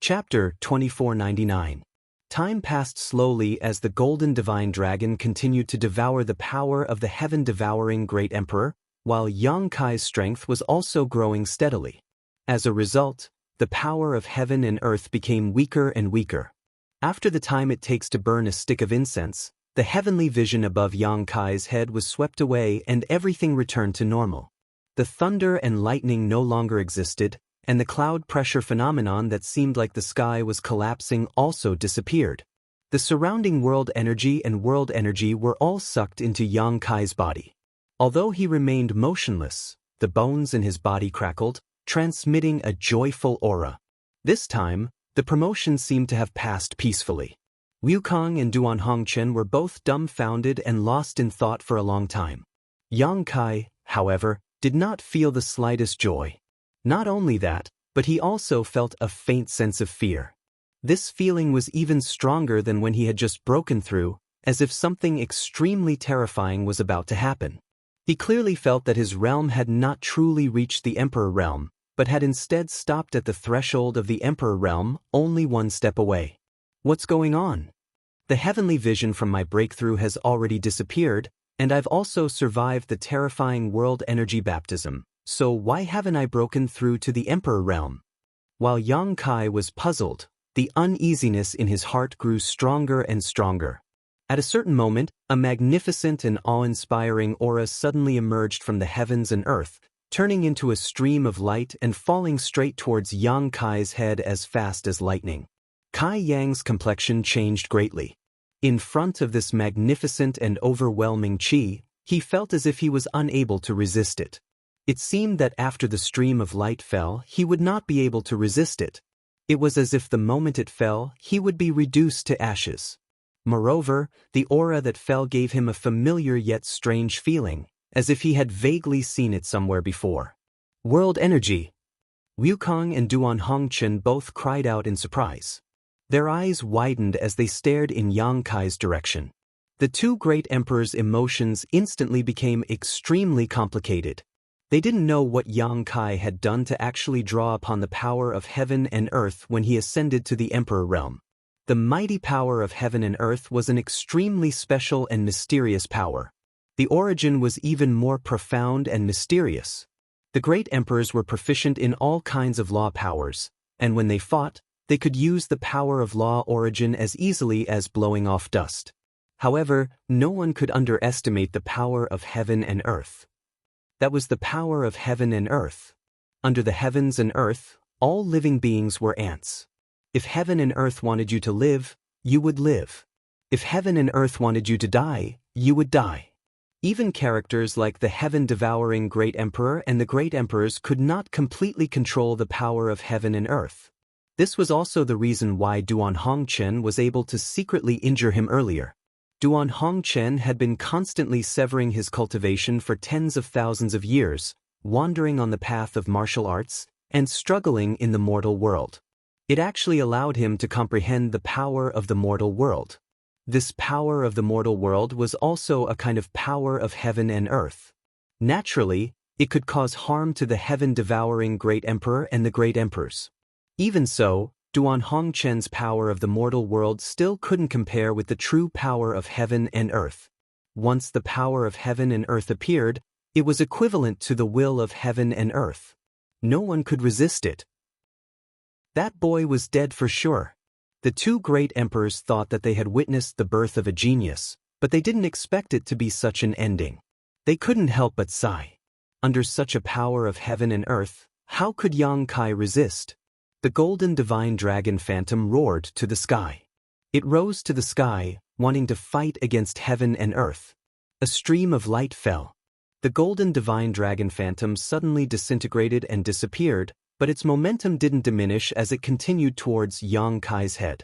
Chapter 2499. Time passed slowly as the golden divine dragon continued to devour the power of the heaven-devouring great emperor, while Xianxia's strength was also growing steadily. As a result, the power of heaven and earth became weaker and weaker. After the time it takes to burn a stick of incense, the heavenly vision above Xianxia's head was swept away and everything returned to normal. The thunder and lightning no longer existed, and the cloud pressure phenomenon that seemed like the sky was collapsing also disappeared. The surrounding world energy and world energy were all sucked into Xianxia's body. Although he remained motionless, the bones in his body crackled, transmitting a joyful aura. This time, the promotion seemed to have passed peacefully. Wukong and Duanhongchen were both dumbfounded and lost in thought for a long time. Xianxia, however, did not feel the slightest joy. Not only that, but he also felt a faint sense of fear. This feeling was even stronger than when he had just broken through, as if something extremely terrifying was about to happen. He clearly felt that his realm had not truly reached the Emperor realm, but had instead stopped at the threshold of the Emperor realm, only one step away. What's going on? The heavenly vision from my breakthrough has already disappeared, and I've also survived the terrifying world energy baptism. So why haven't I broken through to the Emperor realm? While Xianxia was puzzled, the uneasiness in his heart grew stronger and stronger. At a certain moment, a magnificent and awe-inspiring aura suddenly emerged from the heavens and earth, turning into a stream of light and falling straight towards Xianxia's head as fast as lightning. Kai Yang's complexion changed greatly. In front of this magnificent and overwhelming qi, he felt as if he was unable to resist it. It seemed that after the stream of light fell, he would not be able to resist it. It was as if the moment it fell, he would be reduced to ashes. Moreover, the aura that fell gave him a familiar yet strange feeling, as if he had vaguely seen it somewhere before. World energy! Wukong and Duanhongchen both cried out in surprise. Their eyes widened as they stared in Xianxia's direction. The two great emperors' emotions instantly became extremely complicated. They didn't know what Xianxia had done to actually draw upon the power of heaven and earth when he ascended to the Emperor realm. The mighty power of heaven and earth was an extremely special and mysterious power. The origin was even more profound and mysterious. The great emperors were proficient in all kinds of law powers, and when they fought, they could use the power of law origin as easily as blowing off dust. However, no one could underestimate the power of heaven and earth. That was the power of heaven and earth. Under the heavens and earth, all living beings were ants. If heaven and earth wanted you to live, you would live. If heaven and earth wanted you to die, you would die. Even characters like the heaven-devouring great emperor and the great emperors could not completely control the power of heaven and earth. This was also the reason why Duanhongchen was able to secretly injure him earlier. Duanhongchen had been constantly severing his cultivation for tens of thousands of years, wandering on the path of martial arts, and struggling in the mortal world. It actually allowed him to comprehend the power of the mortal world. This power of the mortal world was also a kind of power of heaven and earth. Naturally, it could cause harm to the heaven-devouring great emperor and the great emperors. Even so, Duanhongchen's power of the mortal world still couldn't compare with the true power of heaven and earth. Once the power of heaven and earth appeared, it was equivalent to the will of heaven and earth. No one could resist it. That boy was dead for sure. The two great emperors thought that they had witnessed the birth of a genius, but they didn't expect it to be such an ending. They couldn't help but sigh. Under such a power of heaven and earth, how could Xianxia resist? The golden divine dragon phantom roared to the sky. It rose to the sky, wanting to fight against heaven and earth. A stream of light fell. The golden divine dragon phantom suddenly disintegrated and disappeared, but its momentum didn't diminish as it continued towards Xianxia's head.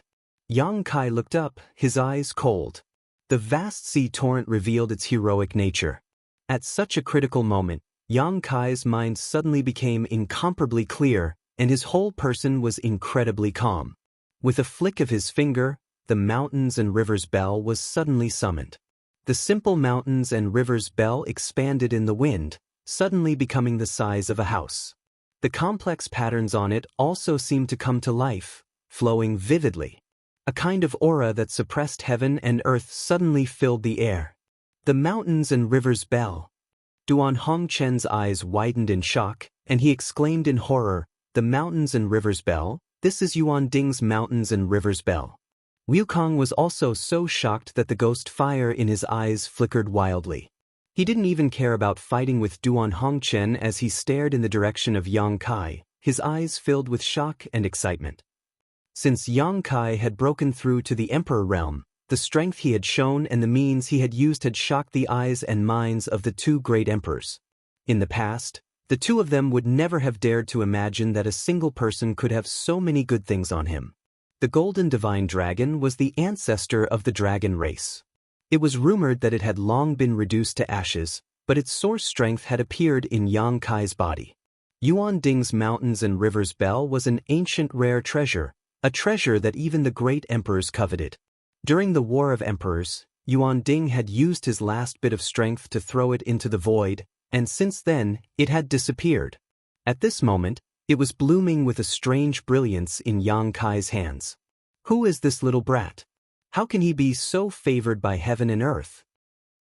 Xianxia looked up, his eyes cold. The vast sea torrent revealed its heroic nature. At such a critical moment, Xianxia's mind suddenly became incomparably clear, and his whole person was incredibly calm. With a flick of his finger, the mountains and rivers bell was suddenly summoned. The simple mountains and rivers bell expanded in the wind, suddenly becoming the size of a house. The complex patterns on it also seemed to come to life, flowing vividly. A kind of aura that suppressed heaven and earth suddenly filled the air. The mountains and rivers bell. Duan Hongchen's eyes widened in shock, and he exclaimed in horror, "The mountains and rivers bell? This is Yuan Ding's mountains and rivers bell." Wukong was also so shocked that the ghost fire in his eyes flickered wildly. He didn't even care about fighting with Duan Hongchen as he stared in the direction of Yang Kai, his eyes filled with shock and excitement. Since Yang Kai had broken through to the Emperor realm, the strength he had shown and the means he had used had shocked the eyes and minds of the two great emperors. In the past, the two of them would never have dared to imagine that a single person could have so many good things on him. The Golden Divine Dragon was the ancestor of the dragon race. It was rumored that it had long been reduced to ashes, but its source strength had appeared in Yang Kai's body. Yuan Ding's mountains and rivers bell was an ancient rare treasure, a treasure that even the great emperors coveted. During the War of Emperors, Yuan Ding had used his last bit of strength to throw it into the void, and since then, it had disappeared. At this moment, it was blooming with a strange brilliance in Yang Kai's hands. Who is this little brat? How can he be so favored by heaven and earth?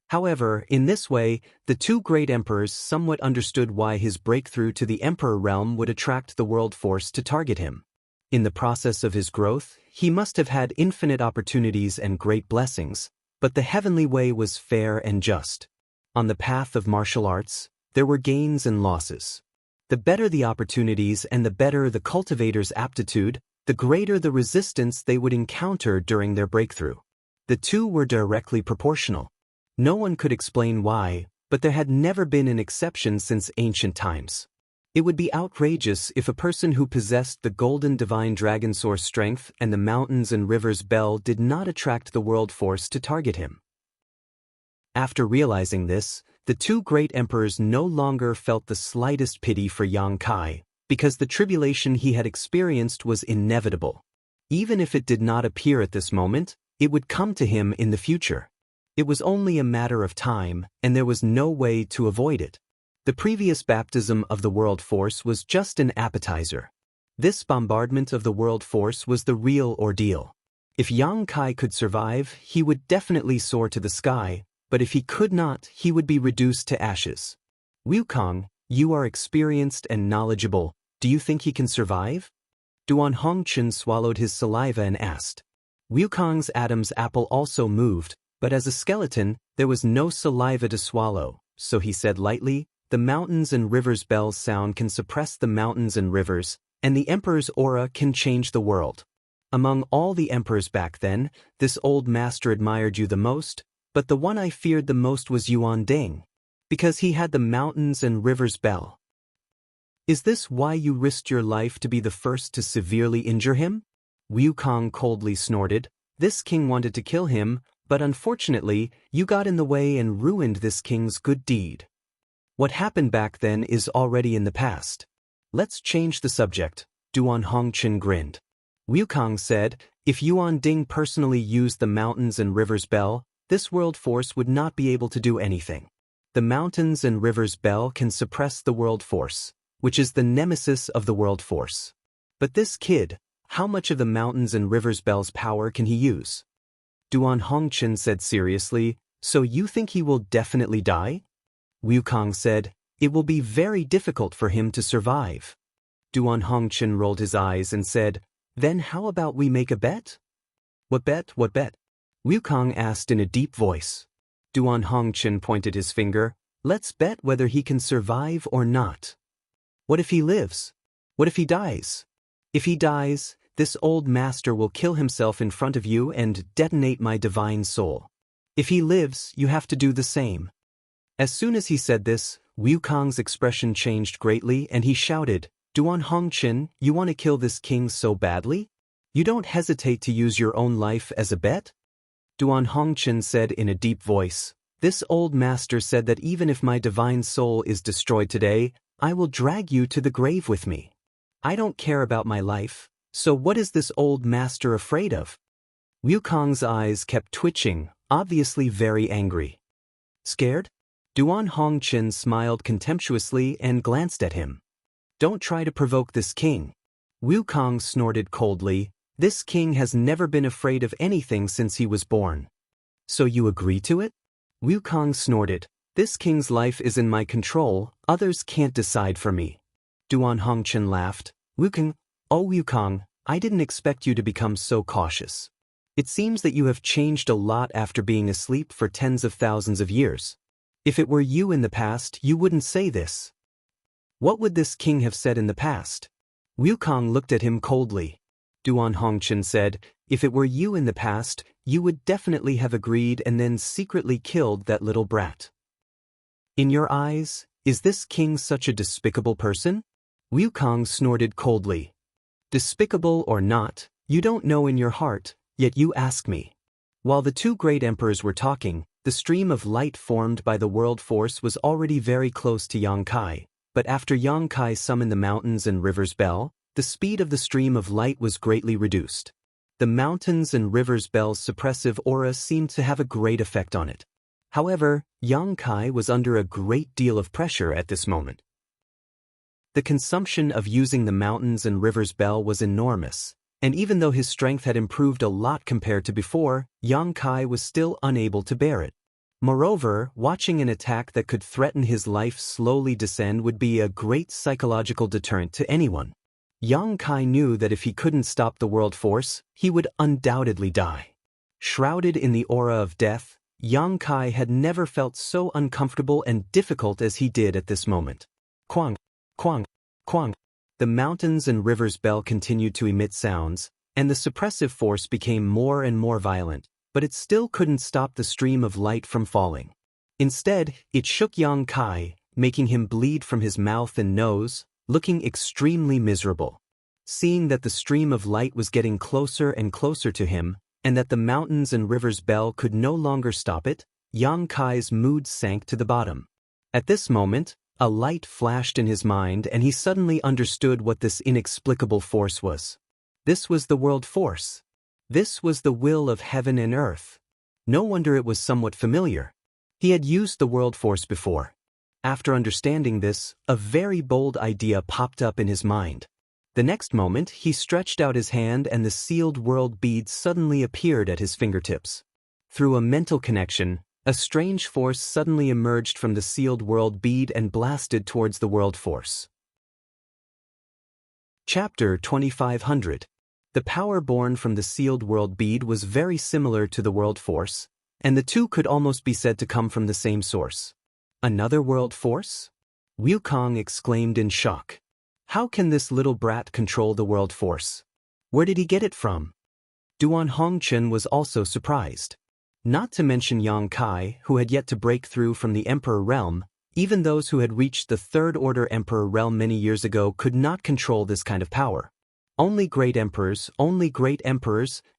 However, in this way, the two great emperors somewhat understood why his breakthrough to the emperor realm would attract the world force to target him. In the process of his growth, he must have had infinite opportunities and great blessings, but the heavenly way was fair and just. On the path of martial arts, there were gains and losses. The better the opportunities and the better the cultivator's aptitude, the greater the resistance they would encounter during their breakthrough. The two were directly proportional. No one could explain why, but there had never been an exception since ancient times. It would be outrageous if a person who possessed the Golden Divine Dragon Source strength and the mountains and rivers bell did not attract the world force to target him. After realizing this, the two great emperors no longer felt the slightest pity for Yang Kai, because the tribulation he had experienced was inevitable. Even if it did not appear at this moment, it would come to him in the future. It was only a matter of time, and there was no way to avoid it. The previous baptism of the world force was just an appetizer. This bombardment of the world force was the real ordeal. If Yang Kai could survive, he would definitely soar to the sky, but if he could not, he would be reduced to ashes. Wukong, you are experienced and knowledgeable. Do you think he can survive? Duan Hongchen swallowed his saliva and asked. Wukong's Adam's apple also moved, but as a skeleton, there was no saliva to swallow, so he said lightly, "The mountains and rivers bell sound can suppress the mountains and rivers, and the emperor's aura can change the world. Among all the emperors back then, this old master admired you the most, but the one I feared the most was Yuan Ding, because he had the mountains and rivers bell. Is this why you risked your life to be the first to severely injure him?" Wukong coldly snorted. "This king wanted to kill him, but unfortunately, you got in the way and ruined this king's good deed. What happened back then is already in the past. Let's change the subject." Duan Hongchen grinned. Wukong said, "If Yuan Ding personally used the mountains and rivers bell, this world force would not be able to do anything. The mountains and rivers bell can suppress the world force, which is the nemesis of the world force. But this kid, how much of the mountains and rivers bell's power can he use?" Duan Hongchen said seriously, "So you think he will definitely die?" Wukong said, "It will be very difficult for him to survive." Duan Hongchen rolled his eyes and said, "Then how about we make a bet?" "What bet? What bet?" Wukong asked in a deep voice. Duan Hongchen pointed his finger. "Let's bet whether he can survive or not." "What if he lives? What if he dies?" "If he dies, this old master will kill himself in front of you and detonate my divine soul. If he lives, you have to do the same." As soon as he said this, Wukong's expression changed greatly and he shouted, "Duan Hongchen, you want to kill this king so badly? You don't hesitate to use your own life as a bet?" Duan Hongchen said in a deep voice, "This old master said that even if my divine soul is destroyed today, I will drag you to the grave with me. I don't care about my life, so what is this old master afraid of?" Wukong's eyes kept twitching, obviously very angry. "Scared?" Duan Hongchen smiled contemptuously and glanced at him. "Don't try to provoke this king." Wukong snorted coldly. This king has never been afraid of anything since he was born. So you agree to it? Wukong snorted. This king's life is in my control, others can't decide for me. Duan Hongchen laughed. Wukong, oh Wukong, I didn't expect you to become so cautious. It seems that you have changed a lot after being asleep for tens of thousands of years. If it were you in the past, you wouldn't say this. What would this king have said in the past? Wukong looked at him coldly. Duan Hongchen said, if it were you in the past, you would definitely have agreed and then secretly killed that little brat. In your eyes, is this king such a despicable person? Wukong snorted coldly. Despicable or not, you don't know in your heart, yet you ask me. While the two great emperors were talking, the stream of light formed by the world force was already very close to Xianxia, but after Xianxia summoned the mountains and rivers bell, the speed of the stream of light was greatly reduced. The mountains and rivers bell's suppressive aura seemed to have a great effect on it. However, Xianxia was under a great deal of pressure at this moment. The consumption of using the mountains and rivers bell was enormous, and even though his strength had improved a lot compared to before, Xianxia was still unable to bear it. Moreover, watching an attack that could threaten his life slowly descend would be a great psychological deterrent to anyone. Xianxia knew that if he couldn't stop the world force, he would undoubtedly die. Shrouded in the aura of death, Xianxia had never felt so uncomfortable and difficult as he did at this moment. Quang, quang, quang. The mountains and rivers bell continued to emit sounds, and the suppressive force became more and more violent, but it still couldn't stop the stream of light from falling. Instead, it shook Xianxia, making him bleed from his mouth and nose, looking extremely miserable. Seeing that the stream of light was getting closer and closer to him, and that the mountains and rivers bell could no longer stop it, Xianxia's mood sank to the bottom. At this moment, a light flashed in his mind and he suddenly understood what this inexplicable force was. This was the world force. This was the will of heaven and earth. No wonder it was somewhat familiar. He had used the world force before. After understanding this, a very bold idea popped up in his mind. The next moment, he stretched out his hand and the sealed world bead suddenly appeared at his fingertips. Through a mental connection, a strange force suddenly emerged from the sealed world bead and blasted towards the world force. Chapter 2500. The power born from the sealed world bead was very similar to the world force, and the two could almost be said to come from the same source. Another world force? Wukong exclaimed in shock. How can this little brat control the world force? Where did he get it from? Duan Hongchen was also surprised. Not to mention Xianxia, who had yet to break through from the Emperor realm, even those who had reached the Third Order Emperor realm many years ago could not control this kind of power. Only great emperors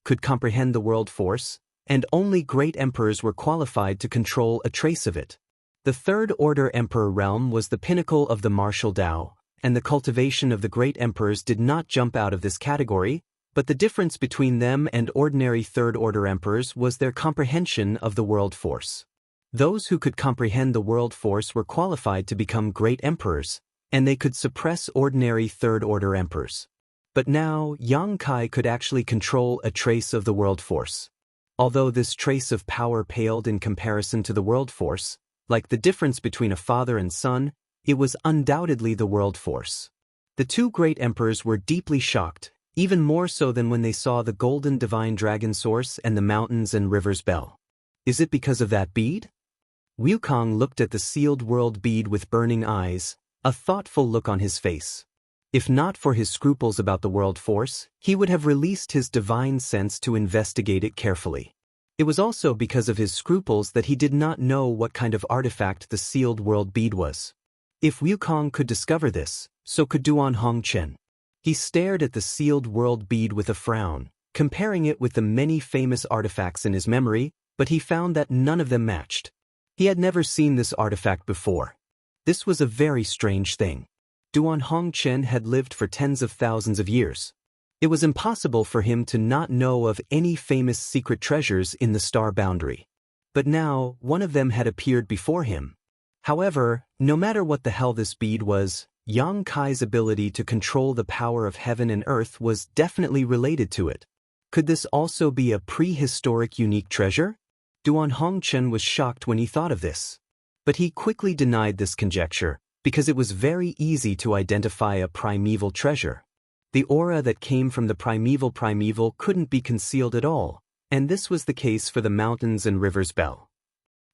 could comprehend the world force, and only great emperors were qualified to control a trace of it. The Third Order Emperor realm was the pinnacle of the martial Tao, and the cultivation of the great emperors did not jump out of this category, but the difference between them and ordinary Third Order emperors was their comprehension of the world force. Those who could comprehend the world force were qualified to become great emperors, and they could suppress ordinary Third Order emperors. But now, Xianxia could actually control a trace of the world force. Although this trace of power paled in comparison to the world force, like the difference between a father and son, it was undoubtedly the world force. The two great emperors were deeply shocked, even more so than when they saw the golden divine dragon source and the mountains and rivers bell. Is it because of that bead? Wukong looked at the sealed world bead with burning eyes, a thoughtful look on his face. If not for his scruples about the world force, he would have released his divine sense to investigate it carefully. It was also because of his scruples that he did not know what kind of artifact the sealed world bead was. If Wukong could discover this, so could Duan Hongchen. He stared at the sealed world bead with a frown, comparing it with the many famous artifacts in his memory, but he found that none of them matched. He had never seen this artifact before. This was a very strange thing. Duan Hongchen had lived for tens of thousands of years. It was impossible for him to not know of any famous secret treasures in the star boundary. But now, one of them had appeared before him. However, no matter what the hell this bead was, Xianxia's ability to control the power of heaven and earth was definitely related to it. Could this also be a prehistoric unique treasure? Duan Hongchen was shocked when he thought of this. But he quickly denied this conjecture, because it was very easy to identify a primeval treasure. The aura that came from the primeval couldn't be concealed at all, and this was the case for the mountains and rivers bell.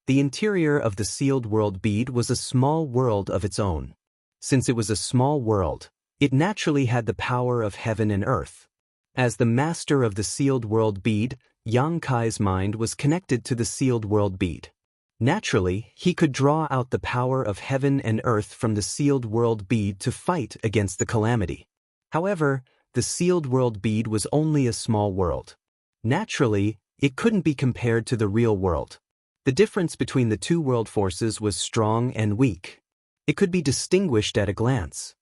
The interior of the sealed world bead was a small world of its own. Since it was a small world, it naturally had the power of heaven and earth. As the master of the sealed world bead, Yang Kai's mind was connected to the sealed world bead. Naturally, he could draw out the power of heaven and earth from the sealed world bead to fight against the calamity. However, the sealed world bead was only a small world. Naturally, it couldn't be compared to the real world. The difference between the two world forces was strong and weak. It could be distinguished at a glance.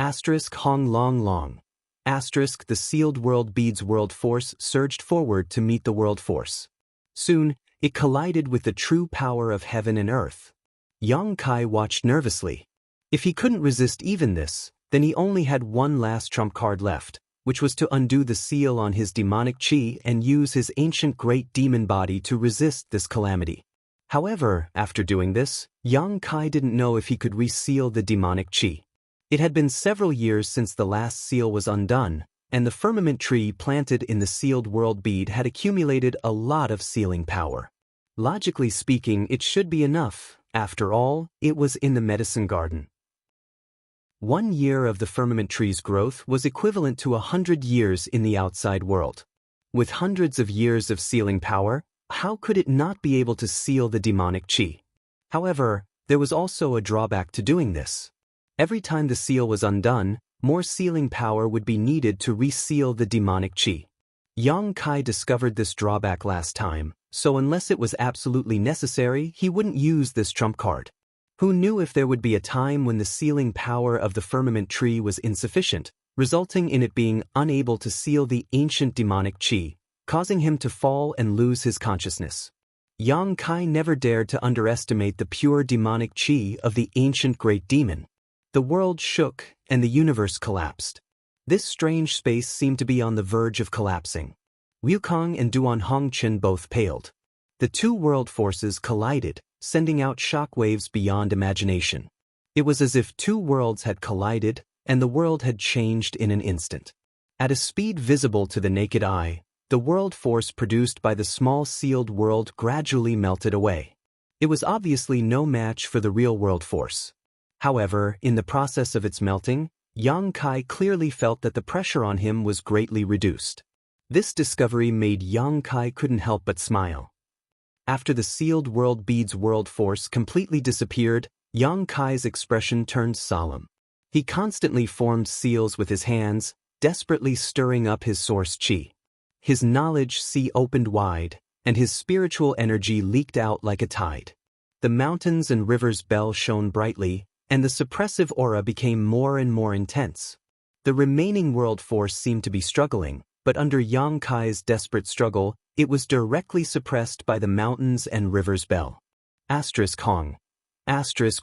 Hong Long Long. The sealed world bead's world force surged forward to meet the world force. Soon, it collided with the true power of heaven and earth. Yang Kai watched nervously. If he couldn't resist even this, then he only had one last trump card left, which was to undo the seal on his demonic chi and use his ancient great demon body to resist this calamity. However, after doing this, Yang Kai didn't know if he could reseal the demonic chi. It had been several years since the last seal was undone, and the firmament tree planted in the sealed world bead had accumulated a lot of sealing power. Logically speaking, it should be enough. After all, it was in the medicine garden. 1 year of the firmament tree's growth was equivalent to 100 years in the outside world. With hundreds of years of sealing power, how could it not be able to seal the demonic chi? However, there was also a drawback to doing this. Every time the seal was undone, more sealing power would be needed to reseal the demonic chi. Yang Kai discovered this drawback last time, so unless it was absolutely necessary, he wouldn't use this trump card. Who knew if there would be a time when the sealing power of the firmament tree was insufficient, resulting in it being unable to seal the ancient demonic chi, causing him to fall and lose his consciousness. Yang Kai never dared to underestimate the pure demonic chi of the ancient great demon. The world shook, and the universe collapsed. This strange space seemed to be on the verge of collapsing. Wukong and Duan Hongchen both paled. The two world forces collided, sending out shockwaves beyond imagination. It was as if two worlds had collided, and the world had changed in an instant. At a speed visible to the naked eye, the world force produced by the small sealed world gradually melted away. It was obviously no match for the real world force. However, in the process of its melting, Yang Kai clearly felt that the pressure on him was greatly reduced. This discovery made Yang Kai couldn't help but smile. After the sealed world bead's world force completely disappeared, Yang Kai's expression turned solemn. He constantly formed seals with his hands, desperately stirring up his source chi. His knowledge sea opened wide, and his spiritual energy leaked out like a tide. The mountains and rivers bell shone brightly, and the suppressive aura became more and more intense. The remaining world force seemed to be struggling, but under Yang Kai's desperate struggle, it was directly suppressed by the mountains and rivers bell. Hong.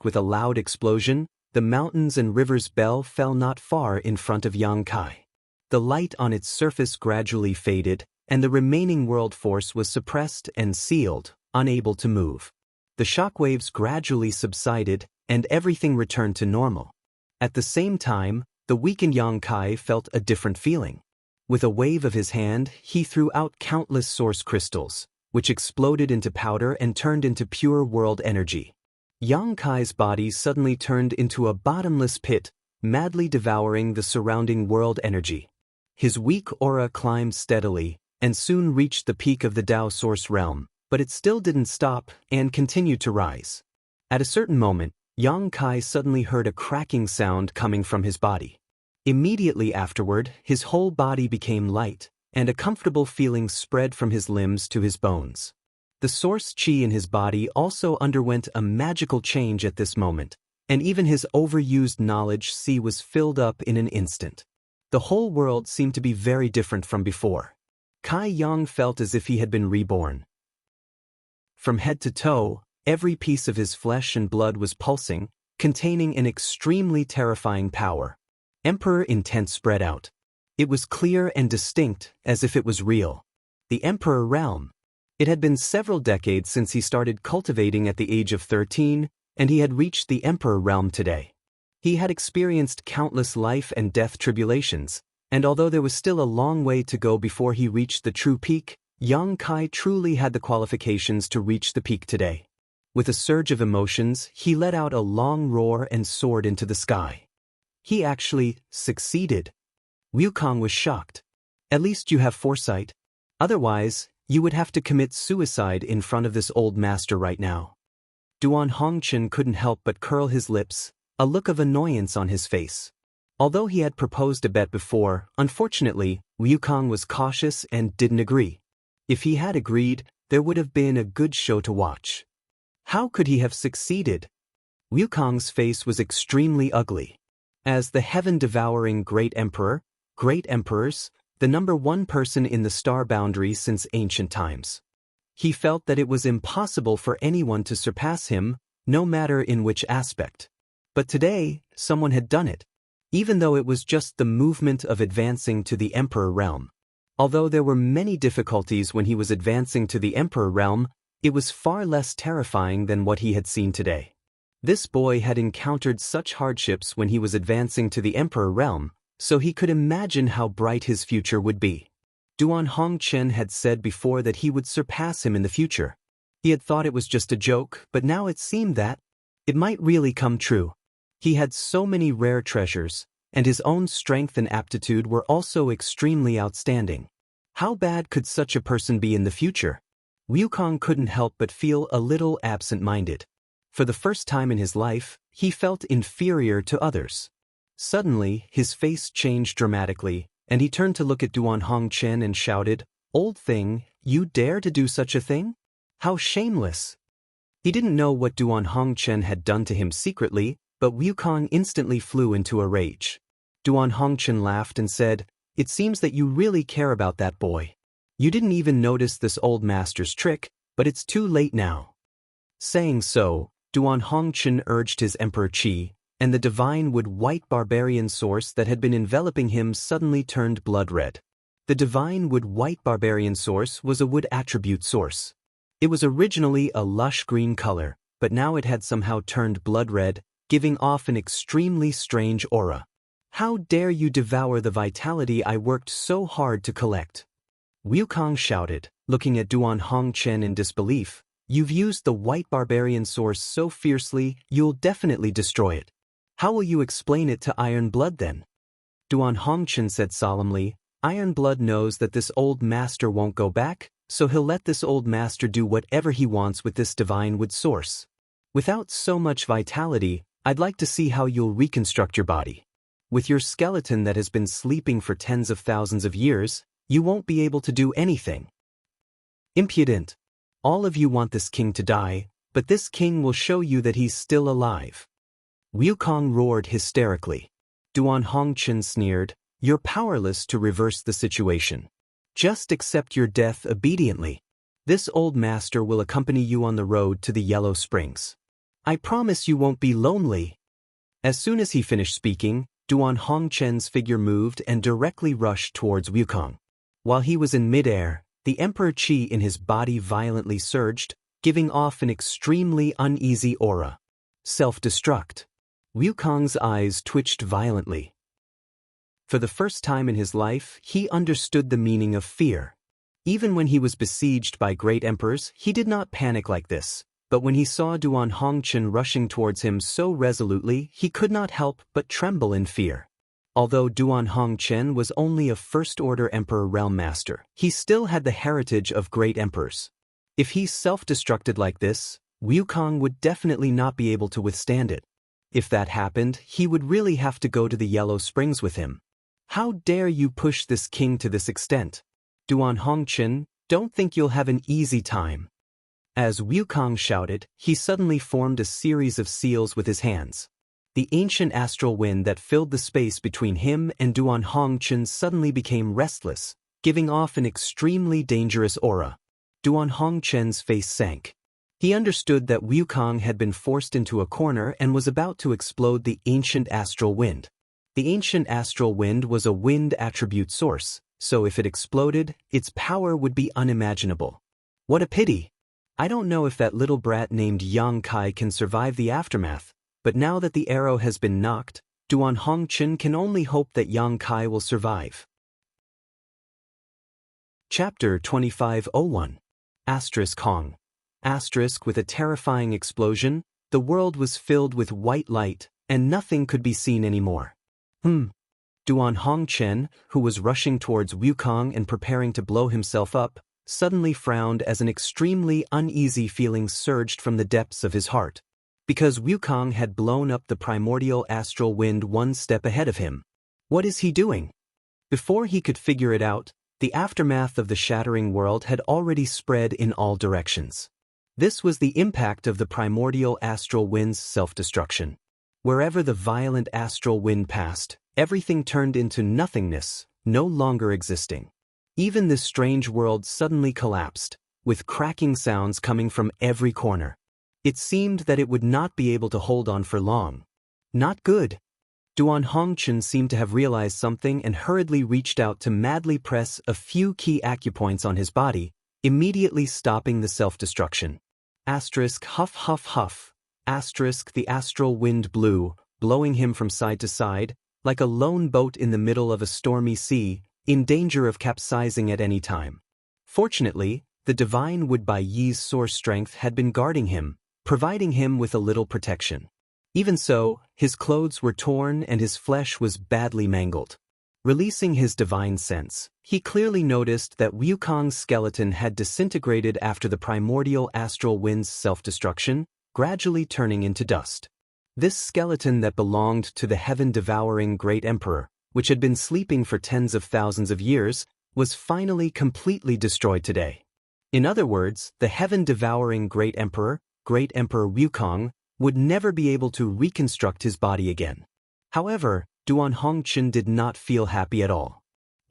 With a loud explosion, the mountains and rivers bell fell not far in front of Yang Kai. The light on its surface gradually faded, and the remaining world force was suppressed and sealed, unable to move. The shockwaves gradually subsided, and everything returned to normal. At the same time, the weakened Yang Kai felt a different feeling. With a wave of his hand, he threw out countless source crystals, which exploded into powder and turned into pure world energy. Yang Kai's body suddenly turned into a bottomless pit, madly devouring the surrounding world energy. His weak aura climbed steadily, and soon reached the peak of the Tao source realm, but it still didn't stop and continued to rise. At a certain moment, Yang Kai suddenly heard a cracking sound coming from his body. Immediately afterward, his whole body became light, and a comfortable feeling spread from his limbs to his bones. The source chi in his body also underwent a magical change at this moment, and even his overused knowledge sea was filled up in an instant. The whole world seemed to be very different from before. Kai Yang felt as if he had been reborn. From head to toe, every piece of his flesh and blood was pulsing, containing an extremely terrifying power. Emperor intent spread out. It was clear and distinct, as if it was real. The Emperor Realm. It had been several decades since he started cultivating at the age of 13, and he had reached the Emperor Realm today. He had experienced countless life and death tribulations, and although there was still a long way to go before he reached the true peak, Yang Kai truly had the qualifications to reach the peak today. With a surge of emotions, he let out a long roar and soared into the sky. He actually succeeded. Wukong was shocked. At least you have foresight. Otherwise, you would have to commit suicide in front of this old master right now. Duan Hongchen couldn't help but curl his lips, a look of annoyance on his face. Although he had proposed a bet before, unfortunately, Wukong was cautious and didn't agree. If he had agreed, there would have been a good show to watch. How could he have succeeded? Wukong's face was extremely ugly. As the heaven-devouring great emperors, the #1 person in the star boundary since ancient times. He felt that it was impossible for anyone to surpass him, no matter in which aspect. But today, someone had done it. Even though it was just the movement of advancing to the Emperor Realm. Although there were many difficulties when he was advancing to the Emperor Realm, it was far less terrifying than what he had seen today. This boy had encountered such hardships when he was advancing to the Emperor Realm, so he could imagine how bright his future would be. Duan Hongchen had said before that he would surpass him in the future. He had thought it was just a joke, but now it seemed that it might really come true. He had so many rare treasures, and his own strength and aptitude were also extremely outstanding. How bad could such a person be in the future? Wukong couldn't help but feel a little absent-minded. For the first time in his life, he felt inferior to others. Suddenly, his face changed dramatically, and he turned to look at Duan Hongchen and shouted, "Old thing, you dare to do such a thing? How shameless!" He didn't know what Duan Hongchen had done to him secretly, but Wukong instantly flew into a rage. Duan Hongchen laughed and said, "It seems that you really care about that boy. You didn't even notice this old master's trick, but it's too late now." Saying so, Duan Hongchen urged his Emperor Qi, and the divine wood-white barbarian source that had been enveloping him suddenly turned blood-red. The divine wood-white barbarian source was a wood attribute source. It was originally a lush green color, but now it had somehow turned blood-red, giving off an extremely strange aura. "How dare you devour the vitality I worked so hard to collect?" Wukong shouted, looking at Duan Hongchen in disbelief. "You've used the white barbarian source so fiercely, you'll definitely destroy it. How will you explain it to Iron Blood then?" Duan Hongchen said solemnly, "Iron Blood knows that this old master won't go back, so he'll let this old master do whatever he wants with this divine wood source. Without so much vitality, I'd like to see how you'll reconstruct your body. With your skeleton that has been sleeping for tens of thousands of years, you won't be able to do anything. Impudent. All of you want this king to die, but this king will show you that he's still alive." Wukong roared hysterically. Duan Hongchen sneered, "You're powerless to reverse the situation. Just accept your death obediently. This old master will accompany you on the road to the Yellow Springs. I promise you won't be lonely." As soon as he finished speaking, Duan Hongchen's figure moved and directly rushed towards Wukong. While he was in midair, the Emperor Qi in his body violently surged, giving off an extremely uneasy aura. Self-destruct. Wukong's eyes twitched violently. For the first time in his life, he understood the meaning of fear. Even when he was besieged by great emperors, he did not panic like this. But when he saw Duan Hongchen rushing towards him so resolutely, he could not help but tremble in fear. Although Duan Hongchen was only a first-order Emperor Realm Master, he still had the heritage of great emperors. If he self-destructed like this, Wukong would definitely not be able to withstand it. If that happened, he would really have to go to the Yellow Springs with him. "How dare you push this king to this extent? Duan Hongchen, don't think you'll have an easy time." As Wukong shouted, he suddenly formed a series of seals with his hands. The ancient astral wind that filled the space between him and Duan Hongchen suddenly became restless, giving off an extremely dangerous aura. Duan Hongchen's face sank. He understood that Wukong had been forced into a corner and was about to explode the ancient astral wind. The ancient astral wind was a wind attribute source, so if it exploded, its power would be unimaginable. What a pity! I don't know if that little brat named Yang Kai can survive the aftermath, but now that the arrow has been knocked, Duan Hongchen can only hope that Yang Kai will survive. Chapter 2501. Asterisk Hong. Asterisk with a terrifying explosion, the world was filled with white light, and nothing could be seen anymore. Duan Hongchen, who was rushing towards Wukong and preparing to blow himself up, suddenly frowned as an extremely uneasy feeling surged from the depths of his heart. Because Wukong had blown up the primordial astral wind one step ahead of him. What is he doing? Before he could figure it out, the aftermath of the shattering world had already spread in all directions. This was the impact of the primordial astral wind's self-destruction. Wherever the violent astral wind passed, everything turned into nothingness, no longer existing. Even this strange world suddenly collapsed, with cracking sounds coming from every corner. It seemed that it would not be able to hold on for long. Not good. Duan Hongchen seemed to have realized something and hurriedly reached out to madly press a few key acupoints on his body, immediately stopping the self-destruction. Asterisk huff huff huff. Asterisk the astral wind blew, blowing him from side to side, like a lone boat in the middle of a stormy sea, in danger of capsizing at any time. Fortunately, the divine Wood Bai Yi's source strength had been guarding him, providing him with a little protection. Even so, his clothes were torn and his flesh was badly mangled. Releasing his divine sense, he clearly noticed that Wukong's skeleton had disintegrated after the primordial astral wind's self-destruction, gradually turning into dust. This skeleton that belonged to the heaven-devouring great emperor, which had been sleeping for tens of thousands of years, was finally completely destroyed today. In other words, the heaven-devouring great emperor Wukong, would never be able to reconstruct his body again. However, Duan Hongchen did not feel happy at all.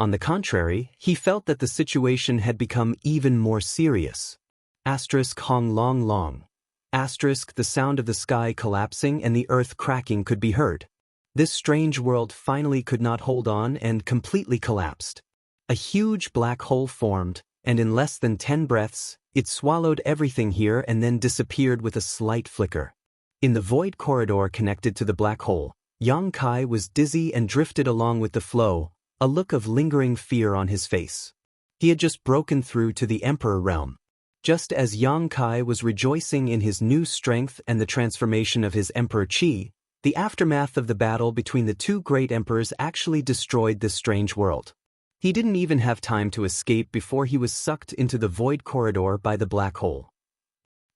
On the contrary, he felt that the situation had become even more serious. Asterisk Hong Long Long. Asterisk the sound of the sky collapsing and the earth cracking could be heard. This strange world finally could not hold on and completely collapsed. A huge black hole formed, and in less than 10 breaths, it swallowed everything here and then disappeared with a slight flicker. In the void corridor connected to the black hole, Yang Kai was dizzy and drifted along with the flow, a look of lingering fear on his face. He had just broken through to the Emperor realm. Just as Yang Kai was rejoicing in his new strength and the transformation of his Emperor Qi, the aftermath of the battle between the two great emperors actually destroyed this strange world. He didn't even have time to escape before he was sucked into the void corridor by the black hole.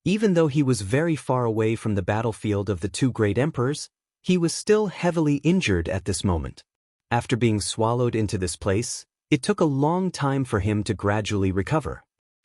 Even though he was very far away from the battlefield of the two great emperors, he was still heavily injured at this moment. After being swallowed into this place, it took a long time for him to gradually recover.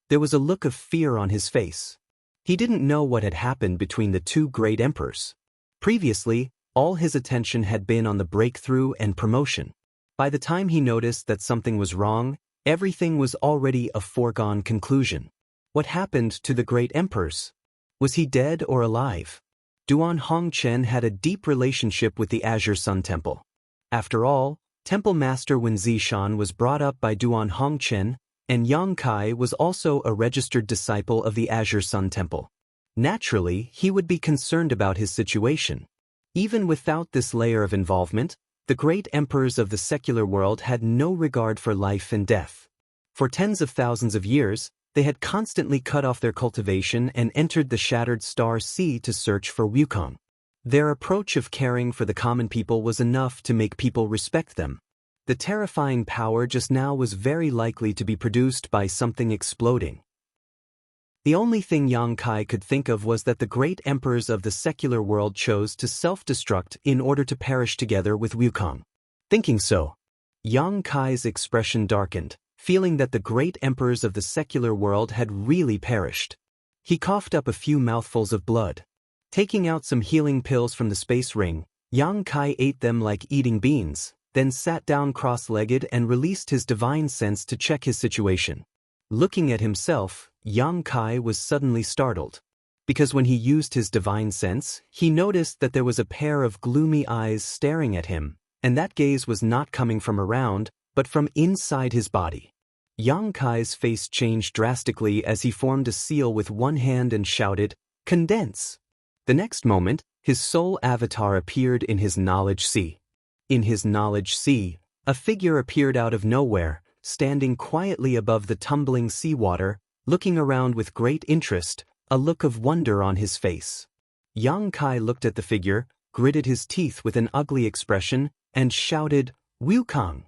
There was a look of fear on his face. He didn't know what had happened between the two great emperors. Previously, all his attention had been on the breakthrough and promotion. By the time he noticed that something was wrong, everything was already a foregone conclusion. What happened to the great emperors? Was he dead or alive? Duan Hongchen had a deep relationship with the Azure Sun Temple. After all, Temple Master Wen Zishan was brought up by Duan Hongchen, and Yang Kai was also a registered disciple of the Azure Sun Temple. Naturally, he would be concerned about his situation. Even without this layer of involvement, the great emperors of the secular world had no regard for life and death. For tens of thousands of years, they had constantly cut off their cultivation and entered the shattered star sea to search for Wukong. Their approach of caring for the common people was enough to make people respect them. The terrifying power just now was very likely to be produced by something exploding. The only thing Yang Kai could think of was that the great emperors of the secular world chose to self-destruct in order to perish together with Wukong. Thinking so, Yang Kai's expression darkened, feeling that the great emperors of the secular world had really perished. He coughed up a few mouthfuls of blood. Taking out some healing pills from the space ring, Yang Kai ate them like eating beans, then sat down cross-legged and released his divine sense to check his situation. Looking at himself, Yang Kai was suddenly startled. Because when he used his divine sense, he noticed that there was a pair of gloomy eyes staring at him, and that gaze was not coming from around, but from inside his body. Yang Kai's face changed drastically as he formed a seal with one hand and shouted, "Condense!" The next moment, his soul avatar appeared in his knowledge sea. In his knowledge sea, a figure appeared out of nowhere, standing quietly above the tumbling seawater, looking around with great interest, a look of wonder on his face. Yang Kai looked at the figure, gritted his teeth with an ugly expression, and shouted, "Wukong!"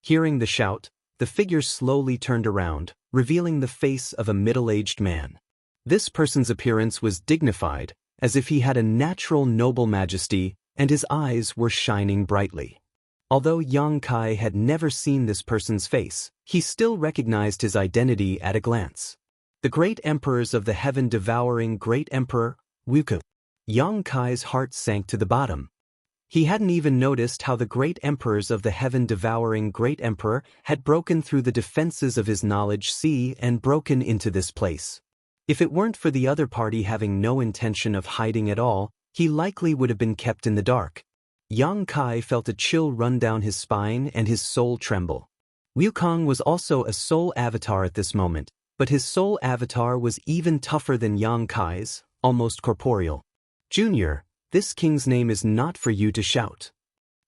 Hearing the shout, the figure slowly turned around, revealing the face of a middle-aged man. This person's appearance was dignified, as if he had a natural noble majesty, and his eyes were shining brightly. Although Yang Kai had never seen this person's face, he still recognized his identity at a glance. The great emperors of the heaven-devouring Great Emperor, Wuxia. Yang Kai's heart sank to the bottom. He hadn't even noticed how the great emperors of the heaven-devouring Great Emperor had broken through the defenses of his knowledge sea and broken into this place. If it weren't for the other party having no intention of hiding at all, he likely would have been kept in the dark. Yang Kai felt a chill run down his spine and his soul tremble. Wukong was also a soul avatar at this moment, but his soul avatar was even tougher than Yang Kai's, almost corporeal. "Junior, this king's name is not for you to shout."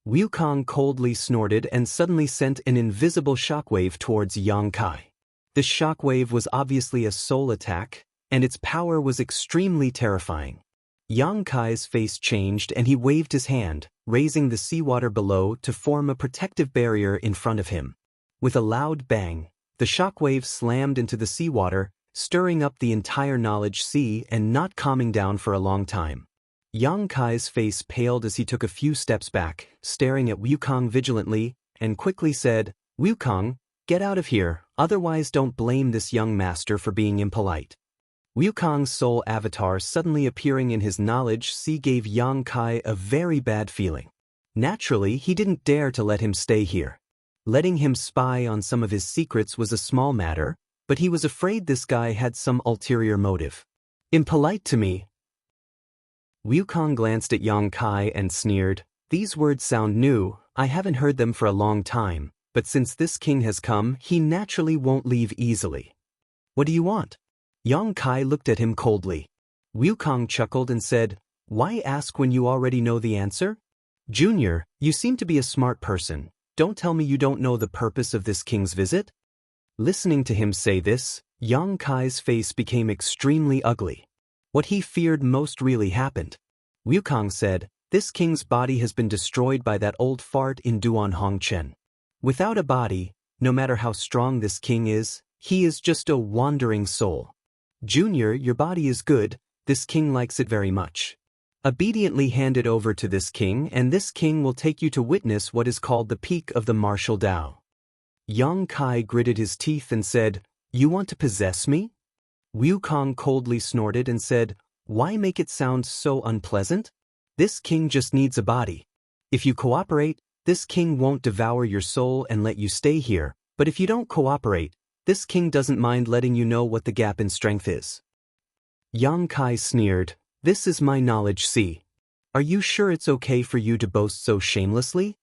Wukong coldly snorted and suddenly sent an invisible shockwave towards Yang Kai. This shockwave was obviously a soul attack, and its power was extremely terrifying. Yang Kai's face changed and he waved his hand, raising the seawater below to form a protective barrier in front of him. With a loud bang, the shockwave slammed into the seawater, stirring up the entire knowledge sea and not calming down for a long time. Yang Kai's face paled as he took a few steps back, staring at Wukong vigilantly, and quickly said, "Wukong, get out of here, otherwise don't blame this young master for being impolite." Wukong's soul avatar suddenly appearing in his knowledge sea gave Yang Kai a very bad feeling. Naturally, he didn't dare to let him stay here. Letting him spy on some of his secrets was a small matter, but he was afraid this guy had some ulterior motive. "Impolite to me?" Wukong glanced at Yang Kai and sneered, "These words sound new, I haven't heard them for a long time, but since this king has come, he naturally won't leave easily. What do you want?" Yang Kai looked at him coldly. Wukong chuckled and said, "Why ask when you already know the answer? Junior, you seem to be a smart person. Don't tell me you don't know the purpose of this king's visit?" Listening to him say this, Yang Kai's face became extremely ugly. What he feared most really happened. Wukong said, "This king's body has been destroyed by that old fart in Duan Hongchen. Without a body, no matter how strong this king is, he is just a wandering soul. Junior, your body is good, this king likes it very much. Obediently hand it over to this king and this king will take you to witness what is called the peak of the martial Tao." Yang Kai gritted his teeth and said, "You want to possess me?" Wukong coldly snorted and said, "Why make it sound so unpleasant? This king just needs a body. If you cooperate, this king won't devour your soul and let you stay here, but if you don't cooperate, this king doesn't mind letting you know what the gap in strength is." Yang Kai sneered, "This is my knowledge sea. Are you sure it's okay for you to boast so shamelessly?"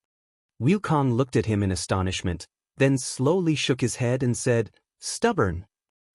Wukong looked at him in astonishment, then slowly shook his head and said, "Stubborn."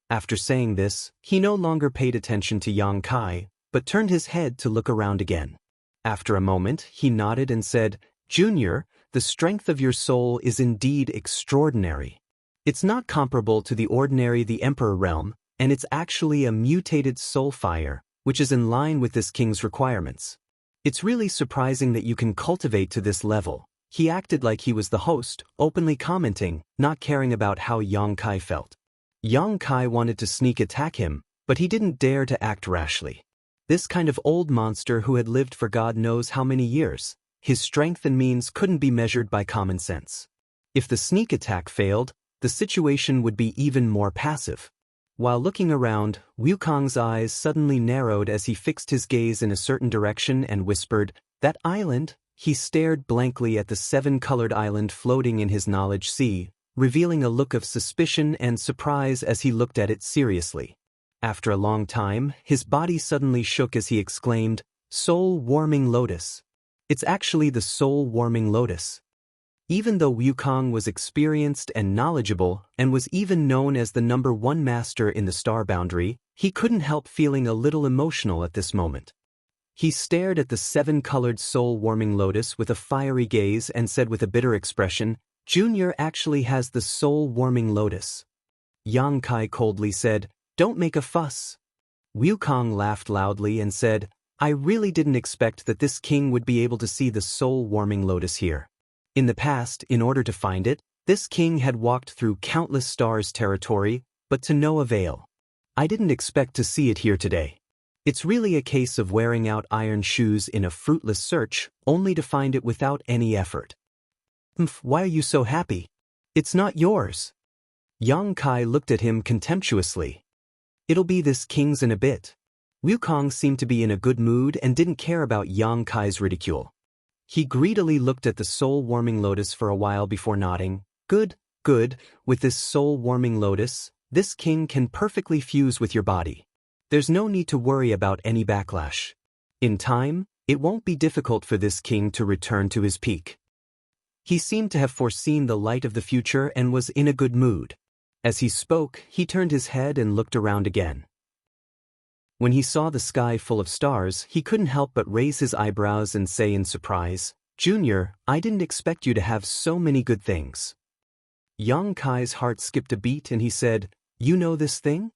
After saying this, he no longer paid attention to Yang Kai, but turned his head to look around again. After a moment, he nodded and said, "Junior, the strength of your soul is indeed extraordinary. It's not comparable to the ordinary the Emperor realm, and it's actually a mutated soul fire, which is in line with this king's requirements. It's really surprising that you can cultivate to this level." He acted like he was the host, openly commenting, not caring about how Yang Kai felt. Yang Kai wanted to sneak attack him, but he didn't dare to act rashly. This kind of old monster who had lived for God knows how many years, his strength and means couldn't be measured by common sense. If the sneak attack failed, the situation would be even more passive. While looking around, Wukong's eyes suddenly narrowed as he fixed his gaze in a certain direction and whispered, "That island?" He stared blankly at the seven-colored island floating in his knowledge sea, revealing a look of suspicion and surprise as he looked at it seriously. After a long time, his body suddenly shook as he exclaimed, "Soul-warming lotus. It's actually the soul-warming lotus." Even though Wukong was experienced and knowledgeable and was even known as the #1 master in the star boundary, he couldn't help feeling a little emotional at this moment. He stared at the 7-colored soul-warming lotus with a fiery gaze and said with a bitter expression, "Junior actually has the soul-warming lotus." Yang Kai coldly said, "Don't make a fuss." Wukong laughed loudly and said, "I really didn't expect that this king would be able to see the soul-warming lotus here. In the past, in order to find it, this king had walked through countless stars' territory, but to no avail. I didn't expect to see it here today. It's really a case of wearing out iron shoes in a fruitless search, only to find it without any effort." Why are you so happy? It's not yours." Yang Kai looked at him contemptuously. "It'll be this king's in a bit." Wukong seemed to be in a good mood and didn't care about Yang Kai's ridicule. He greedily looked at the soul-warming lotus for a while before nodding. Good, good, with this soul-warming lotus, this king can perfectly fuse with your body. There's no need to worry about any backlash. In time, it won't be difficult for this king to return to his peak." He seemed to have foreseen the light of the future and was in a good mood. As he spoke, he turned his head and looked around again. When he saw the sky full of stars, he couldn't help but raise his eyebrows and say in surprise, "Junior, I didn't expect you to have so many good things." Yang Kai's heart skipped a beat and he said, "You know this thing?"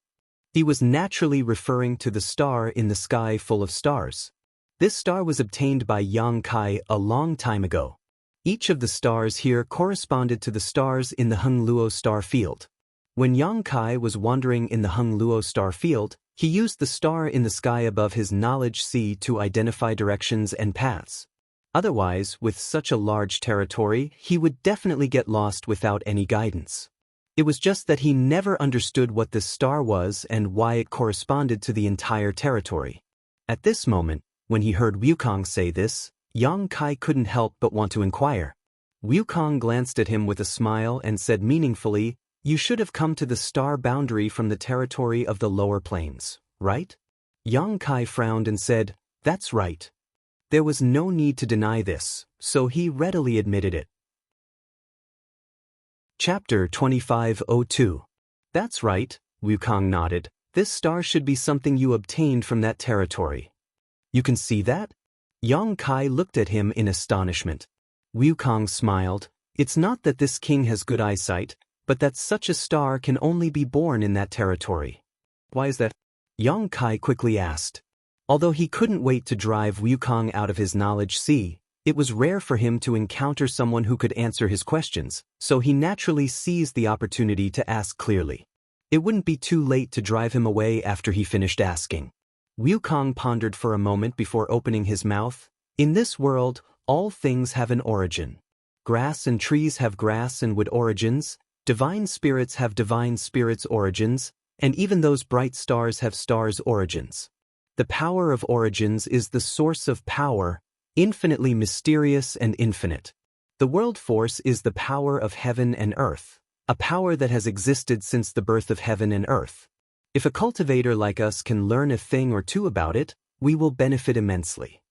He was naturally referring to the star in the sky full of stars. This star was obtained by Yang Kai a long time ago. Each of the stars here corresponded to the stars in the Hung Luo star field. When Yang Kai was wandering in the Hung Luo star field, he used the star in the sky above his knowledge sea to identify directions and paths. Otherwise, with such a large territory, he would definitely get lost without any guidance. It was just that he never understood what this star was and why it corresponded to the entire territory. At this moment, when he heard Wukong say this, Yang Kai couldn't help but want to inquire. Wukong glanced at him with a smile and said meaningfully, "You should have come to the star boundary from the territory of the lower plains, right?" Yang Kai frowned and said, "That's right." There was no need to deny this, so he readily admitted it. Chapter 2502. "That's right," Wukong nodded. "This star should be something you obtained from that territory." "You can see that?" Yang Kai looked at him in astonishment. Wukong smiled. "It's not that this king has good eyesight, but that such a star can only be born in that territory." "Why is that?" Yang Kai quickly asked. Although he couldn't wait to drive Wukong out of his knowledge sea, it was rare for him to encounter someone who could answer his questions, so he naturally seized the opportunity to ask clearly. It wouldn't be too late to drive him away after he finished asking. Wukong pondered for a moment before opening his mouth. "In this world, all things have an origin. Grass and trees have grass and wood origins, divine spirits have divine spirits origins, and even those bright stars have stars origins. The power of origins is the source of power, infinitely mysterious and infinite. The world force is the power of heaven and earth, a power that has existed since the birth of heaven and earth. If a cultivator like us can learn a thing or two about it, we will benefit immensely."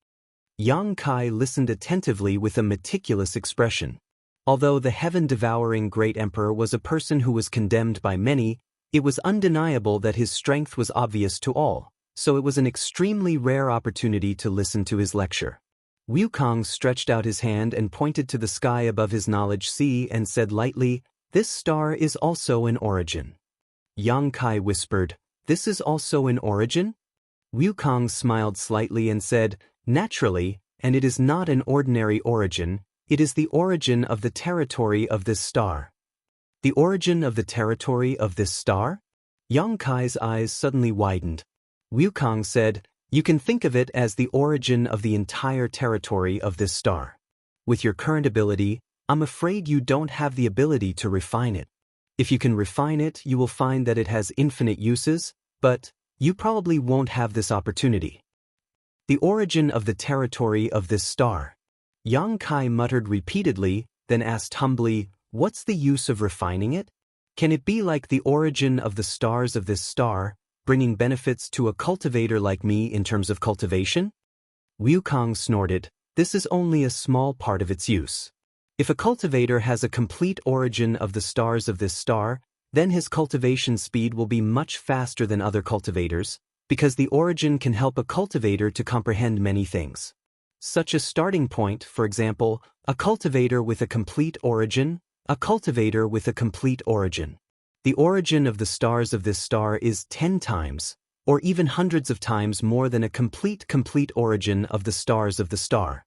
Yang Kai listened attentively with a meticulous expression. Although the heaven-devouring great emperor was a person who was condemned by many, it was undeniable that his strength was obvious to all, so it was an extremely rare opportunity to listen to his lecture. Wukong stretched out his hand and pointed to the sky above his knowledge sea and said lightly, "This star is also an origin." Yang Kai whispered, "This is also an origin?" Wukong smiled slightly and said, "Naturally, and it is not an ordinary origin, it is the origin of the territory of this star." "The origin of the territory of this star?" Yang Kai's eyes suddenly widened. Wukong said, "You can think of it as the origin of the entire territory of this star. With your current ability, I'm afraid you don't have the ability to refine it. If you can refine it, you will find that it has infinite uses, but you probably won't have this opportunity." "The origin of the territory of this star." Yang Kai muttered repeatedly, then asked humbly, "What's the use of refining it? Can it be like the origin of the stars of this star, bringing benefits to a cultivator like me in terms of cultivation?" Wukong snorted, "This is only a small part of its use. If a cultivator has a complete origin of the stars of this star, then his cultivation speed will be much faster than other cultivators, because the origin can help a cultivator to comprehend many things. Such a starting point, for example, a cultivator with a complete origin, a cultivator with a complete origin. The origin of the stars of this star is 10 times, or even hundreds of times more than a complete origin of the stars of the star.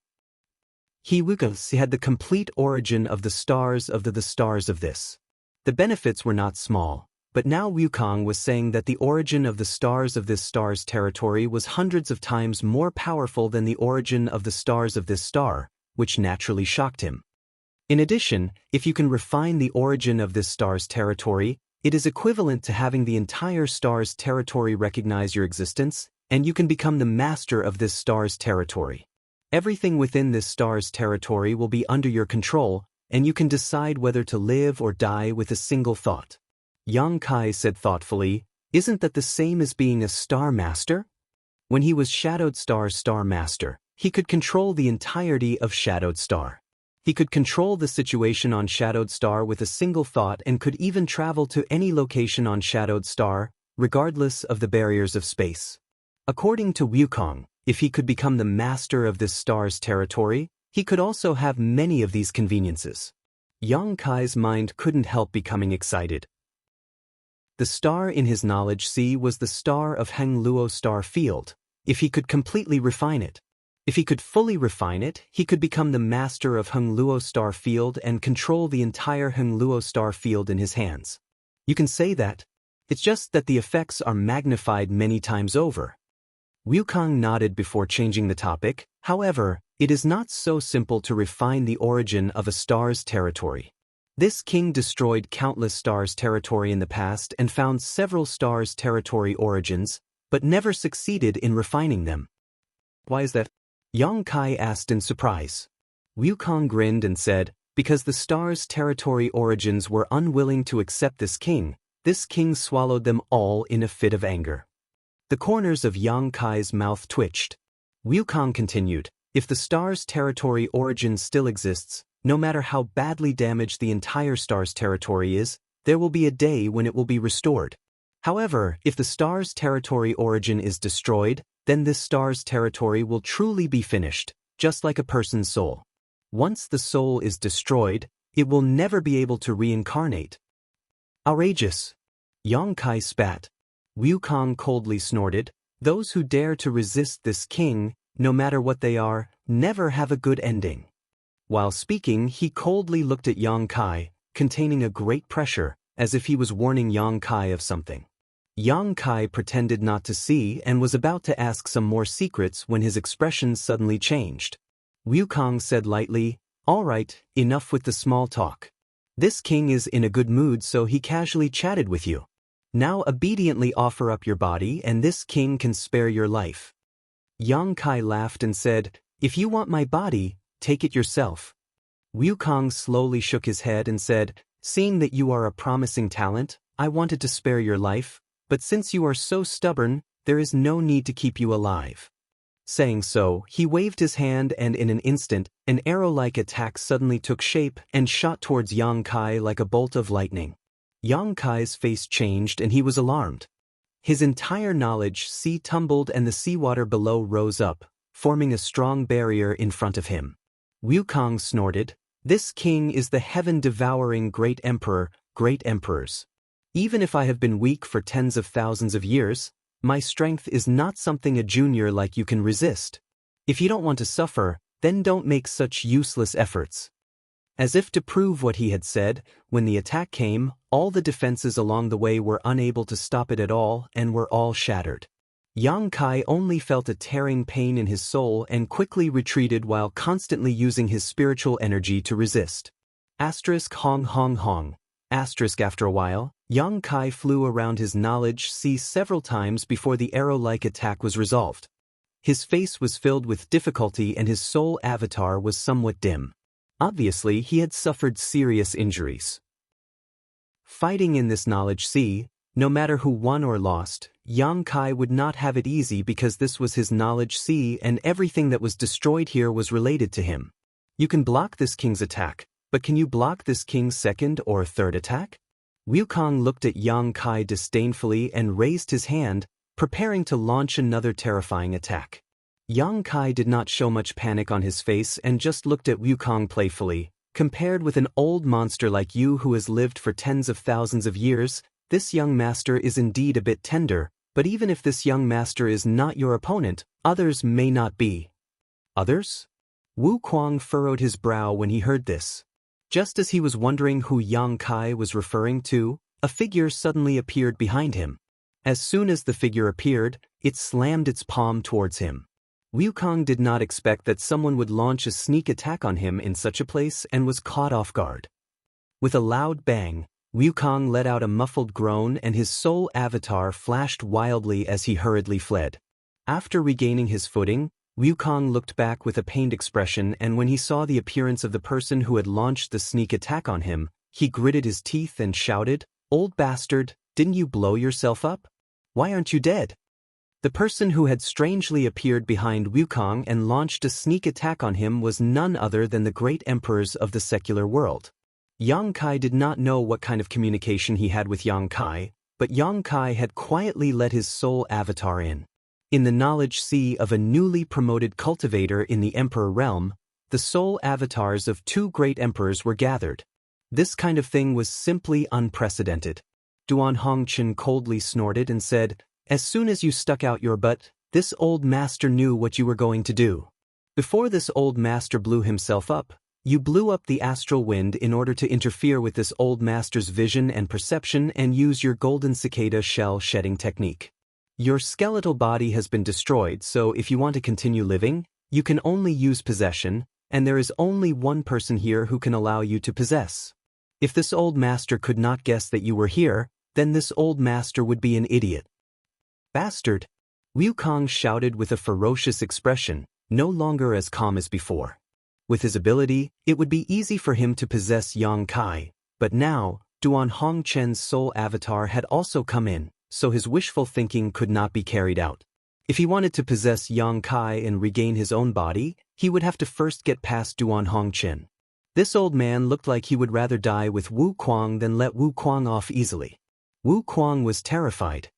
Wuxia had the complete origin of the stars of the stars of this. The benefits were not small, but now Wukong was saying that the origin of the stars of this star's territory was hundreds of times more powerful than the origin of the stars of this star, which naturally shocked him. In addition, if you can refine the origin of this star's territory, it is equivalent to having the entire star's territory recognize your existence, and you can become the master of this star's territory. Everything within this star's territory will be under your control, and you can decide whether to live or die with a single thought. Xianxia said thoughtfully, "Isn't that the same as being a star master?" When he was Shadowed Star Master, he could control the entirety of Shadowed Star. He could control the situation on Shadowed Star with a single thought and could even travel to any location on Shadowed Star, regardless of the barriers of space. According to Wukong, if he could become the master of this star's territory, he could also have many of these conveniences. Xianxia's mind couldn't help becoming excited. The star in his knowledge sea was the star of Hengluo star field, if he could completely refine it. If he could fully refine it, he could become the master of Hengluo star field and control the entire Hengluo star field in his hands. You can say that. It's just that the effects are magnified many times over. Wukong nodded before changing the topic. However, it is not so simple to refine the origin of a star's territory. This king destroyed countless stars' territory in the past and found several stars' territory origins, but never succeeded in refining them. Why is that? Xianxia asked in surprise. Wukong grinned and said, because the stars' territory origins were unwilling to accept this king swallowed them all in a fit of anger. The corners of Xianxia's mouth twitched. Wukong continued, if the star's territory origin still exists, no matter how badly damaged the entire star's territory is, there will be a day when it will be restored. However, if the star's territory origin is destroyed, then this star's territory will truly be finished, just like a person's soul. Once the soul is destroyed, it will never be able to reincarnate. Outrageous! Xianxia spat. Wukong coldly snorted, those who dare to resist this king, no matter what they are, never have a good ending. While speaking, he coldly looked at Xianxia, containing a great pressure, as if he was warning Xianxia of something. Xianxia pretended not to see and was about to ask some more secrets when his expression suddenly changed. Wukong said lightly, all right, enough with the small talk. This king is in a good mood, so he casually chatted with you. Now obediently offer up your body and this king can spare your life. Xianxia laughed and said, if you want my body, take it yourself. Wukong slowly shook his head and said, seeing that you are a promising talent, I wanted to spare your life, but since you are so stubborn, there is no need to keep you alive. Saying so, he waved his hand and in an instant, an arrow-like attack suddenly took shape and shot towards Xianxia like a bolt of lightning. Xianxia's face changed and he was alarmed. His entire knowledge sea tumbled and the seawater below rose up, forming a strong barrier in front of him. Wukong snorted, this king is the heaven-devouring great emperor, great emperors. Even if I have been weak for tens of thousands of years, my strength is not something a junior like you can resist. If you don't want to suffer, then don't make such useless efforts. As if to prove what he had said, when the attack came, all the defenses along the way were unable to stop it at all and were all shattered. Xianxia only felt a tearing pain in his soul and quickly retreated while constantly using his spiritual energy to resist. Hong hong hong. After a while, Xianxia flew around his knowledge sea several times before the arrow-like attack was resolved. His face was filled with difficulty and his soul avatar was somewhat dim. Obviously, he had suffered serious injuries. Fighting in this knowledge sea, no matter who won or lost, Xianxia would not have it easy because this was his knowledge sea and everything that was destroyed here was related to him. You can block this king's attack, but can you block this king's second or third attack? Wukong looked at Yang Kai disdainfully and raised his hand, preparing to launch another terrifying attack. Yang Kai did not show much panic on his face and just looked at Wukong playfully. Compared with an old monster like you who has lived for tens of thousands of years, this young master is indeed a bit tender, but even if this young master is not your opponent, others may not be. Others? Wukong furrowed his brow when he heard this. Just as he was wondering who Yang Kai was referring to, a figure suddenly appeared behind him. As soon as the figure appeared, it slammed its palm towards him. Wukong did not expect that someone would launch a sneak attack on him in such a place and was caught off guard. With a loud bang, Wukong let out a muffled groan and his soul avatar flashed wildly as he hurriedly fled. After regaining his footing, Wukong looked back with a pained expression, and when he saw the appearance of the person who had launched the sneak attack on him, he gritted his teeth and shouted, "Old bastard, didn't you blow yourself up? Why aren't you dead?" The person who had strangely appeared behind Wukong and launched a sneak attack on him was none other than the great emperors of the secular world. Yang Kai did not know what kind of communication he had with Yang Kai, but Yang Kai had quietly let his soul avatar in. In the knowledge sea of a newly promoted cultivator in the emperor realm, the soul avatars of two great emperors were gathered. This kind of thing was simply unprecedented. Duan Hongchen coldly snorted and said, "As soon as you stuck out your butt, this old master knew what you were going to do. Before this old master blew himself up, you blew up the astral wind in order to interfere with this old master's vision and perception and use your golden cicada shell shedding technique. Your skeletal body has been destroyed, so if you want to continue living, you can only use possession, and there is only one person here who can allow you to possess. If this old master could not guess that you were here, then this old master would be an idiot." "Bastard!" Wukong shouted with a ferocious expression, no longer as calm as before. With his ability, it would be easy for him to possess Yang Kai, but now, Duan Hongchen's soul avatar had also come in, so his wishful thinking could not be carried out. If he wanted to possess Yang Kai and regain his own body, he would have to first get past Duan Hongchen. This old man looked like he would rather die with Wukong than let Wukong off easily. Wukong was terrified.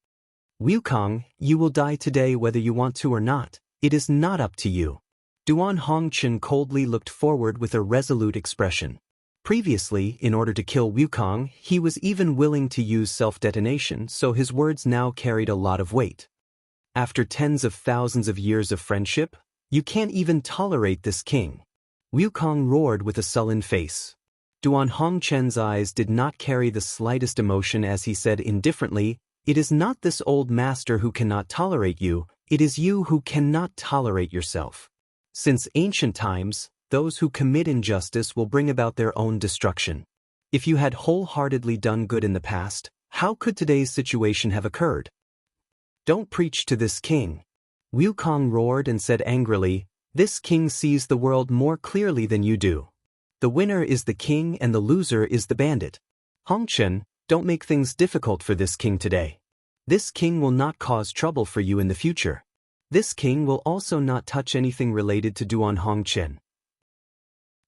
"Wukong, you will die today whether you want to or not. It is not up to you." Duan Hongchen coldly looked forward with a resolute expression. Previously, in order to kill Wukong, he was even willing to use self-detonation, so his words now carried a lot of weight. "After tens of thousands of years of friendship, you can't even tolerate this king." Wukong roared with a sullen face. Duan Hongchen's eyes did not carry the slightest emotion as he said indifferently, "It is not this old master who cannot tolerate you, it is you who cannot tolerate yourself. Since ancient times, those who commit injustice will bring about their own destruction. If you had wholeheartedly done good in the past, how could today's situation have occurred?" "Don't preach to this king." Wukong roared and said angrily, "This king sees the world more clearly than you do. The winner is the king and the loser is the bandit. Hongchen, don't make things difficult for this king today. This king will not cause trouble for you in the future. This king will also not touch anything related to Duan Hongchen."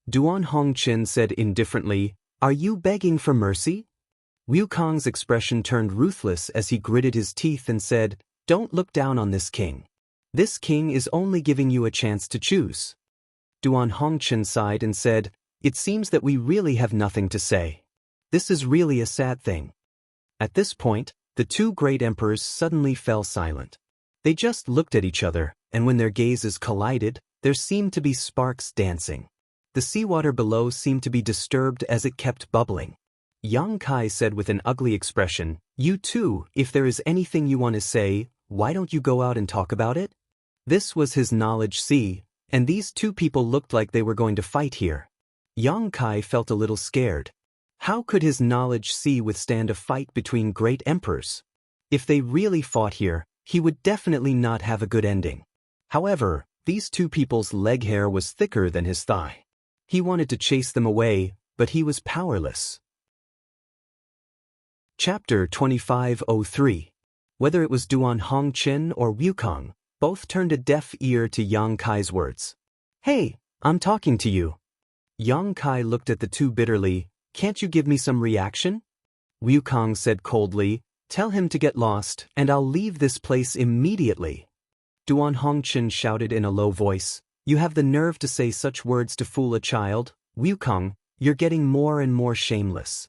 Duan Hongchen said indifferently, "Are you begging for mercy?" Wukong's expression turned ruthless as he gritted his teeth and said, "Don't look down on this king. This king is only giving you a chance to choose." Duan Hongchen sighed and said, "It seems that we really have nothing to say. This is really a sad thing." At this point, the two great emperors suddenly fell silent. They just looked at each other, and when their gazes collided, there seemed to be sparks dancing. The seawater below seemed to be disturbed as it kept bubbling. Yang Kai said with an ugly expression, "You too, if there is anything you want to say, why don't you go out and talk about it?" This was his knowledge sea, and these two people looked like they were going to fight here. Yang Kai felt a little scared. How could his knowledge sea withstand a fight between great emperors? If they really fought here, he would definitely not have a good ending. However, these two people's leg hair was thicker than his thigh. He wanted to chase them away, but he was powerless. Chapter 2503. Whether it was Duan Hongchen or Wukong, both turned a deaf ear to Yang Kai's words. "Hey, I'm talking to you." Yang Kai looked at the two bitterly. Can't you give me some reaction? Wukong said coldly, tell him to get lost, and I'll leave this place immediately. Duan Hongchen shouted in a low voice, you have the nerve to say such words to fool a child? Wukong, you're getting more and more shameless.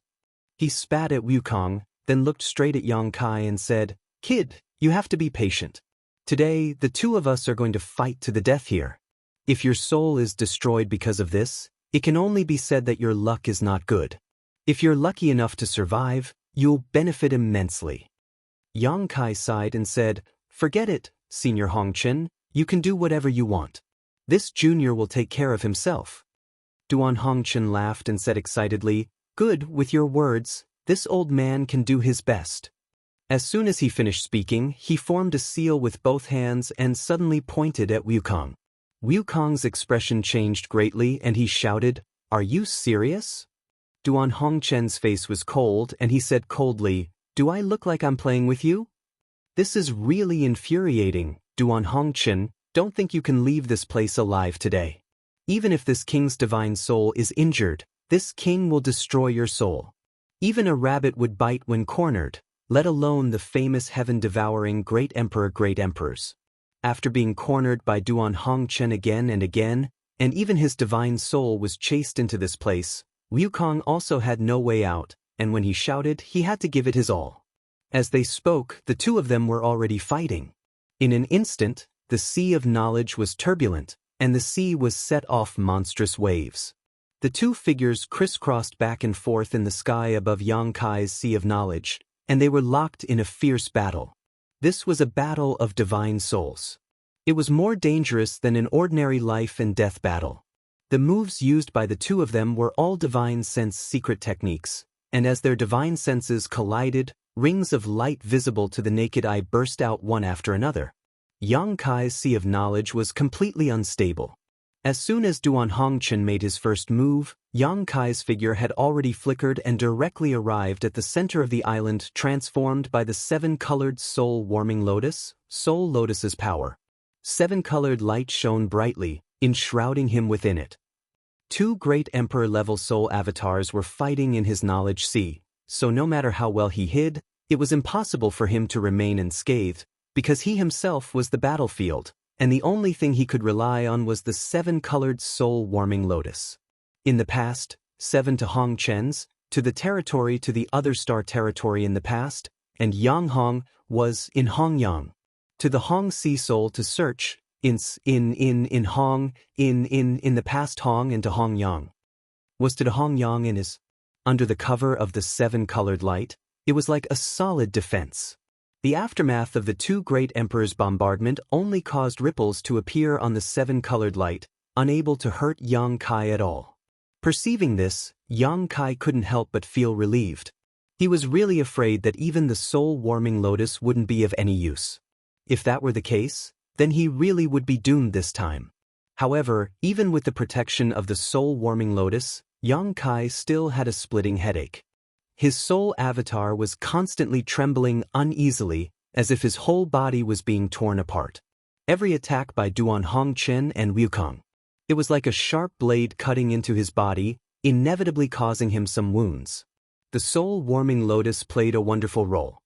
He spat at Wukong, then looked straight at Yang Kai and said, Kid, you have to be patient. Today, the two of us are going to fight to the death here. If your soul is destroyed because of this, it can only be said that your luck is not good. If you're lucky enough to survive, you'll benefit immensely. Yang Kai sighed and said, forget it, Senior Hongchen, you can do whatever you want. This junior will take care of himself. Duan Hongchen laughed and said excitedly, good, with your words, this old man can do his best. As soon as he finished speaking, he formed a seal with both hands and suddenly pointed at Wukong. Wukong's expression changed greatly and he shouted, are you serious? Duan Hongchen's face was cold and he said coldly, do I look like I'm playing with you? This is really infuriating, Duan Hongchen, don't think you can leave this place alive today. Even if this king's divine soul is injured, this king will destroy your soul. Even a rabbit would bite when cornered, let alone the famous heaven-devouring great emperor great emperors. After being cornered by Duan Hongchen again and again, and even his divine soul was chased into this place, Wukong also had no way out, and when he shouted, he had to give it his all. As they spoke, the two of them were already fighting. In an instant, the sea of knowledge was turbulent, and the sea was set off monstrous waves. The two figures crisscrossed back and forth in the sky above Yang Kai's sea of knowledge, and they were locked in a fierce battle. This was a battle of divine souls. It was more dangerous than an ordinary life and death battle. The moves used by the two of them were all divine sense secret techniques, and as their divine senses collided, rings of light visible to the naked eye burst out one after another. Yang Kai's sea of knowledge was completely unstable. As soon as Duan Hongchen made his first move, Yang Kai's figure had already flickered and directly arrived at the center of the island, transformed by the seven-colored soul-warming lotus, Soul Lotus's power. Seven-colored light shone brightly, enshrouding him within it. Two great emperor-level soul avatars were fighting in his knowledge sea, so no matter how well he hid, it was impossible for him to remain unscathed, because he himself was the battlefield, and the only thing he could rely on was the seven-colored soul-warming lotus. In the past, 7 to Hongchen's, to the territory to the other star territory in the past, and Yang Hong was in Hongyang. To the Hong Sea Soul to search, in the past Hong and to Hongyang. Was to the Hongyang and is, under the cover of the seven-colored light, it was like a solid defense. The aftermath of the two great emperors' bombardment only caused ripples to appear on the seven-colored light, unable to hurt Yang Kai at all. Perceiving this, Yang Kai couldn't help but feel relieved. He was really afraid that even the soul-warming lotus wouldn't be of any use. If that were the case, then he really would be doomed this time. However, even with the protection of the soul-warming lotus, Yang Kai still had a splitting headache. His soul avatar was constantly trembling uneasily, as if his whole body was being torn apart. Every attack by Duan Hongchen and Wukong. It was like a sharp blade cutting into his body, inevitably causing him some wounds. The soul-warming lotus played a wonderful role.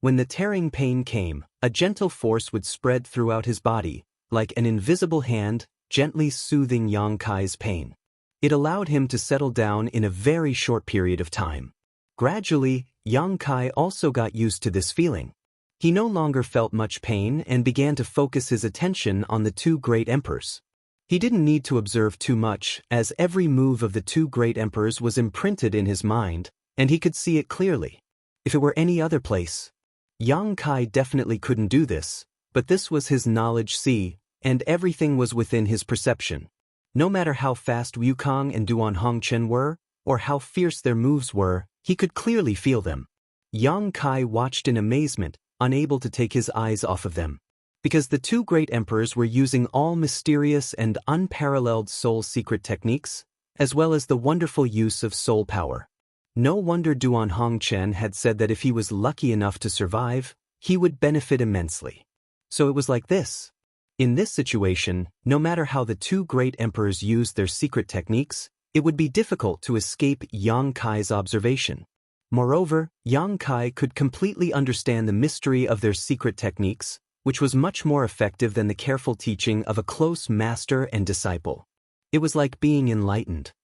When the tearing pain came, a gentle force would spread throughout his body, like an invisible hand, gently soothing Yang Kai's pain. It allowed him to settle down in a very short period of time. Gradually, Yang Kai also got used to this feeling. He no longer felt much pain and began to focus his attention on the two great emperors. He didn't need to observe too much, as every move of the two great emperors was imprinted in his mind, and he could see it clearly. If it were any other place, Yang Kai definitely couldn't do this, but this was his knowledge sea, and everything was within his perception. No matter how fast Wukong and Duan Hongchen were, or how fierce their moves were, he could clearly feel them. Yang Kai watched in amazement, unable to take his eyes off of them. Because the two great emperors were using all mysterious and unparalleled soul secret techniques, as well as the wonderful use of soul power. No wonder Duan Hongchen had said that if he was lucky enough to survive, he would benefit immensely. So it was like this. In this situation, no matter how the two great emperors used their secret techniques, it would be difficult to escape Yang Kai's observation. Moreover, Yang Kai could completely understand the mystery of their secret techniques, which was much more effective than the careful teaching of a close master and disciple. It was like being enlightened.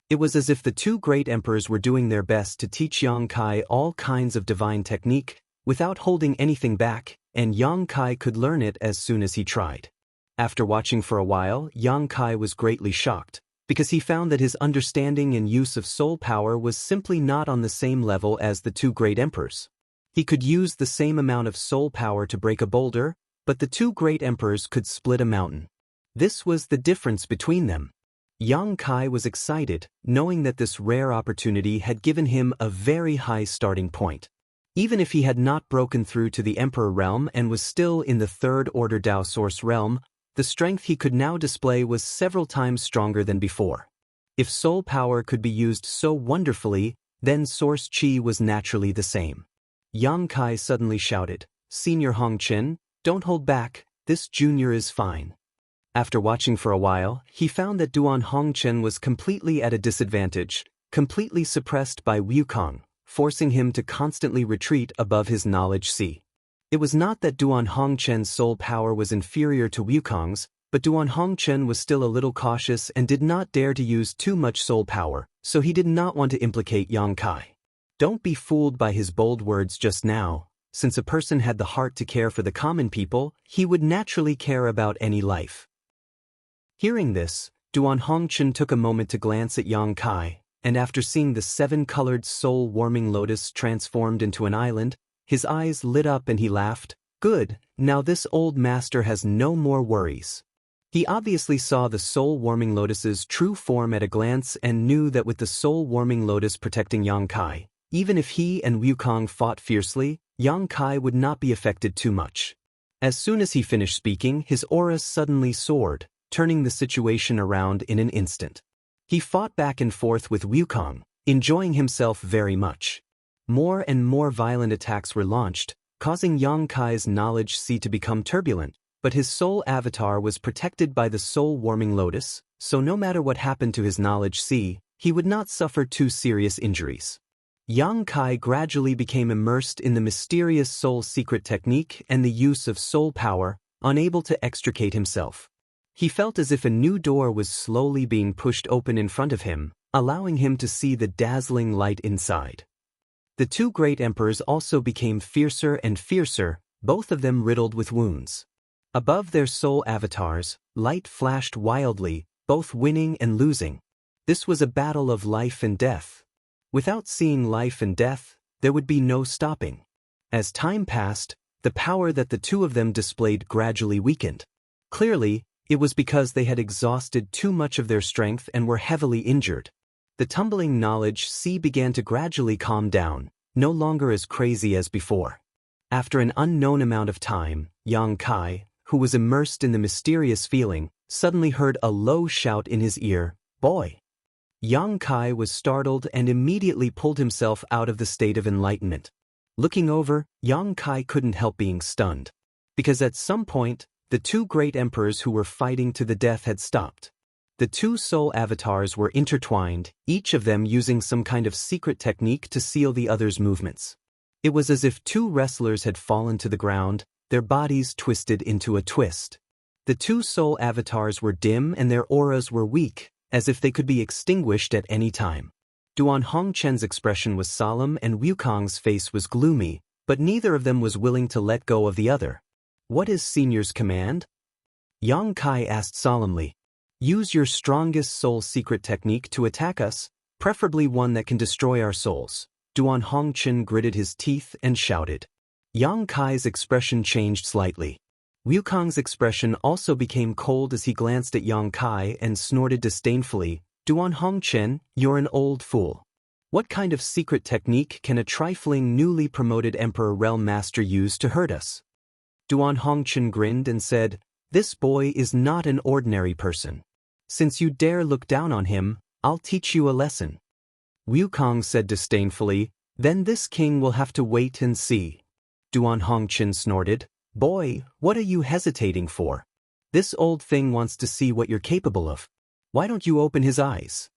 It was as if the two great emperors were doing their best to teach Yang Kai all kinds of divine technique, without holding anything back, and Yang Kai could learn it as soon as he tried. After watching for a while, Yang Kai was greatly shocked, because he found that his understanding and use of soul power was simply not on the same level as the two great emperors. He could use the same amount of soul power to break a boulder, but the two great emperors could split a mountain. This was the difference between them. Yang Kai was excited, knowing that this rare opportunity had given him a very high starting point. Even if he had not broken through to the Emperor realm and was still in the Third Order Dao Source realm, the strength he could now display was several times stronger than before. If soul power could be used so wonderfully, then Source Qi was naturally the same. Yang Kai suddenly shouted, "Senior Hongchen, don't hold back, this junior is fine." After watching for a while, he found that Duan Hongchen was completely at a disadvantage, completely suppressed by Wukong, forcing him to constantly retreat above his knowledge sea. It was not that Duan Hongchen's soul power was inferior to Wukong's, but Duan Hongchen was still a little cautious and did not dare to use too much soul power, so he did not want to implicate Yang Kai. Don't be fooled by his bold words just now. Since a person had the heart to care for the common people, he would naturally care about any life. Hearing this, Duan Hongchen took a moment to glance at Yang Kai, and after seeing the 7-colored soul-warming lotus transformed into an island, his eyes lit up and he laughed. "Good, now this old master has no more worries." He obviously saw the soul-warming lotus's true form at a glance and knew that with the soul-warming lotus protecting Yang Kai, even if he and Wukong fought fiercely, Yang Kai would not be affected too much. As soon as he finished speaking, his aura suddenly soared, turning the situation around in an instant. He fought back and forth with Wukong, enjoying himself very much. More and more violent attacks were launched, causing Yang Kai's knowledge sea to become turbulent, but his soul avatar was protected by the soul-warming lotus, so no matter what happened to his knowledge sea, he would not suffer too serious injuries. Yang Kai gradually became immersed in the mysterious soul secret technique and the use of soul power, unable to extricate himself. He felt as if a new door was slowly being pushed open in front of him, allowing him to see the dazzling light inside. The two great emperors also became fiercer and fiercer, both of them riddled with wounds. Above their soul avatars, light flashed wildly, both winning and losing. This was a battle of life and death. Without seeing life and death, there would be no stopping. As time passed, the power that the two of them displayed gradually weakened. Clearly, it was because they had exhausted too much of their strength and were heavily injured. The tumbling knowledge sea began to gradually calm down, no longer as crazy as before. After an unknown amount of time, Yang Kai, who was immersed in the mysterious feeling, suddenly heard a low shout in his ear, "Boy!" Yang Kai was startled and immediately pulled himself out of the state of enlightenment. Looking over, Yang Kai couldn't help being stunned. Because at some point, the two great emperors who were fighting to the death had stopped. The two soul avatars were intertwined, each of them using some kind of secret technique to seal the other's movements. It was as if two wrestlers had fallen to the ground, their bodies twisted into a twist. The two soul avatars were dim and their auras were weak, as if they could be extinguished at any time. Duan Hongchen's expression was solemn and Wukong's face was gloomy, but neither of them was willing to let go of the other. "What is Senior's command?" Yang Kai asked solemnly. "Use your strongest soul secret technique to attack us, preferably one that can destroy our souls." Duan Hongchen gritted his teeth and shouted. Yang Kai's expression changed slightly. Wukong's expression also became cold as he glanced at Yang Kai and snorted disdainfully, "Duan Hongchen, you're an old fool. What kind of secret technique can a trifling newly promoted Emperor Realm Master use to hurt us?" Duan Hongchen grinned and said, "This boy is not an ordinary person. Since you dare look down on him, I'll teach you a lesson." Wukong said disdainfully, "Then this king will have to wait and see." Duan Hongchen snorted, "Boy, what are you hesitating for? This old thing wants to see what you're capable of. Why don't you open his eyes?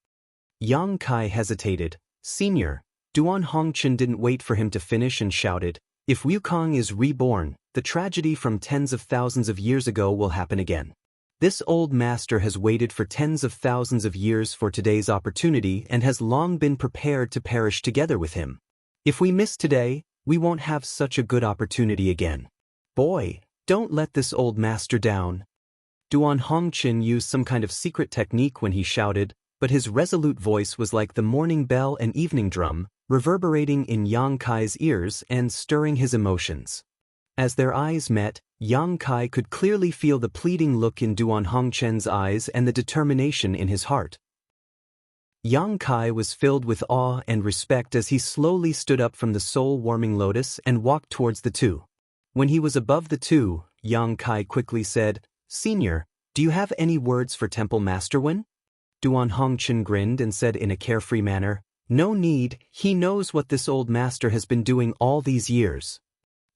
Yang Kai hesitated. Senior, Duan Hongchen didn't wait for him to finish and shouted, if Wukong is reborn, the tragedy from tens of thousands of years ago will happen again. This old master has waited for tens of thousands of years for today's opportunity and has long been prepared to perish together with him. If we miss today, we won't have such a good opportunity again. Boy, don't let this old master down. Duan Hongchen used some kind of secret technique when he shouted, but his resolute voice was like the morning bell and evening drum, reverberating in Yang Kai's ears and stirring his emotions. As their eyes met, Yang Kai could clearly feel the pleading look in Duan Hongchen's eyes and the determination in his heart. Yang Kai was filled with awe and respect as he slowly stood up from the soul-warming lotus and walked towards the two. When he was above the two, Yang Kai quickly said, Senior, do you have any words for Temple Master Wen? Duan Hongchen grinned and said in a carefree manner, No need, he knows what this old master has been doing all these years.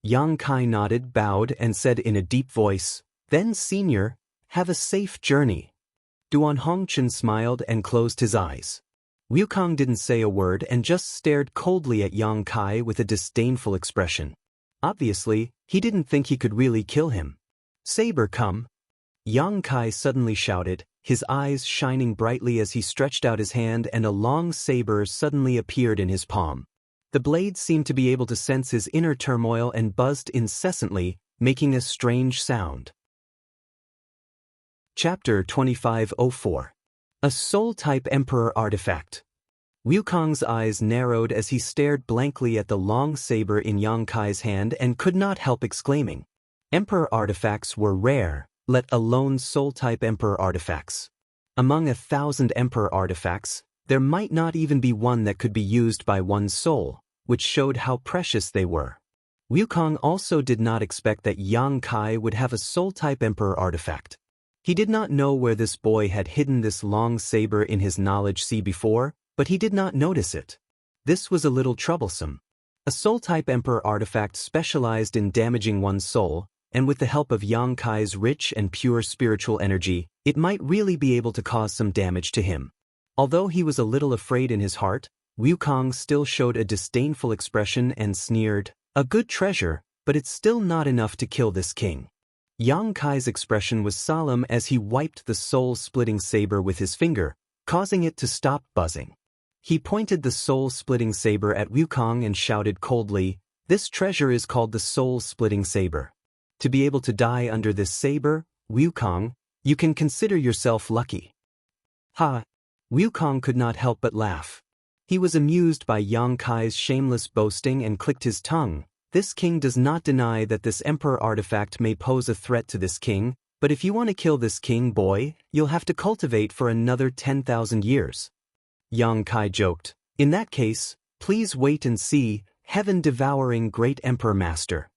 Yang Kai nodded, bowed, and said in a deep voice, Then, Senior, have a safe journey. Duan Hongchen smiled and closed his eyes. Wukong didn't say a word and just stared coldly at Yang Kai with a disdainful expression. Obviously, he didn't think he could really kill him. Saber, come. Yang Kai suddenly shouted, his eyes shining brightly as he stretched out his hand and a long saber suddenly appeared in his palm. The blade seemed to be able to sense his inner turmoil and buzzed incessantly, making a strange sound. Chapter 2504. A Soul-Type Emperor Artifact. Wukong's eyes narrowed as he stared blankly at the long saber in Yang Kai's hand and could not help exclaiming. Emperor artifacts were rare, let alone soul-type emperor artifacts. Among 1,000 emperor artifacts, there might not even be one that could be used by one's soul, which showed how precious they were. Wukong also did not expect that Yang Kai would have a soul-type emperor artifact. He did not know where this boy had hidden this long saber in his knowledge sea before, but he did not notice it. This was a little troublesome. A soul-type emperor artifact specialized in damaging one's soul, and with the help of Yang Kai's rich and pure spiritual energy, it might really be able to cause some damage to him. Although he was a little afraid in his heart, Wukong still showed a disdainful expression and sneered, A good treasure, but it's still not enough to kill this king. Yang Kai's expression was solemn as he wiped the soul-splitting saber with his finger, causing it to stop buzzing. He pointed the soul-splitting saber at Wukong and shouted coldly, This treasure is called the soul-splitting saber. To be able to die under this saber, Wukong, you can consider yourself lucky. Ha! Wukong could not help but laugh. He was amused by Yang Kai's shameless boasting and clicked his tongue. This king does not deny that this emperor artifact may pose a threat to this king, but if you want to kill this king, boy, you'll have to cultivate for another 10,000 years. Yang Kai joked, In that case, please wait and see, heaven-devouring great emperor master.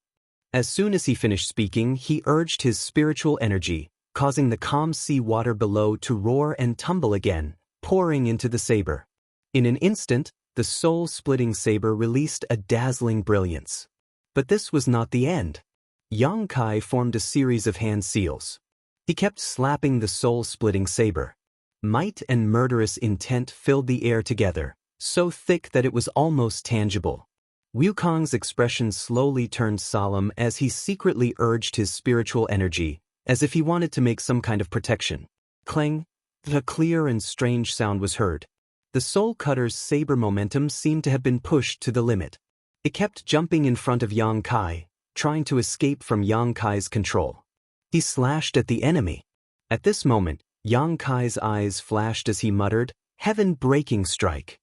As soon as he finished speaking, he urged his spiritual energy, causing the calm sea water below to roar and tumble again, pouring into the saber. In an instant, the soul-splitting saber released a dazzling brilliance. But this was not the end. Yang Kai formed a series of hand seals. He kept slapping the soul-splitting saber. Might and murderous intent filled the air together, so thick that it was almost tangible. Wukong's expression slowly turned solemn as he secretly urged his spiritual energy, as if he wanted to make some kind of protection. Clang! A clear and strange sound was heard. The soul cutter's saber momentum seemed to have been pushed to the limit. It kept jumping in front of Yang Kai, trying to escape from Yang Kai's control. He slashed at the enemy. At this moment, Yang Kai's eyes flashed as he muttered, Heaven-breaking strike.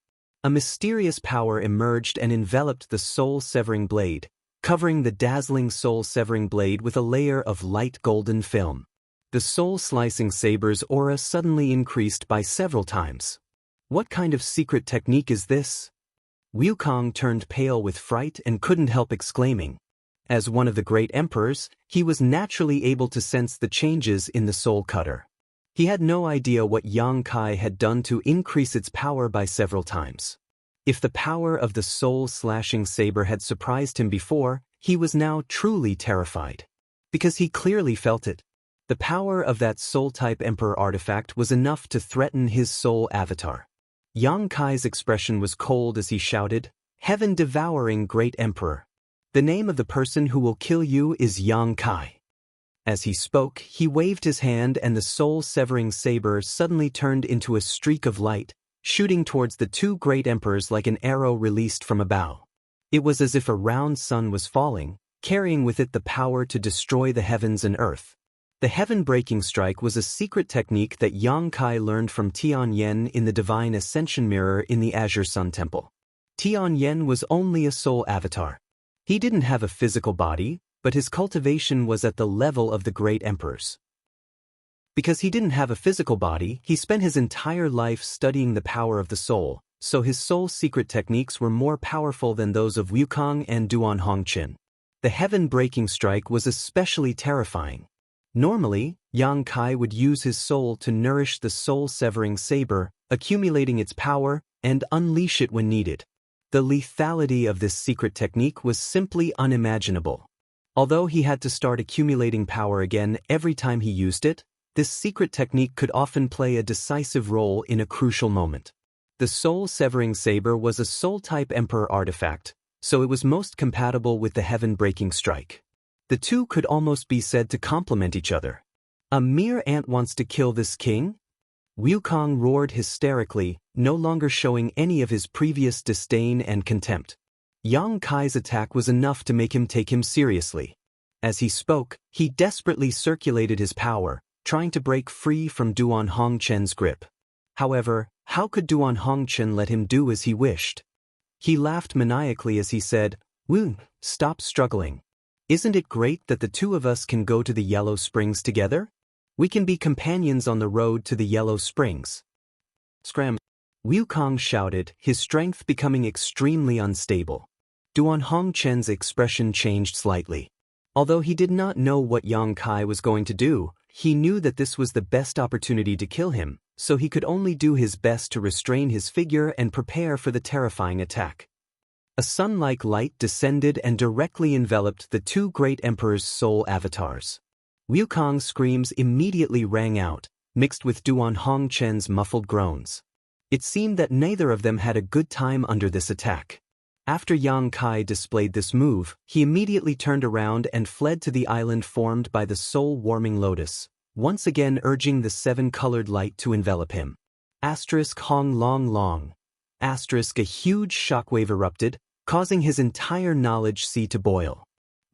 A mysterious power emerged and enveloped the soul-severing blade, covering the dazzling soul-severing blade with a layer of light golden film. The soul-slicing saber's aura suddenly increased by several times. What kind of secret technique is this? Wukong turned pale with fright and couldn't help exclaiming. As one of the great emperors, he was naturally able to sense the changes in the soul cutter. He had no idea what Yang Kai had done to increase its power by several times. If the power of the soul-slashing saber had surprised him before, he was now truly terrified. Because he clearly felt it. The power of that soul-type Emperor artifact was enough to threaten his soul avatar. Yang Kai's expression was cold as he shouted, "Heaven-devouring Great Emperor. The name of the person who will kill you is Yang Kai." As he spoke, he waved his hand and the soul-severing saber suddenly turned into a streak of light, shooting towards the two great emperors like an arrow released from a bow. It was as if a round sun was falling, carrying with it the power to destroy the heavens and earth. The heaven-breaking strike was a secret technique that Yang Kai learned from Tianyan in the Divine Ascension Mirror in the Azure Sun Temple. Tianyan was only a soul avatar. He didn't have a physical body, but his cultivation was at the level of the great emperors. Because he didn't have a physical body, he spent his entire life studying the power of the soul, so his soul's secret techniques were more powerful than those of Wukong and Duan Hongqin. The heaven-breaking strike was especially terrifying. Normally, Yang Kai would use his soul to nourish the soul-severing saber, accumulating its power, and unleash it when needed. The lethality of this secret technique was simply unimaginable. Although he had to start accumulating power again every time he used it, this secret technique could often play a decisive role in a crucial moment. The soul-severing saber was a soul-type Emperor artifact, so it was most compatible with the heaven-breaking strike. The two could almost be said to complement each other. A mere ant wants to kill this king? Wukong roared hysterically, no longer showing any of his previous disdain and contempt. Yang Kai's attack was enough to make him take him seriously. As he spoke, he desperately circulated his power, trying to break free from Duan Hongqin's grip. However, how could Duan Hongqin let him do as he wished? He laughed maniacally as he said, "Wu, stop struggling. Isn't it great that the two of us can go to the Yellow Springs together? We can be companions on the road to the Yellow Springs." Scram! Wukong shouted, his strength becoming extremely unstable. Duan Hongqin's expression changed slightly. Although he did not know what Yang Kai was going to do, he knew that this was the best opportunity to kill him, so he could only do his best to restrain his figure and prepare for the terrifying attack. A sun-like light descended and directly enveloped the two great emperors' soul avatars. Wukong's screams immediately rang out, mixed with Duan Hongqin's muffled groans. It seemed that neither of them had a good time under this attack. After Yang Kai displayed this move, he immediately turned around and fled to the island formed by the soul-warming lotus, once again urging the seven-colored light to envelop him. Hong long long. A huge shockwave erupted, causing his entire knowledge sea to boil.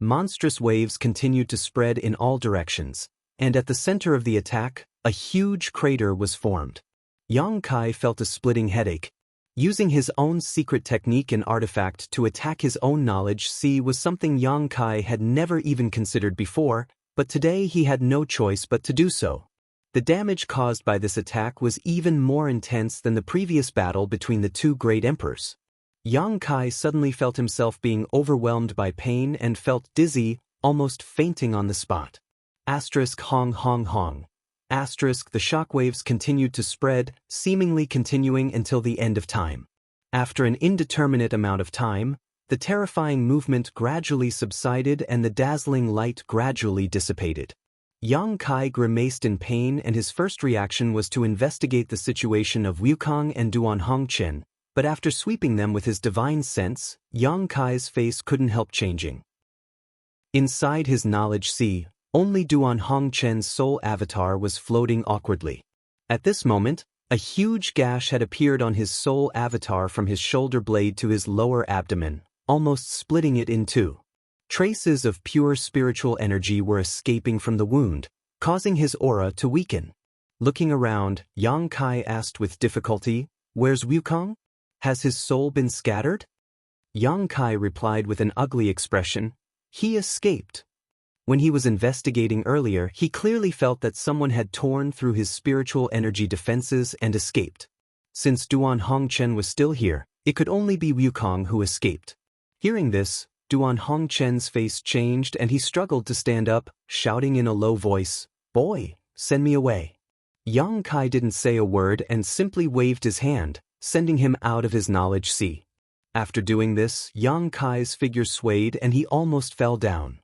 Monstrous waves continued to spread in all directions, and at the center of the attack, a huge crater was formed. Yang Kai felt a splitting headache. Using his own secret technique and artifact to attack his own knowledge sea was something Yang Kai had never even considered before, but today he had no choice but to do so. The damage caused by this attack was even more intense than the previous battle between the two great emperors. Yang Kai suddenly felt himself being overwhelmed by pain and felt dizzy, almost fainting on the spot. Hong hong hong. The shockwaves continued to spread, seemingly continuing until the end of time. After an indeterminate amount of time, the terrifying movement gradually subsided and the dazzling light gradually dissipated. Yang Kai grimaced in pain and his first reaction was to investigate the situation of Wukong and Duan Hongqin, but after sweeping them with his divine sense, Yang Kai's face couldn't help changing. Inside his knowledge sea, only Duan Hongqin's soul avatar was floating awkwardly. At this moment, a huge gash had appeared on his soul avatar from his shoulder blade to his lower abdomen, almost splitting it in two. Traces of pure spiritual energy were escaping from the wound, causing his aura to weaken. Looking around, Yang Kai asked with difficulty, "Where's Wukong? Has his soul been scattered?" Yang Kai replied with an ugly expression, "He escaped." When he was investigating earlier, he clearly felt that someone had torn through his spiritual energy defenses and escaped. Since Duan Hongqin was still here, it could only be Wukong who escaped. Hearing this, Duan Hongqin's face changed and he struggled to stand up, shouting in a low voice, "Boy, send me away." Yang Kai didn't say a word and simply waved his hand, sending him out of his knowledge sea. After doing this, Yang Kai's figure swayed and he almost fell down.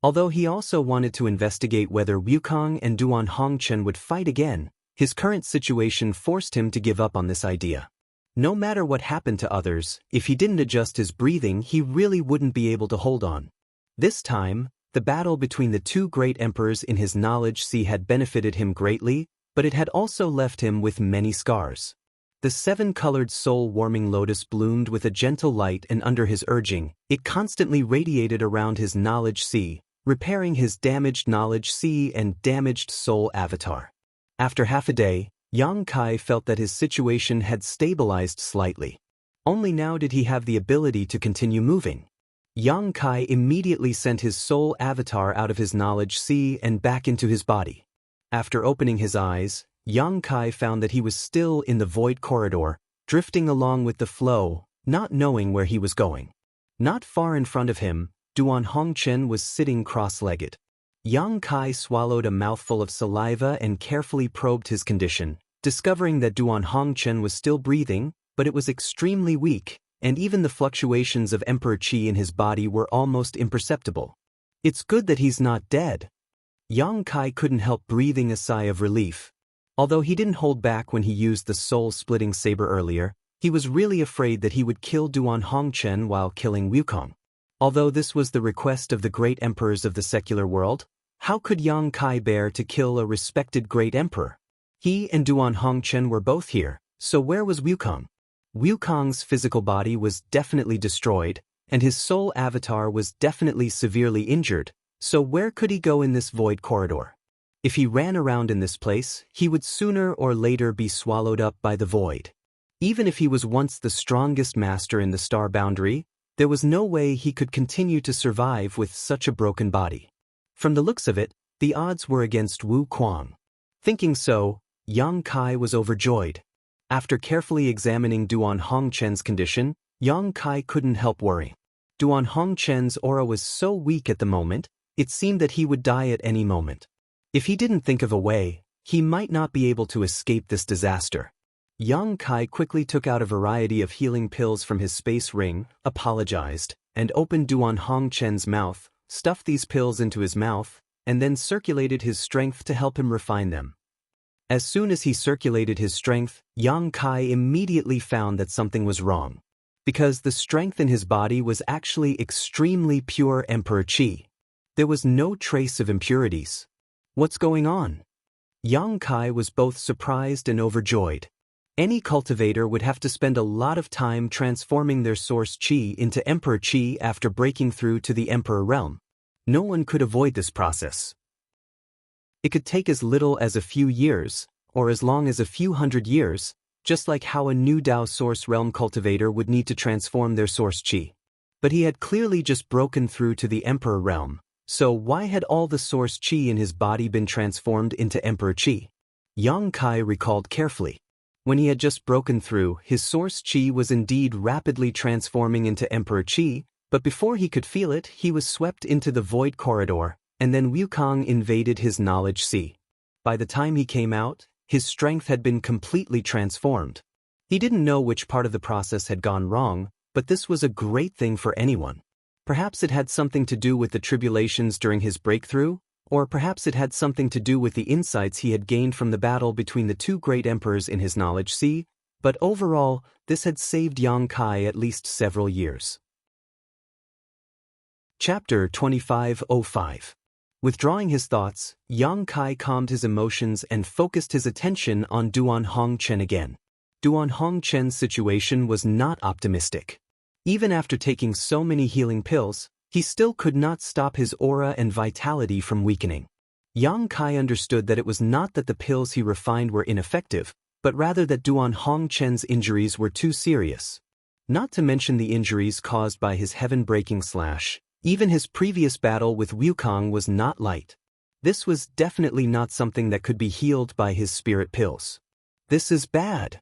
Although he also wanted to investigate whether Wukong and Duan Hongchen would fight again, his current situation forced him to give up on this idea. No matter what happened to others, if he didn't adjust his breathing, he really wouldn't be able to hold on. This time, the battle between the two great emperors in his knowledge sea had benefited him greatly, but it had also left him with many scars. The seven-colored soul-warming lotus bloomed with a gentle light, and under his urging, it constantly radiated around his knowledge sea, repairing his damaged knowledge sea and damaged soul avatar. After half a day, Yang Kai felt that his situation had stabilized slightly. Only now did he have the ability to continue moving. Yang Kai immediately sent his soul avatar out of his knowledge sea and back into his body. After opening his eyes, Yang Kai found that he was still in the void corridor, drifting along with the flow, not knowing where he was going. Not far in front of him, Duan Hongchen was sitting cross-legged. Yang Kai swallowed a mouthful of saliva and carefully probed his condition, discovering that Duan Hongchen was still breathing, but it was extremely weak, and even the fluctuations of Emperor Qi in his body were almost imperceptible. It's good that he's not dead. Yang Kai couldn't help breathing a sigh of relief. Although he didn't hold back when he used the soul-splitting saber earlier, he was really afraid that he would kill Duan Hongchen while killing Wukong. Although this was the request of the great emperors of the secular world, how could Yang Kai bear to kill a respected great emperor? He and Duan Hongchen were both here, so where was Wukong? Wukong's physical body was definitely destroyed, and his soul avatar was definitely severely injured, so where could he go in this void corridor? If he ran around in this place, he would sooner or later be swallowed up by the void. Even if he was once the strongest master in the star boundary, there was no way he could continue to survive with such a broken body. From the looks of it, the odds were against Wu Kuang. Thinking so, Yang Kai was overjoyed. After carefully examining Duan Hongchen's condition, Yang Kai couldn't help worry. Duan Hongchen's aura was so weak at the moment, it seemed that he would die at any moment. If he didn't think of a way, he might not be able to escape this disaster. Yang Kai quickly took out a variety of healing pills from his space ring, apologized, and opened Duan Hongchen's mouth, stuffed these pills into his mouth, and then circulated his strength to help him refine them. As soon as he circulated his strength, Yang Kai immediately found that something was wrong. Because the strength in his body was actually extremely pure Emperor Qi. There was no trace of impurities. What's going on? Yang Kai was both surprised and overjoyed. Any cultivator would have to spend a lot of time transforming their source Qi into Emperor Qi after breaking through to the Emperor realm. No one could avoid this process. It could take as little as a few years, or as long as a few hundred years, just like how a new Dao source realm cultivator would need to transform their source Qi. But he had clearly just broken through to the Emperor realm, so why had all the source Qi in his body been transformed into Emperor Qi? Yang Kai recalled carefully. When he had just broken through, his source Qi was indeed rapidly transforming into Emperor Qi, but before he could feel it, he was swept into the void corridor, and then Wukong invaded his knowledge sea. By the time he came out, his strength had been completely transformed. He didn't know which part of the process had gone wrong, but this was a great thing for anyone. Perhaps it had something to do with the tribulations during his breakthrough, or perhaps it had something to do with the insights he had gained from the battle between the two great emperors in his knowledge sea, but overall, this had saved Yang Kai at least several years. Chapter 2505. Withdrawing his thoughts, Yang Kai calmed his emotions and focused his attention on Duan Hongchen again. Duan Hongchen's situation was not optimistic. Even after taking so many healing pills, he still could not stop his aura and vitality from weakening. Yang Kai understood that it was not that the pills he refined were ineffective, but rather that Duan Hongchen's injuries were too serious. Not to mention the injuries caused by his heaven-breaking slash. Even his previous battle with Wukong was not light. This was definitely not something that could be healed by his spirit pills. This is bad.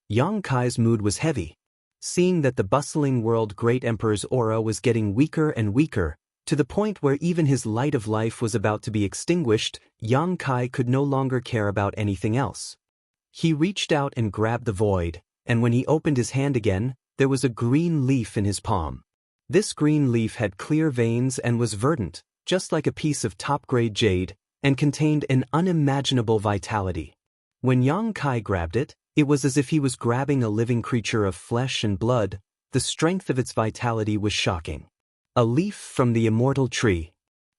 Yang Kai's mood was heavy. Seeing that the bustling world great emperor's aura was getting weaker and weaker, to the point where even his light of life was about to be extinguished, Yang Kai could no longer care about anything else. He reached out and grabbed the void, and when he opened his hand again, there was a green leaf in his palm. This green leaf had clear veins and was verdant, just like a piece of top-grade jade, and contained an unimaginable vitality. When Yang Kai grabbed it, it was as if he was grabbing a living creature of flesh and blood. The strength of its vitality was shocking. A leaf from the immortal tree.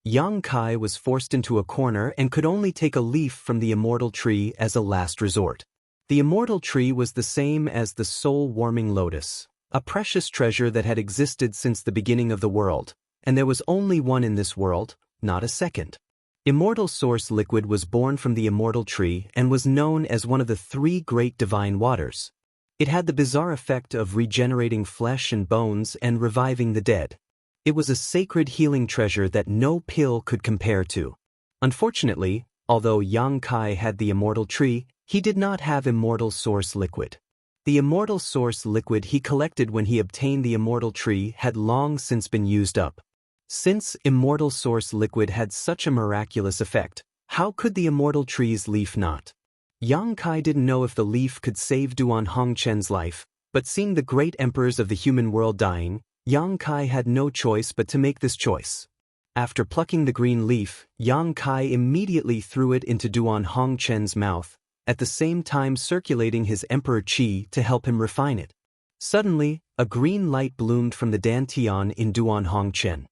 Yang Kai was forced into a corner and could only take a leaf from the immortal tree as a last resort. The immortal tree was the same as the soul-warming lotus, a precious treasure that had existed since the beginning of the world, and there was only one in this world, not a second. Immortal source liquid was born from the immortal tree and was known as one of the 3 great divine waters. It had the bizarre effect of regenerating flesh and bones and reviving the dead. It was a sacred healing treasure that no pill could compare to. Unfortunately, although Yang Kai had the immortal tree, he did not have immortal source liquid. The immortal source liquid he collected when he obtained the immortal tree had long since been used up. Since immortal source liquid had such a miraculous effect, how could the immortal tree's leaf not? Yang Kai didn't know if the leaf could save Duan Hongchen's life, but seeing the great emperors of the human world dying, Yang Kai had no choice but to make this choice. After plucking the green leaf, Yang Kai immediately threw it into Duan Hongchen's mouth, at the same time circulating his emperor qi to help him refine it. Suddenly, a green light bloomed from the dantian in Duan Hongchen.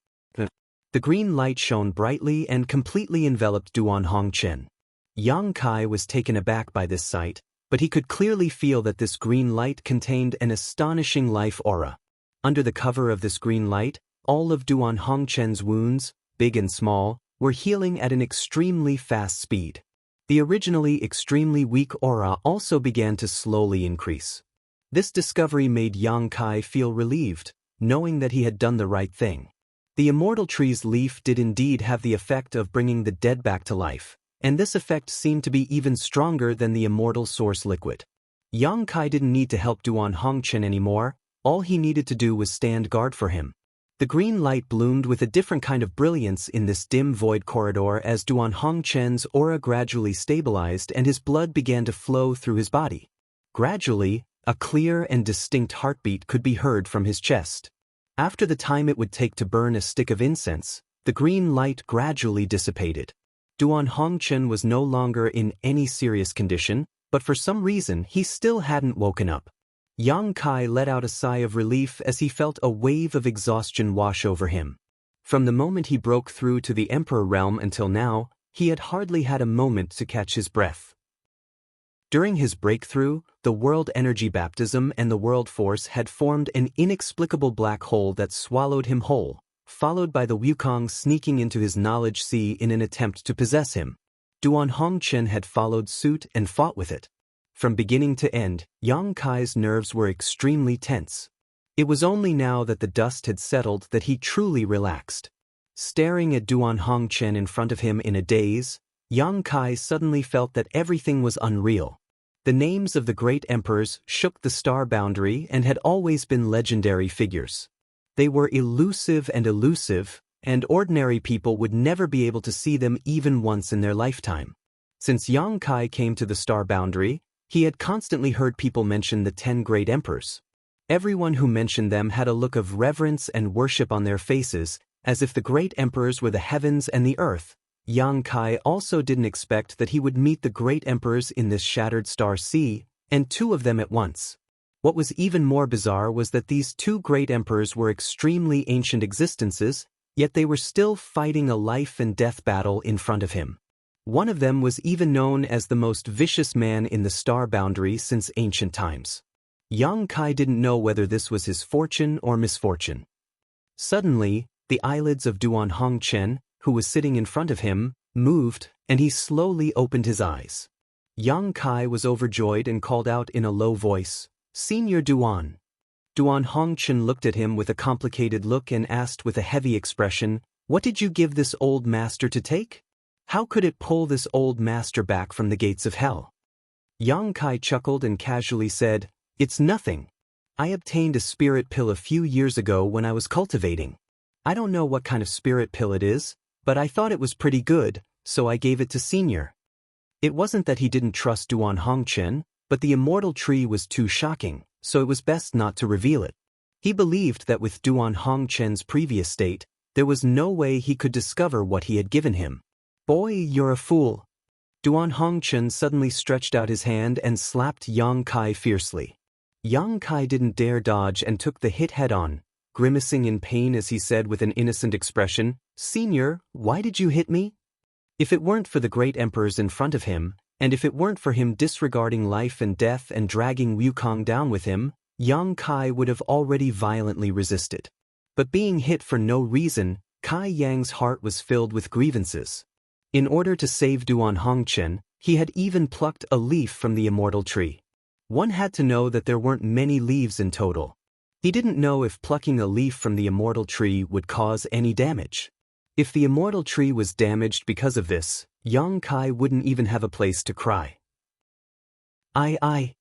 The green light shone brightly and completely enveloped Duan Hongchen. Yang Kai was taken aback by this sight, but he could clearly feel that this green light contained an astonishing life aura. Under the cover of this green light, all of Duan Hongchen's wounds, big and small, were healing at an extremely fast speed. The originally extremely weak aura also began to slowly increase. This discovery made Yang Kai feel relieved, knowing that he had done the right thing. The immortal tree's leaf did indeed have the effect of bringing the dead back to life, and this effect seemed to be even stronger than the immortal source liquid. Yang Kai didn't need to help Duan Hongchen anymore. All he needed to do was stand guard for him. The green light bloomed with a different kind of brilliance in this dim void corridor as Duan Hongchen's aura gradually stabilized and his blood began to flow through his body. Gradually, a clear and distinct heartbeat could be heard from his chest. After the time it would take to burn a stick of incense, the green light gradually dissipated. Duan Hongchen was no longer in any serious condition, but for some reason he still hadn't woken up. Yang Kai let out a sigh of relief as he felt a wave of exhaustion wash over him. From the moment he broke through to the Emperor realm until now, he had hardly had a moment to catch his breath. During his breakthrough, the World Energy Baptism and the World Force had formed an inexplicable black hole that swallowed him whole, followed by the Wukong sneaking into his knowledge sea in an attempt to possess him. Duan Hongchen had followed suit and fought with it. From beginning to end, Yang Kai's nerves were extremely tense. It was only now that the dust had settled that he truly relaxed. Staring at Duan Hongchen in front of him in a daze, Yang Kai suddenly felt that everything was unreal. The names of the great emperors shook the star boundary and had always been legendary figures. They were elusive, and ordinary people would never be able to see them even once in their lifetime. Since Yang Kai came to the star boundary, he had constantly heard people mention the 10 great emperors. Everyone who mentioned them had a look of reverence and worship on their faces, as if the great emperors were the heavens and the earth. Yang Kai also didn't expect that he would meet the great emperors in this shattered star sea, and 2 of them at once. What was even more bizarre was that these 2 great emperors were extremely ancient existences, yet they were still fighting a life and death battle in front of him. One of them was even known as the most vicious man in the star boundary since ancient times. Yang Kai didn't know whether this was his fortune or misfortune. Suddenly, the eyelids of Duan Hongchen, who was sitting in front of him, moved, and he slowly opened his eyes. Yang Kai was overjoyed and called out in a low voice, "Senior Duan." Duan Hongchen looked at him with a complicated look and asked with a heavy expression, "What did you give this old master to take? How could it pull this old master back from the gates of hell?" Yang Kai chuckled and casually said, "It's nothing. I obtained a spirit pill a few years ago when I was cultivating. I don't know what kind of spirit pill it is, but I thought it was pretty good, so I gave it to Senior." It wasn't that he didn't trust Duan Hongchen, but the immortal tree was too shocking, so it was best not to reveal it. He believed that with Duan Hongchen's previous state, There was no way he could discover what he had given him. Boy, you're a fool. Duan Hongchen suddenly stretched out his hand and slapped Yang Kai fiercely. Yang Kai didn't dare dodge and took the hit head-on, grimacing in pain as he said with an innocent expression, "Senior, why did you hit me?" If it weren't for the great emperors in front of him, and if it weren't for him disregarding life and death and dragging Wukong down with him, Yang Kai would have already violently resisted. But being hit for no reason, Kai Yang's heart was filled with grievances. In order to save Duan Hongchen, he had even plucked a leaf from the immortal tree. One had to know that there weren't many leaves in total. He didn't know if plucking a leaf from the immortal tree would cause any damage. If the immortal tree was damaged because of this, Yang Kai wouldn't even have a place to cry. I.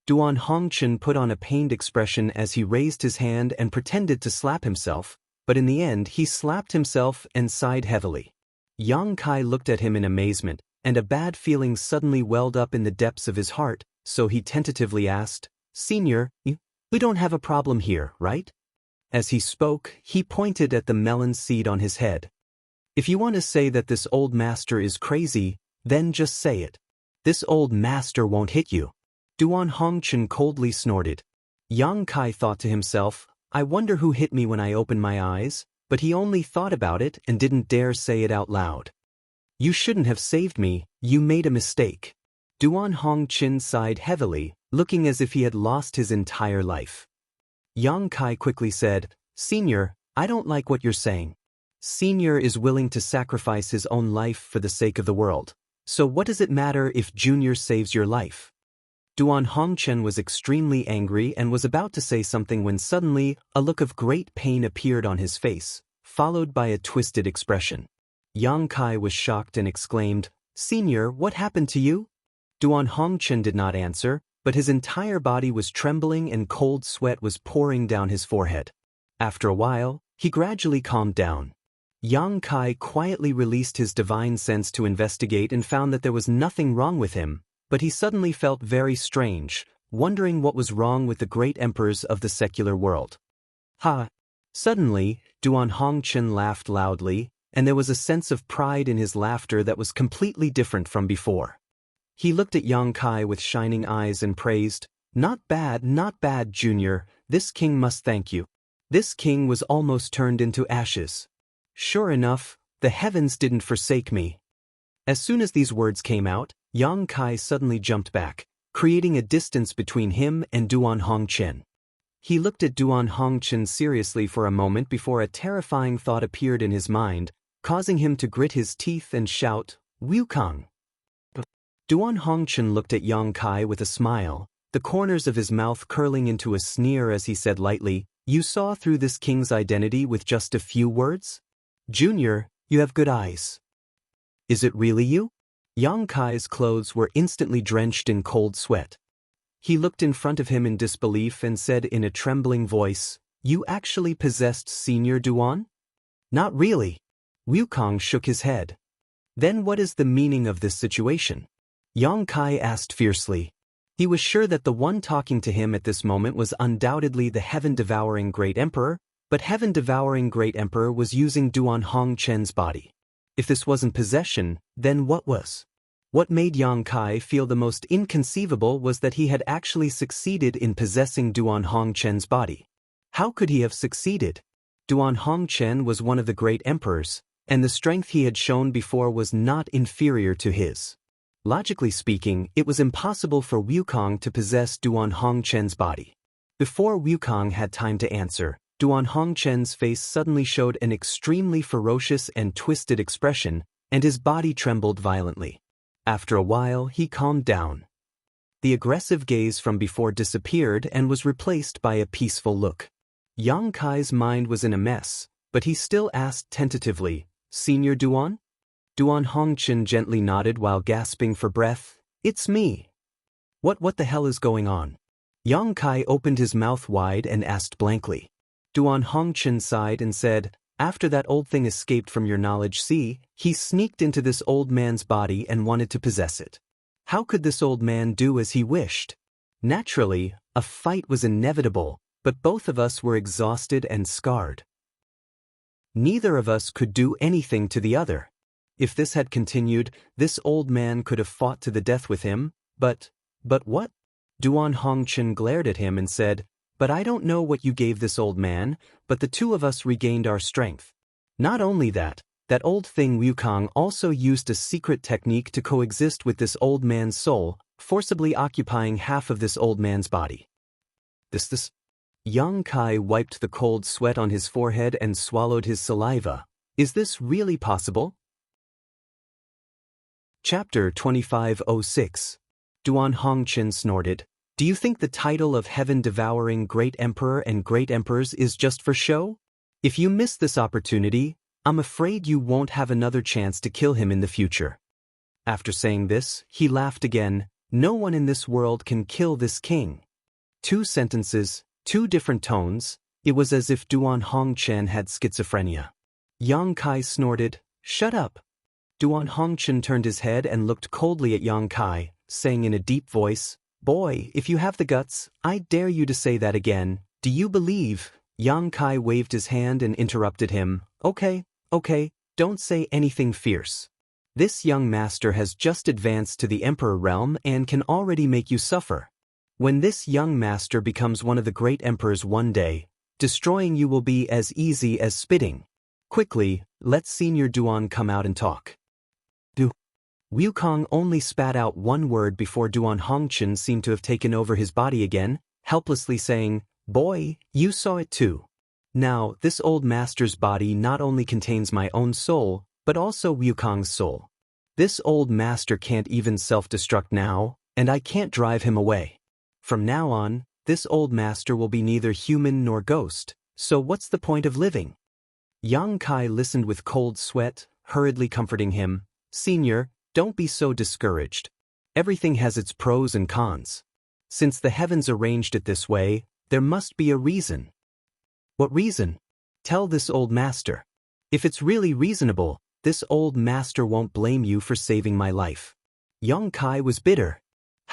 Duan Hongchen put on a pained expression as he raised his hand and pretended to slap himself, but in the end he slapped himself and sighed heavily. Yang Kai looked at him in amazement, and a bad feeling suddenly welled up in the depths of his heart, so he tentatively asked, "Senior, we don't have a problem here, right?" As he spoke, he pointed at the melon seed on his head. "If you want to say that this old master is crazy, then just say it. This old master won't hit you." Duan Hongchen coldly snorted. Yang Kai thought to himself, "I wonder who hit me when I opened my eyes," but he only thought about it and didn't dare say it out loud. "You shouldn't have saved me, you made a mistake." Duan Hongchen sighed heavily, looking as if he had lost his entire life. Yang Kai quickly said, "Senior, I don't like what you're saying. Senior is willing to sacrifice his own life for the sake of the world. So what does it matter if Junior saves your life?" Duan Hongchen was extremely angry and was about to say something when suddenly a look of great pain appeared on his face, followed by a twisted expression. Yang Kai was shocked and exclaimed, "Senior, what happened to you?" Duan Hongchen did not answer, but his entire body was trembling and cold sweat was pouring down his forehead. After a while, he gradually calmed down. Yang Kai quietly released his divine sense to investigate and found that there was nothing wrong with him, but he suddenly felt very strange, wondering what was wrong with the great emperors of the secular world. Ha! Suddenly, Duan Hongchen laughed loudly, and there was a sense of pride in his laughter that was completely different from before. He looked at Yang Kai with shining eyes and praised, not bad, Junior, this king must thank you. This king was almost turned into ashes. Sure enough, the heavens didn't forsake me." As soon as these words came out, Yang Kai suddenly jumped back, creating a distance between him and Duan Hongchen. He looked at Duan Hongchen seriously for a moment before a terrifying thought appeared in his mind, causing him to grit his teeth and shout, "Wukong!" Duan Hongchen looked at Yang Kai with a smile, the corners of his mouth curling into a sneer as he said lightly, "You saw through this king's identity with just a few words? Junior, you have good eyes." "Is it really you?" Yang Kai's clothes were instantly drenched in cold sweat. He looked in front of him in disbelief and said in a trembling voice, "You actually possessed Senior Duan?" "Not really." Wukong shook his head. "Then what is the meaning of this situation?" Yang Kai asked fiercely. He was sure that the one talking to him at this moment was undoubtedly the heaven-devouring Great Emperor, but heaven-devouring Great Emperor was using Duan Hongchen's body. If this wasn't possession, then what was? What made Yang Kai feel the most inconceivable was that he had actually succeeded in possessing Duan Hongchen's body. How could he have succeeded? Duan Hongchen was one of the great emperors, and the strength he had shown before was not inferior to his. Logically speaking, it was impossible for Wukong to possess Duan Hongchen's body. Before Wukong had time to answer, Duan Hongchen's face suddenly showed an extremely ferocious and twisted expression, and his body trembled violently. After a while, he calmed down. The aggressive gaze from before disappeared and was replaced by a peaceful look. Yang Kai's mind was in a mess, but he still asked tentatively, "Senior Duan?" Duan Hongchen gently nodded while gasping for breath, "It's me." What the hell is going on?" Yang Kai opened his mouth wide and asked blankly. Duan Hongchen sighed and said, "After that old thing escaped from your knowledge, see, he sneaked into this old man's body and wanted to possess it. How could this old man do as he wished? Naturally, a fight was inevitable, but both of us were exhausted and scarred." Neither of us could do anything to the other. If this had continued, this old man could have fought to the death with him, but what? Duan Hongchen glared at him and said, "But I don't know what you gave this old man, but the two of us regained our strength. Not only that, that old thing Wukong also used a secret technique to coexist with this old man's soul, forcibly occupying half of this old man's body." This. Yang Kai wiped the cold sweat on his forehead and swallowed his saliva. Is this really possible? Chapter 2506. Duan Hongchen snorted. Do you think the title of heaven-devouring Great Emperor and Great Emperors is just for show? If you miss this opportunity, I'm afraid you won't have another chance to kill him in the future. After saying this, he laughed again. No one in this world can kill this king. 2 sentences, 2 different tones. It was as if Duan Hongchen had schizophrenia. Yang Kai snorted, "Shut up." Duan Hongchen turned his head and looked coldly at Yang Kai, saying in a deep voice, "Boy, if you have the guts, I dare you to say that again. Do you believe?" Yang Kai waved his hand and interrupted him. Okay, don't say anything fierce. This young master has just advanced to the emperor realm and can already make you suffer. When this young master becomes one of the great emperors one day, destroying you will be as easy as spitting. Quickly, let Senior Duan come out and talk. Wukong only spat out one word before Duan Hongchen seemed to have taken over his body again, helplessly saying, "Boy, you saw it too. Now, this old master's body not only contains my own soul, but also Wukong's soul. This old master can't even self-destruct now, and I can't drive him away. From now on, this old master will be neither human nor ghost, so what's the point of living?" Yang Kai listened with cold sweat, hurriedly comforting him. "Senior, don't be so discouraged. Everything has its pros and cons. Since the heavens arranged it this way, there must be a reason." "What reason?" "Tell this old master. If it's really reasonable, this old master won't blame you for saving my life." Yang Kai was bitter.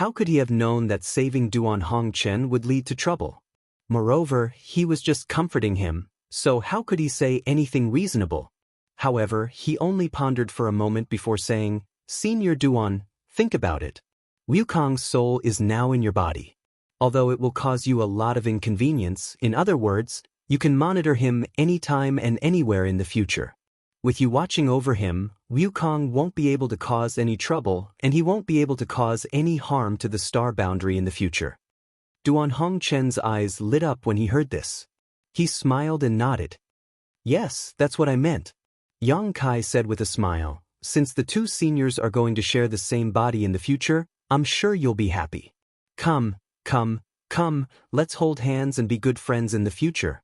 How could he have known that saving Duan Hongchen would lead to trouble? Moreover, he was just comforting him, so how could he say anything reasonable? However, he only pondered for a moment before saying, "Senior Duan, think about it. Wukong's soul is now in your body. Although it will cause you a lot of inconvenience, in other words, you can monitor him anytime and anywhere in the future. With you watching over him, Wukong won't be able to cause any trouble, and he won't be able to cause any harm to the star boundary in the future." Duan Hongchen's eyes lit up when he heard this. He smiled and nodded. "Yes, that's what I meant." Yang Kai said with a smile, "Since the 2 seniors are going to share the same body in the future, I'm sure you'll be happy. Come, let's hold hands and be good friends in the future."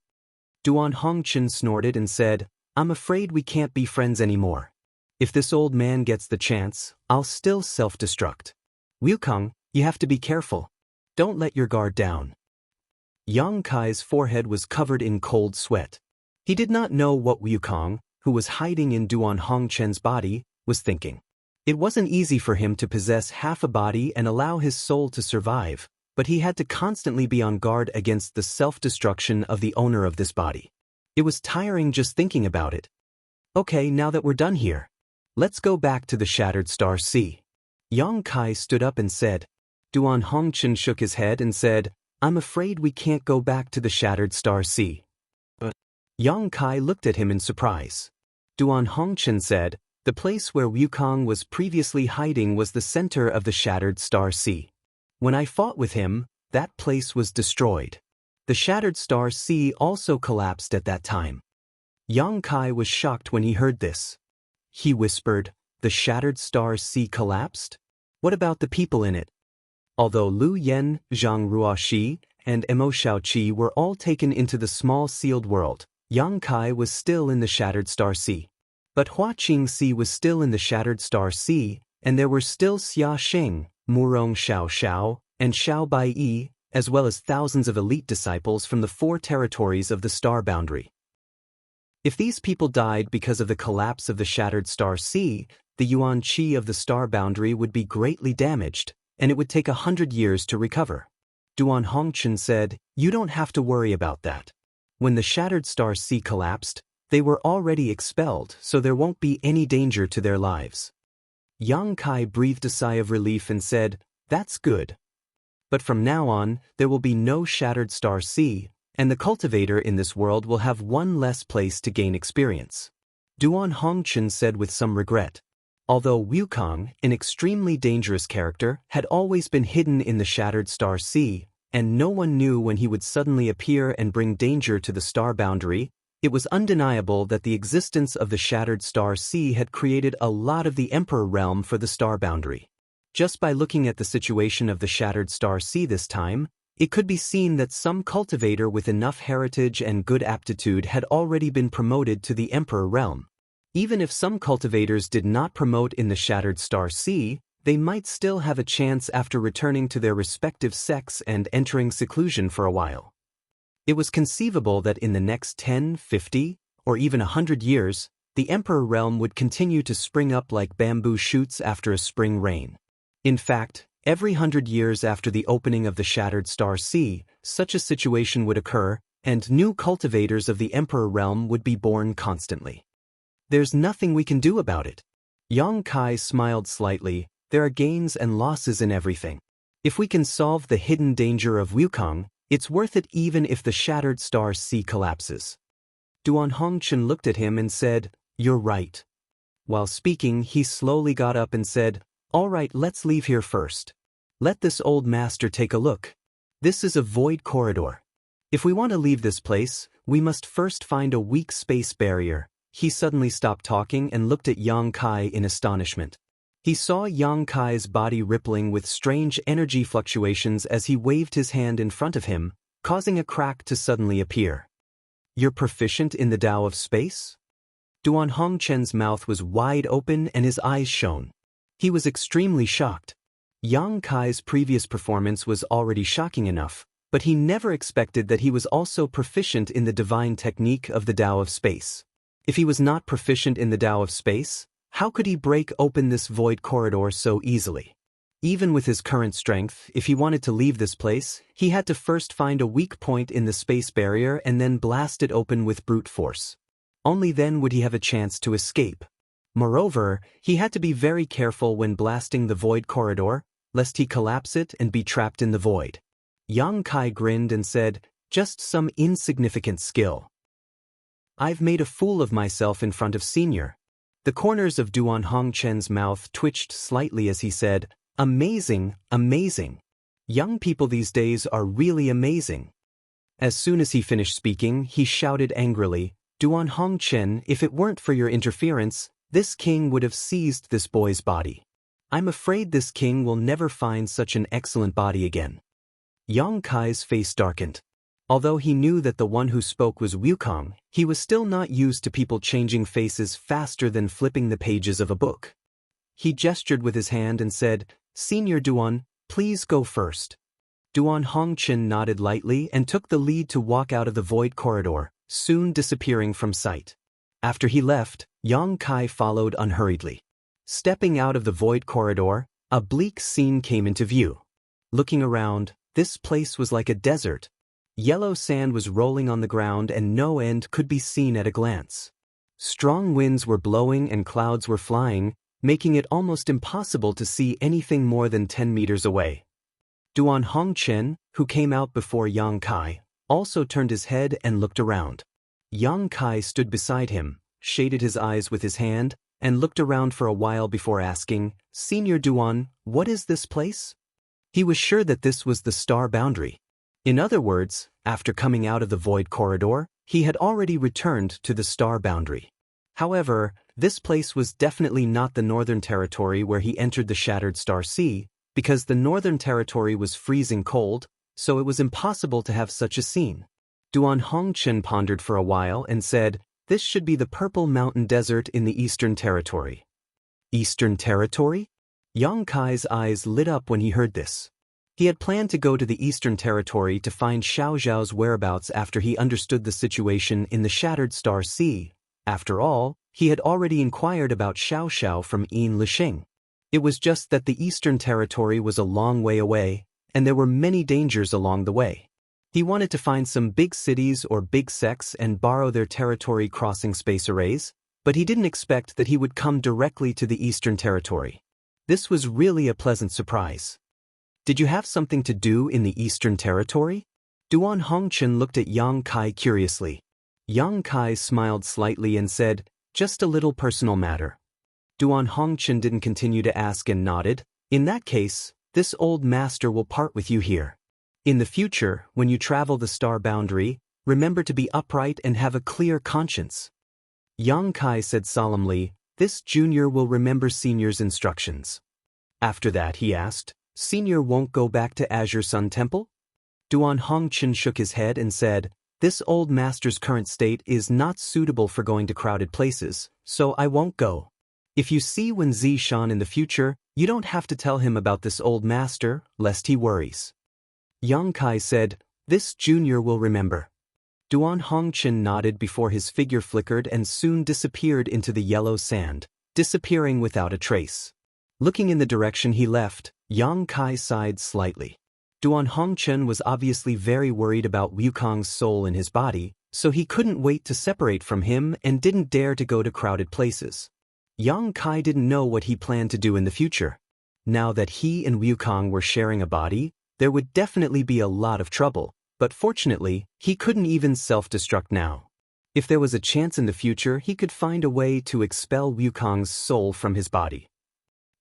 Duan Hongchen snorted and said, "I'm afraid we can't be friends anymore. If this old man gets the chance, I'll still self-destruct. Wukong, you have to be careful. Don't let your guard down." Yang Kai's forehead was covered in cold sweat. He did not know what Wukong, who was hiding in Duan Hongchen's body, was thinking. It wasn't easy for him to possess half a body and allow his soul to survive, but he had to constantly be on guard against the self-destruction of the owner of this body. It was tiring just thinking about it. "Okay, now that we're done here, let's go back to the Shattered Star Sea." Yang Kai stood up and said. Duan Hongchen shook his head and said, "I'm afraid we can't go back to the Shattered Star Sea." But Yang Kai looked at him in surprise. Duan Hongchen said, "The place where Wukong was previously hiding was the center of the Shattered Star Sea. When I fought with him, that place was destroyed. The Shattered Star Sea also collapsed at that time." Yang Kai was shocked when he heard this. He whispered, "The Shattered Star Sea collapsed? What about the people in it?" Although Lu Yen, Zhang Ruoxi, and Mo Shaoqi were all taken into the small sealed world, Yang Kai was still in the Shattered Star Sea. But Hua Qingxi was still in the Shattered Star Sea, and there were still Xia Xing, Murong Xiao Xiao, and Xiao Baiyi, as well as thousands of elite disciples from the 4 territories of the star boundary. If these people died because of the collapse of the Shattered Star Sea, the Yuan Qi of the star boundary would be greatly damaged, and it would take 100 years to recover. Duan Hongchen said, "You don't have to worry about that. When the Shattered Star Sea collapsed, They were already expelled, so there won't be any danger to their lives. Yang Kai breathed a sigh of relief and said, "That's good. But from now on, there will be no Shattered Star Sea, and the cultivator in this world will have one less place to gain experience." Duan Hongchen said with some regret. Although Wukong, an extremely dangerous character, had always been hidden in the Shattered Star Sea, and no one knew when he would suddenly appear and bring danger to the star boundary, it was undeniable that the existence of the Shattered Star Sea had created a lot of the Emperor realm for the star boundary. Just by looking at the situation of the Shattered Star Sea this time, it could be seen that some cultivator with enough heritage and good aptitude had already been promoted to the Emperor realm. Even if some cultivators did not promote in the Shattered Star Sea, they might still have a chance after returning to their respective sects and entering seclusion for a while. It was conceivable that in the next 10, 50, or even 100 years, the Emperor realm would continue to spring up like bamboo shoots after a spring rain. In fact, every 100 years after the opening of the Shattered Star Sea, such a situation would occur, and new cultivators of the Emperor realm would be born constantly. There's nothing we can do about it. Yang Kai smiled slightly. There are gains and losses in everything. If we can solve the hidden danger of Wukong, it's worth it even if the Shattered Star Sea collapses. Duan Hongchen looked at him and said, "You're right." While speaking, he slowly got up and said, "All right, let's leave here first. Let this old master take a look. This is a void corridor. If we want to leave this place, we must first find a weak space barrier." He suddenly stopped talking and looked at Yang Kai in astonishment. He saw Yang Kai's body rippling with strange energy fluctuations as he waved his hand in front of him, causing a crack to suddenly appear. "You're proficient in the Tao of space?" Duan Hongchen's mouth was wide open and his eyes shone. He was extremely shocked. Yang Kai's previous performance was already shocking enough, but he never expected that he was also proficient in the divine technique of the Tao of space. If he was not proficient in the Tao of space, how could he break open this void corridor so easily? Even with his current strength, if he wanted to leave this place, he had to first find a weak point in the space barrier and then blast it open with brute force. Only then would he have a chance to escape. Moreover, he had to be very careful when blasting the void corridor, lest he collapse it and be trapped in the void. Yang Kai grinned and said, "Just some insignificant skill. I've made a fool of myself in front of Senior." The corners of Duan Hongchen's mouth twitched slightly as he said, "Amazing, amazing. Young people these days are really amazing." As soon as he finished speaking, he shouted angrily, "Duan Hongchen, if it weren't for your interference, this king would have seized this boy's body. I'm afraid this king will never find such an excellent body again." Yang Kai's face darkened. Although he knew that the one who spoke was Wukong, he was still not used to people changing faces faster than flipping the pages of a book. He gestured with his hand and said, "Senior Duan, please go first." Duan Hongchen nodded lightly and took the lead to walk out of the void corridor, soon disappearing from sight. After he left, Yang Kai followed unhurriedly. Stepping out of the void corridor, a bleak scene came into view. Looking around, this place was like a desert. Yellow sand was rolling on the ground and no end could be seen at a glance. Strong winds were blowing and clouds were flying, making it almost impossible to see anything more than 10 meters away. Duan Hongchen, who came out before Yang Kai, also turned his head and looked around. Yang Kai stood beside him, shaded his eyes with his hand, and looked around for a while before asking, "Senior Duan, what is this place?" He was sure that this was the star boundary. In other words, after coming out of the void corridor, he had already returned to the star boundary. However, this place was definitely not the Northern Territory where he entered the Shattered Star Sea, because the Northern Territory was freezing cold, so it was impossible to have such a scene. Duan Hongchen pondered for a while and said, "This should be the Purple Mountain Desert in the Eastern Territory." Eastern Territory? Yang Kai's eyes lit up when he heard this. He had planned to go to the Eastern Territory to find Xiao Zhao's whereabouts after he understood the situation in the Shattered Star Sea. After all, he had already inquired about Xiao Zhao from Yin Lixing. It was just that the Eastern Territory was a long way away, and there were many dangers along the way. He wanted to find some big cities or big sects and borrow their territory crossing space arrays, but he didn't expect that he would come directly to the Eastern Territory. This was really a pleasant surprise. Did you have something to do in the Eastern Territory? Duan Hongchen looked at Yang Kai curiously. Yang Kai smiled slightly and said, "Just a little personal matter." Duan Hongchen didn't continue to ask and nodded. "In that case, this old master will part with you here. In the future, when you travel the star boundary, remember to be upright and have a clear conscience." Yang Kai said solemnly, "This junior will remember senior's instructions." After that, he asked, "Senior won't go back to Azure Sun Temple?" Duan Hongchen shook his head and said, "This old master's current state is not suitable for going to crowded places, so I won't go. If you see Wen Zishan in the future, you don't have to tell him about this old master, lest he worries." Yang Kai said, "This junior will remember." Duan Hongchen nodded before his figure flickered and soon disappeared into the yellow sand, disappearing without a trace. Looking in the direction he left, Yang Kai sighed slightly. Duan Hongchen was obviously very worried about Wukong's soul in his body, so he couldn't wait to separate from him and didn't dare to go to crowded places. Yang Kai didn't know what he planned to do in the future. Now that he and Wukong were sharing a body, there would definitely be a lot of trouble, but fortunately, he couldn't even self-destruct now. If there was a chance in the future, he could find a way to expel Wukong's soul from his body.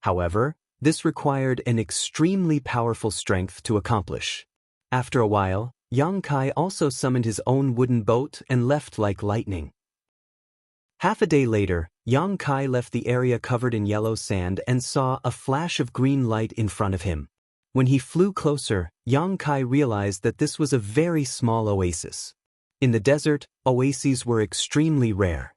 However, this required an extremely powerful strength to accomplish. After a while, Yang Kai also summoned his own wooden boat and left like lightning. Half a day later, Yang Kai left the area covered in yellow sand and saw a flash of green light in front of him. When he flew closer, Yang Kai realized that this was a very small oasis. In the desert, oases were extremely rare.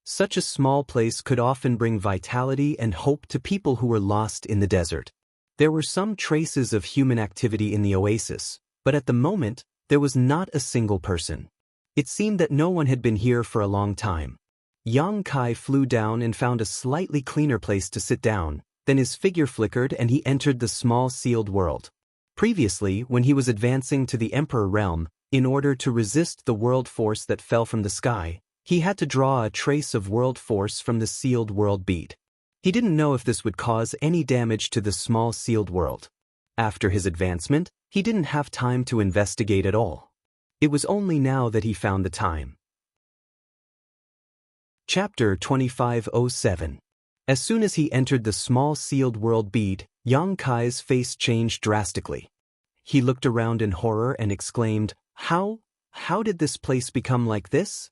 Such a small place could often bring vitality and hope to people who were lost in the desert. There were some traces of human activity in the oasis, but at the moment, there was not a single person. It seemed that no one had been here for a long time. Yang Kai flew down and found a slightly cleaner place to sit down, then his figure flickered and he entered the small sealed world. Previously, when he was advancing to the Emperor realm, in order to resist the world force that fell from the sky, he had to draw a trace of world force from the sealed world bead. He didn't know if this would cause any damage to the small sealed world. After his advancement, he didn't have time to investigate at all. It was only now that he found the time. Chapter 2507. As soon as he entered the small sealed world bead, Yang Kai's face changed drastically. He looked around in horror and exclaimed, How did this place become like this?"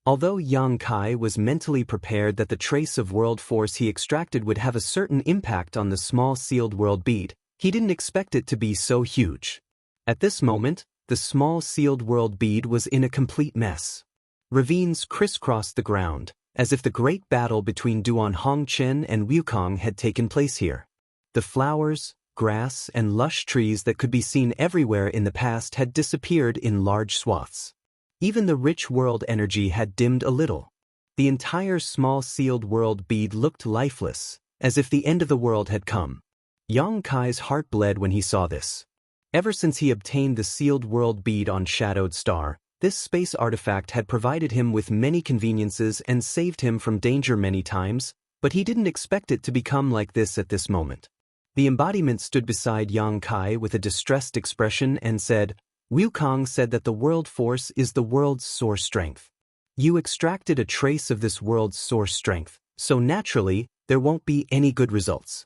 Although Yang Kai was mentally prepared that the trace of world force he extracted would have a certain impact on the small sealed world bead, he didn't expect it to be so huge. At this moment, the small sealed world bead was in a complete mess. Ravines crisscrossed the ground, as if the great battle between Duan Hongchen and Wukong had taken place here. The flowers, grass, and lush trees that could be seen everywhere in the past had disappeared in large swaths. Even the rich world energy had dimmed a little. The entire small sealed world bead looked lifeless, as if the end of the world had come. Yang Kai's heart bled when he saw this. Ever since he obtained the sealed world bead on Shadowed Star, this space artifact had provided him with many conveniences and saved him from danger many times, but he didn't expect it to become like this at this moment. The embodiment stood beside Yang Kai with a distressed expression and said, "Wukong said that the world force is the world's source strength. You extracted a trace of this world's source strength, so naturally, there won't be any good results.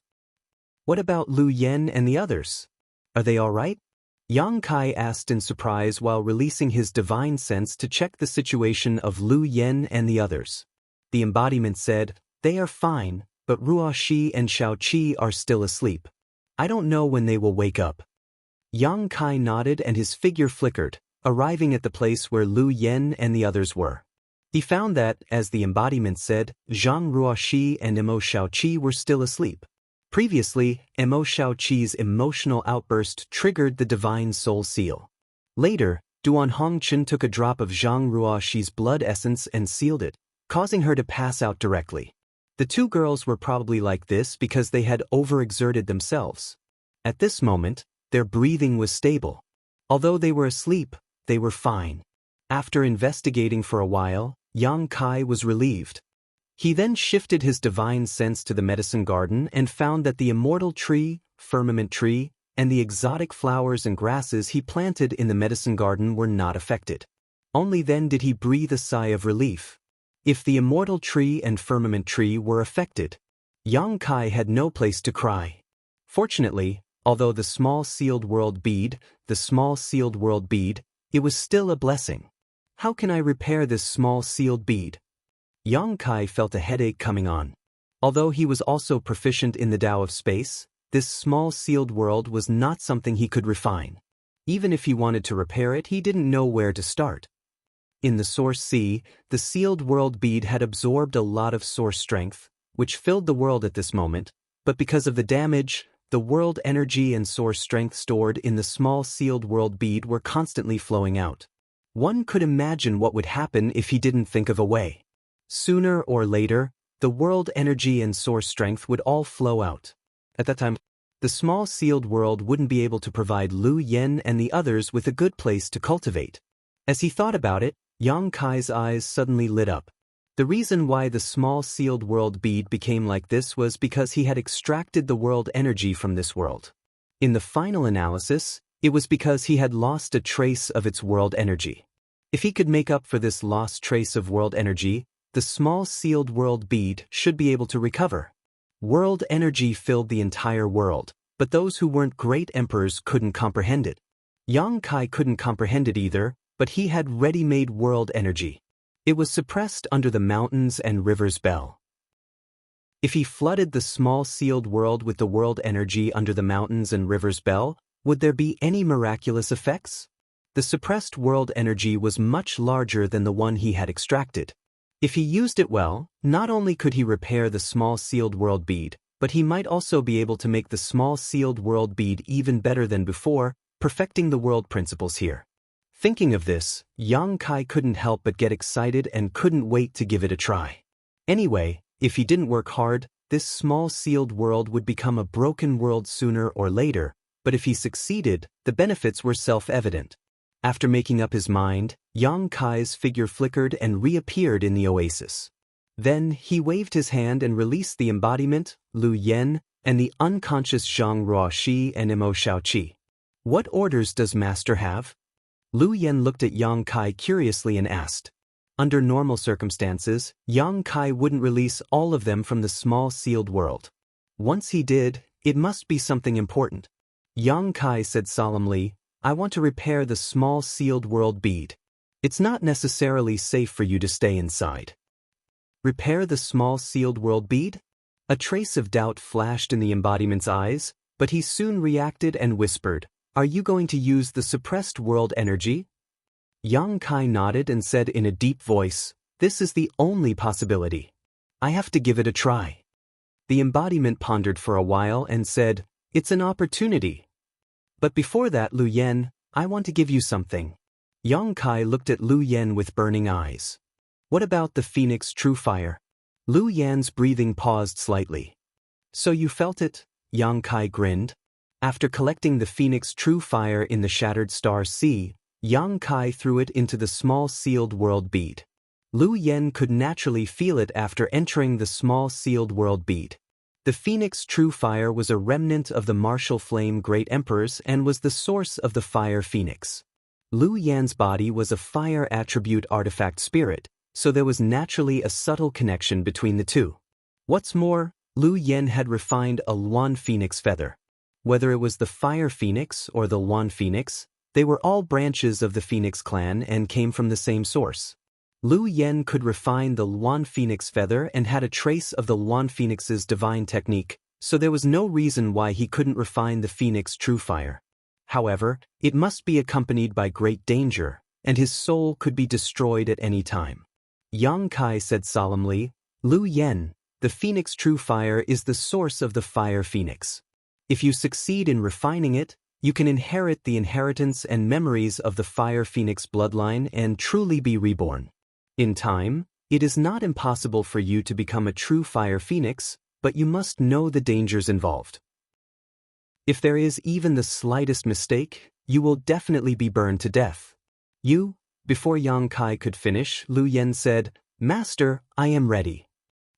What about Lu Yen and the others? Are they all right?" Yang Kai asked in surprise while releasing his divine sense to check the situation of Lu Yen and the others. The embodiment said, "They are fine, but Ruoxi and Xiaoqi are still asleep. I don't know when they will wake up." Yang Kai nodded and his figure flickered, arriving at the place where Lu Yen and the others were. He found that, as the embodiment said, Zhang Ruoxi and Mo Xiaoqi were still asleep. Previously, Mo Xiaoqi's emotional outburst triggered the divine soul seal. Later, Duan Hongchen took a drop of Zhang Ruoxi's blood essence and sealed it, causing her to pass out directly. The two girls were probably like this because they had overexerted themselves. At this moment, their breathing was stable. Although they were asleep, they were fine. After investigating for a while, Yang Kai was relieved. He then shifted his divine sense to the medicine garden and found that the immortal tree, firmament tree, and the exotic flowers and grasses he planted in the medicine garden were not affected. Only then did he breathe a sigh of relief. If the immortal tree and firmament tree were affected, Yang Kai had no place to cry. Fortunately, although the small sealed world bead, it was still a blessing. How can I repair this small sealed bead? Yang Kai felt a headache coming on. Although he was also proficient in the Tao of space, this small sealed world was not something he could refine. Even if he wanted to repair it, he didn't know where to start. In the source sea, the sealed world bead had absorbed a lot of source strength, which filled the world at this moment, but because of the damage, the world energy and source strength stored in the small sealed world bead were constantly flowing out. One could imagine what would happen if he didn't think of a way. Sooner or later, the world energy and source strength would all flow out. At that time, the small sealed world wouldn't be able to provide Lu Yen and the others with a good place to cultivate. As he thought about it, Yang Kai's eyes suddenly lit up. The reason why the small sealed world bead became like this was because he had extracted the world energy from this world. In the final analysis, it was because he had lost a trace of its world energy. If he could make up for this lost trace of world energy, the small sealed world bead should be able to recover. World energy filled the entire world, but those who weren't great emperors couldn't comprehend it. Yang Kai couldn't comprehend it either, but he had ready-made world energy. It was suppressed under the mountains and rivers bell. If he flooded the small sealed world with the world energy under the mountains and rivers bell, would there be any miraculous effects? The suppressed world energy was much larger than the one he had extracted. If he used it well, not only could he repair the small sealed world bead, but he might also be able to make the small sealed world bead even better than before, perfecting the world principles here. Thinking of this, Yang Kai couldn't help but get excited and couldn't wait to give it a try. Anyway, if he didn't work hard, this small sealed world would become a broken world sooner or later, but if he succeeded, the benefits were self-evident. After making up his mind, Yang Kai's figure flickered and reappeared in the oasis. Then he waved his hand and released the embodiment, Lu Yen, and the unconscious Zhang Ruoxi and Imo Shaoqi. What orders does Master have? Lu Yen looked at Yang Kai curiously and asked. Under normal circumstances, Yang Kai wouldn't release all of them from the small sealed world. Once he did, it must be something important. Yang Kai said solemnly, I want to repair the small sealed world bead. It's not necessarily safe for you to stay inside. Repair the small sealed world bead? A trace of doubt flashed in the embodiment's eyes, but he soon reacted and whispered, Are you going to use the suppressed world energy? Yang Kai nodded and said in a deep voice, This is the only possibility. I have to give it a try. The embodiment pondered for a while and said, It's an opportunity. But before that, Lu Yen, I want to give you something. Yang Kai looked at Lu Yen with burning eyes. What about the Phoenix True Fire? Lu Yan's breathing paused slightly. So you felt it? Yang Kai grinned. After collecting the Phoenix True Fire in the Shattered Star Sea, Yang Kai threw it into the small sealed world bead. Lu Yen could naturally feel it after entering the small sealed world bead. The Phoenix True Fire was a remnant of the martial flame Great Emperors and was the source of the fire phoenix. Lu Yan's body was a fire attribute artifact spirit, so there was naturally a subtle connection between the two. What's more, Lu Yen had refined a Luan Phoenix feather. Whether it was the Fire Phoenix or the Luan Phoenix, they were all branches of the Phoenix clan and came from the same source. Lu Yen could refine the Luan Phoenix feather and had a trace of the Luan Phoenix's divine technique, so there was no reason why he couldn't refine the Phoenix True Fire. However, it must be accompanied by great danger, and his soul could be destroyed at any time. Yang Kai said solemnly, Lu Yen, the Phoenix True Fire is the source of the Fire Phoenix. If you succeed in refining it, you can inherit the inheritance and memories of the Fire Phoenix bloodline and truly be reborn. In time, it is not impossible for you to become a true Fire Phoenix, but you must know the dangers involved. If there is even the slightest mistake, you will definitely be burned to death. You? Before Yang Kai could finish, Lu Yen said, Master, I am ready.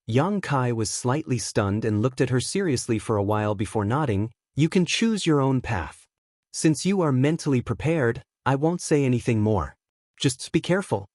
Yang Kai was slightly stunned and looked at her seriously for a while before nodding. You can choose your own path. Since you are mentally prepared, I won't say anything more. Just be careful.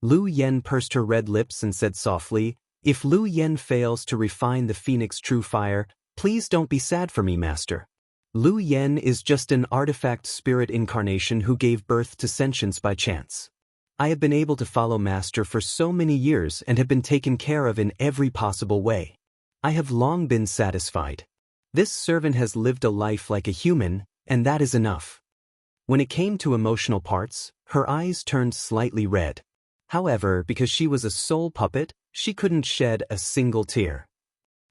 Lu Yen pursed her red lips and said softly, If Lu Yen fails to refine the Phoenix True Fire, please don't be sad for me, Master. Lu Yen is just an artifact spirit incarnation who gave birth to sentience by chance. I have been able to follow Master for so many years and have been taken care of in every possible way. I have long been satisfied. This servant has lived a life like a human, and that is enough. When it came to emotional parts, her eyes turned slightly red. However, because she was a soul puppet, she couldn't shed a single tear.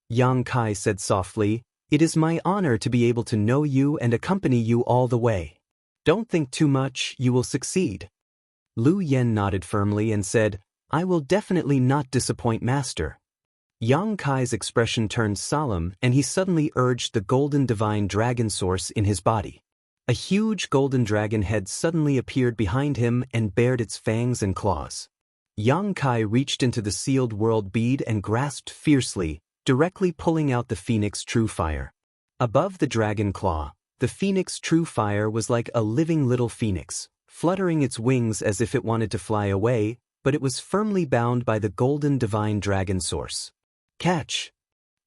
Yang Kai said softly, It is my honor to be able to know you and accompany you all the way. Don't think too much, you will succeed. Lu Yen nodded firmly and said, I will definitely not disappoint Master. Yang Kai's expression turned solemn and he suddenly urged the golden divine dragon source in his body. A huge golden dragon head suddenly appeared behind him and bared its fangs and claws. Yang Kai reached into the sealed world bead and grasped fiercely, directly pulling out the Phoenix True Fire. Above the dragon claw, the Phoenix True Fire was like a living little phoenix, fluttering its wings as if it wanted to fly away, but it was firmly bound by the golden divine dragon source. Catch!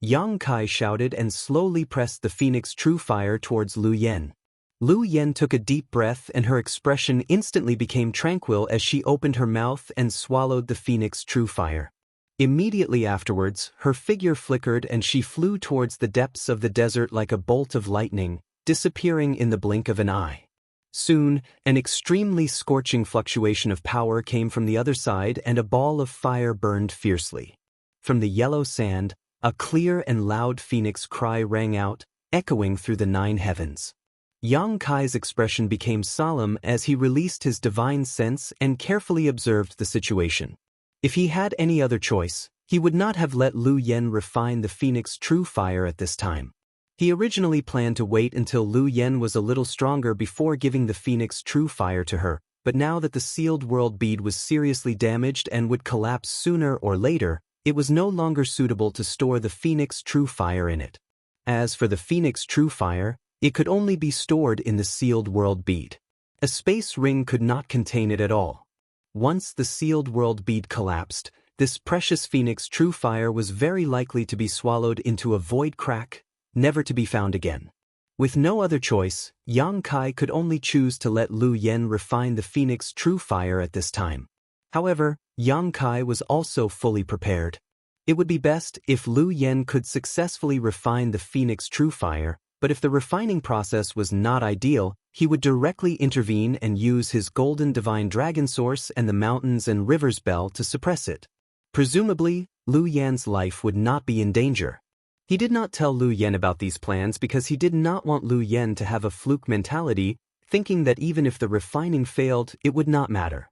Yang Kai shouted and slowly pressed the Phoenix True Fire towards Lu Yen. Lu Yen took a deep breath and her expression instantly became tranquil as she opened her mouth and swallowed the Phoenix True Fire. Immediately afterwards, her figure flickered and she flew towards the depths of the desert like a bolt of lightning, disappearing in the blink of an eye. Soon, an extremely scorching fluctuation of power came from the other side and a ball of fire burned fiercely. From the yellow sand, a clear and loud phoenix cry rang out, echoing through the 9 heavens. Yang Kai's expression became solemn as he released his divine sense and carefully observed the situation. If he had any other choice, he would not have let Lu Yen refine the Phoenix True Fire at this time. He originally planned to wait until Lu Yen was a little stronger before giving the Phoenix True Fire to her, but now that the sealed world bead was seriously damaged and would collapse sooner or later, it was no longer suitable to store the Phoenix True Fire in it. As for the Phoenix True Fire, it could only be stored in the sealed world bead. A space ring could not contain it at all. Once the sealed world bead collapsed, this precious Phoenix True Fire was very likely to be swallowed into a void crack, never to be found again. With no other choice, Yang Kai could only choose to let Lu Yen refine the Phoenix True Fire at this time. However, Yang Kai was also fully prepared. It would be best if Lu Yen could successfully refine the Phoenix True Fire, but if the refining process was not ideal, he would directly intervene and use his golden divine dragon source and the mountains and rivers bell to suppress it. Presumably, Lu Yan's life would not be in danger. He did not tell Lu Yen about these plans because he did not want Lu Yen to have a fluke mentality, thinking that even if the refining failed, it would not matter.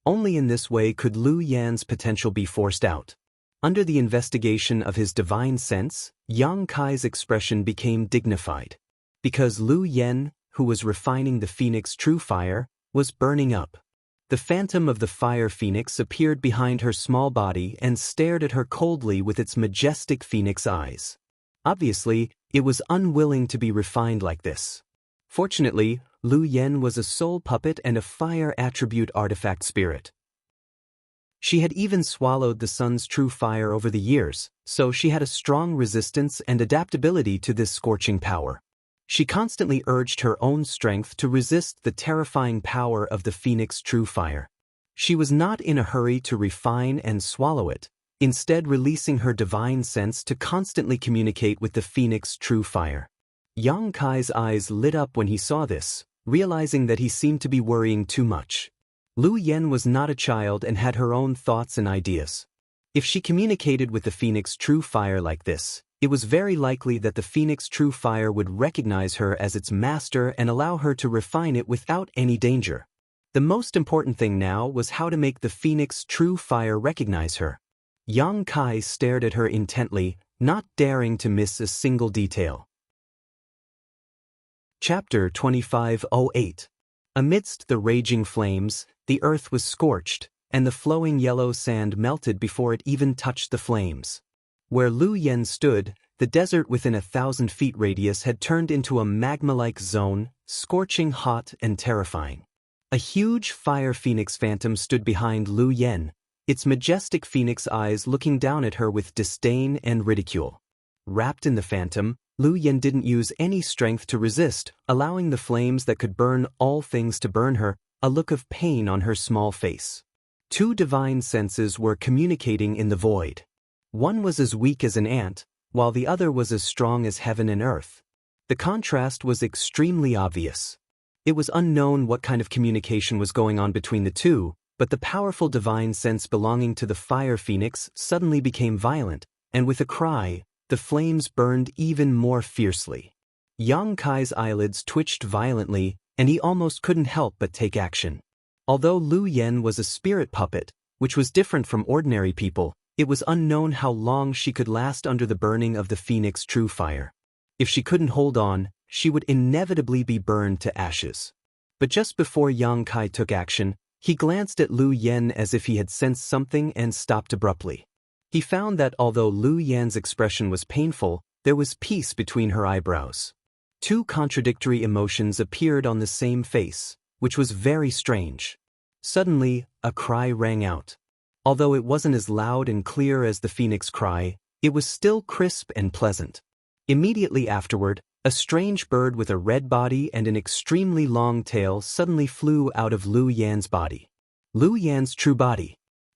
Only in this way could Lu Yan's potential be forced out. Under the investigation of his divine sense, Yang Kai's expression became dignified. Because Lu Yen, who was refining the Phoenix True Fire, was burning up. The phantom of the fire phoenix appeared behind her small body and stared at her coldly with its majestic phoenix eyes. Obviously, it was unwilling to be refined like this. Fortunately, Lu Yen was a soul puppet and a fire attribute artifact spirit. She had even swallowed the sun's true fire over the years, so she had a strong resistance and adaptability to this scorching power. She constantly urged her own strength to resist the terrifying power of the Phoenix True Fire. She was not in a hurry to refine and swallow it, instead releasing her divine sense to constantly communicate with the Phoenix True Fire. Yang Kai's eyes lit up when he saw this, realizing that he seemed to be worrying too much. Lu Yen was not a child and had her own thoughts and ideas. If she communicated with the Phoenix True Fire like this, it was very likely that the Phoenix True Fire would recognize her as its master and allow her to refine it without any danger. The most important thing now was how to make the Phoenix True Fire recognize her. Yang Kai stared at her intently, not daring to miss a single detail. Chapter 2508. Amidst the raging flames, the earth was scorched, and the flowing yellow sand melted before it even touched the flames. Where Lu Yen stood, the desert within 1,000 feet radius had turned into a magma-like zone, scorching hot and terrifying. A huge fire phoenix phantom stood behind Lu Yen, its majestic phoenix eyes looking down at her with disdain and ridicule. Wrapped in the phantom, Lu Yen didn't use any strength to resist, allowing the flames that could burn all things to burn her, a look of pain on her small face. Two divine senses were communicating in the void. One was as weak as an ant, while the other was as strong as heaven and earth. The contrast was extremely obvious. It was unknown what kind of communication was going on between the two, but the powerful divine sense belonging to the fire phoenix suddenly became violent, and with a cry, the flames burned even more fiercely. Yang Kai's eyelids twitched violently, and he almost couldn't help but take action. Although Lu Yen was a spirit puppet, which was different from ordinary people, it was unknown how long she could last under the burning of the phoenix true fire. If she couldn't hold on, she would inevitably be burned to ashes. But just before Yang Kai took action, he glanced at Lu Yen as if he had sensed something and stopped abruptly. He found that although Lu Yan's expression was painful, there was peace between her eyebrows. Two contradictory emotions appeared on the same face, which was very strange. Suddenly, a cry rang out. Although it wasn't as loud and clear as the phoenix cry, it was still crisp and pleasant. Immediately afterward, a strange bird with a red body and an extremely long tail suddenly flew out of Lu Yan's body. Lu Yan's true body.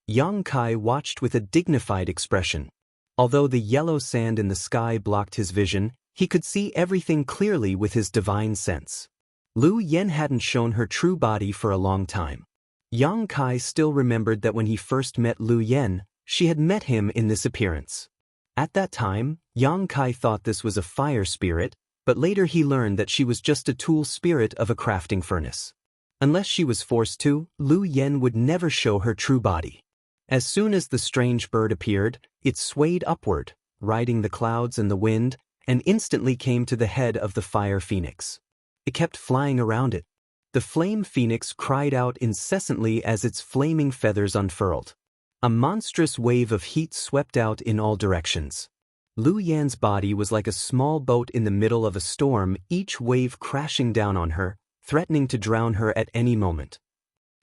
Yang Kai watched with a dignified expression. Although the yellow sand in the sky blocked his vision, he could see everything clearly with his divine sense. Lu Yen hadn't shown her true body for a long time. Yang Kai still remembered that when he first met Lu Yen, she had met him in this appearance. At that time, Yang Kai thought this was a fire spirit, but later he learned that she was just a tool spirit of a crafting furnace. Unless she was forced to, Lu Yen would never show her true body. As soon as the strange bird appeared, it swayed upward, riding the clouds and the wind, and instantly came to the head of the fire phoenix. It kept flying around it. The flame phoenix cried out incessantly as its flaming feathers unfurled. A monstrous wave of heat swept out in all directions. Lu Yan's body was like a small boat in the middle of a storm, each wave crashing down on her, threatening to drown her at any moment.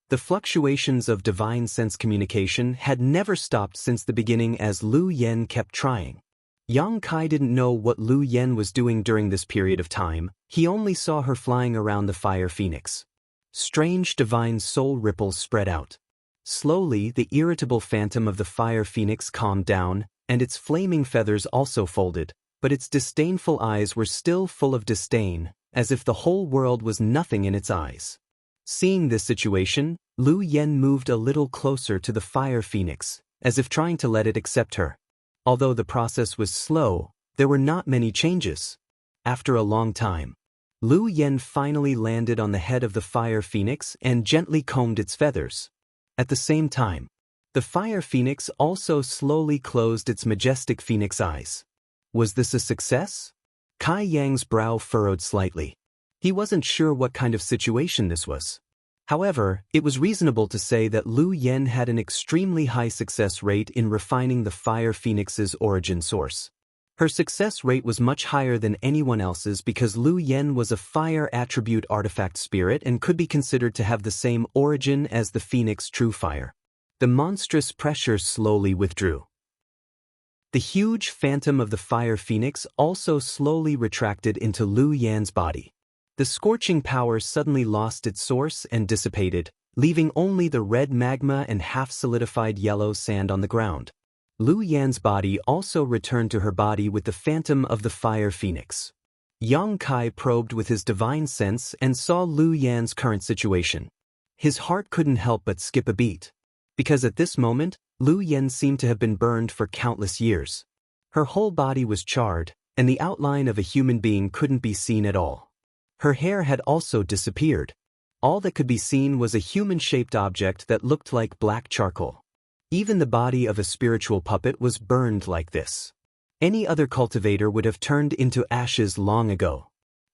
The fluctuations of divine sense communication had never stopped since the beginning as Lu Yen kept trying. Yang Kai didn't know what Lu Yen was doing during this period of time, he only saw her flying around the fire phoenix. Strange divine soul ripples spread out. Slowly, the irritable phantom of the fire phoenix calmed down, and its flaming feathers also folded, but its disdainful eyes were still full of disdain, as if the whole world was nothing in its eyes. Seeing this situation, Lu Yen moved a little closer to the fire phoenix, as if trying to let it accept her. Although the process was slow, there were not many changes. After a long time, Lu Yen finally landed on the head of the fire phoenix and gently combed its feathers. At the same time, the fire phoenix also slowly closed its majestic phoenix eyes. Was this a success? Kai Yang's brow furrowed slightly. He wasn't sure what kind of situation this was. However, it was reasonable to say that Lu Yen had an extremely high success rate in refining the fire phoenix's origin source. Her success rate was much higher than anyone else's because Lu Yen was a fire attribute artifact spirit and could be considered to have the same origin as the phoenix true fire. The monstrous pressure slowly withdrew. The huge phantom of the fire phoenix also slowly retracted into Lu Yan's body. The scorching power suddenly lost its source and dissipated, leaving only the red magma and half-solidified yellow sand on the ground. Lu Yan's body also returned to her body with the phantom of the fire phoenix. Yang Kai probed with his divine sense and saw Lu Yan's current situation. His heart couldn't help but skip a beat. Because at this moment, Lu Yen seemed to have been burned for countless years. Her whole body was charred, and the outline of a human being couldn't be seen at all. Her hair had also disappeared. All that could be seen was a human-shaped object that looked like black charcoal. Even the body of a spiritual puppet was burned like this. Any other cultivator would have turned into ashes long ago.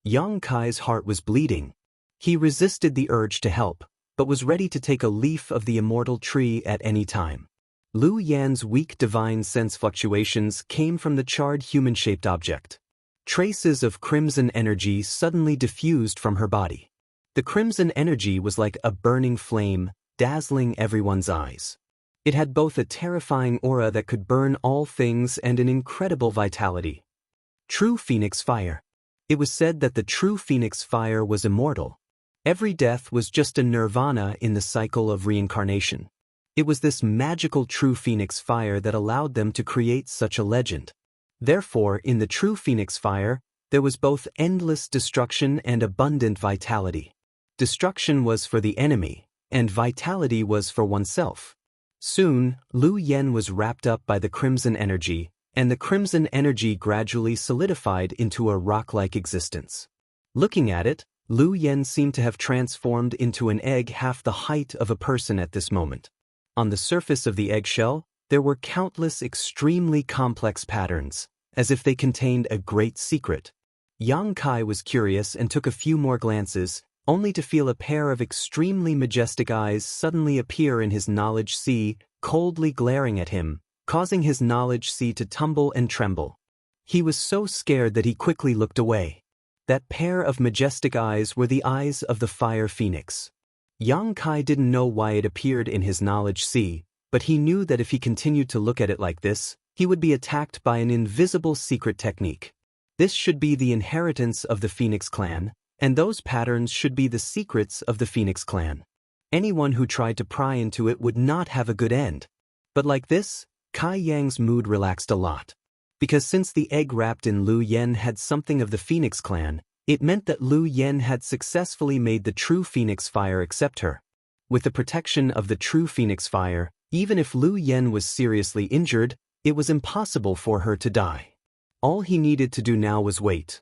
Yang Kai's heart was bleeding. He resisted the urge to help, but was ready to take a leaf of the immortal tree at any time. Lu Yan's weak divine sense fluctuations came from the charred human-shaped object. Traces of crimson energy suddenly diffused from her body. The crimson energy was like a burning flame, dazzling everyone's eyes. It had both a terrifying aura that could burn all things and an incredible vitality. True Phoenix Fire. It was said that the true Phoenix Fire was immortal. Every death was just a nirvana in the cycle of reincarnation. It was this magical true Phoenix Fire that allowed them to create such a legend. Therefore, in the true Phoenix Fire, there was both endless destruction and abundant vitality. Destruction was for the enemy, and vitality was for oneself. Soon, Lu Yan was wrapped up by the crimson energy, and the crimson energy gradually solidified into a rock-like existence. Looking at it, Lu Yan seemed to have transformed into an egg half the height of a person at this moment. On the surface of the eggshell, there were countless extremely complex patterns, as if they contained a great secret. Yang Kai was curious and took a few more glances, only to feel a pair of extremely majestic eyes suddenly appear in his knowledge sea, coldly glaring at him, causing his knowledge sea to tumble and tremble. He was so scared that he quickly looked away. That pair of majestic eyes were the eyes of the fire phoenix. Yang Kai didn't know why it appeared in his knowledge sea, but he knew that if he continued to look at it like this, he would be attacked by an invisible secret technique. This should be the inheritance of the Phoenix clan, and those patterns should be the secrets of the Phoenix clan. Anyone who tried to pry into it would not have a good end. But like this, Kai Yang's mood relaxed a lot. Because since the egg wrapped in Lu Yan had something of the Phoenix clan, it meant that Lu Yan had successfully made the true Phoenix Fire accept her. With the protection of the true Phoenix Fire, even if Lu Yan was seriously injured, it was impossible for her to die. All he needed to do now was wait.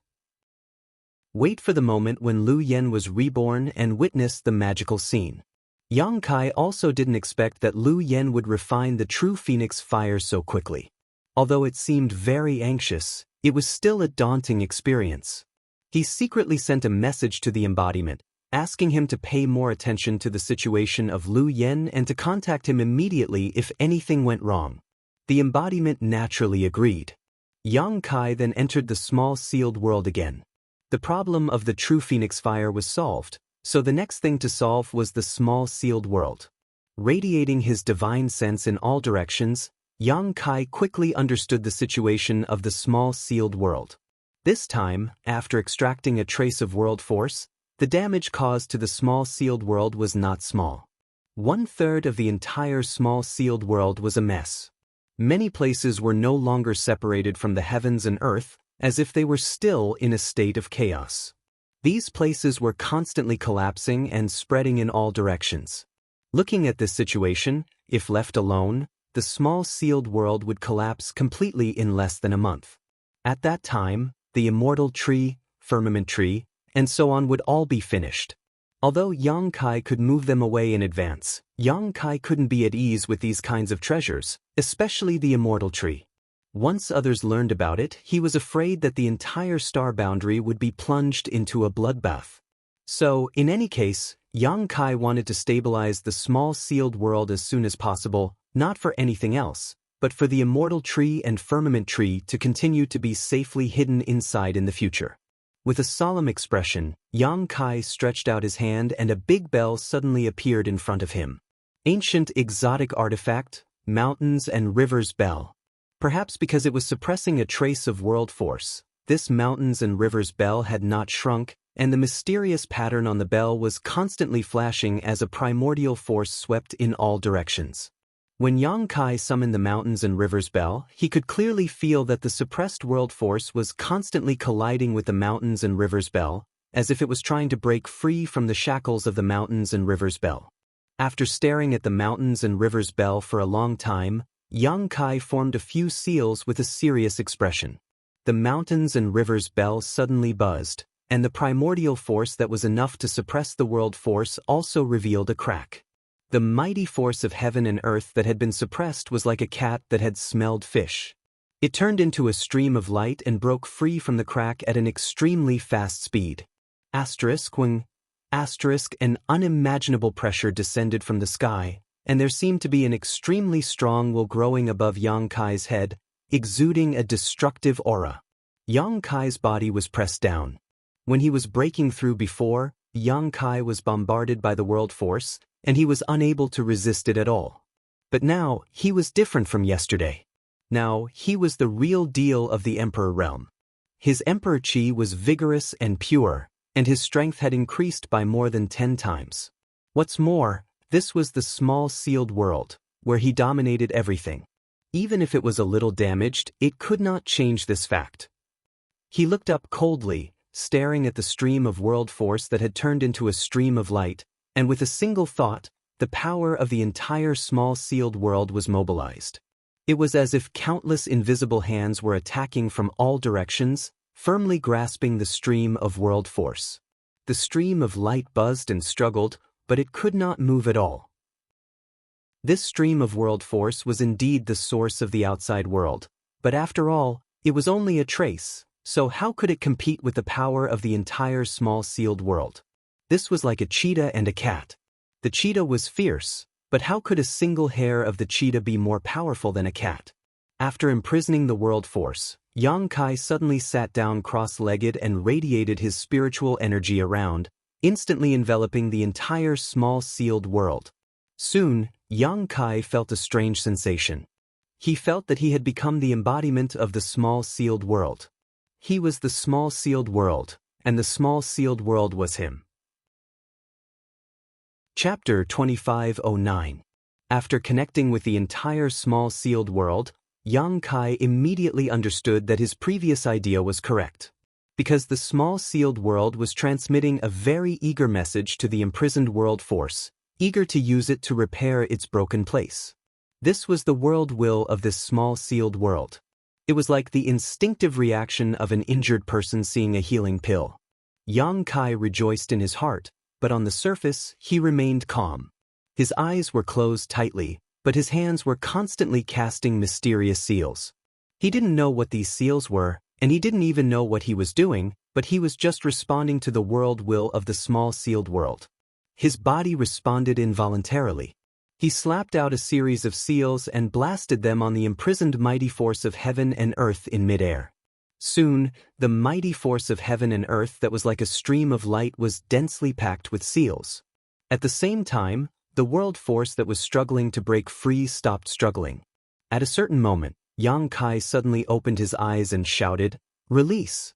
Wait for the moment when Lu Yan was reborn and witness the magical scene. Yang Kai also didn't expect that Lu Yan would refine the true Phoenix Fire so quickly. Although it seemed very anxious, it was still a daunting experience. He secretly sent a message to the embodiment, asking him to pay more attention to the situation of Lu Yan and to contact him immediately if anything went wrong. The embodiment naturally agreed. Yang Kai then entered the small sealed world again. The problem of the true Phoenix Fire was solved, so the next thing to solve was the small sealed world. Radiating his divine sense in all directions, Yang Kai quickly understood the situation of the small sealed world. This time, after extracting a trace of world force, the damage caused to the small sealed world was not small. 1/3 of the entire small sealed world was a mess. Many places were no longer separated from the heavens and earth, as if they were still in a state of chaos. These places were constantly collapsing and spreading in all directions. Looking at this situation, if left alone, the small sealed world would collapse completely in less than a month. At that time, the immortal tree, firmament tree, and so on would all be finished. Although Yang Kai could move them away in advance, Yang Kai couldn't be at ease with these kinds of treasures, especially the immortal tree. Once others learned about it, he was afraid that the entire star boundary would be plunged into a bloodbath. So, in any case, Yang Kai wanted to stabilize the small sealed world as soon as possible, not for anything else, but for the immortal tree and firmament tree to continue to be safely hidden inside in the future. With a solemn expression, Yang Kai stretched out his hand and a big bell suddenly appeared in front of him. Ancient exotic artifact, Mountains and Rivers Bell. Perhaps because it was suppressing a trace of world force, this Mountains and Rivers Bell had not shrunk, and the mysterious pattern on the bell was constantly flashing as a primordial force swept in all directions. When Yang Kai summoned the Mountains and Rivers Bell, he could clearly feel that the suppressed world force was constantly colliding with the Mountains and Rivers Bell, as if it was trying to break free from the shackles of the Mountains and Rivers Bell. After staring at the Mountains and Rivers Bell for a long time, Yang Kai formed a few seals with a serious expression. The Mountains and Rivers Bell suddenly buzzed, and the primordial force that was enough to suppress the world force also revealed a crack. The mighty force of heaven and earth that had been suppressed was like a cat that had smelled fish. It turned into a stream of light and broke free from the crack at an extremely fast speed. When An unimaginable pressure descended from the sky, and there seemed to be an extremely strong will growing above Yang Kai's head, exuding a destructive aura. Yang Kai's body was pressed down. When he was breaking through before, Yang Kai was bombarded by the world force, and he was unable to resist it at all. But now, he was different from yesterday. Now, he was the real deal of the Emperor realm. His Emperor Qi was vigorous and pure, and his strength had increased by more than 10 times. What's more, this was the small sealed world, where he dominated everything. Even if it was a little damaged, it could not change this fact. He looked up coldly, staring at the stream of world force that had turned into a stream of light, and with a single thought, the power of the entire small sealed world was mobilized. It was as if countless invisible hands were attacking from all directions, firmly grasping the stream of world force. The stream of light buzzed and struggled, but it could not move at all. This stream of world force was indeed the source of the outside world, but after all, it was only a trace, so how could it compete with the power of the entire small sealed world? This was like a cheetah and a cat. The cheetah was fierce, but how could a single hair of the cheetah be more powerful than a cat? After imprisoning the world force, Yang Kai suddenly sat down cross-legged and radiated his spiritual energy around, instantly enveloping the entire small sealed world. Soon, Yang Kai felt a strange sensation. He felt that he had become the embodiment of the small sealed world. He was the small sealed world, and the small sealed world was him. Chapter 2509. After connecting with the entire small sealed world, Yang Kai immediately understood that his previous idea was correct. Because the small sealed world was transmitting a very eager message to the imprisoned world force, eager to use it to repair its broken place. This was the world will of this small sealed world. It was like the instinctive reaction of an injured person seeing a healing pill. Yang Kai rejoiced in his heart, but on the surface, he remained calm. His eyes were closed tightly, but his hands were constantly casting mysterious seals. He didn't know what these seals were, and he didn't even know what he was doing, but he was just responding to the world will of the small sealed world. His body responded involuntarily. He slapped out a series of seals and blasted them on the imprisoned mighty force of heaven and earth in midair. Soon, the mighty force of heaven and earth that was like a stream of light was densely packed with seals. At the same time, the world force that was struggling to break free stopped struggling. At a certain moment, Yang Kai suddenly opened his eyes and shouted, "Release!"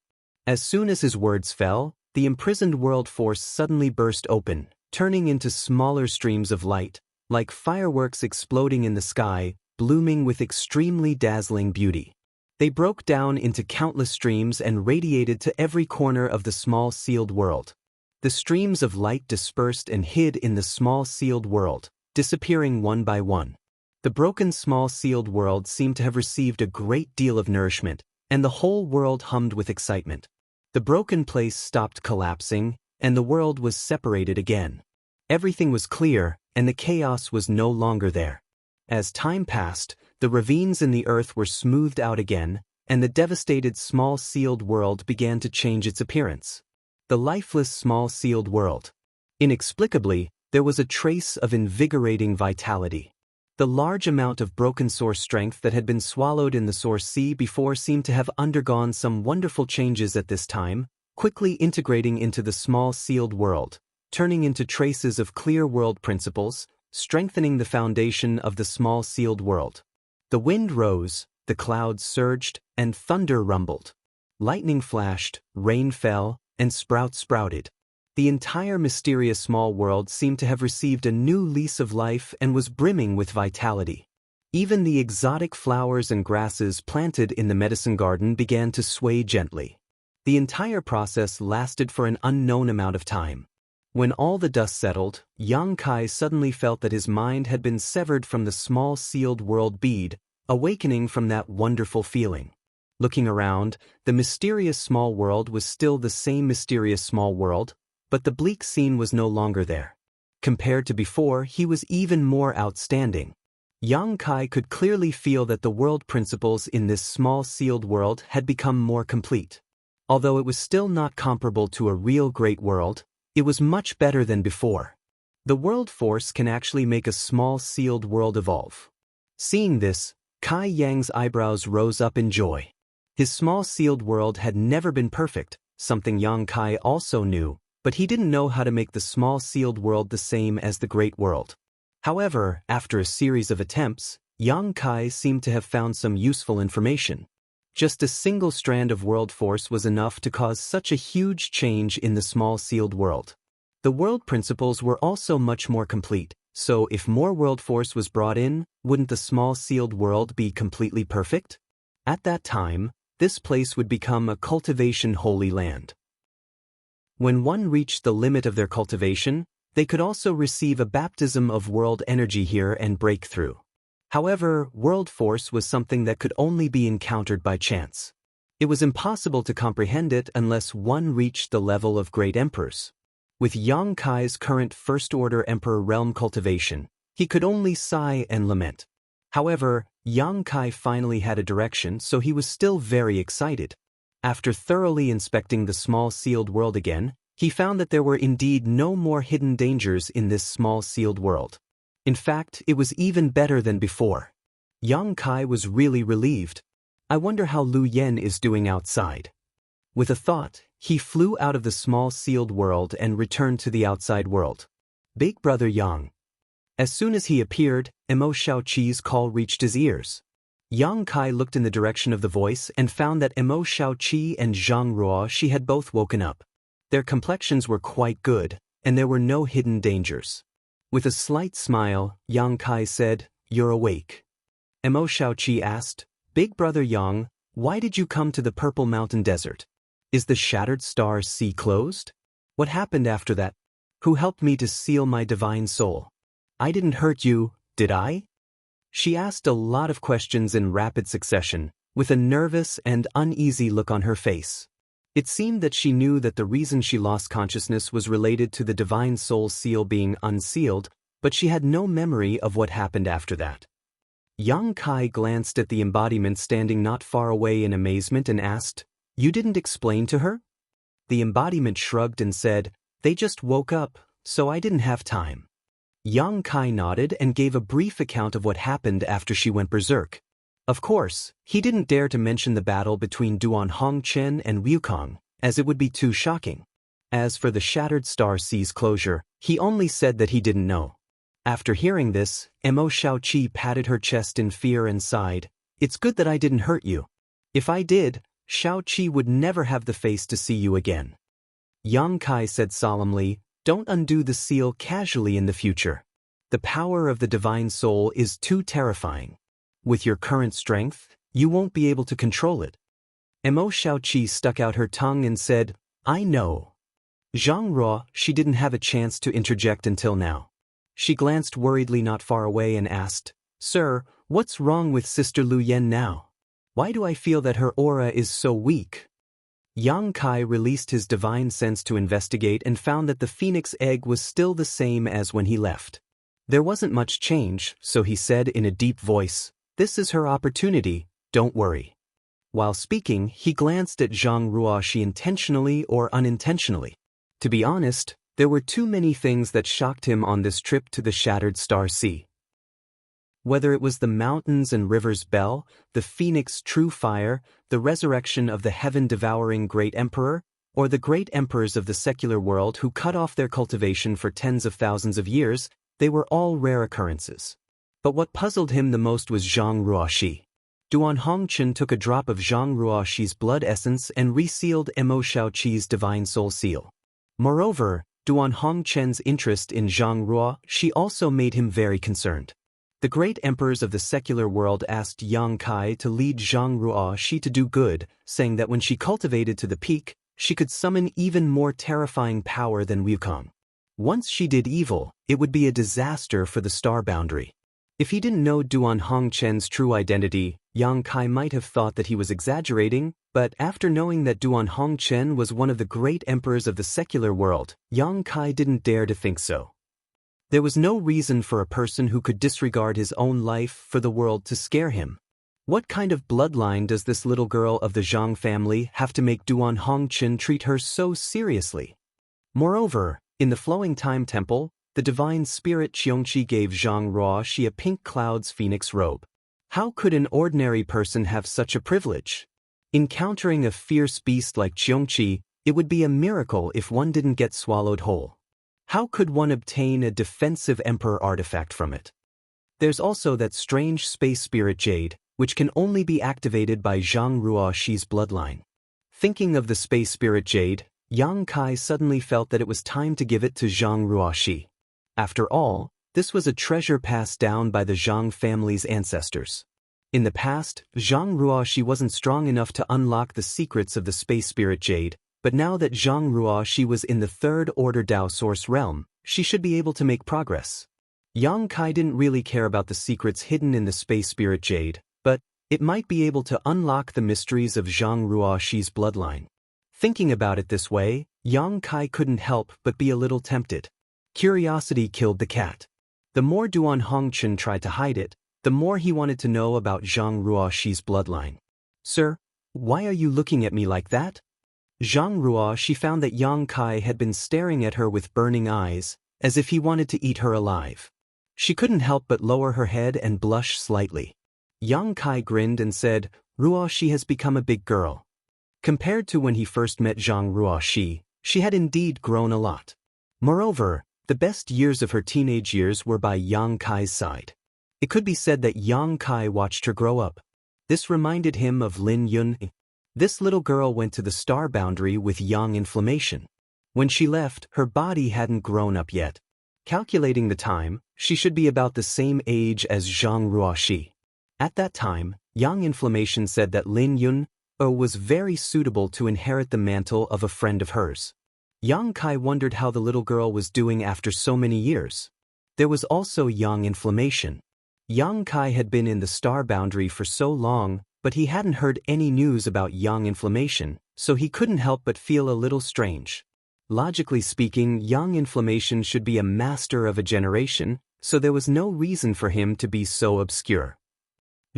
As soon as his words fell, the imprisoned world force suddenly burst open, turning into smaller streams of light, like fireworks exploding in the sky, blooming with extremely dazzling beauty. They broke down into countless streams and radiated to every corner of the small sealed world. The streams of light dispersed and hid in the small sealed world, disappearing one by one. The broken small sealed world seemed to have received a great deal of nourishment, and the whole world hummed with excitement. The broken place stopped collapsing, and the world was separated again. Everything was clear, and the chaos was no longer there. As time passed, the ravines in the earth were smoothed out again, and the devastated small sealed world began to change its appearance. The lifeless small sealed world. Inexplicably, there was a trace of invigorating vitality. The large amount of broken source strength that had been swallowed in the source sea before seemed to have undergone some wonderful changes at this time, quickly integrating into the small sealed world, turning into traces of clear world principles, strengthening the foundation of the small sealed world. The wind rose, the clouds surged, and thunder rumbled. Lightning flashed, rain fell, and sprouts sprouted. The entire mysterious small world seemed to have received a new lease of life and was brimming with vitality. Even the exotic flowers and grasses planted in the medicine garden began to sway gently. The entire process lasted for an unknown amount of time. When all the dust settled, Yang Kai suddenly felt that his mind had been severed from the small sealed world bead, awakening from that wonderful feeling. Looking around, the mysterious small world was still the same mysterious small world, but the bleak scene was no longer there. Compared to before, he was even more outstanding. Yang Kai could clearly feel that the world principles in this small sealed world had become more complete. Although it was still not comparable to a real great world, It was much better than before. The world force can actually make a small sealed world evolve. Seeing this, Kai Yang's eyebrows rose up in joy. His small sealed world had never been perfect, something Yang Kai also knew, but he didn't know how to make the small sealed world the same as the great world. However, after a series of attempts, Yang Kai seemed to have found some useful information. Just a single strand of world force was enough to cause such a huge change in the small sealed world. The world principles were also much more complete, so if more world force was brought in, wouldn't the small sealed world be completely perfect? At that time, this place would become a cultivation holy land. When one reached the limit of their cultivation, they could also receive a baptism of world energy here and break through. However, world force was something that could only be encountered by chance. It was impossible to comprehend it unless one reached the level of great emperors. With Yang Kai's current first-order emperor realm cultivation, he could only sigh and lament. However, Yang Kai finally had a direction, so he was still very excited. After thoroughly inspecting the small sealed world again, he found that there were indeed no more hidden dangers in this small sealed world. In fact, it was even better than before. Yang Kai was really relieved. I wonder how Lu Yen is doing outside. With a thought, he flew out of the small sealed world and returned to the outside world. Big brother Yang. As soon as he appeared, Mo Xiaoqi's call reached his ears. Yang Kai looked in the direction of the voice and found that Mo Xiaoqi and Zhang Ruoxi had both woken up. Their complexions were quite good, and there were no hidden dangers. With a slight smile, Yang Kai said, "You're awake." Mo Xiaoqi asked, "Big brother Yang, why did you come to the Purple Mountain Desert? Is the Shattered Star Sea closed? What happened after that? Who helped me to seal my divine soul? I didn't hurt you, did I?" She asked a lot of questions in rapid succession, with a nervous and uneasy look on her face. It seemed that she knew that the reason she lost consciousness was related to the divine soul seal being unsealed, but she had no memory of what happened after that. Yang Kai glanced at the embodiment standing not far away in amazement and asked, "You didn't explain to her?" The embodiment shrugged and said, "They just woke up, so I didn't have time." Yang Kai nodded and gave a brief account of what happened after she went berserk. Of course, he didn't dare to mention the battle between Duan Hongchen and Wukong, as it would be too shocking. As for the Shattered Star Sea's closure, he only said that he didn't know. After hearing this, Mo Xiaoqi patted her chest in fear and sighed, "It's good that I didn't hurt you. If I did, Xiaoqi would never have the face to see you again." Yang Kai said solemnly, "Don't undo the seal casually in the future. The power of the divine soul is too terrifying. With your current strength, you won't be able to control it." Mo Xiaoqi stuck out her tongue and said, "I know." Zhang Ruo, she didn't have a chance to interject until now. She glanced worriedly not far away and asked, "Sir, what's wrong with Sister Lu Yen now? Why do I feel that her aura is so weak?" Yang Kai released his divine sense to investigate and found that the phoenix egg was still the same as when he left. There wasn't much change, so he said in a deep voice, "This is her opportunity, don't worry." While speaking, he glanced at Zhang Ruoxi intentionally or unintentionally. To be honest, there were too many things that shocked him on this trip to the Shattered Star Sea. Whether it was the mountains and rivers bell, the phoenix true fire, the resurrection of the heaven-devouring great emperor, or the great emperors of the secular world who cut off their cultivation for tens of thousands of years, they were all rare occurrences. But what puzzled him the most was Zhang Ruoxi. Duan Hongchen took a drop of Zhang Ruoxi's blood essence and resealed Mo Xiaoqi's divine soul seal. Moreover, Duan Hongchen's interest in Zhang Ruoxi also made him very concerned. The great emperors of the secular world asked Yang Kai to lead Zhang Ruoxi to do good, saying that when she cultivated to the peak, she could summon even more terrifying power than Wukong. Once she did evil, it would be a disaster for the star boundary. If he didn't know Duan Hongchen's true identity, Yang Kai might have thought that he was exaggerating, but after knowing that Duan Hongchen was one of the great emperors of the secular world, Yang Kai didn't dare to think so. There was no reason for a person who could disregard his own life for the world to scare him. What kind of bloodline does this little girl of the Zhang family have to make Duan Hongchen treat her so seriously? Moreover, In the flowing time temple, the divine spirit Xianxia gave Zhang Ruoxi a pink cloud's phoenix robe. How could an ordinary person have such a privilege? Encountering a fierce beast like Xianxia, it would be a miracle if one didn't get swallowed whole. How could one obtain a defensive emperor artifact from it? There's also that strange space spirit jade, which can only be activated by Zhang Ruoxi's bloodline. Thinking of the space spirit jade, Yang Kai suddenly felt that it was time to give it to Zhang Ruoxi. After all, this was a treasure passed down by the Zhang family's ancestors. In the past, Zhang Ruoxi wasn't strong enough to unlock the secrets of the space spirit jade, but now that Zhang Ruoxi was in the Third Order Dao Source realm, she should be able to make progress. Yang Kai didn't really care about the secrets hidden in the space spirit jade, but it might be able to unlock the mysteries of Zhang Ruoxi's bloodline. Thinking about it this way, Yang Kai couldn't help but be a little tempted. Curiosity killed the cat. The more Duan Hongchen tried to hide it, the more he wanted to know about Zhang Ruoxi's bloodline. "Sir, why are you looking at me like that?" Zhang Ruoxi found that Yang Kai had been staring at her with burning eyes, as if he wanted to eat her alive. She couldn't help but lower her head and blush slightly. Yang Kai grinned and said, "Ruoxi has become a big girl." Compared to when he first met Zhang Ruoxi, she had indeed grown a lot. Moreover, the best years of her teenage years were by Yang Kai's side. It could be said that Yang Kai watched her grow up. This reminded him of Lin Yun. This little girl went to the star boundary with yang inflammation. When she left, her body hadn't grown up yet. Calculating the time, she should be about the same age as Zhang Ruoxi. At that time, yang inflammation said that Lin Yun was very suitable to inherit the mantle of a friend of hers. Yang Kai wondered how the little girl was doing after so many years. There was also yang inflammation. Yang Kai had been in the star boundary for so long, but he hadn't heard any news about yang inflammation, so he couldn't help but feel a little strange. Logically speaking, yang inflammation should be a master of a generation, so there was no reason for him to be so obscure.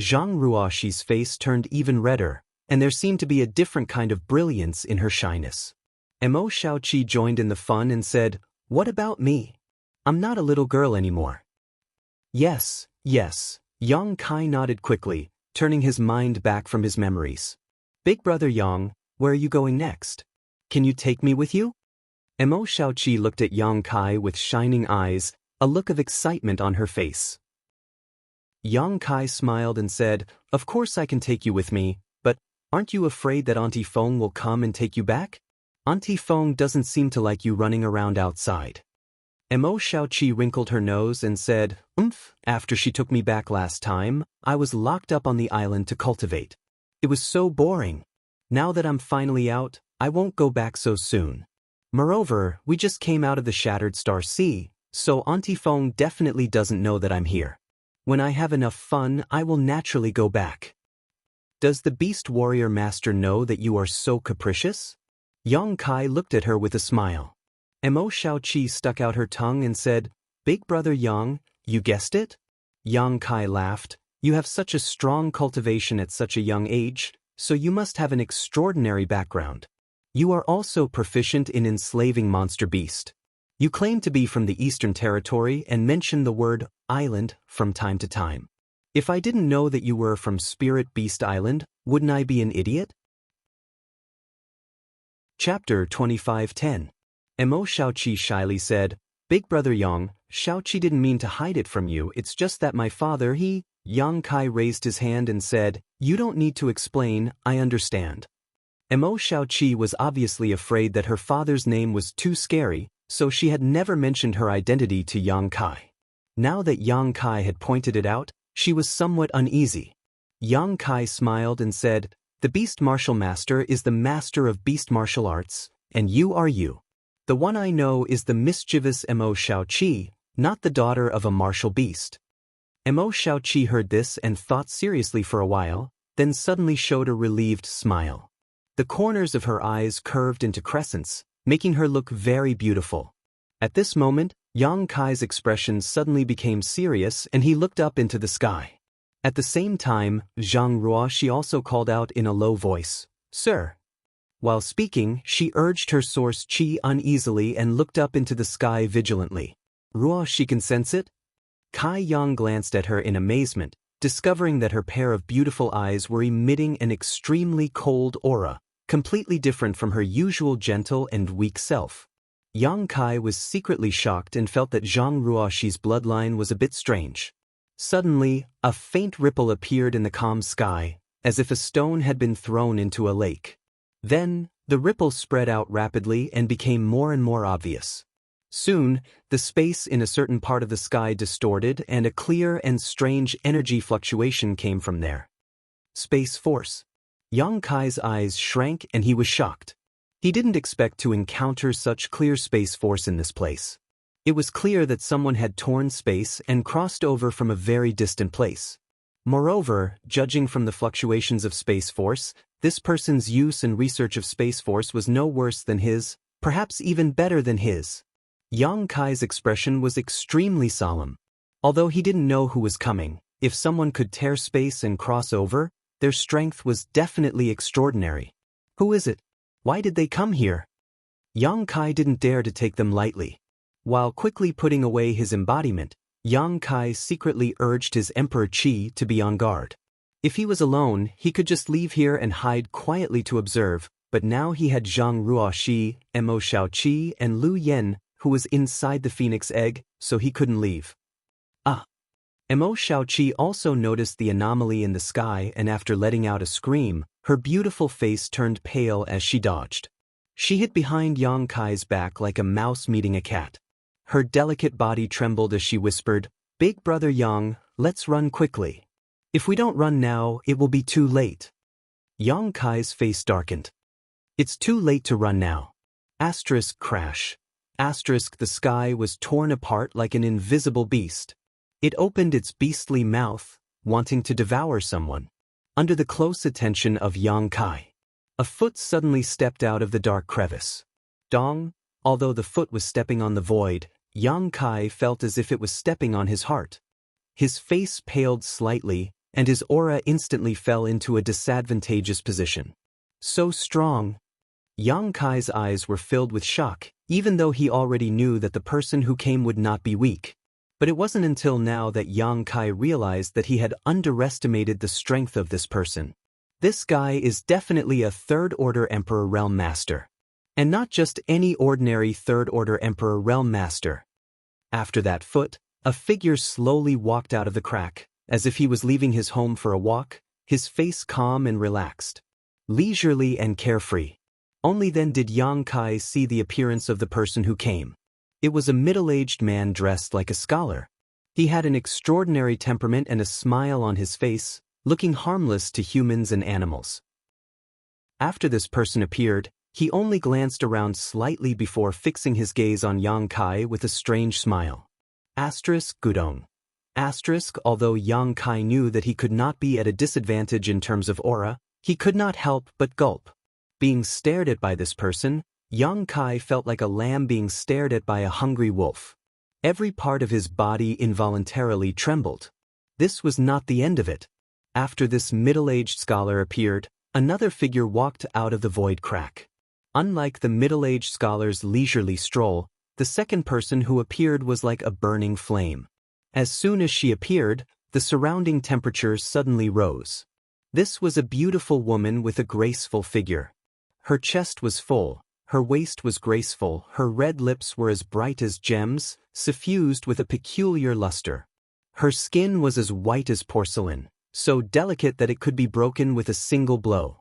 Zhang Ruoxi's face turned even redder, and there seemed to be a different kind of brilliance in her shyness. Mo Xiaoqi joined in the fun and said, "What about me? I'm not a little girl anymore." Yes, Yang Kai nodded quickly, turning his mind back from his memories. "Big brother Yang, where are you going next? Can you take me with you?" Mo Xiaoqi looked at Yang Kai with shining eyes, a look of excitement on her face. Yang Kai smiled and said, "Of course I can take you with me, but aren't you afraid that Auntie Feng will come and take you back? Auntie Feng doesn't seem to like you running around outside." Mo Xiaoqi wrinkled her nose and said, After she took me back last time, I was locked up on the island to cultivate. It was so boring. Now that I'm finally out, I won't go back so soon. Moreover, we just came out of the Shattered Star Sea, so Auntie Feng definitely doesn't know that I'm here. When I have enough fun, I will naturally go back." "Does the Beast Warrior Master know that you are so capricious?" Yang Kai looked at her with a smile. Mo Xiaoqi stuck out her tongue and said, "Big brother Yang, you guessed it?" Yang Kai laughed. "You have such a strong cultivation at such a young age, so you must have an extraordinary background. You are also proficient in enslaving monster beast. You claim to be from the Eastern Territory and mention the word island from time to time. If I didn't know that you were from Spirit Beast Island, wouldn't I be an idiot?" Chapter 25:10. Mo Xiaoqi shyly said, "Big brother Yang, Xiaoqi didn't mean to hide it from you, it's just that my father, Yang Kai raised his hand and said, "You don't need to explain, I understand." Mo Xiaoqi was obviously afraid that her father's name was too scary, so she had never mentioned her identity to Yang Kai. Now that Yang Kai had pointed it out, she was somewhat uneasy. Yang Kai smiled and said, "The Beast Martial Master is the master of beast martial arts, and you are you. The one I know is the mischievous Mo Xiaoqi, not the daughter of a martial beast." Mo Xiaoqi heard this and thought seriously for a while, then suddenly showed a relieved smile. The corners of her eyes curved into crescents, making her look very beautiful. At this moment, Yang Kai's expression suddenly became serious and he looked up into the sky. At the same time, Zhang Ruoxi also called out in a low voice, "Sir." While speaking, she urged her source qi uneasily and looked up into the sky vigilantly. Ruo, she can sense it? Kai Yang glanced at her in amazement, discovering that her pair of beautiful eyes were emitting an extremely cold aura, completely different from her usual gentle and weak self. Yang Kai was secretly shocked and felt that Zhang Ruoxi's bloodline was a bit strange. Suddenly, a faint ripple appeared in the calm sky, as if a stone had been thrown into a lake. Then, the ripple spread out rapidly and became more and more obvious. Soon, the space in a certain part of the sky distorted and a clear and strange energy fluctuation came from there. Space force. Yang Kai's eyes shrank and he was shocked. He didn't expect to encounter such clear space force in this place. It was clear that someone had torn space and crossed over from a very distant place. Moreover, judging from the fluctuations of space force, this person's use and research of space force was no worse than his, perhaps even better than his. Yang Kai's expression was extremely solemn. Although he didn't know who was coming, if someone could tear space and cross over, their strength was definitely extraordinary. Who is it? Why did they come here? Yang Kai didn't dare to take them lightly. While quickly putting away his embodiment, Yang Kai secretly urged his Emperor Qi to be on guard. If he was alone, he could just leave here and hide quietly to observe, but now he had Zhang Ruoxi, Mo Shaoqi, and Lu Yen, who was inside the phoenix egg, so he couldn't leave. Mo Shaoqi also noticed the anomaly in the sky and after letting out a scream, her beautiful face turned pale as she dodged. She hid behind Yang Kai's back like a mouse meeting a cat. Her delicate body trembled as she whispered, "Big brother Yang, let's run quickly. If we don't run now, it will be too late." Yang Kai's face darkened. It's too late to run now. Asterisk crash. Asterisk the sky was torn apart like an invisible beast. It opened its beastly mouth, wanting to devour someone. Under the close attention of Yang Kai, a foot suddenly stepped out of the dark crevice. Dong, although the foot was stepping on the void, Yang Kai felt as if it was stepping on his heart. His face paled slightly, and his aura instantly fell into a disadvantageous position. So strong. Yang Kai's eyes were filled with shock, even though he already knew that the person who came would not be weak. But it wasn't until now that Yang Kai realized that he had underestimated the strength of this person. This guy is definitely a third-order Emperor Realm Master. And not just any ordinary third-order Emperor Realm Master. After that foot, a figure slowly walked out of the crack, as if he was leaving his home for a walk, his face calm and relaxed. Leisurely and carefree. Only then did Yang Kai see the appearance of the person who came. It was a middle-aged man dressed like a scholar. He had an extraordinary temperament and a smile on his face, looking harmless to humans and animals. After this person appeared, he only glanced around slightly before fixing his gaze on Yang Kai with a strange smile. Asterisk Gudong. Asterisk although Yang Kai knew that he could not be at a disadvantage in terms of aura, he could not help but gulp. Being stared at by this person, Yang Kai felt like a lamb being stared at by a hungry wolf. Every part of his body involuntarily trembled. This was not the end of it. After this middle-aged scholar appeared, another figure walked out of the void crack. Unlike the middle-aged scholar's leisurely stroll, the second person who appeared was like a burning flame. As soon as she appeared, the surrounding temperature suddenly rose. This was a beautiful woman with a graceful figure. Her chest was full, her waist was graceful, her red lips were as bright as gems, suffused with a peculiar luster. Her skin was as white as porcelain, so delicate that it could be broken with a single blow.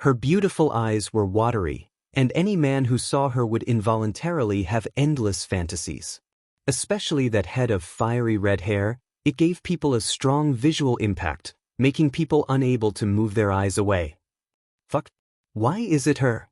Her beautiful eyes were watery, and any man who saw her would involuntarily have endless fantasies. Especially that head of fiery red hair, it gave people a strong visual impact, making people unable to move their eyes away. Fuck. Why is it her?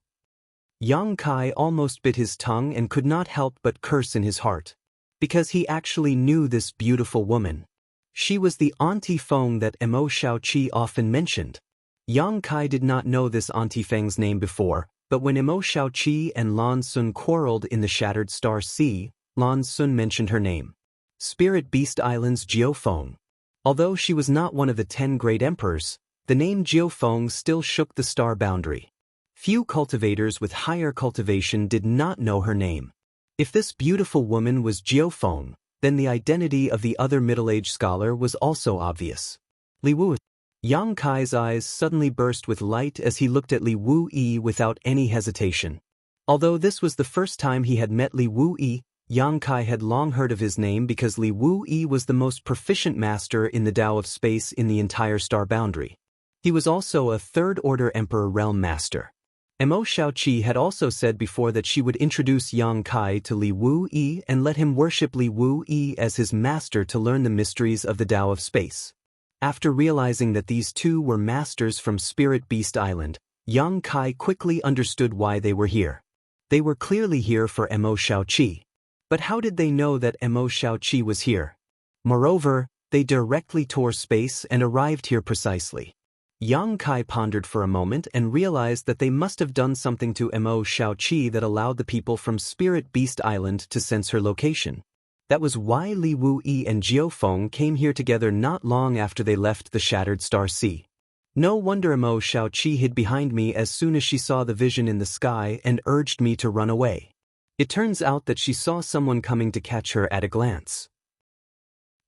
Yang Kai almost bit his tongue and could not help but curse in his heart. Because he actually knew this beautiful woman. She was the Auntie Feng that Mo Shaoqi often mentioned. Yang Kai did not know this Auntie Feng's name before, but when Mo Shaoqi and Lan Sun quarreled in the Shattered Star Sea, Lan Sun mentioned her name. Spirit Beast Island's Jiao Feng. Although she was not one of the 10 great emperors, the name Jiao Feng still shook the star boundary. Few cultivators with higher cultivation did not know her name. If this beautiful woman was Jiufeng, then the identity of the other middle-aged scholar was also obvious. Li Wu. Yang Kai's eyes suddenly burst with light as he looked at Li Wu Yi without any hesitation. Although this was the first time he had met Li Wu Yi, Yang Kai had long heard of his name because Li Wu Yi was the most proficient master in the Tao of space in the entire star boundary. He was also a third-order Emperor Realm Master. Mo Xiaoqi had also said before that she would introduce Yang Kai to Li Wu Yi and let him worship Li Wu Yi as his master to learn the mysteries of the Tao of space. After realizing that these two were masters from Spirit Beast Island, Yang Kai quickly understood why they were here. They were clearly here for Mo Xiaoqi. But how did they know that Mo Xiaoqi was here? Moreover, they directly tore space and arrived here precisely. Yang Kai pondered for a moment and realized that they must have done something to Mo Xiaoqi that allowed the people from Spirit Beast Island to sense her location. That was why Li Wu Yi and Jiufeng came here together not long after they left the Shattered Star Sea. No wonder Mo Xiaoqi hid behind me as soon as she saw the vision in the sky and urged me to run away. It turns out that she saw someone coming to catch her at a glance.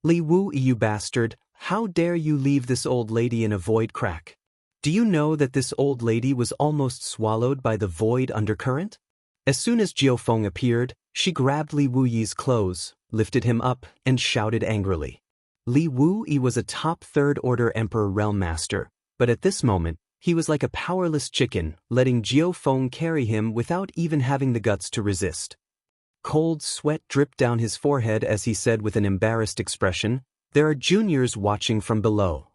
Li Wu Yi, you bastard, how dare you leave this old lady in a void crack? Do you know that this old lady was almost swallowed by the void undercurrent? As soon as Jiufeng appeared, she grabbed Li Wu Yi's clothes, lifted him up, and shouted angrily. Li Wu Yi was a top third-order Emperor Realm Master, but at this moment, he was like a powerless chicken, letting Jiufeng carry him without even having the guts to resist. Cold sweat dripped down his forehead as he said with an embarrassed expression, "There are juniors watching from below.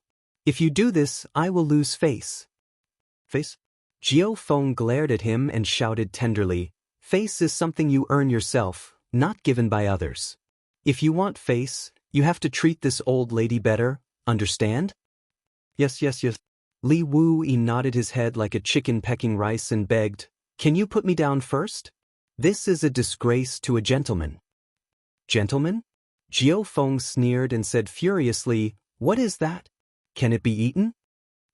If you do this, I will lose face." Face? Jiufeng glared at him and shouted tenderly, "Face is something you earn yourself, not given by others. If you want face, you have to treat this old lady better, understand?" Yes. Li Wu Yi nodded his head like a chicken pecking rice and begged, "Can you put me down first? This is a disgrace to a gentleman." Gentleman? Jiufeng sneered and said furiously, "What is that? Can it be eaten?"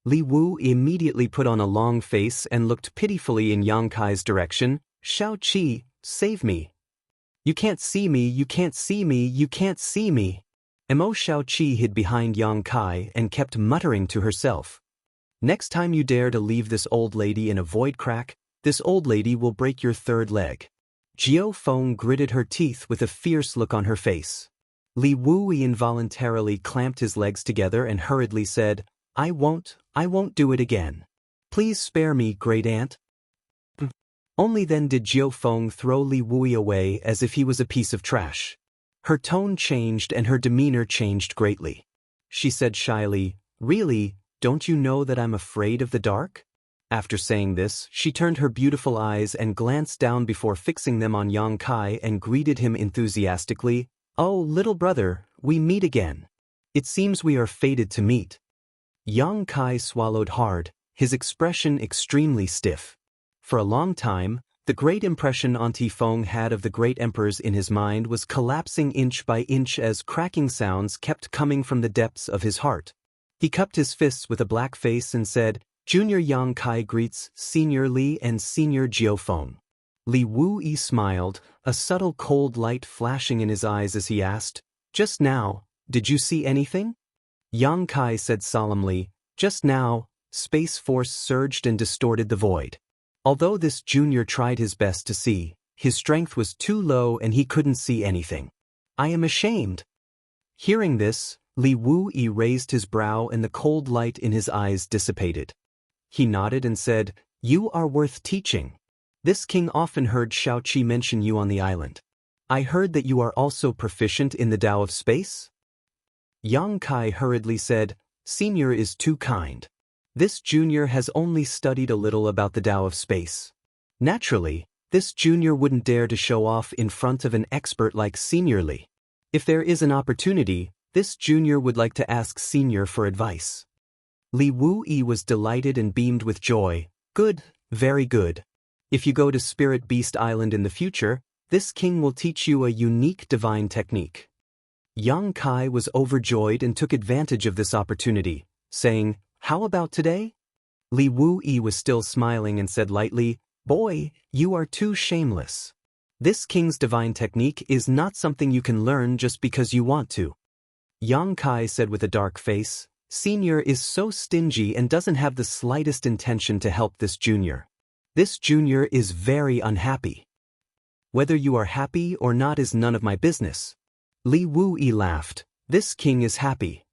Li Wu immediately put on a long face and looked pitifully in Yang Kai's direction. "Xiaoqi, save me. You can't see me, you can't see me, you can't see me." Mo Xiaoqi hid behind Yang Kai and kept muttering to herself. "Next time you dare to leave this old lady in a void crack, this old lady will break your third leg." Jiufeng gritted her teeth with a fierce look on her face. Li Wu Yi involuntarily clamped his legs together and hurriedly said, I won't do it again. Please spare me, great aunt." Only then did Jiufeng throw Li Wu Yi away as if he was a piece of trash. Her tone changed and her demeanor changed greatly. She said shyly, "Really, don't you know that I'm afraid of the dark?" After saying this, she turned her beautiful eyes and glanced down before fixing them on Yang Kai and greeted him enthusiastically, "Oh, little brother, we meet again. It seems we are fated to meet." Yang Kai swallowed hard, his expression extremely stiff. For a long time, the great impression Auntie Feng had of the great emperors in his mind was collapsing inch by inch as cracking sounds kept coming from the depths of his heart. He cupped his fists with a black face and said, "Junior Yang Kai greets Senior Li and Senior Jiufeng." Li Wu Yi smiled, a subtle cold light flashing in his eyes as he asked, "Just now, did you see anything?" Yang Kai said solemnly, "Just now, space force surged and distorted the void." Although this junior tried his best to see, his strength was too low and he couldn't see anything. "I am ashamed." Hearing this, Li Wu Yi raised his brow and the cold light in his eyes dissipated. He nodded and said, "You are worth teaching. This king often heard Xiaoqi mention you on the island. I heard that you are also proficient in the Tao of space?" Yang Kai hurriedly said, "Senior is too kind. This junior has only studied a little about the Tao of space. Naturally, this junior wouldn't dare to show off in front of an expert like Senior Li. If there is an opportunity, this junior would like to ask Senior for advice." Li Wu Yi was delighted and beamed with joy. "Good, very good. If you go to Spirit Beast Island in the future, this king will teach you a unique divine technique." Yang Kai was overjoyed and took advantage of this opportunity, saying, "How about today?" Li Wuyi was still smiling and said lightly, "Boy, you are too shameless. This king's divine technique is not something you can learn just because you want to." Yang Kai said with a dark face, "Senior is so stingy and doesn't have the slightest intention to help this junior. This junior is very unhappy. Whether you are happy or not is none of my business." Li Wuyi laughed. "This king is happy."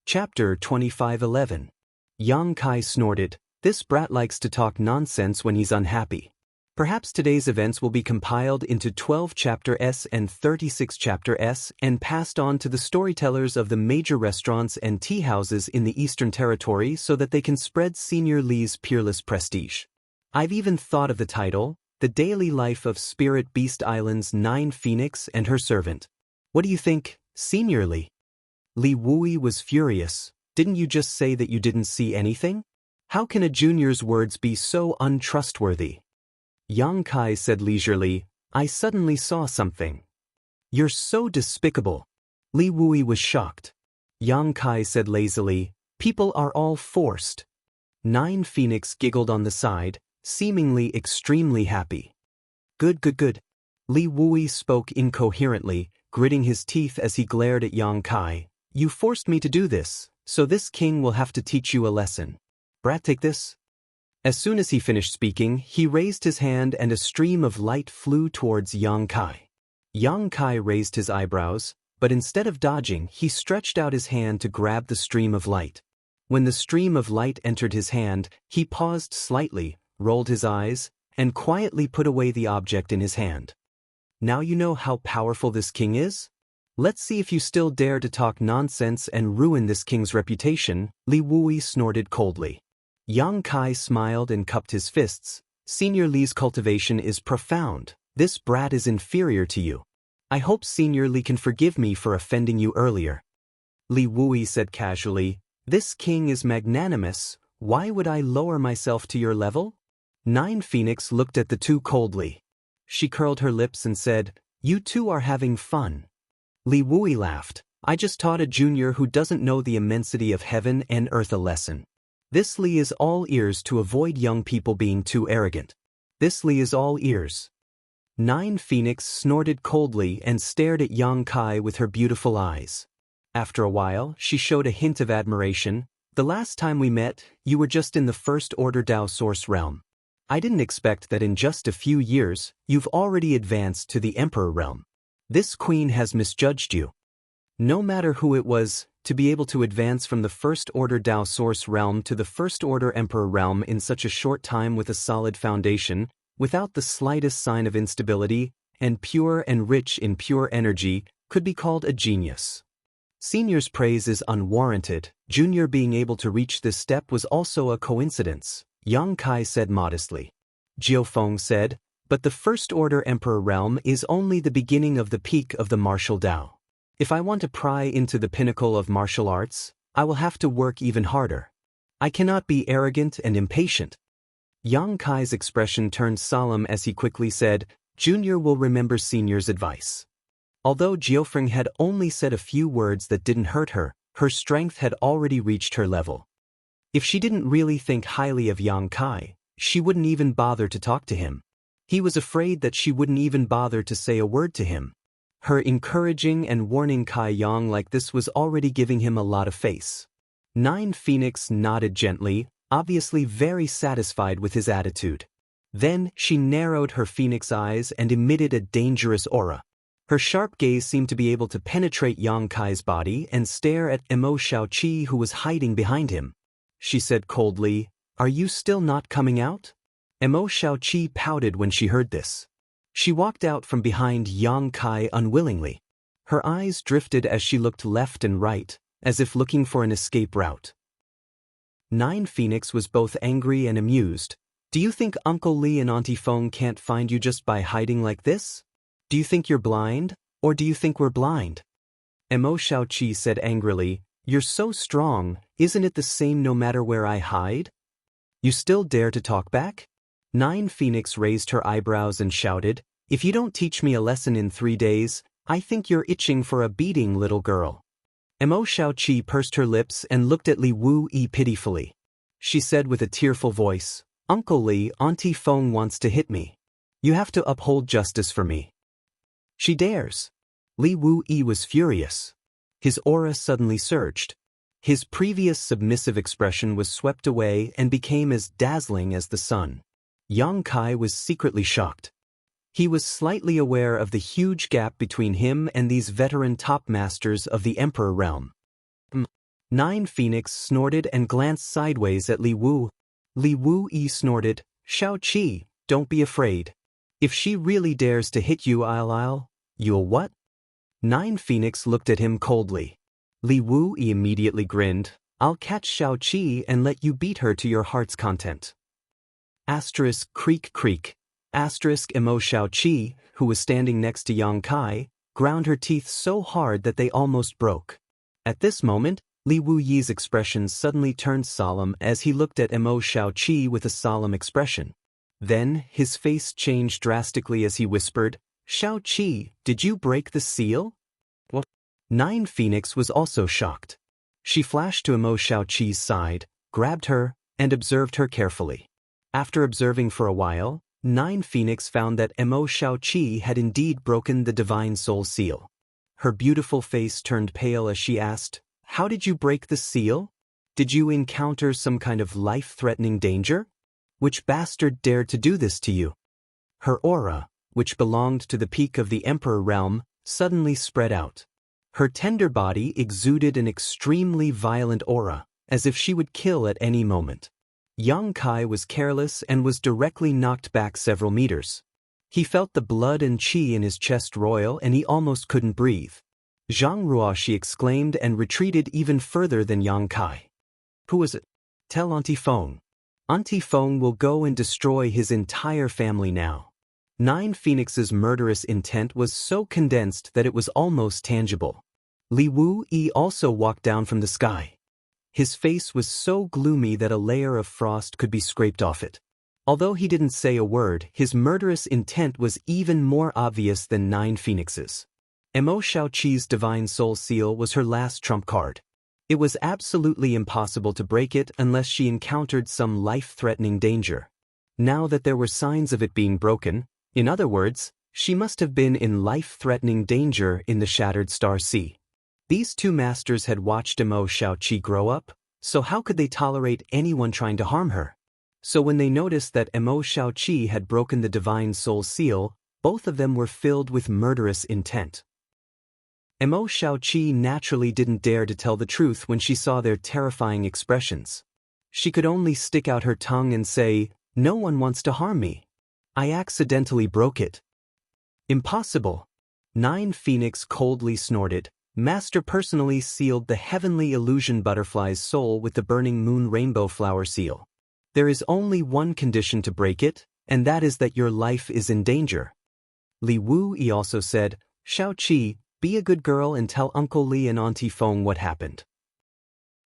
Chapter 25:11. Yang Kai snorted, "This brat likes to talk nonsense when he's unhappy." Perhaps today's events will be compiled into 12 Chapter S and 36 Chapter S and passed on to the storytellers of the major restaurants and tea houses in the Eastern Territory so that they can spread Senior Li's peerless prestige. I've even thought of the title, The Daily Life of Spirit Beast Island's 9 Phoenix and Her Servant. What do you think, Senior Li? Li Wuyi was furious. "Didn't you just say that you didn't see anything? How can a junior's words be so untrustworthy?" Yang Kai said leisurely, "I suddenly saw something." "You're so despicable." Li Wuyi was shocked. Yang Kai said lazily, "People are all forced." 9 Phoenix giggled on the side, seemingly extremely happy. Good. Li Wuyi spoke incoherently, gritting his teeth as he glared at Yang Kai. "You forced me to do this, so this king will have to teach you a lesson. Brat, take this." As soon as he finished speaking, he raised his hand and a stream of light flew towards Yang Kai. Yang Kai raised his eyebrows, but instead of dodging, he stretched out his hand to grab the stream of light. When the stream of light entered his hand, he paused slightly, rolled his eyes, and quietly put away the object in his hand. "Now you know how powerful this king is? Let's see if you still dare to talk nonsense and ruin this king's reputation," Li Wuyi snorted coldly. Yang Kai smiled and cupped his fists. "Senior Li's cultivation is profound. This brat is inferior to you. I hope Senior Li can forgive me for offending you earlier." Li Wuyi said casually, "This king is magnanimous. Why would I lower myself to your level?" 9 Phoenix looked at the two coldly. She curled her lips and said, "You two are having fun." Li Wuyi laughed. "I just taught a junior who doesn't know the immensity of heaven and earth a lesson. This Li is all ears to avoid young people being too arrogant. This Li is all ears." 9 Phoenix snorted coldly and stared at Yang Kai with her beautiful eyes. After a while, she showed a hint of admiration. "The last time we met, you were just in the First Order Dao Source realm. I didn't expect that in just a few years, you've already advanced to the Emperor realm. This queen has misjudged you." No matter who it was, to be able to advance from the First Order Dao Source realm to the First Order Emperor realm in such a short time with a solid foundation, without the slightest sign of instability, and pure and rich in pure energy, could be called a genius. Senior's praise is unwarranted. Junior being able to reach this step was also a coincidence, Yang Kai said modestly. Jiufeng said, "But the First Order Emperor realm is only the beginning of the peak of the martial Dao. If I want to pry into the pinnacle of martial arts, I will have to work even harder. I cannot be arrogant and impatient." Yang Kai's expression turned solemn as he quickly said, "Junior will remember Senior's advice." Although Jiufeng had only said a few words that didn't hurt her, her strength had already reached her level. If she didn't really think highly of Yang Kai, she wouldn't even bother to talk to him. He was afraid that she wouldn't even bother to say a word to him. Her encouraging and warning Kai Yang like this was already giving him a lot of face. 9 Phoenix nodded gently, obviously very satisfied with his attitude. Then she narrowed her phoenix eyes and emitted a dangerous aura. Her sharp gaze seemed to be able to penetrate Yang Kai's body and stare at Emo Xiaoqi who was hiding behind him. She said coldly, "Are you still not coming out?" Emo Xiaoqi pouted when she heard this. She walked out from behind Yang Kai unwillingly. Her eyes drifted as she looked left and right, as if looking for an escape route. 9 Phoenix was both angry and amused. "Do you think Uncle Li and Auntie Feng can't find you just by hiding like this? Do you think you're blind, or do you think we're blind?" Emo Xiaoqi said angrily, "You're so strong, isn't it the same no matter where I hide? You still dare to talk back?" 9 Phoenix raised her eyebrows and shouted, "If you don't teach me a lesson in 3 days, I think you're itching for a beating, little girl." Mo Xiaoqi pursed her lips and looked at Li Wu-yi pitifully. She said with a tearful voice, "Uncle Li, Auntie Feng wants to hit me. You have to uphold justice for me." "She dares." Li Wu-yi was furious. His aura suddenly surged. His previous submissive expression was swept away and became as dazzling as the sun. Yang Kai was secretly shocked. He was slightly aware of the huge gap between him and these veteran top masters of the Emperor realm. Nine Phoenix snorted and glanced sideways at Li Wu. Li Wu-yi snorted, "Xiaoqi, don't be afraid. If she really dares to hit you, you'll what?" Nine Phoenix looked at him coldly. Li Wu-yi immediately grinned, "I'll catch Xiaoqi and let you beat her to your heart's content." Asterisk creak creak. Asterisk Mo Xiaoqi, who was standing next to Yang Kai, ground her teeth so hard that they almost broke. At this moment, Li Wu-yi's expression suddenly turned solemn as he looked at Mo Xiaoqi with a solemn expression. Then, his face changed drastically as he whispered, "Xiaoqi, did you break the seal?" What? Nine Phoenix was also shocked. She flashed to Mo Xiaoqi's side, grabbed her, and observed her carefully. After observing for a while, Nine Phoenix found that Mo Xiaoqi had indeed broken the Divine Soul Seal. Her beautiful face turned pale as she asked, "How did you break the seal? Did you encounter some kind of life-threatening danger? Which bastard dared to do this to you?" Her aura, which belonged to the peak of the Emperor realm, suddenly spread out. Her tender body exuded an extremely violent aura, as if she would kill at any moment. Yang Kai was careless and was directly knocked back several meters. He felt the blood and qi in his chest roil and he almost couldn't breathe. "Zhang Ruo," she exclaimed and retreated even further than Yang Kai. "Who is it? Tell Auntie Feng. Auntie Feng will go and destroy his entire family now." Nine Phoenix's murderous intent was so condensed that it was almost tangible. Li Wu-yi also walked down from the sky. His face was so gloomy that a layer of frost could be scraped off it. Although he didn't say a word, his murderous intent was even more obvious than Nine Phoenix's. Mo Xiaoqi's Divine Soul Seal was her last trump card. It was absolutely impossible to break it unless she encountered some life-threatening danger. Now that there were signs of it being broken, in other words, she must have been in life-threatening danger in the Shattered Star Sea. These two masters had watched Mo Xiaoqi grow up, so how could they tolerate anyone trying to harm her? So when they noticed that Mo Xiaoqi had broken the Divine Soul Seal, both of them were filled with murderous intent. Mo Xiaoqi naturally didn't dare to tell the truth when she saw their terrifying expressions. She could only stick out her tongue and say, "No one wants to harm me. I accidentally broke it." "Impossible." Nine Phoenix coldly snorted. "Master personally sealed the heavenly illusion butterfly's soul with the burning moon rainbow flower seal. There is only one condition to break it, and that is that your life is in danger." Li Wu-yi also said, "Xiaoqi, be a good girl and tell Uncle Li and Auntie Feng what happened."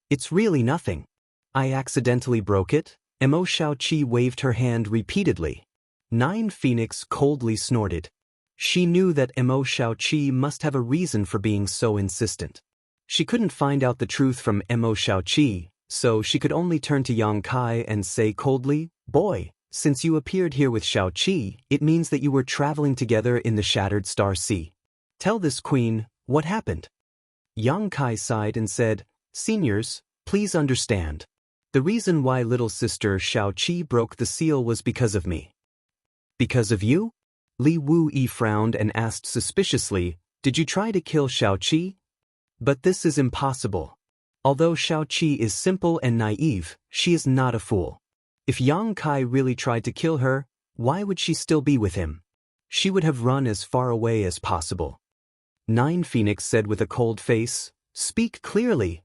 "It's really nothing. I accidentally broke it." Mo Xiaoqi waved her hand repeatedly. Nine Phoenix coldly snorted. She knew that Mo Xiaoqi must have a reason for being so insistent. She couldn't find out the truth from Mo Xiaoqi, so she could only turn to Yang Kai and say coldly, "Boy, since you appeared here with Xiaoqi, it means that you were traveling together in the Shattered Star Sea. Tell this queen, what happened?" Yang Kai sighed and said, "Seniors, please understand. The reason why little sister Xiaoqi broke the seal was because of me." "Because of you?" Li Wu-yi frowned and asked suspiciously, "Did you try to kill Xiaoqi?" "But this is impossible. Although Xiaoqi is simple and naive, she is not a fool. If Yang Kai really tried to kill her, why would she still be with him? She would have run as far away as possible." Nine Phoenix said with a cold face, "Speak clearly."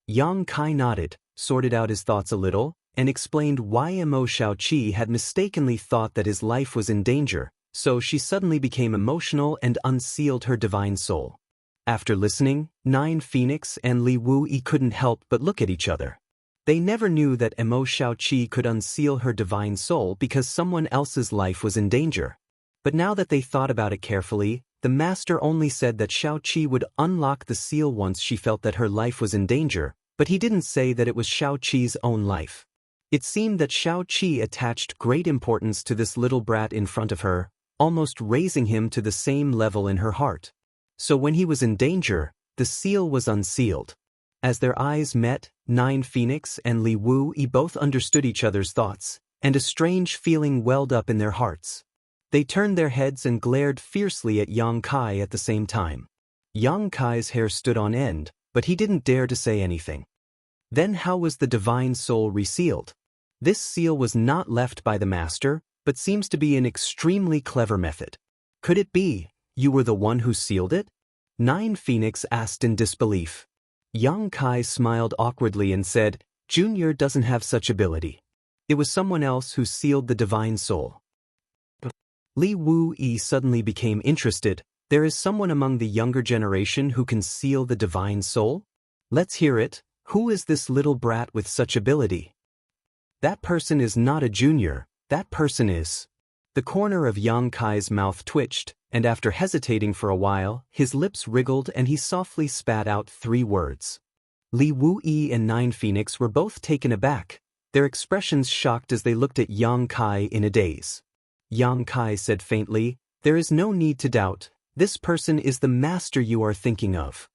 Yang Kai nodded, sorted out his thoughts a little, and explained why Mo Xiaoqi had mistakenly thought that his life was in danger, so she suddenly became emotional and unsealed her divine soul. After listening, Nine Phoenix and Li Wu-yi couldn't help but look at each other. They never knew that Mo Xiaoqi could unseal her divine soul because someone else's life was in danger. But now that they thought about it carefully, the master only said that Xiaoqi would unlock the seal once she felt that her life was in danger, but he didn't say that it was Xiaoqi's own life. It seemed that Xiaoqi attached great importance to this little brat in front of her, almost raising him to the same level in her heart. So when he was in danger, the seal was unsealed. As their eyes met, Nine Phoenix and Li Wuyi both understood each other's thoughts, and a strange feeling welled up in their hearts. They turned their heads and glared fiercely at Yang Kai at the same time. Yang Kai's hair stood on end, but he didn't dare to say anything. Then how was the divine soul resealed? This seal was not left by the master, but seems to be an extremely clever method. Could it be, you were the one who sealed it? Nine Phoenix asked in disbelief. Yang Kai smiled awkwardly and said, Junior doesn't have such ability. It was someone else who sealed the divine soul. Li Wuyi suddenly became interested. There is someone among the younger generation who can seal the divine soul? Let's hear it. Who is this little brat with such ability? That person is not a junior, that person is. The corner of Yang Kai's mouth twitched, and after hesitating for a while, his lips wriggled and he softly spat out 3 words. Li Wuyi and Nine Phoenix were both taken aback, their expressions shocked as they looked at Yang Kai in a daze. Yang Kai said faintly, There is no need to doubt, this person is the master you are thinking of.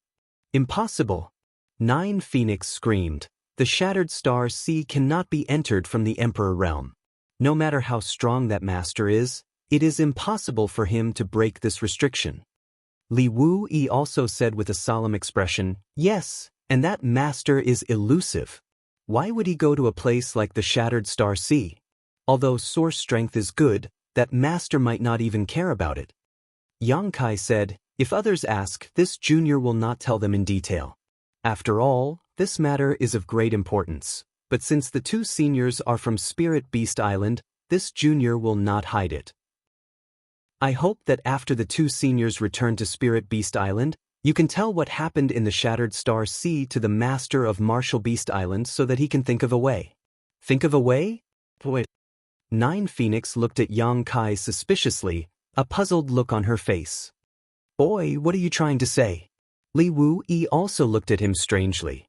Impossible! Nine Phoenix screamed. The Shattered Star Sea cannot be entered from the Emperor realm. No matter how strong that master is, it is impossible for him to break this restriction. Li Wuyi also said with a solemn expression, Yes, and that master is elusive. Why would he go to a place like the Shattered Star Sea? Although source strength is good, that master might not even care about it. Yang Kai said, If others ask, this junior will not tell them in detail. After all, this matter is of great importance, but since the 2 seniors are from Spirit Beast Island, this junior will not hide it. I hope that after the 2 seniors return to Spirit Beast Island, you can tell what happened in the Shattered Star Sea to the master of Martial Beast Island so that he can think of a way. Think of a way? Wait. Nine Phoenix looked at Yang Kai suspiciously, a puzzled look on her face. Boy, what are you trying to say? Li Wuyi also looked at him strangely.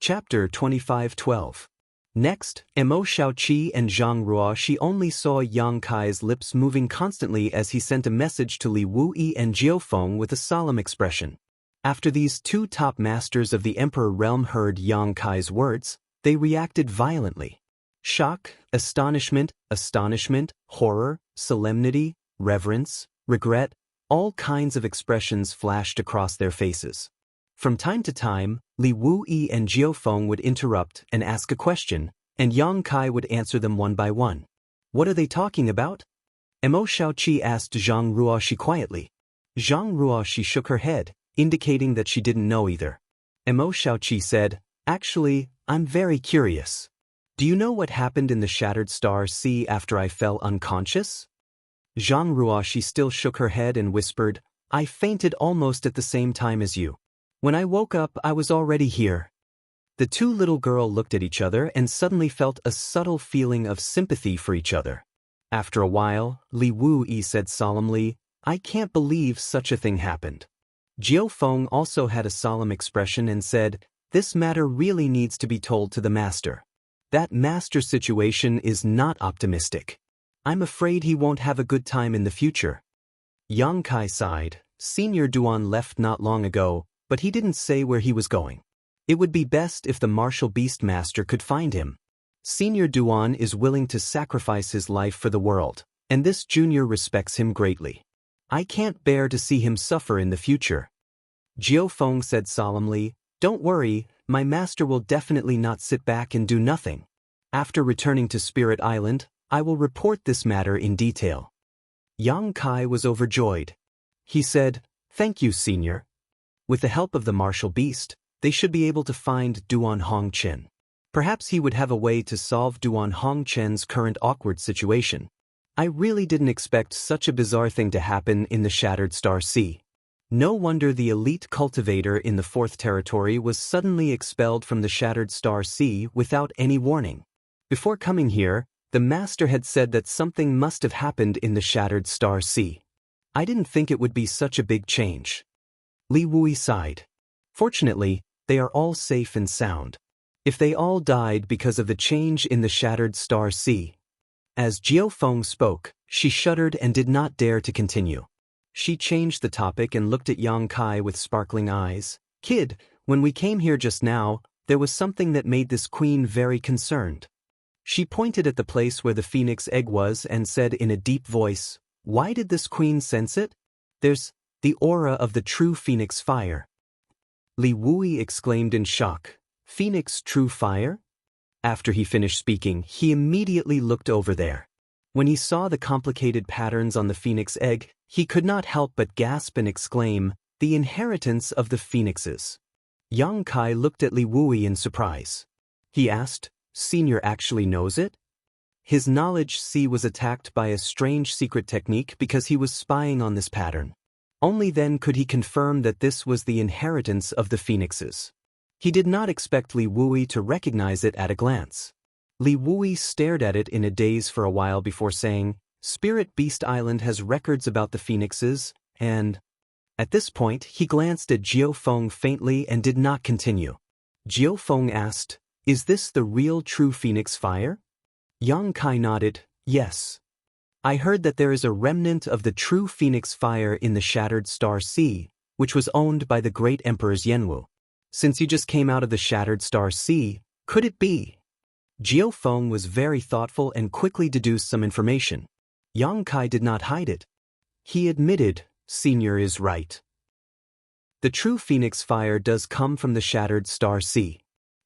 Chapter 25:12. Next, Mo Xiaoqi and Zhang Ruoxi only saw Yang Kai's lips moving constantly as he sent a message to Li Wuyi and Jiufeng with a solemn expression. After these 2 top masters of the Emperor realm heard Yang Kai's words, they reacted violently. Shock, astonishment, horror, solemnity, reverence, regret, all kinds of expressions flashed across their faces. From time to time, Li Wuyi and Jiufeng would interrupt and ask a question, and Yang Kai would answer them one by one. What are they talking about? Mo Xiaoqi asked Zhang Ruoxi quietly. Zhang Ruoxi shook her head, indicating that she didn't know either. Mo Xiaoqi said, Actually, I'm very curious. Do you know what happened in the Shattered Star Sea after I fell unconscious? Zhang Ruoxi still shook her head and whispered, I fainted almost at the same time as you. When I woke up, I was already here. The 2 little girls looked at each other and suddenly felt a subtle feeling of sympathy for each other. After a while, Li Wuyi said solemnly, I can't believe such a thing happened. Jiufeng also had a solemn expression and said, This matter really needs to be told to the master. That master situation is not optimistic. I'm afraid he won't have a good time in the future. Yang Kai sighed. Senior Duan left not long ago, but he didn't say where he was going. It would be best if the martial beast master could find him. Senior Duan is willing to sacrifice his life for the world, and this junior respects him greatly. I can't bear to see him suffer in the future. Jiufeng said solemnly, Don't worry, my master will definitely not sit back and do nothing. After returning to Spirit Island, I will report this matter in detail. Yang Kai was overjoyed. He said, Thank you, senior. With the help of the martial beast, they should be able to find Duan Hongchen. Perhaps he would have a way to solve Duan Hongchen's current awkward situation. I really didn't expect such a bizarre thing to happen in the Shattered Star Sea. No wonder the elite cultivator in the 4th territory was suddenly expelled from the Shattered Star Sea without any warning. Before coming here, the master had said that something must have happened in the Shattered Star Sea. I didn't think it would be such a big change. Li Wui sighed. Fortunately, they are all safe and sound. If they all died because of the change in the shattered star sea. As Jiao Feng spoke, she shuddered and did not dare to continue. She changed the topic and looked at Yang Kai with sparkling eyes. Kid, when we came here just now, there was something that made this queen very concerned. She pointed at the place where the phoenix egg was and said in a deep voice, "Why did this queen sense it? There's the aura of the true phoenix fire." Li Wui exclaimed in shock, "Phoenix true fire?" After he finished speaking, he immediately looked over there. When he saw the complicated patterns on the phoenix egg, he could not help but gasp and exclaim, "The inheritance of the phoenixes." Yang Kai looked at Li Wui in surprise. He asked, "Senior actually knows it?" His knowledge sea was attacked by a strange secret technique because he was spying on this pattern. Only then could he confirm that this was the inheritance of the phoenixes. He did not expect Li Wui to recognize it at a glance. Li Wui stared at it in a daze for a while before saying, "Spirit Beast Island has records about the phoenixes, and..." At this point, he glanced at Jiao Feng faintly and did not continue. Jiao Feng asked, "Is this the real true phoenix fire?" Yang Kai nodded, "Yes. I heard that there is a remnant of the true phoenix fire in the shattered star sea, which was owned by the great emperors Yenwu. Since you just came out of the shattered star sea, could it be?" Jiao Feng was very thoughtful and quickly deduced some information. Yang Kai did not hide it. He admitted, "Senior is right. The true phoenix fire does come from the shattered star sea.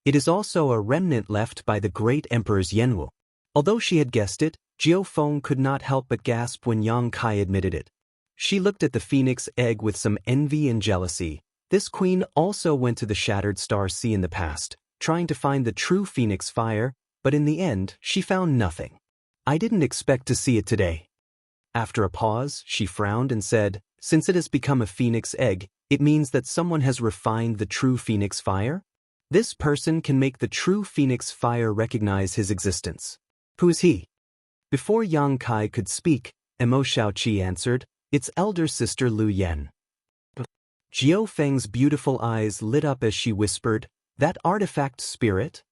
It is also a remnant left by the great emperors Yenwu." Although she had guessed it, Jiao Feng could not help but gasp when Yang Kai admitted it. She looked at the phoenix egg with some envy and jealousy. This queen also went to the shattered star sea in the past, trying to find the true phoenix fire, but in the end, she found nothing. "I didn't expect to see it today." After a pause, she frowned and said, "Since it has become a phoenix egg, it means that someone has refined the true phoenix fire? This person can make the true phoenix fire recognize his existence. Who is he?" Before Yang Kai could speak, Mo Xiaoqi answered, "It's elder sister Lu Yan." Jiao Feng's beautiful eyes lit up as she whispered, "That artifact spirit?"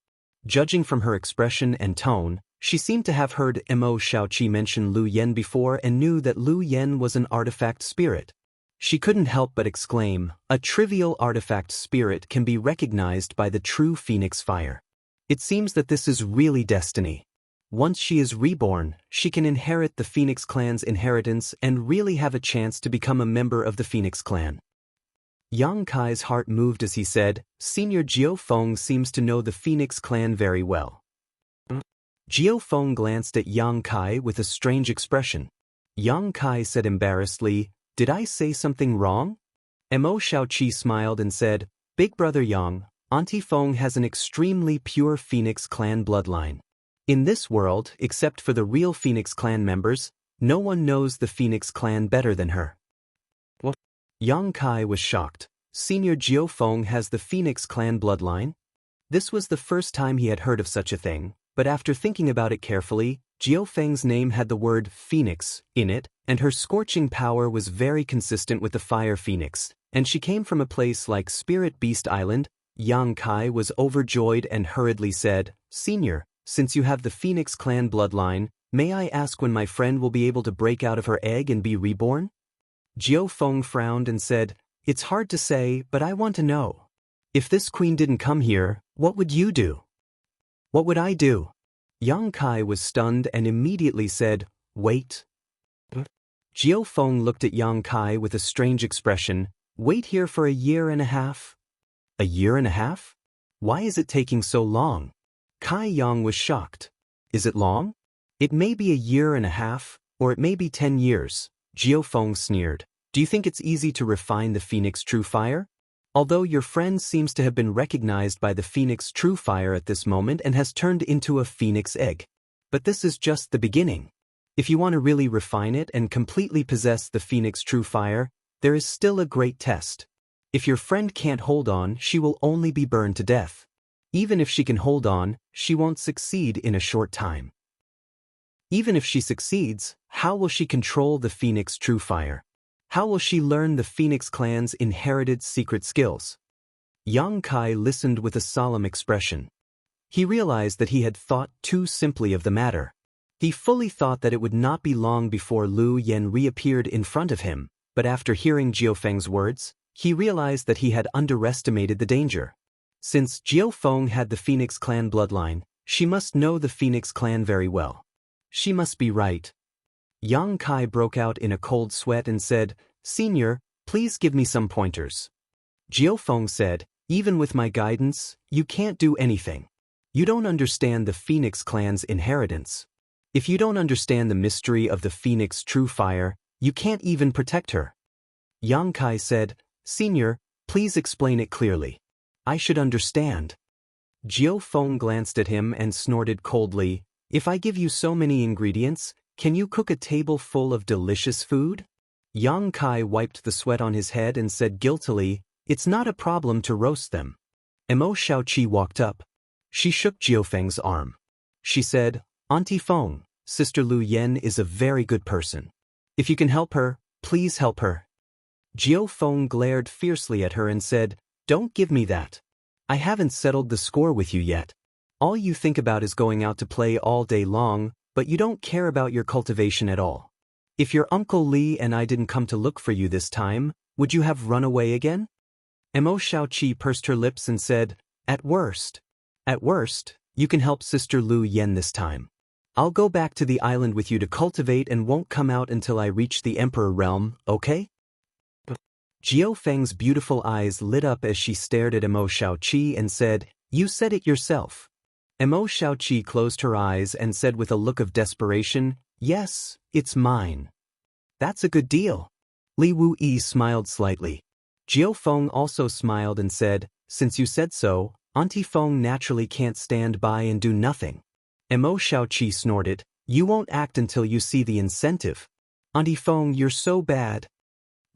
Judging from her expression and tone, she seemed to have heard Mo Xiaoqi mention Lu Yan before and knew that Lu Yan was an artifact spirit. She couldn't help but exclaim, "A trivial artifact spirit can be recognized by the true phoenix fire. It seems that this is really destiny. Once she is reborn, she can inherit the Phoenix clan's inheritance and really have a chance to become a member of the Phoenix clan." Yang Kai's heart moved as he said, "Senior Jiao Feng seems to know the Phoenix clan very well." Jiao Feng glanced at Yang Kai with a strange expression. Yang Kai said embarrassedly, "Did I say something wrong?" Mo Xiaoqi smiled and said, "Big brother Yang, Auntie Feng has an extremely pure Phoenix clan bloodline. In this world, except for the real Phoenix clan members, no one knows the Phoenix clan better than her." What? Yang Kai was shocked. Senior Jiao Feng has the Phoenix clan bloodline? This was the first time he had heard of such a thing, but after thinking about it carefully, Jiao Feng's name had the word Phoenix in it, and her scorching power was very consistent with the fire phoenix, and she came from a place like Spirit Beast Island. Yang Kai was overjoyed and hurriedly said, "Senior, since you have the Phoenix clan bloodline, may I ask when my friend will be able to break out of her egg and be reborn?" Jiao Feng frowned and said, "It's hard to say, but I want to know. If this queen didn't come here, what would you do?" "What would I do?" Yang Kai was stunned and immediately said, "Wait." Jiao Feng looked at Yang Kai with a strange expression. "Wait here for a year and a half?" "A year and a half? Why is it taking so long?" Kai Yang was shocked. "Is it long? It may be a year and a half, or it may be 10 years. Jiao Feng sneered. "Do you think it's easy to refine the Phoenix True Fire? Although your friend seems to have been recognized by the Phoenix True Fire at this moment and has turned into a Phoenix Egg. But this is just the beginning. If you want to really refine it and completely possess the Phoenix True Fire, there is still a great test. If your friend can't hold on, she will only be burned to death. Even if she can hold on, she won't succeed in a short time. Even if she succeeds, how will she control the Phoenix True Fire? How will she learn the Phoenix clan's inherited secret skills? Yang Kai listened with a solemn expression. He realized that he had thought too simply of the matter. He fully thought that it would not be long before Lu Yen reappeared in front of him, but after hearing Jiufeng's words, he realized that he had underestimated the danger. Since Jiufeng had the Phoenix clan bloodline, she must know the Phoenix clan very well. She must be right. Yang Kai broke out in a cold sweat and said, "Senior, please give me some pointers." Jiufeng said, "Even with my guidance, you can't do anything. You don't understand the Phoenix clan's inheritance. If you don't understand the mystery of the Phoenix true fire, you can't even protect her." Yang Kai said, "Senior, please explain it clearly. I should understand." Jiufeng glanced at him and snorted coldly, "If I give you so many ingredients, can you cook a table full of delicious food?" Yang Kai wiped the sweat on his head and said guiltily, "It's not a problem to roast them." Mo Xiaoqi walked up. She shook Jiufeng's arm. She said, "Auntie Feng, Sister Lu Yen is a very good person. If you can help her, please help her." Jiufeng glared fiercely at her and said, "Don't give me that. I haven't settled the score with you yet. All you think about is going out to play all day long, but you don't care about your cultivation at all. If your Uncle Li and I didn't come to look for you this time, would you have run away again?" Mo Xiaoqi pursed her lips and said, At worst, you can help Sister Lu Yen this time. I'll go back to the island with you to cultivate and won't come out until I reach the Emperor realm, okay?" Jiufeng's beautiful eyes lit up as she stared at Mo Xiaoqi and said, "You said it yourself." Mo Xiaoqi closed her eyes and said with a look of desperation, "Yes, it's mine." "That's a good deal." Li Wuyi smiled slightly. Jiufeng also smiled and said, "Since you said so, Auntie Feng naturally can't stand by and do nothing." Mo Xiaoqi snorted, "You won't act until you see the incentive. Auntie Feng, you're so bad."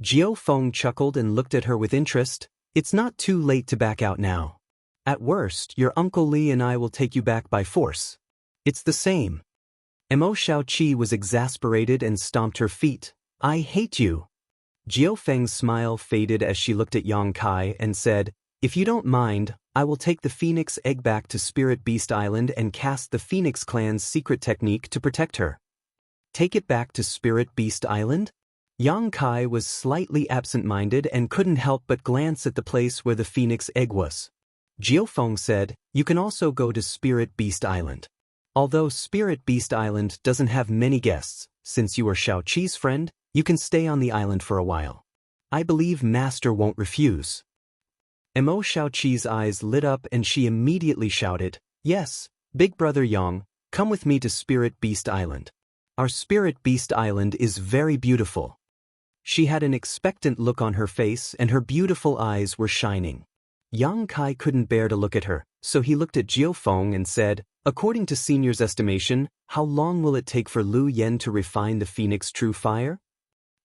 Jiufeng chuckled and looked at her with interest. "It's not too late to back out now. At worst, your Uncle Li and I will take you back by force. It's the same." Mo Xiaoqi was exasperated and stomped her feet. "I hate you." Jiufeng's smile faded as she looked at Yang Kai and said, "If you don't mind, I will take the Phoenix egg back to Spirit Beast Island and cast the Phoenix clan's secret technique to protect her." "Take it back to Spirit Beast Island?" Yang Kai was slightly absent-minded and couldn't help but glance at the place where the Phoenix egg was. Jiufeng said, "You can also go to Spirit Beast Island. Although Spirit Beast Island doesn't have many guests, since you are Xiaoqi's friend, you can stay on the island for a while. I believe Master won't refuse." Mo Xiaoqi's eyes lit up and she immediately shouted, "Yes, Big Brother Yang, come with me to Spirit Beast Island. Our Spirit Beast Island is very beautiful." She had an expectant look on her face and her beautiful eyes were shining. Yang Kai couldn't bear to look at her, so he looked at Jiufeng and said, "According to Senior's estimation, how long will it take for Lu Yen to refine the Phoenix true fire?"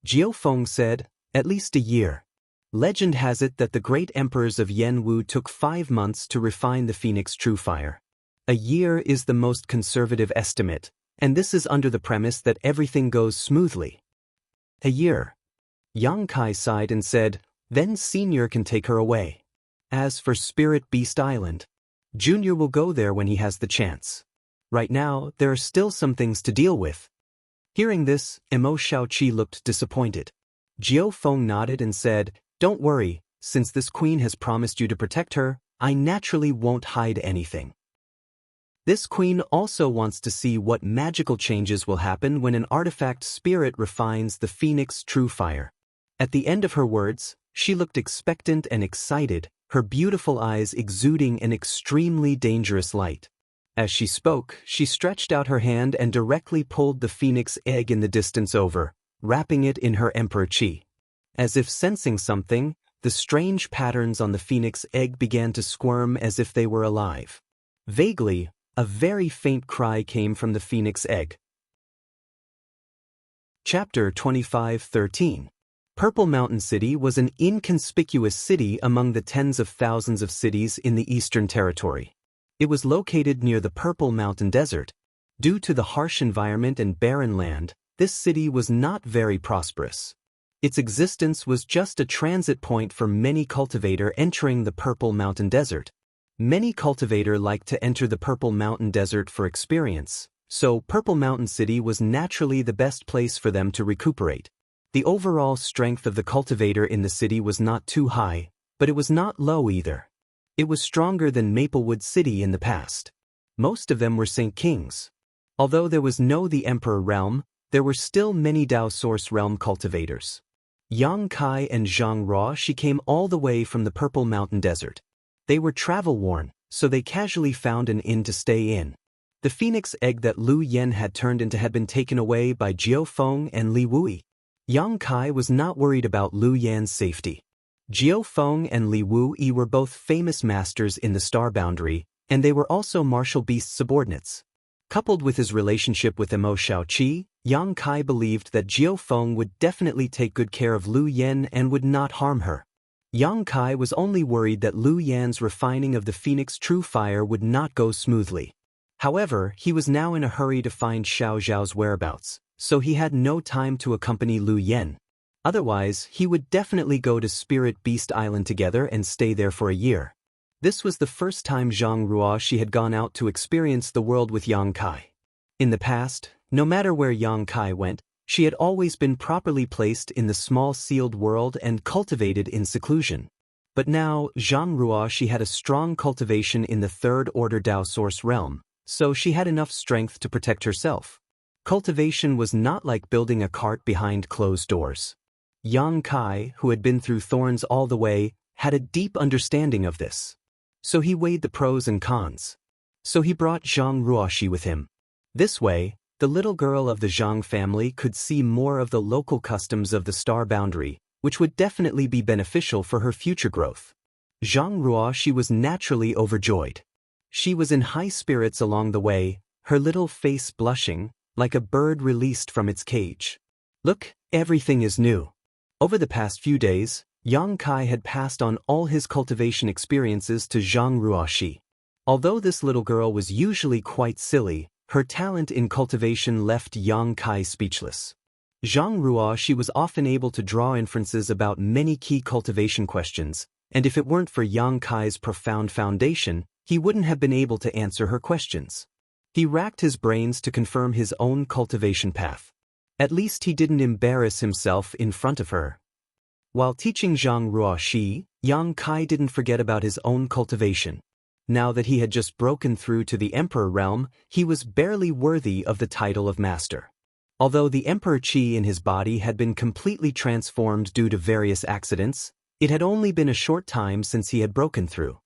Jiufeng said, "At least a year. Legend has it that the great emperors of Yanwu took 5 months to refine the Phoenix true fire. A year is the most conservative estimate, and this is under the premise that everything goes smoothly." "A year." Yang Kai sighed and said, "Then Senior can take her away. As for Spirit Beast Island, Junior will go there when he has the chance. Right now, there are still some things to deal with." Hearing this, Mo Xiaoqi looked disappointed. Jiufeng nodded and said, "Don't worry, since this queen has promised you to protect her, I naturally won't hide anything." This queen also wants to see what magical changes will happen when an artifact spirit refines the Phoenix true fire. At the end of her words, she looked expectant and excited, her beautiful eyes exuding an extremely dangerous light. As she spoke, she stretched out her hand and directly pulled the Phoenix egg in the distance over, wrapping it in her Emperor Qi. As if sensing something, the strange patterns on the Phoenix egg began to squirm as if they were alive. Vaguely, a very faint cry came from the Phoenix egg. Chapter 25:13. Purple Mountain City was an inconspicuous city among the tens of thousands of cities in the Eastern Territory. It was located near the Purple Mountain Desert. Due to the harsh environment and barren land, this city was not very prosperous. Its existence was just a transit point for many cultivator entering the Purple Mountain Desert. Many cultivator liked to enter the Purple Mountain Desert for experience, so Purple Mountain City was naturally the best place for them to recuperate. The overall strength of the cultivator in the city was not too high, but it was not low either. It was stronger than Maplewood City in the past. Most of them were Saint Kings. Although there was no the Emperor realm, there were still many Dao Source realm cultivators. Yang Kai and Zhang Ruoxi came all the way from the Purple Mountain Desert. They were travel-worn, so they casually found an inn to stay in. The phoenix egg that Lu Yen had turned into had been taken away by Jiao Feng and Li Wui. Yang Kai was not worried about Lu Yan's safety. Jiao Feng and Li Wui were both famous masters in the Star Boundary, and they were also Martial Beast subordinates. Coupled with his relationship with Mo Shaoqi, Yang Kai believed that Jiao Feng would definitely take good care of Lu Yan and would not harm her. Yang Kai was only worried that Lu Yan's refining of the Phoenix True Fire would not go smoothly. However, he was now in a hurry to find Xiao Zhao's whereabouts, so he had no time to accompany Lu Yan. Otherwise, he would definitely go to Spirit Beast Island together and stay there for a year. This was the first time Zhang Ruoxi had gone out to experience the world with Yang Kai. In the past, no matter where Yang Kai went, she had always been properly placed in the small sealed world and cultivated in seclusion. But now, Zhang Ruoxi had a strong cultivation in the Third Order Dao Source realm, so she had enough strength to protect herself. Cultivation was not like building a cart behind closed doors. Yang Kai, who had been through thorns all the way, had a deep understanding of this. So he weighed the pros and cons. So he brought Zhang Ruoxi with him. This way, the little girl of the Zhang family could see more of the local customs of the Star Boundary, which would definitely be beneficial for her future growth. Zhang Ruoxi was naturally overjoyed. She was in high spirits along the way, her little face blushing, like a bird released from its cage. Look, everything is new. Over the past few days, Yang Kai had passed on all his cultivation experiences to Zhang Ruoxi. Although this little girl was usually quite silly, her talent in cultivation left Yang Kai speechless. Zhang Ruoxi was often able to draw inferences about many key cultivation questions, and if it weren't for Yang Kai's profound foundation, he wouldn't have been able to answer her questions. He racked his brains to confirm his own cultivation path. At least he didn't embarrass himself in front of her. While teaching Zhang Ruoxi, Yang Kai didn't forget about his own cultivation. Now that he had just broken through to the Emperor realm, he was barely worthy of the title of master. Although the Emperor Qi in his body had been completely transformed due to various accidents, it had only been a short time since he had broken through.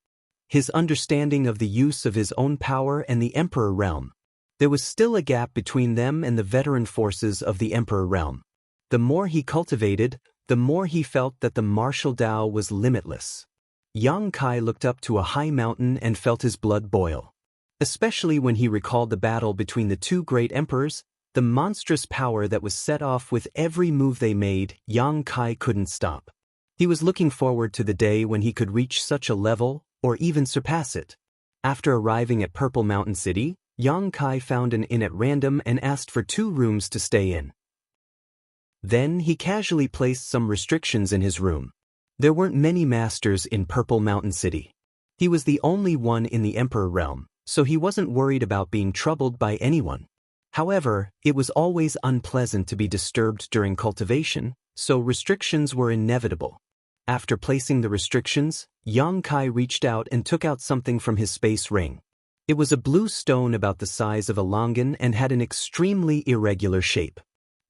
His understanding of the use of his own power and the Emperor realm. There was still a gap between them and the veteran forces of the Emperor realm. The more he cultivated, the more he felt that the martial Dao was limitless. Yang Kai looked up to a high mountain and felt his blood boil. Especially when he recalled the battle between the two great emperors, the monstrous power that was set off with every move they made, Yang Kai couldn't stop. He was looking forward to the day when he could reach such a level, or even surpass it. After arriving at Purple Mountain City, Yang Kai found an inn at random and asked for 2 rooms to stay in. Then he casually placed some restrictions in his room. There weren't many masters in Purple Mountain City. He was the only one in the Emperor realm, so he wasn't worried about being troubled by anyone. However, it was always unpleasant to be disturbed during cultivation, so restrictions were inevitable. After placing the restrictions, Yang Kai reached out and took out something from his space ring. It was a blue stone about the size of a longan and had an extremely irregular shape.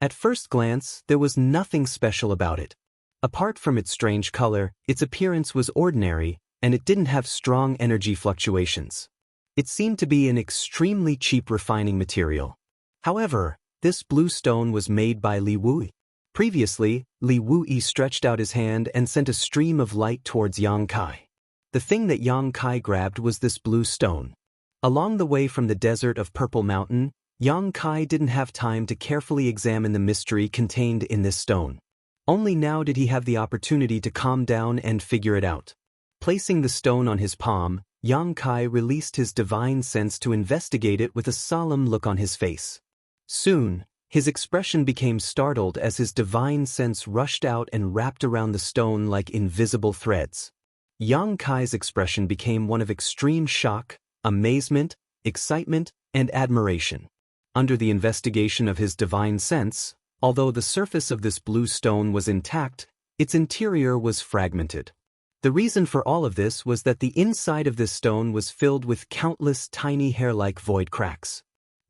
At first glance, there was nothing special about it. Apart from its strange color, its appearance was ordinary, and it didn't have strong energy fluctuations. It seemed to be an extremely cheap refining material. However, this blue stone was made by Li Wui. Previously, Li Wui stretched out his hand and sent a stream of light towards Yang Kai. The thing that Yang Kai grabbed was this blue stone. Along the way from the desert of Purple Mountain, Yang Kai didn't have time to carefully examine the mystery contained in this stone. Only now did he have the opportunity to calm down and figure it out. Placing the stone on his palm, Yang Kai released his divine sense to investigate it with a solemn look on his face. Soon, His expression became startled as his divine sense rushed out and wrapped around the stone like invisible threads. Yang Kai's expression became one of extreme shock, amazement, excitement, and admiration. Under the investigation of his divine sense, although the surface of this blue stone was intact, its interior was fragmented. The reason for all of this was that the inside of this stone was filled with countless tiny hair-like void cracks.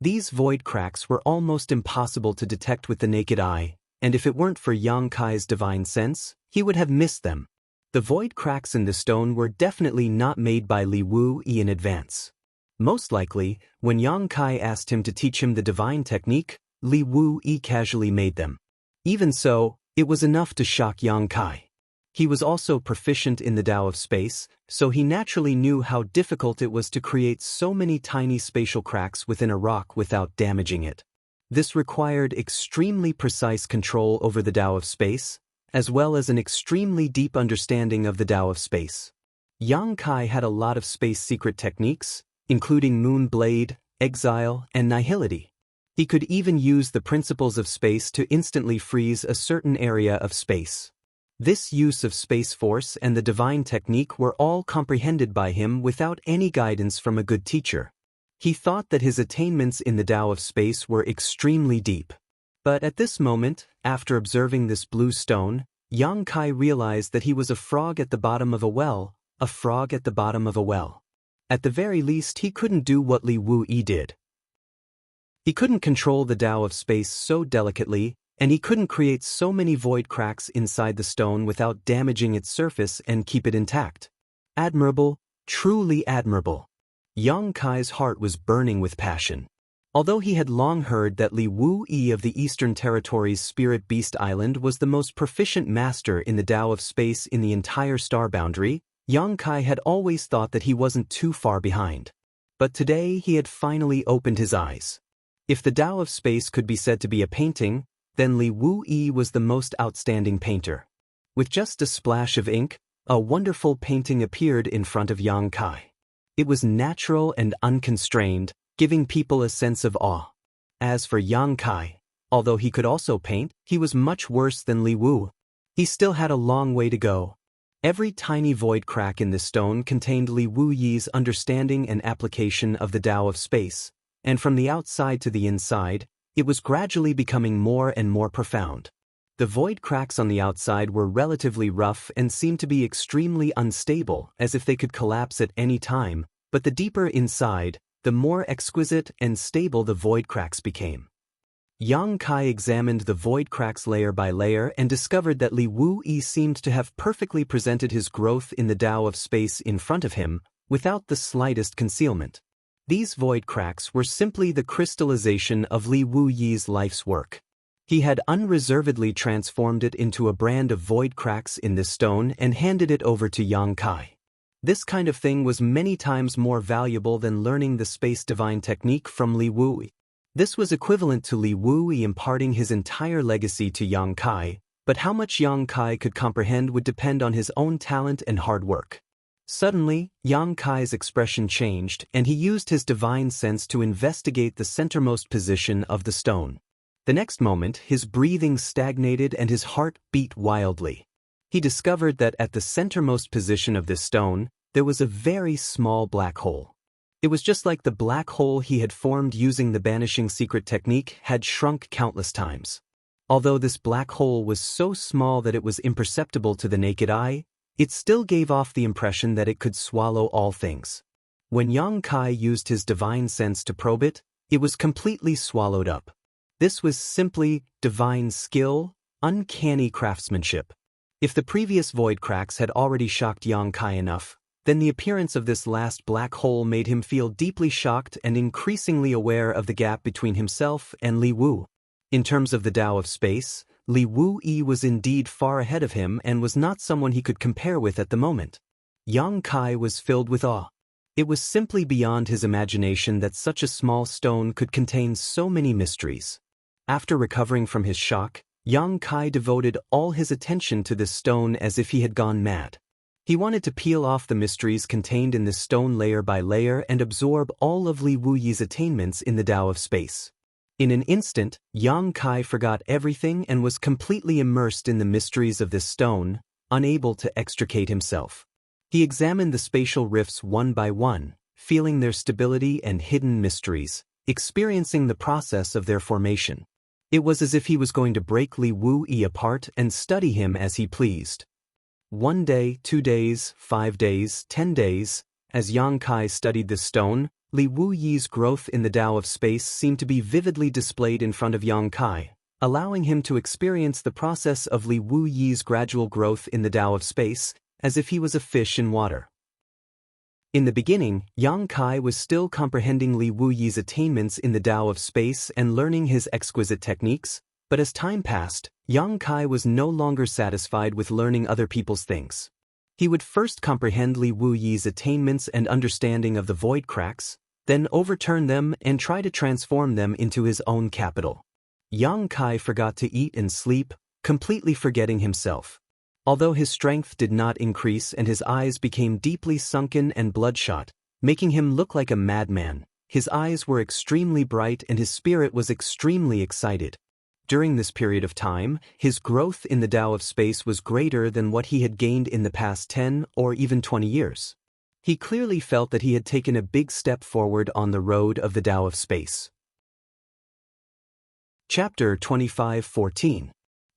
These void cracks were almost impossible to detect with the naked eye, and if it weren't for Yang Kai's divine sense, he would have missed them. The void cracks in the stone were definitely not made by Li Wuyi in advance. Most likely, when Yang Kai asked him to teach him the divine technique, Li Wuyi casually made them. Even so, it was enough to shock Yang Kai. He was also proficient in the Tao of space, so he naturally knew how difficult it was to create so many tiny spatial cracks within a rock without damaging it. This required extremely precise control over the Tao of space, as well as an extremely deep understanding of the Tao of space. Yang Kai had a lot of space secret techniques, including Moon Blade, Exile, and Nihility. He could even use the principles of space to instantly freeze a certain area of space. This use of space force and the divine technique were all comprehended by him without any guidance from a good teacher. He thought that his attainments in the Tao of space were extremely deep. But at this moment, after observing this blue stone, Yang Kai realized that he was a frog at the bottom of a well, a frog at the bottom of a well. At the very least, he couldn't do what Li Wuyi did. He couldn't control the Tao of space so delicately, and he couldn't create so many void cracks inside the stone without damaging its surface and keep it intact. Admirable, truly admirable. Yang Kai's heart was burning with passion. Although he had long heard that Li Wuyi of the Eastern Territories' Spirit Beast Island was the most proficient master in the Tao of space in the entire star boundary, Yang Kai had always thought that he wasn't too far behind. But today he had finally opened his eyes. If the Tao of space could be said to be a painting, then Li Wuyi was the most outstanding painter. With just a splash of ink, a wonderful painting appeared in front of Yang Kai. It was natural and unconstrained, giving people a sense of awe. As for Yang Kai, although he could also paint, he was much worse than Li Wu. He still had a long way to go. Every tiny void crack in the stone contained Li Wuyi's understanding and application of the Tao of space, and from the outside to the inside, it was gradually becoming more and more profound. The void cracks on the outside were relatively rough and seemed to be extremely unstable, as if they could collapse at any time, but the deeper inside, the more exquisite and stable the void cracks became. Yang Kai examined the void cracks layer by layer and discovered that Li Wuyi seemed to have perfectly presented his growth in the Tao of space in front of him, without the slightest concealment. These void cracks were simply the crystallization of Li Wuyi's life's work. He had unreservedly transformed it into a brand of void cracks in this stone and handed it over to Yang Kai. This kind of thing was many times more valuable than learning the space divine technique from Li Wuyi. This was equivalent to Li Wuyi imparting his entire legacy to Yang Kai, but how much Yang Kai could comprehend would depend on his own talent and hard work. Suddenly, Yang Kai's expression changed, and he used his divine sense to investigate the centermost position of the stone. The next moment, his breathing stagnated and his heart beat wildly. He discovered that at the centermost position of this stone, there was a very small black hole. It was just like the black hole he had formed using the banishing secret technique had shrunk countless times. Although this black hole was so small that it was imperceptible to the naked eye, it still gave off the impression that it could swallow all things. When Yang Kai used his divine sense to probe it, it was completely swallowed up. This was simply divine skill, uncanny craftsmanship. If the previous void cracks had already shocked Yang Kai enough, then the appearance of this last black hole made him feel deeply shocked and increasingly aware of the gap between himself and Li Wu. In terms of the Tao of space, Li Wuyi was indeed far ahead of him and was not someone he could compare with at the moment. Yang Kai was filled with awe. It was simply beyond his imagination that such a small stone could contain so many mysteries. After recovering from his shock, Yang Kai devoted all his attention to this stone as if he had gone mad. He wanted to peel off the mysteries contained in this stone layer by layer and absorb all of Li Wuyi's attainments in the Tao of space. In an instant, Yang Kai forgot everything and was completely immersed in the mysteries of this stone, unable to extricate himself. He examined the spatial rifts one by one, feeling their stability and hidden mysteries, experiencing the process of their formation. It was as if he was going to break Li Wuyi apart and study him as he pleased. 1 day, 2 days, 5 days, 10 days, as Yang Kai studied this stone, Li Wuyi's growth in the Tao of space seemed to be vividly displayed in front of Yang Kai, allowing him to experience the process of Li Wuyi's gradual growth in the Tao of space, as if he was a fish in water. In the beginning, Yang Kai was still comprehending Li Wuyi's attainments in the Tao of space and learning his exquisite techniques, but as time passed, Yang Kai was no longer satisfied with learning other people's things. He would first comprehend Li Wuyi's attainments and understanding of the void cracks, then overturn them and try to transform them into his own capital. Yang Kai forgot to eat and sleep, completely forgetting himself. Although his strength did not increase and his eyes became deeply sunken and bloodshot, making him look like a madman, his eyes were extremely bright and his spirit was extremely excited. During this period of time, his growth in the Tao of space was greater than what he had gained in the past 10 or even 20 years. He clearly felt that he had taken a big step forward on the road of the Tao of space. Chapter 25:14.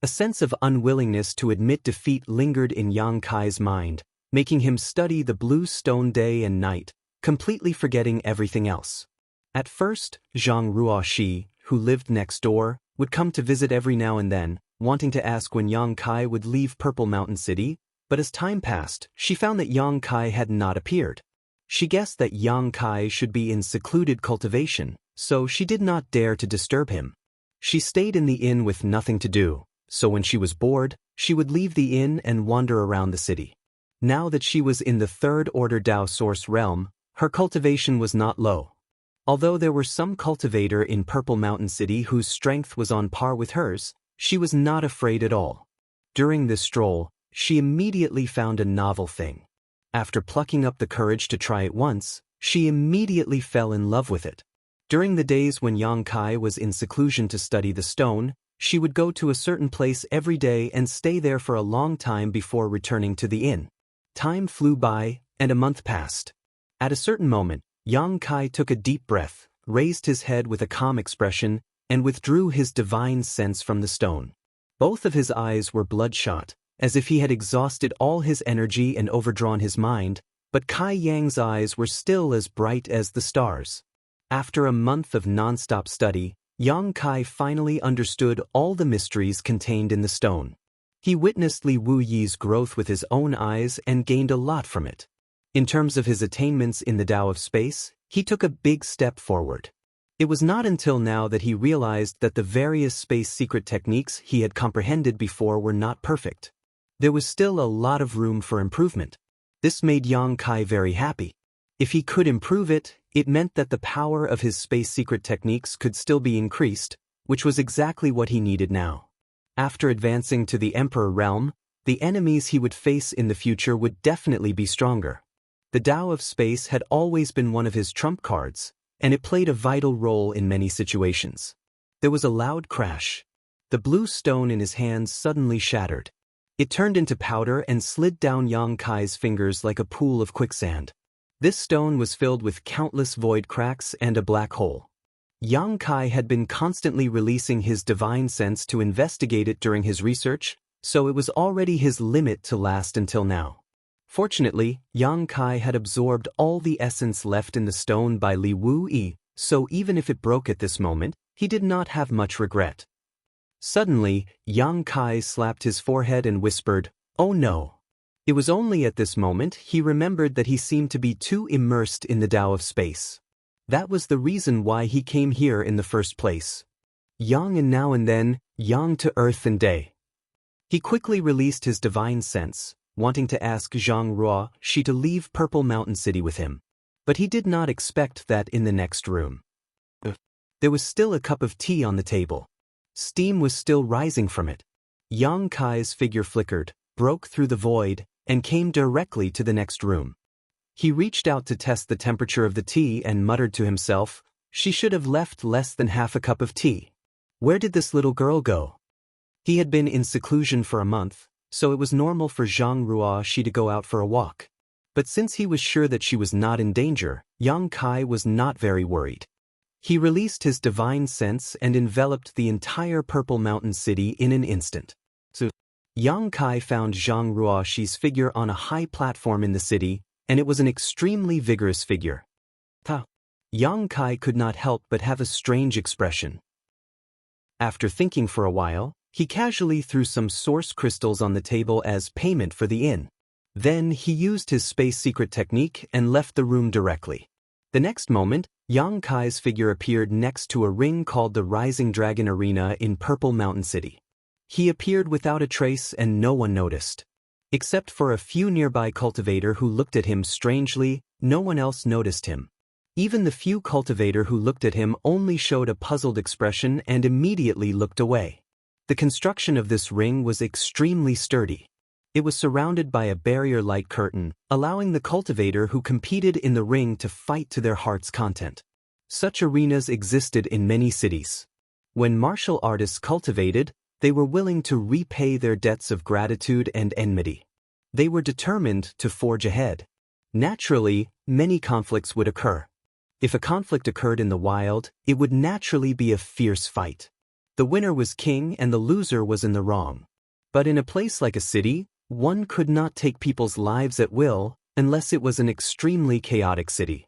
A sense of unwillingness to admit defeat lingered in Yang Kai's mind, making him study the blue stone day and night, completely forgetting everything else. At first, Zhang Ruoxi, who lived next door, would come to visit every now and then, wanting to ask when Yang Kai would leave Purple Mountain City, but as time passed, she found that Yang Kai had not appeared. She guessed that Yang Kai should be in secluded cultivation, so she did not dare to disturb him. She stayed in the inn with nothing to do, so when she was bored, she would leave the inn and wander around the city. Now that she was in the third-order Tao Source realm, her cultivation was not low. Although there were some cultivator in Purple Mountain City whose strength was on par with hers, she was not afraid at all. During this stroll, she immediately found a novel thing. After plucking up the courage to try it once, she immediately fell in love with it. During the days when Yang Kai was in seclusion to study the stone, she would go to a certain place every day and stay there for a long time before returning to the inn. Time flew by, and a month passed. At a certain moment, Yang Kai took a deep breath, raised his head with a calm expression, and withdrew his divine sense from the stone. Both of his eyes were bloodshot, as if he had exhausted all his energy and overdrawn his mind, but Kai Yang's eyes were still as bright as the stars. After a month of non-stop study, Yang Kai finally understood all the mysteries contained in the stone. He witnessed Li Wuyi's growth with his own eyes and gained a lot from it. In terms of his attainments in the Tao of space, he took a big step forward. It was not until now that he realized that the various space secret techniques he had comprehended before were not perfect. There was still a lot of room for improvement. This made Yang Kai very happy. If he could improve it, it meant that the power of his space secret techniques could still be increased, which was exactly what he needed now. After advancing to the Emperor realm, the enemies he would face in the future would definitely be stronger. The Tao of space had always been one of his trump cards, and it played a vital role in many situations. There was a loud crash. The blue stone in his hands suddenly shattered. It turned into powder and slid down Yang Kai's fingers like a pool of quicksand. This stone was filled with countless void cracks and a black hole. Yang Kai had been constantly releasing his divine sense to investigate it during his research, so it was already his limit to last until now. Fortunately, Yang Kai had absorbed all the essence left in the stone by Li Wuyi, so even if it broke at this moment, he did not have much regret. Suddenly, Yang Kai slapped his forehead and whispered, "Oh no." It was only at this moment he remembered that he seemed to be too immersed in the Tao of space. That was the reason why he came here in the first place. Yang and now and then, yang to earth and day. He quickly released his divine sense, wanting to ask Zhang Ruoxi to leave Purple Mountain City with him. But he did not expect that in the next room. There was still a cup of tea on the table. Steam was still rising from it. Yang Kai's figure flickered, broke through the void, and came directly to the next room. He reached out to test the temperature of the tea and muttered to himself, She should have left less than half a cup of tea. Where did this little girl go? He had been in seclusion for a month, so it was normal for Xianxia to go out for a walk. But since he was sure that she was not in danger, Yang Kai was not very worried. He released his divine sense and enveloped the entire Purple Mountain City in an instant. So, Yang Kai found Zhang Ruoxi's figure on a high platform in the city, and it was an extremely vigorous figure. Yang Kai could not help but have a strange expression. After thinking for a while, he casually threw some source crystals on the table as payment for the inn. Then he used his space secret technique and left the room directly. The next moment, Yang Kai's figure appeared next to a ring called the Rising Dragon Arena in Purple Mountain City. He appeared without a trace and no one noticed. Except for a few nearby cultivator who looked at him strangely, no one else noticed him. Even the few cultivator who looked at him only showed a puzzled expression and immediately looked away. The construction of this ring was extremely sturdy. It was surrounded by a barrier-like curtain, allowing the cultivator who competed in the ring to fight to their heart's content. Such arenas existed in many cities. When martial artists cultivated, they were willing to repay their debts of gratitude and enmity. They were determined to forge ahead. Naturally, many conflicts would occur. If a conflict occurred in the wild, it would naturally be a fierce fight. The winner was king and the loser was in the wrong. But in a place like a city, one could not take people's lives at will unless it was an extremely chaotic city.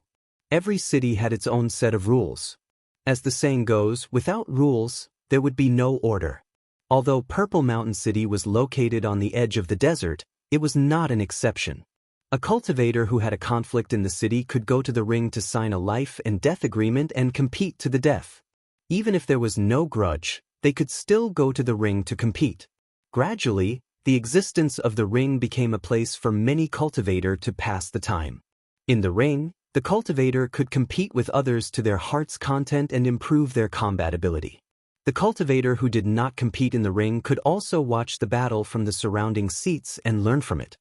Every city had its own set of rules. As the saying goes, without rules, there would be no order. Although Purple Mountain City was located on the edge of the desert, it was not an exception. A cultivator who had a conflict in the city could go to the ring to sign a life and death agreement and compete to the death. Even if there was no grudge, they could still go to the ring to compete. Gradually, the existence of the ring became a place for many cultivators to pass the time. In the ring, the cultivator could compete with others to their heart's content and improve their combat ability. The cultivator who did not compete in the ring could also watch the battle from the surrounding seats and learn from it.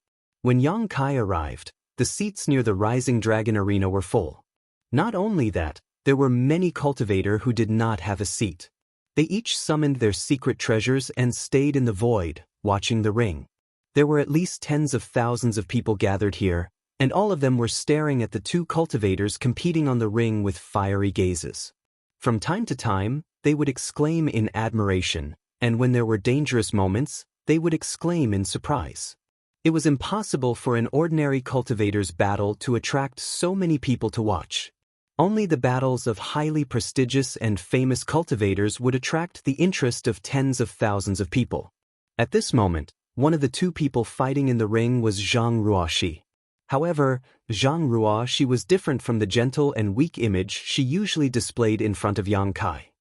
When Yang Kai arrived, the seats near the Rising Dragon Arena were full. Not only that, there were many cultivators who did not have a seat. They each summoned their secret treasures and stayed in the void, watching the ring. There were at least tens of thousands of people gathered here, and all of them were staring at the two cultivators competing on the ring with fiery gazes. From time to time, they would exclaim in admiration, and when there were dangerous moments, they would exclaim in surprise. It was impossible for an ordinary cultivator's battle to attract so many people to watch. Only the battles of highly prestigious and famous cultivators would attract the interest of tens of thousands of people. At this moment, one of the two people fighting in the ring was Zhang Ruoxi. However, Zhang Ruoxi was different from the gentle and weak image she usually displayed in front of Yang Kai.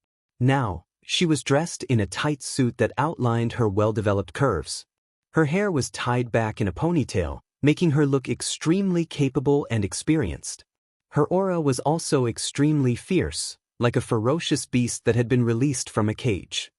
Now, she was dressed in a tight suit that outlined her well-developed curves. Her hair was tied back in a ponytail, making her look extremely capable and experienced. Her aura was also extremely fierce, like a ferocious beast that had been released from a cage.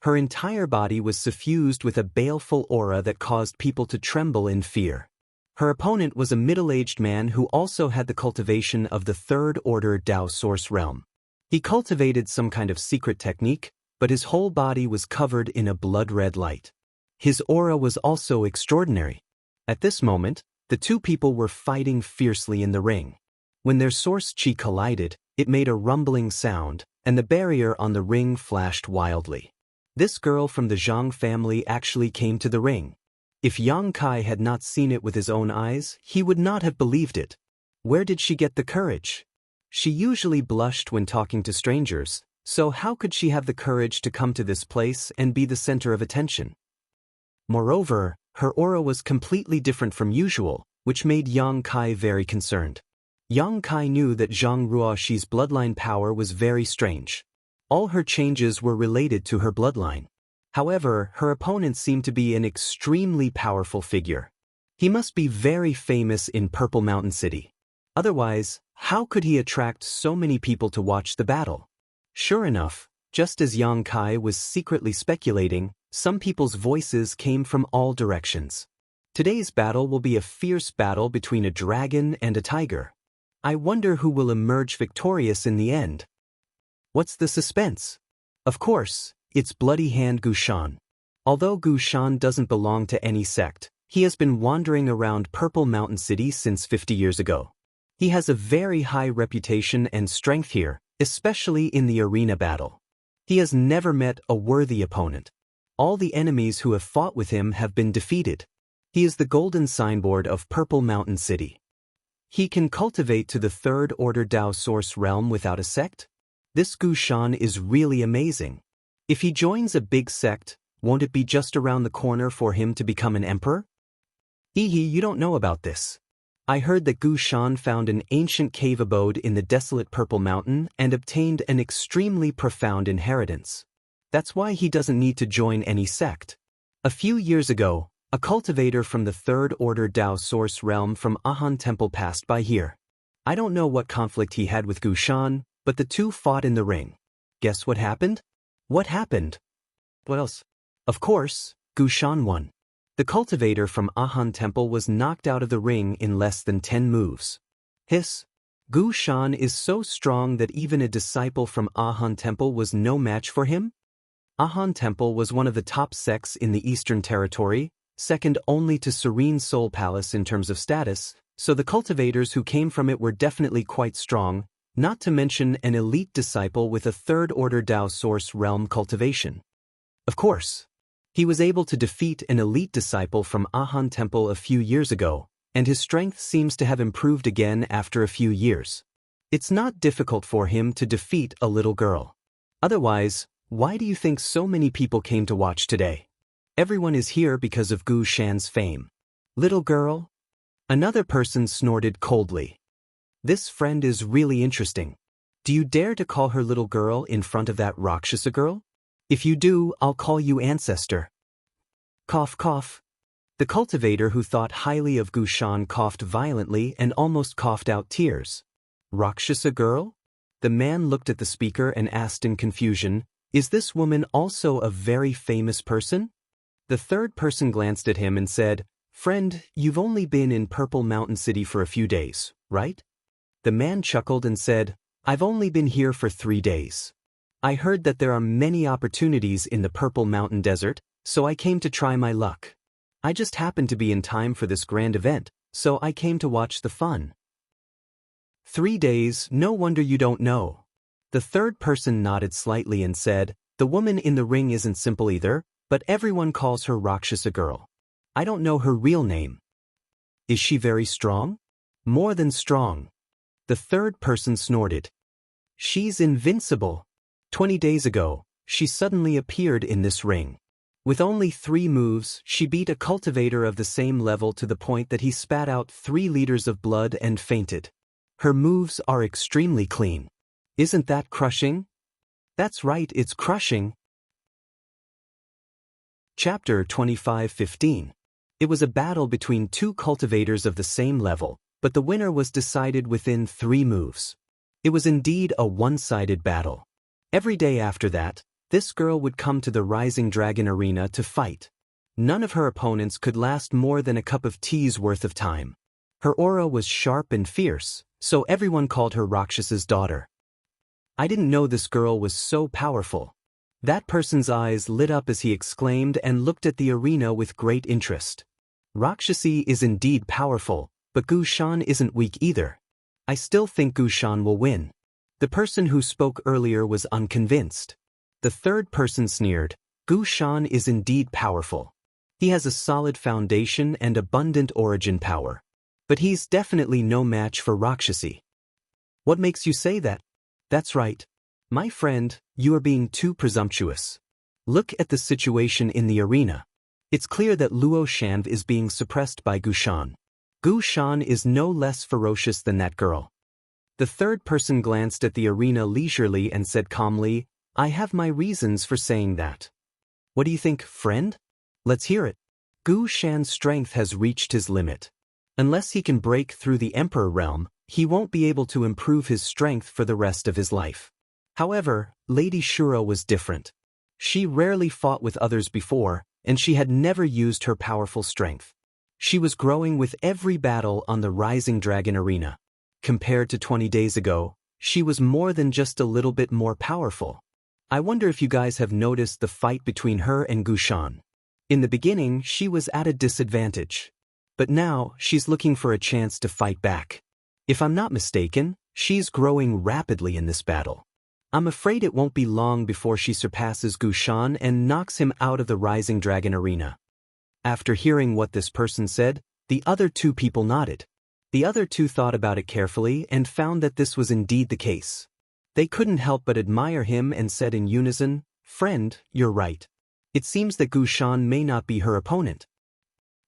Her entire body was suffused with a baleful aura that caused people to tremble in fear. Her opponent was a middle-aged man who also had the cultivation of the third-order Dao Source realm. He cultivated some kind of secret technique, but his whole body was covered in a blood-red light. His aura was also extraordinary. At this moment, the two people were fighting fiercely in the ring. When their source chi collided, it made a rumbling sound, and the barrier on the ring flashed wildly. This girl from the Zhang family actually came to the ring. If Yang Kai had not seen it with his own eyes, he would not have believed it. Where did she get the courage? She usually blushed when talking to strangers, so how could she have the courage to come to this place and be the center of attention? Moreover, her aura was completely different from usual, which made Yang Kai very concerned. Yang Kai knew that Zhang Ruoxi's bloodline power was very strange. All her changes were related to her bloodline. However, her opponent seemed to be an extremely powerful figure. He must be very famous in Purple Mountain City. Otherwise, how could he attract so many people to watch the battle? Sure enough, just as Yang Kai was secretly speculating, some people's voices came from all directions. Today's battle will be a fierce battle between a dragon and a tiger. I wonder who will emerge victorious in the end. What's the suspense? Of course, it's Bloody Hand Gu Shan. Although Gu Shan doesn't belong to any sect, he has been wandering around Purple Mountain City since 50 years ago. He has a very high reputation and strength here, especially in the arena battle. He has never met a worthy opponent. All the enemies who have fought with him have been defeated. He is the golden signboard of Purple Mountain City. He can cultivate to the third order Dao source realm without a sect? This Gu Shan is really amazing. If he joins a big sect, won't it be just around the corner for him to become an emperor? You don't know about this. I heard that Gu Shan found an ancient cave abode in the desolate Purple Mountain and obtained an extremely profound inheritance. That's why he doesn't need to join any sect. A few years ago, a cultivator from the third order Dao source realm from Ahan Temple passed by here. I don't know what conflict he had with Gu Shan, but the two fought in the ring. Guess what happened? What happened? What else? Of course, Gu Shan won. The cultivator from Ahan Temple was knocked out of the ring in less than 10 moves. Hiss. Gu Shan is so strong that even a disciple from Ahan Temple was no match for him? Ahan Temple was one of the top sects in the Eastern Territory, second only to Serene Soul Palace in terms of status, so the cultivators who came from it were definitely quite strong, not to mention an elite disciple with a third-order Dao source realm cultivation. Of course, he was able to defeat an elite disciple from Ahan Temple a few years ago, and his strength seems to have improved again after a few years. It's not difficult for him to defeat a little girl. Otherwise, why do you think so many people came to watch today? Everyone is here because of Gu Shan's fame. Little girl? Another person snorted coldly. This friend is really interesting. Do you dare to call her little girl in front of that Rakshasa girl? If you do, I'll call you ancestor. Cough cough. The cultivator who thought highly of Gu Shan coughed violently and almost coughed out tears. Rakshasa girl? The man looked at the speaker and asked in confusion, is this woman also a very famous person? The third person glanced at him and said, friend, you've only been in Purple Mountain City for a few days, right? The man chuckled and said, I've only been here for 3 days. I heard that there are many opportunities in the Purple Mountain Desert, so I came to try my luck. I just happened to be in time for this grand event, so I came to watch the fun. 3 days, no wonder you don't know. The third person nodded slightly and said, the woman in the ring isn't simple either, but everyone calls her Rakshasa girl. I don't know her real name. Is she very strong? More than strong. The third person snorted. She's invincible. 20 days ago, she suddenly appeared in this ring. With only 3 moves, she beat a cultivator of the same level to the point that he spat out 3 liters of blood and fainted. Her moves are extremely clean. Isn't that crushing? That's right, it's crushing. Chapter 25:15. It was a battle between 2 cultivators of the same level, but the winner was decided within 3 moves. It was indeed a one-sided battle. Every day after that, this girl would come to the Rising Dragon Arena to fight. None of her opponents could last more than a cup of tea's worth of time. Her aura was sharp and fierce, so everyone called her Rakshas's daughter. I didn't know this girl was so powerful. That person's eyes lit up as he exclaimed and looked at the arena with great interest. Rakshasi is indeed powerful, but Gu Shan isn't weak either. I still think Gu Shan will win. The person who spoke earlier was unconvinced. The third person sneered, Gu Shan is indeed powerful. He has a solid foundation and abundant origin power. But he's definitely no match for Rakshasi. What makes you say that? That's right. My friend, you are being too presumptuous. Look at the situation in the arena. It's clear that Luo Shanv is being suppressed by Gu Shan. Gu Shan is no less ferocious than that girl. The third person glanced at the arena leisurely and said calmly, I have my reasons for saying that. What do you think, friend? Let's hear it. Gu Shan's strength has reached his limit. Unless he can break through the Emperor realm, he won't be able to improve his strength for the rest of his life. However, Lady Shura was different. She rarely fought with others before, and she had never used her powerful strength. She was growing with every battle on the Rising Dragon Arena. Compared to 20 days ago, she was more than just a little bit more powerful. I wonder if you guys have noticed the fight between her and Gushan. In the beginning, she was at a disadvantage. But now, she's looking for a chance to fight back. If I'm not mistaken, she's growing rapidly in this battle. I'm afraid it won't be long before she surpasses Gushan and knocks him out of the Rising Dragon arena. After hearing what this person said, the other two people nodded. The other two thought about it carefully and found that this was indeed the case. They couldn't help but admire him and said in unison, "Friend, you're right. It seems that Gushan may not be her opponent.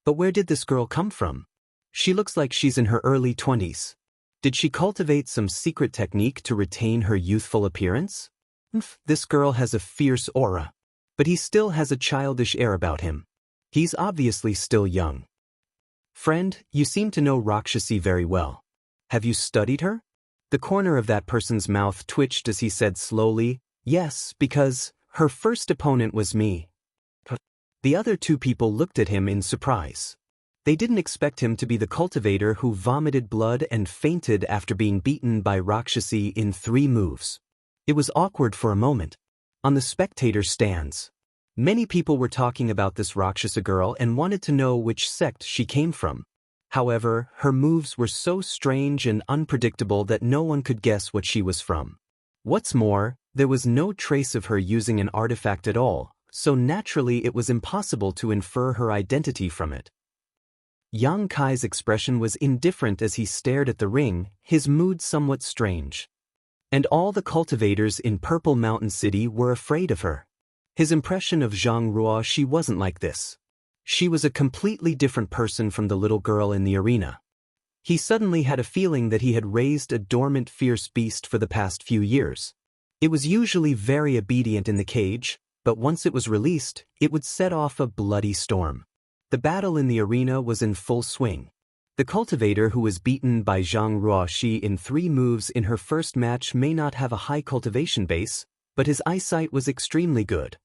But where did this girl come from? She looks like she's in her early 20s. Did she cultivate some secret technique to retain her youthful appearance? This girl has a fierce aura. But he still has a childish air about him. He's obviously still young. Friend, you seem to know Rakshasi very well. Have you studied her?" The corner of that person's mouth twitched as he said slowly, "Yes, because her first opponent was me." The other two people looked at him in surprise. They didn't expect him to be the cultivator who vomited blood and fainted after being beaten by Rakshasi in 3 moves. It was awkward for a moment. On the spectator stands, many people were talking about this Rakshasa girl and wanted to know which sect she came from. However, her moves were so strange and unpredictable that no one could guess what she was from. What's more, there was no trace of her using an artifact at all, so naturally it was impossible to infer her identity from it. Yang Kai's expression was indifferent as he stared at the ring, his mood somewhat strange. And all the cultivators in Purple Mountain City were afraid of her. His impression of Zhang Ruo, she wasn't like this. She was a completely different person from the little girl in the arena. He suddenly had a feeling that he had raised a dormant fierce beast for the past few years. It was usually very obedient in the cage, but once it was released, it would set off a bloody storm. The battle in the arena was in full swing. The cultivator who was beaten by Zhang Ruoxi in 3 moves in her first match may not have a high cultivation base, but his eyesight was extremely good.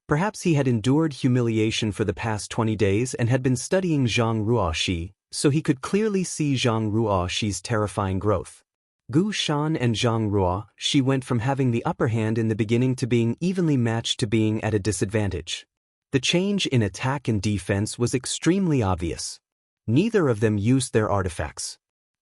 Perhaps he had endured humiliation for the past 20 days and had been studying Zhang Ruoxi, so he could clearly see Zhang Ruoxi's terrifying growth. Gu Shan and Zhang Ruoxi went from having the upper hand in the beginning to being evenly matched to being at a disadvantage. The change in attack and defense was extremely obvious. Neither of them used their artifacts.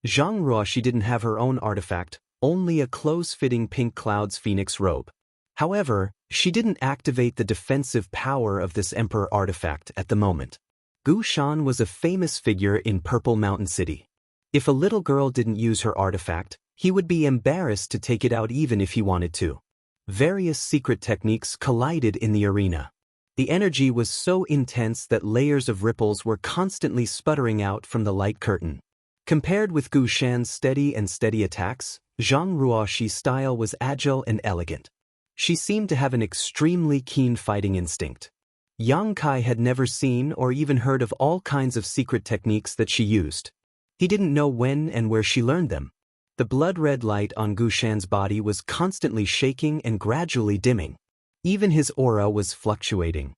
Zhang Ruoxi didn't have her own artifact, only a close-fitting pink cloud's phoenix robe. However, she didn't activate the defensive power of this Emperor artifact at the moment. Gu Shan was a famous figure in Purple Mountain City. If a little girl didn't use her artifact, he would be embarrassed to take it out even if he wanted to. Various secret techniques collided in the arena. The energy was so intense that layers of ripples were constantly sputtering out from the light curtain. Compared with Gu Shan's steady attacks, Zhang Ruoxi's style was agile and elegant. She seemed to have an extremely keen fighting instinct. Yang Kai had never seen or even heard of all kinds of secret techniques that she used. He didn't know when and where she learned them. The blood-red light on Gu Shan's body was constantly shaking and gradually dimming. Even his aura was fluctuating.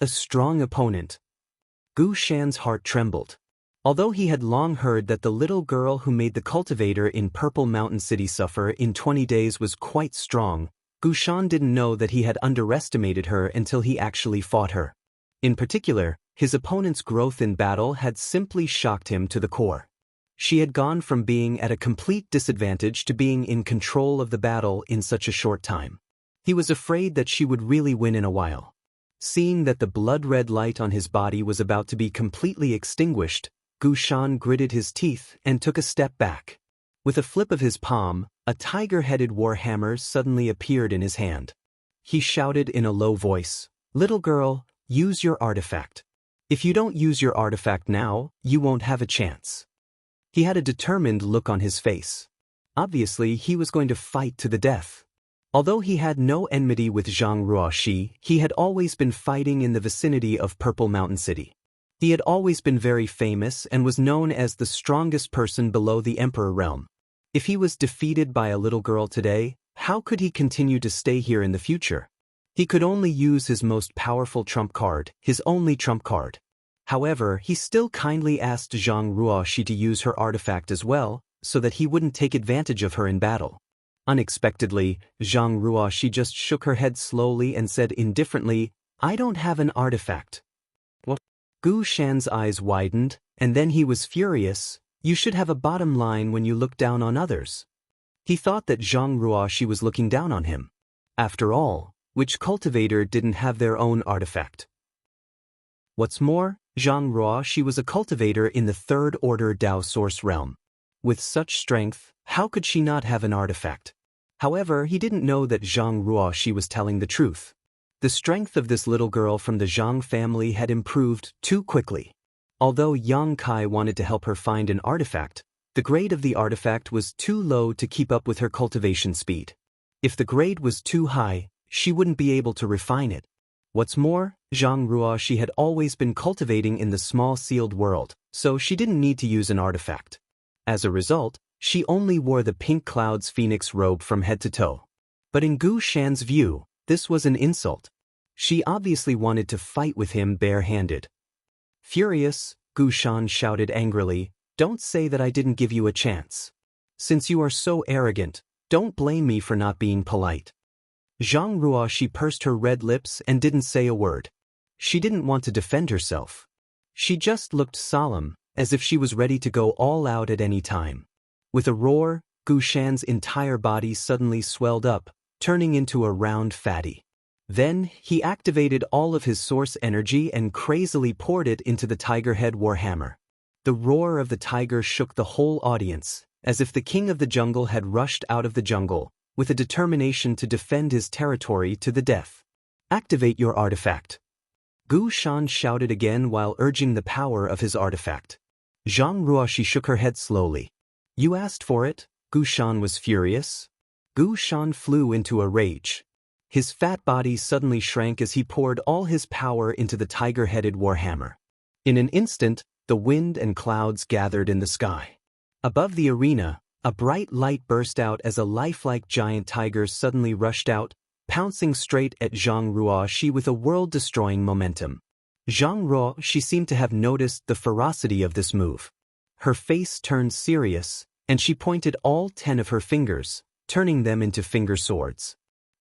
A strong opponent. Gu Shan's heart trembled. Although he had long heard that the little girl who made the cultivator in Purple Mountain City suffer in 20 days was quite strong, Gu Shan didn't know that he had underestimated her until he actually fought her. In particular, his opponent's growth in battle had simply shocked him to the core. She had gone from being at a complete disadvantage to being in control of the battle in such a short time. He was afraid that she would really win in a while. Seeing that the blood-red light on his body was about to be completely extinguished, Gu Shan gritted his teeth and took a step back. With a flip of his palm, a tiger-headed warhammer suddenly appeared in his hand. He shouted in a low voice, "Little girl, use your artifact. If you don't use your artifact now, you won't have a chance." He had a determined look on his face. Obviously, he was going to fight to the death. Although he had no enmity with Zhang Ruoxi, he had always been fighting in the vicinity of Purple Mountain City. He had always been very famous and was known as the strongest person below the Emperor realm. If he was defeated by a little girl today, how could he continue to stay here in the future? He could only use his most powerful trump card, his only trump card. However, he still kindly asked Zhang Ruoxi to use her artifact as well, so that he wouldn't take advantage of her in battle. Unexpectedly, Zhang Ruoxi just shook her head slowly and said indifferently, "I don't have an artifact." What? Gu Shan's eyes widened, and then he was furious. "You should have a bottom line when you look down on others." He thought that Zhang Ruoxi was looking down on him. After all, which cultivator didn't have their own artifact? What's more, Zhang Ruoxi was a cultivator in the Third Order Dao Source realm. With such strength, how could she not have an artifact? However, he didn't know that Zhang Ruoxi was telling the truth. The strength of this little girl from the Zhang family had improved too quickly. Although Yang Kai wanted to help her find an artifact, the grade of the artifact was too low to keep up with her cultivation speed. If the grade was too high, she wouldn't be able to refine it. What's more, Zhang Ruoxi had always been cultivating in the small sealed world, so she didn't need to use an artifact. As a result, she only wore the pink cloud's phoenix robe from head to toe. But in Gu Shan's view, this was an insult. She obviously wanted to fight with him bare-handed. Furious, Gu Shan shouted angrily, "Don't say that I didn't give you a chance. Since you are so arrogant, don't blame me for not being polite." Zhang Ruoxi pursed her red lips and didn't say a word. She didn't want to defend herself. She just looked solemn, as if she was ready to go all out at any time. With a roar, Gu Shan's entire body suddenly swelled up, turning into a round fatty. Then, he activated all of his source energy and crazily poured it into the tiger head warhammer. The roar of the tiger shook the whole audience, as if the king of the jungle had rushed out of the jungle, with a determination to defend his territory to the death. "Activate your artifact." Gu Shan shouted again while urging the power of his artifact. Zhang Ruoxi shook her head slowly. "You asked for it," Gu Shan was furious. Gu Shan flew into a rage. His fat body suddenly shrank as he poured all his power into the tiger-headed warhammer. In an instant, the wind and clouds gathered in the sky. Above the arena, a bright light burst out as a lifelike giant tiger suddenly rushed out, pouncing straight at Zhang Ruoxi with a world-destroying momentum. Zhang Ruoxi seemed to have noticed the ferocity of this move. Her face turned serious, and she pointed all 10 of her fingers, turning them into finger swords.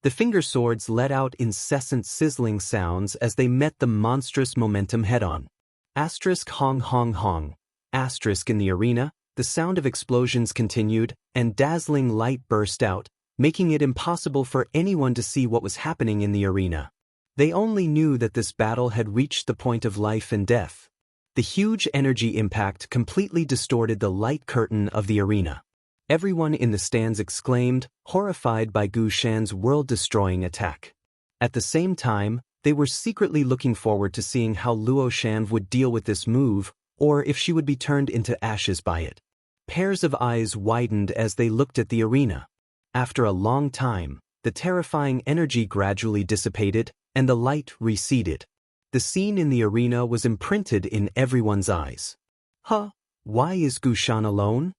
The finger swords let out incessant sizzling sounds as they met the monstrous momentum head-on. Asterisk hong hong hong. Asterisk in the arena, the sound of explosions continued, and dazzling light burst out, making it impossible for anyone to see what was happening in the arena. They only knew that this battle had reached the point of life and death. The huge energy impact completely distorted the light curtain of the arena. Everyone in the stands exclaimed, horrified by Gu Shan's world-destroying attack. At the same time, they were secretly looking forward to seeing how Luo Shan would deal with this move, or if she would be turned into ashes by it. Pairs of eyes widened as they looked at the arena. After a long time, the terrifying energy gradually dissipated, and the light receded. The scene in the arena was imprinted in everyone's eyes. Huh? Why is Gu Shan alone?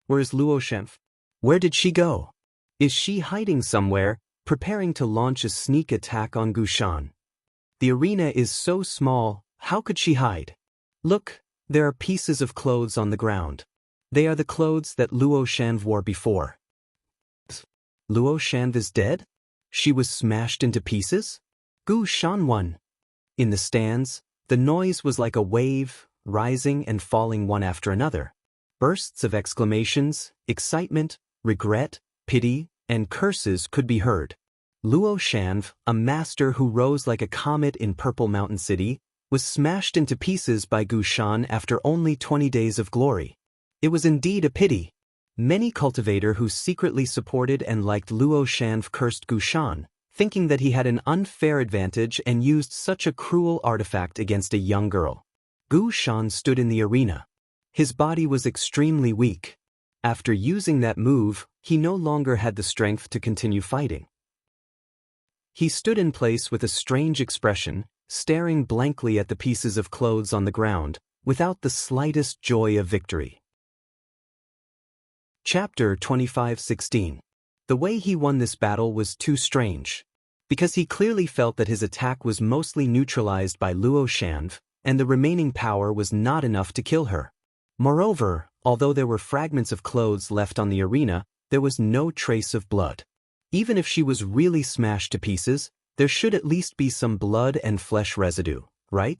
Where is Luo Shan? Where did she go? Is she hiding somewhere, preparing to launch a sneak attack on Gu Shan? The arena is so small, how could she hide? Look, there are pieces of clothes on the ground. They are the clothes that Luo Shan wore before. Luo Shan is dead? She was smashed into pieces? Gu Shan won. In the stands, the noise was like a wave, rising and falling one after another. Bursts of exclamations, excitement, regret, pity, and curses could be heard. Luo Shan, a master who rose like a comet in Purple Mountain City, was smashed into pieces by Gu Shan after only 20 days of glory. It was indeed a pity. Many cultivators who secretly supported and liked Luo Shan cursed Gu Shan, thinking that he had an unfair advantage and used such a cruel artifact against a young girl. Gu Shan stood in the arena. His body was extremely weak. After using that move, he no longer had the strength to continue fighting. He stood in place with a strange expression, staring blankly at the pieces of clothes on the ground, without the slightest joy of victory. Chapter 25:16. The way he won this battle was too strange. Because he clearly felt that his attack was mostly neutralized by Luo Shan, and the remaining power was not enough to kill her. Moreover, although there were fragments of clothes left on the arena, there was no trace of blood. Even if she was really smashed to pieces, there should at least be some blood and flesh residue, right?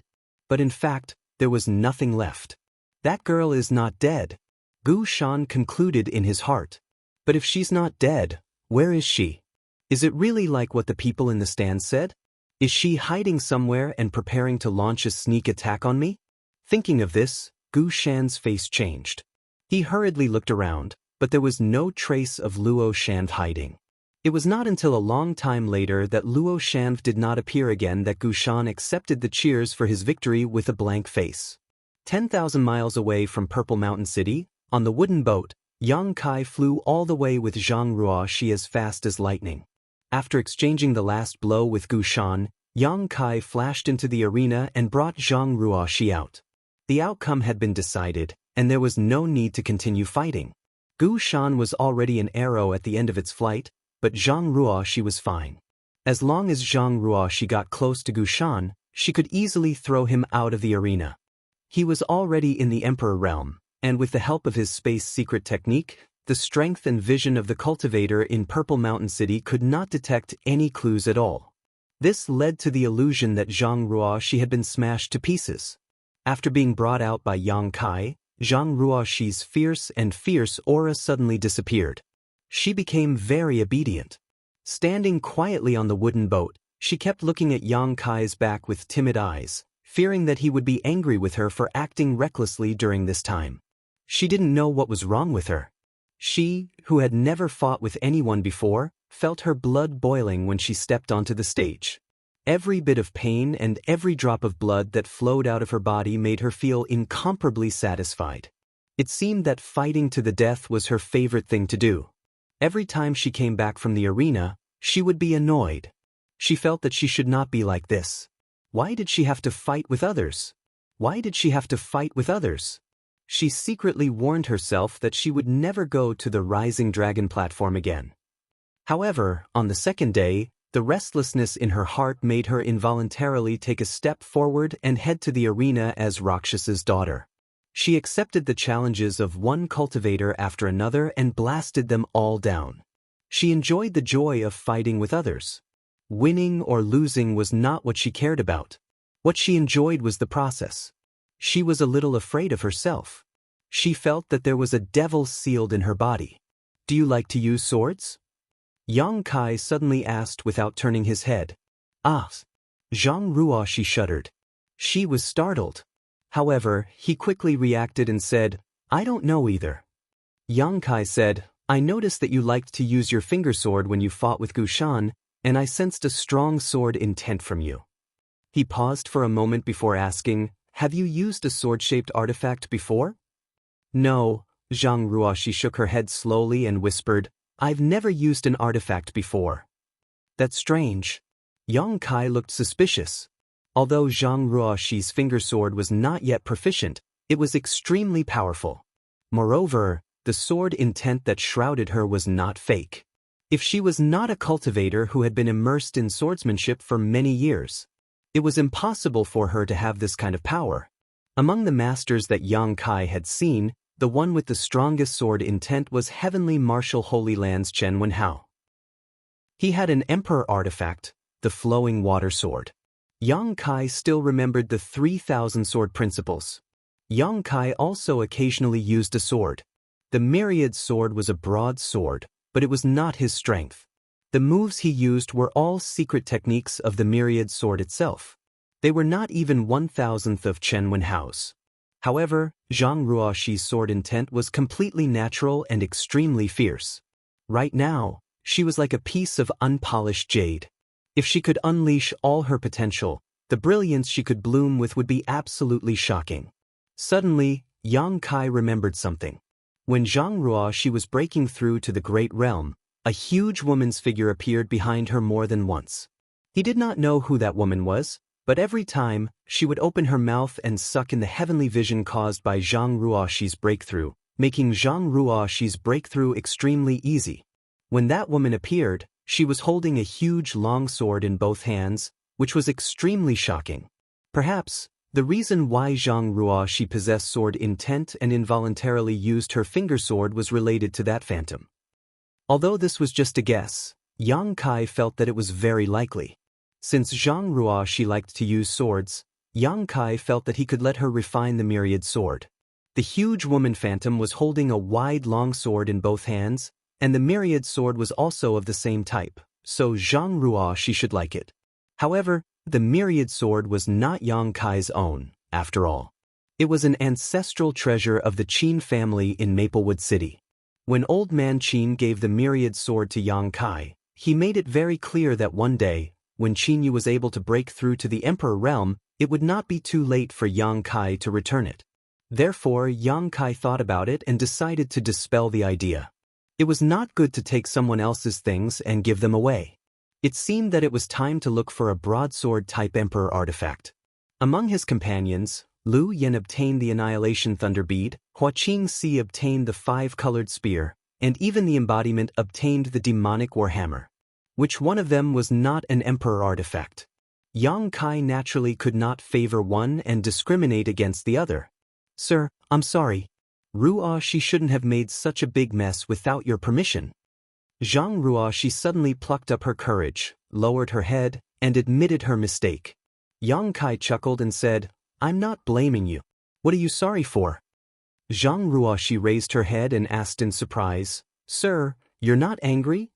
But in fact, there was nothing left. That girl is not dead, Gu Shan concluded in his heart. But if she's not dead, where is she? Is it really like what the people in the stand said? Is she hiding somewhere and preparing to launch a sneak attack on me? Thinking of this, Gu Shan's face changed. He hurriedly looked around, but there was no trace of Luo Shan hiding. It was not until a long time later that Luo Shan did not appear again that Gu Shan accepted the cheers for his victory with a blank face. 10,000 miles away from Purple Mountain City, on the wooden boat, Yang Kai flew all the way with Zhang Ruoxi as fast as lightning. After exchanging the last blow with Gu Shan, Yang Kai flashed into the arena and brought Zhang Ruoxi out. The outcome had been decided, and there was no need to continue fighting. Gu Shan was already an arrow at the end of its flight, but Zhang Ruoxi was fine. As long as Zhang Ruoxi got close to Gu Shan, she could easily throw him out of the arena. He was already in the Emperor realm, and with the help of his space secret technique, the strength and vision of the cultivator in Purple Mountain City could not detect any clues at all. This led to the illusion that Zhang Ruoxi had been smashed to pieces. After being brought out by Yang Kai, Zhang Ruoxi's fierce aura suddenly disappeared. She became very obedient. Standing quietly on the wooden boat, she kept looking at Yang Kai's back with timid eyes, fearing that he would be angry with her for acting recklessly during this time. She didn't know what was wrong with her. She, who had never fought with anyone before, felt her blood boiling when she stepped onto the stage. Every bit of pain and every drop of blood that flowed out of her body made her feel incomparably satisfied. It seemed that fighting to the death was her favorite thing to do. Every time she came back from the arena, she would be annoyed. She felt that she should not be like this. Why did she have to fight with others? Why did she have to fight with others? She secretly warned herself that she would never go to the Rising Dragon platform again. However, on the second day, the restlessness in her heart made her involuntarily take a step forward and head to the arena as Rakshas's daughter. She accepted the challenges of one cultivator after another and blasted them all down. She enjoyed the joy of fighting with others. Winning or losing was not what she cared about. What she enjoyed was the process. She was a little afraid of herself. She felt that there was a devil sealed in her body. "Do you like to use swords?" Yang Kai suddenly asked without turning his head. "Ah." Zhang Ruoxi shuddered. She was startled. However, he quickly reacted and said, "I don't know either." Yang Kai said, "I noticed that you liked to use your finger sword when you fought with Gu Shan, and I sensed a strong sword intent from you." He paused for a moment before asking, "Have you used a sword-shaped artifact before?" "No," Zhang Ruoxi shook her head slowly and whispered, "I've never used an artifact before." "That's strange." Yang Kai looked suspicious. Although Zhang Ruoxi's finger sword was not yet proficient, it was extremely powerful. Moreover, the sword intent that shrouded her was not fake. If she was not a cultivator who had been immersed in swordsmanship for many years, it was impossible for her to have this kind of power. Among the masters that Yang Kai had seen, the one with the strongest sword intent was Heavenly Marshal Holy Land's Chen Wenhao. He had an emperor artifact, the flowing water sword. Yang Kai still remembered the 3,000 sword principles. Yang Kai also occasionally used a sword. The myriad sword was a broad sword, but it was not his strength. The moves he used were all secret techniques of the myriad sword itself. They were not even 1,000th of Chen Wenhao's. However, Zhang Ruoxi's sword intent was completely natural and extremely fierce. Right now, she was like a piece of unpolished jade. If she could unleash all her potential, the brilliance she could bloom with would be absolutely shocking. Suddenly, Yang Kai remembered something. When Zhang Ruoxi was breaking through to the Great Realm, a huge woman's figure appeared behind her more than once. He did not know who that woman was, but every time, she would open her mouth and suck in the heavenly vision caused by Zhang Ruoxi's breakthrough, making Zhang Ruoxi's breakthrough extremely easy. When that woman appeared, she was holding a huge long sword in both hands, which was extremely shocking. Perhaps, The reason why Zhang Ruoxi possessed sword intent and involuntarily used her finger sword was related to that phantom. Although this was just a guess, Yang Kai felt that it was very likely. Since Zhang Ruoxi liked to use swords, Yang Kai felt that he could let her refine the myriad sword. The huge woman phantom was holding a wide long sword in both hands, and the myriad sword was also of the same type, so Zhang Ruoxi should like it. However, the myriad sword was not Yang Kai's own, after all. It was an ancestral treasure of the Qin family in Maplewood City. When Old Man Qin gave the myriad sword to Yang Kai, he made it very clear that one day, when Qin Yu was able to break through to the Emperor realm, it would not be too late for Yang Kai to return it. Therefore, Yang Kai thought about it and decided to dispel the idea. It was not good to take someone else's things and give them away. It seemed that it was time to look for a broadsword-type Emperor artifact. Among his companions, Lu Yen obtained the Annihilation Thunder Bead, Hua Qingxi obtained the Five-Colored Spear, and even the embodiment obtained the Demonic Warhammer. Which one of them was not an Emperor artifact? Yang Kai naturally could not favor one and discriminate against the other. Sir, I'm sorry. Ruoxi shouldn't have made such a big mess without your permission. Zhang Ruoxi suddenly plucked up her courage, lowered her head, and admitted her mistake. Yang Kai chuckled and said, I'm not blaming you. What are you sorry for? Zhang Ruoxi raised her head and asked in surprise, Sir, you're not angry?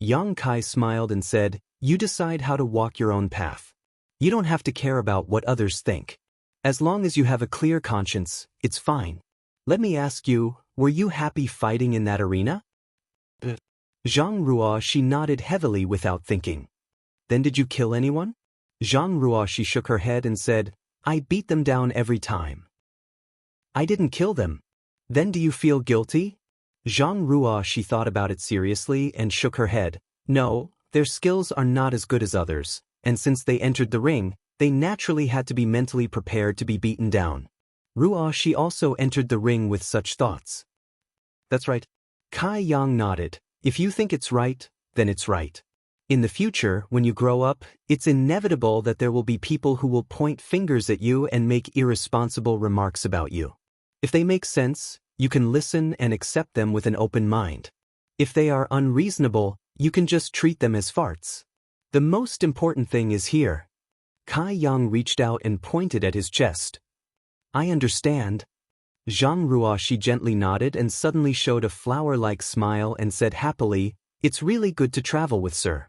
Yang Kai smiled and said, You decide how to walk your own path. You don't have to care about what others think. As long as you have a clear conscience, it's fine. Let me ask you, were you happy fighting in that arena? Zhang Ruoxi nodded heavily without thinking. Then did you kill anyone? Zhang Ruoxi shook her head and said, I beat them down every time. I didn't kill them. Then do you feel guilty? Zhang Ruoxi thought about it seriously and shook her head. No, their skills are not as good as others, and since they entered the ring, they naturally had to be mentally prepared to be beaten down. Ruoxi also entered the ring with such thoughts. That's right. Kai Yang nodded. If you think it's right, then it's right. In the future, when you grow up, it's inevitable that there will be people who will point fingers at you and make irresponsible remarks about you. If they make sense, you can listen and accept them with an open mind. If they are unreasonable, you can just treat them as farts. The most important thing is here. Kai Yang reached out and pointed at his chest. I understand. Zhang Ruoxi gently nodded and suddenly showed a flower-like smile and said happily, It's really good to travel with sir.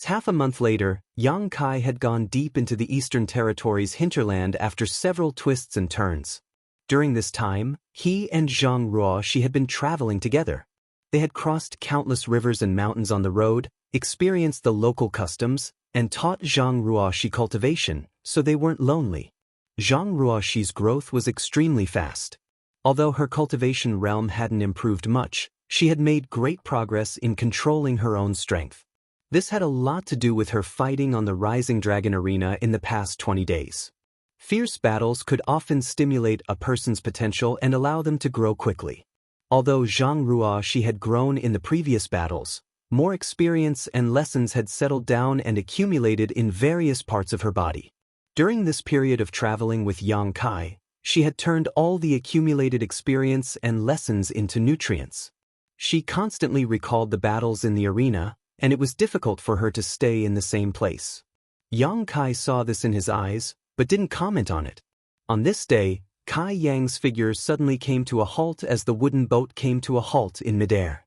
Half a month later, Yang Kai had gone deep into the Eastern Territories' hinterland after several twists and turns. During this time, he and Zhang Ruoxi had been traveling together. They had crossed countless rivers and mountains on the road, experienced the local customs, and taught Zhang Ruoxi cultivation, so they weren't lonely. Zhang Ruoxi's growth was extremely fast. Although her cultivation realm hadn't improved much, she had made great progress in controlling her own strength. This had a lot to do with her fighting on the Rising Dragon Arena in the past 20 days. Fierce battles could often stimulate a person's potential and allow them to grow quickly. Although Zhang Ruoxi had grown in the previous battles, more experience and lessons had settled down and accumulated in various parts of her body. During this period of traveling with Yang Kai, she had turned all the accumulated experience and lessons into nutrients. She constantly recalled the battles in the arena, and it was difficult for her to stay in the same place. Yang Kai saw this in his eyes, but didn't comment on it. On this day, Kai Yang's figure suddenly came to a halt as the wooden boat came to a halt in midair.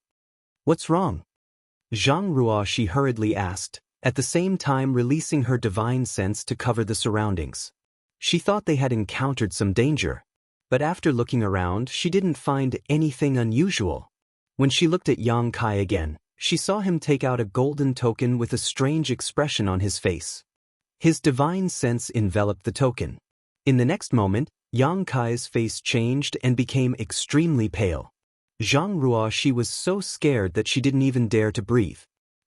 What's wrong? Zhang Ruoxi hurriedly asked, at the same time releasing her divine sense to cover the surroundings. She thought they had encountered some danger, but after looking around, she didn't find anything unusual. When she looked at Yang Kai again, she saw him take out a golden token with a strange expression on his face. His divine sense enveloped the token. In the next moment, Yang Kai's face changed and became extremely pale. Zhang Ruoxi was so scared that she didn't even dare to breathe.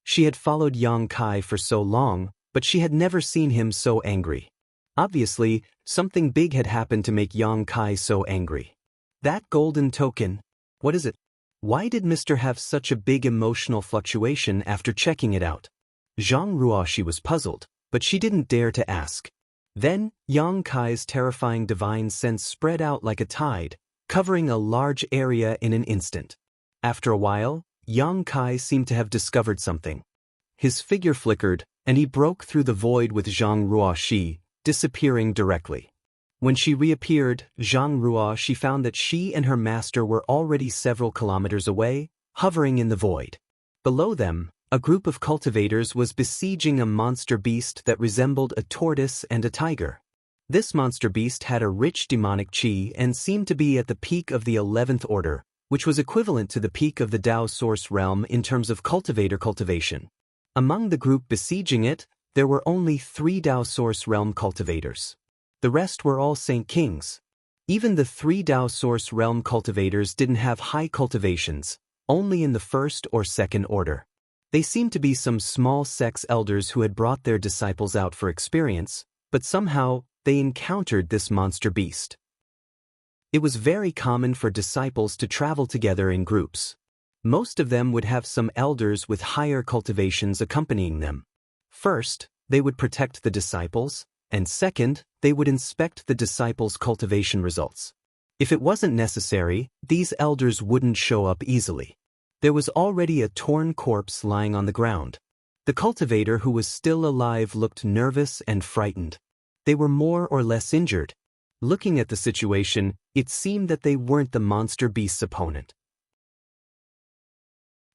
She had followed Yang Kai for so long, but she had never seen him so angry. Obviously, something big had happened to make Yang Kai so angry. That golden token, what is it? Why did Mr. have such a big emotional fluctuation after checking it out? Zhang Ruoxi was puzzled, but she didn't dare to ask. Then, Yang Kai's terrifying divine sense spread out like a tide, covering a large area in an instant. After a while, Yang Kai seemed to have discovered something. His figure flickered, and he broke through the void with Zhang Ruoxi, disappearing directly. When she reappeared, Zhang Ruoxi found that she and her master were already several kilometers away, hovering in the void. Below them, a group of cultivators was besieging a monster beast that resembled a tortoise and a tiger. This monster beast had a rich demonic qi and seemed to be at the peak of the 11th order, which was equivalent to the peak of the Dao source realm in terms of cultivator cultivation. Among the group besieging it, there were only 3 Dao source realm cultivators. The rest were all Saint Kings. Even the 3 Dao source realm cultivators didn't have high cultivations, only in the 1st or 2nd order. They seemed to be some small sects elders who had brought their disciples out for experience, but somehow they encountered this monster beast. It was very common for disciples to travel together in groups. Most of them would have some elders with higher cultivations accompanying them. First, they would protect the disciples, and second, they would inspect the disciples' cultivation results. If it wasn't necessary, these elders wouldn't show up easily. There was already a torn corpse lying on the ground. The cultivator who was still alive looked nervous and frightened. They were more or less injured. Looking at the situation, it seemed that they weren't the monster beast's opponent.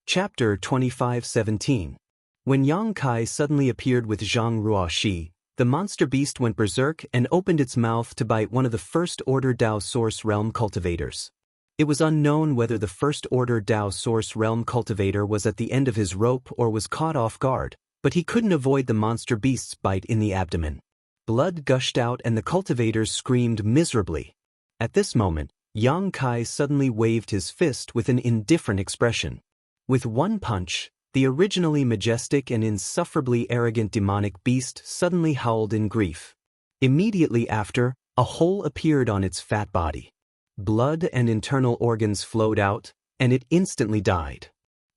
Chapter 25:17. When Yang Kai suddenly appeared with Zhang Ruoxi, the monster beast went berserk and opened its mouth to bite one of the first-order Dao source realm cultivators. It was unknown whether the first-order Dao source realm cultivator was at the end of his rope or was caught off guard, but he couldn't avoid the monster beast's bite in the abdomen. Blood gushed out and the cultivators screamed miserably. At this moment, Yang Kai suddenly waved his fist with an indifferent expression. With one punch, the originally majestic and insufferably arrogant demonic beast suddenly howled in grief. Immediately after, a hole appeared on its fat body. Blood and internal organs flowed out, and it instantly died.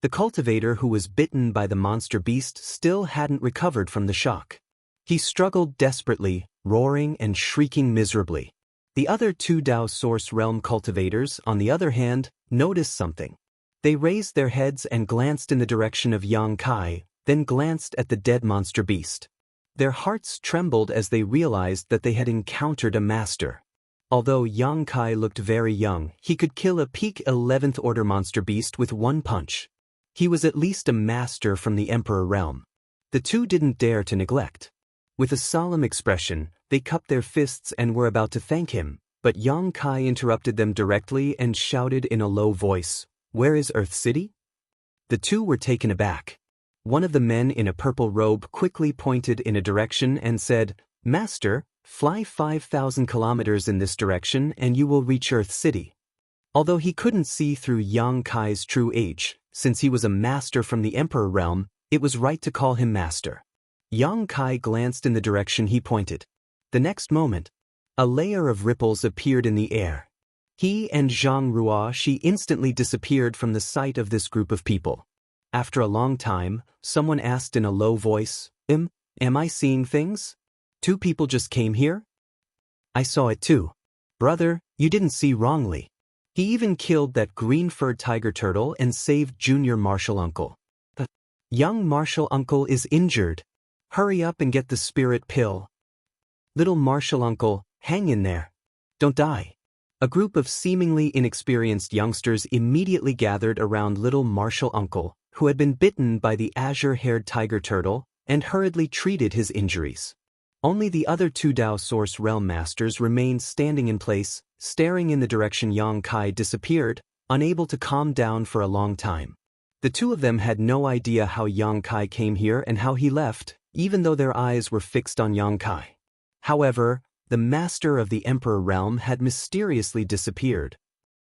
The cultivator who was bitten by the monster beast still hadn't recovered from the shock. He struggled desperately, roaring and shrieking miserably. The other 2 Dao source realm cultivators, on the other hand, noticed something. They raised their heads and glanced in the direction of Yang Kai, then glanced at the dead monster beast. Their hearts trembled as they realized that they had encountered a master. Although Yang Kai looked very young, he could kill a peak 11th order monster beast with one punch. He was at least a master from the Emperor realm. The 2 didn't dare to neglect. With a solemn expression, they cupped their fists and were about to thank him, but Yang Kai interrupted them directly and shouted in a low voice, "Where is Earth City?" The 2 were taken aback. One of the men in a purple robe quickly pointed in a direction and said, "Master, fly 5,000 kilometers in this direction and you will reach Earth City." Although he couldn't see through Yang Kai's true age, since he was a master from the Emperor realm, it was right to call him master. Yang Kai glanced in the direction he pointed. The next moment, a layer of ripples appeared in the air. He and Zhang Ruoxi instantly disappeared from the sight of this group of people. After a long time, someone asked in a low voice, Am I seeing things? 2 people just came here?" "I saw it too. Brother, you didn't see wrongly. He even killed that green-furred tiger turtle and saved junior martial uncle. The young martial uncle is injured. Hurry up and get the spirit pill. Little martial uncle, hang in there. Don't die." A group of seemingly inexperienced youngsters immediately gathered around little martial uncle, who had been bitten by the azure-haired tiger turtle, and hurriedly treated his injuries. Only the other 2 Dao Source Realm Masters remained standing in place, staring in the direction Yang Kai disappeared, unable to calm down for a long time. The 2 of them had no idea how Yang Kai came here and how he left, even though their eyes were fixed on Yang Kai. However, the master of the Emperor realm had mysteriously disappeared.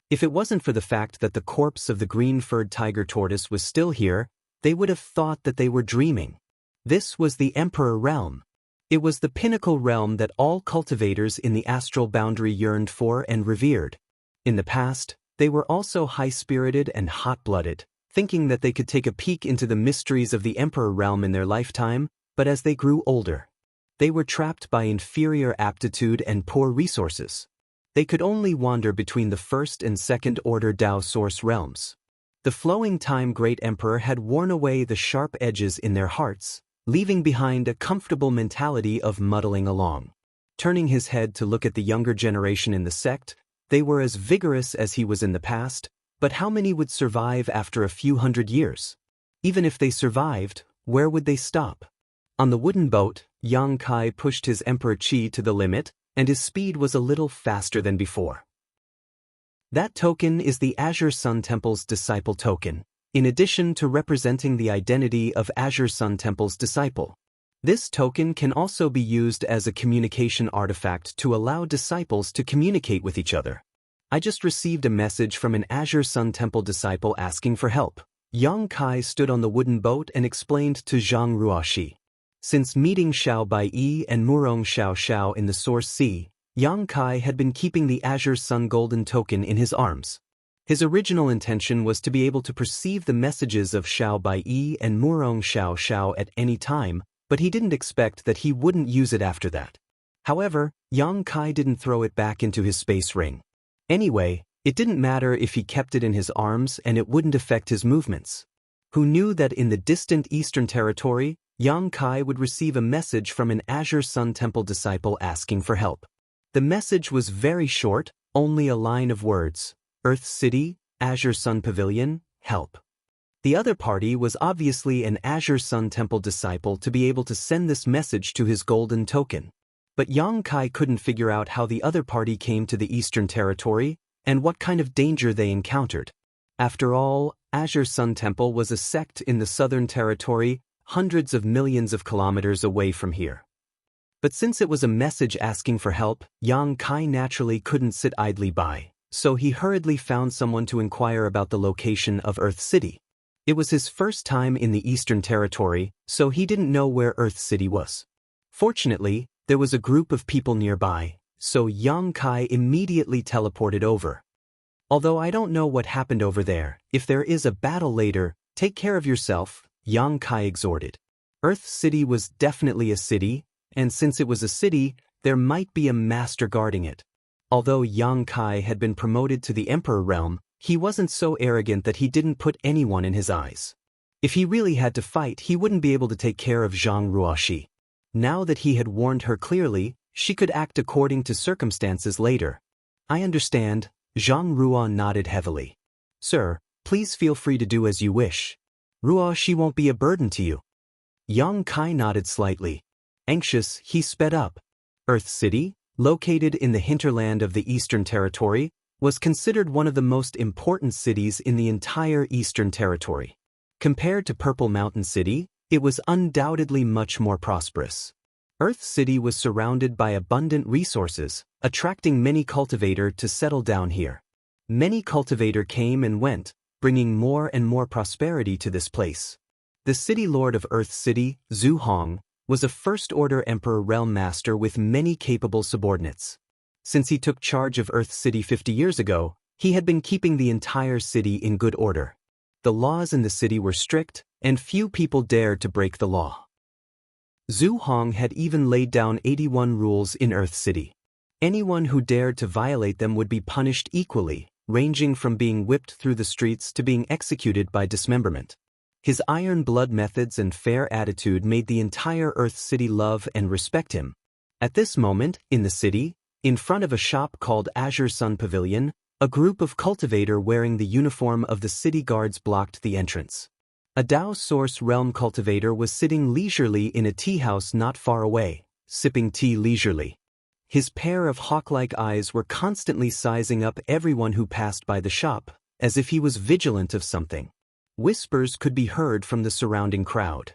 If it wasn't for the fact that the corpse of the green-furred tiger tortoise was still here, they would have thought that they were dreaming. This was the Emperor realm. It was the pinnacle realm that all cultivators in the astral boundary yearned for and revered. In the past, they were also high-spirited and hot-blooded, thinking that they could take a peek into the mysteries of the Emperor realm in their lifetime, but as they grew older, They were trapped by inferior aptitude and poor resources. They could only wander between the first and second order Dao source realms. The flowing time Great Emperor had worn away the sharp edges in their hearts, leaving behind a comfortable mentality of muddling along. Turning his head to look at the younger generation in the sect, they were as vigorous as he was in the past, but how many would survive after a few hundred years? Even if they survived, where would they stop? On the wooden boat, Yang Kai pushed his Emperor Qi to the limit, and his speed was a little faster than before. That token is the Azure Sun Temple's disciple token, in addition to representing the identity of Azure Sun Temple's disciple. This token can also be used as a communication artifact to allow disciples to communicate with each other. I just received a message from an Azure Sun Temple disciple asking for help. Yang Kai stood on the wooden boat and explained to Zhang Ruoxi. Since meeting Xiao Baiyi and Murong Xiao in the Source Sea, Yang Kai had been keeping the Azure Sun Golden Token in his arms. His original intention was to be able to perceive the messages of Xiao Baiyi and Murong Xiao at any time, but he didn't expect that he wouldn't use it after that. However, Yang Kai didn't throw it back into his space ring. Anyway, it didn't matter if he kept it in his arms and it wouldn't affect his movements. Who knew that in the distant Eastern Territory, Yang Kai would receive a message from an Azure Sun Temple disciple asking for help. The message was very short, only a line of words: Earth City, Azure Sun Pavilion, help. The other party was obviously an Azure Sun Temple disciple to be able to send this message to his golden token. But Yang Kai couldn't figure out how the other party came to the Eastern Territory and what kind of danger they encountered. After all, Azure Sun Temple was a sect in the Southern Territory, hundreds of millions of kilometers away from here. But since it was a message asking for help, Yang Kai naturally couldn't sit idly by, so he hurriedly found someone to inquire about the location of Earth City. It was his first time in the Eastern Territory, so he didn't know where Earth City was. Fortunately, there was a group of people nearby, so Yang Kai immediately teleported over. Although I don't know what happened over there, if there is a battle later, take care of yourself, Yang Kai exhorted. Earth City was definitely a city, and since it was a city, there might be a master guarding it. Although Yang Kai had been promoted to the Emperor realm, he wasn't so arrogant that he didn't put anyone in his eyes. If he really had to fight, he wouldn't be able to take care of Zhang Ruoxi. Now that he had warned her clearly, she could act according to circumstances later. I understand, Zhang Ruo nodded heavily. Sir, please feel free to do as you wish. Ruoxi won't be a burden to you. Yang Kai nodded slightly. Anxious, he sped up. Earth City, located in the hinterland of the Eastern Territory, was considered one of the most important cities in the entire Eastern Territory. Compared to Purple Mountain City, it was undoubtedly much more prosperous. Earth City was surrounded by abundant resources, attracting many cultivators to settle down here. Many cultivators came and went, bringing more and more prosperity to this place. The city lord of Earth City, Zhu Hong, was a first-order emperor realm master with many capable subordinates. Since he took charge of Earth City 50 years ago, he had been keeping the entire city in good order. The laws in the city were strict, and few people dared to break the law. Zhu Hong had even laid down 81 rules in Earth City. Anyone who dared to violate them would be punished equally, ranging from being whipped through the streets to being executed by dismemberment. His iron blood methods and fair attitude made the entire Earth City love and respect him. At this moment, in the city, in front of a shop called Azure Sun Pavilion, a group of cultivators wearing the uniform of the city guards blocked the entrance. A Dao Source Realm cultivator was sitting leisurely in a tea house not far away, sipping tea leisurely. His pair of hawk-like eyes were constantly sizing up everyone who passed by the shop, as if he was vigilant of something. Whispers could be heard from the surrounding crowd.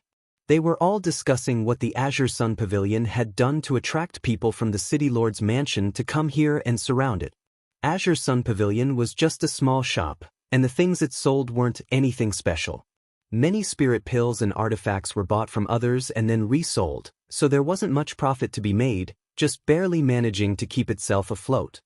They were all discussing what the Azure Sun Pavilion had done to attract people from the city lord's mansion to come here and surround it. Azure Sun Pavilion was just a small shop, and the things it sold weren't anything special. Many spirit pills and artifacts were bought from others and then resold, so there wasn't much profit to be made, just barely managing to keep itself afloat.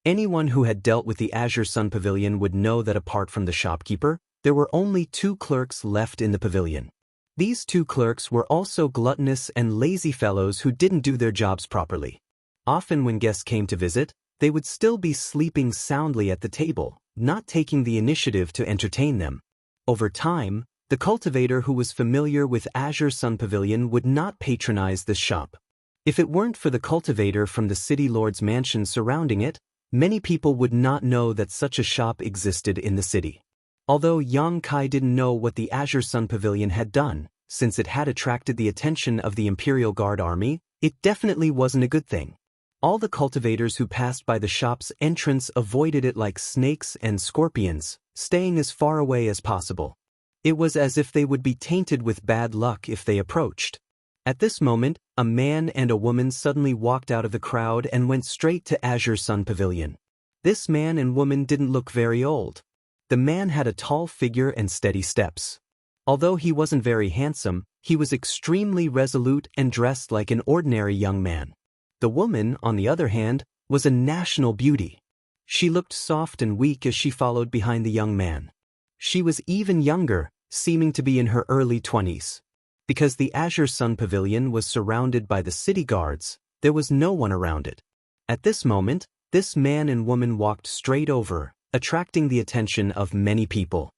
Anyone who had dealt with the Azure Sun Pavilion would know that apart from the shopkeeper, there were only 2 clerks left in the pavilion. These two clerks were also gluttonous and lazy fellows who didn't do their jobs properly. Often when guests came to visit, they would still be sleeping soundly at the table, not taking the initiative to entertain them. Over time, the cultivator who was familiar with Azure Sun Pavilion would not patronize this shop. If it weren't for the cultivator from the city lord's mansion surrounding it, many people would not know that such a shop existed in the city. Although Yang Kai didn't know what the Azure Sun Pavilion had done, since it had attracted the attention of the Imperial Guard army, it definitely wasn't a good thing. All the cultivators who passed by the shop's entrance avoided it like snakes and scorpions, staying as far away as possible. It was as if they would be tainted with bad luck if they approached. At this moment, a man and a woman suddenly walked out of the crowd and went straight to Azure Sun Pavilion. This man and woman didn't look very old. The man had a tall figure and steady steps. Although he wasn't very handsome, he was extremely resolute and dressed like an ordinary young man. The woman, on the other hand, was a national beauty. She looked soft and weak as she followed behind the young man. She was even younger, seeming to be in her early 20s. Because the Azure Sun Pavilion was surrounded by the city guards, there was no one around it. At this moment, this man and woman walked straight over, attracting the attention of many people.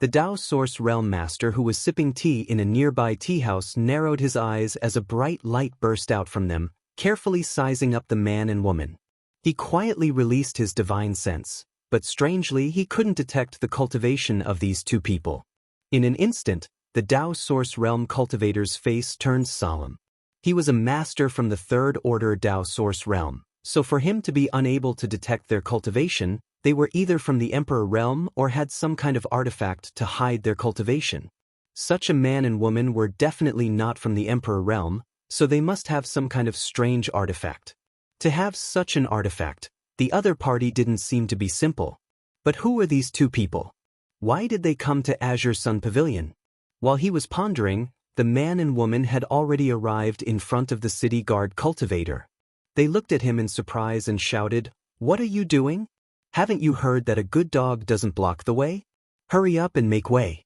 The Dao Source Realm Master who was sipping tea in a nearby tea house narrowed his eyes as a bright light burst out from them, carefully sizing up the man and woman. He quietly released his divine sense, but strangely he couldn't detect the cultivation of these two people. In an instant, the Dao Source Realm cultivator's face turned solemn. He was a master from the Third Order Dao Source Realm, so for him to be unable to detect their cultivation, they were either from the Emperor Realm or had some kind of artifact to hide their cultivation. Such a man and woman were definitely not from the Emperor Realm, so they must have some kind of strange artifact. To have such an artifact, the other party didn't seem to be simple. But who were these two people? Why did they come to Azure Sun Pavilion? While he was pondering, the man and woman had already arrived in front of the city guard cultivator. They looked at him in surprise and shouted, "What are you doing? Haven't you heard that a good dog doesn't block the way? Hurry up and make way."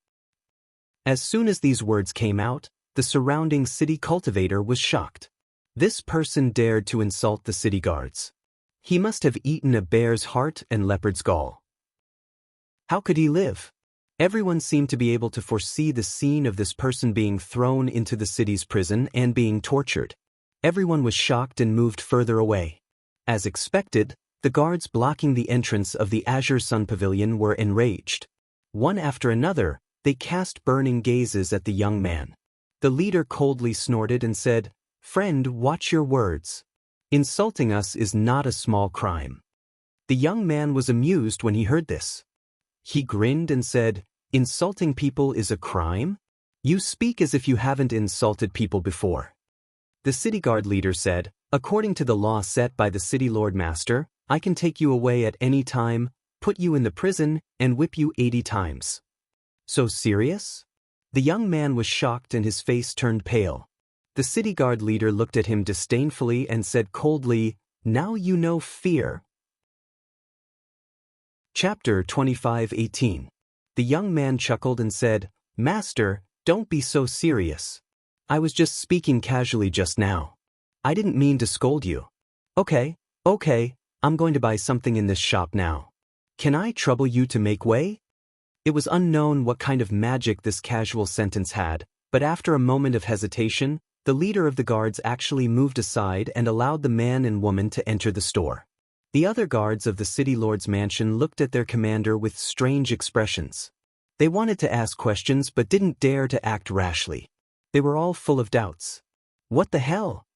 As soon as these words came out, the surrounding city cultivator was shocked. This person dared to insult the city guards. He must have eaten a bear's heart and leopard's gall. How could he live? Everyone seemed to be able to foresee the scene of this person being thrown into the city's prison and being tortured. Everyone was shocked and moved further away. As expected, the guards blocking the entrance of the Azure Sun Pavilion were enraged. One after another, they cast burning gazes at the young man. The leader coldly snorted and said, "Friend, watch your words. Insulting us is not a small crime." The young man was amused when he heard this. He grinned and said, "Insulting people is a crime? You speak as if you haven't insulted people before." The city guard leader said, "According to the law set by the city lord master, I can take you away at any time, put you in the prison, and whip you 80 times. So serious?" The young man was shocked and his face turned pale. The city guard leader looked at him disdainfully and said coldly, "Now you know fear." Chapter 25:18. The young man chuckled and said, "Master, don't be so serious. I was just speaking casually just now. I didn't mean to scold you. Okay, I'm going to buy something in this shop now. Can I trouble you to make way?" It was unknown what kind of magic this casual sentence had, but after a moment of hesitation, the leader of the guards actually moved aside and allowed the man and woman to enter the store. The other guards of the city lord's mansion looked at their commander with strange expressions. They wanted to ask questions but didn't dare to act rashly. They were all full of doubts. What the hell?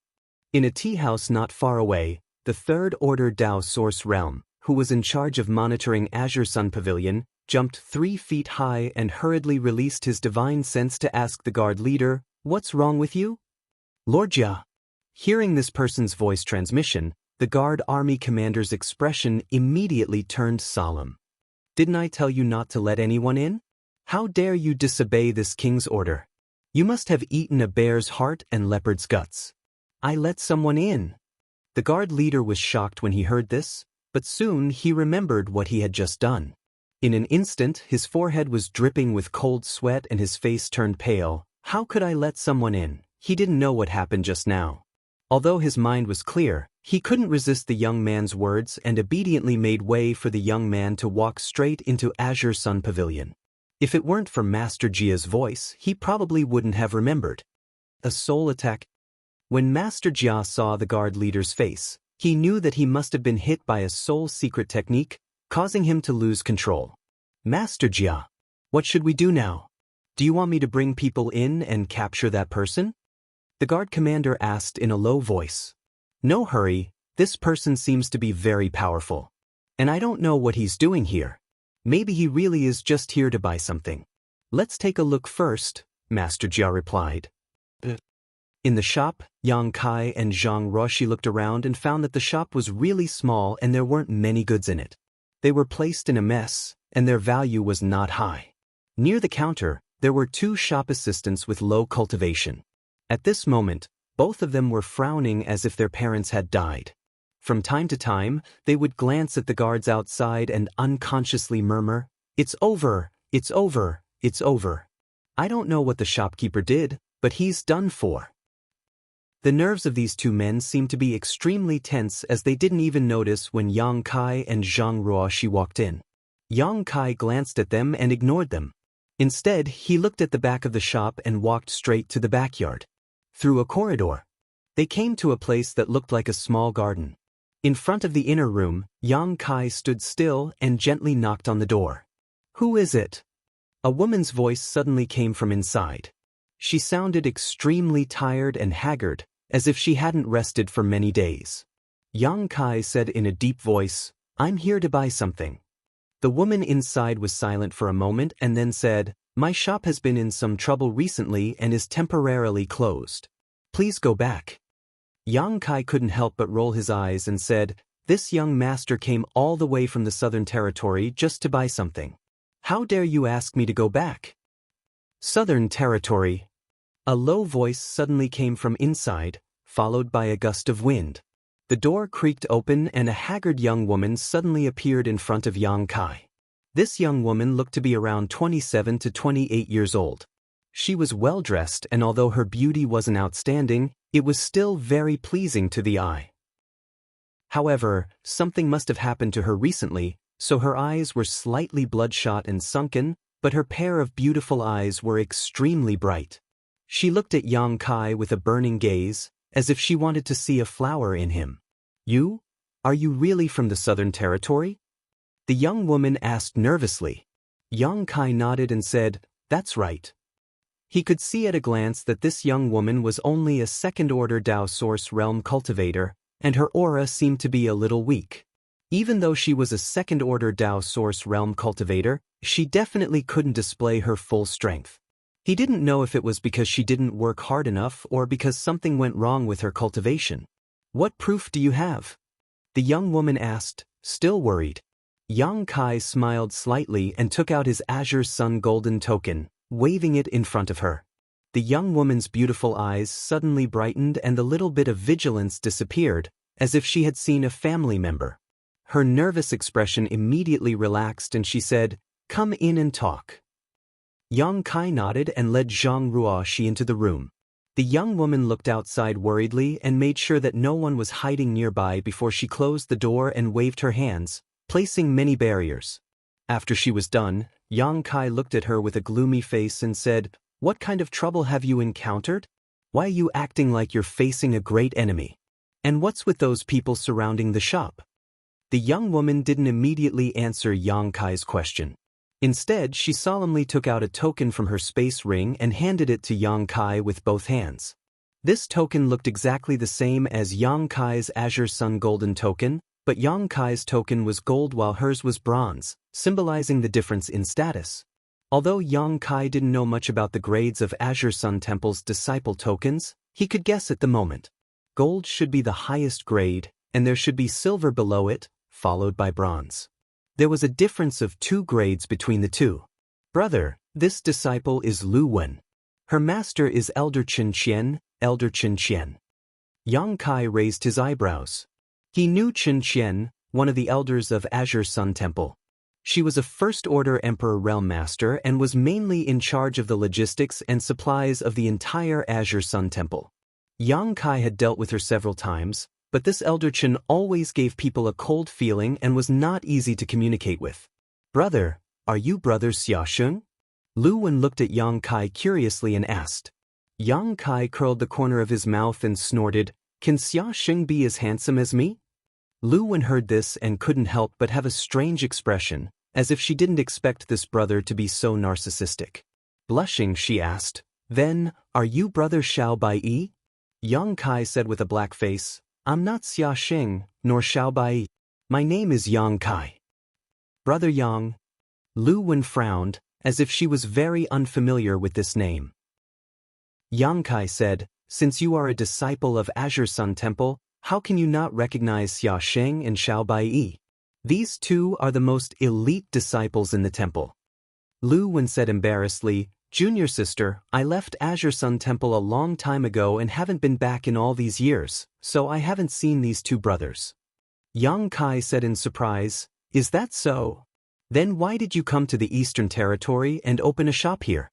In a tea house not far away, the Third Order Dao Source Realm, who was in charge of monitoring Azure Sun Pavilion, jumped 3 feet high and hurriedly released his divine sense to ask the guard leader, "What's wrong with you?" "Lord Jia." Hearing this person's voice transmission, the guard army commander's expression immediately turned solemn. "Didn't I tell you not to let anyone in? How dare you disobey this king's order? You must have eaten a bear's heart and leopard's guts. I let someone in." The guard leader was shocked when he heard this, but soon he remembered what he had just done. In an instant, his forehead was dripping with cold sweat and his face turned pale, How could I let someone in? He didn't know what happened just now. Although his mind was clear, he couldn't resist the young man's words and obediently made way for the young man to walk straight into Azure Sun Pavilion. If it weren't for Master Jia's voice, he probably wouldn't have remembered. A soul attack. When Master Jia saw the guard leader's face, he knew that he must have been hit by a soul secret technique, causing him to lose control. Master Jia, what should we do now? Do you want me to bring people in and capture that person? The guard commander asked in a low voice. No hurry, this person seems to be very powerful. And I don't know what he's doing here. Maybe he really is just here to buy something. Let's take a look first, Master Jia replied. In the shop, Yang Kai and Zhang Ruoxi looked around and found that the shop was really small and there weren't many goods in it. They were placed in a mess, and their value was not high. Near the counter, there were 2 shop assistants with low cultivation. At this moment, both of them were frowning as if their parents had died. From time to time, they would glance at the guards outside and unconsciously murmur, "It's over, it's over, it's over." I don't know what the shopkeeper did, but he's done for. The nerves of these 2 men seemed to be extremely tense as they didn't even notice when Yang Kai and Zhang Ruoxi walked in. Yang Kai glanced at them and ignored them. Instead, he looked at the back of the shop and walked straight to the backyard. Through a corridor, they came to a place that looked like a small garden. In front of the inner room, Yang Kai stood still and gently knocked on the door. "Who is it?" A woman's voice suddenly came from inside. She sounded extremely tired and haggard, as if she hadn't rested for many days. Yang Kai said in a deep voice, "I'm here to buy something." The woman inside was silent for a moment and then said, "My shop has been in some trouble recently and is temporarily closed. Please go back." Yang Kai couldn't help but roll his eyes and said, "This young master came all the way from the Southern Territory just to buy something. How dare you ask me to go back?" Southern Territory. A low voice suddenly came from inside, followed by a gust of wind. The door creaked open and a haggard young woman suddenly appeared in front of Yang Kai. This young woman looked to be around 27 to 28 years old. She was well-dressed and although her beauty wasn't outstanding, it was still very pleasing to the eye. However, something must have happened to her recently, so her eyes were slightly bloodshot and sunken, but her pair of beautiful eyes were extremely bright. She looked at Yang Kai with a burning gaze, as if she wanted to see a flower in him. "You? Are you really from the Southern Territory?" The young woman asked nervously. Yang Kai nodded and said, "That's right." He could see at a glance that this young woman was only a second-order Dao Source Realm cultivator, and her aura seemed to be a little weak. Even though she was a second-order Dao Source Realm cultivator, she definitely couldn't display her full strength. He didn't know if it was because she didn't work hard enough or because something went wrong with her cultivation. "What proof do you have?" the young woman asked, still worried. Yang Kai smiled slightly and took out his Azure Sun Golden token, waving it in front of her. The young woman's beautiful eyes suddenly brightened and the little bit of vigilance disappeared, as if she had seen a family member. Her nervous expression immediately relaxed and she said, "Come in and talk." Yang Kai nodded and led Zhang Ruoxi into the room. The young woman looked outside worriedly and made sure that no one was hiding nearby before she closed the door and waved her hands, placing many barriers. After she was done, Yang Kai looked at her with a gloomy face and said, "What kind of trouble have you encountered? Why are you acting like you're facing a great enemy? And what's with those people surrounding the shop?" The young woman didn't immediately answer Yang Kai's question. Instead, she solemnly took out a token from her space ring and handed it to Yang Kai with both hands. This token looked exactly the same as Yang Kai's Azure Sun Golden token, but Yang Kai's token was gold while hers was bronze, symbolizing the difference in status. Although Yang Kai didn't know much about the grades of Azure Sun Temple's disciple tokens, he could guess at the moment. Gold should be the highest grade, and there should be silver below it, followed by bronze. There was a difference of 2 grades between the two. "Brother, this disciple is Lu Wen. Her master is Elder Xianxia, Elder Xianxia." Yang Kai raised his eyebrows. He knew Xianxia, one of the elders of Azure Sun Temple. She was a First-Order Emperor Realm Master and was mainly in charge of the logistics and supplies of the entire Azure Sun Temple. Yang Kai had dealt with her several times, but this Elder Chen always gave people a cold feeling and was not easy to communicate with. "Brother, are you brother Xiaosheng?" Lu Wen looked at Yang Kai curiously and asked. Yang Kai curled the corner of his mouth and snorted, "Can Xiaosheng be as handsome as me?" Lu Wen heard this and couldn't help but have a strange expression, as if she didn't expect this brother to be so narcissistic. Blushing, she asked, "Then, are you brother Xiao Bai? Yang Kai said with a black face, "I'm not Xiaosheng, nor Xiao Bai. My name is Yang Kai." "Brother Yang." Lu Wen frowned, as if she was very unfamiliar with this name. Yang Kai said, "Since you are a disciple of Azure Sun Temple, how can you not recognize Xiaosheng and Xiao Bai? These two are the most elite disciples in the temple." Lu Wen said embarrassedly, "Junior sister, I left Azure Sun Temple a long time ago and haven't been back in all these years, so I haven't seen these two brothers." Yang Kai said in surprise, "Is that so? Then why did you come to the Eastern Territory and open a shop here?"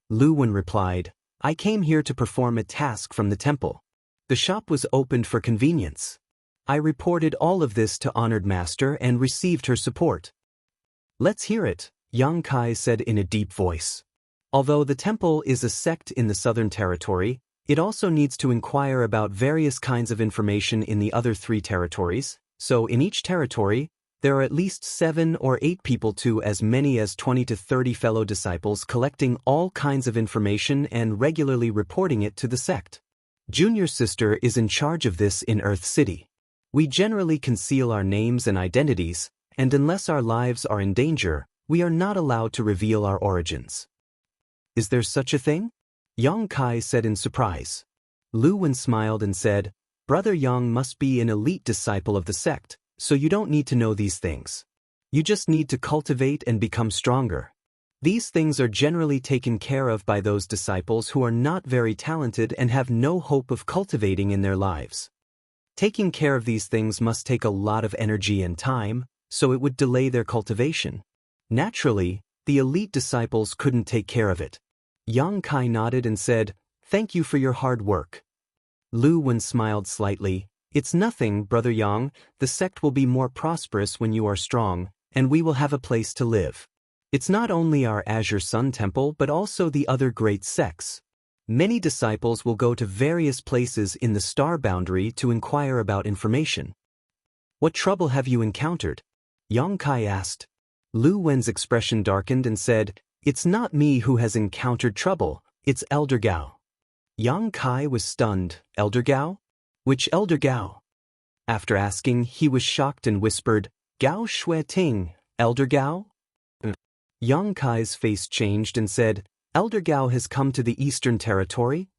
Lu Wen replied, "I came here to perform a task from the temple. The shop was opened for convenience. I reported all of this to Honored Master and received her support." "Let's hear it," Yang Kai said in a deep voice. Although the temple is a sect in the Southern Territory, it also needs to inquire about various kinds of information in the other 3 territories, so in each territory, there are at least 7 or 8 people to as many as 20 to 30 fellow disciples collecting all kinds of information and regularly reporting it to the sect. Junior sister is in charge of this in Earth City. We generally conceal our names and identities, and unless our lives are in danger, we are not allowed to reveal our origins. "Is there such a thing?" Yang Kai said in surprise. Lu Wen smiled and said, "Brother Yang must be an elite disciple of the sect, so you don't need to know these things. You just need to cultivate and become stronger. These things are generally taken care of by those disciples who are not very talented and have no hope of cultivating in their lives. Taking care of these things must take a lot of energy and time, so it would delay their cultivation. Naturally, the elite disciples couldn't take care of it." Yang Kai nodded and said, "Thank you for your hard work." Lu Wen smiled slightly. "It's nothing, Brother Yang. The sect will be more prosperous when you are strong, and we will have a place to live. It's not only our Azure Sun Temple but also the other great sects. Many disciples will go to various places in the star boundary to inquire about information." "What trouble have you encountered?" Yang Kai asked. Lu Wen's expression darkened and said, "It's not me who has encountered trouble, it's Elder Gao." Yang Kai was stunned. "Elder Gao? Which Elder Gao?" After asking, he was shocked and whispered, "Gao Shui Ting, Elder Gao?" Yang Kai's face changed and said, "Elder Gao has come to the Eastern Territory?"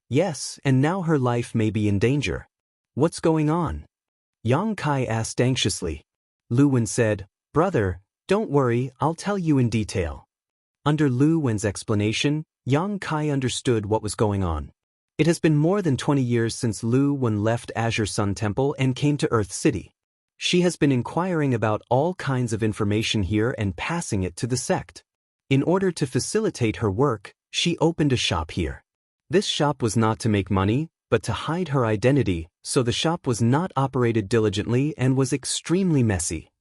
"Yes, and now her life may be in danger." "What's going on?" Yang Kai asked anxiously. Lu Wen said, "Brother, don't worry, I'll tell you in detail." Under Lu Wen's explanation, Yang Kai understood what was going on. It has been more than 20 years since Lu Wen left Azure Sun Temple and came to Earth City. She has been inquiring about all kinds of information here and passing it to the sect. In order to facilitate her work, she opened a shop here. This shop was not to make money, but to hide her identity, so the shop was not operated diligently and was extremely messy.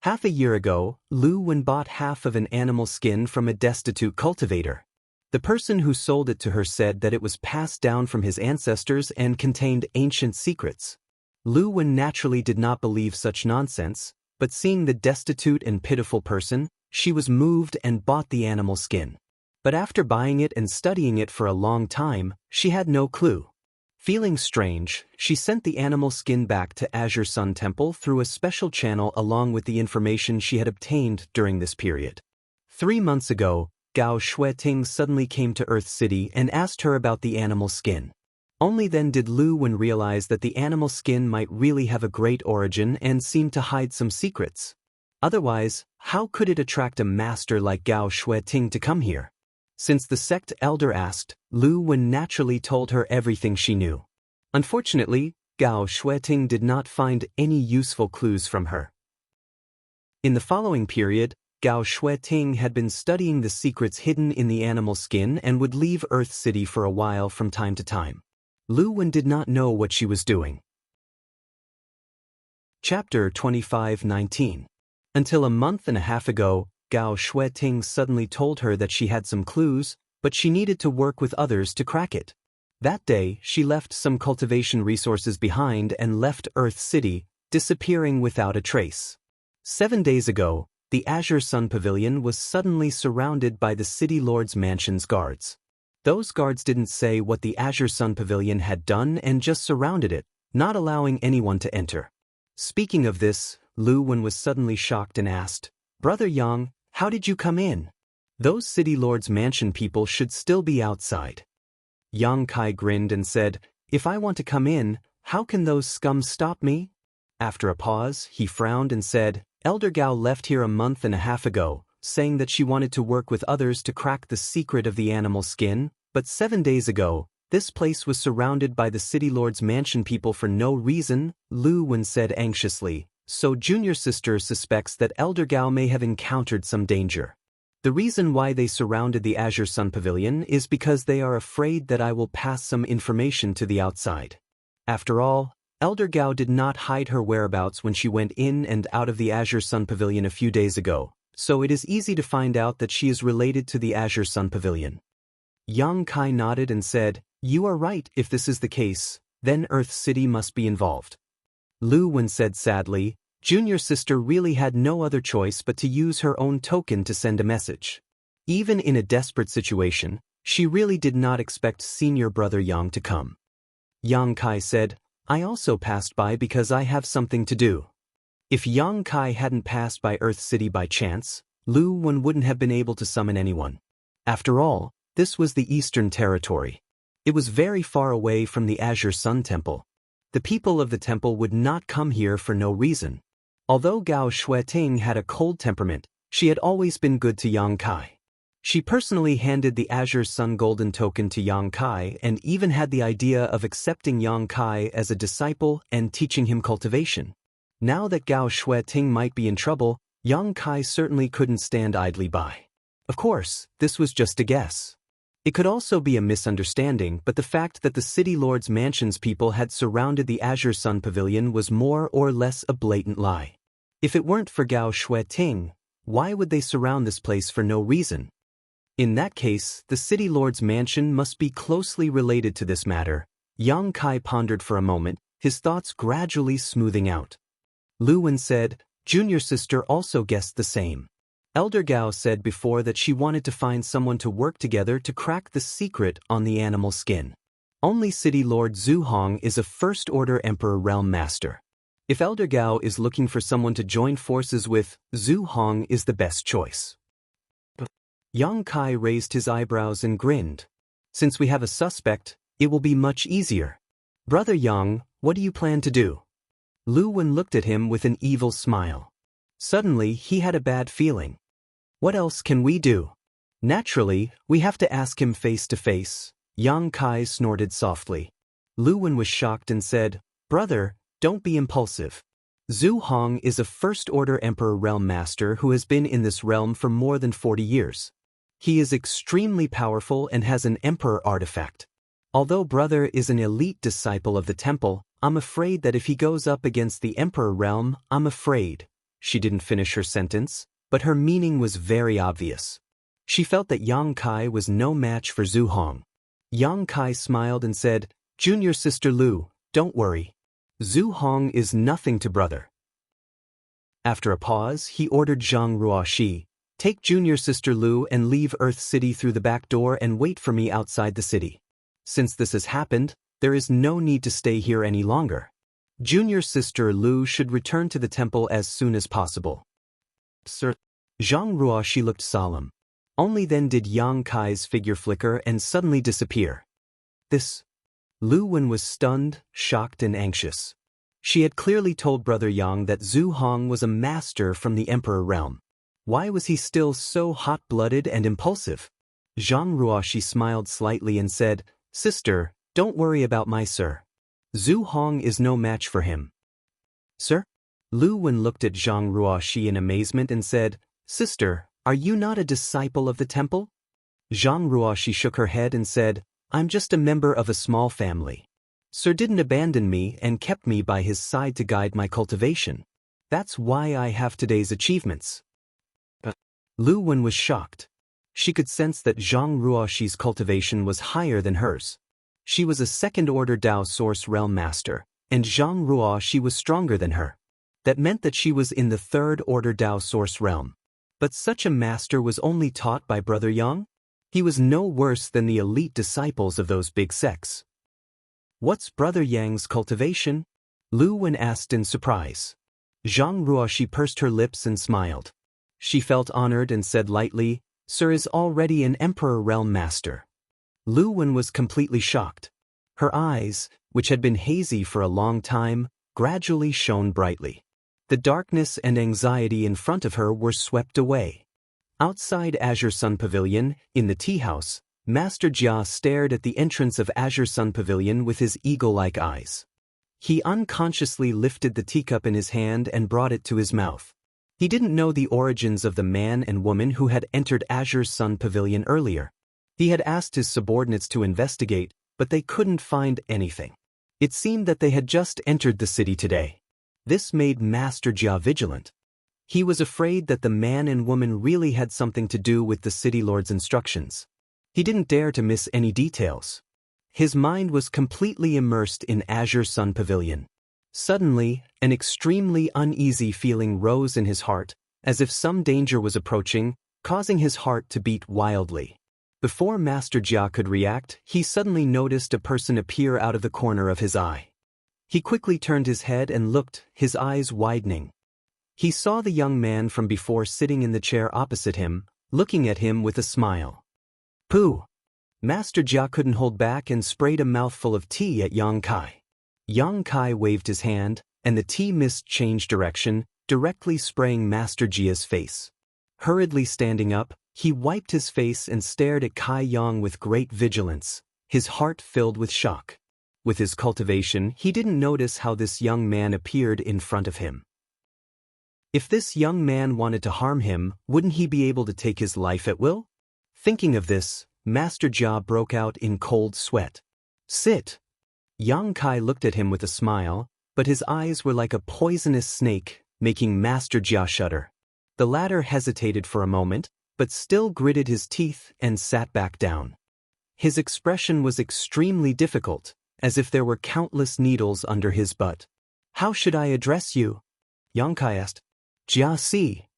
Half a year ago, Lu Wen bought half of an animal skin from a destitute cultivator. The person who sold it to her said that it was passed down from his ancestors and contained ancient secrets. Lu Wen naturally did not believe such nonsense, but seeing the destitute and pitiful person, she was moved and bought the animal skin. But after buying it and studying it for a long time, she had no clue. Feeling strange, she sent the animal skin back to Azure Sun Temple through a special channel along with the information she had obtained during this period. 3 months ago, Gao Shueting suddenly came to Earth City and asked her about the animal skin. Only then did Lu Wen realize that the animal skin might really have a great origin and seem to hide some secrets. Otherwise, how could it attract a master like Gao Shueting to come here? Since the sect elder asked, Lu Wen naturally told her everything she knew. Unfortunately, Gao Shueting did not find any useful clues from her. In the following period, Gao Shueting had been studying the secrets hidden in the animal skin and would leave Earth City for a while from time to time. Lu Wen did not know what she was doing. Chapter 25:19. Until a month and a half ago, Gao Shueting suddenly told her that she had some clues, but she needed to work with others to crack it. That day, she left some cultivation resources behind and left Earth City, disappearing without a trace. 7 days ago, the Azure Sun Pavilion was suddenly surrounded by the City Lord's mansion's guards. Those guards didn't say what the Azure Sun Pavilion had done and just surrounded it, not allowing anyone to enter. Speaking of this, Lu Wen was suddenly shocked and asked, "Brother Yang, how did you come in? Those City Lord's mansion people should still be outside." Yang Kai grinned and said, "If I want to come in, how can those scum stop me?" After a pause, he frowned and said, "Elder Gao left here a month and a half ago, saying that she wanted to work with others to crack the secret of the animal skin, but 7 days ago, this place was surrounded by the City Lord's mansion people for no reason," Lu Wen said anxiously, "so junior sister suspects that Elder Gao may have encountered some danger. The reason why they surrounded the Azure Sun Pavilion is because they are afraid that I will pass some information to the outside. After all, Elder Gao did not hide her whereabouts when she went in and out of the Azure Sun Pavilion a few days ago, so it is easy to find out that she is related to the Azure Sun Pavilion." Yang Kai nodded and said, "You are right. If this is the case, then Earth City must be involved." Lu Wen said sadly, "Junior sister really had no other choice but to use her own token to send a message. Even in a desperate situation, she really did not expect senior brother Yang to come." Yang Kai said, "I also passed by because I have something to do." If Yang Kai hadn't passed by Earth City by chance, Lu Wen wouldn't have been able to summon anyone. After all, this was the Eastern Territory. It was very far away from the Azure Sun Temple. The people of the temple would not come here for no reason. Although Gao Shueting had a cold temperament, she had always been good to Yang Kai. She personally handed the Azure Sun Golden Token to Yang Kai and even had the idea of accepting Yang Kai as a disciple and teaching him cultivation. Now that Gao Shueting might be in trouble, Yang Kai certainly couldn't stand idly by. Of course, this was just a guess. It could also be a misunderstanding, but the fact that the City Lord's mansion's people had surrounded the Azure Sun Pavilion was more or less a blatant lie. If it weren't for Gao Shueting, why would they surround this place for no reason? In that case, the City Lord's mansion must be closely related to this matter. Yang Kai pondered for a moment, his thoughts gradually smoothing out. Lu Wen said, "Junior sister also guessed the same. Elder Gao said before that she wanted to find someone to work together to crack the secret on the animal skin. Only City Lord Zhu Hong is a First-Order Emperor Realm Master. If Elder Gao is looking for someone to join forces with, Zhu Hong is the best choice." Yang Kai raised his eyebrows and grinned. "Since we have a suspect, it will be much easier. Brother Yang, what do you plan to do?" Lu Wen looked at him with an evil smile. Suddenly, he had a bad feeling. "What else can we do? Naturally, we have to ask him face to face." Yang Kai snorted softly. Lu Wen was shocked and said, "Brother, don't be impulsive. Zhu Hong is a First-Order Emperor Realm Master who has been in this realm for more than 40 years. He is extremely powerful and has an Emperor artifact. Although brother is an elite disciple of the temple, I'm afraid that if he goes up against the Emperor realm, I'm afraid." She didn't finish her sentence, but her meaning was very obvious. She felt that Yang Kai was no match for Zhu Hong. Yang Kai smiled and said, "Junior sister Lu, don't worry. Zhu Hong is nothing to brother." After a pause, he ordered Zhang Ruoxi, "Take junior sister Lu and leave Earth City through the back door and wait for me outside the city. Since this has happened, there is no need to stay here any longer. Junior sister Lu should return to the temple as soon as possible." "Sir." Zhang Ruoxi looked solemn. Only then did Yang Kai's figure flicker and suddenly disappear. This. Lu Wen was stunned, shocked and anxious. She had clearly told Brother Yang that Zhu Hong was a master from the Emperor realm. Why was he still so hot-blooded and impulsive? Zhang Ruoxi smiled slightly and said, "Sister, don't worry about my sir. Zhu Hong is no match for him." "Sir?" Lu Wen looked at Zhang Ruoxi in amazement and said, "Sister, are you not a disciple of the temple?" Zhang Ruoxi shook her head and said, "I'm just a member of a small family. Sir didn't abandon me and kept me by his side to guide my cultivation. That's why I have today's achievements." Lu Wen was shocked. She could sense that Zhang Ruoxi's cultivation was higher than hers. She was a second-order Dao Source Realm Master, and Zhang Ruoxi was stronger than her. That meant that she was in the third-order Dao Source Realm. But such a master was only taught by Brother Yang? He was no worse than the elite disciples of those big sects. "What's Brother Yang's cultivation?" Lu Wen asked in surprise. Zhang Ruoxi pursed her lips and smiled. She felt honored and said lightly, "Sir is already an Emperor Realm Master." Lu Wen was completely shocked. Her eyes, which had been hazy for a long time, gradually shone brightly. The darkness and anxiety in front of her were swept away. Outside Azure Sun Pavilion, in the tea house, Master Jia stared at the entrance of Azure Sun Pavilion with his eagle-like eyes. He unconsciously lifted the teacup in his hand and brought it to his mouth. He didn't know the origins of the man and woman who had entered Azure Sun Pavilion earlier. He had asked his subordinates to investigate, but they couldn't find anything. It seemed that they had just entered the city today. This made Master Jia vigilant. He was afraid that the man and woman really had something to do with the city lord's instructions. He didn't dare to miss any details. His mind was completely immersed in Azure Sun Pavilion. Suddenly, an extremely uneasy feeling rose in his heart, as if some danger was approaching, causing his heart to beat wildly. Before Master Jia could react, he suddenly noticed a person appear out of the corner of his eye. He quickly turned his head and looked, his eyes widening. He saw the young man from before sitting in the chair opposite him, looking at him with a smile. "Pooh!" Master Jia couldn't hold back and sprayed a mouthful of tea at Yang Kai. Yang Kai waved his hand, and the tea mist changed direction, directly spraying Master Jia's face. Hurriedly standing up, he wiped his face and stared at Kai Yang with great vigilance, his heart filled with shock. With his cultivation, he didn't notice how this young man appeared in front of him. If this young man wanted to harm him, wouldn't he be able to take his life at will? Thinking of this, Master Jia broke out in cold sweat. "Sit!" Yang Kai looked at him with a smile, but his eyes were like a poisonous snake, making Master Jia shudder. The latter hesitated for a moment, but still gritted his teeth and sat back down. His expression was extremely difficult, as if there were countless needles under his butt. "How should I address you?" Yang Kai asked. "Jia Si."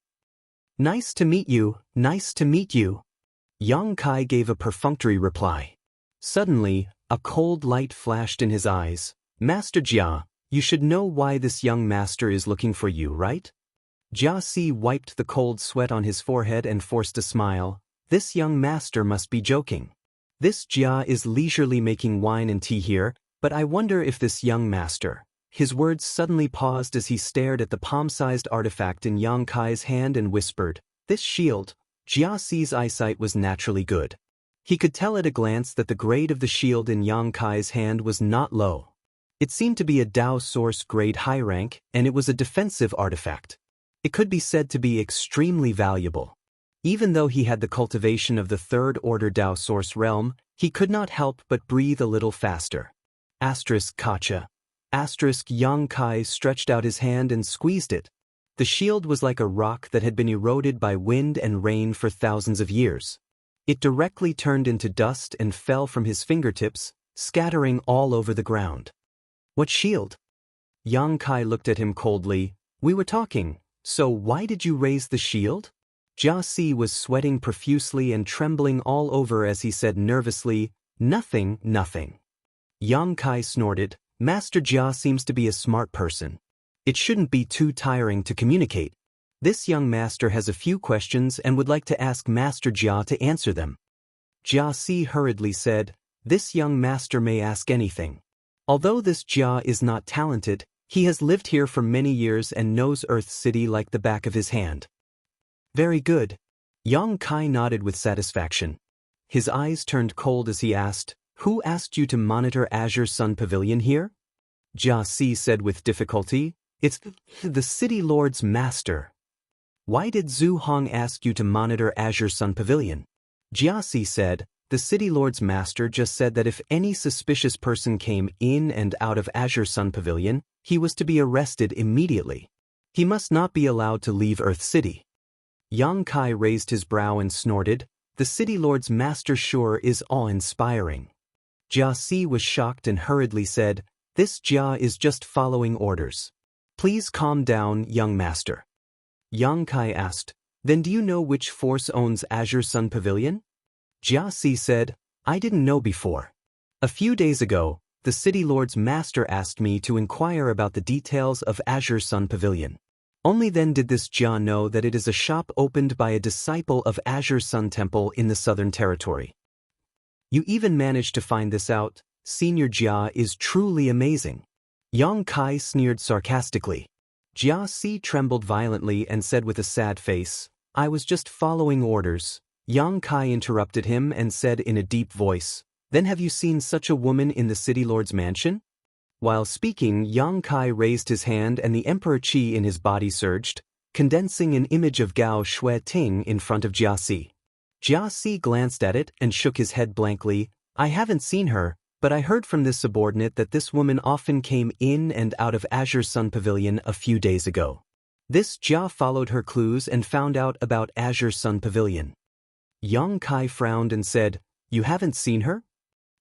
"Nice to meet you, nice to meet you." Yang Kai gave a perfunctory reply. Suddenly, a cold light flashed in his eyes. "Master Jia, you should know why this young master is looking for you, right?" Jia Si wiped the cold sweat on his forehead and forced a smile. "This young master must be joking. This Jia is leisurely making wine and tea here, but I wonder if this young master—" His words suddenly paused as he stared at the palm-sized artifact in Yang Kai's hand and whispered, "This shield." Jia Si's eyesight was naturally good. He could tell at a glance that the grade of the shield in Yang Kai's hand was not low. It seemed to be a Dao Source grade high rank, and it was a defensive artifact. It could be said to be extremely valuable. Even though he had the cultivation of the third-order Dao Source realm, he could not help but breathe a little faster. Kacha. Yang Kai stretched out his hand and squeezed it. The shield was like a rock that had been eroded by wind and rain for thousands of years. It directly turned into dust and fell from his fingertips, scattering all over the ground. "What shield?" Yang Kai looked at him coldly. "We were talking, so why did you raise the shield?" Jia Si was sweating profusely and trembling all over as he said nervously, "Nothing, nothing." Yang Kai snorted. "Master Jia seems to be a smart person. It shouldn't be too tiring to communicate. This young master has a few questions and would like to ask Master Jia to answer them." Jia Si hurriedly said, "This young master may ask anything. Although this Jia is not talented, he has lived here for many years and knows Earth City like the back of his hand." "Very good." Yang Kai nodded with satisfaction. His eyes turned cold as he asked, "Who asked you to monitor Azure Sun Pavilion here?" Jia Si said with difficulty, It's the City Lord's master. Why did Zhu Hong ask you to monitor Azure Sun Pavilion? Jiasi said, the City Lord's master just said that if any suspicious person came in and out of Azure Sun Pavilion, he was to be arrested immediately. He must not be allowed to leave Earth City. Yang Kai raised his brow and snorted, the City Lord's master sure is awe-inspiring. Jiasi was shocked and hurriedly said, this Jia is just following orders. Please calm down, young master. Yang Kai asked, then do you know which force owns Azure Sun Pavilion? Jiasi said, I didn't know before. A few days ago, the City Lord's master asked me to inquire about the details of Azure Sun Pavilion. Only then did this Jia know that it is a shop opened by a disciple of Azure Sun Temple in the Southern Territory. You even managed to find this out, Senior Jia is truly amazing. Yang Kai sneered sarcastically. Jiasi trembled violently and said with a sad face, I was just following orders. Yang Kai interrupted him and said in a deep voice, then have you seen such a woman in the City Lord's mansion? While speaking, Yang Kai raised his hand and the Emperor Qi in his body surged, condensing an image of Gao Shueting in front of Jiasi. Jiasi glanced at it and shook his head blankly, I haven't seen her, but I heard from this subordinate that this woman often came in and out of Azure Sun Pavilion a few days ago. This Jia followed her clues and found out about Azure Sun Pavilion. Yang Kai frowned and said, you haven't seen her?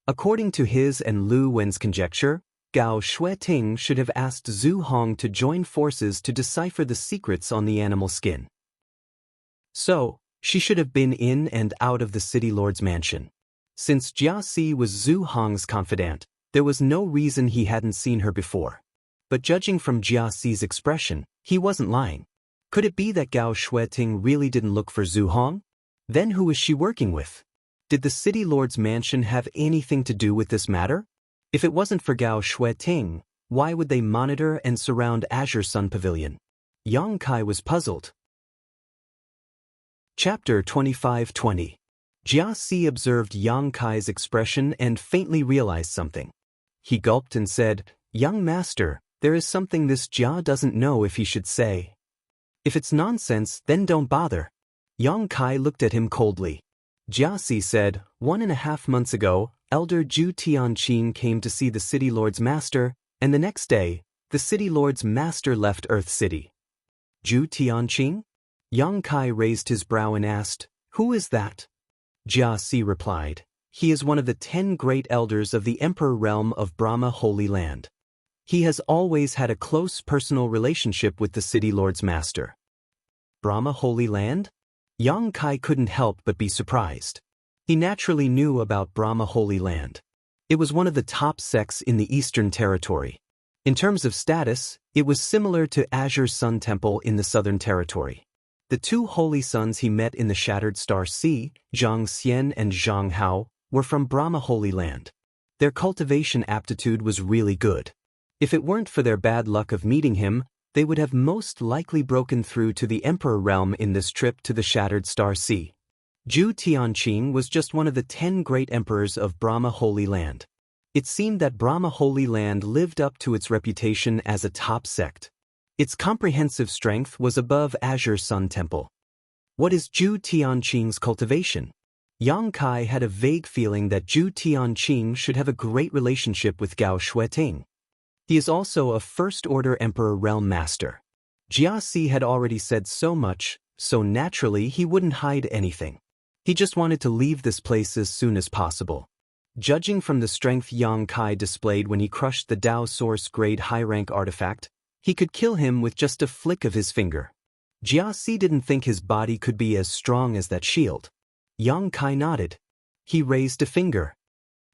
According to his and Lu Wen's conjecture, Gao Shueting should have asked Zhu Hong to join forces to decipher the secrets on the animal skin. So, she should have been in and out of the City Lord's mansion. Since Jiasi was Zhu Hong's confidant, there was no reason he hadn't seen her before. But judging from Jiasi's expression, he wasn't lying. Could it be that Gao Shueting really didn't look for Zhu Hong? Then who was she working with? Did the City Lord's mansion have anything to do with this matter? If it wasn't for Gao Shueting, why would they monitor and surround Azure Sun Pavilion? Yang Kai was puzzled. Chapter 25-20. Jiasi observed Yang Kai's expression and faintly realized something. He gulped and said, young master, there is something this Jia doesn't know if he should say. If it's nonsense, then don't bother. Yang Kai looked at him coldly. Jiasi said, 1.5 months ago, Elder Zhu Tianqing came to see the City Lord's master, and the next day, the City Lord's master left Earth City. Zhu Tianqing? Yang Kai raised his brow and asked, who is that? Jiasi replied, he is one of the 10 great elders of the Emperor realm of Brahma Holy Land. He has always had a close personal relationship with the City Lord's master. Brahma Holy Land? Yang Kai couldn't help but be surprised. He naturally knew about Brahma Holy Land. It was one of the top sects in the Eastern Territory. In terms of status, it was similar to Azure Sun Temple in the Southern Territory. The 2 holy sons he met in the Shattered Star Sea, Zhang Xian and Zhang Hao, were from Brahma Holy Land. Their cultivation aptitude was really good. If it weren't for their bad luck of meeting him, they would have most likely broken through to the Emperor realm in this trip to the Shattered Star Sea. Zhu Tianqing was just one of the 10 great emperors of Brahma Holy Land. It seemed that Brahma Holy Land lived up to its reputation as a top sect. Its comprehensive strength was above Azure Sun Temple. What is Zhu Tianqing's cultivation? Yang Kai had a vague feeling that Zhu Tianqing should have a great relationship with Gao Shueting. He is also a First-Order Emperor Realm Master. Jiasi had already said so much, so naturally he wouldn't hide anything. He just wanted to leave this place as soon as possible. Judging from the strength Yang Kai displayed when he crushed the Dao Source Grade high-rank artifact, he could kill him with just a flick of his finger. Jiasi didn't think his body could be as strong as that shield. Yang Kai nodded. He raised a finger.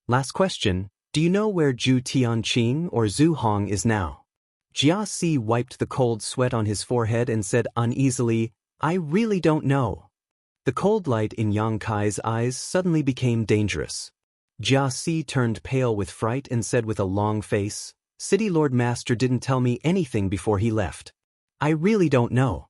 Last question, do you know where Zhu Tianqing or Zhu Hong is now? Jiasi wiped the cold sweat on his forehead and said uneasily, I really don't know. The cold light in Yang Kai's eyes suddenly became dangerous. Jiasi turned pale with fright and said with a long face, City Lord Master didn't tell me anything before he left. I really don't know.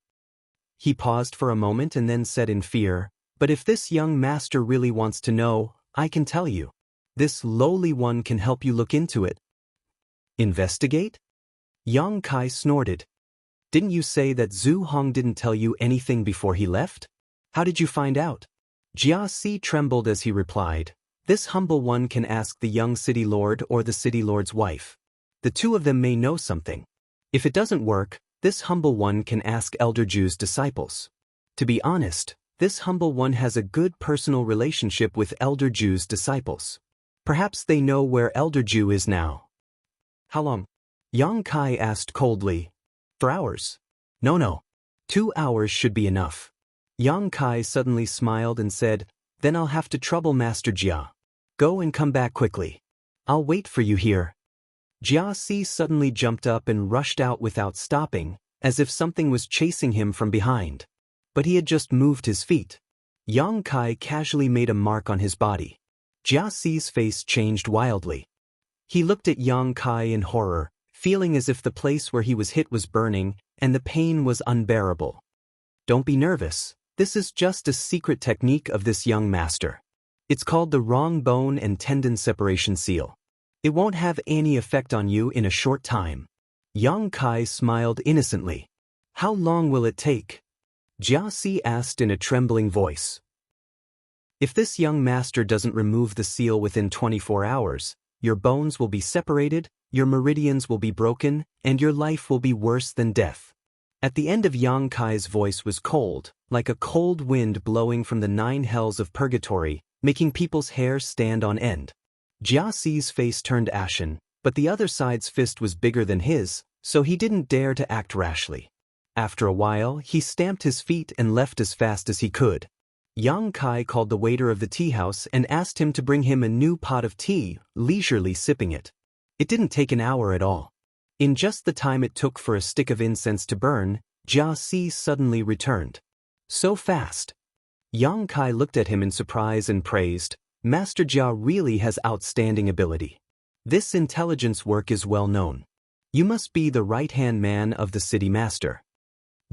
He paused for a moment and then said in fear, but if this young master really wants to know, I can tell you. This lowly one can help you look into it. Investigate? Yang Kai snorted. Didn't you say that Zhu Hong didn't tell you anything before he left? How did you find out? Jia Si trembled as he replied, This humble one can ask the young city lord or the city lord's wife. The two of them may know something. If it doesn't work, this humble one can ask Elder Ju's disciples. To be honest, this humble one has a good personal relationship with Elder Ju's disciples. Perhaps they know where Elder Ju is now. How long? Yang Kai asked coldly. For hours. No. 2 hours should be enough. Yang Kai suddenly smiled and said, Then I'll have to trouble Master Jia. Go and come back quickly. I'll wait for you here. Jia Si suddenly jumped up and rushed out without stopping, as if something was chasing him from behind. But he had just moved his feet. Yang Kai casually made a mark on his body. Jia Si's face changed wildly. He looked at Yang Kai in horror, feeling as if the place where he was hit was burning, and the pain was unbearable. Don't be nervous. This is just a secret technique of this young master. It's called the wrong bone and tendon separation seal. It won't have any effect on you in a short time. Yang Kai smiled innocently. How long will it take? Jia Si asked in a trembling voice. If this young master doesn't remove the seal within 24 hours, your bones will be separated, your meridians will be broken, and your life will be worse than death. At the end of Yang Kai's voice was cold, like a cold wind blowing from the 9 hells of purgatory, making people's hair stand on end. Jia Si's face turned ashen, but the other side's fist was bigger than his, so he didn't dare to act rashly. After a while, he stamped his feet and left as fast as he could. Yang Kai called the waiter of the tea house and asked him to bring him a new pot of tea, leisurely sipping it. It didn't take an hour at all. In just the time it took for a stick of incense to burn, Jia Si suddenly returned. So fast. Yang Kai looked at him in surprise and praised, Master Jia really has outstanding ability. This intelligence work is well known. You must be the right-hand man of the city master.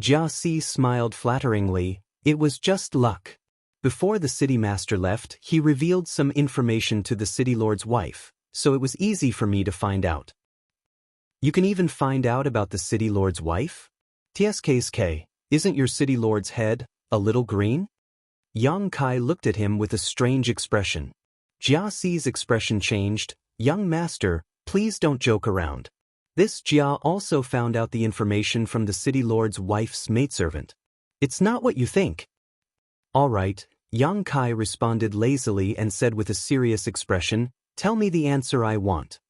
Jia Si smiled flatteringly, it was just luck. Before the city master left, he revealed some information to the city lord's wife, so it was easy for me to find out. You can even find out about the city lord's wife? TSKSK, isn't your city lord's head a little green? Yang Kai looked at him with a strange expression. Jia Si's expression changed. Young master, please don't joke around. This Jia also found out the information from the city lord's wife's maidservant. It's not what you think. All right, Yang Kai responded lazily and said with a serious expression, Tell me the answer I want.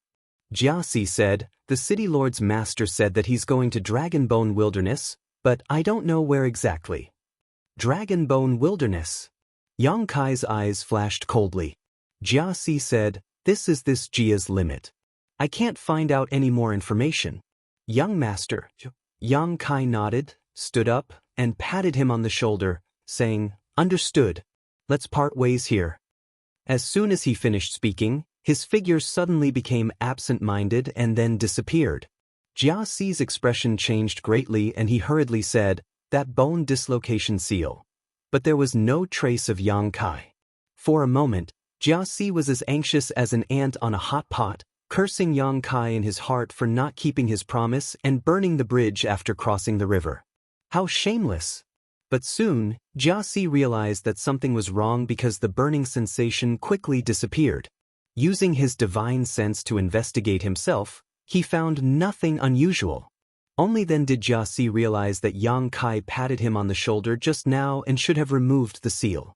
Jia Si said, The city lord's master said that he's going to Dragonbone Wilderness, but I don't know where exactly. Dragonbone Wilderness. Yang Kai's eyes flashed coldly. Jia Si said, This is this Jia's limit. I can't find out any more information. Young master. Yang Kai nodded, stood up, and patted him on the shoulder, saying, Understood. Let's part ways here. As soon as he finished speaking, his figure suddenly became absent-minded and then disappeared. Jia Si's expression changed greatly and he hurriedly said, That bone dislocation seal. But there was no trace of Yang Kai. For a moment, Jia Si was as anxious as an ant on a hot pot, cursing Yang Kai in his heart for not keeping his promise and burning the bridge after crossing the river. How shameless! But soon, Jia Si realized that something was wrong because the burning sensation quickly disappeared. Using his divine sense to investigate himself, he found nothing unusual. Only then did Jia Si realize that Yang Kai patted him on the shoulder just now and should have removed the seal.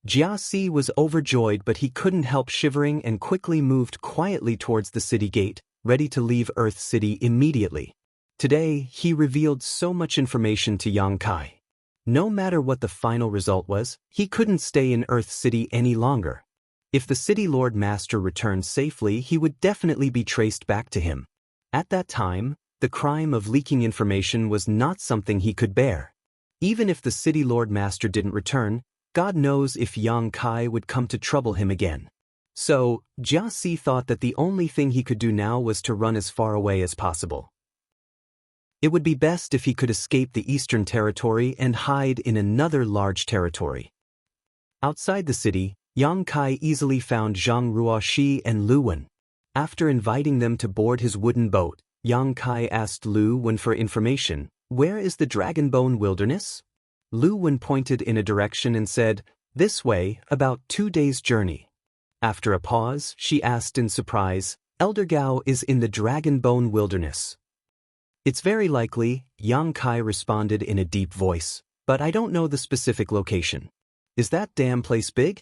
Jia Si was overjoyed, but he couldn't help shivering and quickly moved quietly towards the city gate, ready to leave Earth City immediately. Today, he revealed so much information to Yang Kai. No matter what the final result was, he couldn't stay in Earth City any longer. If the City Lord Master returned safely, he would definitely be traced back to him. At that time, the crime of leaking information was not something he could bear. Even if the City Lord Master didn't return, God knows if Yang Kai would come to trouble him again. So, Jia Si thought that the only thing he could do now was to run as far away as possible. It would be best if he could escape the Eastern Territory and hide in another large territory. Outside the city, Yang Kai easily found Zhang Ruoxi and Lu Wen. After inviting them to board his wooden boat, Yang Kai asked Lu Wen for information. Where is the Dragonbone Wilderness? Lu Wen pointed in a direction and said, this way, about 2 days' journey. After a pause, she asked in surprise, Elder Gao is in the Dragonbone Wilderness. It's very likely, Yang Kai responded in a deep voice, but I don't know the specific location. Is that damn place big?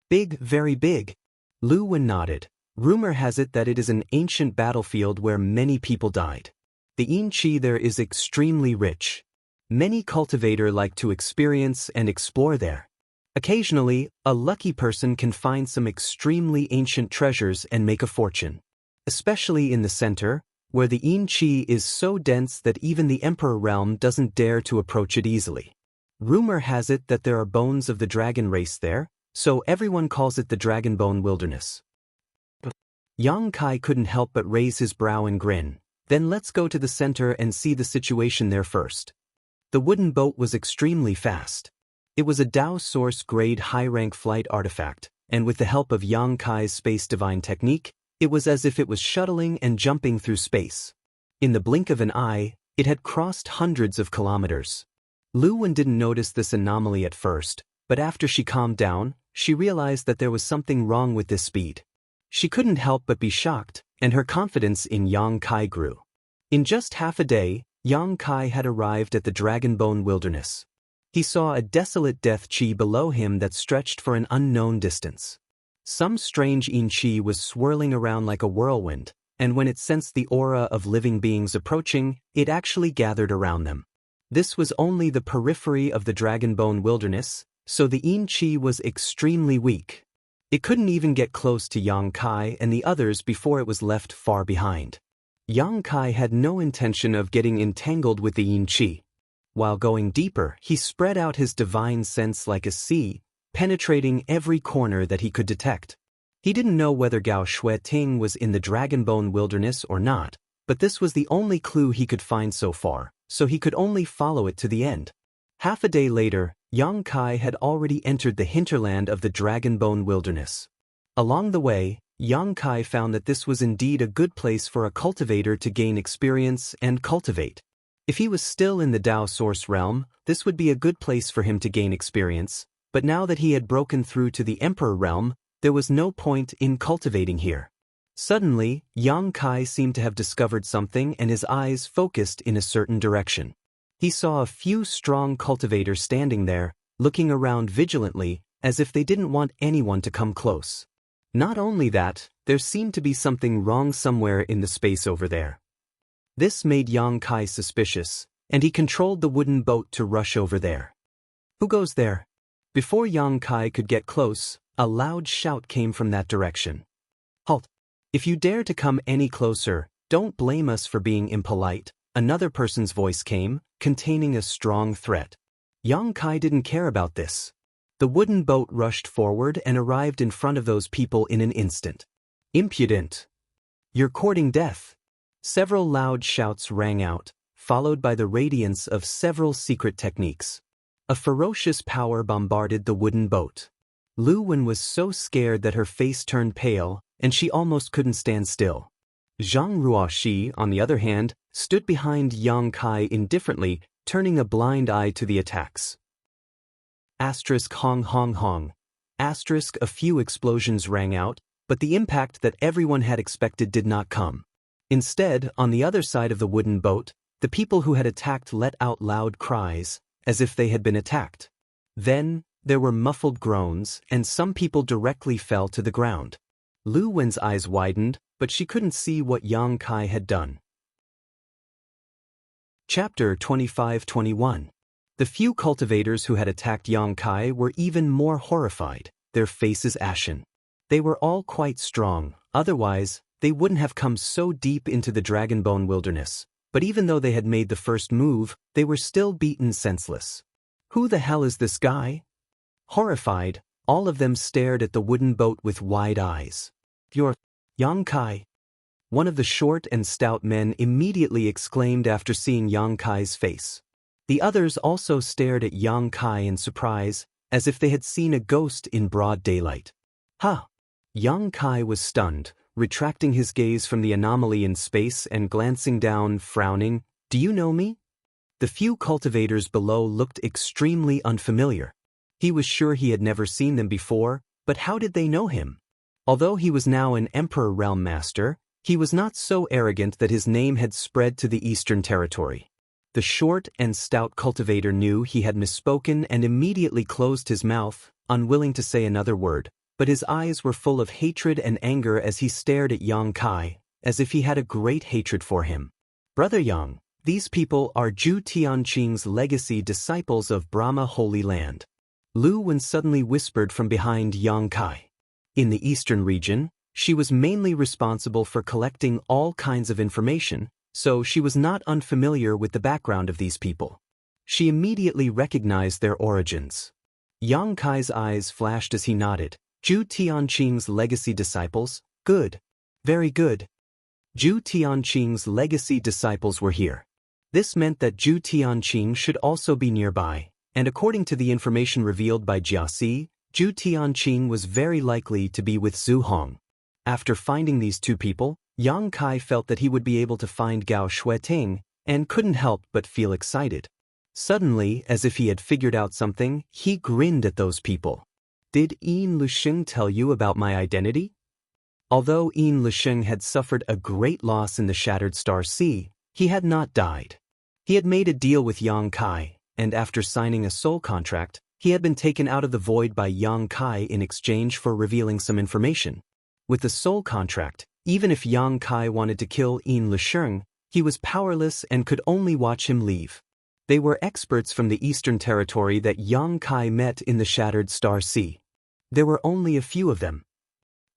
Big, very big. Lu Wen nodded. Rumor has it that it is an ancient battlefield where many people died. The yin qi there is extremely rich. Many cultivators like to experience and explore there. Occasionally, a lucky person can find some extremely ancient treasures and make a fortune. Especially in the center, where the yin qi is so dense that even the emperor realm doesn't dare to approach it easily. Rumor has it that there are bones of the dragon race there, so everyone calls it the Dragonbone Wilderness. Yang Kai couldn't help but raise his brow and grin. Then let's go to the center and see the situation there first. The wooden boat was extremely fast. It was a Dao Source grade high-rank flight artifact, and with the help of Yang Kai's space divine technique, it was as if it was shuttling and jumping through space. In the blink of an eye, it had crossed hundreds of kilometers. Lu Wen didn't notice this anomaly at first, but after she calmed down, she realized that there was something wrong with this speed. She couldn't help but be shocked, and her confidence in Yang Kai grew. In just half a day, Yang Kai had arrived at the Dragonbone Wilderness. He saw a desolate death qi below him that stretched for an unknown distance. Some strange yin qi was swirling around like a whirlwind, and when it sensed the aura of living beings approaching, it actually gathered around them. This was only the periphery of the Dragonbone Wilderness, so the yin qi was extremely weak. It couldn't even get close to Yang Kai and the others before it was left far behind. Yang Kai had no intention of getting entangled with the yin qi. While going deeper, he spread out his divine sense like a sea, penetrating every corner that he could detect. He didn't know whether Gao Shueting was in the Dragonbone Wilderness or not, but this was the only clue he could find so far, so he could only follow it to the end. Half a day later, Yang Kai had already entered the hinterland of the Dragonbone Wilderness. Along the way, Yang Kai found that this was indeed a good place for a cultivator to gain experience and cultivate. If he was still in the Dao Source realm, this would be a good place for him to gain experience, but now that he had broken through to the Emperor realm, there was no point in cultivating here. Suddenly, Yang Kai seemed to have discovered something and his eyes focused in a certain direction. He saw a few strong cultivators standing there, looking around vigilantly, as if they didn't want anyone to come close. Not only that, there seemed to be something wrong somewhere in the space over there. This made Yang Kai suspicious, and he controlled the wooden boat to rush over there. Who goes there? Before Yang Kai could get close, a loud shout came from that direction. Halt! If you dare to come any closer, don't blame us for being impolite. Another person's voice came, containing a strong threat. Yang Kai didn't care about this. The wooden boat rushed forward and arrived in front of those people in an instant. Impudent! You're courting death! Several loud shouts rang out, followed by the radiance of several secret techniques. A ferocious power bombarded the wooden boat. Lu Wen was so scared that her face turned pale, and she almost couldn't stand still. Zhang Ruoxi, on the other hand, stood behind Yang Kai indifferently, turning a blind eye to the attacks. Asterisk hong hong hong. Asterisk a few explosions rang out, but the impact that everyone had expected did not come. Instead, on the other side of the wooden boat, the people who had attacked let out loud cries, as if they had been attacked. Then, there were muffled groans, and some people directly fell to the ground. Lu Wen's eyes widened, but she couldn't see what Yang Kai had done. Chapter 25-21. The few cultivators who had attacked Yang Kai were even more horrified, their faces ashen. They were all quite strong, otherwise, they wouldn't have come so deep into the Dragonbone Wilderness, but even though they had made the first move, they were still beaten senseless. Who the hell is this guy? Horrified, all of them stared at the wooden boat with wide eyes. You're Yang Kai. One of the short and stout men immediately exclaimed after seeing Yang Kai's face. The others also stared at Yang Kai in surprise, as if they had seen a ghost in broad daylight. Huh! Yang Kai was stunned, retracting his gaze from the anomaly in space and glancing down, frowning. Do you know me? The few cultivators below looked extremely unfamiliar. He was sure he had never seen them before, but how did they know him? Although he was now an Emperor Realm Master, he was not so arrogant that his name had spread to the Eastern Territory. The short and stout cultivator knew he had misspoken and immediately closed his mouth, unwilling to say another word, but his eyes were full of hatred and anger as he stared at Yang Kai, as if he had a great hatred for him. Brother Yang, these people are Zhu Tianqing's legacy disciples of Brahma Holy Land. Lu Wen suddenly whispered from behind Yang Kai. In the eastern region, she was mainly responsible for collecting all kinds of information, so she was not unfamiliar with the background of these people. She immediately recognized their origins. Yang Kai's eyes flashed as he nodded. Zhu Tianqing's legacy disciples? Good. Very good. Zhu Tianqing's legacy disciples were here. This meant that Zhu Tianqing should also be nearby, and according to the information revealed by Jiaxi, Zhu Tianqing was very likely to be with Zhu Hong. After finding these two people, Yang Kai felt that he would be able to find Gao Shueting, and couldn't help but feel excited. Suddenly, as if he had figured out something, he grinned at those people. Did Yin Lusheng tell you about my identity? Although Yin Lusheng had suffered a great loss in the Shattered Star Sea, he had not died. He had made a deal with Yang Kai, and after signing a soul contract, he had been taken out of the void by Yang Kai in exchange for revealing some information. With the soul contract, even if Yang Kai wanted to kill Yin Lusheng, he was powerless and could only watch him leave. They were experts from the Eastern Territory that Yang Kai met in the Shattered Star Sea. There were only a few of them.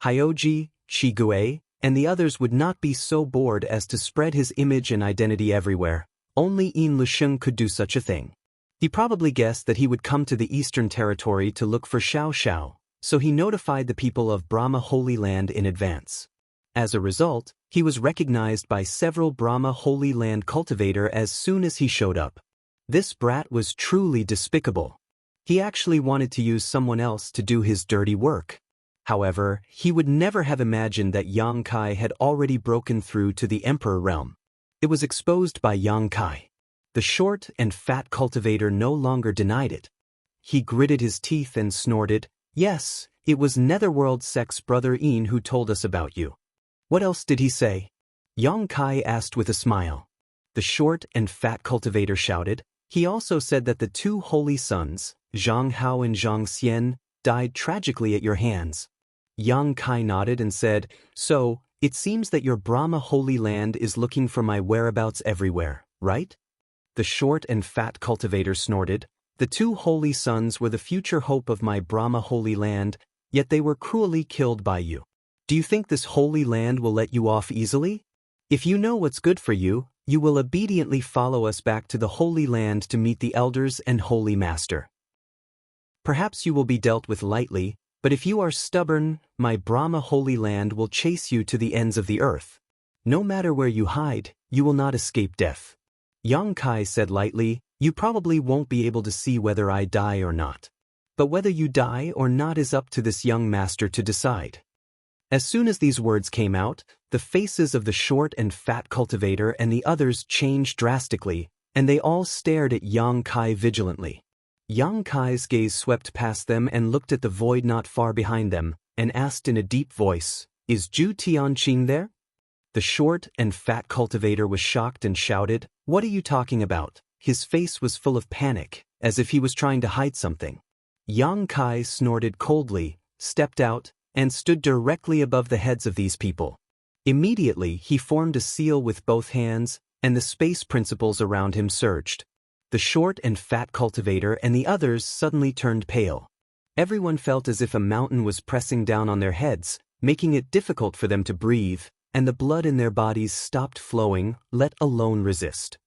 Hyoji, Shigue, and the others would not be so bored as to spread his image and identity everywhere. Only Yin Lusheng could do such a thing. He probably guessed that he would come to the Eastern Territory to look for Xiao Xiao, so he notified the people of Brahma Holy Land in advance. As a result, he was recognized by several Brahma Holy Land cultivator as soon as he showed up. This brat was truly despicable. He actually wanted to use someone else to do his dirty work. However, he would never have imagined that Yang Kai had already broken through to the Emperor realm. It was exposed by Yang Kai. The short and fat cultivator no longer denied it. He gritted his teeth and snorted, "Yes, it was Netherworld Sect's brother Yin who told us about you." "What else did he say?" Yang Kai asked with a smile. The short and fat cultivator shouted, "He also said that the two holy sons, Zhang Hao and Zhang Xian, died tragically at your hands." Yang Kai nodded and said, "So, it seems that your Brahma Holy Land is looking for my whereabouts everywhere, right?" The short and fat cultivator snorted, "The two holy sons were the future hope of my Brahma Holy Land, yet they were cruelly killed by you. Do you think this holy land will let you off easily? If you know what's good for you, you will obediently follow us back to the Holy Land to meet the elders and Holy Master. Perhaps you will be dealt with lightly, but if you are stubborn, my Brahma Holy Land will chase you to the ends of the earth. No matter where you hide, you will not escape death." Yang Kai said lightly, "You probably won't be able to see whether I die or not. But whether you die or not is up to this young master to decide." As soon as these words came out, the faces of the short and fat cultivator and the others changed drastically, and they all stared at Yang Kai vigilantly. Yang Kai's gaze swept past them and looked at the void not far behind them, and asked in a deep voice, "Is Zhu Tianqing there?" The short and fat cultivator was shocked and shouted, "What are you talking about?" His face was full of panic, as if he was trying to hide something. Yang Kai snorted coldly, stepped out, and stood directly above the heads of these people. Immediately, he formed a seal with both hands, and the space principles around him surged. The short and fat cultivator and the others suddenly turned pale. Everyone felt as if a mountain was pressing down on their heads, making it difficult for them to breathe, and the blood in their bodies stopped flowing, let alone resist.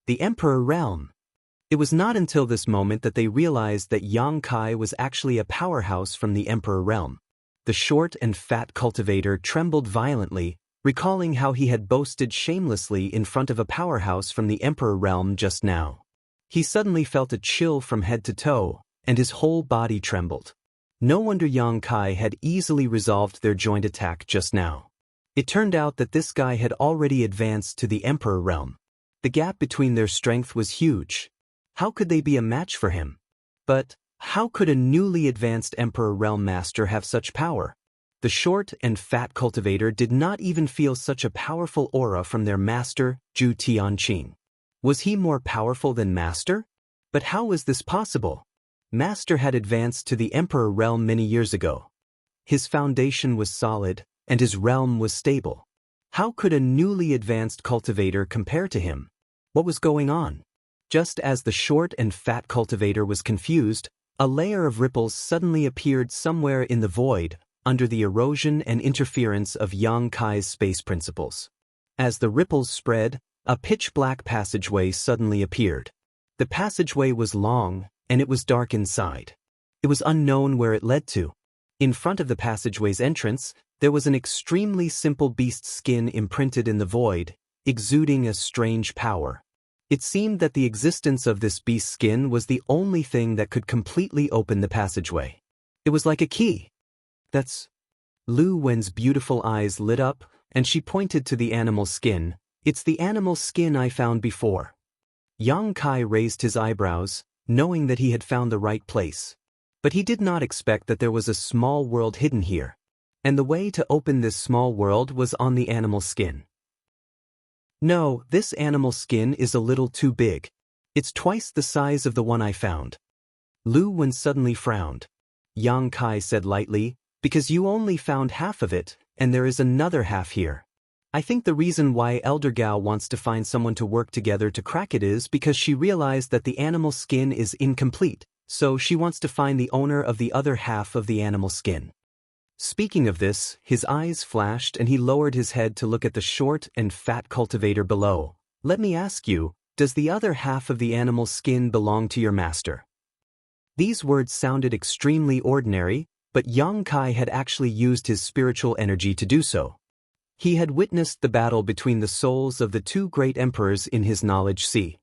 The Emperor Realm. It was not until this moment that they realized that Yang Kai was actually a powerhouse from the Emperor Realm. The short and fat cultivator trembled violently, recalling how he had boasted shamelessly in front of a powerhouse from the Emperor Realm just now. He suddenly felt a chill from head to toe, and his whole body trembled. No wonder Yang Kai had easily resolved their joint attack just now. It turned out that this guy had already advanced to the Emperor realm. The gap between their strength was huge. How could they be a match for him? But how could a newly advanced Emperor realm master have such power? The short and fat cultivator did not even feel such a powerful aura from their master, Zhu Tianqing. Was he more powerful than master? But how was this possible? Master had advanced to the Emperor realm many years ago. His foundation was solid, and his realm was stable. How could a newly advanced cultivator compare to him? What was going on? Just as the short and fat cultivator was confused, a layer of ripples suddenly appeared somewhere in the void, under the erosion and interference of Yang Kai's space principles. As the ripples spread, a pitch-black passageway suddenly appeared. The passageway was long, and it was dark inside. It was unknown where it led to. In front of the passageway's entrance, there was an extremely simple beast's skin imprinted in the void, exuding a strange power. It seemed that the existence of this beast's skin was the only thing that could completely open the passageway. It was like a key. That's... Lu Wen's beautiful eyes lit up, and she pointed to the animal skin. It's the animal skin I found before. Yang Kai raised his eyebrows, knowing that he had found the right place. But he did not expect that there was a small world hidden here. And the way to open this small world was on the animal skin. No, this animal skin is a little too big. It's twice the size of the one I found. Lu Wen suddenly frowned. Yang Kai said lightly, because you only found half of it, and there is another half here. I think the reason why Elder Gao wants to find someone to work together to crack it is because she realized that the animal skin is incomplete, so she wants to find the owner of the other half of the animal skin. Speaking of this, his eyes flashed and he lowered his head to look at the short and fat cultivator below. Let me ask you, does the other half of the animal skin belong to your master? These words sounded extremely ordinary, but Yang Kai had actually used his spiritual energy to do so. He had witnessed the battle between the souls of the two great emperors in his knowledge sea.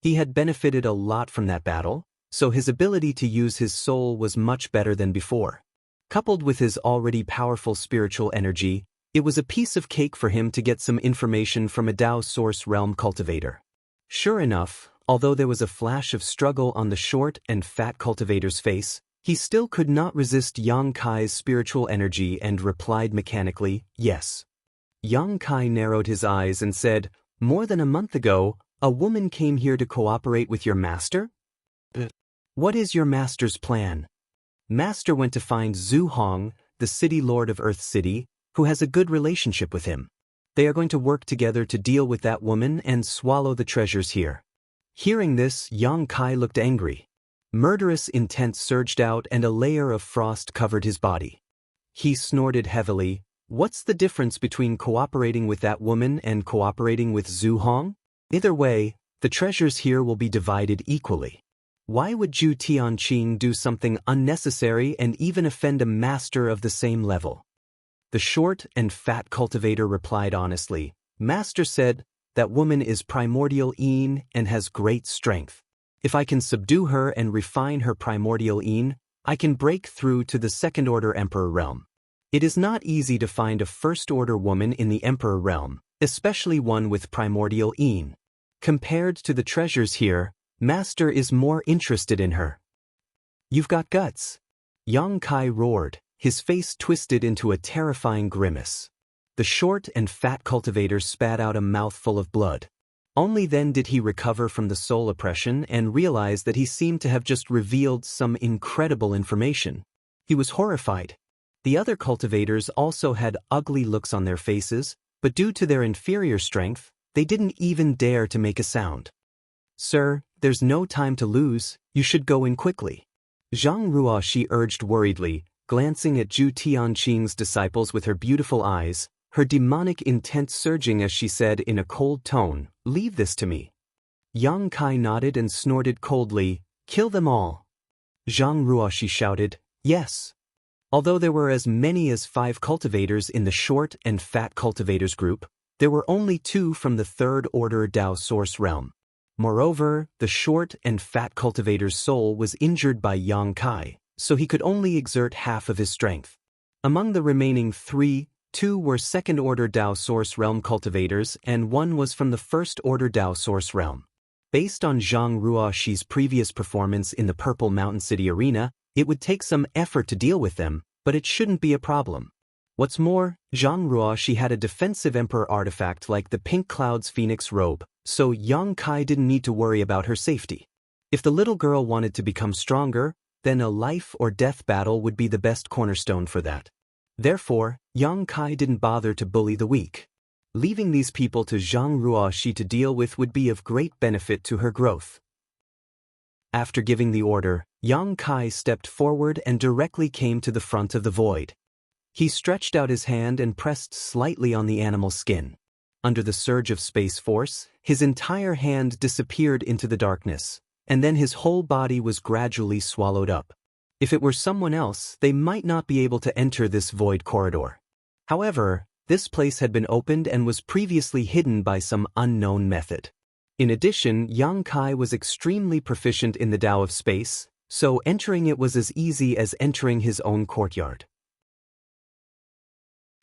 He had benefited a lot from that battle, so his ability to use his soul was much better than before. Coupled with his already powerful spiritual energy, it was a piece of cake for him to get some information from a Dao Source Realm cultivator. Sure enough, although there was a flash of struggle on the short and fat cultivator's face, he still could not resist Yang Kai's spiritual energy and replied mechanically, yes. Yang Kai narrowed his eyes and said, more than a month ago, a woman came here to cooperate with your master? What is your master's plan? Master went to find Zhu Hong, the city lord of Earth City, who has a good relationship with him. They are going to work together to deal with that woman and swallow the treasures here. Hearing this, Yang Kai looked angry. Murderous intent surged out and a layer of frost covered his body. He snorted heavily. What's the difference between cooperating with that woman and cooperating with Zhu Hong? Either way, the treasures here will be divided equally. Why would Zhu Tianqing do something unnecessary and even offend a master of the same level? The short and fat cultivator replied honestly. Master said, that woman is primordial Yin and has great strength. If I can subdue her and refine her primordial Yin, I can break through to the second-order Emperor realm. It is not easy to find a first-order woman in the Emperor realm, especially one with primordial Yin. Compared to the treasures here, Master is more interested in her. You've got guts. Yang Kai roared, his face twisted into a terrifying grimace. The short and fat cultivator spat out a mouthful of blood. Only then did he recover from the soul oppression and realize that he seemed to have just revealed some incredible information. He was horrified. The other cultivators also had ugly looks on their faces, but due to their inferior strength, they didn't even dare to make a sound. Sir, there's no time to lose, you should go in quickly. Zhang Ruoxi urged worriedly, glancing at Zhu Tianqing's disciples with her beautiful eyes, her demonic intent surging as she said in a cold tone, leave this to me. Yang Kai nodded and snorted coldly, kill them all. Zhang Ruoxi shouted, yes. Although there were as many as 5 cultivators in the short and fat cultivators group, there were only 2 from the third-order Dao Source realm. Moreover, the short and fat cultivator's soul was injured by Yang Kai, so he could only exert half of his strength. Among the remaining 3, 2 were second-order Dao Source Realm cultivators and 1 was from the first-order Dao Source Realm. Based on Zhang Ruoxi's previous performance in the Purple Mountain City Arena, it would take some effort to deal with them, but it shouldn't be a problem. What's more, Zhang Ruoxi had a defensive Emperor artifact like the Pink Cloud's Phoenix Robe, so Yang Kai didn't need to worry about her safety. If the little girl wanted to become stronger, then a life-or-death battle would be the best cornerstone for that. Therefore, Yang Kai didn't bother to bully the weak. Leaving these people to Zhang Ruoxi to deal with would be of great benefit to her growth. After giving the order, Yang Kai stepped forward and directly came to the front of the void. He stretched out his hand and pressed slightly on the animal's skin. Under the surge of space force, his entire hand disappeared into the darkness, and then his whole body was gradually swallowed up. If it were someone else, they might not be able to enter this void corridor. However, this place had been opened and was previously hidden by some unknown method. In addition, Yang Kai was extremely proficient in the Tao of space, so entering it was as easy as entering his own courtyard.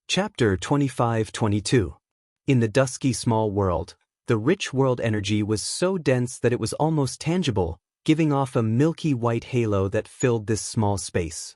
Chapter 25-22. In the dusky small world, the rich world energy was so dense that it was almost tangible, giving off a milky white halo that filled this small space.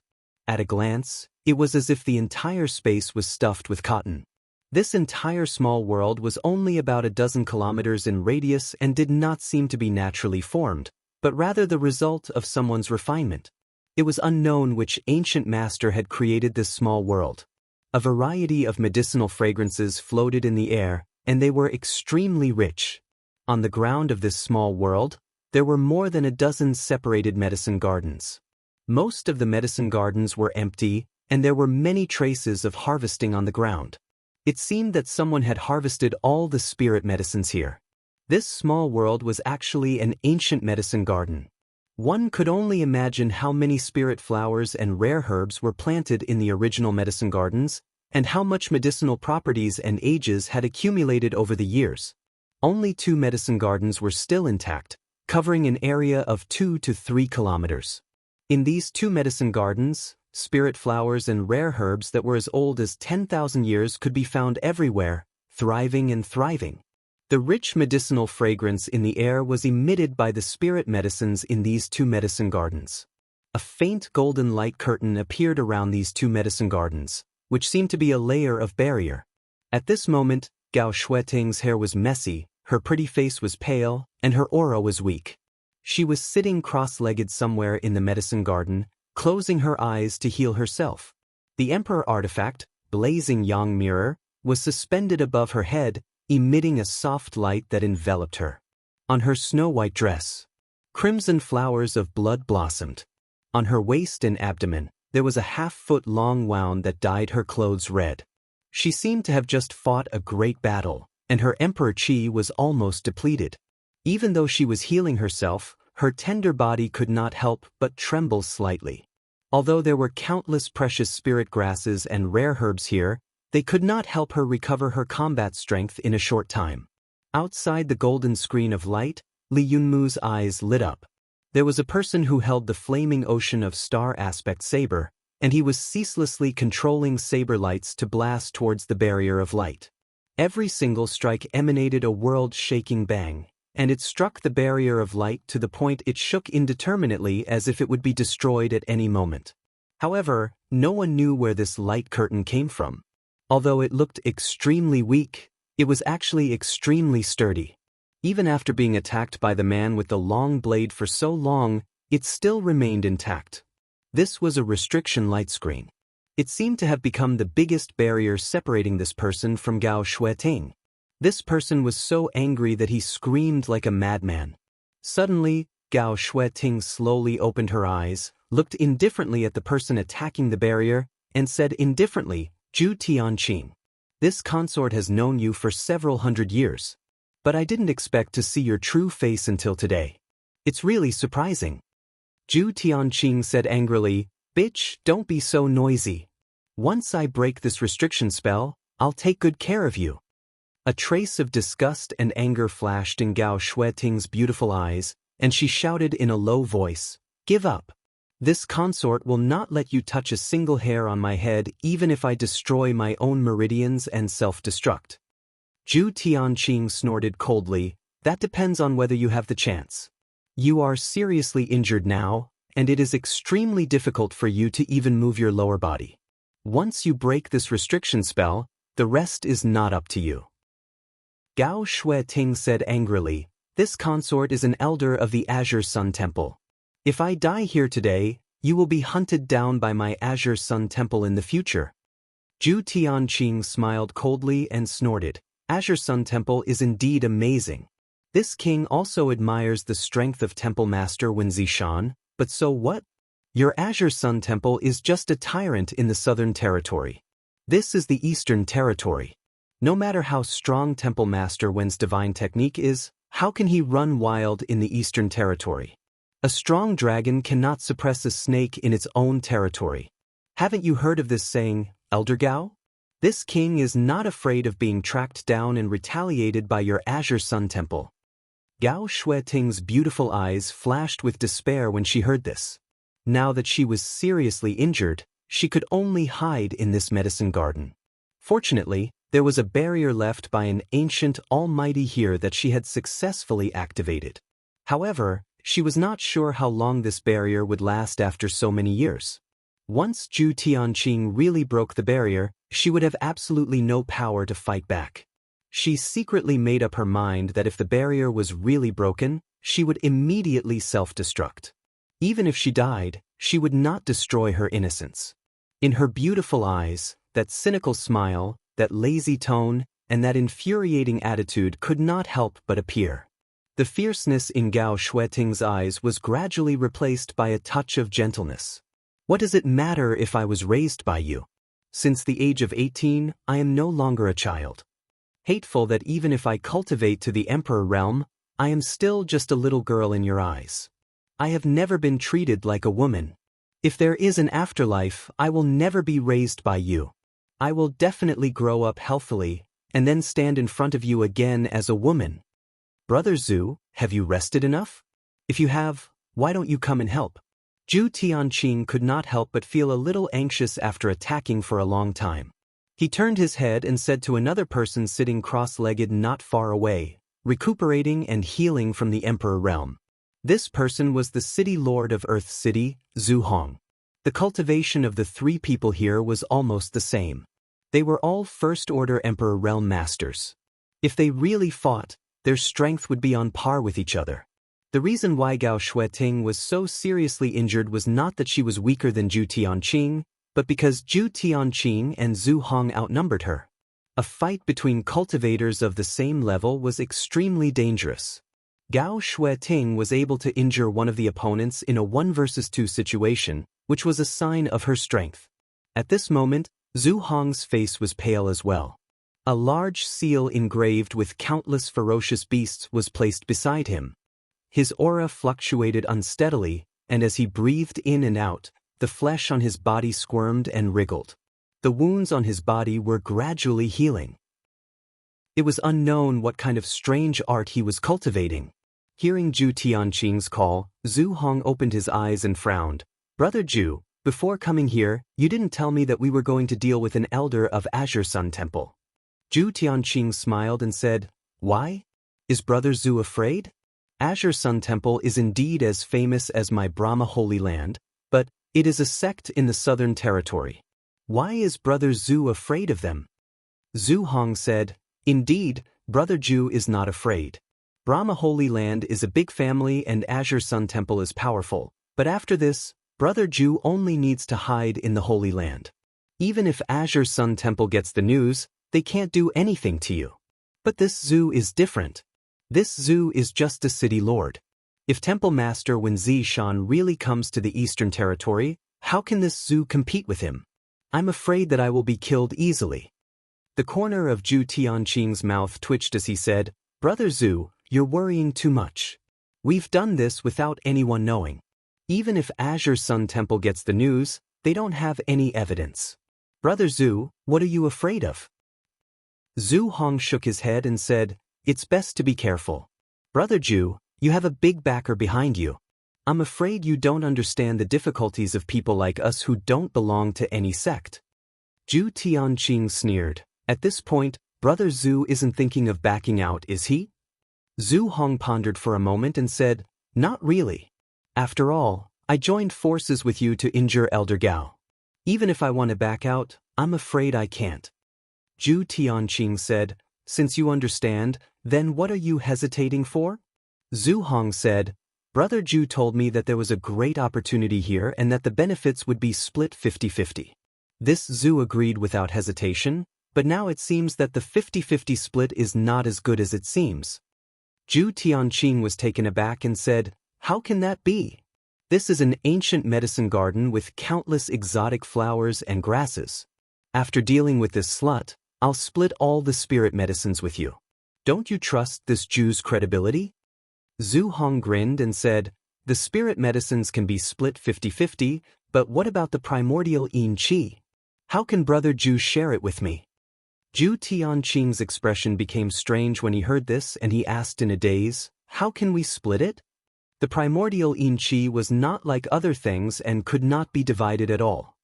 At a glance, it was as if the entire space was stuffed with cotton. This entire small world was only about a dozen kilometers in radius and did not seem to be naturally formed, but rather the result of someone's refinement. It was unknown which ancient master had created this small world. A variety of medicinal fragrances floated in the air, and they were extremely rich. On the ground of this small world, there were more than a dozen separated medicine gardens. Most of the medicine gardens were empty, and there were many traces of harvesting on the ground. It seemed that someone had harvested all the spirit medicines here. This small world was actually an ancient medicine garden. One could only imagine how many spirit flowers and rare herbs were planted in the original medicine gardens, and how much medicinal properties and ages had accumulated over the years. Only 2 medicine gardens were still intact, covering an area of 2 to 3 kilometers. In these 2 medicine gardens, spirit flowers and rare herbs that were as old as 10,000 years could be found everywhere, thriving and thriving. The rich medicinal fragrance in the air was emitted by the spirit medicines in these 2 medicine gardens. A faint golden light curtain appeared around these 2 medicine gardens, which seemed to be a layer of barrier. At this moment, Gao Shueting's hair was messy, her pretty face was pale, and her aura was weak. She was sitting cross-legged somewhere in the medicine garden, closing her eyes to heal herself. The Emperor artifact, Blazing Yang Mirror, was suspended above her head, emitting a soft light that enveloped her. On her snow-white dress, crimson flowers of blood blossomed. On her waist and abdomen, there was a half-foot-long wound that dyed her clothes red. She seemed to have just fought a great battle, and her Emperor Qi was almost depleted. Even though she was healing herself, her tender body could not help but tremble slightly. Although there were countless precious spirit grasses and rare herbs here, they could not help her recover her combat strength in a short time. Outside the golden screen of light, Li Yunmu's eyes lit up. There was a person who held the flaming ocean of star aspect saber, and he was ceaselessly controlling saber lights to blast towards the barrier of light. Every single strike emanated a world-shaking bang, and it struck the barrier of light to the point it shook indeterminately as if it would be destroyed at any moment. However, no one knew where this light curtain came from. Although it looked extremely weak, it was actually extremely sturdy. Even after being attacked by the man with the long blade for so long, it still remained intact. This was a restriction light screen. It seemed to have become the biggest barrier separating this person from Gao Shueting. This person was so angry that he screamed like a madman. Suddenly, Gao Shueting slowly opened her eyes, looked indifferently at the person attacking the barrier, and said indifferently, "Zhu Tianqing. This consort has known you for several hundred years. But I didn't expect to see your true face until today. It's really surprising." Zhu Tianqing said angrily, "Bitch, don't be so noisy. Once I break this restriction spell, I'll take good care of you." A trace of disgust and anger flashed in Gao Shueting's beautiful eyes, and she shouted in a low voice, "Give up." This consort will not let you touch a single hair on my head even if I destroy my own meridians and self-destruct. Zhu Tianqing snorted coldly, that depends on whether you have the chance. You are seriously injured now, and it is extremely difficult for you to even move your lower body. Once you break this restriction spell, the rest is not up to you. Gao Shueting said angrily, this consort is an elder of the Azure Sun Temple. If I die here today, you will be hunted down by my Azure Sun Temple in the future. Zhu Tianqing smiled coldly and snorted, Azure Sun Temple is indeed amazing. This king also admires the strength of Temple Master Wen Zishan, but so what? Your Azure Sun Temple is just a tyrant in the Southern Territory. This is the Eastern Territory. No matter how strong Temple Master Wen's divine technique is, how can he run wild in the Eastern Territory? A strong dragon cannot suppress a snake in its own territory. Haven't you heard of this saying, Elder Gao? This king is not afraid of being tracked down and retaliated by your Azure Sun Temple. Gao Shueting's beautiful eyes flashed with despair when she heard this. Now that she was seriously injured, she could only hide in this medicine garden. Fortunately, there was a barrier left by an ancient almighty here that she had successfully activated. However, she was not sure how long this barrier would last after so many years. Once Zhu Tianqing really broke the barrier, she would have absolutely no power to fight back. She secretly made up her mind that if the barrier was really broken, she would immediately self-destruct. Even if she died, she would not destroy her innocence. In her beautiful eyes, that cynical smile, that lazy tone, and that infuriating attitude could not help but appear. The fierceness in Gao Shueting's eyes was gradually replaced by a touch of gentleness. What does it matter if I was raised by you? Since the age of 18, I am no longer a child. Hateful that even if I cultivate to the Emperor realm, I am still just a little girl in your eyes. I have never been treated like a woman. If there is an afterlife, I will never be raised by you. I will definitely grow up healthily, and then stand in front of you again as a woman. Brother Zhu, have you rested enough? If you have, why don't you come and help? Zhu Tianqing could not help but feel a little anxious after attacking for a long time. He turned his head and said to another person sitting cross-legged not far away, recuperating and healing from the Emperor realm. This person was the city lord of Earth City, Zhu Hong. The cultivation of the three people here was almost the same. They were all First-Order Emperor realm masters. If they really fought, their strength would be on par with each other. The reason why Gao Shueting was so seriously injured was not that she was weaker than Zhu Tianqing, but because Zhu Tianqing and Zhu Hong outnumbered her. A fight between cultivators of the same level was extremely dangerous. Gao Shueting was able to injure one of the opponents in a 1 versus 2 situation, which was a sign of her strength. At this moment, Zhu Hong's face was pale as well. A large seal engraved with countless ferocious beasts was placed beside him. His aura fluctuated unsteadily, and as he breathed in and out, the flesh on his body squirmed and wriggled. The wounds on his body were gradually healing. It was unknown what kind of strange art he was cultivating. Hearing Zhu Tianqing's call, Zhu Hong opened his eyes and frowned. Brother Zhu, before coming here, you didn't tell me that we were going to deal with an elder of Azure Sun Temple. Zhu Tianqing smiled and said, Why? Is Brother Zhu afraid? Azure Sun Temple is indeed as famous as my Brahma Holy Land, but it is a sect in the Southern Territory. Why is Brother Zhu afraid of them? Zhu Hong said, Indeed, Brother Zhu is not afraid. Brahma Holy Land is a big family and Azure Sun Temple is powerful, but after this, Brother Zhu only needs to hide in the Holy Land. Even if Azure Sun Temple gets the news, they can't do anything to you. But this Zhu is different. This Zhu is just a city lord. If Temple Master Wen Zishan really comes to the Eastern Territory, how can this Zhu compete with him? I'm afraid that I will be killed easily. The corner of Zhu Tianqing's mouth twitched as he said, Brother Zhu, you're worrying too much. We've done this without anyone knowing. Even if Azure Sun Temple gets the news, they don't have any evidence. Brother Zhu, what are you afraid of? Zhu Hong shook his head and said, It's best to be careful. Brother Zhu, you have a big backer behind you. I'm afraid you don't understand the difficulties of people like us who don't belong to any sect. Zhu Tianqing sneered. At this point, Brother Zhu isn't thinking of backing out, is he? Zhu Hong pondered for a moment and said, Not really. After all, I joined forces with you to injure Elder Gao. Even if I want to back out, I'm afraid I can't. Zhu Tianqing said, Since you understand, then what are you hesitating for? Zhu Hong said, Brother Zhu told me that there was a great opportunity here and that the benefits would be split 50-50. This Zhu agreed without hesitation, but now it seems that the 50-50 split is not as good as it seems. Zhu Tianqing was taken aback and said, How can that be? This is an ancient medicine garden with countless exotic flowers and grasses. After dealing with this slut, I'll split all the spirit medicines with you. Don't you trust this Zhu's credibility? Zhu Hong grinned and said, The spirit medicines can be split 50-50, but what about the primordial yin qi? How can Brother Zhu share it with me? Zhu Tianqing's expression became strange when he heard this and he asked in a daze, How can we split it? The primordial yin qi was not like other things and could not be divided at all.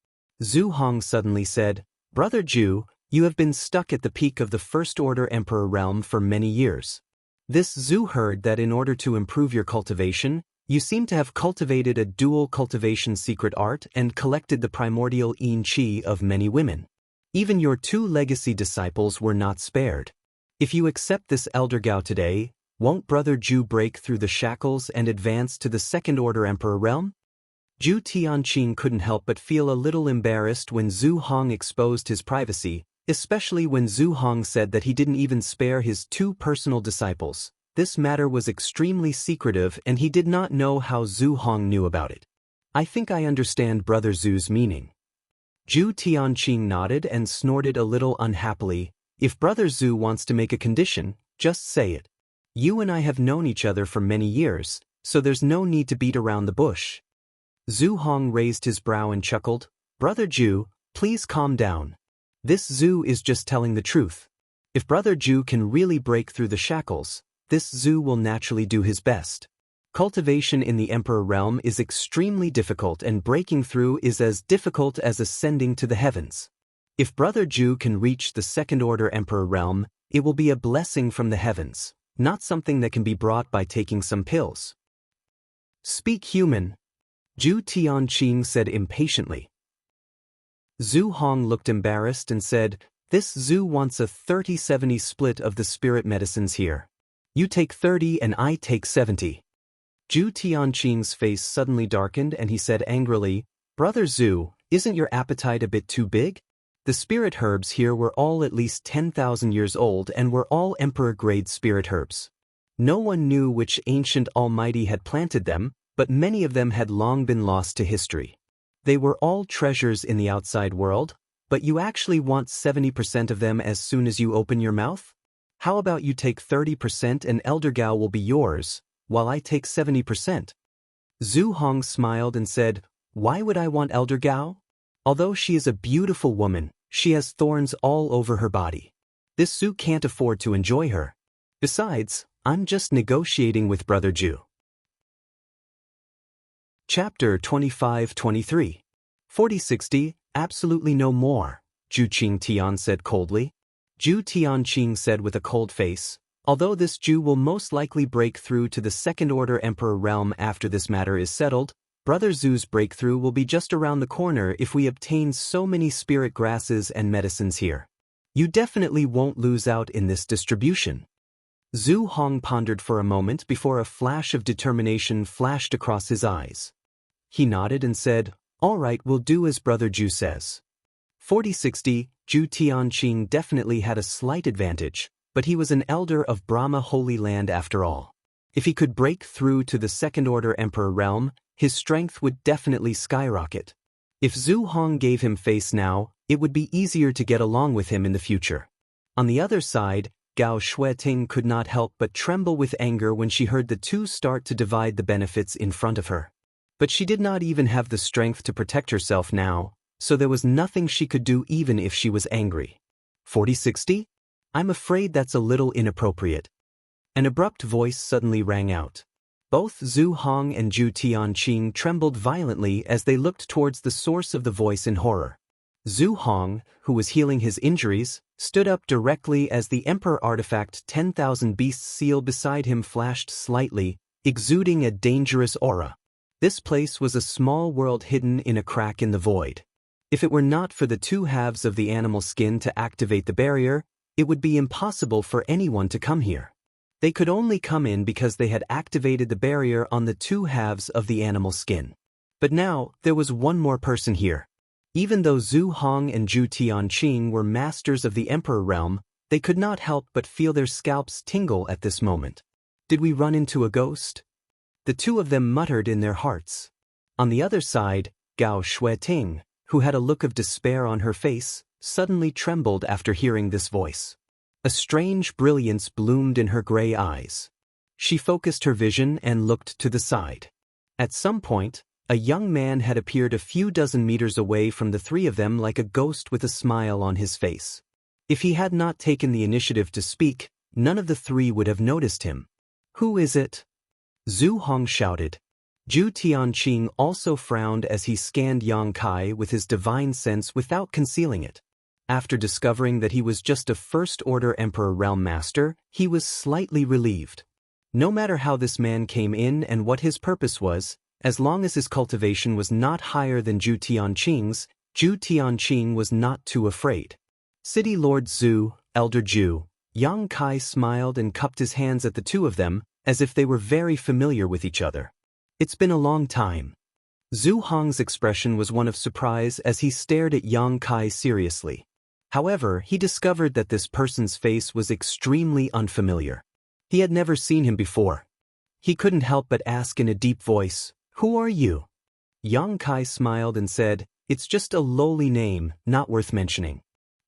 Zhu Hong suddenly said, Brother Zhu, you have been stuck at the peak of the First Order Emperor realm for many years. This Zhu heard that in order to improve your cultivation, you seem to have cultivated a dual cultivation secret art and collected the primordial yin qi of many women. Even your 2 legacy disciples were not spared. If you accept this Elder Gao today, won't Brother Zhu break through the shackles and advance to the Second Order Emperor realm? Zhu Tianqing couldn't help but feel a little embarrassed when Zhu Hong exposed his privacy, especially when Zhu Hong said that he didn't even spare his 2 personal disciples. This matter was extremely secretive and he did not know how Zhu Hong knew about it. I think I understand Brother Zhu's meaning. Zhu Tianqing nodded and snorted a little unhappily. If Brother Zhu wants to make a condition, just say it. You and I have known each other for many years, so there's no need to beat around the bush. Zhu Hong raised his brow and chuckled, Brother Zhu, please calm down. This Zhu is just telling the truth. If Brother Zhu can really break through the shackles, this Zhu will naturally do his best. Cultivation in the Emperor realm is extremely difficult and breaking through is as difficult as ascending to the heavens. If Brother Zhu can reach the Second Order Emperor realm, it will be a blessing from the heavens, not something that can be brought by taking some pills. Speak human, Zhu Tianqing said impatiently. Zhu Hong looked embarrassed and said, This Zhu wants a 30-70 split of the spirit medicines here. You take 30 and I take 70. Zhu Tianqing's face suddenly darkened and he said angrily, Brother Zhu, isn't your appetite a bit too big? The spirit herbs here were all at least 10,000 years old and were all emperor-grade spirit herbs. No one knew which ancient almighty had planted them, but many of them had long been lost to history. They were all treasures in the outside world, but you actually want 70% of them as soon as you open your mouth? How about you take 30% and Elder Gao will be yours, while I take 70%? Zhu Hong smiled and said, Why would I want Elder Gao? Although she is a beautiful woman, she has thorns all over her body. This Zhu can't afford to enjoy her. Besides, I'm just negotiating with Brother Zhu. Chapter 25-23. 40-60, absolutely no more, Zhu Qingtian said coldly. Zhu Tianqing said with a cold face, Although this Zhu will most likely break through to the Second Order Emperor realm after this matter is settled, Brother Zhu's breakthrough will be just around the corner if we obtain so many spirit grasses and medicines here. You definitely won't lose out in this distribution. Zhu Hong pondered for a moment before a flash of determination flashed across his eyes. He nodded and said, All right, we'll do as Brother Zhu says. 40-60, Zhu Tianqing definitely had a slight advantage, but he was an elder of Brahma Holy Land after all. If he could break through to the Second Order Emperor realm, his strength would definitely skyrocket. If Zhu Hong gave him face now, it would be easier to get along with him in the future. On the other side, Gao Shueting could not help but tremble with anger when she heard the two start to divide the benefits in front of her. But she did not even have the strength to protect herself now, so there was nothing she could do even if she was angry. 40-60? I'm afraid that's a little inappropriate. An abrupt voice suddenly rang out. Both Zhu Hong and Zhu Tianqing trembled violently as they looked towards the source of the voice in horror. Zhu Hong, who was healing his injuries, stood up directly as the Emperor artifact 10,000 Beasts seal beside him flashed slightly, exuding a dangerous aura. This place was a small world hidden in a crack in the void. If it were not for the two halves of the animal skin to activate the barrier, it would be impossible for anyone to come here. They could only come in because they had activated the barrier on the two halves of the animal skin. But now, there was one more person here. Even though Zhu Hong and Zhu Tianqing were masters of the Emperor realm, they could not help but feel their scalps tingle at this moment. Did we run into a ghost? The two of them muttered in their hearts. On the other side, Gao Shueting, who had a look of despair on her face, suddenly trembled after hearing this voice. A strange brilliance bloomed in her gray eyes. She focused her vision and looked to the side. At some point, a young man had appeared a few dozen meters away from the three of them like a ghost with a smile on his face. If he had not taken the initiative to speak, none of the three would have noticed him. "Who is it?" Zhu Hong shouted. Zhu Tianqing also frowned as he scanned Yang Kai with his divine sense without concealing it. After discovering that he was just a First-Order Emperor Realm Master, he was slightly relieved. No matter how this man came in and what his purpose was, as long as his cultivation was not higher than Zhu Tianqing's, Zhu Tianqing was not too afraid. City Lord Zhu, Elder Zhu, Yang Kai smiled and cupped his hands at the two of them, as if they were very familiar with each other. "It's been a long time." Zhu Hong's expression was one of surprise as he stared at Yang Kai seriously. However, he discovered that this person's face was extremely unfamiliar. He had never seen him before. He couldn't help but ask in a deep voice, "Who are you?" Yang Kai smiled and said, "It's just a lowly name, not worth mentioning."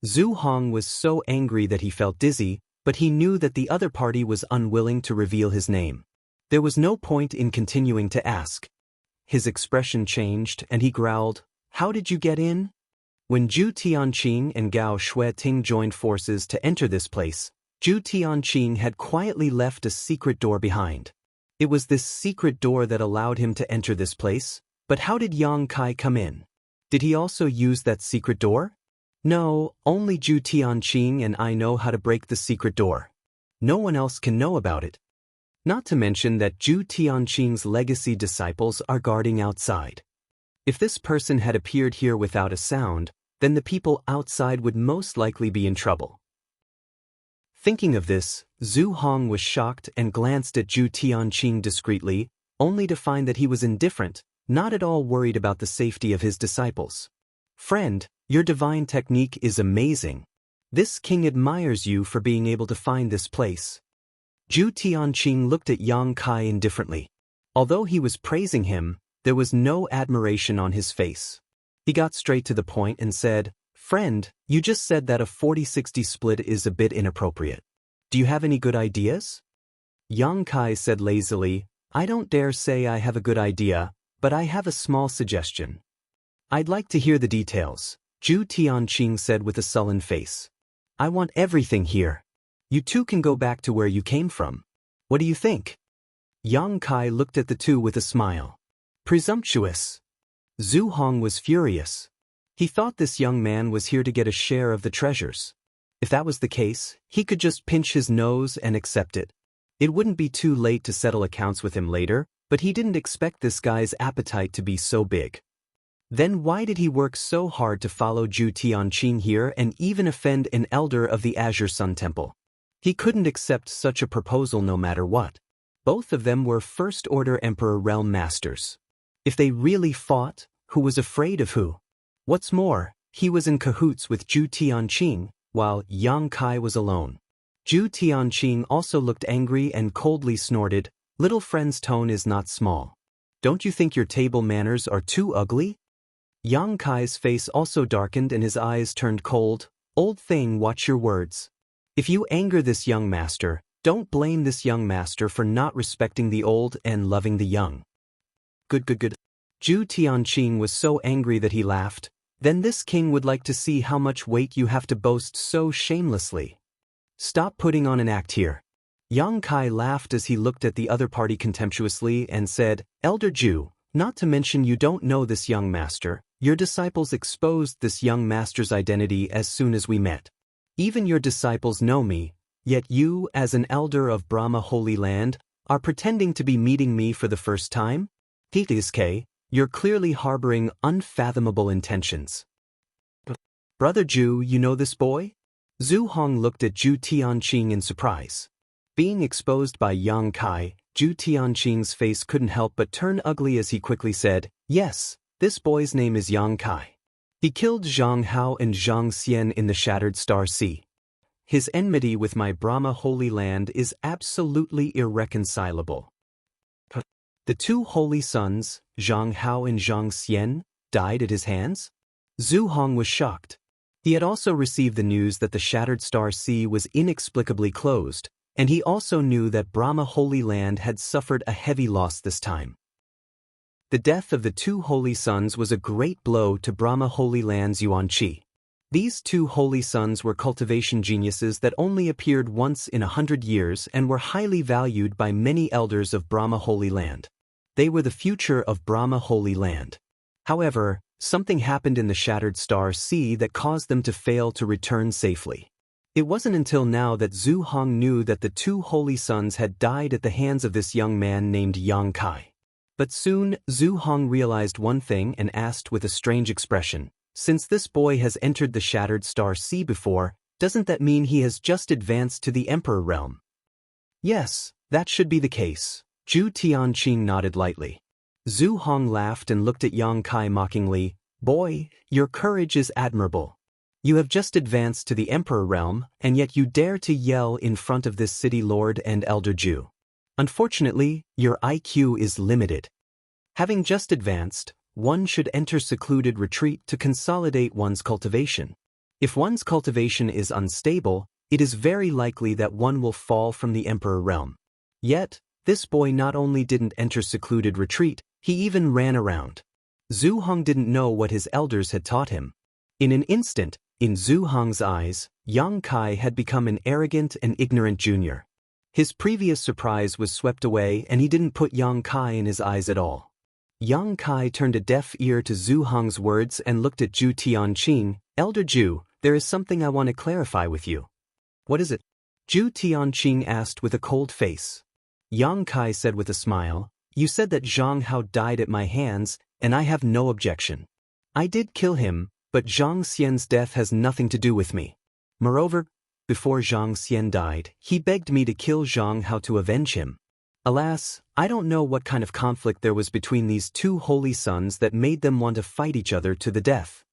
Zhu Hong was so angry that he felt dizzy, but he knew that the other party was unwilling to reveal his name. There was no point in continuing to ask. His expression changed and he growled, "How did you get in?" When Zhu Tianqing and Gao Shueting joined forces to enter this place, Zhu Tianqing had quietly left a secret door behind. It was this secret door that allowed him to enter this place, but how did Yang Kai come in? Did he also use that secret door? No, only Zhu Tianqing and I know how to break the secret door. No one else can know about it. Not to mention that Zhu Tianqing's legacy disciples are guarding outside. If this person had appeared here without a sound, then the people outside would most likely be in trouble. Thinking of this, Zhu Hong was shocked and glanced at Zhu Tianqing discreetly, only to find that he was indifferent, not at all worried about the safety of his disciples. "Friend, your divine technique is amazing. This king admires you for being able to find this place." Zhu Tianqing looked at Yang Kai indifferently. Although he was praising him, there was no admiration on his face. He got straight to the point and said, "Friend, you just said that a 40-60 split is a bit inappropriate. Do you have any good ideas?" Yang Kai said lazily, "I don't dare say I have a good idea, but I have a small suggestion." "I'd like to hear the details," Zhu Tianqing said with a sullen face. "I want everything here. You two can go back to where you came from. What do you think?" Yang Kai looked at the two with a smile. "Presumptuous." Zhu Hong was furious. He thought this young man was here to get a share of the treasures. If that was the case, he could just pinch his nose and accept it. It wouldn't be too late to settle accounts with him later, but he didn't expect this guy's appetite to be so big. Then why did he work so hard to follow Zhu Tianqing here and even offend an elder of the Azure Sun Temple? He couldn't accept such a proposal no matter what. Both of them were First-Order Emperor Realm Masters. If they really fought, who was afraid of who? What's more, he was in cahoots with Zhu Tianqing, while Yang Kai was alone. Zhu Tianqing also looked angry and coldly snorted, "Little friend's tone is not small. Don't you think your table manners are too ugly?" Yang Kai's face also darkened and his eyes turned cold. "Old thing, watch your words. If you anger this young master, don't blame this young master for not respecting the old and loving the young." Good. Zhu Tianqing was so angry that he laughed. "Then this king would like to see how much weight you have to boast so shamelessly. Stop putting on an act here. Yang Kai laughed as he looked at the other party contemptuously and said, "Elder Jew, not to mention you don't know this young master. Your disciples exposed this young master's identity as soon as we met. Even your disciples know me, yet you, as an elder of Brahma Holy Land, are pretending to be meeting me for the first time? K, you're clearly harboring unfathomable intentions." "Brother Zhu, you know this boy?" Zhu Hong looked at Zhu Tianqing in surprise. Being exposed by Yang Kai, Zhu Tianqing's face couldn't help but turn ugly as he quickly said, "Yes, this boy's name is Yang Kai. He killed Zhang Hao and Zhang Xian in the Shattered Star Sea. His enmity with my Brahma Holy Land is absolutely irreconcilable." "The two holy sons, Zhang Hao and Zhang Xian, died at his hands?" Zhu Hong was shocked. He had also received the news that the Shattered Star Sea was inexplicably closed, and he also knew that Brahma Holy Land had suffered a heavy loss this time. The death of the two holy sons was a great blow to Brahma Holy Land's Yuan-Chi. These two holy sons were cultivation geniuses that only appeared once in 100 years and were highly valued by many elders of Brahma Holy Land. They were the future of Brahma Holy Land. However, something happened in the Shattered Star Sea that caused them to fail to return safely. It wasn't until now that Zhu Hong knew that the two holy sons had died at the hands of this young man named Yang Kai. But soon, Zhu Hong realized one thing and asked with a strange expression, "Since this boy has entered the Shattered Star Sea before, doesn't that mean he has just advanced to the Emperor realm?" "Yes, that should be the case." Zhu Tianqing nodded lightly. Zhu Hong laughed and looked at Yang Kai mockingly. "Boy, your courage is admirable. You have just advanced to the Emperor realm, and yet you dare to yell in front of this city lord and elder Jew. Unfortunately, your IQ is limited. Having just advanced, one should enter secluded retreat to consolidate one's cultivation. If one's cultivation is unstable, it is very likely that one will fall from the Emperor realm. Yet, this boy not only didn't enter secluded retreat, he even ran around." Zhu Hong didn't know what his elders had taught him. In an instant, in Zhu Hong's eyes, Yang Kai had become an arrogant and ignorant junior. His previous surprise was swept away and he didn't put Yang Kai in his eyes at all. Yang Kai turned a deaf ear to Zhu Hong's words and looked at Zhu Tianqing. "Elder Zhu, there is something I want to clarify with you." "What is it?" Zhu Tianqing asked with a cold face. Yang Kai said with a smile, "You said that Zhang Hao died at my hands, and I have no objection. I did kill him, but Zhang Xian's death has nothing to do with me. Moreover, before Zhang Xian died, he begged me to kill Zhang Hao to avenge him. Alas, I don't know what kind of conflict there was between these two holy sons that made them want to fight each other to the death.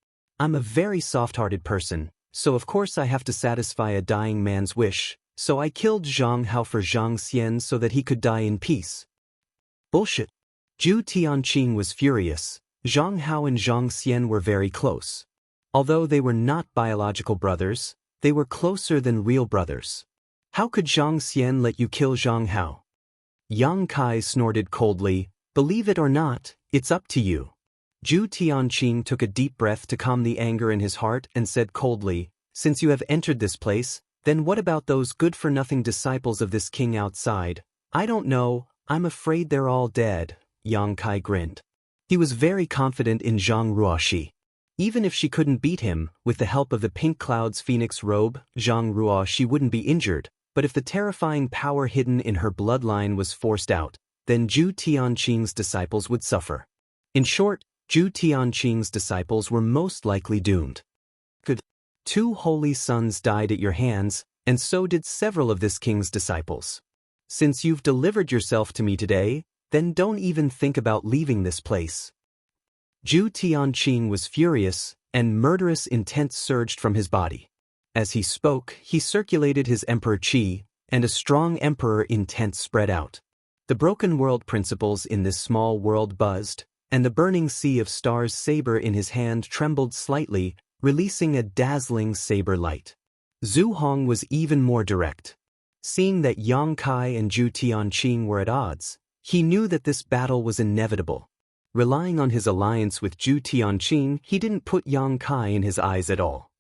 I'm a very soft-hearted person, so of course I have to satisfy a dying man's wish, so I killed Zhang Hao for Zhang Xian so that he could die in peace." "Bullshit." Zhu Tianqing was furious. Zhang Hao and Zhang Xian were very close. Although they were not biological brothers, they were closer than real brothers. How could Zhang Xian let you kill Zhang Hao? Yang Kai snorted coldly. "Believe it or not, it's up to you." Zhu Tianqing took a deep breath to calm the anger in his heart and said coldly, "Since you have entered this place, then what about those good-for-nothing disciples of this king outside?" "I don't know, I'm afraid they're all dead," Yang Kai grinned. He was very confident in Zhang Ruoxi. Even if she couldn't beat him, with the help of the Pink Cloud's phoenix robe, Zhang Ruoxi wouldn't be injured, but if the terrifying power hidden in her bloodline was forced out, then Zhu Tianqing's disciples would suffer. In short, Zhu Tianqing's disciples were most likely doomed. Good. 2 holy sons died at your hands, and so did several of this king's disciples. Since you've delivered yourself to me today, then don't even think about leaving this place." Zhu Tianqing was furious, and murderous intent surged from his body. As he spoke, he circulated his emperor qi, and a strong emperor intent spread out. The broken world principles in this small world buzzed, and the burning sea of stars saber in his hand trembled slightly, releasing a dazzling saber light. Zhu Hong was even more direct. Seeing that Yang Kai and Zhu Tianqing were at odds, he knew that this battle was inevitable. Relying on his alliance with Zhu Tianqing, he didn't put Yang Kai in his eyes at all.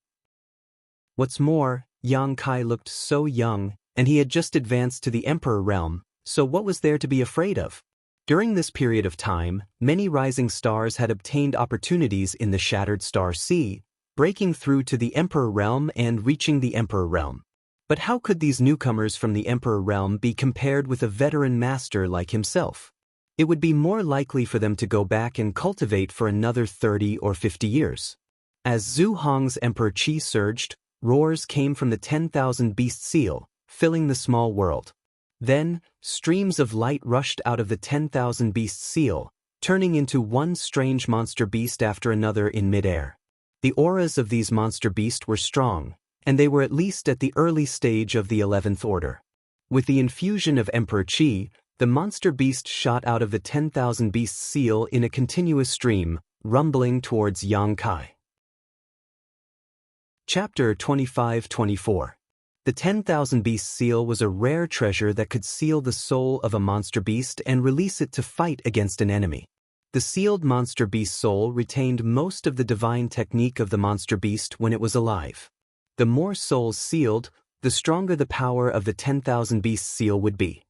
What's more, Yang Kai looked so young, and he had just advanced to the Emperor realm, so what was there to be afraid of? During this period of time, many rising stars had obtained opportunities in the Shattered Star Sea, breaking through to the Emperor realm and reaching the Emperor realm. But how could these newcomers from the Emperor realm be compared with a veteran master like himself? It would be more likely for them to go back and cultivate for another 30 or 50 years. As Zhu Hong's Emperor Qi surged, roars came from the 10,000 beast seal, filling the small world. Then, streams of light rushed out of the 10,000 beast seal, turning into one strange monster beast after another in midair. The auras of these monster beasts were strong, and they were at least at the early stage of the 11th order. With the infusion of Emperor Qi, the monster beast shot out of the 10,000 beast seal in a continuous stream, rumbling towards Xianxia. Chapter 25-24. The 10,000 beast seal was a rare treasure that could seal the soul of a monster beast and release it to fight against an enemy. The sealed monster beast soul retained most of the divine technique of the monster beast when it was alive. The more souls sealed, the stronger the power of the 10,000 beast seal would be.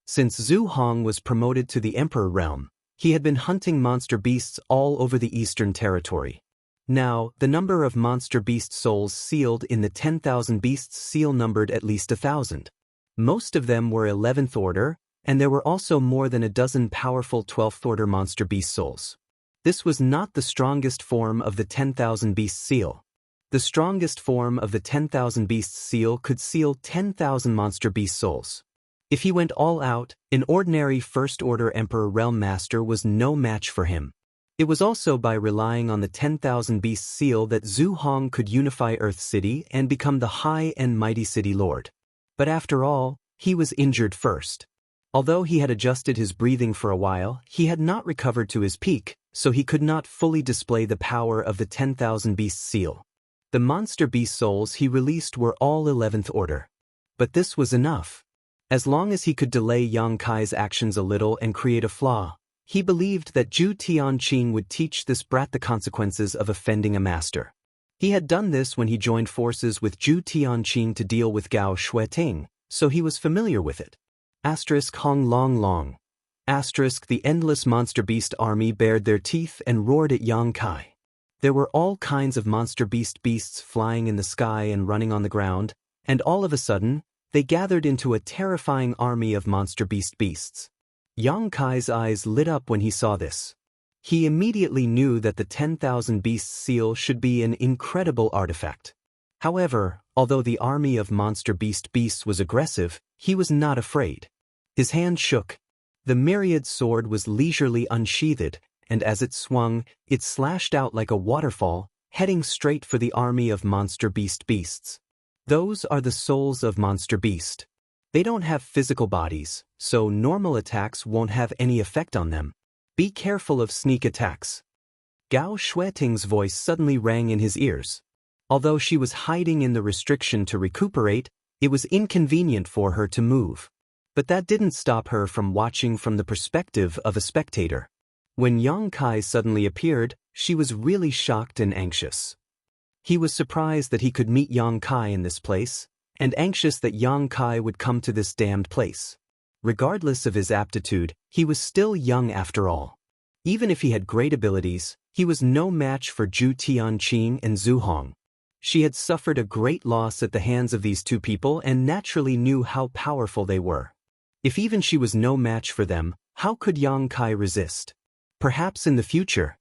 Since Zhu Hong was promoted to the Emperor realm, he had been hunting monster beasts all over the Eastern Territory. Now, the number of monster beast souls sealed in the 10,000 beasts seal numbered at least 1,000. Most of them were 11th order, and there were also more than a dozen powerful 12th order monster beast souls. This was not the strongest form of the 10,000 beast seal. The strongest form of the 10,000 beast seal could seal 10,000 monster beast souls. If he went all out, an ordinary first order Emperor Realm Master was no match for him. It was also by relying on the 10,000 beast seal that Zhu Hong could unify Earth City and become the high and mighty city lord. But after all, he was injured first. Although he had adjusted his breathing for a while, he had not recovered to his peak, so he could not fully display the power of the 10,000 beast seal. The monster beast souls he released were all 11th order. But this was enough. As long as he could delay Xianxia's actions a little and create a flaw, he believed that Zhu Tianqing would teach this brat the consequences of offending a master. He had done this when he joined forces with Zhu Tianqing to deal with Gao Shueting, so he was familiar with it. Hong Long Long. The endless monster beast army bared their teeth and roared at Xianxia. There were all kinds of monster beasts flying in the sky and running on the ground, and all of a sudden, they gathered into a terrifying army of monster beasts. Xianxia's eyes lit up when he saw this. He immediately knew that the 10,000 beasts seal should be an incredible artifact. However, although the army of monster beasts was aggressive, he was not afraid. His hand shook. The myriad sword was leisurely unsheathed, and as it swung, it slashed out like a waterfall, heading straight for the army of monster beasts. Those are the souls of monster beast. They don't have physical bodies, so normal attacks won't have any effect on them. Be careful of sneak attacks. Gao Shueting's voice suddenly rang in his ears. Although she was hiding in the restriction to recuperate, it was inconvenient for her to move. But that didn't stop her from watching from the perspective of a spectator. When Xianxia suddenly appeared, she was really shocked and anxious. He was surprised that he could meet Xianxia in this place, and anxious that Xianxia would come to this damned place. Regardless of his aptitude, he was still young after all. Even if he had great abilities, he was no match for Zhu Tianqing and Zhu Hong. She had suffered a great loss at the hands of these two people and naturally knew how powerful they were. If even she was no match for them, how could Xianxia resist? Perhaps in the future,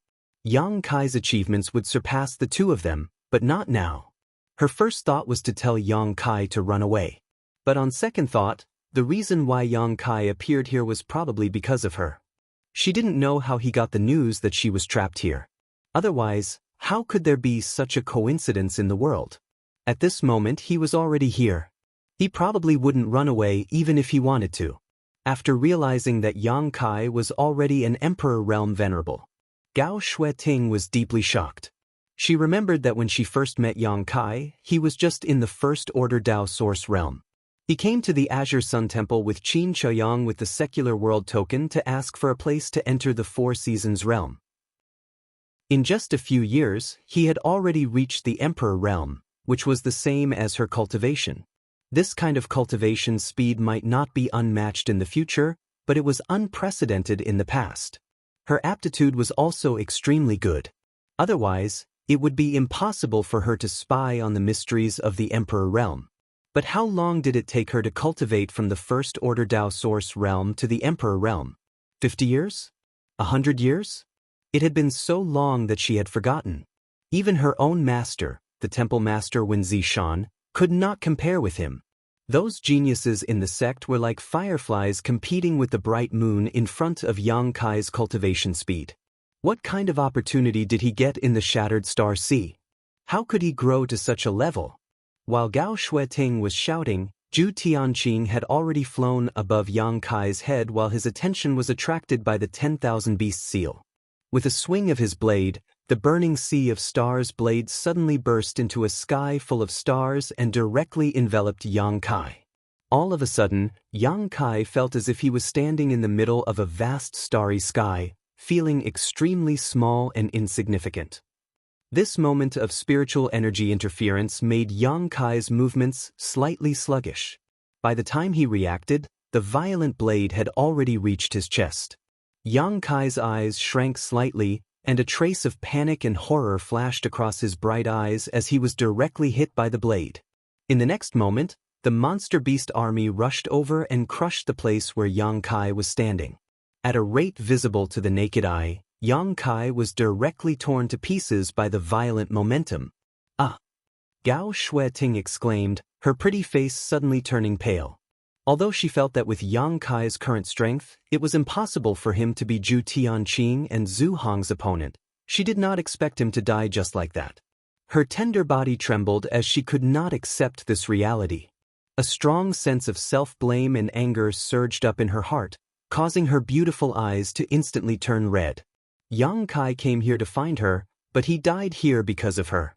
Xianxia's achievements would surpass the two of them, but not now. Her first thought was to tell Xianxia to run away. But on second thought, the reason why Xianxia appeared here was probably because of her. She didn't know how he got the news that she was trapped here. Otherwise, how could there be such a coincidence in the world? At this moment he was already here. He probably wouldn't run away even if he wanted to. After realizing that Xianxia was already an Emperor Realm Venerable, Gao Shueting was deeply shocked. She remembered that when she first met Xianxia, he was just in the First Order Dao Source Realm. He came to the Azure Sun Temple with Qin Chaoyang with the Secular World Token to ask for a place to enter the Four Seasons Realm. In just a few years, he had already reached the Emperor Realm, which was the same as her cultivation. This kind of cultivation speed might not be unmatched in the future, but it was unprecedented in the past. Her aptitude was also extremely good. Otherwise, it would be impossible for her to spy on the mysteries of the Emperor realm. But how long did it take her to cultivate from the First Order Dao Source realm to the Emperor realm? 50 years? 100 years? It had been so long that she had forgotten. Even her own master, the temple master Wen Zishan, could not compare with him. Those geniuses in the sect were like fireflies competing with the bright moon in front of Yang Kai's cultivation speed. What kind of opportunity did he get in the Shattered Star Sea? How could he grow to such a level? While Gao Shueting was shouting, Zhu Tianqing had already flown above Yang Kai's head while his attention was attracted by the 10,000 beast seal. With a swing of his blade, the burning sea of stars blade suddenly burst into a sky full of stars and directly enveloped Yang Kai. All of a sudden, Yang Kai felt as if he was standing in the middle of a vast starry sky, feeling extremely small and insignificant. This moment of spiritual energy interference made Yang Kai's movements slightly sluggish. By the time he reacted, the violent blade had already reached his chest. Yang Kai's eyes shrank slightly, and a trace of panic and horror flashed across his bright eyes as he was directly hit by the blade. In the next moment, the monster beast army rushed over and crushed the place where Yang Kai was standing. At a rate visible to the naked eye, Yang Kai was directly torn to pieces by the violent momentum. Ah! Gao Shueting exclaimed, her pretty face suddenly turning pale. Although she felt that with Yang Kai's current strength, it was impossible for him to be Zhu Tianqing and Zhu Hong's opponent, she did not expect him to die just like that. Her tender body trembled as she could not accept this reality. A strong sense of self-blame and anger surged up in her heart, causing her beautiful eyes to instantly turn red. Yang Kai came here to find her, but he died here because of her.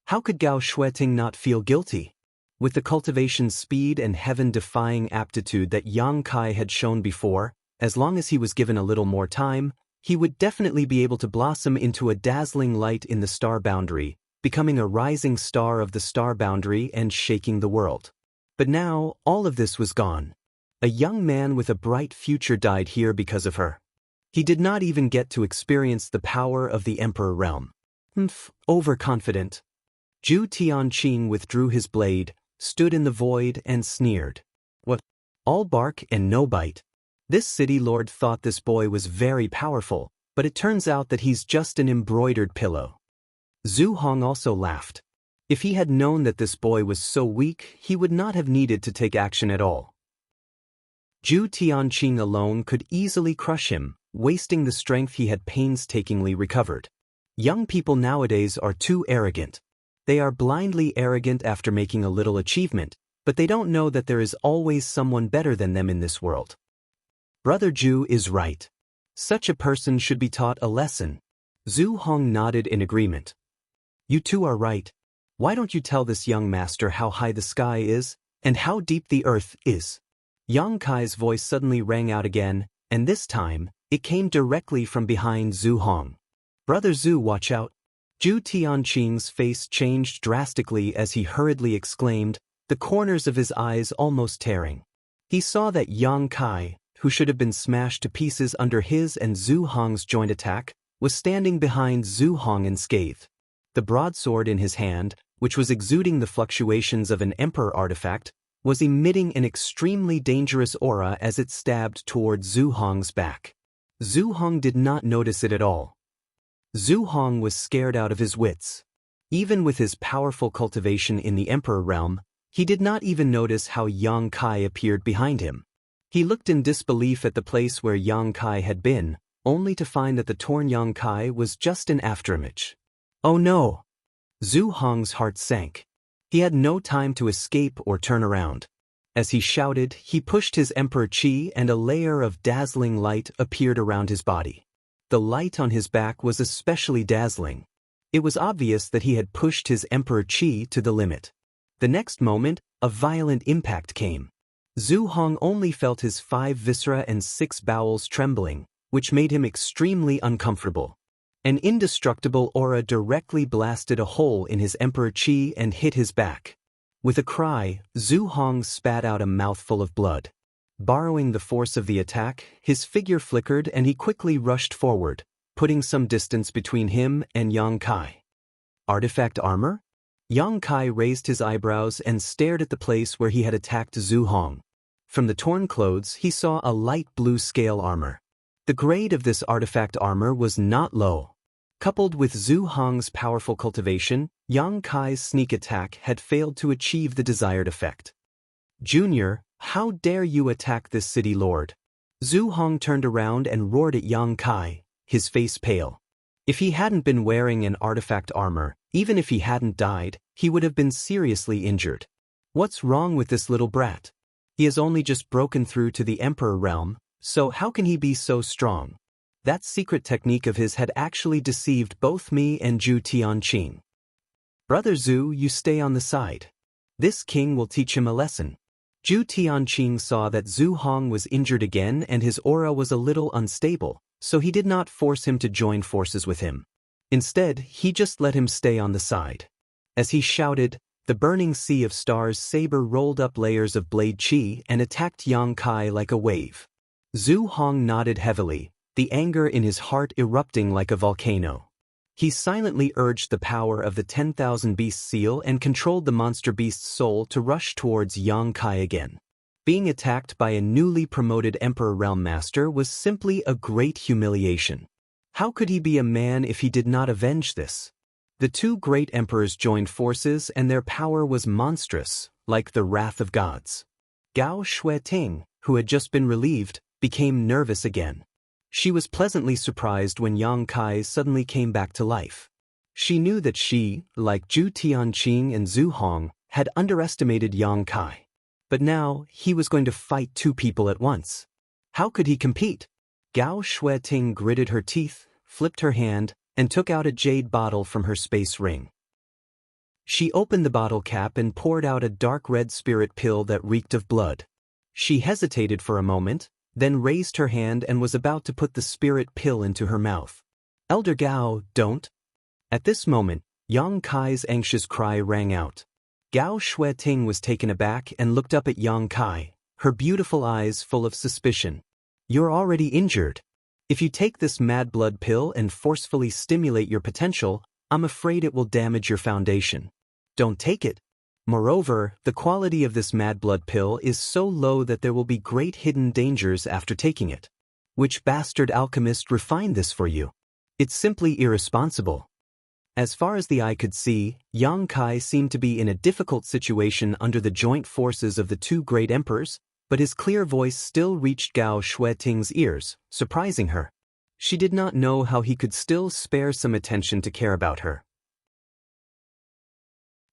How could Gao Shueting not feel guilty? With the cultivation speed and heaven-defying aptitude that Yang Kai had shown before, as long as he was given a little more time, he would definitely be able to blossom into a dazzling light in the star boundary, becoming a rising star of the star boundary and shaking the world. But now, all of this was gone. A young man with a bright future died here because of her. He did not even get to experience the power of the Emperor realm. Overconfident. Zhu Tianqing withdrew his blade, stood in the void and sneered. What? All bark and no bite. This city lord thought this boy was very powerful, but it turns out that he's just an embroidered pillow. Zhu Hong also laughed. If he had known that this boy was so weak, he would not have needed to take action at all. Zhu Tianqing alone could easily crush him, wasting the strength he had painstakingly recovered. Young people nowadays are too arrogant. They are blindly arrogant after making a little achievement, but they don't know that there is always someone better than them in this world. Brother Zhu is right. Such a person should be taught a lesson. Zhu Hong nodded in agreement. You two are right. Why don't you tell this young master how high the sky is, and how deep the earth is? Yang Kai's voice suddenly rang out again, and this time, it came directly from behind Zhu Hong. Brother Zhu, watch out. Zhu Tianqing's face changed drastically as he hurriedly exclaimed, the corners of his eyes almost tearing. He saw that Yang Kai, who should have been smashed to pieces under his and Zhu Hong's joint attack, was standing behind Zhu Hong unscathed. The broadsword in his hand, which was exuding the fluctuations of an emperor artifact, was emitting an extremely dangerous aura as it stabbed toward Zhu Hong's back. Zhu Hong did not notice it at all. Zhu Hong was scared out of his wits. Even with his powerful cultivation in the Emperor realm, he did not even notice how Yang Kai appeared behind him. He looked in disbelief at the place where Yang Kai had been, only to find that the torn Yang Kai was just an afterimage. Oh no! Zhu Hong's heart sank. He had no time to escape or turn around. As he shouted, he pushed his Emperor Qi and a layer of dazzling light appeared around his body. The light on his back was especially dazzling. It was obvious that he had pushed his Emperor Qi to the limit. The next moment, a violent impact came. Zhu Hong only felt his 5 viscera and 6 bowels trembling, which made him extremely uncomfortable. An indestructible aura directly blasted a hole in his Emperor Qi and hit his back. With a cry, Zhu Hong spat out a mouthful of blood. Borrowing the force of the attack, his figure flickered and he quickly rushed forward, putting some distance between him and Yang Kai. Artifact armor? Yang Kai raised his eyebrows and stared at the place where he had attacked Zhu Hong. From the torn clothes, he saw a light blue scale armor. The grade of this artifact armor was not low. Coupled with Zhu Hong's powerful cultivation, Yang Kai's sneak attack had failed to achieve the desired effect. "Junior, how dare you attack this city lord?" Zhu Hong turned around and roared at Yang Kai, his face pale. If he hadn't been wearing an artifact armor, even if he hadn't died, he would have been seriously injured. What's wrong with this little brat? He has only just broken through to the Emperor realm, so how can he be so strong? That secret technique of his had actually deceived both me and Zhu Tianqing. Brother Zhu, you stay on the side. This king will teach him a lesson. Zhu Tianqing saw that Zhu Hong was injured again and his aura was a little unstable, so he did not force him to join forces with him. Instead, he just let him stay on the side. As he shouted, the burning sea of stars saber rolled up layers of blade chi and attacked Yang Kai like a wave. Zhu Hong nodded heavily, the anger in his heart erupting like a volcano. He silently urged the power of the 10,000 Beast seal and controlled the monster beast's soul to rush towards Yang Kai again. Being attacked by a newly promoted Emperor Realm Master was simply a great humiliation. How could he be a man if he did not avenge this? The two great emperors joined forces and their power was monstrous, like the wrath of gods. Gao Shueting, who had just been relieved, became nervous again. She was pleasantly surprised when Yang Kai suddenly came back to life. She knew that she, like Zhu Tianqing and Zhu Hong, had underestimated Yang Kai. But now, he was going to fight two people at once. How could he compete? Gao Shueting gritted her teeth, flipped her hand, and took out a jade bottle from her space ring. She opened the bottle cap and poured out a dark red spirit pill that reeked of blood. She hesitated for a moment, then raised her hand and was about to put the spirit pill into her mouth. "Elder Gao, don't." At this moment, Yang Kai's anxious cry rang out. Gao Shueting was taken aback and looked up at Yang Kai, her beautiful eyes full of suspicion. "You're already injured. If you take this mad blood pill and forcefully stimulate your potential, I'm afraid it will damage your foundation. Don't take it. Moreover, the quality of this mad blood pill is so low that there will be great hidden dangers after taking it. Which bastard alchemist refined this for you? It's simply irresponsible." As far as the eye could see, Yang Kai seemed to be in a difficult situation under the joint forces of the two great emperors, but his clear voice still reached Gao Shueting's ears, surprising her. She did not know how he could still spare some attention to care about her.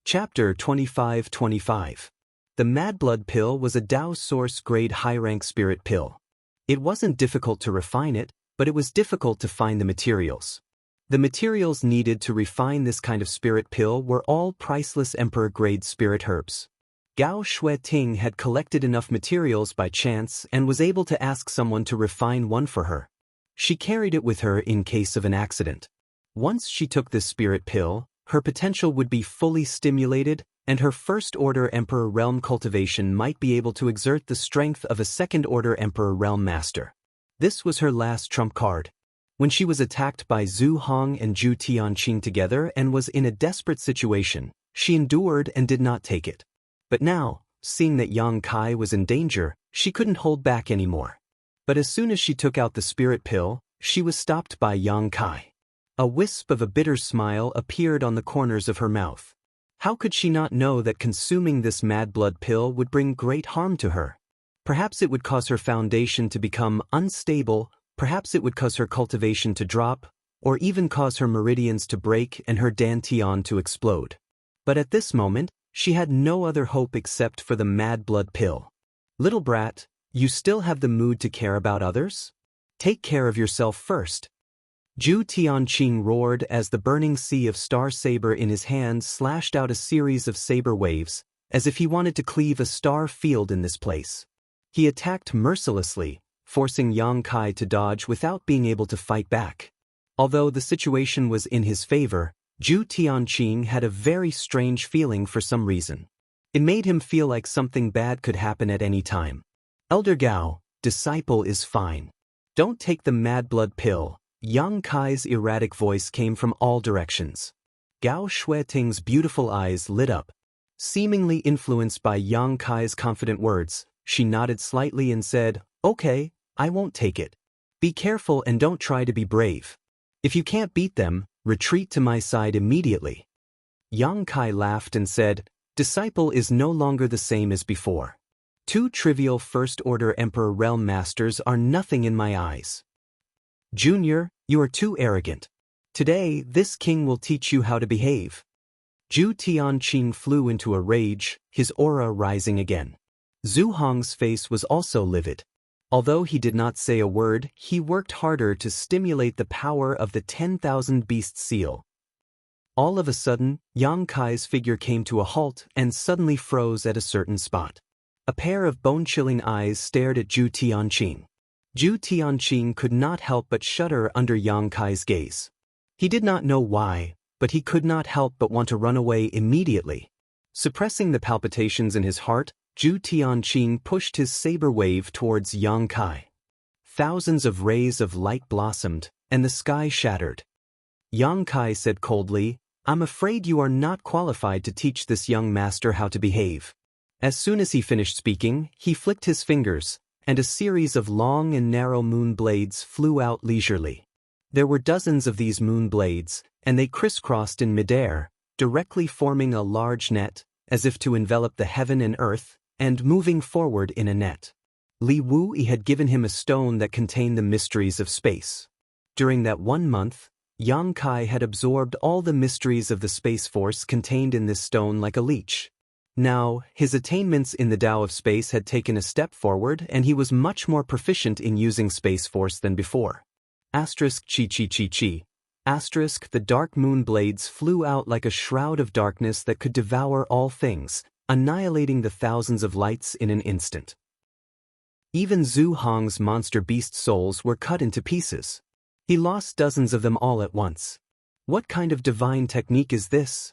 Chapter 25-25. The Mad Blood Pill was a Dao Source grade high-rank spirit pill. It wasn't difficult to refine it, but it was difficult to find the materials. The materials needed to refine this kind of spirit pill were all priceless emperor-grade spirit herbs. Gao Shueting had collected enough materials by chance and was able to ask someone to refine one for her. She carried it with her in case of an accident. Once she took this spirit pill, her potential would be fully stimulated, and her first-order Emperor Realm cultivation might be able to exert the strength of a second-order Emperor Realm Master. This was her last trump card. When she was attacked by Zhu Hong and Zhu Tianqing together and was in a desperate situation, she endured and did not take it. But now, seeing that Yang Kai was in danger, she couldn't hold back anymore. But as soon as she took out the spirit pill, she was stopped by Yang Kai. A wisp of a bitter smile appeared on the corners of her mouth. How could she not know that consuming this mad blood pill would bring great harm to her? Perhaps it would cause her foundation to become unstable, perhaps it would cause her cultivation to drop, or even cause her meridians to break and her dantian to explode. But at this moment, she had no other hope except for the mad blood pill. "Little brat, you still have the mood to care about others? Take care of yourself first." Zhu Tianqing roared as the burning sea of star saber in his hand slashed out a series of saber waves, as if he wanted to cleave a star field in this place. He attacked mercilessly, forcing Yang Kai to dodge without being able to fight back. Although the situation was in his favor, Zhu Tianqing had a very strange feeling for some reason. It made him feel like something bad could happen at any time. Elder Gao, disciple is fine. Don't take the mad blood pill. Yang Kai's erratic voice came from all directions. Gao Shueting's beautiful eyes lit up. Seemingly influenced by Yang Kai's confident words, she nodded slightly and said, "Okay, I won't take it. Be careful and don't try to be brave. If you can't beat them, retreat to my side immediately." Yang Kai laughed and said, "Disciple is no longer the same as before. 2 trivial first-order Emperor Realm Masters are nothing in my eyes. Junior, you are too arrogant. Today, this king will teach you how to behave." Zhu Tianqing flew into a rage, his aura rising again. Zhu Hong's face was also livid. Although he did not say a word, he worked harder to stimulate the power of the 10,000 Beast Seal. All of a sudden, Yang Kai's figure came to a halt and suddenly froze at a certain spot. A pair of bone-chilling eyes stared at Zhu Tianqing. Zhu Tianqing could not help but shudder under Yang Kai's gaze. He did not know why, but he could not help but want to run away immediately. Suppressing the palpitations in his heart, Zhu Tianqing pushed his saber wave towards Yang Kai. Thousands of rays of light blossomed, and the sky shattered. Yang Kai said coldly, "I'm afraid you are not qualified to teach this young master how to behave." As soon as he finished speaking, he flicked his fingers, and a series of long and narrow moon blades flew out leisurely. There were dozens of these moon blades, and they crisscrossed in midair, directly forming a large net, as if to envelop the heaven and earth, and moving forward in a net. Li Wuyi had given him a stone that contained the mysteries of space. During that 1 month, Yang Kai had absorbed all the mysteries of the Space Force contained in this stone like a leech. Now, his attainments in the Tao of Space had taken a step forward and he was much more proficient in using Space Force than before. Asterisk chi chi chi chi. Asterisk the dark moon blades flew out like a shroud of darkness that could devour all things, annihilating the thousands of lights in an instant. Even Zhu Hong's monster beast souls were cut into pieces. He lost dozens of them all at once. What kind of divine technique is this?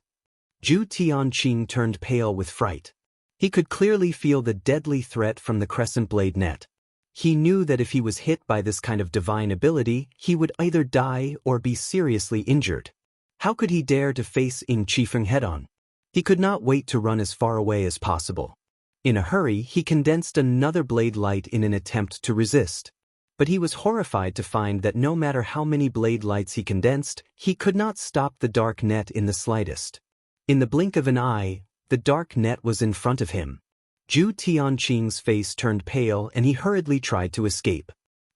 Zhu Tianqing turned pale with fright. He could clearly feel the deadly threat from the crescent blade net. He knew that if he was hit by this kind of divine ability, he would either die or be seriously injured. How could he dare to face Ying Qifeng head-on? He could not wait to run as far away as possible. In a hurry, he condensed another blade light in an attempt to resist. But he was horrified to find that no matter how many blade lights he condensed, he could not stop the dark net in the slightest. In the blink of an eye, the dark net was in front of him. Zhu Tianqing's face turned pale and he hurriedly tried to escape.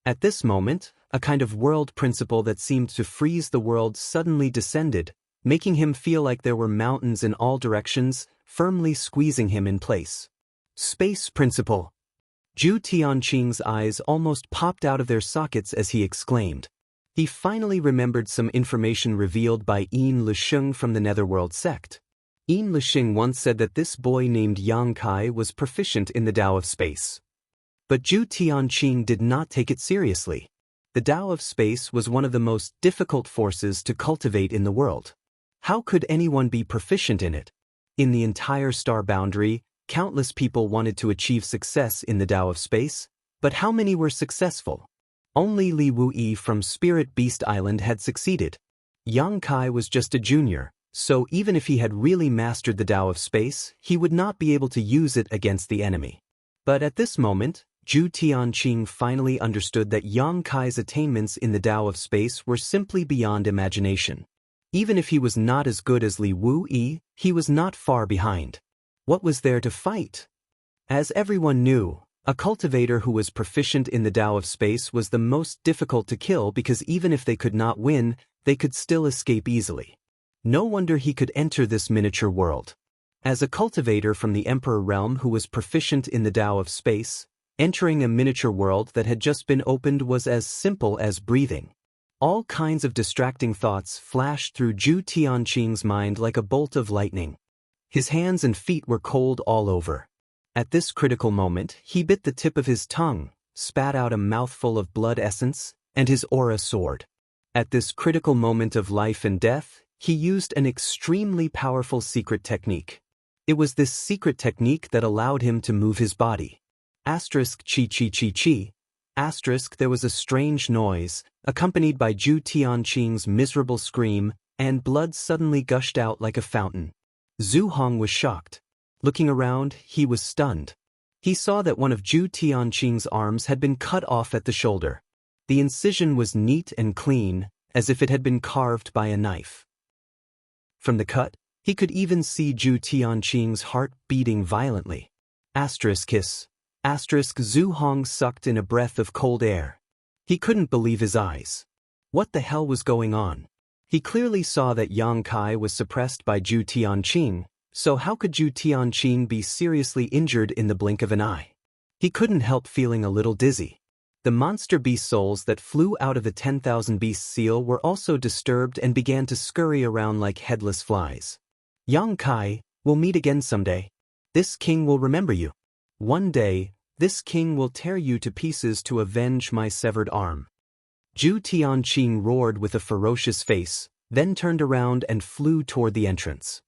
At this moment, a kind of world principle that seemed to freeze the world suddenly descended, making him feel like there were mountains in all directions, firmly squeezing him in place. Space principle! Zhu Tianqing's eyes almost popped out of their sockets as he exclaimed. He finally remembered some information revealed by Yin Lisheng from the Netherworld sect. Yin Lisheng once said that this boy named Yang Kai was proficient in the Tao of Space. But Zhu Tianqing did not take it seriously. The Tao of Space was one of the most difficult forces to cultivate in the world. How could anyone be proficient in it? In the entire star boundary, countless people wanted to achieve success in the Tao of Space, but how many were successful? Only Li Wuyi from Spirit Beast Island had succeeded. Yang Kai was just a junior, so even if he had really mastered the Tao of Space, he would not be able to use it against the enemy. But at this moment, Zhu Tianqing finally understood that Yang Kai's attainments in the Tao of Space were simply beyond imagination. Even if he was not as good as Li Wuyi, he was not far behind. What was there to fight? As everyone knew, a cultivator who was proficient in the Tao of Space was the most difficult to kill because even if they could not win, they could still escape easily. No wonder he could enter this miniature world. As a cultivator from the Emperor realm who was proficient in the Tao of Space, entering a miniature world that had just been opened was as simple as breathing. All kinds of distracting thoughts flashed through Zhu Tianqing's mind like a bolt of lightning. His hands and feet were cold all over. At this critical moment, he bit the tip of his tongue, spat out a mouthful of blood essence, and his aura soared. At this critical moment of life and death, he used an extremely powerful secret technique. It was this secret technique that allowed him to move his body. Asterisk chi chi chi chi. Asterisk there was a strange noise, accompanied by Zhu Tianqing's miserable scream, and blood suddenly gushed out like a fountain. Zhu Hong was shocked. Looking around, he was stunned. He saw that one of Zhu Tianqing's arms had been cut off at the shoulder. The incision was neat and clean, as if it had been carved by a knife. From the cut, he could even see Zhu Tianqing's heart beating violently. Asterisk kiss. Asterisk Zhu Hong sucked in a breath of cold air. He couldn't believe his eyes. What the hell was going on? He clearly saw that Yang Kai was suppressed by Zhu Tianqing, so how could Zhu Tianqing be seriously injured in the blink of an eye? He couldn't help feeling a little dizzy. The monster beast souls that flew out of the 10,000 beast seal were also disturbed and began to scurry around like headless flies. Yang Kai, we'll meet again someday. This king will remember you. One day, this king will tear you to pieces to avenge my severed arm. Zhu Tianqing roared with a ferocious face, then turned around and flew toward the entrance.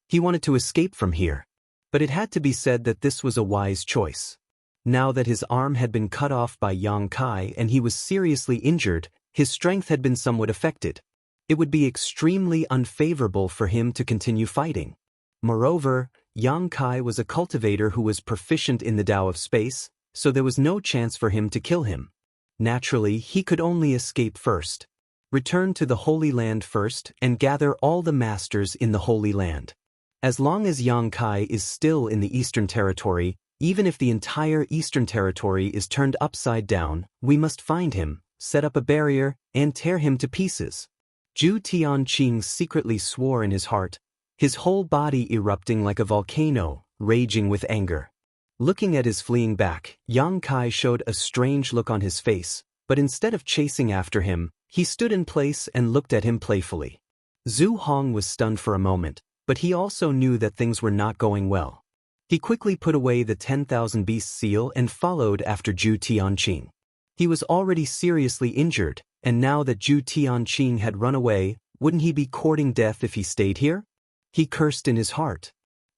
He wanted to escape from here. But it had to be said that this was a wise choice. Now that his arm had been cut off by Yang Kai and he was seriously injured, his strength had been somewhat affected. It would be extremely unfavorable for him to continue fighting. Moreover, Yang Kai was a cultivator who was proficient in the Tao of space, so there was no chance for him to kill him. Naturally, he could only escape first. Return to the Holy Land first and gather all the masters in the Holy Land. As long as Yang Kai is still in the Eastern Territory, even if the entire Eastern Territory is turned upside down, we must find him, set up a barrier, and tear him to pieces. Zhu Tianqing secretly swore in his heart, his whole body erupting like a volcano, raging with anger. Looking at his fleeing back, Yang Kai showed a strange look on his face, but instead of chasing after him, he stood in place and looked at him playfully. Zhu Hong was stunned for a moment, but he also knew that things were not going well. He quickly put away the 10,000 beast seal and followed after Zhu Tianqing. He was already seriously injured, and now that Zhu Tianqing had run away, wouldn't he be courting death if he stayed here? He cursed in his heart.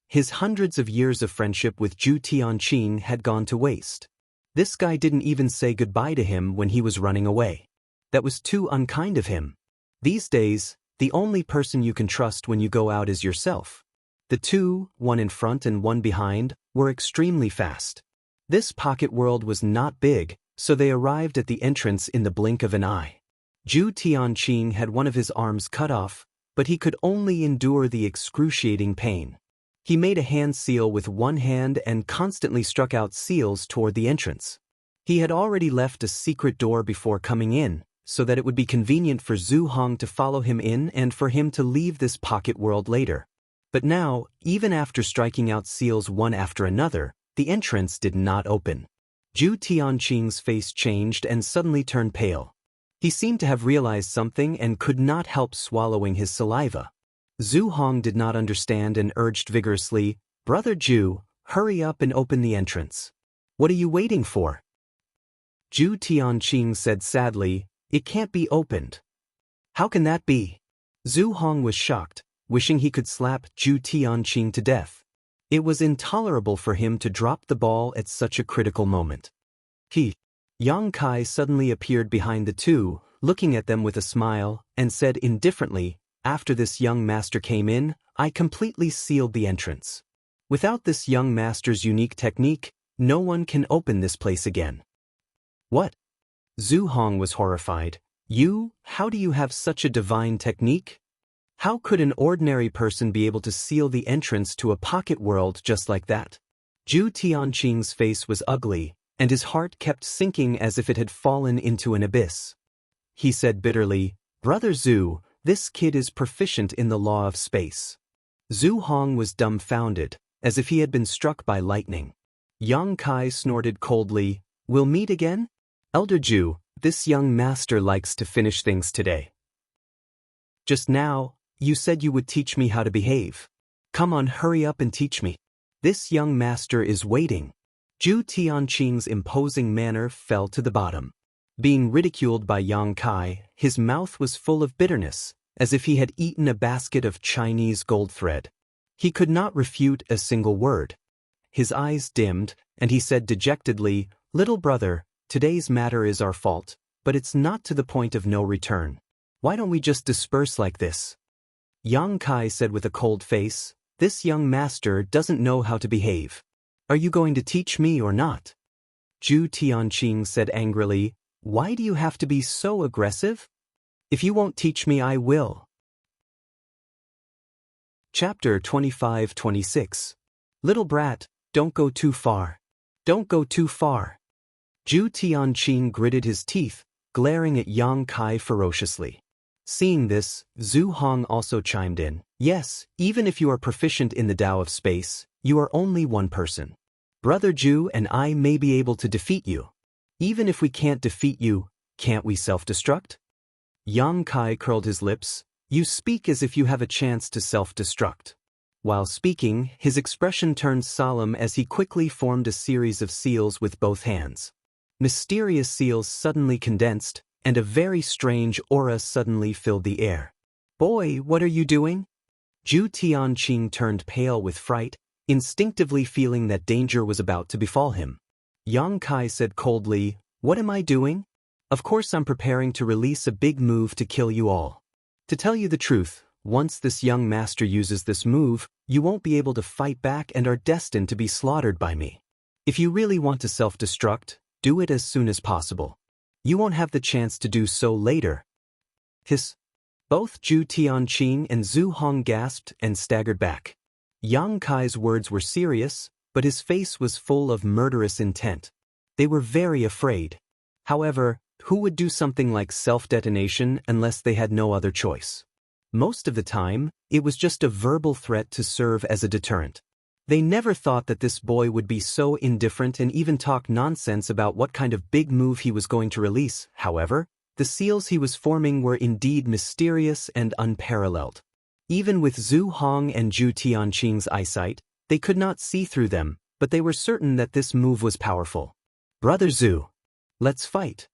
His hundreds of years of friendship with Zhu Tianqing had gone to waste. This guy didn't even say goodbye to him when he was running away. That was too unkind of him. These days, the only person you can trust when you go out is yourself. The two, one in front and one behind, were extremely fast. This pocket world was not big, so they arrived at the entrance in the blink of an eye. Zhu Tianqing had one of his arms cut off, but he could only endure the excruciating pain. He made a hand seal with one hand and constantly struck out seals toward the entrance. He had already left a secret door before coming in, so that it would be convenient for Zhu Hong to follow him in and for him to leave this pocket world later. But now, even after striking out seals one after another, the entrance did not open. Zhu Tianqing's face changed and suddenly turned pale. He seemed to have realized something and could not help swallowing his saliva. Zhu Hong did not understand and urged vigorously, "Brother Zhu, hurry up and open the entrance. What are you waiting for?" Zhu Tianqing said sadly, "It can't be opened." "How can that be?" Zhu Hong was shocked, wishing he could slap Zhu Tianqing to death. It was intolerable for him to drop the ball at such a critical moment. Yang Kai suddenly appeared behind the two, looking at them with a smile, and said indifferently, "After this young master came in, I completely sealed the entrance. Without this young master's unique technique, no one can open this place again." "What?" Zhu Hong was horrified. How do you have such a divine technique? How could an ordinary person be able to seal the entrance to a pocket world just like that?" Zhu Tianqing's face was ugly, and his heart kept sinking as if it had fallen into an abyss. He said bitterly, "Brother Zhu, this kid is proficient in the law of space." Zhu Hong was dumbfounded, as if he had been struck by lightning. Yang Kai snorted coldly, "We'll meet again? Elder Zhu, this young master likes to finish things today. Just now, you said you would teach me how to behave. Come on, hurry up and teach me. This young master is waiting." Zhu Tianqing's imposing manner fell to the bottom. Being ridiculed by Yang Kai, his mouth was full of bitterness, as if he had eaten a basket of Chinese gold thread. He could not refute a single word. His eyes dimmed, and he said dejectedly, "Little brother, today's matter is our fault, but it's not to the point of no return. Why don't we just disperse like this?" Yang Kai said with a cold face, "This young master doesn't know how to behave. Are you going to teach me or not?" Zhu Tianqing said angrily, "Why do you have to be so aggressive? If you won't teach me, I will." Chapter 25-26. Little brat, don't go too far. Don't go too far. Zhu Tianqing gritted his teeth, glaring at Yang Kai ferociously. Seeing this, Zhu Hong also chimed in, "Yes, even if you are proficient in the Tao of space, you are only one person. Brother Zhu and I may be able to defeat you. Even if we can't defeat you, can't we self-destruct?" Yang Kai curled his lips. "You speak as if you have a chance to self-destruct." While speaking, his expression turned solemn as he quickly formed a series of seals with both hands. Mysterious seals suddenly condensed, and a very strange aura suddenly filled the air. "Boy, what are you doing?" Zhu Tianqing turned pale with fright, instinctively feeling that danger was about to befall him. Yang Kai said coldly, "What am I doing? Of course I'm preparing to release a big move to kill you all. To tell you the truth, once this young master uses this move, you won't be able to fight back and are destined to be slaughtered by me. If you really want to self-destruct, do it as soon as possible. You won't have the chance to do so later." Hiss. Both Zhu Tianqing and Zhu Hong gasped and staggered back. Yang Kai's words were serious, but his face was full of murderous intent. They were very afraid. However, who would do something like self-detonation unless they had no other choice? Most of the time, it was just a verbal threat to serve as a deterrent. They never thought that this boy would be so indifferent and even talk nonsense about what kind of big move he was going to release. However, the seals he was forming were indeed mysterious and unparalleled. Even with Zhu Hong and Zhu Tianqing's eyesight, they could not see through them, but they were certain that this move was powerful. "Brother Zhu, let's fight."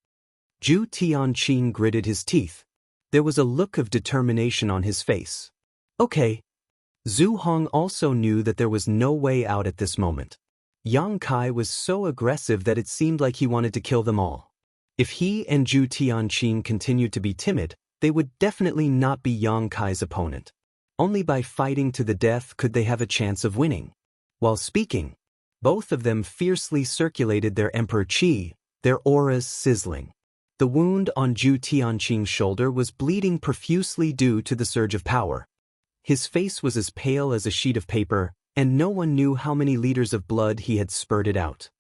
Zhu Tianqing gritted his teeth. There was a look of determination on his face. "Okay." Zhu Hong also knew that there was no way out at this moment. Yang Kai was so aggressive that it seemed like he wanted to kill them all. If he and Zhu Tianqing continued to be timid, they would definitely not be Yang Kai's opponent. Only by fighting to the death could they have a chance of winning. While speaking, both of them fiercely circulated their emperor qi, their auras sizzling. The wound on Zhu Tianqing's shoulder was bleeding profusely due to the surge of power. His face was as pale as a sheet of paper, and no one knew how many liters of blood he had spurted out.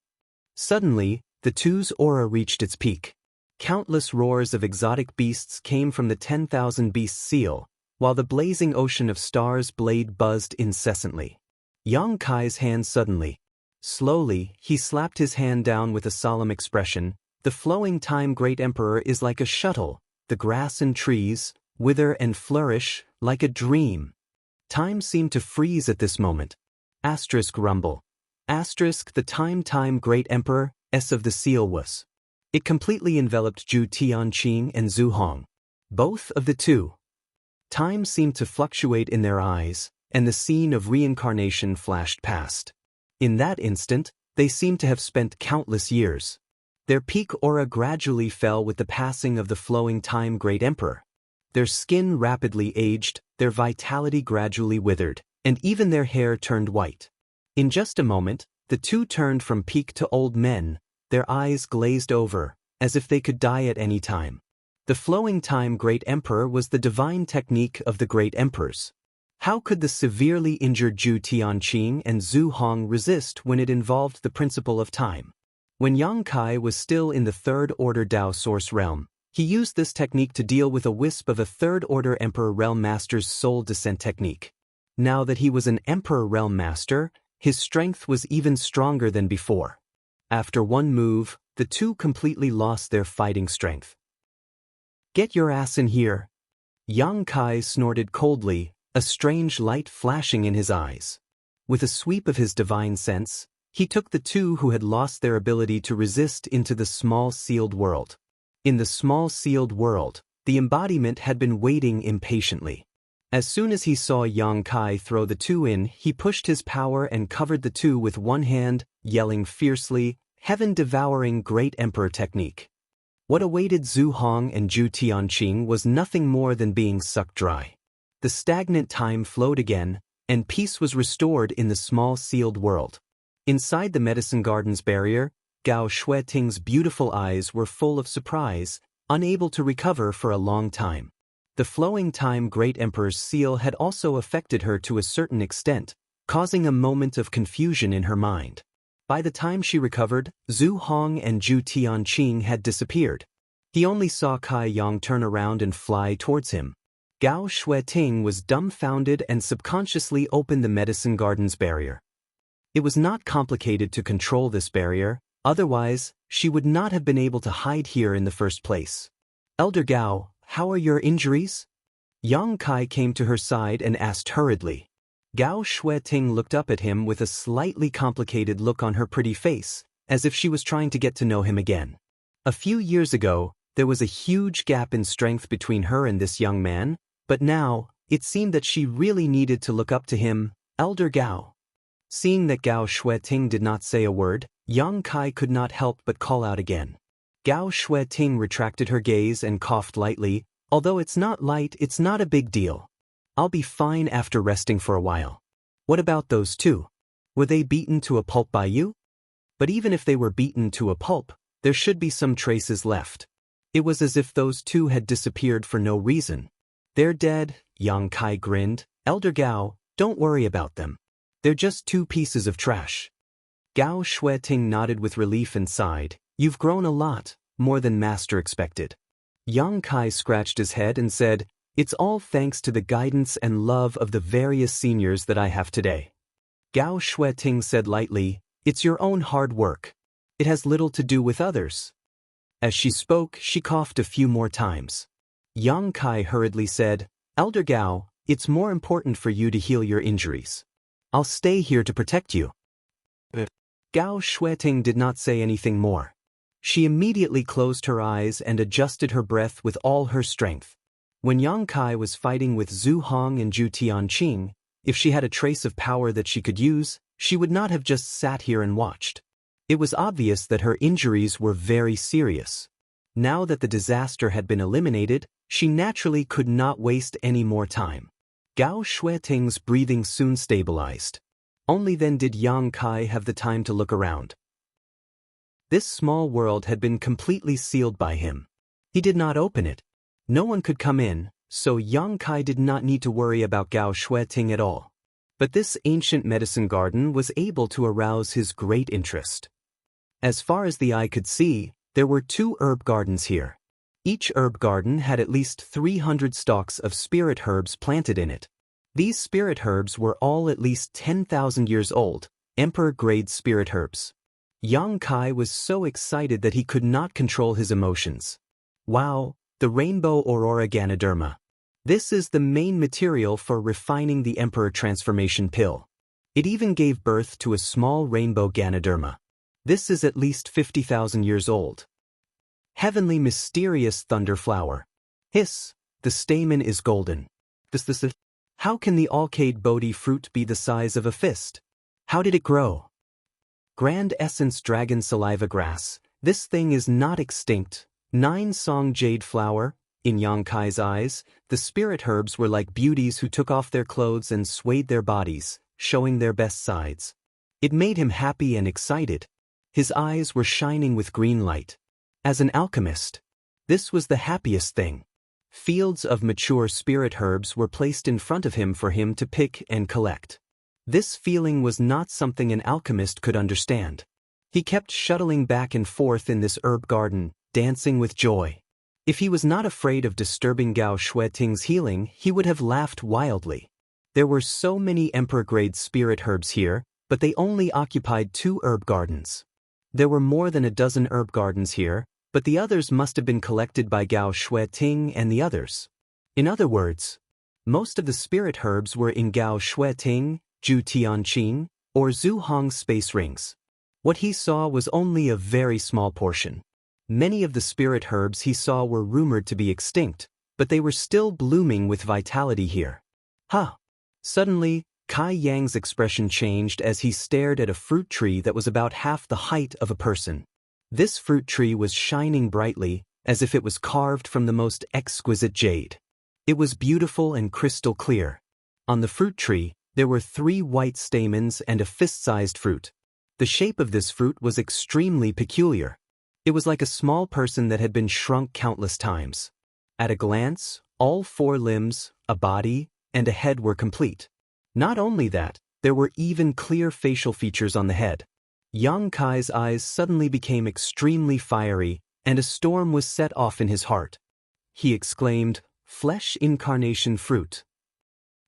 Suddenly, the two's aura reached its peak. Countless roars of exotic beasts came from the 10,000 beast seal, while the blazing ocean of stars blade buzzed incessantly. Yang Kai's hand suddenly. Slowly, he slapped his hand down with a solemn expression. "The flowing time great emperor is like a shuttle, the grass and trees wither and flourish like a dream." Time seemed to freeze at this moment. Asterisk rumble. Asterisk the time great emperor, S of the seal was. It completely enveloped Zhu Tianqing and Zhu Hong. Both of the two. Time seemed to fluctuate in their eyes, and the scene of reincarnation flashed past. In that instant, they seemed to have spent countless years. Their peak aura gradually fell with the passing of the flowing time great emperor. Their skin rapidly aged, their vitality gradually withered, and even their hair turned white. In just a moment, the two turned from peak to old men, their eyes glazed over, as if they could die at any time. The flowing time great emperor was the divine technique of the great emperors. How could the severely injured Zhu Tianqing and Zhu Hong resist when it involved the principle of time? When Yang Kai was still in the third-order Tao Source realm, he used this technique to deal with a wisp of a third-order Emperor Realm Master's soul descent technique. Now that he was an Emperor Realm Master, his strength was even stronger than before. After one move, the two completely lost their fighting strength. "Get your ass in here!" Yang Kai snorted coldly, a strange light flashing in his eyes. With a sweep of his divine sense, he took the two who had lost their ability to resist into the small sealed world. In the small sealed world, the embodiment had been waiting impatiently. As soon as he saw Yang Kai throw the two in, he pushed his power and covered the two with one hand, yelling fiercely, "Heaven-devouring Great Emperor technique." What awaited Zhu Hong and Zhu Tianqing was nothing more than being sucked dry. The stagnant time flowed again, and peace was restored in the small sealed world. Inside the medicine garden's barrier, Gao Shueting's beautiful eyes were full of surprise, unable to recover for a long time. The flowing time Great Emperor's seal had also affected her to a certain extent, causing a moment of confusion in her mind. By the time she recovered, Zhu Hong and Zhu Tianqing had disappeared. He only saw Kai Yang turn around and fly towards him. Gao Shueting was dumbfounded and subconsciously opened the medicine garden's barrier. It was not complicated to control this barrier, otherwise, she would not have been able to hide here in the first place. "Elder Gao, how are your injuries?" Yang Kai came to her side and asked hurriedly. Gao Shueting looked up at him with a slightly complicated look on her pretty face, as if she was trying to get to know him again. A few years ago, there was a huge gap in strength between her and this young man, but now, it seemed that she really needed to look up to him. "Elder Gao." Seeing that Gao Shueting did not say a word, Yang Kai could not help but call out again. Gao Shueting retracted her gaze and coughed lightly. "Although it's not light, it's not a big deal. I'll be fine after resting for a while." "What about those two? Were they beaten to a pulp by you?" But even if they were beaten to a pulp, there should be some traces left. It was as if those two had disappeared for no reason. "They're dead," Yang Kai grinned. "Elder Gao, don't worry about them. They're just two pieces of trash." Gao Shueting nodded with relief and sighed. "You've grown a lot, more than Master expected." Yang Kai scratched his head and said, "It's all thanks to the guidance and love of the various seniors that I have today." Gao Shueting said lightly, "It's your own hard work. It has little to do with others." As she spoke, she coughed a few more times. Yang Kai hurriedly said, "Elder Gao, it's more important for you to heal your injuries. I'll stay here to protect you." Gao Shueting did not say anything more. She immediately closed her eyes and adjusted her breath with all her strength. When Yang Kai was fighting with Zhu Hong and Zhu Tianqing, if she had a trace of power that she could use, she would not have just sat here and watched. It was obvious that her injuries were very serious. Now that the disaster had been eliminated, she naturally could not waste any more time. Gao Shueting's breathing soon stabilized. Only then did Yang Kai have the time to look around. This small world had been completely sealed by him. He did not open it. No one could come in, so Yang Kai did not need to worry about Gao Shueting at all. But this ancient medicine garden was able to arouse his great interest. As far as the eye could see, there were 2 herb gardens here. Each herb garden had at least 300 stalks of spirit herbs planted in it. These spirit herbs were all at least 10,000 years old, emperor-grade spirit herbs. Yang Kai was so excited that he could not control his emotions. Wow, the rainbow aurora ganoderma. This is the main material for refining the emperor transformation pill. It even gave birth to a small rainbow ganoderma. This is at least 50,000 years old. Heavenly mysterious thunder flower. Hiss, the stamen is golden. How can the Alcade Bodhi fruit be the size of a fist? How did it grow? Grand essence dragon saliva grass. This thing is not extinct. 9-song jade flower. In Yang Kai's eyes, the spirit herbs were like beauties who took off their clothes and swayed their bodies, showing their best sides. It made him happy and excited. His eyes were shining with green light. As an alchemist, this was the happiest thing. Fields of mature spirit herbs were placed in front of him for him to pick and collect. This feeling was not something an alchemist could understand. He kept shuttling back and forth in this herb garden, dancing with joy. If he was not afraid of disturbing Gao Shueting's healing, he would have laughed wildly. There were so many emperor-grade spirit herbs here, but they only occupied 2 herb gardens. There were more than a dozen herb gardens here, but the others must have been collected by Gao Shueting and the others. In other words, most of the spirit herbs were in Gao Shueting, Zhu Tianqing, or Zhu Hong's space rings. What he saw was only a very small portion. Many of the spirit herbs he saw were rumored to be extinct, but they were still blooming with vitality here. Ha! Suddenly, Kai Yang's expression changed as he stared at a fruit tree that was about half the height of a person. This fruit tree was shining brightly, as if it was carved from the most exquisite jade. It was beautiful and crystal clear. On the fruit tree, there were 3 white stamens and a fist-sized fruit. The shape of this fruit was extremely peculiar. It was like a small person that had been shrunk countless times. At a glance, all 4 limbs, a body, and a head were complete. Not only that, there were even clear facial features on the head. Yang Kai's eyes suddenly became extremely fiery, and a storm was set off in his heart. He exclaimed, "Flesh incarnation fruit."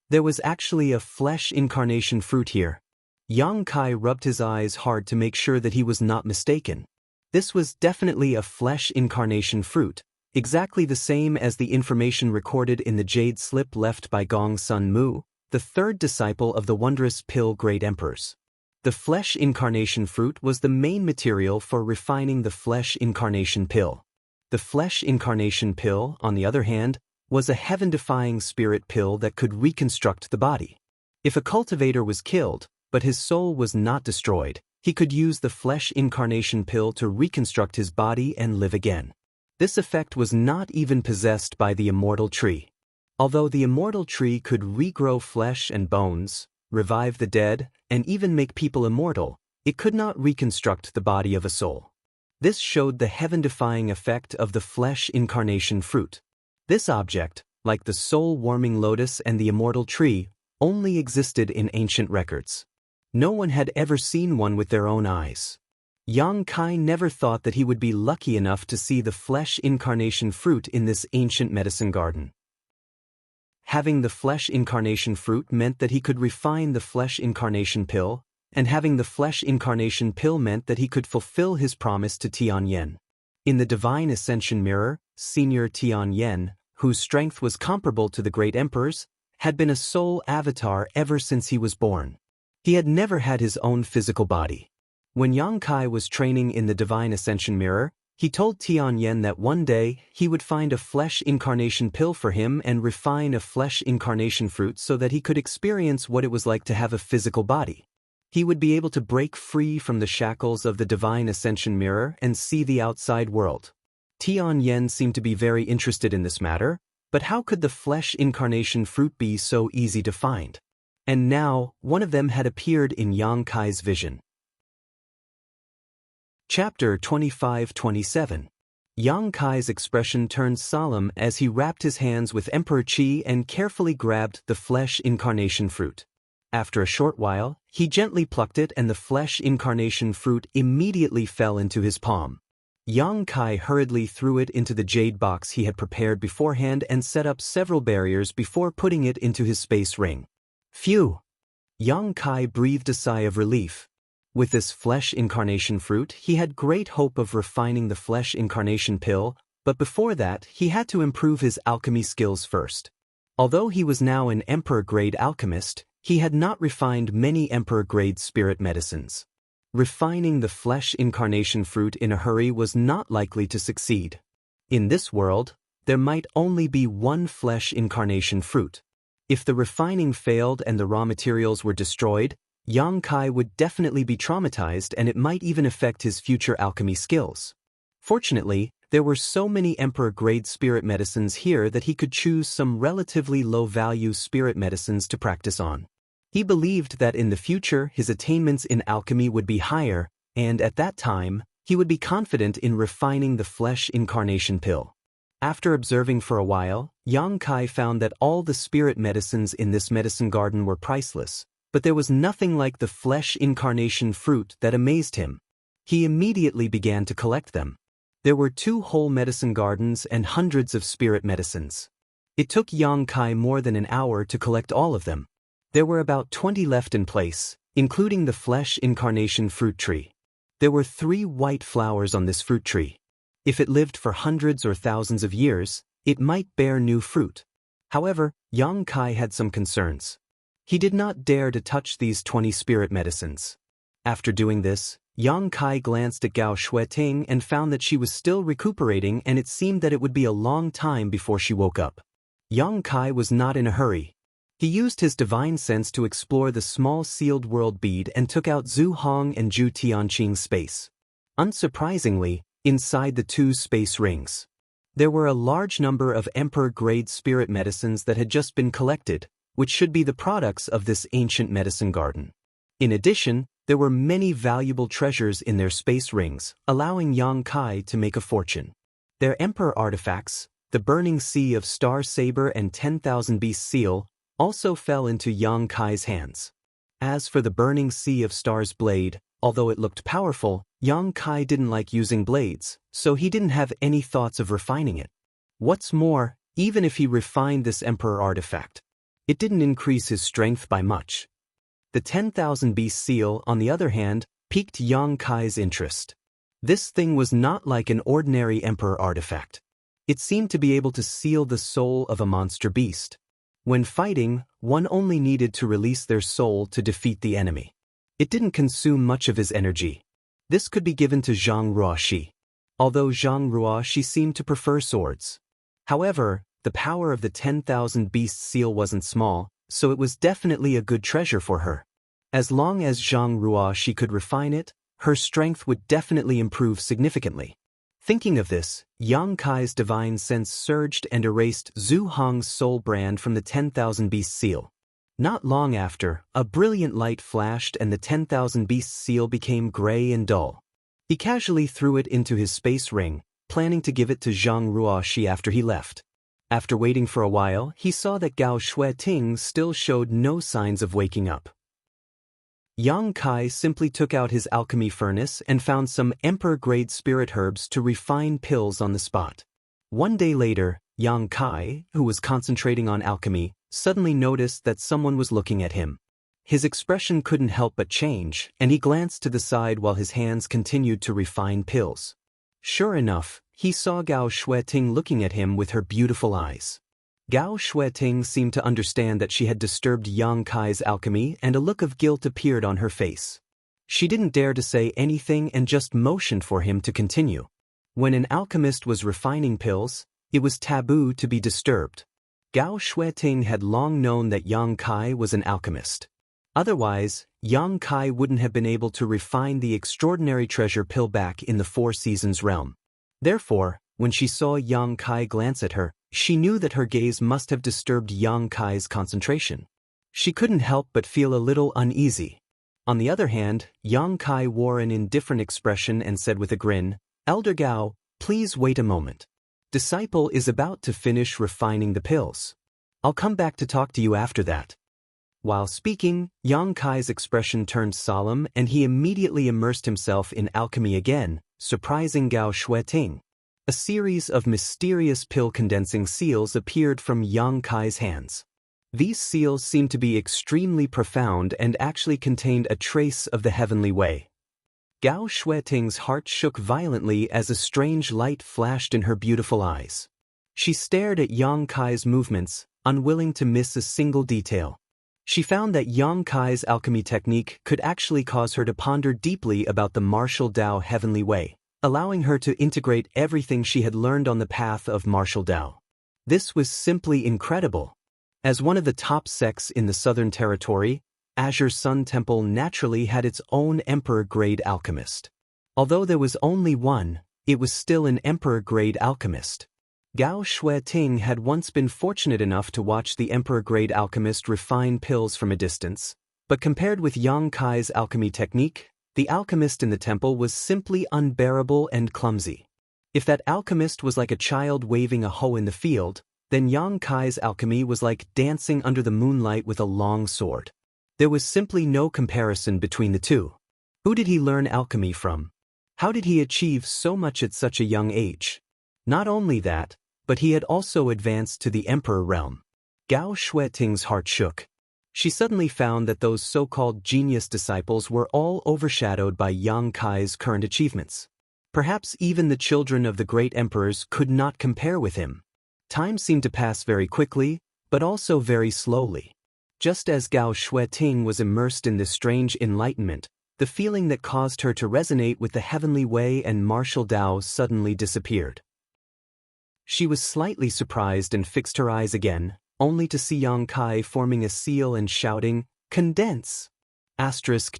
There was actually a flesh incarnation fruit here. Yang Kai rubbed his eyes hard to make sure that he was not mistaken. This was definitely a flesh incarnation fruit, exactly the same as the information recorded in the jade slip left by Gong Sun Mu, the 3rd disciple of the wondrous pill great emperors. The flesh incarnation fruit was the main material for refining the flesh incarnation pill. The flesh incarnation pill, on the other hand, was a heaven-defying spirit pill that could reconstruct the body. If a cultivator was killed, but his soul was not destroyed, he could use the flesh incarnation pill to reconstruct his body and live again. This effect was not even possessed by the immortal tree. Although the immortal tree could regrow flesh and bones, revive the dead, and even make people immortal, it could not reconstruct the body of a soul. This showed the heaven-defying effect of the flesh incarnation fruit. This object, like the soul-warming lotus and the immortal tree, only existed in ancient records. No one had ever seen one with their own eyes. Yang Kai never thought that he would be lucky enough to see the flesh incarnation fruit in this ancient medicine garden. Having the flesh incarnation fruit meant that he could refine the flesh incarnation pill, and having the flesh incarnation pill meant that he could fulfill his promise to Tianyan. In the divine ascension mirror, Senior Tianyan, whose strength was comparable to the great emperor's, had been a soul avatar ever since he was born. He had never had his own physical body. When Yang Kai was training in the divine ascension mirror, he told Tianyan that one day he would find a flesh incarnation pill for him and refine a flesh incarnation fruit so that he could experience what it was like to have a physical body. He would be able to break free from the shackles of the divine ascension mirror and see the outside world. Tianyan seemed to be very interested in this matter, but how could the flesh incarnation fruit be so easy to find? And now, one of them had appeared in Yang Kai's vision. Chapter 25-27. Yang Kai's expression turned solemn as he wrapped his hands with Emperor Qi and carefully grabbed the flesh incarnation fruit. After a short while, he gently plucked it and the flesh incarnation fruit immediately fell into his palm. Yang Kai hurriedly threw it into the jade box he had prepared beforehand and set up several barriers before putting it into his space ring. Phew! Yang Kai breathed a sigh of relief. With this flesh incarnation fruit, he had great hope of refining the flesh incarnation pill, but before that, he had to improve his alchemy skills first. Although he was now an emperor-grade alchemist, he had not refined many emperor-grade spirit medicines. Refining the flesh incarnation fruit in a hurry was not likely to succeed. In this world, there might only be one flesh incarnation fruit. If the refining failed and the raw materials were destroyed, Yang Kai would definitely be traumatized and it might even affect his future alchemy skills. Fortunately, there were so many emperor-grade spirit medicines here that he could choose some relatively low-value spirit medicines to practice on. He believed that in the future his attainments in alchemy would be higher, and at that time, he would be confident in refining the flesh incarnation pill. After observing for a while, Yang Kai found that all the spirit medicines in this medicine garden were priceless, but there was nothing like the flesh incarnation fruit that amazed him. He immediately began to collect them. There were 2 whole medicine gardens and hundreds of spirit medicines. It took Yang Kai more than an hour to collect all of them. There were about 20 left in place, including the flesh incarnation fruit tree. There were 3 white flowers on this fruit tree. If it lived for hundreds or thousands of years, it might bear new fruit. However, Yang Kai had some concerns. He did not dare to touch these 20 spirit medicines. After doing this, Yang Kai glanced at Gao Shueting and found that she was still recuperating and it seemed that it would be a long time before she woke up. Yang Kai was not in a hurry. He used his divine sense to explore the small sealed world bead and took out Zhu Hong and Zhu Tianqing's space. Unsurprisingly, inside the two space rings, there were a large number of Emperor-grade spirit medicines that had just been collected, which should be the products of this ancient medicine garden. In addition, there were many valuable treasures in their space rings, allowing Yang Kai to make a fortune. Their Emperor artifacts, the Burning Sea of Star Saber and 10,000 Beast Seal, also fell into Yang Kai's hands. As for the Burning Sea of Stars blade, although it looked powerful, Yang Kai didn't like using blades, so he didn't have any thoughts of refining it. What's more, even if he refined this Emperor artifact, it didn't increase his strength by much. The 10,000 Beast Seal, on the other hand, piqued Yang Kai's interest. This thing was not like an ordinary Emperor artifact. It seemed to be able to seal the soul of a monster beast. When fighting, one only needed to release their soul to defeat the enemy. It didn't consume much of his energy. This could be given to Zhang Ruoxi, although Zhang Ruoxi seemed to prefer swords. However, the power of the 10,000 Beast Seal wasn't small, so it was definitely a good treasure for her. As long as Zhang Ruoxi could refine it, her strength would definitely improve significantly. Thinking of this, Yang Kai's divine sense surged and erased Zhu Hong's soul brand from the 10,000 Beast Seal. Not long after, a brilliant light flashed and the 10,000 Beast Seal became gray and dull. He casually threw it into his space ring, planning to give it to Zhang Ruoxi after he left. After waiting for a while, he saw that Gao Shueting still showed no signs of waking up. Yang Kai simply took out his alchemy furnace and found some Emperor-grade spirit herbs to refine pills on the spot. One day later, Yang Kai, who was concentrating on alchemy, suddenly noticed that someone was looking at him. His expression couldn't help but change, and he glanced to the side while his hands continued to refine pills. Sure enough, he saw Gao Shueting looking at him with her beautiful eyes. Gao Shueting seemed to understand that she had disturbed Yang Kai's alchemy, and a look of guilt appeared on her face. She didn't dare to say anything and just motioned for him to continue. When an alchemist was refining pills, it was taboo to be disturbed. Gao Shueting had long known that Yang Kai was an alchemist. Otherwise, Yang Kai wouldn't have been able to refine the extraordinary treasure pill back in the Four Seasons realm. Therefore, when she saw Yang Kai glance at her, she knew that her gaze must have disturbed Yang Kai's concentration. She couldn't help but feel a little uneasy. On the other hand, Yang Kai wore an indifferent expression and said with a grin, "Elder Gao, please wait a moment. Disciple is about to finish refining the pills. I'll come back to talk to you after that." While speaking, Yang Kai's expression turned solemn and he immediately immersed himself in alchemy again, surprising Gao Shueting. A series of mysterious pill-condensing seals appeared from Yang Kai's hands. These seals seemed to be extremely profound and actually contained a trace of the heavenly way. Gao Shueting's heart shook violently as a strange light flashed in her beautiful eyes. She stared at Yang Kai's movements, unwilling to miss a single detail. She found that Yang Kai's alchemy technique could actually cause her to ponder deeply about the martial Dao heavenly way, allowing her to integrate everything she had learned on the path of martial Dao. This was simply incredible. As one of the top sects in the Southern Territory, Azure Sun Temple naturally had its own Emperor-grade alchemist. Although there was only one, it was still an Emperor-grade alchemist. Gao Shueting had once been fortunate enough to watch the Emperor-grade alchemist refine pills from a distance, but compared with Yang Kai's alchemy technique, the alchemist in the temple was simply unbearable and clumsy. If that alchemist was like a child waving a hoe in the field, then Yang Kai's alchemy was like dancing under the moonlight with a long sword. There was simply no comparison between the two. Who did he learn alchemy from? How did he achieve so much at such a young age? Not only that, but he had also advanced to the Emperor realm. Gao Shueting's heart shook. She suddenly found that those so-called genius disciples were all overshadowed by Yang Kai's current achievements. Perhaps even the children of the great emperors could not compare with him. Time seemed to pass very quickly, but also very slowly. Just as Gao Shueting was immersed in this strange enlightenment, the feeling that caused her to resonate with the heavenly way and martial Dao suddenly disappeared. She was slightly surprised and fixed her eyes again, only to see Yang Kai forming a seal and shouting, "Condense!"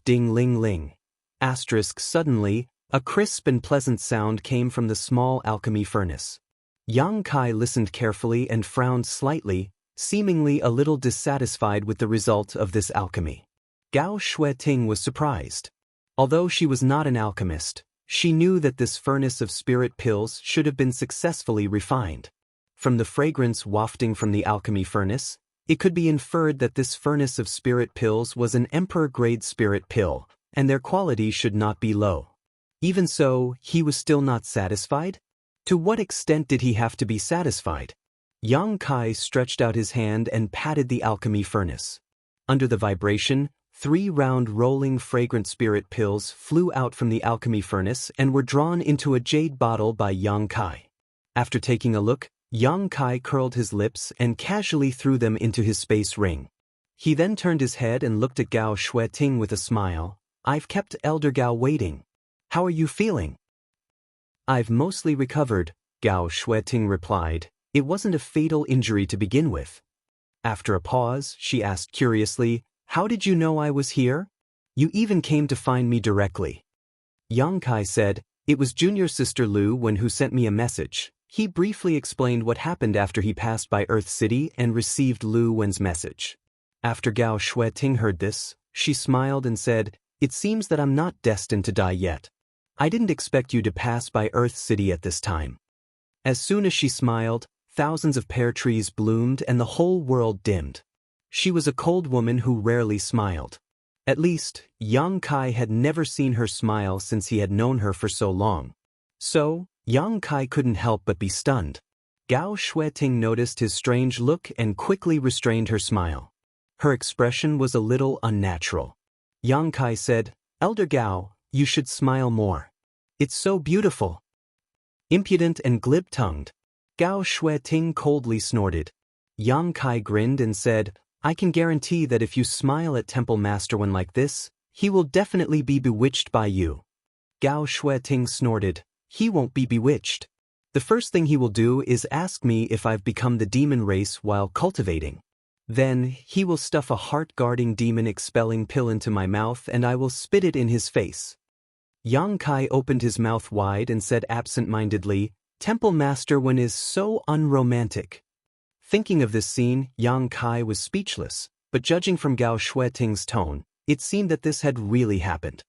Ding ling ling. Suddenly, a crisp and pleasant sound came from the small alchemy furnace. Yang Kai listened carefully and frowned slightly, seemingly a little dissatisfied with the result of this alchemy. Gao Shueting was surprised. Although she was not an alchemist, she knew that this furnace of spirit pills should have been successfully refined. From the fragrance wafting from the alchemy furnace, it could be inferred that this furnace of spirit pills was an emperor-grade spirit pill, and their quality should not be low. Even so, he was still not satisfied? To what extent did he have to be satisfied? Yang Kai stretched out his hand and patted the alchemy furnace. Under the vibration, 3 round rolling fragrant spirit pills flew out from the alchemy furnace and were drawn into a jade bottle by Yang Kai. After taking a look, Yang Kai curled his lips and casually threw them into his space ring. He then turned his head and looked at Gao Shueting with a smile. "I've kept Elder Gao waiting. How are you feeling?" "I've mostly recovered," Gao Shueting replied. "It wasn't a fatal injury to begin with." After a pause, she asked curiously, "How did you know I was here? You even came to find me directly." Yang Kai said, "It was junior sister Lu Wen who sent me a message." He briefly explained what happened after he passed by Earth City and received Lu Wen's message. After Gao Shueting heard this, she smiled and said, "It seems that I'm not destined to die yet. I didn't expect you to pass by Earth City at this time." As soon as she smiled, thousands of pear trees bloomed and the whole world dimmed. She was a cold woman who rarely smiled. At least, Yang Kai had never seen her smile since he had known her for so long. So, Yang Kai couldn't help but be stunned. Gao Shueting noticed his strange look and quickly restrained her smile. Her expression was a little unnatural. Yang Kai said, "Elder Gao, you should smile more. It's so beautiful." Impudent and glib-tongued, Gao Shueting coldly snorted. Yang Kai grinned and said, "I can guarantee that if you smile at Temple Master Wen like this, he will definitely be bewitched by you." Gao Shueting snorted, "He won't be bewitched. The first thing he will do is ask me if I've become the demon race while cultivating. Then, he will stuff a heart-guarding demon-expelling pill into my mouth and I will spit it in his face." Yang Kai opened his mouth wide and said absent-mindedly, "Temple Master Wen is so unromantic." Thinking of this scene, Yang Kai was speechless, but judging from Gao Shueting's tone, it seemed that this had really happened.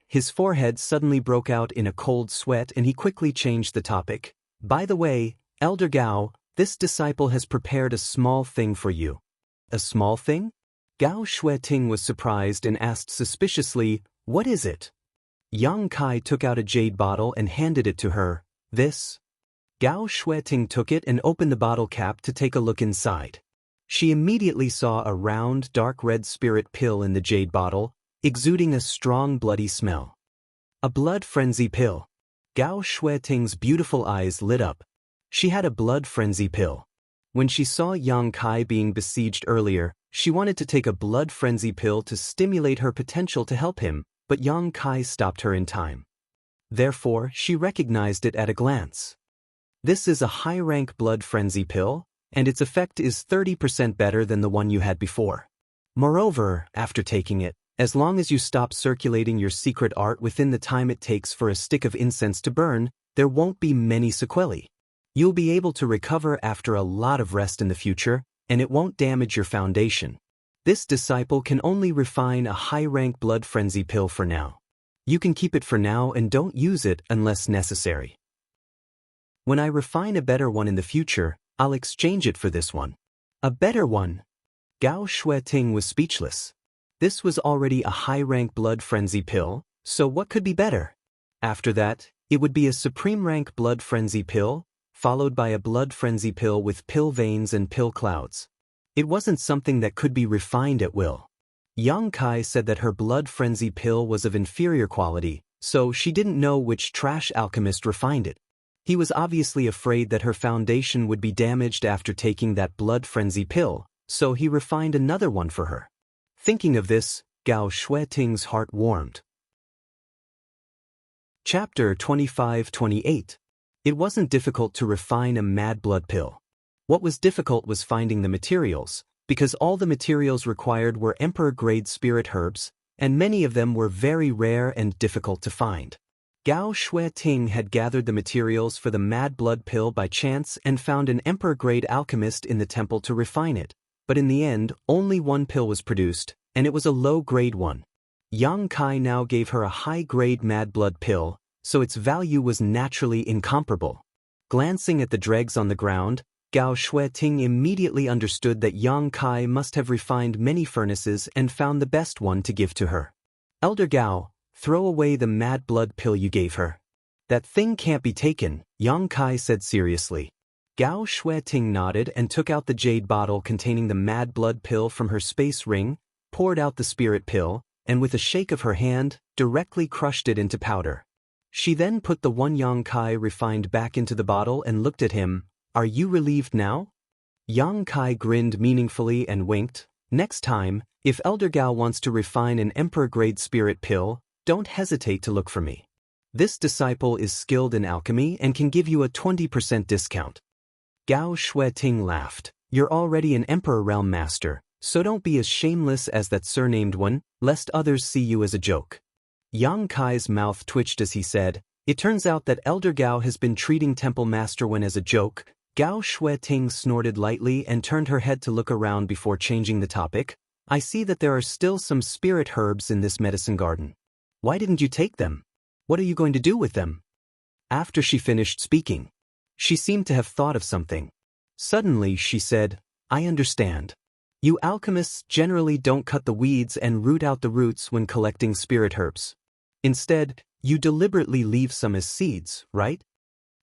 His forehead suddenly broke out in a cold sweat and he quickly changed the topic. "By the way, Elder Gao, this disciple has prepared a small thing for you." "A small thing?" Gao Shueting was surprised and asked suspiciously, "What is it?" Yang Kai took out a jade bottle and handed it to her. "This?" Gao Shueting took it and opened the bottle cap to take a look inside. She immediately saw a round, dark red spirit pill in the jade bottle, exuding a strong bloody smell. A blood frenzy pill. Gao Shueting's beautiful eyes lit up. She had a blood frenzy pill. When she saw Yang Kai being besieged earlier, she wanted to take a blood frenzy pill to stimulate her potential to help him, but Yang Kai stopped her in time. Therefore, she recognized it at a glance. This is a high-rank blood frenzy pill, and its effect is 30% better than the one you had before. Moreover, after taking it, as long as you stop circulating your secret art within the time it takes for a stick of incense to burn, there won't be many sequelae. You'll be able to recover after a lot of rest in the future, and it won't damage your foundation. This disciple can only refine a high-rank blood frenzy pill for now. You can keep it for now and don't use it unless necessary. When I refine a better one in the future, I'll exchange it for this one. A better one? Gao Shueting was speechless. This was already a high-rank blood frenzy pill, so what could be better? After that, it would be a supreme-rank blood frenzy pill, followed by a blood frenzy pill with pill veins and pill clouds. It wasn't something that could be refined at will. Yang Kai said that her blood frenzy pill was of inferior quality, so she didn't know which trash alchemist refined it. He was obviously afraid that her foundation would be damaged after taking that blood frenzy pill, so he refined another one for her. Thinking of this, Gao Shueting's heart warmed. Chapter 25-28. It wasn't difficult to refine a mad blood pill. What was difficult was finding the materials, because all the materials required were emperor-grade spirit herbs, and many of them were very rare and difficult to find. Gao Shueting had gathered the materials for the mad blood pill by chance and found an emperor-grade alchemist in the temple to refine it, but in the end, only one pill was produced, and it was a low-grade one. Yang Kai now gave her a high-grade mad blood pill, so its value was naturally incomparable. Glancing at the dregs on the ground, Gao Shueting immediately understood that Yang Kai must have refined many furnaces and found the best one to give to her. Elder Gao, throw away the mad blood pill you gave her. That thing can't be taken, Yang Kai said seriously. Gao Shueting nodded and took out the jade bottle containing the mad blood pill from her space ring, poured out the spirit pill, and with a shake of her hand, directly crushed it into powder. She then put the one Yang Kai refined back into the bottle and looked at him. Are you relieved now? Yang Kai grinned meaningfully and winked. Next time, if Elder Gao wants to refine an emperor-grade spirit pill, don't hesitate to look for me. This disciple is skilled in alchemy and can give you a 20% discount. Gao Shueting laughed. You're already an emperor realm master, so don't be as shameless as that surnamed one, lest others see you as a joke. Yang Kai's mouth twitched as he said, it turns out that Elder Gao has been treating Temple Master Wen as a joke. Gao Shueting snorted lightly and turned her head to look around before changing the topic. I see that there are still some spirit herbs in this medicine garden. Why didn't you take them? What are you going to do with them? After she finished speaking, she seemed to have thought of something. Suddenly she said, I understand. You alchemists generally don't cut the weeds and root out the roots when collecting spirit herbs. Instead, you deliberately leave some as seeds, right?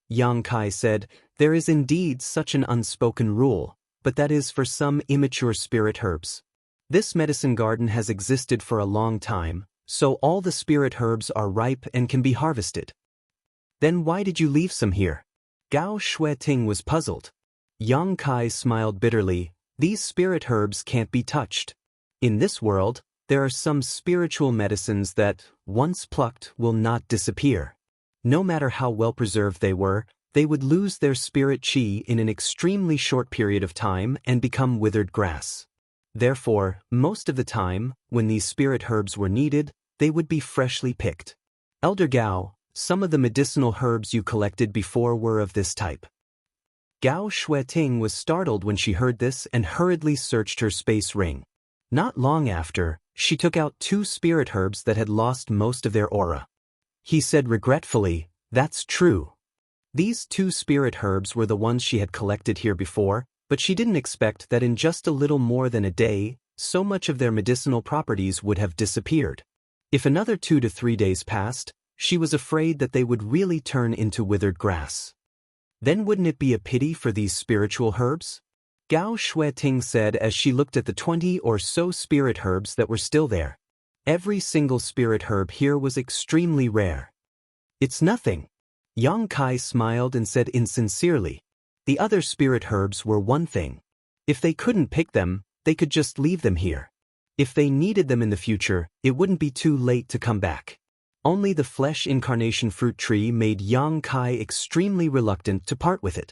Yang Kai said, there is indeed such an unspoken rule, but that is for some immature spirit herbs. This medicine garden has existed for a long time, so all the spirit herbs are ripe and can be harvested. Then why did you leave some here? Gao Shueting was puzzled. Yang Kai smiled bitterly. These spirit herbs can't be touched. In this world, there are some spiritual medicines that, once plucked, will not disappear. No matter how well preserved they were, they would lose their spirit qi in an extremely short period of time and become withered grass. Therefore, most of the time, when these spirit herbs were needed, they would be freshly picked. Elder Gao, some of the medicinal herbs you collected before were of this type. Gao Shueting was startled when she heard this and hurriedly searched her space ring. Not long after, she took out 2 spirit herbs that had lost most of their aura. He said regretfully, that's true. These 2 spirit herbs were the ones she had collected here before, but she didn't expect that in just a little more than a day, so much of their medicinal properties would have disappeared. If another 2 to 3 days passed, she was afraid that they would really turn into withered grass. Then wouldn't it be a pity for these spiritual herbs? Gao Shueting said as she looked at the 20 or so spirit herbs that were still there. Every single spirit herb here was extremely rare. It's nothing. Yang Kai smiled and said insincerely. The other spirit herbs were one thing. If they couldn't pick them, they could just leave them here. If they needed them in the future, it wouldn't be too late to come back. Only the flesh incarnation fruit tree made Yang Kai extremely reluctant to part with it.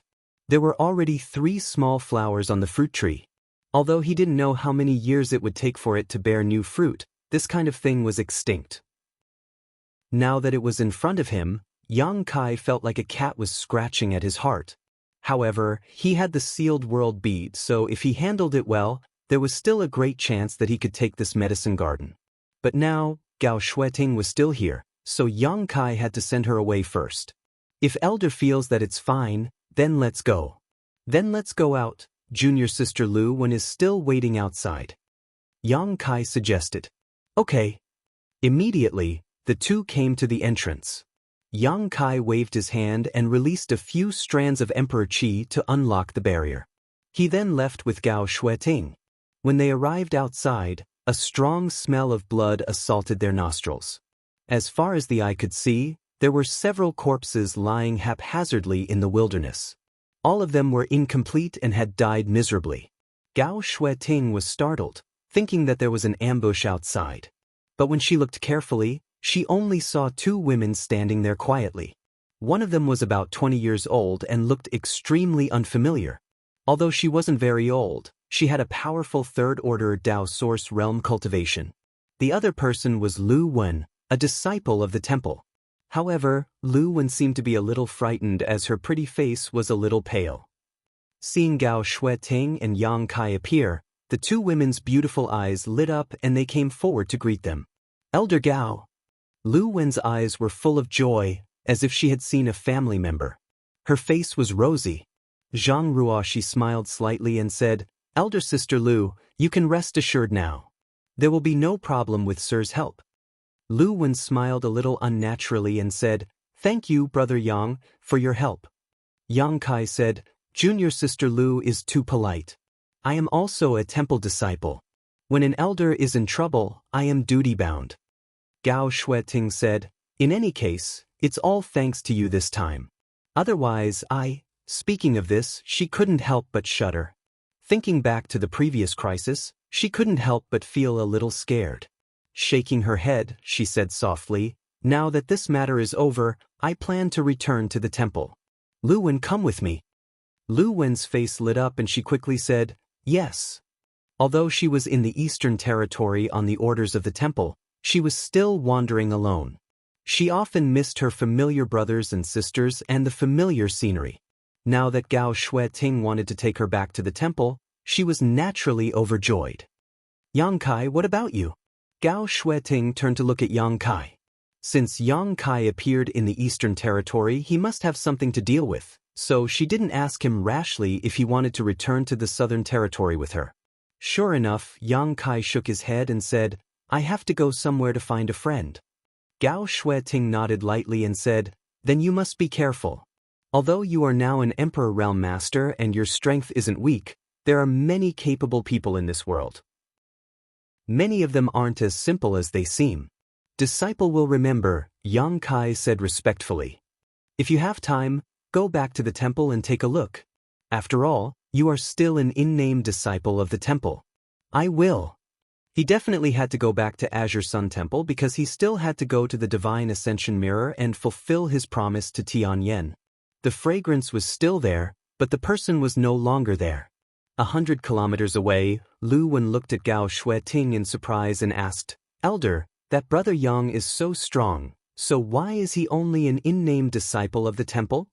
There were already 3 small flowers on the fruit tree. Although he didn't know how many years it would take for it to bear new fruit, this kind of thing was extinct. Now that it was in front of him, Yang Kai felt like a cat was scratching at his heart. However, he had the sealed world bead, so if he handled it well, there was still a great chance that he could take this medicine garden. But now, Gao Shueting was still here, so Yang Kai had to send her away first. If Elder feels that it's fine, then let's go. Then let's go out, junior sister Lu Wen is still waiting outside. Yang Kai suggested. Okay. Immediately, the 2 came to the entrance. Yang Kai waved his hand and released a few strands of Emperor Qi to unlock the barrier. He then left with Gao Shueting. When they arrived outside, a strong smell of blood assaulted their nostrils. As far as the eye could see, there were several corpses lying haphazardly in the wilderness. All of them were incomplete and had died miserably. Gao Shueting was startled, thinking that there was an ambush outside. But when she looked carefully, she only saw 2 women standing there quietly. One of them was about 20 years old and looked extremely unfamiliar. Although she wasn't very old, she had a powerful third-order Dao source realm cultivation. The other person was Lu Wen, a disciple of the temple. However, Lu Wen seemed to be a little frightened as her pretty face was a little pale. Seeing Gao Shueting and Yang Kai appear, the two women's beautiful eyes lit up and they came forward to greet them. Elder Gao. Lu Wen's eyes were full of joy, as if she had seen a family member. Her face was rosy. Zhang Ruoxi smiled slightly and said, Elder Sister Lu, you can rest assured now. There will be no problem with Sir's help. Lu Wen smiled a little unnaturally and said, Thank you, Brother Yang, for your help. Yang Kai said, Junior Sister Lu is too polite. I am also a temple disciple. When an elder is in trouble, I am duty-bound. Gao Shueting said, In any case, it's all thanks to you this time. Otherwise Speaking of this, she couldn't help but shudder. Thinking back to the previous crisis, she couldn't help but feel a little scared. Shaking her head, she said softly, Now that this matter is over, I plan to return to the temple. Lu Wen, come with me. Lu Wen's face lit up and she quickly said, Yes. Although she was in the Eastern Territory on the orders of the temple, she was still wandering alone. She often missed her familiar brothers and sisters and the familiar scenery. Now that Gao Shueting wanted to take her back to the temple, she was naturally overjoyed. Yang Kai, what about you? Gao Shueting turned to look at Yang Kai. Since Yang Kai appeared in the Eastern Territory, he must have something to deal with, so she didn't ask him rashly if he wanted to return to the Southern Territory with her. Sure enough, Yang Kai shook his head and said, I have to go somewhere to find a friend. Gao Shueting nodded lightly and said, Then you must be careful. Although you are now an Emperor Realm Master and your strength isn't weak, there are many capable people in this world. Many of them aren't as simple as they seem. Disciple will remember, Yang Kai said respectfully. If you have time, go back to the temple and take a look. After all, you are still an in-name disciple of the temple. I will. He definitely had to go back to Azure Sun Temple because he still had to go to the Divine Ascension Mirror and fulfill his promise to Tianyan. The fragrance was still there, but the person was no longer there. 100 kilometers away, Lu Wen looked at Gao Shueting in surprise and asked, Elder, that Brother Yang is so strong, so why is he only an in-name disciple of the temple?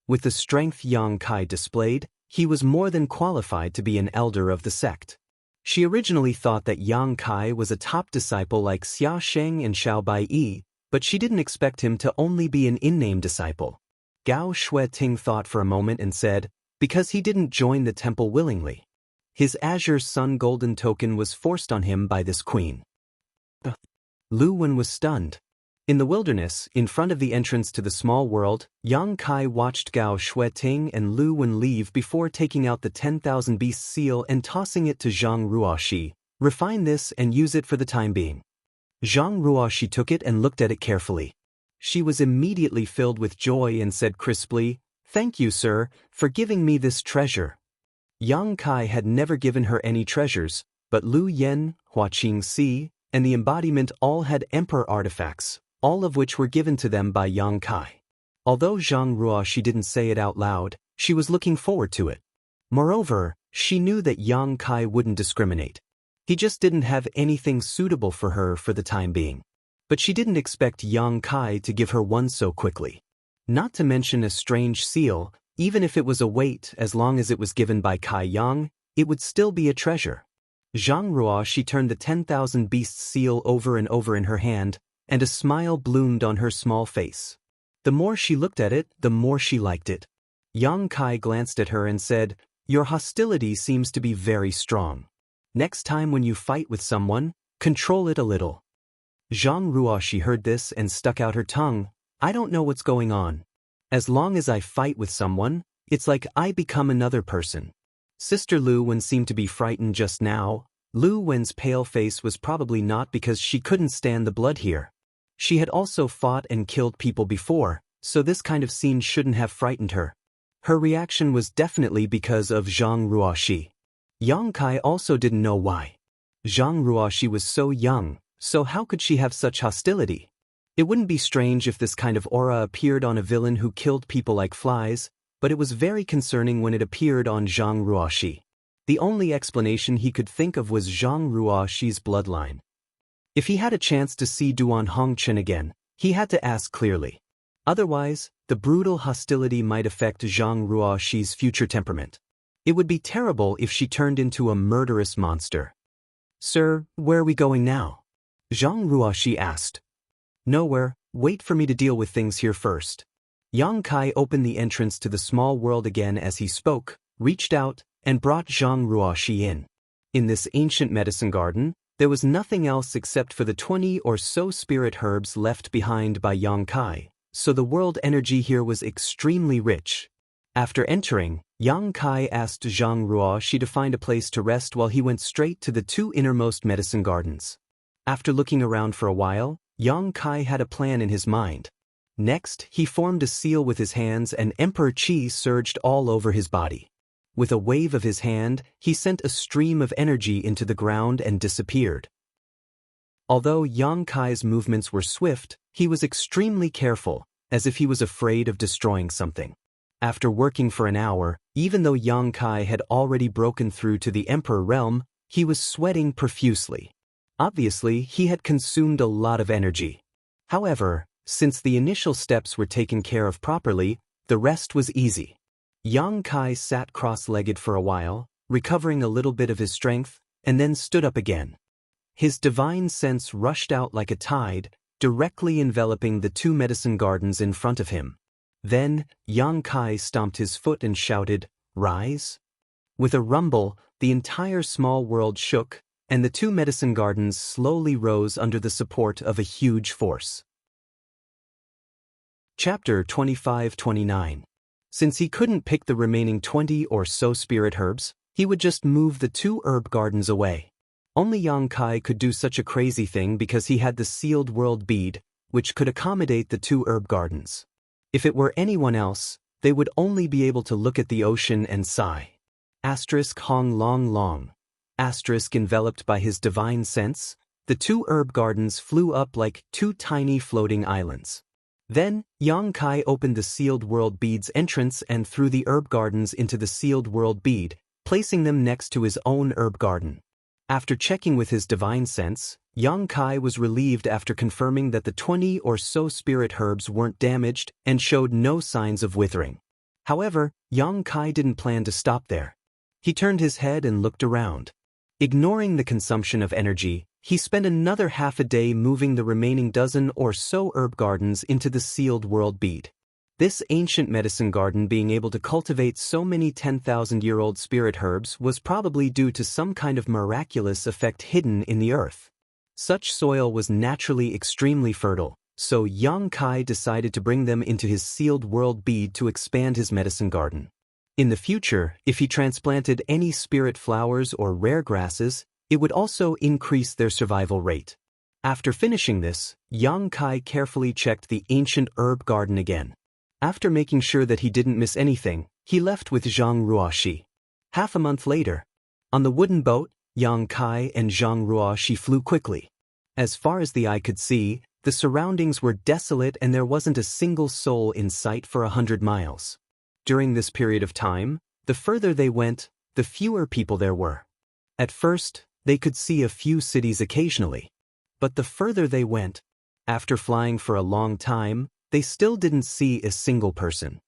With the strength Yang Kai displayed, he was more than qualified to be an elder of the sect. She originally thought that Yang Kai was a top disciple like Xia Sheng and Xiao Baiyi, but she didn't expect him to only be an in-name disciple. Gao Shueting thought for a moment and said, Because he didn't join the temple willingly. His Azure Sun Golden token was forced on him by this queen. Lu Wen was stunned. In the wilderness, in front of the entrance to the small world, Yang Kai watched Gao Shueting and Lu Wen leave before taking out the 10,000 Beasts seal and tossing it to Zhang Ruoxi. Refine this and use it for the time being. Zhang Ruoxi took it and looked at it carefully. She was immediately filled with joy and said crisply, Thank you, sir, for giving me this treasure. Yang Kai had never given her any treasures, but Lu Yen, Hua Qingxi, and the embodiment all had emperor artifacts, all of which were given to them by Yang Kai. Although Zhang Ruoxi didn't say it out loud, she was looking forward to it. Moreover, she knew that Yang Kai wouldn't discriminate. He just didn't have anything suitable for her for the time being. But she didn't expect Yang Kai to give her one so quickly. Not to mention a strange seal, even if it was a weight as long as it was given by Kai Yang, it would still be a treasure. Zhang Ruoxi turned the 10,000 Beasts seal over and over in her hand, and a smile bloomed on her small face. The more she looked at it, the more she liked it. Yang Kai glanced at her and said, Your hostility seems to be very strong. Next time when you fight with someone, control it a little. Zhang Ruoxi heard this and stuck out her tongue. I don't know what's going on. As long as I fight with someone, it's like I become another person. Sister Lu Wen seemed to be frightened just now. Lu Wen's pale face was probably not because she couldn't stand the blood here. She had also fought and killed people before, so this kind of scene shouldn't have frightened her. Her reaction was definitely because of Zhang Ruoxi. Yang Kai also didn't know why. Zhang Ruoxi was so young, so how could she have such hostility? It wouldn't be strange if this kind of aura appeared on a villain who killed people like flies, but it was very concerning when it appeared on Zhang Ruoxi. The only explanation he could think of was Zhang Ruoxi's bloodline. If he had a chance to see Duan Hongchen again, he had to ask clearly. Otherwise, the brutal hostility might affect Zhang Ruoxi's future temperament. It would be terrible if she turned into a murderous monster. "Sir, where are we going now?" Zhang Ruoxi asked. "Nowhere, wait for me to deal with things here first." Yang Kai opened the entrance to the small world again as he spoke, reached out, and brought Zhang Ruoxi in. In this ancient medicine garden, there was nothing else except for the 20 or so spirit herbs left behind by Yang Kai, so the world energy here was extremely rich. After entering, Yang Kai asked Zhang Ruoxi to find a place to rest while he went straight to the 2 innermost medicine gardens. After looking around for a while, Yang Kai had a plan in his mind. Next, he formed a seal with his hands and Emperor Qi surged all over his body. With a wave of his hand, he sent a stream of energy into the ground and disappeared. Although Yang Kai's movements were swift, he was extremely careful, as if he was afraid of destroying something. After working for an hour, even though Yang Kai had already broken through to the Emperor realm, he was sweating profusely. Obviously, he had consumed a lot of energy. However, since the initial steps were taken care of properly, the rest was easy. Yang Kai sat cross-legged for a while, recovering a little bit of his strength, and then stood up again. His divine sense rushed out like a tide, directly enveloping the 2 medicine gardens in front of him. Then, Yang Kai stomped his foot and shouted, "Rise!" With a rumble, the entire small world shook, and the 2 medicine gardens slowly rose under the support of a huge force. Chapter 25-29. Since he couldn't pick the remaining 20 or so spirit herbs, he would just move the 2 herb gardens away. Only Yang Kai could do such a crazy thing because he had the sealed world bead, which could accommodate the 2 herb gardens. If it were anyone else, they would only be able to look at the ocean and sigh. Hong long long. Enveloped by his divine sense, the 2 herb gardens flew up like 2 tiny floating islands. Then, Yang Kai opened the sealed world bead's entrance and threw the herb gardens into the sealed world bead, placing them next to his own herb garden. After checking with his divine sense, Yang Kai was relieved after confirming that the 20 or so spirit herbs weren't damaged and showed no signs of withering. However, Yang Kai didn't plan to stop there. He turned his head and looked around. Ignoring the consumption of energy, he spent another half a day moving the remaining dozen or so herb gardens into the sealed world bead. This ancient medicine garden being able to cultivate so many 10,000-year-old spirit herbs was probably due to some kind of miraculous effect hidden in the earth. Such soil was naturally extremely fertile, so Yang Kai decided to bring them into his sealed world bead to expand his medicine garden. In the future, if he transplanted any spirit flowers or rare grasses, it would also increase their survival rate. After finishing this, Yang Kai carefully checked the ancient herb garden again. After making sure that he didn't miss anything, he left with Zhang Ruoxi. Half a month later, on the wooden boat, Yang Kai and Zhang Ruoxi flew quickly. As far as the eye could see, the surroundings were desolate and there wasn't a single soul in sight for 100 miles. During this period of time, the further they went, the fewer people there were. At first, they could see a few cities occasionally. But the further they went, after flying for a long time, they still didn't see a single person.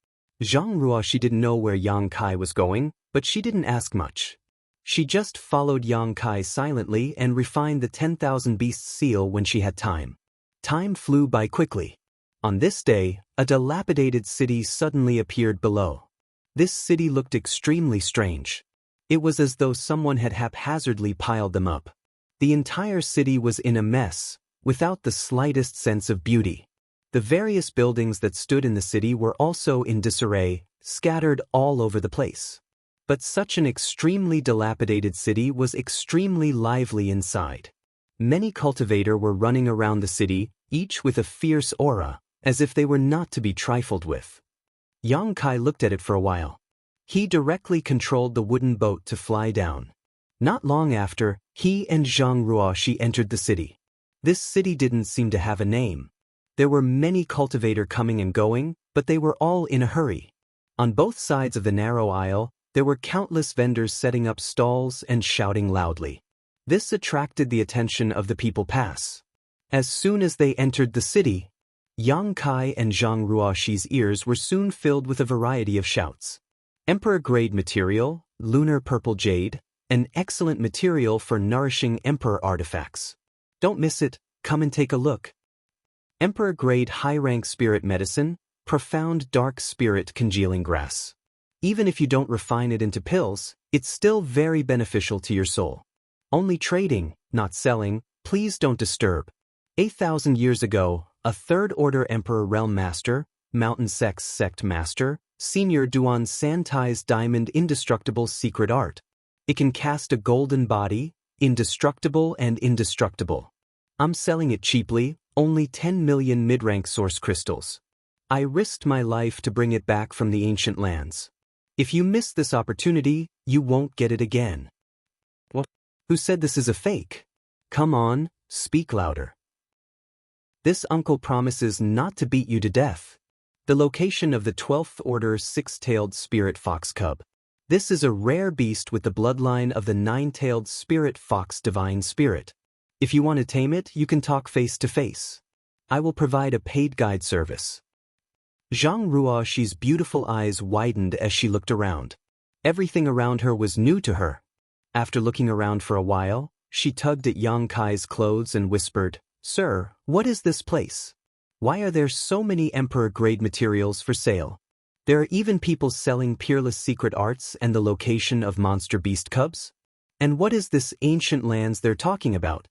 Zhang Ruoxi didn't know where Yang Kai was going, but she didn't ask much. She just followed Yang Kai silently and refined the 10,000 beasts seal when she had time. Time flew by quickly. On this day, a dilapidated city suddenly appeared below. This city looked extremely strange. It was as though someone had haphazardly piled them up. The entire city was in a mess, without the slightest sense of beauty. The various buildings that stood in the city were also in disarray, scattered all over the place. But such an extremely dilapidated city was extremely lively inside. Many cultivators were running around the city, each with a fierce aura, as if they were not to be trifled with. Yang Kai looked at it for a while. He directly controlled the wooden boat to fly down. Not long after, he and Zhang Ruoxi entered the city. This city didn't seem to have a name. There were many cultivators coming and going, but they were all in a hurry. On both sides of the narrow aisle, there were countless vendors setting up stalls and shouting loudly. This attracted the attention of the people pass. As soon as they entered the city, Yang Kai and Zhang Ruoxi's ears were soon filled with a variety of shouts. Emperor-grade material, lunar purple jade, an excellent material for nourishing emperor artifacts. Don't miss it, come and take a look. Emperor-grade high-rank spirit medicine, profound dark spirit congealing grass. Even if you don't refine it into pills, it's still very beneficial to your soul. Only trading, not selling, please don't disturb. 8,000 years ago, a third-order emperor realm master, mountain sects sect master, Senior Duan Santai's diamond indestructible secret art. It can cast a golden body, indestructible and indestructible. I'm selling it cheaply, only 10 million mid-rank source crystals. I risked my life to bring it back from the ancient lands. If you miss this opportunity, you won't get it again. What? Who said this is a fake? Come on, speak louder. This uncle promises not to beat you to death. The location of the 12th Order six-tailed spirit fox cub. This is a rare beast with the bloodline of the nine-tailed spirit fox divine spirit. If you want to tame it, you can talk face to face. I will provide a paid guide service. Zhang Ruoxi's beautiful eyes widened as she looked around. Everything around her was new to her. After looking around for a while, she tugged at Yang Kai's clothes and whispered, "Sir, what is this place? Why are there so many emperor-grade materials for sale? There are even people selling peerless secret arts and the location of monster beast cubs? And what is this ancient lands they're talking about?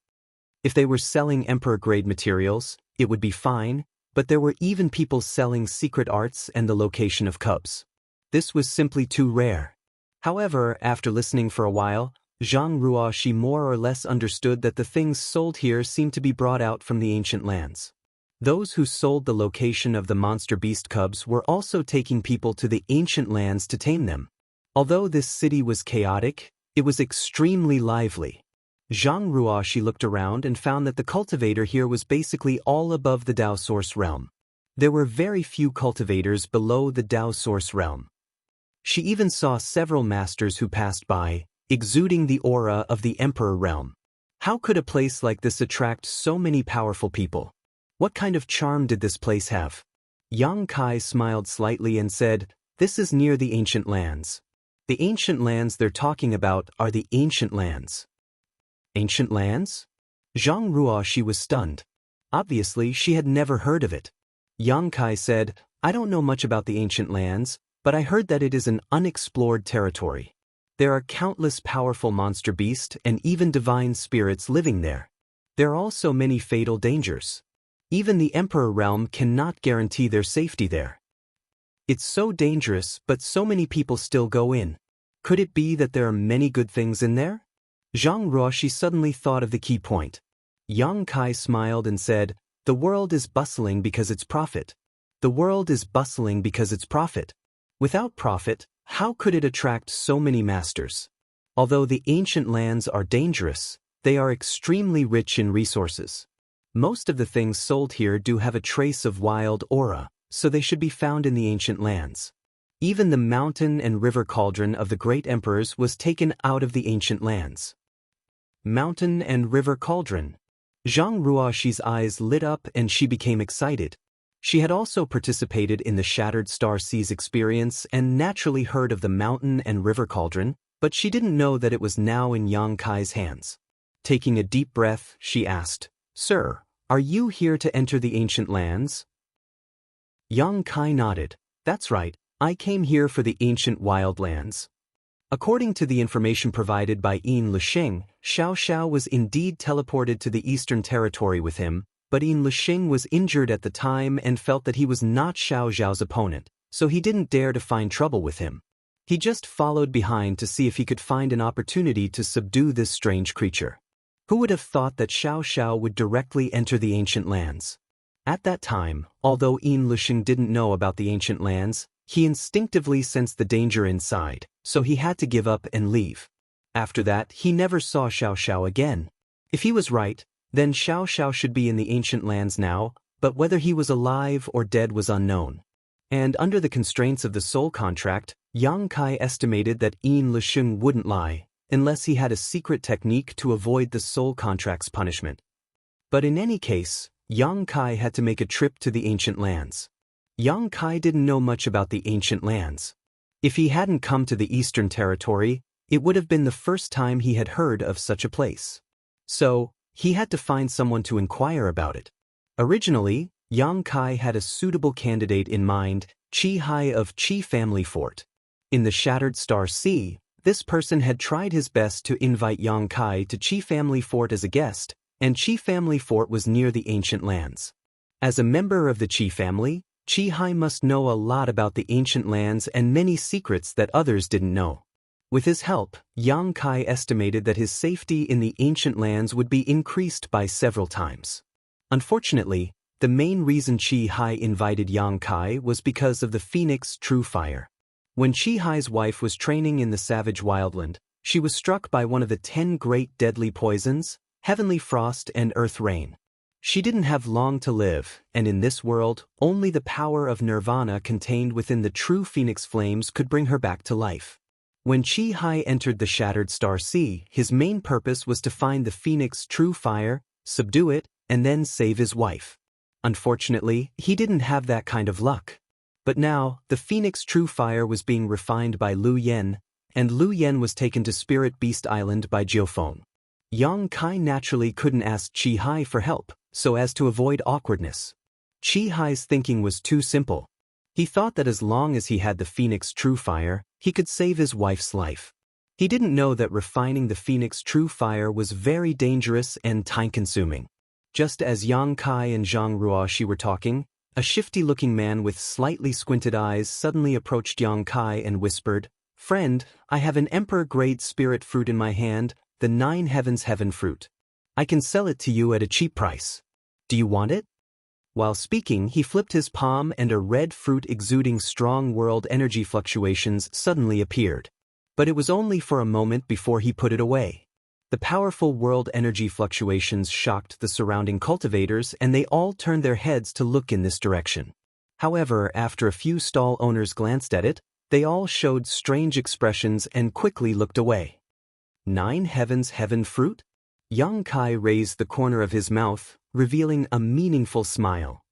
If they were selling emperor-grade materials, it would be fine, but there were even people selling secret arts and the location of cubs. This was simply too rare." However, after listening for a while, Zhang Ruoxi more or less understood that the things sold here seemed to be brought out from the ancient lands. Those who sold the location of the monster beast cubs were also taking people to the ancient lands to tame them. Although this city was chaotic, it was extremely lively. Zhang Ruoxi looked around and found that the cultivator here was basically all above the Dao source realm. There were very few cultivators below the Dao source realm. She even saw several masters who passed by, exuding the aura of the emperor realm. How could a place like this attract so many powerful people? What kind of charm did this place have? Yang Kai smiled slightly and said, "This is near the ancient lands. The ancient lands they're talking about are the ancient lands." Ancient lands? Zhang Ruoxi was stunned. Obviously, she had never heard of it. Yang Kai said, "I don't know much about the ancient lands, but I heard that it is an unexplored territory. There are countless powerful monster beasts and even divine spirits living there. There are also many fatal dangers. Even the Emperor realm cannot guarantee their safety there. It's so dangerous, but so many people still go in. Could it be that there are many good things in there?" Zhang Ruoxi suddenly thought of the key point. Yang Kai smiled and said, "The world is bustling because it's profit. The world is bustling because it's profit. Without profit, how could it attract so many masters? Although the ancient lands are dangerous, they are extremely rich in resources. Most of the things sold here do have a trace of wild aura, so they should be found in the ancient lands. Even the mountain and river cauldron of the great emperors was taken out of the ancient lands." Mountain and river cauldron. Zhang Ruoxi's eyes lit up and she became excited. She had also participated in the Shattered Star Seas experience and naturally heard of the mountain and river cauldron, but she didn't know that it was now in Yang Kai's hands. Taking a deep breath, she asked, "Sir, are you here to enter the ancient lands?" Yang Kai nodded. "That's right, I came here for the ancient wildlands." According to the information provided by Yin Lixing, Xiao was indeed teleported to the Eastern Territory with him, but Yin Lixing was injured at the time and felt that he was not Xiao's opponent, so he didn't dare to find trouble with him. He just followed behind to see if he could find an opportunity to subdue this strange creature. Who would have thought that Xiao would directly enter the ancient lands? At that time, although Yin Lixing didn't know about the ancient lands, he instinctively sensed the danger inside, so he had to give up and leave. After that, he never saw Xiao again. If he was right, then Xiao should be in the ancient lands now, but whether he was alive or dead was unknown. And under the constraints of the soul contract, Yang Kai estimated that Yin Lisheng wouldn't lie, unless he had a secret technique to avoid the soul contract's punishment. But in any case, Yang Kai had to make a trip to the ancient lands. Yang Kai didn't know much about the ancient lands. If he hadn't come to the Eastern Territory, it would have been the first time he had heard of such a place. So, he had to find someone to inquire about it. Originally, Yang Kai had a suitable candidate in mind, Qi Hai of Qi Family Fort. In the Shattered Star Sea, this person had tried his best to invite Yang Kai to Qi Family Fort as a guest, and Qi Family Fort was near the ancient lands. As a member of the Qi family, Qi Hai must know a lot about the ancient lands and many secrets that others didn't know. With his help, Yang Kai estimated that his safety in the ancient lands would be increased by several times. Unfortunately, the main reason Qi Hai invited Yang Kai was because of the Phoenix True Fire. When Qi Hai's wife was training in the savage wildland, she was struck by one of the 10 great deadly poisons, Heavenly Frost and Earth Rain. She didn't have long to live, and in this world, only the power of nirvana contained within the true phoenix flames could bring her back to life. When Qi Hai entered the Shattered Star Sea, his main purpose was to find the Phoenix True Fire, subdue it, and then save his wife. Unfortunately, he didn't have that kind of luck. But now, the Phoenix True Fire was being refined by Lu Yen, and Lu Yen was taken to Spirit Beast Island by Jiufeng. Yang Kai naturally couldn't ask Qi Hai for help, so as to avoid awkwardness. Qi Hai's thinking was too simple. He thought that as long as he had the Phoenix True Fire, he could save his wife's life. He didn't know that refining the Phoenix True Fire was very dangerous and time-consuming. Just as Yang Kai and Zhang Ruoxi were talking, a shifty-looking man with slightly squinted eyes suddenly approached Yang Kai and whispered, "Friend, I have an emperor-grade spirit fruit in my hand, the 9 Heavens Heaven fruit. I can sell it to you at a cheap price. Do you want it?" While speaking, he flipped his palm and a red fruit exuding strong world energy fluctuations suddenly appeared. But it was only for a moment before he put it away. The powerful world energy fluctuations shocked the surrounding cultivators and they all turned their heads to look in this direction. However, after a few stall owners glanced at it, they all showed strange expressions and quickly looked away. 9 Heavens Heaven fruit? Yang Kai raised the corner of his mouth, revealing a meaningful smile.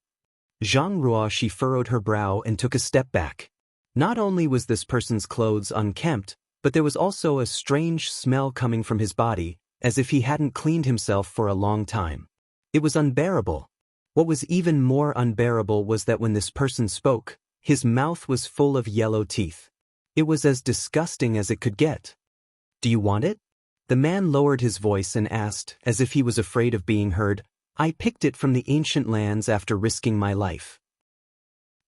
Zhang Ruoxi furrowed her brow and took a step back. Not only was this person's clothes unkempt, but there was also a strange smell coming from his body, as if he hadn't cleaned himself for a long time. It was unbearable. What was even more unbearable was that when this person spoke, his mouth was full of yellow teeth. It was as disgusting as it could get. "Do you want it?" The man lowered his voice and asked, as if he was afraid of being heard, "I picked it from the ancient lands after risking my life.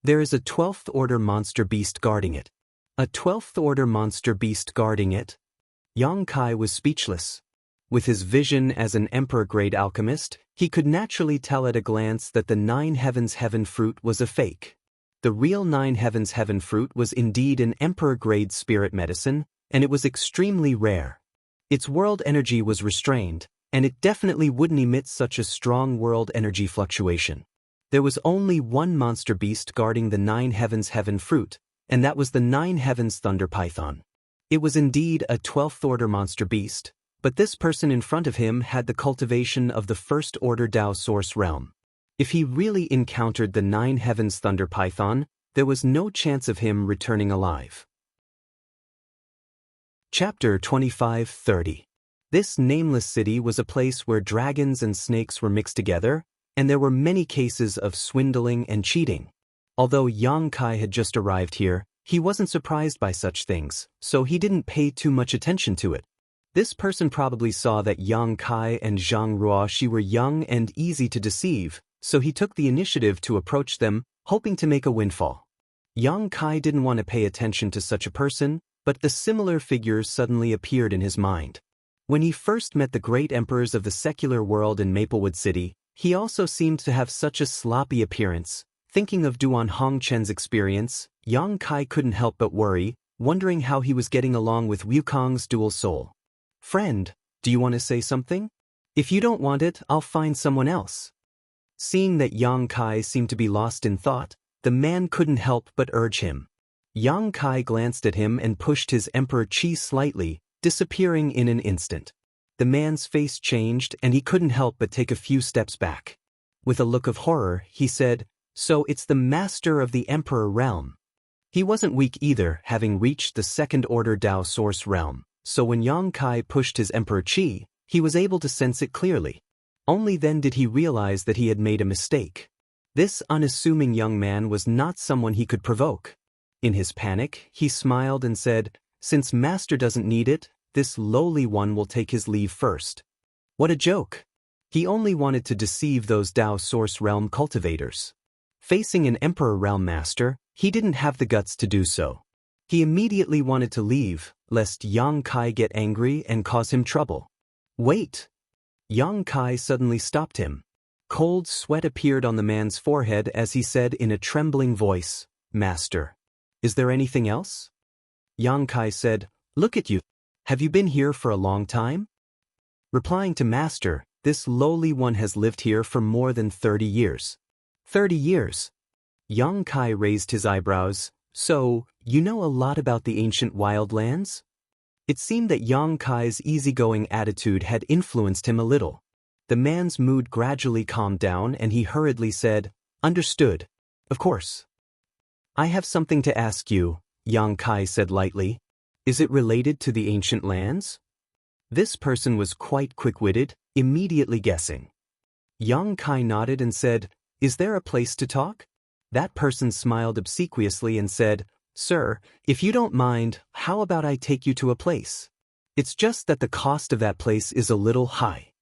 There is a 12th order monster beast guarding it." A 12th order monster beast guarding it? Yang Kai was speechless. With his vision as an emperor-grade alchemist, he could naturally tell at a glance that the 9 Heavens Heaven fruit was a fake. The real 9 Heavens Heaven fruit was indeed an emperor-grade spirit medicine, and it was extremely rare. Its world energy was restrained, and it definitely wouldn't emit such a strong world energy fluctuation. There was only one monster beast guarding the 9 Heavens Heaven fruit, and that was the 9 Heavens Thunder Python. It was indeed a 12th order monster beast, but this person in front of him had the cultivation of the 1st order Dao Source realm. If he really encountered the 9 Heavens Thunder Python, there was no chance of him returning alive. Chapter 25-30. This nameless city was a place where dragons and snakes were mixed together, and there were many cases of swindling and cheating. Although Yang Kai had just arrived here, he wasn't surprised by such things, so he didn't pay too much attention to it. This person probably saw that Yang Kai and Zhang Ruoxi were young and easy to deceive, so he took the initiative to approach them, hoping to make a windfall. Yang Kai didn't want to pay attention to such a person, but the similar figures suddenly appeared in his mind. When he first met the great emperors of the secular world in Maplewood City, he also seemed to have such a sloppy appearance. Thinking of Duan Hongchen's experience, Yang Kai couldn't help but worry, wondering how he was getting along with Wukong's dual soul. "Friend, do you want to say something? If you don't want it, I'll find someone else." Seeing that Yang Kai seemed to be lost in thought, The man couldn't help but urge him. Yang Kai glanced at him and pushed his emperor chi slightly, disappearing in an instant. The man's face changed and he couldn't help but take a few steps back. With a look of horror, he said, "So it's the master of the Emperor realm." He wasn't weak either, having reached the second-order Dao source realm, so when Yang Kai pushed his emperor chi, he was able to sense it clearly. Only then did he realize that he had made a mistake. This unassuming young man was not someone he could provoke. In his panic, he smiled and said, "Since master doesn't need it, this lowly one will take his leave first." What a joke! He only wanted to deceive those Dao source realm cultivators. Facing an Emperor realm master, he didn't have the guts to do so. He immediately wanted to leave, lest Yang Kai get angry and cause him trouble. "Wait!" Yang Kai suddenly stopped him. Cold sweat appeared on the man's forehead as he said in a trembling voice, "Master, is there anything else?" Yang Kai said, "Look at you. Have you been here for a long time?" Replying to Master, this lowly one has lived here for more than 30 years. 30 years? Yang Kai raised his eyebrows. "So, you know a lot about the ancient wildlands?" It seemed that Yang Kai's easygoing attitude had influenced him a little. The man's mood gradually calmed down and he hurriedly said, "Understood. Of course." "I have something to ask you," Yang Kai said lightly. "Is it related to the ancient lands?" This person was quite quick-witted, immediately guessing. Yang Kai nodded and said, "Is there a place to talk?" That person smiled obsequiously and said, "Sir, if you don't mind, how about I take you to a place? It's just that the cost of that place is a little high."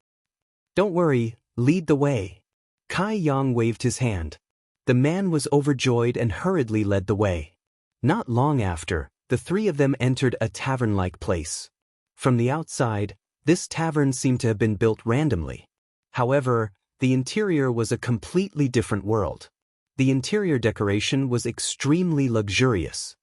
"Don't worry, lead the way." Kai Yang waved his hand. The man was overjoyed and hurriedly led the way. Not long after, the three of them entered a tavern-like place. From the outside, this tavern seemed to have been built randomly. However, the interior was a completely different world. The interior decoration was extremely luxurious.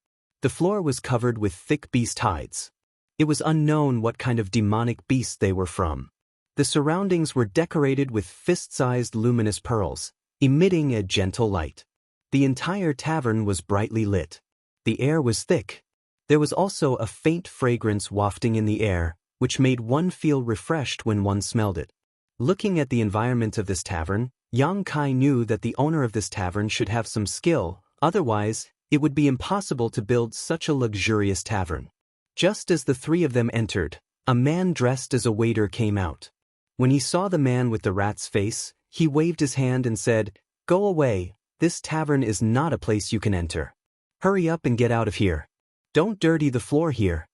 The floor was covered with thick beast hides. It was unknown what kind of demonic beast they were from. The surroundings were decorated with fist-sized luminous pearls, emitting a gentle light. The entire tavern was brightly lit. The air was thick. There was also a faint fragrance wafting in the air, which made one feel refreshed when one smelled it. Looking at the environment of this tavern, Yang Kai knew that the owner of this tavern should have some skill, otherwise, it would be impossible to build such a luxurious tavern. Just as the three of them entered, a man dressed as a waiter came out. When he saw the man with the rat's face, he waved his hand and said, "Go away, this tavern is not a place you can enter. Hurry up and get out of here. Don't dirty the floor here."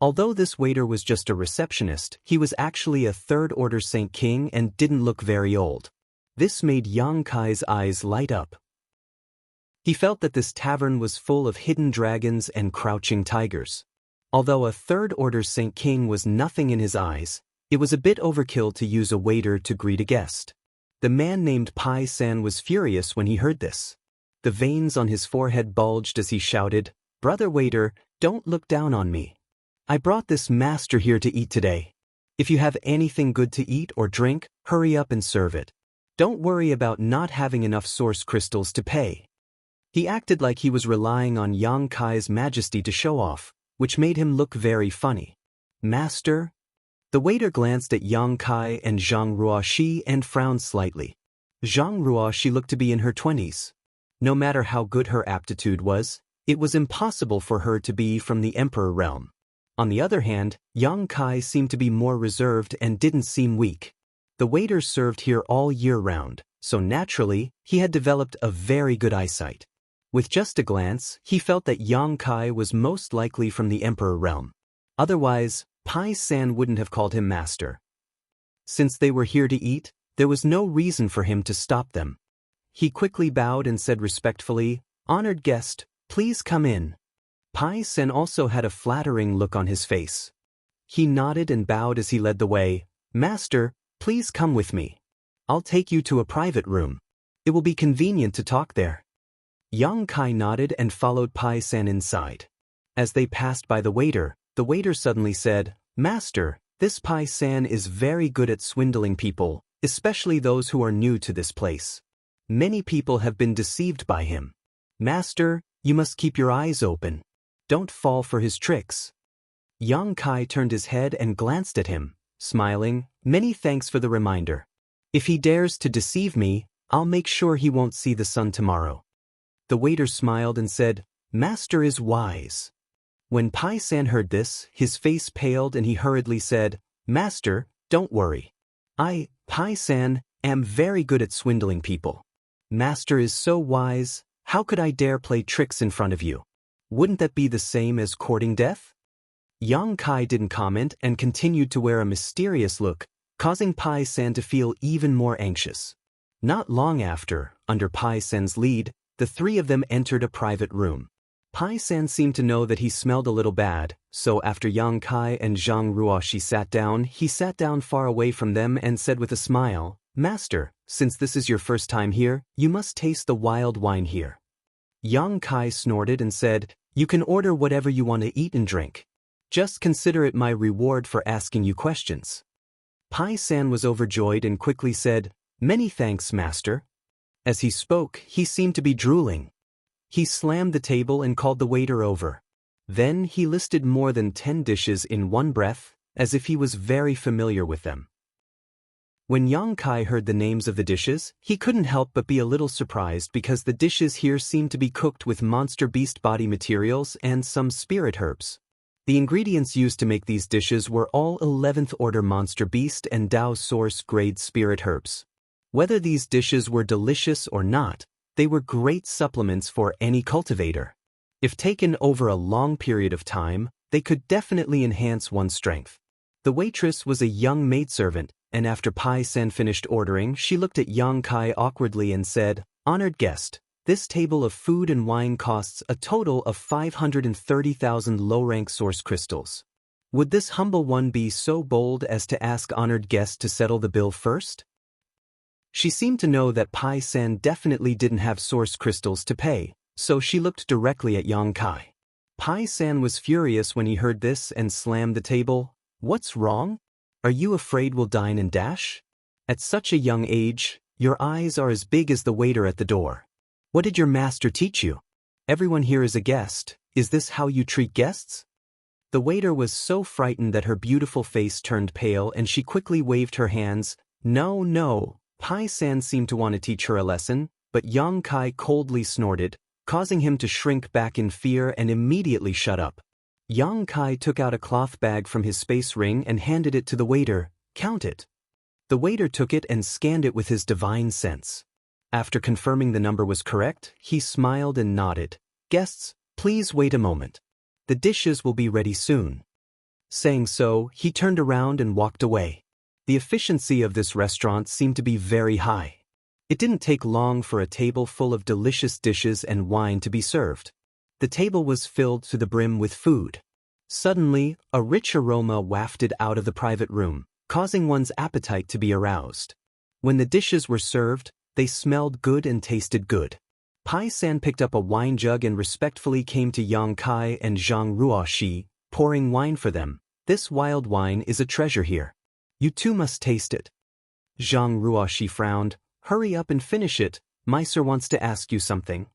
Although this waiter was just a receptionist, he was actually a third-order Saint King and didn't look very old. This made Yang Kai's eyes light up. He felt that this tavern was full of hidden dragons and crouching tigers. Although a third-order Saint King was nothing in his eyes, it was a bit overkill to use a waiter to greet a guest. The man named Pai San was furious when he heard this. The veins on his forehead bulged as he shouted, "Brother waiter, don't look down on me. I brought this master here to eat today. If you have anything good to eat or drink, hurry up and serve it. Don't worry about not having enough source crystals to pay." He acted like he was relying on Yang Kai's majesty to show off, which made him look very funny. "Master?" The waiter glanced at Yang Kai and Zhang Ruoxi and frowned slightly. Zhang Ruoxi looked to be in her 20s. No matter how good her aptitude was, it was impossible for her to be from the Emperor realm. On the other hand, Yang Kai seemed to be more reserved and didn't seem weak. The waiter served here all year round, so naturally, he had developed a very good eyesight. With just a glance, he felt that Yang Kai was most likely from the Emperor realm. Otherwise, Pai San wouldn't have called him master. Since they were here to eat, there was no reason for him to stop them. He quickly bowed and said respectfully, "Honored guest, please come in." Pai San also had a flattering look on his face. He nodded and bowed as he led the way. "Master, please come with me. I'll take you to a private room. It will be convenient to talk there." Yang Kai nodded and followed Pai San inside. As they passed by the waiter suddenly said, "Master, this Pai San is very good at swindling people, especially those who are new to this place. Many people have been deceived by him." Master, you must keep your eyes open. Don't fall for his tricks. Yang Kai turned his head and glanced at him, smiling, many thanks for the reminder. If he dares to deceive me, I'll make sure he won't see the sun tomorrow. The waiter smiled and said, Master is wise. When Pai San heard this, his face paled and he hurriedly said, Master, don't worry. I, Pai San, am very good at swindling people. Master is so wise, how could I dare play tricks in front of you? Wouldn't that be the same as courting death? Yang Kai didn't comment and continued to wear a mysterious look, causing Pai San to feel even more anxious. Not long after, under Pai San's lead, the three of them entered a private room. Pai San seemed to know that he smelled a little bad, so after Yang Kai and Zhang Ruoxi sat down, he sat down far away from them and said with a smile, Master, since this is your first time here, you must taste the wild wine here. Yang Kai snorted and said, You can order whatever you want to eat and drink. Just consider it my reward for asking you questions. Pai San was overjoyed and quickly said, Many thanks, Master. As he spoke, he seemed to be drooling. He slammed the table and called the waiter over. Then he listed more than 10 dishes in one breath, as if he was very familiar with them. When Yang Kai heard the names of the dishes, he couldn't help but be a little surprised because the dishes here seemed to be cooked with monster beast body materials and some spirit herbs. The ingredients used to make these dishes were all 11th order monster beast and Dao source grade spirit herbs. Whether these dishes were delicious or not, they were great supplements for any cultivator. If taken over a long period of time, they could definitely enhance one's strength. The waitress was a young maidservant, and after Pai San finished ordering, she looked at Yang Kai awkwardly and said, Honored guest, this table of food and wine costs a total of 530,000 low-rank source crystals. Would this humble one be so bold as to ask honored guest to settle the bill first? She seemed to know that Pai San definitely didn't have source crystals to pay, so she looked directly at Yang Kai. Pai San was furious when he heard this and slammed the table. What's wrong? Are you afraid we'll dine and dash? At such a young age, your eyes are as big as the waiter at the door. What did your master teach you? Everyone here is a guest. Is this how you treat guests? The waiter was so frightened that her beautiful face turned pale and she quickly waved her hands. No. Pai San seemed to want to teach her a lesson, but Yang Kai coldly snorted, causing him to shrink back in fear and immediately shut up. Yang Kai took out a cloth bag from his space ring and handed it to the waiter. Count it. The waiter took it and scanned it with his divine sense. After confirming the number was correct, he smiled and nodded. Guests, please wait a moment. The dishes will be ready soon. Saying so, he turned around and walked away. The efficiency of this restaurant seemed to be very high. It didn't take long for a table full of delicious dishes and wine to be served. The table was filled to the brim with food. Suddenly, a rich aroma wafted out of the private room, causing one's appetite to be aroused. When the dishes were served, they smelled good and tasted good. Pai San picked up a wine jug and respectfully came to Yang Kai and Zhang Ruoxi, pouring wine for them. This wild wine is a treasure here. You too must taste it. Zhang Ruoxi frowned. Hurry up and finish it, my sir wants to ask you something.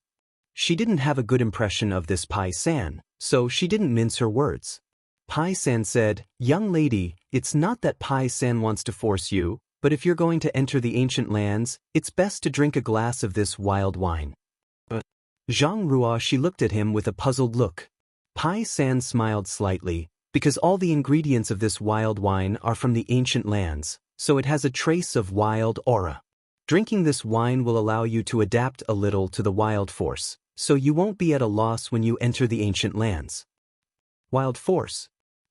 She didn't have a good impression of this Pai San, so she didn't mince her words. Pai San said, Young lady, it's not that Pai San wants to force you, but if you're going to enter the ancient lands, it's best to drink a glass of this wild wine. But Zhang Ruoxi looked at him with a puzzled look. Pai San smiled slightly, because all the ingredients of this wild wine are from the ancient lands, so it has a trace of wild aura. Drinking this wine will allow you to adapt a little to the wild force, so you won't be at a loss when you enter the ancient lands. Wild force.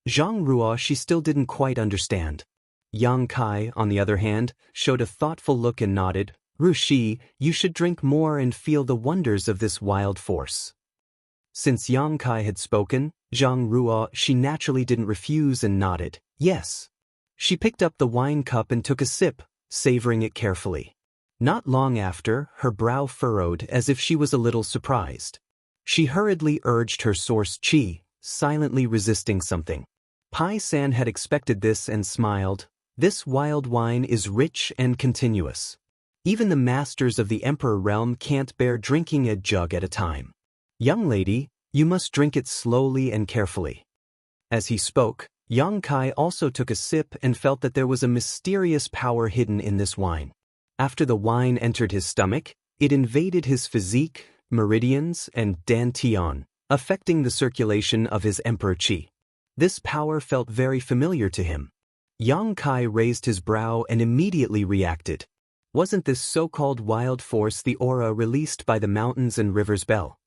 Zhang Ruoxi still didn't quite understand. Yang Kai, on the other hand, showed a thoughtful look and nodded. Ruoxi, you should drink more and feel the wonders of this wild force. Since Yang Kai had spoken, Zhang Ruoxi naturally didn't refuse and nodded. Yes. She picked up the wine cup and took a sip, savoring it carefully. Not long after, her brow furrowed as if she was a little surprised. She hurriedly urged her source qi, silently resisting something. Pai San had expected this and smiled. This wild wine is rich and continuous. Even the masters of the Emperor realm can't bear drinking a jug at a time. Young lady, you must drink it slowly and carefully. As he spoke, Yang Kai also took a sip and felt that there was a mysterious power hidden in this wine. After the wine entered his stomach, it invaded his physique, meridians, and dantian, affecting the circulation of his emperor qi. This power felt very familiar to him. Yang Kai raised his brow and immediately reacted. Wasn't this so-called wild force the aura released by the mountains and rivers bell?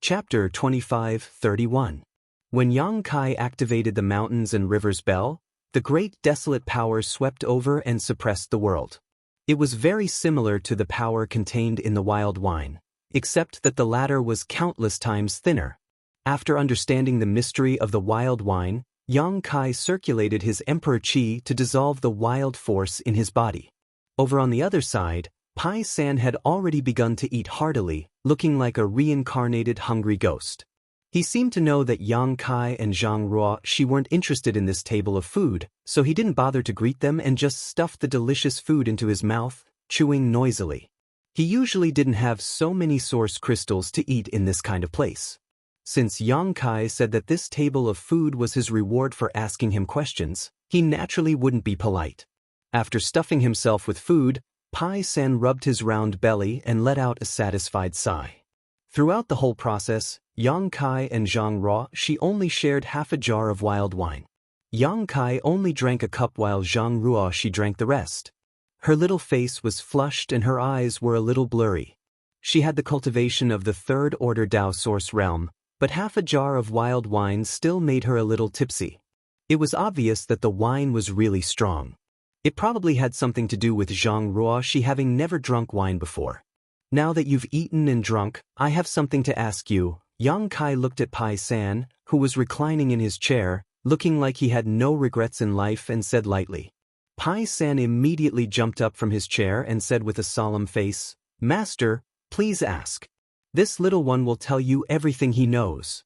Chapter 25:31. When Yang Kai activated the mountains and rivers bell, the great desolate power swept over and suppressed the world. It was very similar to the power contained in the wild wine, except that the latter was countless times thinner. After understanding the mystery of the wild wine, Yang Kai circulated his emperor qi to dissolve the wild force in his body. Over on the other side, Pai San had already begun to eat heartily, looking like a reincarnated hungry ghost. He seemed to know that Yang Kai and Zhang Ruo weren't interested in this table of food, so he didn't bother to greet them and just stuffed the delicious food into his mouth, chewing noisily. He usually didn't have so many source crystals to eat in this kind of place. Since Yang Kai said that this table of food was his reward for asking him questions, he naturally wouldn't be polite. After stuffing himself with food, Pai San rubbed his round belly and let out a satisfied sigh. Throughout the whole process, Yang Kai and Zhang Ruo only shared half a jar of wild wine. Yang Kai only drank a cup while Zhang Ruo drank the rest. Her little face was flushed and her eyes were a little blurry. She had the cultivation of the third order Dao source realm, but half a jar of wild wine still made her a little tipsy. It was obvious that the wine was really strong. It probably had something to do with Zhang Ruo having never drunk wine before. Now that you've eaten and drunk, I have something to ask you. Yang Kai looked at Pai San, who was reclining in his chair, looking like he had no regrets in life, and said lightly. Pai San immediately jumped up from his chair and said with a solemn face, "Master, please ask. This little one will tell you everything he knows."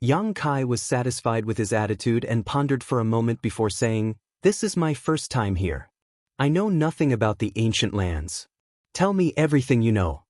Yang Kai was satisfied with his attitude and pondered for a moment before saying, "This is my first time here. I know nothing about the ancient lands. Tell me everything you know."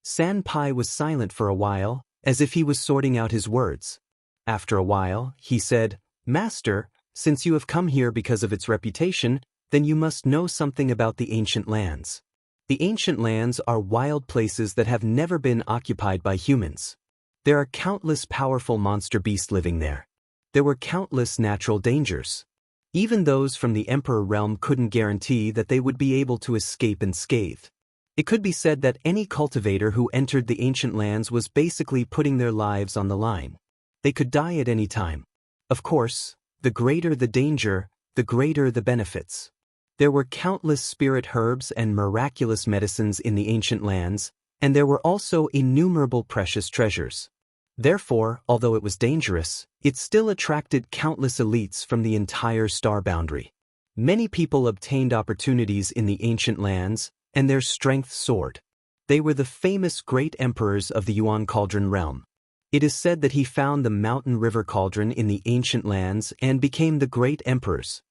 San Pai was silent for a while, as if he was sorting out his words. After a while, he said, "Master, since you have come here because of its reputation, then you must know something about the ancient lands. The ancient lands are wild places that have never been occupied by humans. There are countless powerful monster beasts living there. There were countless natural dangers. Even those from the Emperor realm couldn't guarantee that they would be able to escape unscathed. It could be said that any cultivator who entered the ancient lands was basically putting their lives on the line. They could die at any time. Of course, the greater the danger, the greater the benefits. There were countless spirit herbs and miraculous medicines in the ancient lands, and there were also innumerable precious treasures. Therefore, although it was dangerous, it still attracted countless elites from the entire star boundary. Many people obtained opportunities in the ancient lands, and their strength soared. They were the famous great emperors of the Yuan Cauldron realm. It is said that he found the mountain river cauldron in the ancient lands and became the great emperors.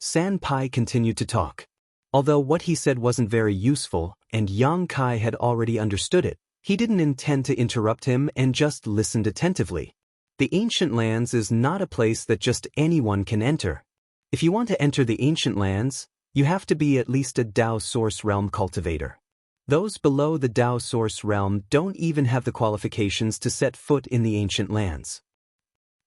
San Pai continued to talk. Although what he said wasn't very useful, and Yang Kai had already understood it, he didn't intend to interrupt him and just listened attentively. The ancient lands is not a place that just anyone can enter. If you want to enter the ancient lands, you have to be at least a Dao source realm cultivator. Those below the Dao source realm don't even have the qualifications to set foot in the ancient lands.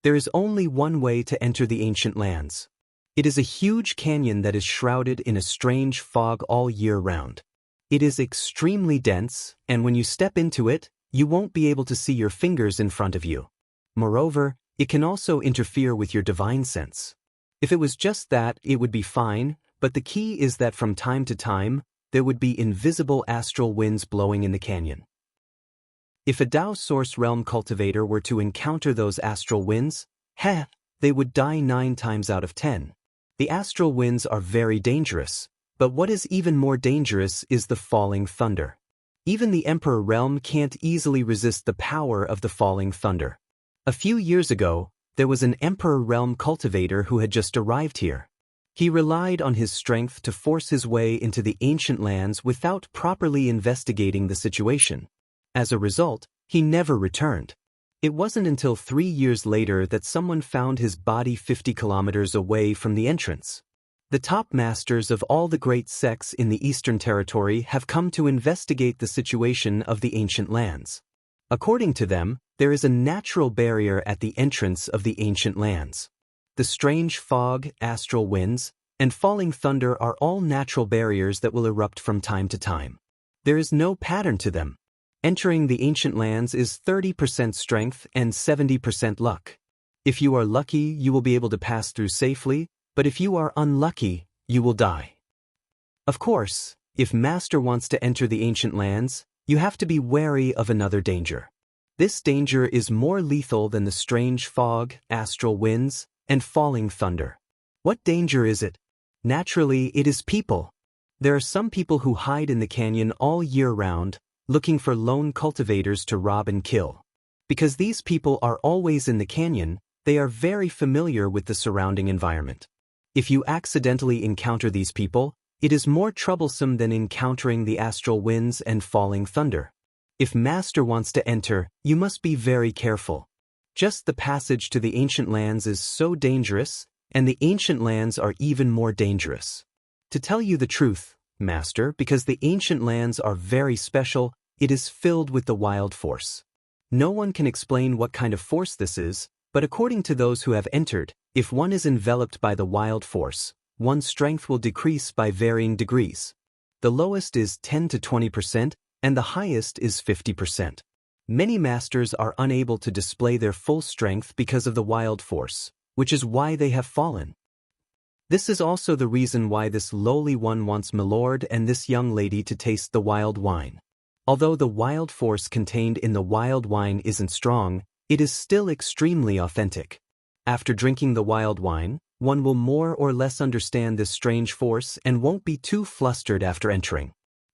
There is only one way to enter the ancient lands. It is a huge canyon that is shrouded in a strange fog all year round. It is extremely dense, and when you step into it, you won't be able to see your fingers in front of you. Moreover, it can also interfere with your divine sense. If it was just that, it would be fine, but the key is that from time to time, there would be invisible astral winds blowing in the canyon. If a Dao source realm cultivator were to encounter those astral winds, they would die 9 times out of 10. The astral winds are very dangerous, but what is even more dangerous is the falling thunder. Even the Emperor realm can't easily resist the power of the falling thunder. A few years ago, there was an Emperor realm cultivator who had just arrived here. He relied on his strength to force his way into the ancient lands without properly investigating the situation. As a result, he never returned. It wasn't until 3 years later that someone found his body 50 kilometers away from the entrance. The top masters of all the great sects in the Eastern Territory have come to investigate the situation of the ancient lands. According to them, there is a natural barrier at the entrance of the ancient lands. The strange fog, astral winds, and falling thunder are all natural barriers that will erupt from time to time. There is no pattern to them. Entering the ancient lands is 30% strength and 70% luck. If you are lucky, you will be able to pass through safely, but if you are unlucky, you will die. Of course, if Master wants to enter the ancient lands, you have to be wary of another danger. This danger is more lethal than the strange fog, astral winds, and falling thunder. What danger is it? Naturally, it is people. There are some people who hide in the canyon all year round, looking for lone cultivators to rob and kill. Because these people are always in the canyon, they are very familiar with the surrounding environment. If you accidentally encounter these people, it is more troublesome than encountering the astral winds and falling thunder. If Master wants to enter, you must be very careful. Just the passage to the ancient lands is so dangerous, and the ancient lands are even more dangerous. To tell you the truth, Master, because the ancient lands are very special, it is filled with the wild force. No one can explain what kind of force this is, but according to those who have entered, if one is enveloped by the wild force, one's strength will decrease by varying degrees. The lowest is 10 to 20%, and the highest is 50%. Many masters are unable to display their full strength because of the wild force, which is why they have fallen. This is also the reason why this lowly one wants Milord and this young lady to taste the wild wine. Although the wild force contained in the wild wine isn't strong, it is still extremely authentic. After drinking the wild wine, one will more or less understand this strange force and won't be too flustered after entering.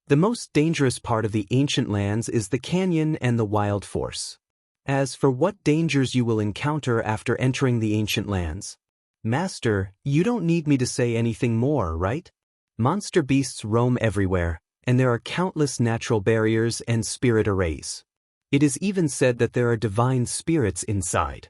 The most dangerous part of the ancient lands is the canyon and the wild force. As for what dangers you will encounter after entering the ancient lands, Master, you don't need me to say anything more, right? Monster beasts roam everywhere, and there are countless natural barriers and spirit arrays. It is even said that there are divine spirits inside.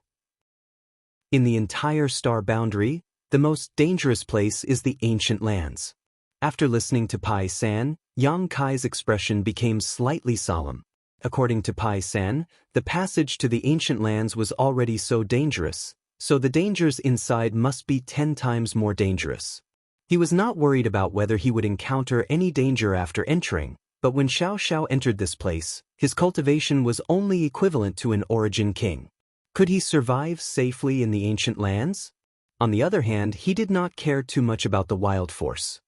In the entire star boundary, the most dangerous place is the ancient lands. After listening to Pai San, Yang Kai's expression became slightly solemn. According to Pai San, the passage to the ancient lands was already so dangerous, so the dangers inside must be 10 times more dangerous. He was not worried about whether he would encounter any danger after entering, but when Xianxia entered this place, his cultivation was only equivalent to an origin king. Could he survive safely in the ancient lands? On the other hand, he did not care too much about the wild force.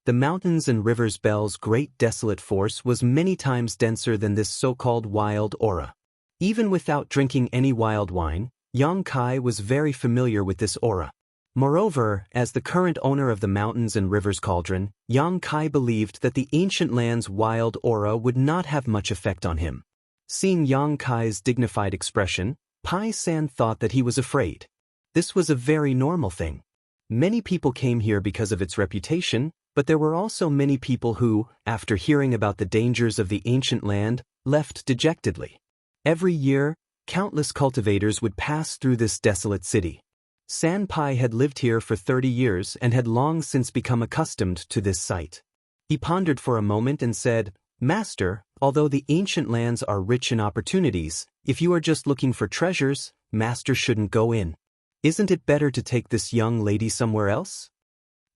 The mountains and rivers Bell's great desolate force was many times denser than this so-called wild aura. Even without drinking any wild wine, Yang Kai was very familiar with this aura. Moreover, as the current owner of the mountains and rivers cauldron, Yang Kai believed that the ancient land's wild aura would not have much effect on him. Seeing Yang Kai's dignified expression, Pai San thought that he was afraid. This was a very normal thing. Many people came here because of its reputation, but there were also many people who, after hearing about the dangers of the ancient land, left dejectedly. Every year, countless cultivators would pass through this desolate city. Sanpai had lived here for 30 years and had long since become accustomed to this sight. He pondered for a moment and said, "Master, although the ancient lands are rich in opportunities, if you are just looking for treasures, Master shouldn't go in. Isn't it better to take this young lady somewhere else?"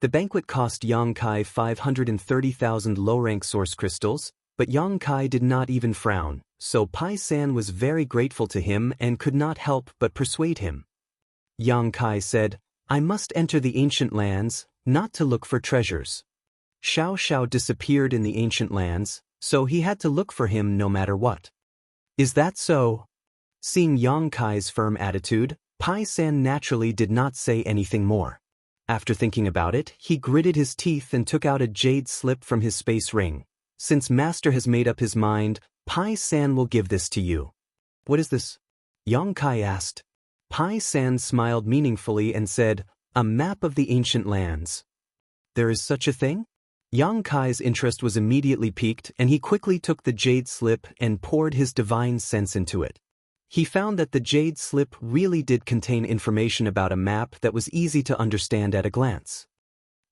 The banquet cost Yang Kai 530,000 low-rank source crystals, but Yang Kai did not even frown, so Pai San was very grateful to him and could not help but persuade him. Yang Kai said, "I must enter the ancient lands, not to look for treasures." Xiao disappeared in the ancient lands, so he had to look for him no matter what. "Is that so?" Seeing Yang Kai's firm attitude, Pai San naturally did not say anything more. After thinking about it, he gritted his teeth and took out a jade slip from his space ring. "Since Master has made up his mind, Pai San will give this to you." "What is this?" Yang Kai asked. Pai San smiled meaningfully and said, "A map of the ancient lands." there is such a thing? Yang Kai's interest was immediately piqued, and he quickly took the jade slip and poured his divine sense into it. He found that the jade slip really did contain information about a map that was easy to understand at a glance.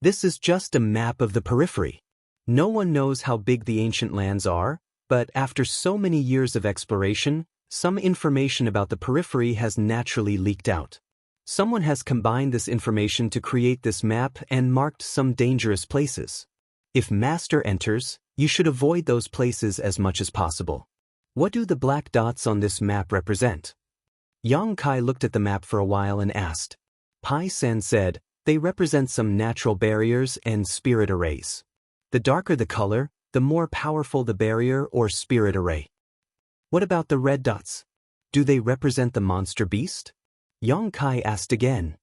This is just a map of the periphery. No one knows how big the ancient lands are, but after so many years of exploration, some information about the periphery has naturally leaked out. Someone has combined this information to create this map and marked some dangerous places. If Master enters, you should avoid those places as much as possible. What do the black dots on this map represent? Yang Kai looked at the map for a while and asked. Pai San said, they represent some natural barriers and spirit arrays. The darker the color, the more powerful the barrier or spirit array. What about the red dots? Do they represent the monster beast? Yang Kai asked again.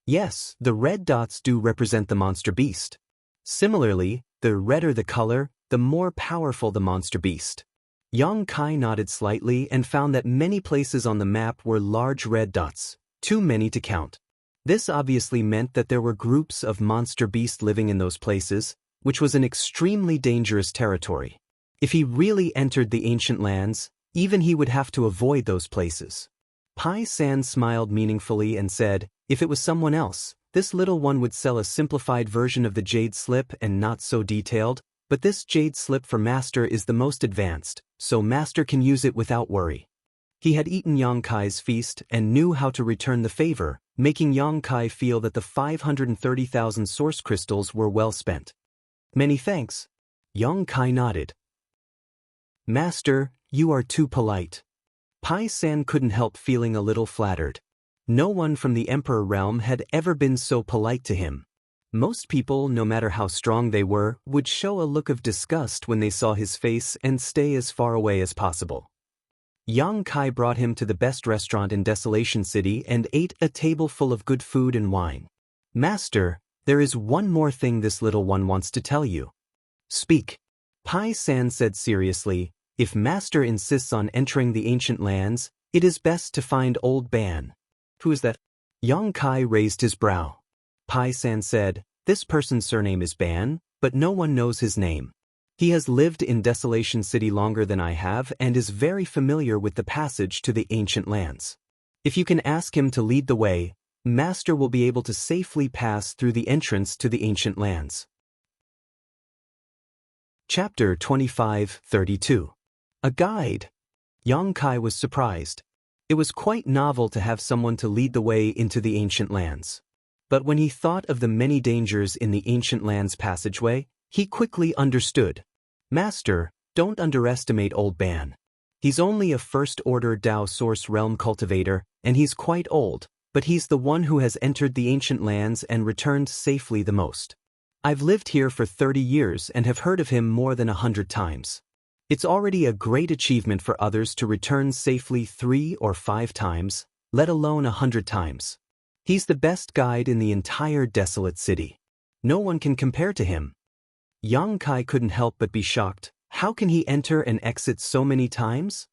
Yes, the red dots do represent the monster beast. Similarly, the redder the color, the more powerful the monster beast. Yang Kai nodded slightly and found that many places on the map were large red dots, too many to count. This obviously meant that there were groups of monster beasts living in those places, which was an extremely dangerous territory. If he really entered the ancient lands, even he would have to avoid those places. Pai San smiled meaningfully and said, if it was someone else, this little one would sell a simplified version of the jade slip and not so detailed, but this jade slip for Master is the most advanced, so Master can use it without worry. He had eaten Yang Kai's feast and knew how to return the favor, making Yang Kai feel that the 530,000 source crystals were well spent. Many thanks. Yang Kai nodded. Master, you are too polite. Pai San couldn't help feeling a little flattered. No one from the Emperor realm had ever been so polite to him. Most people, no matter how strong they were, would show a look of disgust when they saw his face and stay as far away as possible. Yang Kai brought him to the best restaurant in Desolation City and ate a table full of good food and wine. Master, there is one more thing this little one wants to tell you. Speak. Pai San said seriously, if Master insists on entering the ancient lands, it is best to find Old Ban. Who is that? Yang Kai raised his brow. Pai San said, this person's surname is Ban, but no one knows his name. He has lived in Desolation City longer than I have and is very familiar with the passage to the ancient lands. If you can ask him to lead the way, Master will be able to safely pass through the entrance to the ancient lands. Chapter 25:32. A guide. Yang Kai was surprised. It was quite novel to have someone to lead the way into the ancient lands. But when he thought of the many dangers in the ancient lands passageway, he quickly understood. Master, don't underestimate Old Ban. He's only a first-order Dao Source Realm cultivator, and he's quite old, but he's the one who has entered the ancient lands and returned safely the most. I've lived here for 30 years and have heard of him more than 100 times. It's already a great achievement for others to return safely 3 or 5 times, let alone 100 times. He's the best guide in the entire desolate city. No one can compare to him. Yang Kai couldn't help but be shocked. How can he enter and exit so many times?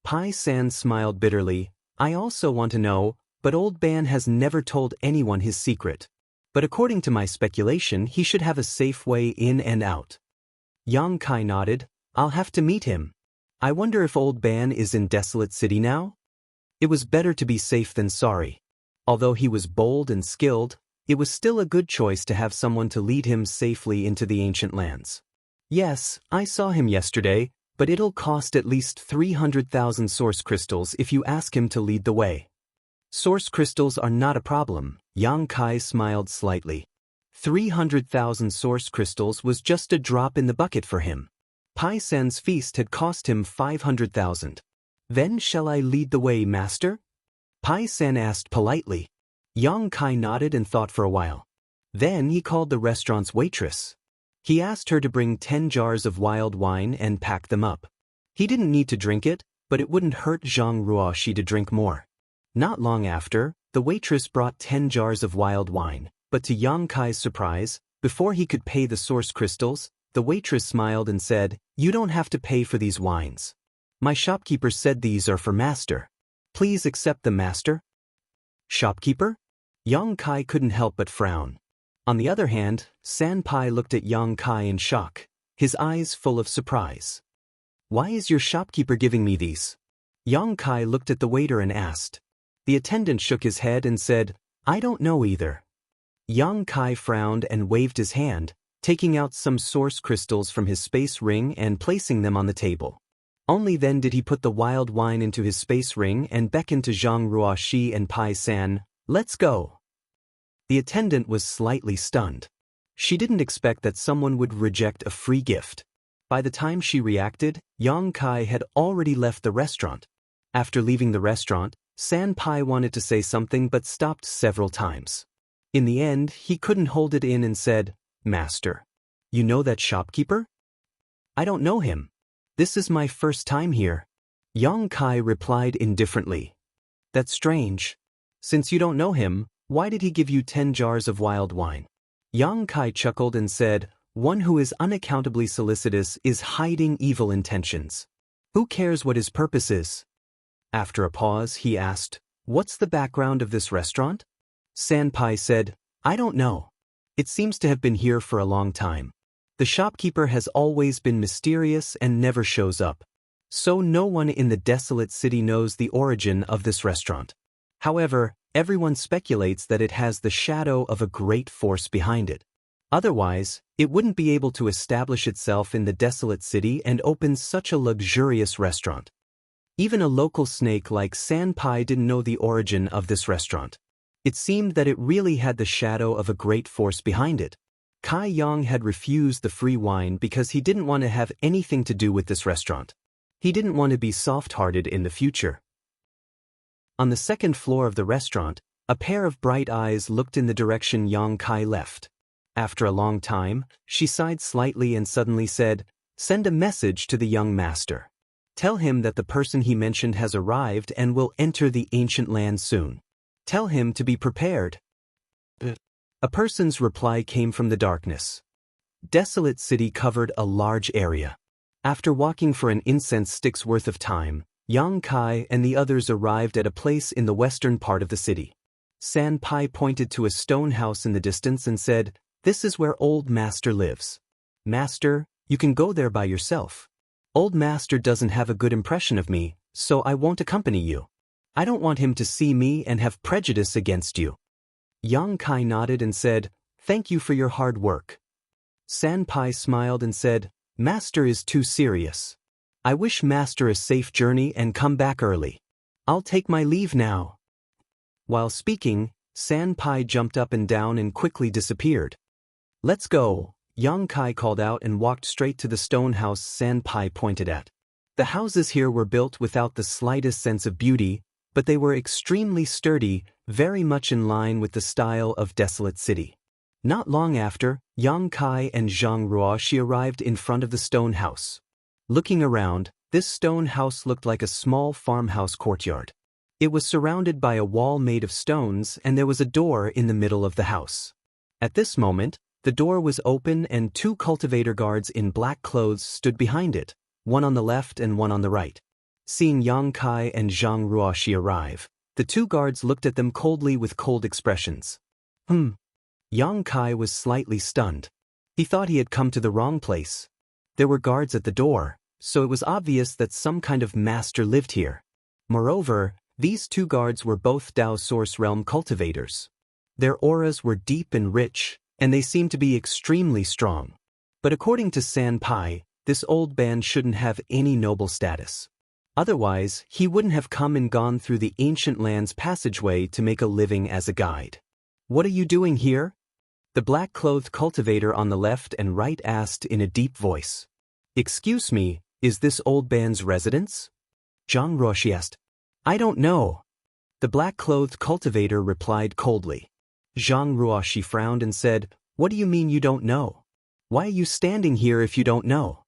Pai San smiled bitterly. I also want to know, but Old Ban has never told anyone his secret. But according to my speculation, he should have a safe way in and out. Yang Kai nodded. I'll have to meet him. I wonder if Old Ban is in Desolate City now? It was better to be safe than sorry. Although he was bold and skilled, it was still a good choice to have someone to lead him safely into the ancient lands. Yes, I saw him yesterday, but it'll cost at least 300,000 source crystals if you ask him to lead the way. Source crystals are not a problem, Yang Kai smiled slightly. 300,000 source crystals was just a drop in the bucket for him. Pai San's feast had cost him 500,000. Then shall I lead the way, Master? Pai San asked politely. Yang Kai nodded and thought for a while. Then he called the restaurant's waitress. He asked her to bring 10 jars of wild wine and pack them up. He didn't need to drink it, but it wouldn't hurt Zhang Ruoxi to drink more. Not long after, the waitress brought 10 jars of wild wine, but to Yang Kai's surprise, before he could pay the source crystals, the waitress smiled and said, You don't have to pay for these wines. My shopkeeper said these are for Master. Please accept them, Master. Shopkeeper? Yang Kai couldn't help but frown. On the other hand, Sanpai looked at Yang Kai in shock, his eyes full of surprise. "Why is your shopkeeper giving me these?" Yang Kai looked at the waiter and asked. The attendant shook his head and said, "I don't know either." Yang Kai frowned and waved his hand, taking out some source crystals from his space ring and placing them on the table. Only then did he put the wild wine into his space ring and beckon to Zhang Ruoxi and Pai San, "Let's go." The attendant was slightly stunned. She didn't expect that someone would reject a free gift. By the time she reacted, Yang Kai had already left the restaurant. After leaving the restaurant, Sanpai wanted to say something but stopped several times. In the end, he couldn't hold it in and said, "Master, you know that shopkeeper?" "I don't know him. This is my first time here." Yang Kai replied indifferently. "That's strange. Since you don't know him, why did he give you 10 jars of wild wine?" Yang Kai chuckled and said, "One who is unaccountably solicitous is hiding evil intentions. Who cares what his purpose is?" After a pause, he asked, "What's the background of this restaurant?" Sanpai said, "I don't know. It seems to have been here for a long time. The shopkeeper has always been mysterious and never shows up. So no one in the desolate city knows the origin of this restaurant. However, everyone speculates that it has the shadow of a great force behind it. Otherwise, it wouldn't be able to establish itself in the desolate city and open such a luxurious restaurant." Even a local snake like Sanpai didn't know the origin of this restaurant. It seemed that it really had the shadow of a great force behind it. Kai Yang had refused the free wine because he didn't want to have anything to do with this restaurant. He didn't want to be soft-hearted in the future. On the second floor of the restaurant, a pair of bright eyes looked in the direction Yang Kai left. After a long time, she sighed slightly and suddenly said, "Send a message to the young master. Tell him that the person he mentioned has arrived and will enter the ancient land soon. Tell him to be prepared." A person's reply came from the darkness. Desolate City covered a large area. After walking for an incense stick's worth of time, Yang Kai and the others arrived at a place in the western part of the city. Sanpai pointed to a stone house in the distance and said, "This is where Old Master lives. Master, you can go there by yourself. Old Master doesn't have a good impression of me, so I won't accompany you. I don't want him to see me and have prejudice against you." Yang Kai nodded and said, "Thank you for your hard work." Sanpai smiled and said, "Master is too serious. I wish Master a safe journey and come back early. I'll take my leave now." While speaking, Sanpai jumped up and down and quickly disappeared. "Let's go," Yang Kai called out and walked straight to the stone house Sanpai pointed at. The houses here were built without the slightest sense of beauty, but they were extremely sturdy, very much in line with the style of Desolate City. Not long after, Yang Kai and Zhang Ruoxi arrived in front of the stone house. Looking around, this stone house looked like a small farmhouse courtyard. It was surrounded by a wall made of stones and there was a door in the middle of the house. At this moment, the door was open and 2 cultivator guards in black clothes stood behind it, one on the left and one on the right. Seeing Yang Kai and Zhang Ruoxi arrive, the 2 guards looked at them coldly with cold expressions. Yang Kai was slightly stunned. He thought he had come to the wrong place. There were guards at the door, so it was obvious that some kind of master lived here. Moreover, these 2 guards were both Dao Source Realm cultivators. Their auras were deep and rich, and they seemed to be extremely strong. But according to Sanpai, this old band shouldn't have any noble status. Otherwise, he wouldn't have come and gone through the ancient land's passageway to make a living as a guide. "What are you doing here?" The black-clothed cultivator on the left and right asked in a deep voice. "Excuse me, is this old band's residence?" Zhang Ruoxi asked. "I don't know." The black-clothed cultivator replied coldly. Zhang Ruoxi frowned and said, "What do you mean you don't know? Why are you standing here if you don't know?"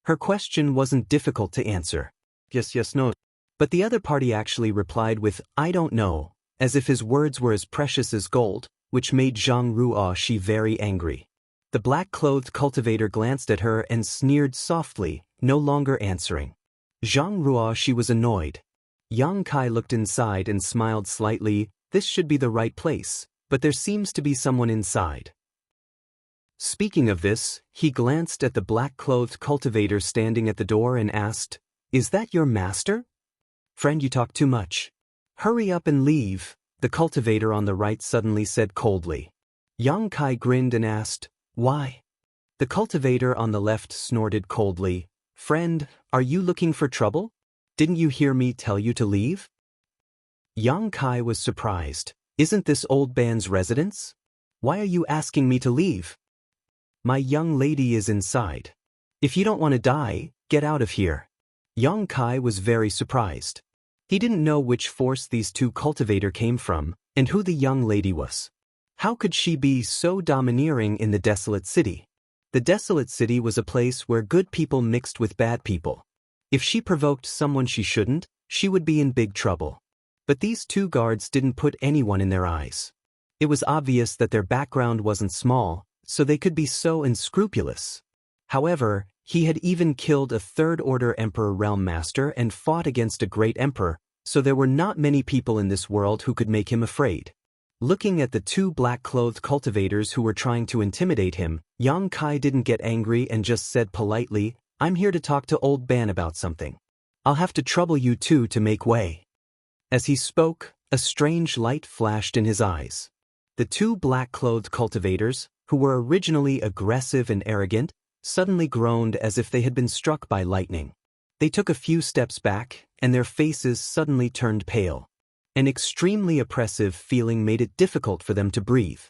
Her question wasn't difficult to answer. Yes, no. But the other party actually replied with, "I don't know," as if his words were as precious as gold, which made Zhang Ruoxi very angry. The black-clothed cultivator glanced at her and sneered softly, no longer answering. Zhang Ruoxi was annoyed. Yang Kai looked inside and smiled slightly. This should be the right place, but there seems to be someone inside. Speaking of this, he glanced at the black-clothed cultivator standing at the door and asked, "Is that your master?" "Friend, you talk too much. Hurry up and leave," the cultivator on the right suddenly said coldly. Xianxia grinned and asked, "Why?" The cultivator on the left snorted coldly, "Friend, are you looking for trouble? Didn't you hear me tell you to leave?" Xianxia was surprised. "Isn't this old man's residence? Why are you asking me to leave?" "My young lady is inside. If you don't want to die, get out of here." Xianxia was very surprised. He didn't know which force these two cultivators came from, and who the young lady was. How could she be so domineering in the desolate city? The desolate city was a place where good people mixed with bad people. If she provoked someone she shouldn't, she would be in big trouble. But these two guards didn't put anyone in their eyes. It was obvious that their background wasn't small, so they could be so unscrupulous. However, he had even killed a third-order emperor realm master and fought against a great emperor, so there were not many people in this world who could make him afraid. Looking at the two black-clothed cultivators who were trying to intimidate him, Xianxia didn't get angry and just said politely, "I'm here to talk to Old Ban about something. I'll have to trouble you two to make way." As he spoke, a strange light flashed in his eyes. The two black-clothed cultivators, who were originally aggressive and arrogant, suddenly groaned as if they had been struck by lightning. They took a few steps back, and their faces suddenly turned pale. An extremely oppressive feeling made it difficult for them to breathe.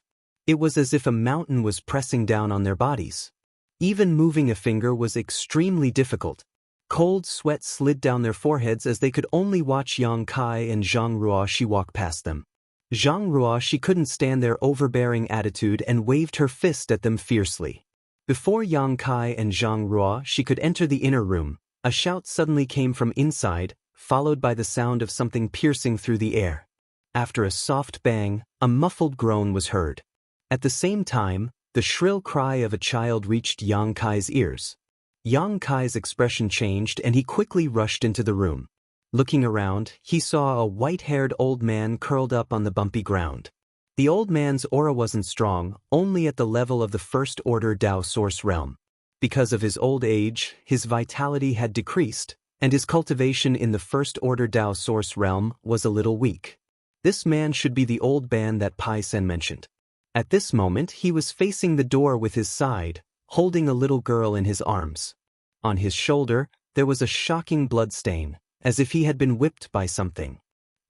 It was as if a mountain was pressing down on their bodies. Even moving a finger was extremely difficult. Cold sweat slid down their foreheads as they could only watch Xianxia and Zhang Ruoshi walk past them. Zhang Ruoshi couldn't stand their overbearing attitude and waved her fist at them fiercely. Before Xianxia and Zhang Ruoshi could enter the inner room, a shout suddenly came from inside, followed by the sound of something piercing through the air. After a soft bang, a muffled groan was heard. At the same time, the shrill cry of a child reached Xianxia's ears. Xianxia's expression changed and he quickly rushed into the room. Looking around, he saw a white-haired old man curled up on the bumpy ground. The old man's aura wasn't strong, only at the level of the first-order Dao Source realm. Because of his old age, his vitality had decreased, and his cultivation in the first-order Dao Source realm was a little weak. This man should be the old man that Pai Sen mentioned. At this moment, he was facing the door with his side, holding a little girl in his arms. On his shoulder, there was a shocking blood stain, as if he had been whipped by something.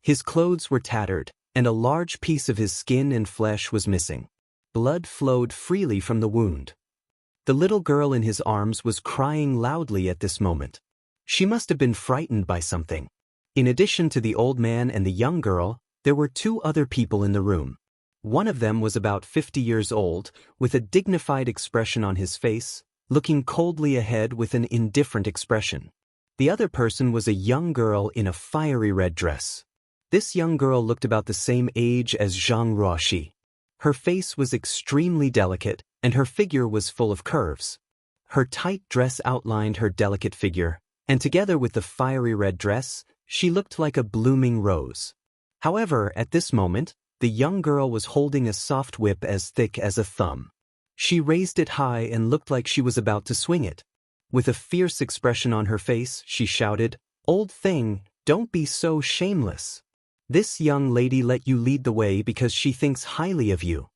His clothes were tattered, and a large piece of his skin and flesh was missing. Blood flowed freely from the wound. The little girl in his arms was crying loudly at this moment. She must have been frightened by something. In addition to the old man and the young girl, there were two other people in the room. One of them was about 50 years old, with a dignified expression on his face, looking coldly ahead with an indifferent expression. The other person was a young girl in a fiery red dress. This young girl looked about the same age as Zhang Ruoshi. Her face was extremely delicate, and her figure was full of curves. Her tight dress outlined her delicate figure, and together with the fiery red dress, she looked like a blooming rose. However, at this moment, the young girl was holding a soft whip as thick as a thumb. She raised it high and looked like she was about to swing it. With a fierce expression on her face, she shouted, "Old thing, don't be so shameless. This young lady let you lead the way because she thinks highly of you.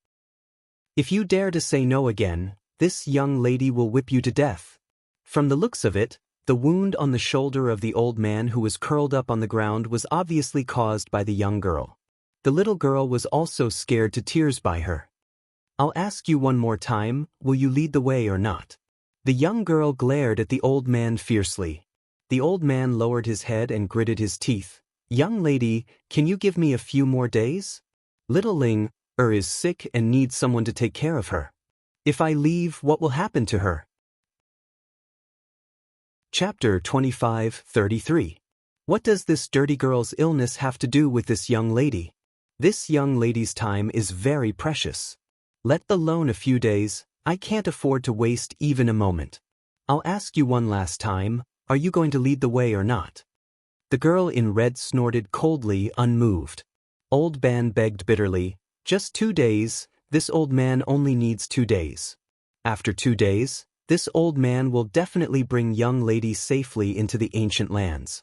If you dare to say no again, this young lady will whip you to death." From the looks of it, the wound on the shoulder of the old man who was curled up on the ground was obviously caused by the young girl. The little girl was also scared to tears by her. "I'll ask you one more time, will you lead the way or not?" The young girl glared at the old man fiercely. The old man lowered his head and gritted his teeth. "Young lady, can you give me a few more days? Little Ling is sick and needs someone to take care of her. If I leave, what will happen to her?" Chapter 25:33. What does this dirty girl's illness have to do with this young lady? This young lady's time is very precious. Let alone a few days, I can't afford to waste even a moment. I'll ask you one last time, are you going to lead the way or not? The girl in red snorted coldly, unmoved. Old Ban begged bitterly, "Just 2 days, this old man only needs 2 days. After 2 days, this old man will definitely bring young ladies safely into the ancient lands.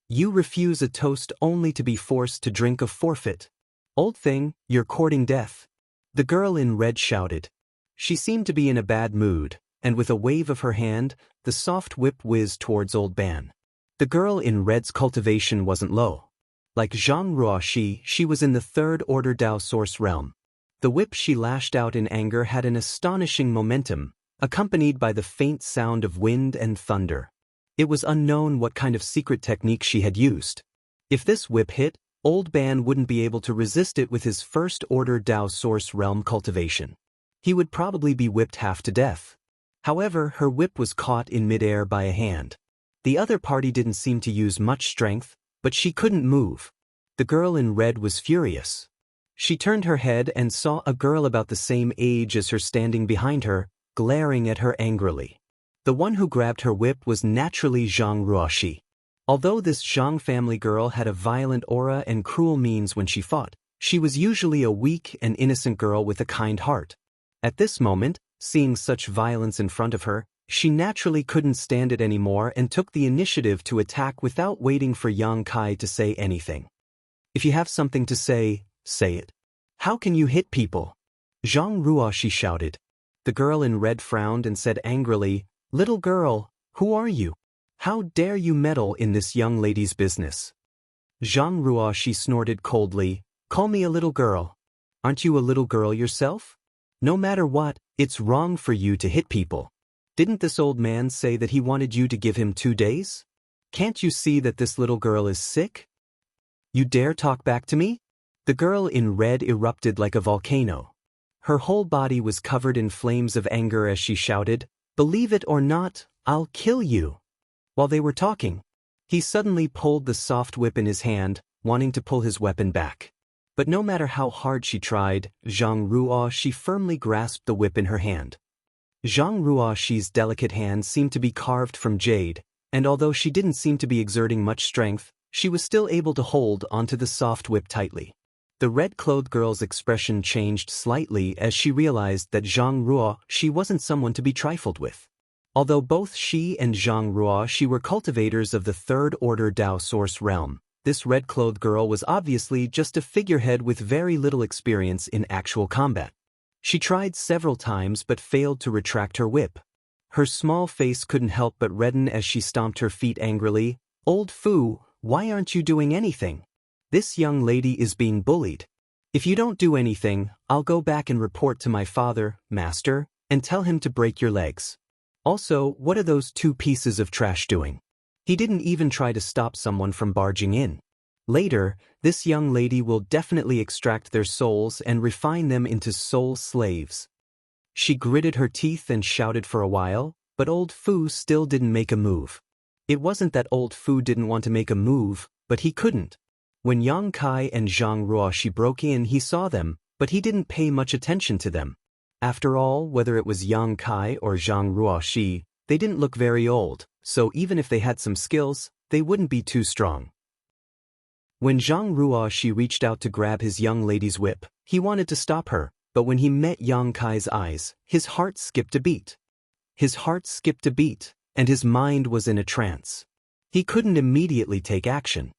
You refuse a toast only to be forced to drink a forfeit. Old thing, you're courting death. The girl in red shouted. She seemed to be in a bad mood, and with a wave of her hand, the soft whip whizzed towards Old Ban. The girl in red's cultivation wasn't low. Like Zhang Ruoxi, she was in the third order Dao source realm. The whip she lashed out in anger had an astonishing momentum, accompanied by the faint sound of wind and thunder. It was unknown what kind of secret technique she had used. If this whip hit, Old Ban wouldn't be able to resist it with his first order Dao source realm cultivation. He would probably be whipped half to death. However, her whip was caught in midair by a hand. The other party didn't seem to use much strength, but she couldn't move. The girl in red was furious. She turned her head and saw a girl about the same age as her standing behind her, glaring at her angrily. The one who grabbed her whip was naturally Zhang Ruoxi. Although this Zhang family girl had a violent aura and cruel means when she fought, she was usually a weak and innocent girl with a kind heart. At this moment, seeing such violence in front of her, she naturally couldn't stand it anymore and took the initiative to attack without waiting for Yang Kai to say anything. If you have something to say, say it. How can you hit people? Zhang Ruoxi shouted. The girl in red frowned and said angrily, "Little girl, who are you? How dare you meddle in this young lady's business?" Zhang Ruoxi snorted coldly, "Call me a little girl. Aren't you a little girl yourself? No matter what, it's wrong for you to hit people. Didn't this old man say that he wanted you to give him 2 days? Can't you see that this little girl is sick? You dare talk back to me?" The girl in red erupted like a volcano. Her whole body was covered in flames of anger as she shouted, "Believe it or not, I'll kill you." While they were talking, he suddenly pulled the soft whip in his hand, wanting to pull his weapon back. But no matter how hard she tried, Zhang Ruoxi firmly grasped the whip in her hand. Zhang Ruoxi's delicate hand seemed to be carved from jade, and although she didn't seem to be exerting much strength, she was still able to hold onto the soft whip tightly. The red-clothed girl's expression changed slightly as she realized that Zhang Ruoxi wasn't someone to be trifled with. Although both she and Zhang Ruoxi were cultivators of the third-order Dao source realm, this red-clothed girl was obviously just a figurehead with very little experience in actual combat. She tried several times but failed to retract her whip. Her small face couldn't help but redden as she stomped her feet angrily. "Old Fu, why aren't you doing anything? This young lady is being bullied. If you don't do anything, I'll go back and report to my father, master, and tell him to break your legs. Also, what are those 2 pieces of trash doing?" He didn't even try to stop someone from barging in. Later, this young lady will definitely extract their souls and refine them into soul slaves. She gritted her teeth and shouted for a while, but Old Fu still didn't make a move. It wasn't that Old Fu didn't want to make a move, but he couldn't. When Yang Kai and Zhang Ruoxi broke in, he saw them, but he didn't pay much attention to them. After all, whether it was Yang Kai or Zhang Ruoxi, they didn't look very old, so even if they had some skills, they wouldn't be too strong. When Zhang Ruoxi reached out to grab his young lady's whip, he wanted to stop her, but when he met Yang Kai's eyes, his heart skipped a beat. His heart skipped a beat, and his mind was in a trance. He couldn't immediately take action.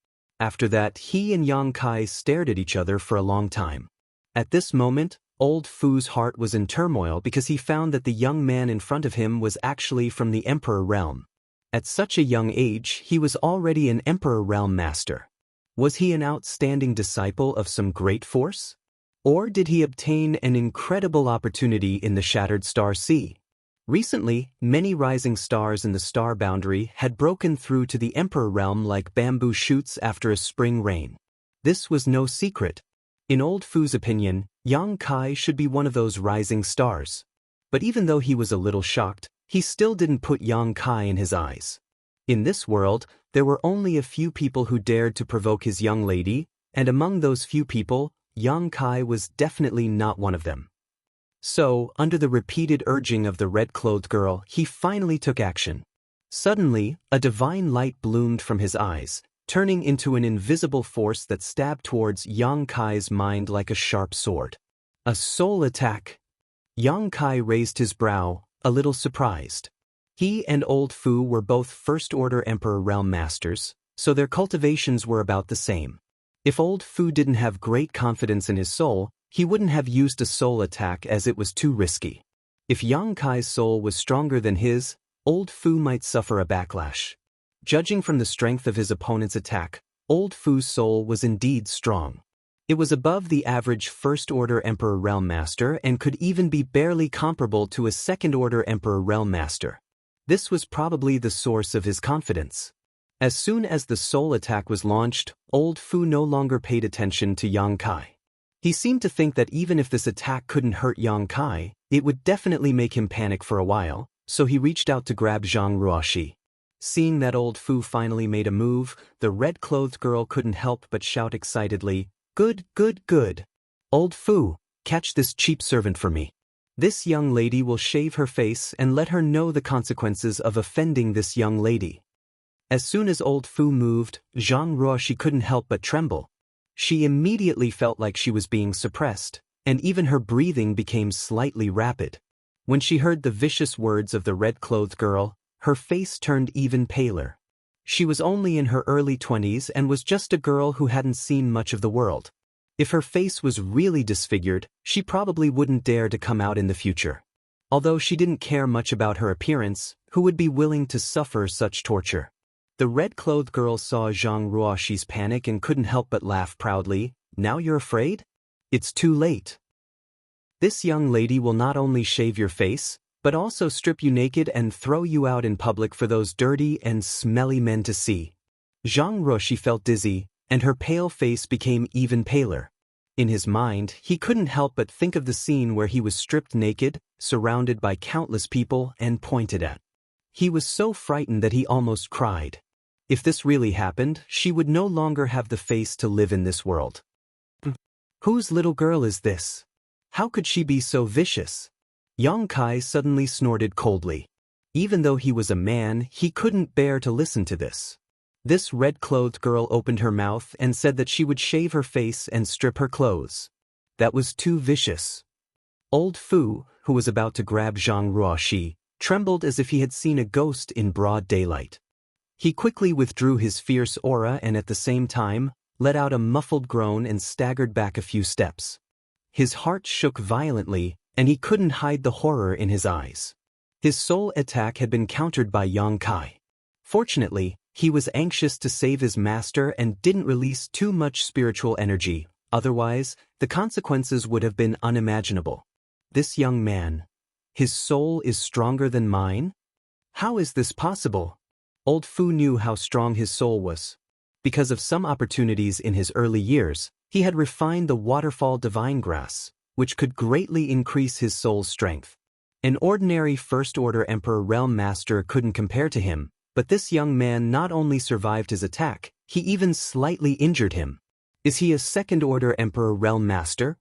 After that, he and Yang Kai stared at each other for a long time. At this moment, Old Fu's heart was in turmoil because he found that the young man in front of him was actually from the Emperor realm. At such a young age, he was already an Emperor realm master. Was he an outstanding disciple of some great force? Or did he obtain an incredible opportunity in the Shattered Star Sea? Recently, many rising stars in the star boundary had broken through to the Emperor realm like bamboo shoots after a spring rain. This was no secret. In Old Fu's opinion, Yang Kai should be one of those rising stars. But even though he was a little shocked, he still didn't put Yang Kai in his eyes. In this world, there were only a few people who dared to provoke his young lady, and among those few people, Yang Kai was definitely not one of them. So, under the repeated urging of the red-clothed girl, he finally took action. Suddenly, a divine light bloomed from his eyes, turning into an invisible force that stabbed towards Yang Kai's mind like a sharp sword. A soul attack! Yang Kai raised his brow, a little surprised. He and Old Fu were both First-Order Emperor Realm Masters, so their cultivations were about the same. If Old Fu didn't have great confidence in his soul, he wouldn't have used a soul attack as it was too risky. If Yang Kai's soul was stronger than his, Old Fu might suffer a backlash. Judging from the strength of his opponent's attack, Old Fu's soul was indeed strong. It was above the average First-Order Emperor Realm Master and could even be barely comparable to a Second-Order Emperor Realm Master. This was probably the source of his confidence. As soon as the soul attack was launched, Old Fu no longer paid attention to Yang Kai. He seemed to think that even if this attack couldn't hurt Yang Kai, it would definitely make him panic for a while, so he reached out to grab Zhang Ruoxi. Seeing that Old Fu finally made a move, the red-clothed girl couldn't help but shout excitedly, "Good, good, good! Old Fu, catch this cheap servant for me. This young lady will shave her face and let her know the consequences of offending this young lady." As soon as Old Fu moved, Zhang Ruoxi couldn't help but tremble. She immediately felt like she was being suppressed, and even her breathing became slightly rapid. When she heard the vicious words of the red-clothed girl, her face turned even paler. She was only in her early 20s and was just a girl who hadn't seen much of the world. If her face was really disfigured, she probably wouldn't dare to come out in the future. Although she didn't care much about her appearance, who would be willing to suffer such torture? The red-clothed girl saw Zhang Ruoxi's panic and couldn't help but laugh proudly. "Now you're afraid? It's too late. This young lady will not only shave your face, but also strip you naked and throw you out in public for those dirty and smelly men to see." Zhang Ruoxi felt dizzy, and her pale face became even paler. In his mind, he couldn't help but think of the scene where he was stripped naked, surrounded by countless people, and pointed at. He was so frightened that he almost cried. If this really happened, she would no longer have the face to live in this world. Whose little girl is this? How could she be so vicious? Yang Kai suddenly snorted coldly. Even though he was a man, he couldn't bear to listen to this. This red-clothed girl opened her mouth and said that she would shave her face and strip her clothes. That was too vicious. Old Fu, who was about to grab Zhang Ruoxi, trembled as if he had seen a ghost in broad daylight. He quickly withdrew his fierce aura and at the same time, let out a muffled groan and staggered back a few steps. His heart shook violently, and he couldn't hide the horror in his eyes. His soul attack had been countered by Yang Kai. Fortunately, he was anxious to save his master and didn't release too much spiritual energy, otherwise, the consequences would have been unimaginable. This young man, his soul is stronger than mine? How is this possible? Old Fu knew how strong his soul was. Because of some opportunities in his early years, he had refined the waterfall divine grass, which could greatly increase his soul's strength. An ordinary First-Order Emperor Realm Master couldn't compare to him, but this young man not only survived his attack, he even slightly injured him. Is he a Second-Order Emperor Realm Master?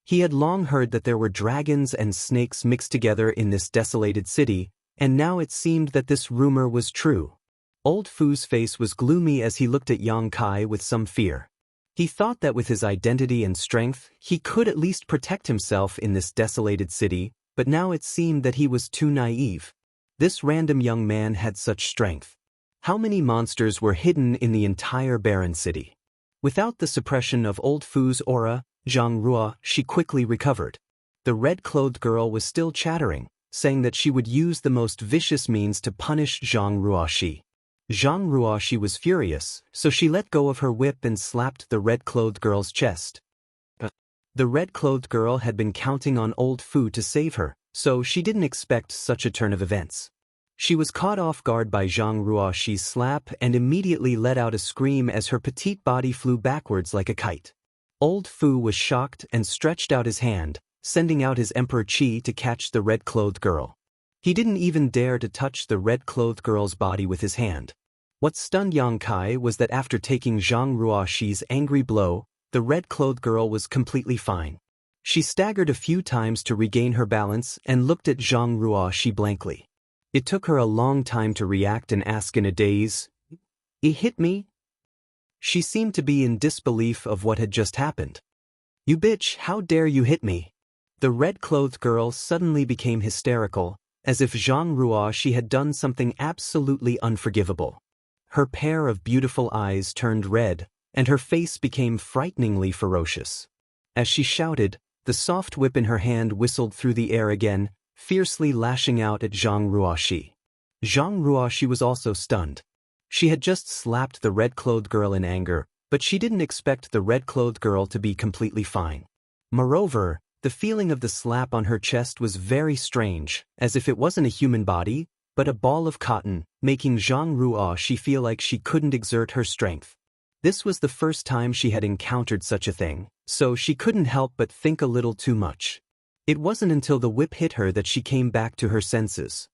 He had long heard that there were dragons and snakes mixed together in this desolated city, and now it seemed that this rumor was true. Old Fu's face was gloomy as he looked at Yang Kai with some fear. He thought that with his identity and strength, he could at least protect himself in this desolated city, but now it seemed that he was too naive. This random young man had such strength. How many monsters were hidden in the entire barren city? Without the suppression of Old Fu's aura, Zhang Ruoxi quickly recovered. The red-clothed girl was still chattering, saying that she would use the most vicious means to punish Zhang Ruoxi. Zhang Ruoxi was furious, so she let go of her whip and slapped the red-clothed girl's chest. The red-clothed girl had been counting on Old Fu to save her, so she didn't expect such a turn of events. She was caught off guard by Zhang Ruoxi's slap and immediately let out a scream as her petite body flew backwards like a kite. Old Fu was shocked and stretched out his hand, sending out his Emperor Qi to catch the red-clothed girl. He didn't even dare to touch the red-clothed girl's body with his hand. What stunned Yang Kai was that after taking Zhang Ruoxi's angry blow, the red-clothed girl was completely fine. She staggered a few times to regain her balance and looked at Zhang Ruoxi blankly. It took her a long time to react and ask in a daze, "He hit me?" She seemed to be in disbelief of what had just happened. "You bitch, how dare you hit me?" The red-clothed girl suddenly became hysterical, as if Zhang Ruoxi had done something absolutely unforgivable. Her pair of beautiful eyes turned red, and her face became frighteningly ferocious. As she shouted, the soft whip in her hand whistled through the air again, fiercely lashing out at Zhang Ruoxi. Zhang Ruoxi was also stunned. She had just slapped the red-clothed girl in anger, but she didn't expect the red-clothed girl to be completely fine. Moreover, the feeling of the slap on her chest was very strange, as if it wasn't a human body, but a ball of cotton, making Zhang Ruoxi feel like she couldn't exert her strength. This was the first time she had encountered such a thing, so she couldn't help but think a little too much. It wasn't until the whip hit her that she came back to her senses.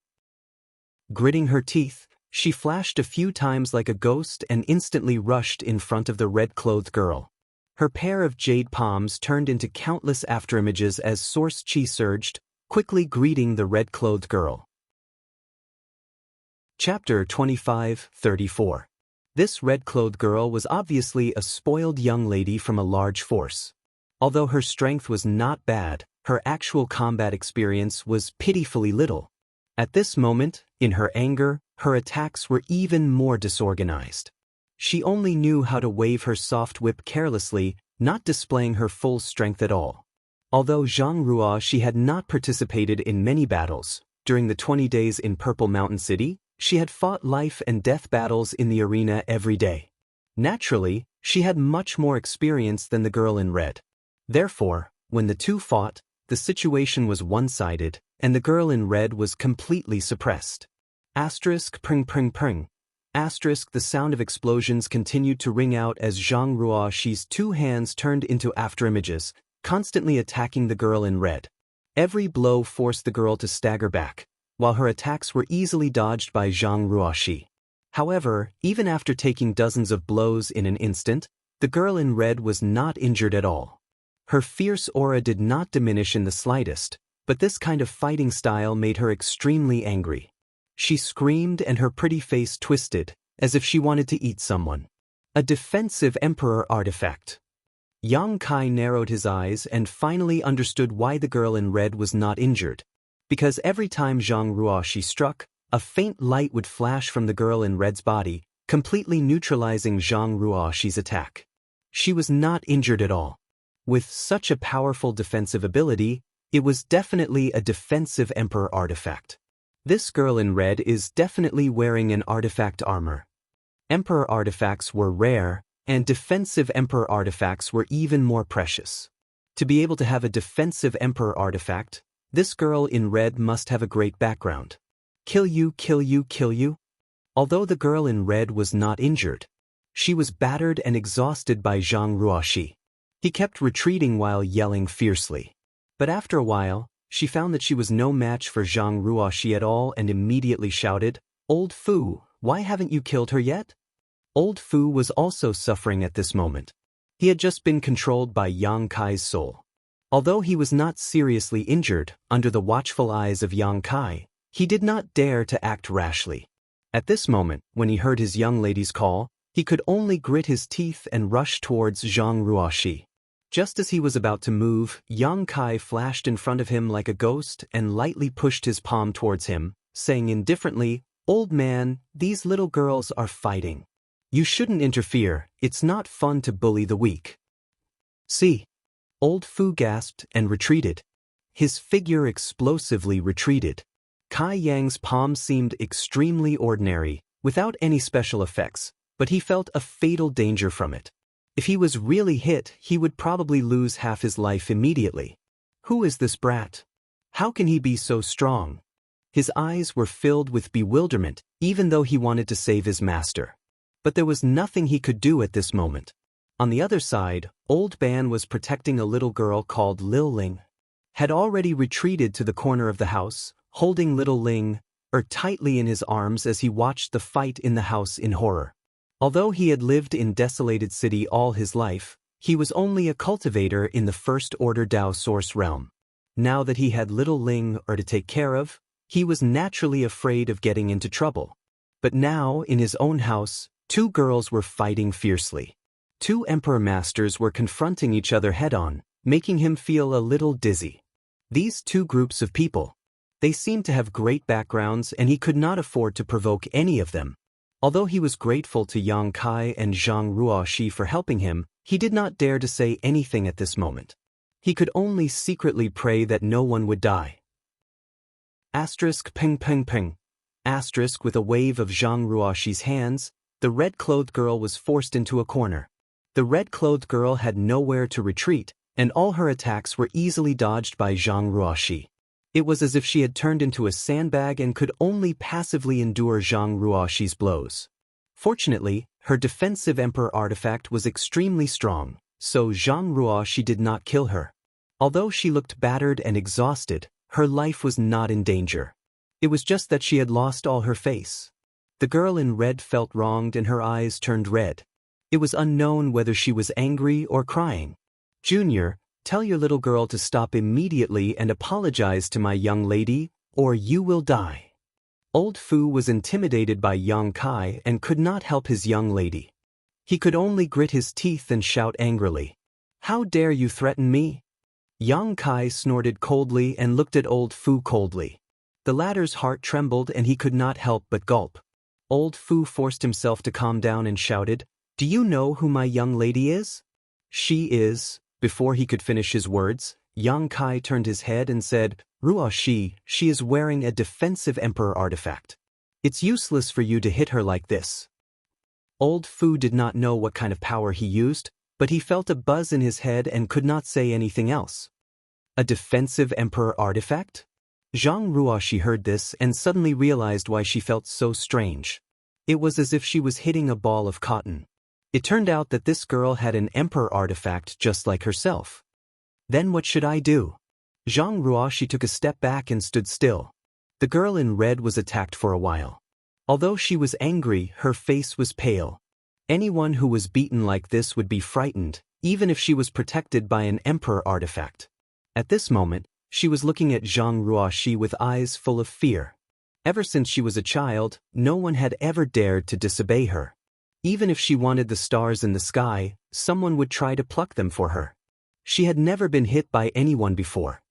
Gritting her teeth, she flashed a few times like a ghost and instantly rushed in front of the red-clothed girl. Her pair of jade palms turned into countless afterimages as source chi surged, quickly greeting the red-clothed girl. Chapter 25-34. This red-clothed girl was obviously a spoiled young lady from a large force. Although her strength was not bad, her actual combat experience was pitifully little. At this moment, in her anger, her attacks were even more disorganized. She only knew how to wave her soft whip carelessly, not displaying her full strength at all. Although Zhang Ruoxi had not participated in many battles, during the 20 days in Purple Mountain City, she had fought life and death battles in the arena every day. Naturally, she had much more experience than the girl in red. Therefore, when the two fought, the situation was one-sided, and the girl in red was completely suppressed. Asterisk pring pring pring. Asterisk the sound of explosions continued to ring out as Zhang Ruoxi's two hands turned into afterimages, constantly attacking the girl in red. Every blow forced the girl to stagger back, while her attacks were easily dodged by Zhang Ruoxi. However, even after taking dozens of blows in an instant, the girl in red was not injured at all. Her fierce aura did not diminish in the slightest, but this kind of fighting style made her extremely angry. She screamed and her pretty face twisted, as if she wanted to eat someone. A defensive emperor artifact. Yang Kai narrowed his eyes and finally understood why the girl in red was not injured. Because every time Zhang Ruoxi struck, a faint light would flash from the girl in red's body, completely neutralizing Zhang Ruoxi's attack. She was not injured at all. With such a powerful defensive ability, it was definitely a defensive emperor artifact. This girl in red is definitely wearing an artifact armor. Emperor artifacts were rare, and defensive emperor artifacts were even more precious. To be able to have a defensive emperor artifact, this girl in red must have a great background. Kill you, kill you, kill you. Although the girl in red was not injured, she was battered and exhausted by Zhang Ruoxi. He kept retreating while yelling fiercely. But after a while, she found that she was no match for Zhang Ruoxi at all and immediately shouted, "Old Fu, why haven't you killed her yet?" Old Fu was also suffering at this moment. He had just been controlled by Yang Kai's soul. Although he was not seriously injured, under the watchful eyes of Yang Kai, he did not dare to act rashly. At this moment, when he heard his young lady's call, he could only grit his teeth and rush towards Zhang Ruoxi. Just as he was about to move, Yang Kai flashed in front of him like a ghost and lightly pushed his palm towards him, saying indifferently, "Old man, these little girls are fighting. You shouldn't interfere, it's not fun to bully the weak." "See." Old Fu gasped and retreated. His figure explosively retreated. Kai Yang's palm seemed extremely ordinary, without any special effects, but he felt a fatal danger from it. If he was really hit, he would probably lose half his life immediately. Who is this brat? How can he be so strong? His eyes were filled with bewilderment, even though he wanted to save his master. But there was nothing he could do at this moment. On the other side, Old Ban was protecting a little girl called Lil Ling. Had already retreated to the corner of the house, holding little Ling tightly in his arms as he watched the fight in the house in horror. Although he had lived in Desolated City all his life, he was only a cultivator in the First Order Dao Source realm. Now that he had little Ling to take care of, he was naturally afraid of getting into trouble. But now, in his own house, two girls were fighting fiercely. Two emperor masters were confronting each other head-on, making him feel a little dizzy. These two groups of people. They seemed to have great backgrounds and he could not afford to provoke any of them. Although he was grateful to Yang Kai and Zhang Ruoxi for helping him, he did not dare to say anything at this moment. He could only secretly pray that no one would die. Asterisk ping ping ping. Asterisk with a wave of Zhang Ruoxi's hands, the red-clothed girl was forced into a corner. The red-clothed girl had nowhere to retreat, and all her attacks were easily dodged by Zhang Ruoxi. It was as if she had turned into a sandbag and could only passively endure Zhang Ruoxi's blows. Fortunately, her defensive emperor artifact was extremely strong, so Zhang Ruoxi did not kill her. Although she looked battered and exhausted, her life was not in danger. It was just that she had lost all her face. The girl in red felt wronged and her eyes turned red. It was unknown whether she was angry or crying. "Junior, tell your little girl to stop immediately and apologize to my young lady, or you will die." Old Fu was intimidated by Yang Kai and could not help his young lady. He could only grit his teeth and shout angrily, "How dare you threaten me?" Yang Kai snorted coldly and looked at Old Fu coldly. The latter's heart trembled and he could not help but gulp. Old Fu forced himself to calm down and shouted, "Do you know who my young lady is?" "She is..." Before he could finish his words, Yang Kai turned his head and said, "Ruoxi, she is wearing a defensive emperor artifact. It's useless for you to hit her like this." Old Fu did not know what kind of power he used, but he felt a buzz in his head and could not say anything else. A defensive emperor artifact? Zhang Ruoxi heard this and suddenly realized why she felt so strange. It was as if she was hitting a ball of cotton. It turned out that this girl had an emperor artifact just like herself. Then what should I do? Zhang Ruoxi took a step back and stood still. The girl in red was attacked for a while. Although she was angry, her face was pale. Anyone who was beaten like this would be frightened, even if she was protected by an emperor artifact. At this moment, she was looking at Zhang Ruoxi with eyes full of fear. Ever since she was a child, no one had ever dared to disobey her. Even if she wanted the stars in the sky, someone would try to pluck them for her. She had never been hit by anyone before.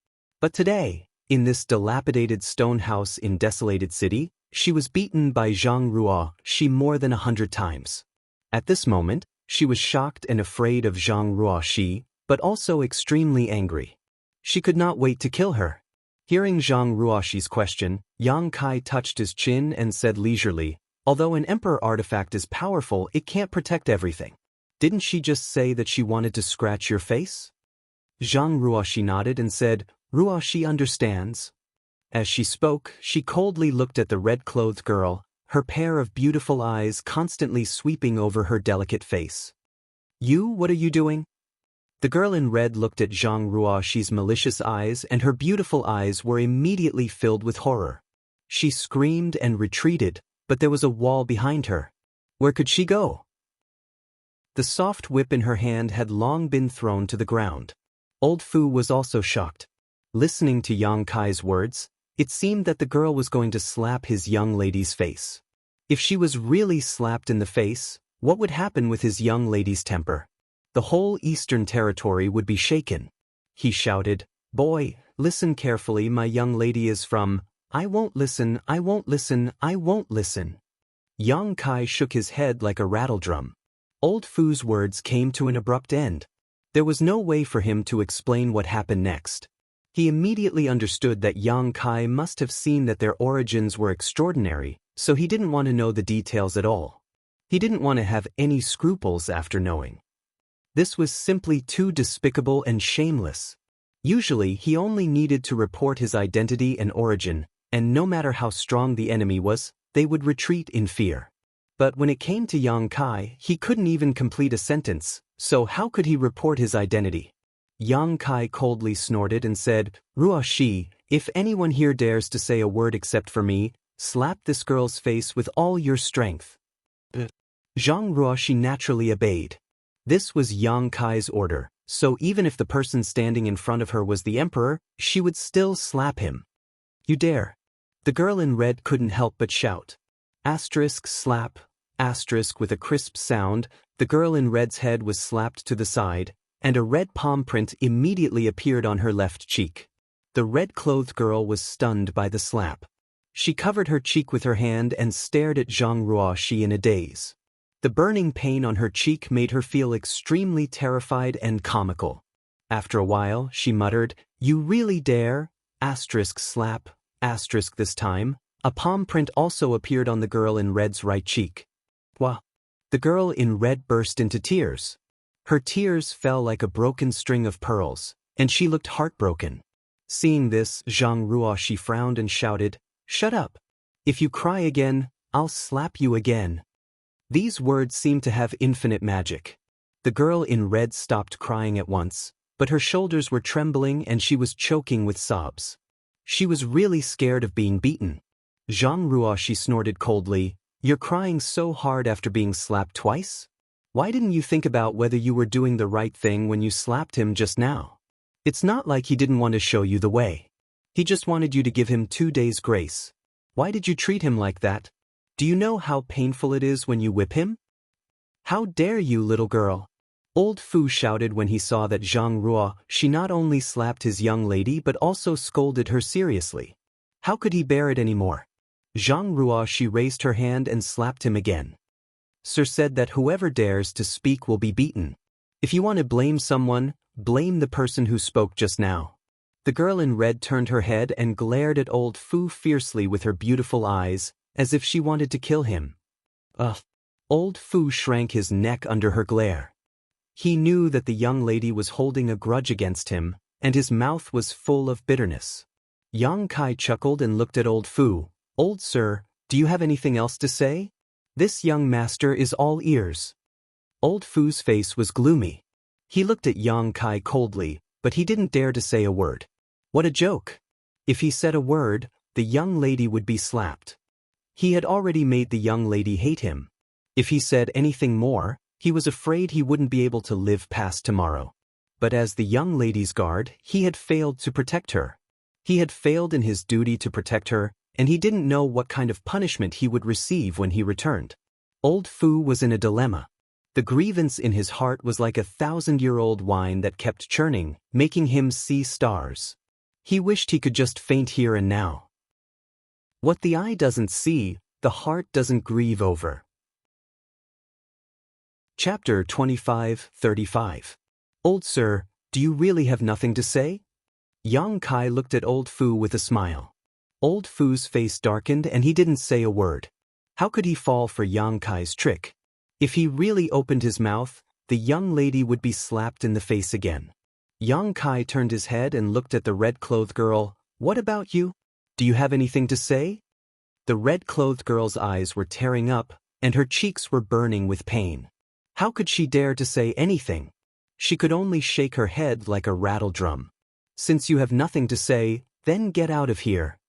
But today, in this dilapidated stone house in Desolated City, she was beaten by Zhang Ruoxi more than 100 times. At this moment, she was shocked and afraid of Zhang Ruoxi, but also extremely angry. She could not wait to kill her. Hearing Zhang Ruoxi's question, Yang Kai touched his chin and said leisurely, "Although an emperor artifact is powerful, it can't protect everything. Didn't she just say that she wanted to scratch your face?" Zhang Ruoxi nodded and said, "Ruoxi understands." As she spoke, she coldly looked at the red-clothed girl, her pair of beautiful eyes constantly sweeping over her delicate face. "You, what are you doing?" The girl in red looked at Zhang Ruoxi's malicious eyes and her beautiful eyes were immediately filled with horror. She screamed and retreated, but there was a wall behind her. Where could she go? The soft whip in her hand had long been thrown to the ground. Old Fu was also shocked. Listening to Yang Kai's words, it seemed that the girl was going to slap his young lady's face. If she was really slapped in the face, what would happen with his young lady's temper? The whole Eastern Territory would be shaken. He shouted, "Boy, listen carefully, my young lady is from..." "I won't listen, I won't listen, I won't listen." Yang Kai shook his head like a rattledrum. Old Fu's words came to an abrupt end. There was no way for him to explain what happened next. He immediately understood that Yang Kai must have seen that their origins were extraordinary, so he didn't want to know the details at all. He didn't want to have any scruples after knowing. This was simply too despicable and shameless. Usually, he only needed to report his identity and origin, and no matter how strong the enemy was, they would retreat in fear. But when it came to Yang Kai, he couldn't even complete a sentence, so how could he report his identity? Yang Kai coldly snorted and said, "Ruoxi, if anyone here dares to say a word except for me, slap this girl's face with all your strength." Zhang Ruoxi naturally obeyed. This was Yang Kai's order, so even if the person standing in front of her was the emperor, she would still slap him. "You dare!" The girl in red couldn't help but shout. Asterisk slap, asterisk with a crisp sound, the girl in red's head was slapped to the side, and a red palm print immediately appeared on her left cheek. The red-clothed girl was stunned by the slap. She covered her cheek with her hand and stared at Zhang Ruoxi in a daze. The burning pain on her cheek made her feel extremely terrified and comical. After a while, she muttered, "You really dare? Asterisk slap, asterisk this time." A palm print also appeared on the girl in red's right cheek. Wah! The girl in red burst into tears. Her tears fell like a broken string of pearls, and she looked heartbroken. Seeing this, Zhang Ruoxi frowned and shouted, "Shut up! If you cry again, I'll slap you again." These words seemed to have infinite magic. The girl in red stopped crying at once, but her shoulders were trembling and she was choking with sobs. She was really scared of being beaten. Zhang Ruoxi snorted coldly, "You're crying so hard after being slapped twice? Why didn't you think about whether you were doing the right thing when you slapped him just now? It's not like he didn't want to show you the way. He just wanted you to give him 2 days grace. Why did you treat him like that? Do you know how painful it is when you whip him? How dare you, little girl?" Old Fu shouted when he saw that Zhang Ruoxi not only slapped his young lady but also scolded her seriously. How could he bear it anymore? Zhang Ruoxi raised her hand and slapped him again. "Sir said that whoever dares to speak will be beaten. If you want to blame someone, blame the person who spoke just now." The girl in red turned her head and glared at Old Fu fiercely with her beautiful eyes, as if she wanted to kill him. Ugh! Old Fu shrank his neck under her glare. He knew that the young lady was holding a grudge against him, and his mouth was full of bitterness. Yang Kai chuckled and looked at Old Fu. "Old sir, do you have anything else to say? This young master is all ears." Old Fu's face was gloomy. He looked at Yang Kai coldly, but he didn't dare to say a word. What a joke! If he said a word, the young lady would be slapped. He had already made the young lady hate him. If he said anything more, he was afraid he wouldn't be able to live past tomorrow. But as the young lady's guard, he had failed to protect her. He had failed in his duty to protect her, and he didn't know what kind of punishment he would receive when he returned. Old Fu was in a dilemma. The grievance in his heart was like a 1,000-year-old wine that kept churning, making him see stars. He wished he could just faint here and now. What the eye doesn't see, the heart doesn't grieve over. Chapter 25-35. "Old sir, do you really have nothing to say?" Yang Kai looked at Old Fu with a smile. Old Fu's face darkened and he didn't say a word. How could he fall for Yang Kai's trick? If he really opened his mouth, the young lady would be slapped in the face again. Yang Kai turned his head and looked at the red-clothed girl. "What about you? Do you have anything to say?" The red-clothed girl's eyes were tearing up, and her cheeks were burning with pain. How could she dare to say anything? She could only shake her head like a rattle drum. "Since you have nothing to say, then get out of here."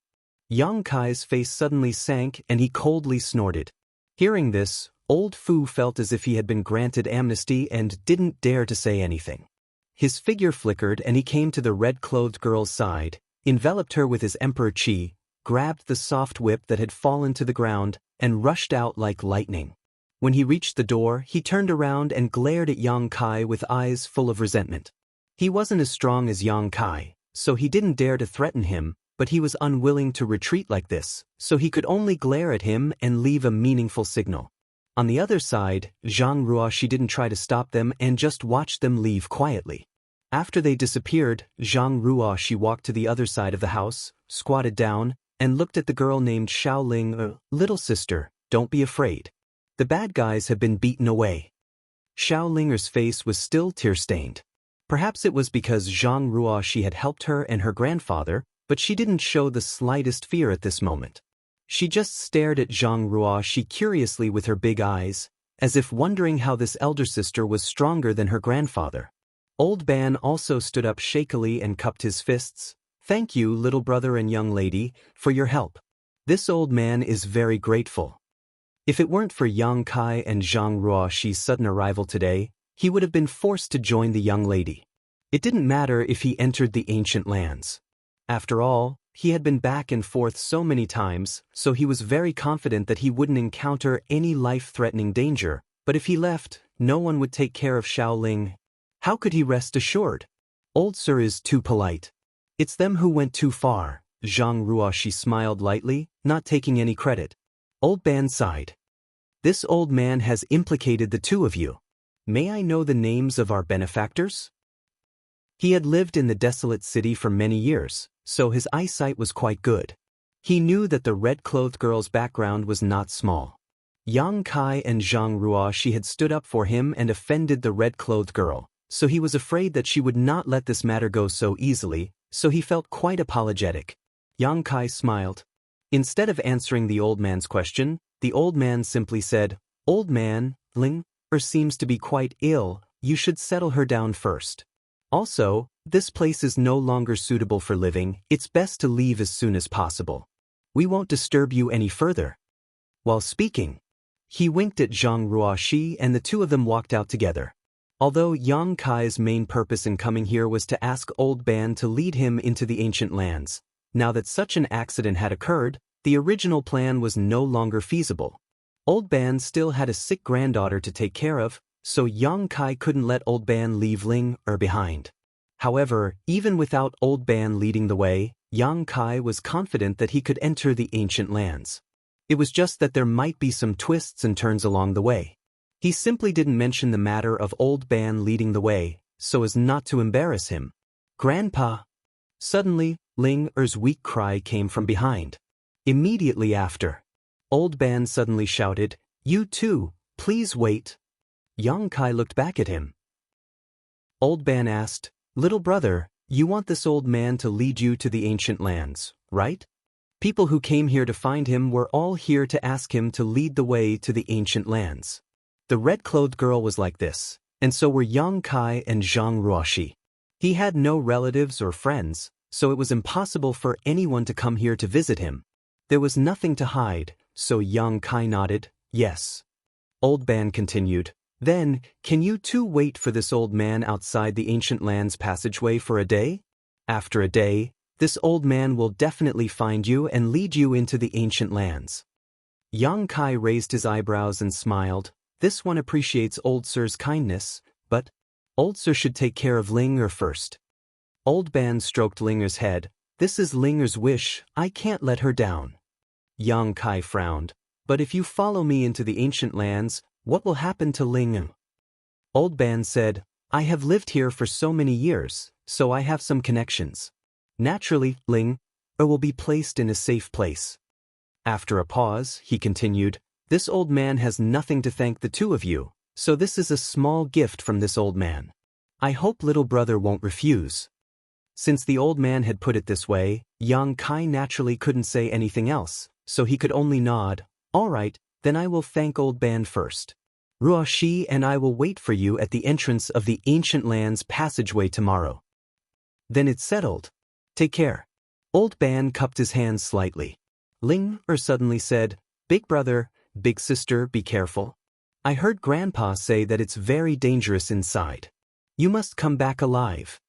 Yang Kai's face suddenly sank and he coldly snorted. Hearing this, Old Fu felt as if he had been granted amnesty and didn't dare to say anything. His figure flickered and he came to the red-clothed girl's side, enveloped her with his emperor chi, grabbed the soft whip that had fallen to the ground, and rushed out like lightning. When he reached the door, he turned around and glared at Yang Kai with eyes full of resentment. He wasn't as strong as Yang Kai, so he didn't dare to threaten him, but he was unwilling to retreat like this, so he could only glare at him and leave a meaningful signal. On the other side, Zhang Ruoxi didn't try to stop them and just watched them leave quietly. After they disappeared, Zhang Ruoxi walked to the other side of the house, squatted down, and looked at the girl named Xiaoling. "Little sister, don't be afraid. The bad guys have been beaten away." Xiaolinger's face was still tear-stained. Perhaps it was because Zhang Ruoxi had helped her and her grandfather, but she didn't show the slightest fear at this moment. She just stared at Zhang Ruoxi curiously with her big eyes, as if wondering how this elder sister was stronger than her grandfather. Old Ban also stood up shakily and cupped his fists. "Thank you, little brother and young lady, for your help. This old man is very grateful." If it weren't for Yang Kai and Zhang Ruoxi's sudden arrival today, he would have been forced to join the young lady. It didn't matter if he entered the ancient lands. After all, he had been back and forth so many times, so he was very confident that he wouldn't encounter any life-threatening danger, but if he left, no one would take care of Xiaoling. How could he rest assured? Old Sir is too polite. It's them who went too far. Zhang Ruoxi smiled lightly, not taking any credit. Old Ban sighed. This old man has implicated the two of you. May I know the names of our benefactors? He had lived in the desolate city for many years, so his eyesight was quite good. He knew that the red-clothed girl's background was not small. Yang Kai and Zhang Ruoxi had stood up for him and offended the red-clothed girl, so he was afraid that she would not let this matter go so easily, so he felt quite apologetic. Yang Kai smiled. Instead of answering the old man's question, the old man simply said, "Old man, Ling seems to be quite ill, you should settle her down first. Also, this place is no longer suitable for living, it's best to leave as soon as possible. We won't disturb you any further." While speaking, he winked at Zhang Ruoxi and the two of them walked out together. Although Yang Kai's main purpose in coming here was to ask Old Ban to lead him into the ancient lands, now that such an accident had occurred, the original plan was no longer feasible. Old Ban still had a sick granddaughter to take care of, so Yang Kai couldn't let Old Ban leave Ling behind. However, even without Old Ban leading the way, Yang Kai was confident that he could enter the ancient lands. It was just that there might be some twists and turns along the way. He simply didn't mention the matter of Old Ban leading the way, so as not to embarrass him. "Grandpa!" Suddenly, Ling's weak cry came from behind. Immediately after, Old Ban suddenly shouted, "You too, please wait." Yang Kai looked back at him. Old Ban asked, "Little brother, you want this old man to lead you to the ancient lands, right?" People who came here to find him were all here to ask him to lead the way to the ancient lands. The red-clothed girl was like this, and so were Yang Kai and Zhang Ruoxi. He had no relatives or friends, so it was impossible for anyone to come here to visit him. There was nothing to hide, so Yang Kai nodded, yes. Old Ban continued, "Then, can you two wait for this old man outside the ancient lands passageway for a day? After a day, this old man will definitely find you and lead you into the ancient lands." Yang Kai raised his eyebrows and smiled. This one appreciates Old Sir's kindness, but Old Sir should take care of Ling first. Old Ban stroked Ling's head. "This is Ling's wish, I can't let her down." Yang Kai frowned. "But if you follow me into the ancient lands, what will happen to Ling?" Old Ban said, "I have lived here for so many years, so I have some connections. Naturally, Ling will be placed in a safe place." After a pause, he continued, "This old man has nothing to thank the two of you, so this is a small gift from this old man. I hope little brother won't refuse." Since the old man had put it this way, Yang Kai naturally couldn't say anything else, so he could only nod. "All right, then I will thank Old Ban first. Ruoxi and I will wait for you at the entrance of the ancient lands passageway tomorrow." "Then it's settled. Take care." Old Ban cupped his hands slightly. Ling suddenly said, "Big brother, big sister, be careful. I heard Grandpa say that it's very dangerous inside. You must come back alive."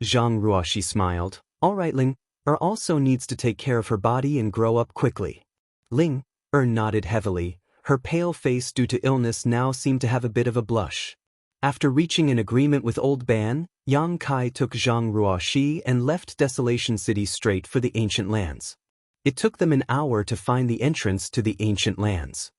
Zhang Ruoxi smiled. "All right, Ling also needs to take care of her body and grow up quickly." Ling nodded heavily. Her pale face due to illness now seemed to have a bit of a blush. After reaching an agreement with Old Ban, Yang Kai took Zhang Ruoxi and left Desolation City straight for the ancient lands. It took them an hour to find the entrance to the ancient lands.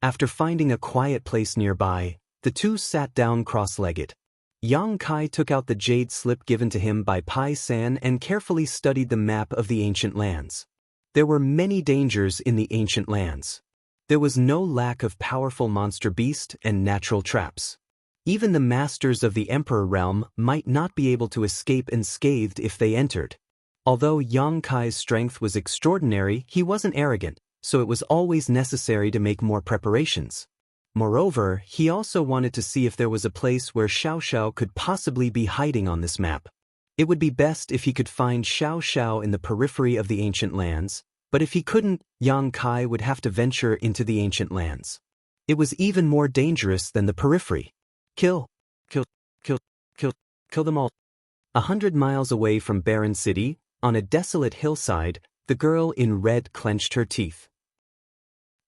After finding a quiet place nearby, the two sat down cross-legged. Yang Kai took out the jade slip given to him by Pai San and carefully studied the map of the ancient lands. There were many dangers in the ancient lands. There was no lack of powerful monster beasts and natural traps. Even the masters of the Emperor realm might not be able to escape unscathed if they entered. Although Yang Kai's strength was extraordinary, he wasn't arrogant, so it was always necessary to make more preparations. Moreover, he also wanted to see if there was a place where Xiaoxiao could possibly be hiding on this map. It would be best if he could find Xiaoxiao in the periphery of the ancient lands, but if he couldn't, Yang Kai would have to venture into the ancient lands. It was even more dangerous than the periphery. Kill them all. 100 miles away from Barren City, on a desolate hillside, the girl in red clenched her teeth.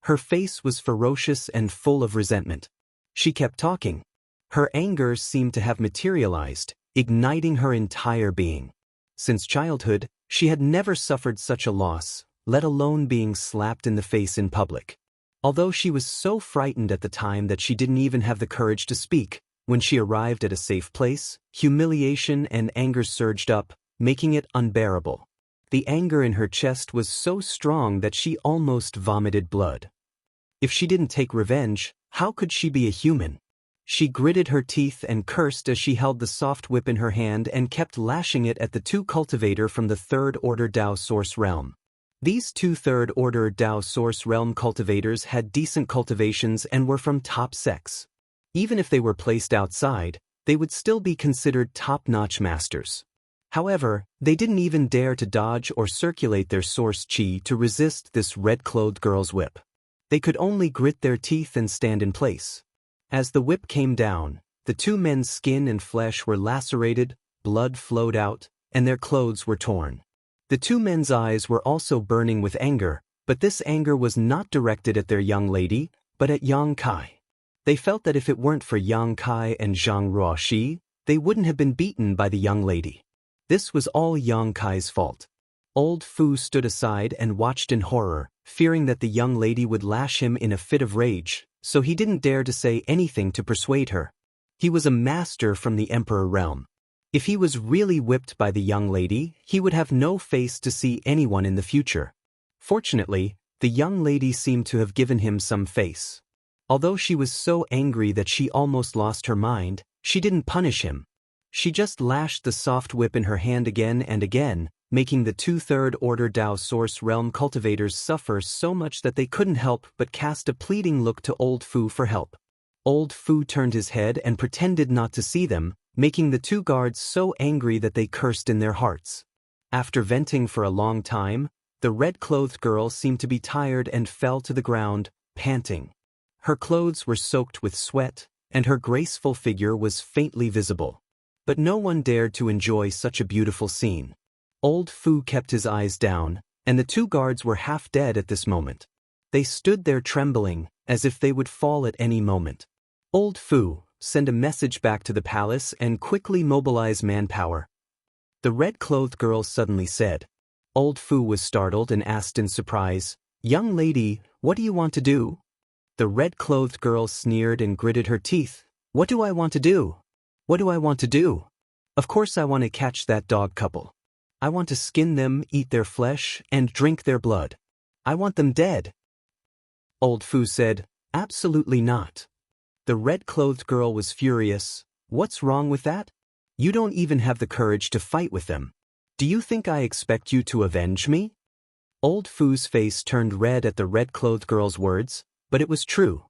Her face was ferocious and full of resentment. She kept talking. Her anger seemed to have materialized, igniting her entire being. Since childhood, she had never suffered such a loss, let alone being slapped in the face in public. Although she was so frightened at the time that she didn't even have the courage to speak, when she arrived at a safe place, humiliation and anger surged up, making it unbearable. The anger in her chest was so strong that she almost vomited blood. If she didn't take revenge, how could she be a human? She gritted her teeth and cursed as she held the soft whip in her hand and kept lashing it at the two cultivator from the Third Order Dao Source Realm. These two Third Order Dao Source Realm cultivators had decent cultivations and were from top sects. Even if they were placed outside, they would still be considered top-notch masters. However, they didn't even dare to dodge or circulate their source chi to resist this red-clothed girl's whip. They could only grit their teeth and stand in place. As the whip came down, the two men's skin and flesh were lacerated, blood flowed out, and their clothes were torn. The two men's eyes were also burning with anger, but this anger was not directed at their young lady, but at Yang Kai. They felt that if it weren't for Yang Kai and Zhang Ruoxi, they wouldn't have been beaten by the young lady. This was all Yang Kai's fault. Old Fu stood aside and watched in horror, fearing that the young lady would lash him in a fit of rage, so he didn't dare to say anything to persuade her. He was a master from the Emperor realm. If he was really whipped by the young lady, he would have no face to see anyone in the future. Fortunately, the young lady seemed to have given him some face. Although she was so angry that she almost lost her mind, she didn't punish him. She just lashed the soft whip in her hand again and again, making the two Third Order Dao Source Realm cultivators suffer so much that they couldn't help but cast a pleading look to Old Fu for help. Old Fu turned his head and pretended not to see them, making the two guards so angry that they cursed in their hearts. After venting for a long time, the red-clothed girl seemed to be tired and fell to the ground, panting. Her clothes were soaked with sweat, and her graceful figure was faintly visible. But no one dared to enjoy such a beautiful scene. Old Fu kept his eyes down, and the two guards were half dead at this moment. They stood there trembling, as if they would fall at any moment. Old Fu, send a message back to the palace and quickly mobilize manpower. The red-clothed girl suddenly said. Old Fu was startled and asked in surprise, "Young lady, what do you want to do?" The red-clothed girl sneered and gritted her teeth. "What do I want to do? What do I want to do? Of course I want to catch that dog couple. I want to skin them, eat their flesh, and drink their blood. I want them dead." Old Fu said, "Absolutely not." The red-clothed girl was furious. "What's wrong with that? You don't even have the courage to fight with them. Do you think I expect you to avenge me?" Old Fu's face turned red at the red-clothed girl's words, but it was true.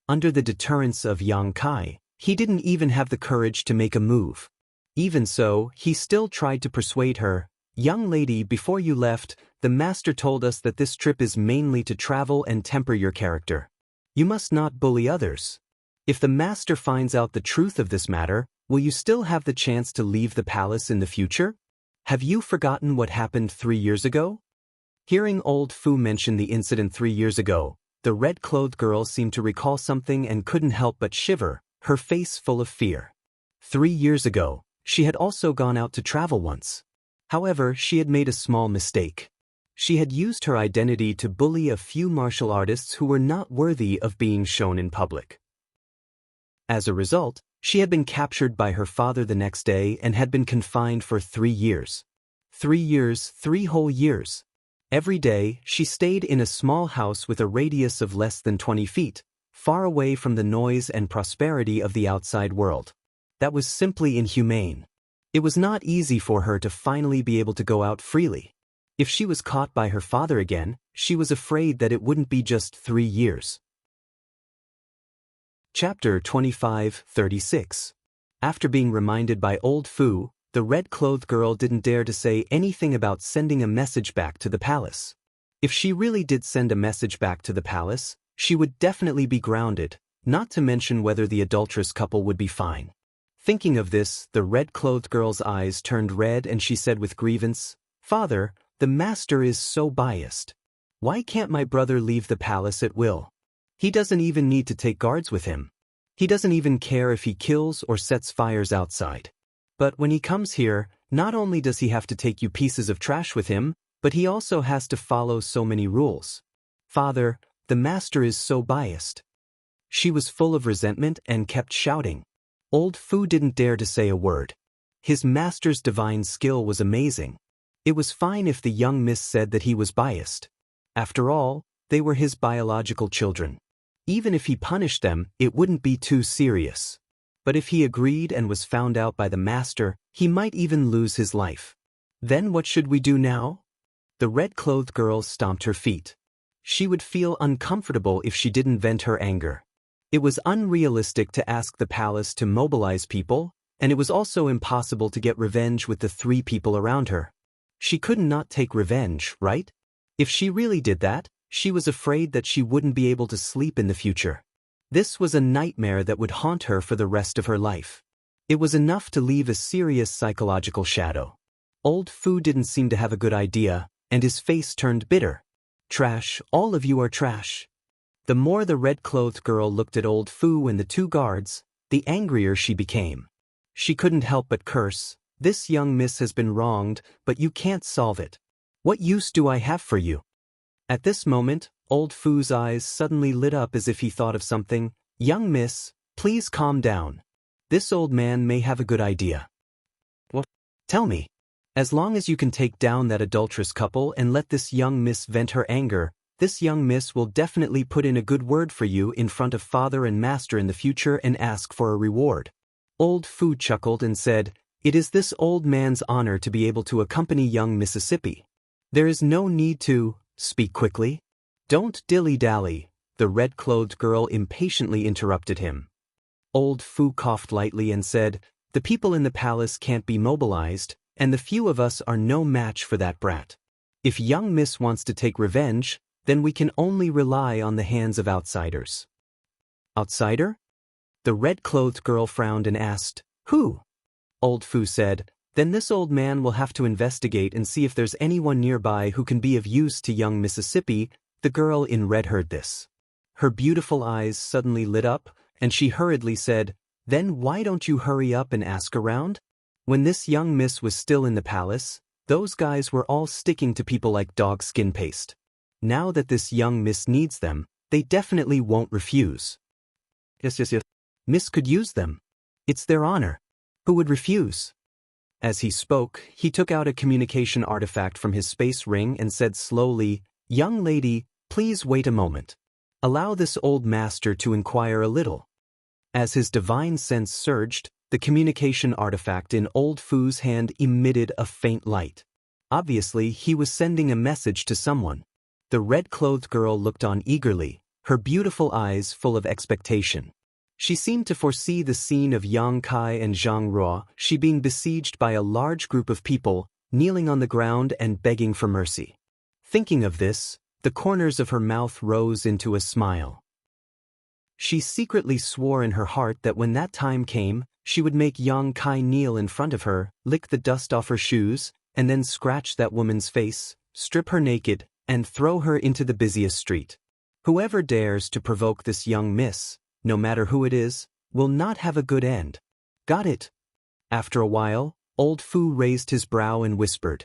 Under the deterrence of Yang Kai, he didn't even have the courage to make a move. Even so, he still tried to persuade her. "Young lady, before you left, the master told us that this trip is mainly to travel and temper your character. You must not bully others. If the master finds out the truth of this matter, will you still have the chance to leave the palace in the future? Have you forgotten what happened 3 years ago?" Hearing Old Fu mention the incident 3 years ago, the red-clothed girl seemed to recall something and couldn't help but shiver, her face full of fear. 3 years ago, she had also gone out to travel once. However, she had made a small mistake. She had used her identity to bully a few martial artists who were not worthy of being shown in public. As a result, she had been captured by her father the next day and had been confined for 3 years. 3 years, 3 whole years. Every day, she stayed in a small house with a radius of less than 20 feet, far away from the noise and prosperity of the outside world. That was simply inhumane. It was not easy for her to finally be able to go out freely. If she was caught by her father again, she was afraid that it wouldn't be just 3 years. Chapter 25:36. After being reminded by Old Fu, the red-clothed girl didn't dare to say anything about sending a message back to the palace. If she really did send a message back to the palace, she would definitely be grounded, not to mention whether the adulterous couple would be fine. Thinking of this, the red-clothed girl's eyes turned red and she said with grievance, "Father, the master is so biased. Why can't my brother leave the palace at will? He doesn't even need to take guards with him. He doesn't even care if he kills or sets fires outside. But when he comes here, Not only does he have to take you pieces of trash with him, but he also has to follow so many rules. Father, the master is so biased. She was full of resentment and kept shouting. Old Fu didn't dare to say a word. His master's divine skill was amazing. It was fine if the young miss said that he was biased. After all, they were his biological children. Even if he punished them, it wouldn't be too serious. But if he agreed and was found out by the master, he might even lose his life. Then what should we do now? The red-clothed girl stomped her feet. She would feel uncomfortable if she didn't vent her anger. It was unrealistic to ask the palace to mobilize people, and it was also impossible to get revenge with the 3 people around her. She couldn't not take revenge, right? If she really did that, she was afraid that she wouldn't be able to sleep in the future. This was a nightmare that would haunt her for the rest of her life. It was enough to leave a serious psychological shadow. Old Fu didn't seem to have a good idea, and his face turned bitter. Trash, all of you are trash. The more the red-clothed girl looked at Old Fu and the 2 guards, the angrier she became. She couldn't help but curse. This young miss has been wronged, but you can't solve it. What use do I have for you? At this moment, Old Fu's eyes suddenly lit up as if he thought of something. Young miss, please calm down. This old man may have a good idea. What? Tell me. As long as you can take down that adulterous couple and let this young miss vent her anger, this young miss will definitely put in a good word for you in front of father and master in the future and ask for a reward. Old Fu chuckled and said, It is this old man's honor to be able to accompany young Mississippi. There is no need to speak quickly. Don't dilly-dally, the red-clothed girl impatiently interrupted him. Old Fu coughed lightly and said, The people in the palace can't be mobilized, and the few of us are no match for that brat. If young miss wants to take revenge, then we can only rely on the hands of outsiders. Outsider? The red-clothed girl frowned and asked, Who? Old Fu said, Then this old man will have to investigate and see if there's anyone nearby who can be of use to young Mississippi. The girl in red heard this. Her beautiful eyes suddenly lit up, and she hurriedly said, Then why don't you hurry up and ask around? When this young miss was still in the palace, those guys were all sticking to people like dog skin paste. Now that this young miss needs them, they definitely won't refuse. Yes. Miss could use them. It's their honor. Who would refuse? As he spoke, he took out a communication artifact from his space ring and said slowly, Young lady, please wait a moment. Allow this old master to inquire a little. As his divine sense surged, the communication artifact in Old Fu's hand emitted a faint light. Obviously, he was sending a message to someone. The red-clothed girl looked on eagerly, her beautiful eyes full of expectation. She seemed to foresee the scene of Yang Kai and Zhang Ruo, she being besieged by a large group of people, kneeling on the ground and begging for mercy. Thinking of this, the corners of her mouth rose into a smile. She secretly swore in her heart that when that time came, she would make Yang Kai kneel in front of her, lick the dust off her shoes, and then scratch that woman's face, strip her naked, and throw her into the busiest street. Whoever dares to provoke this young miss, no matter who it is, will not have a good end. Got it? After a while, Old Fu raised his brow and whispered.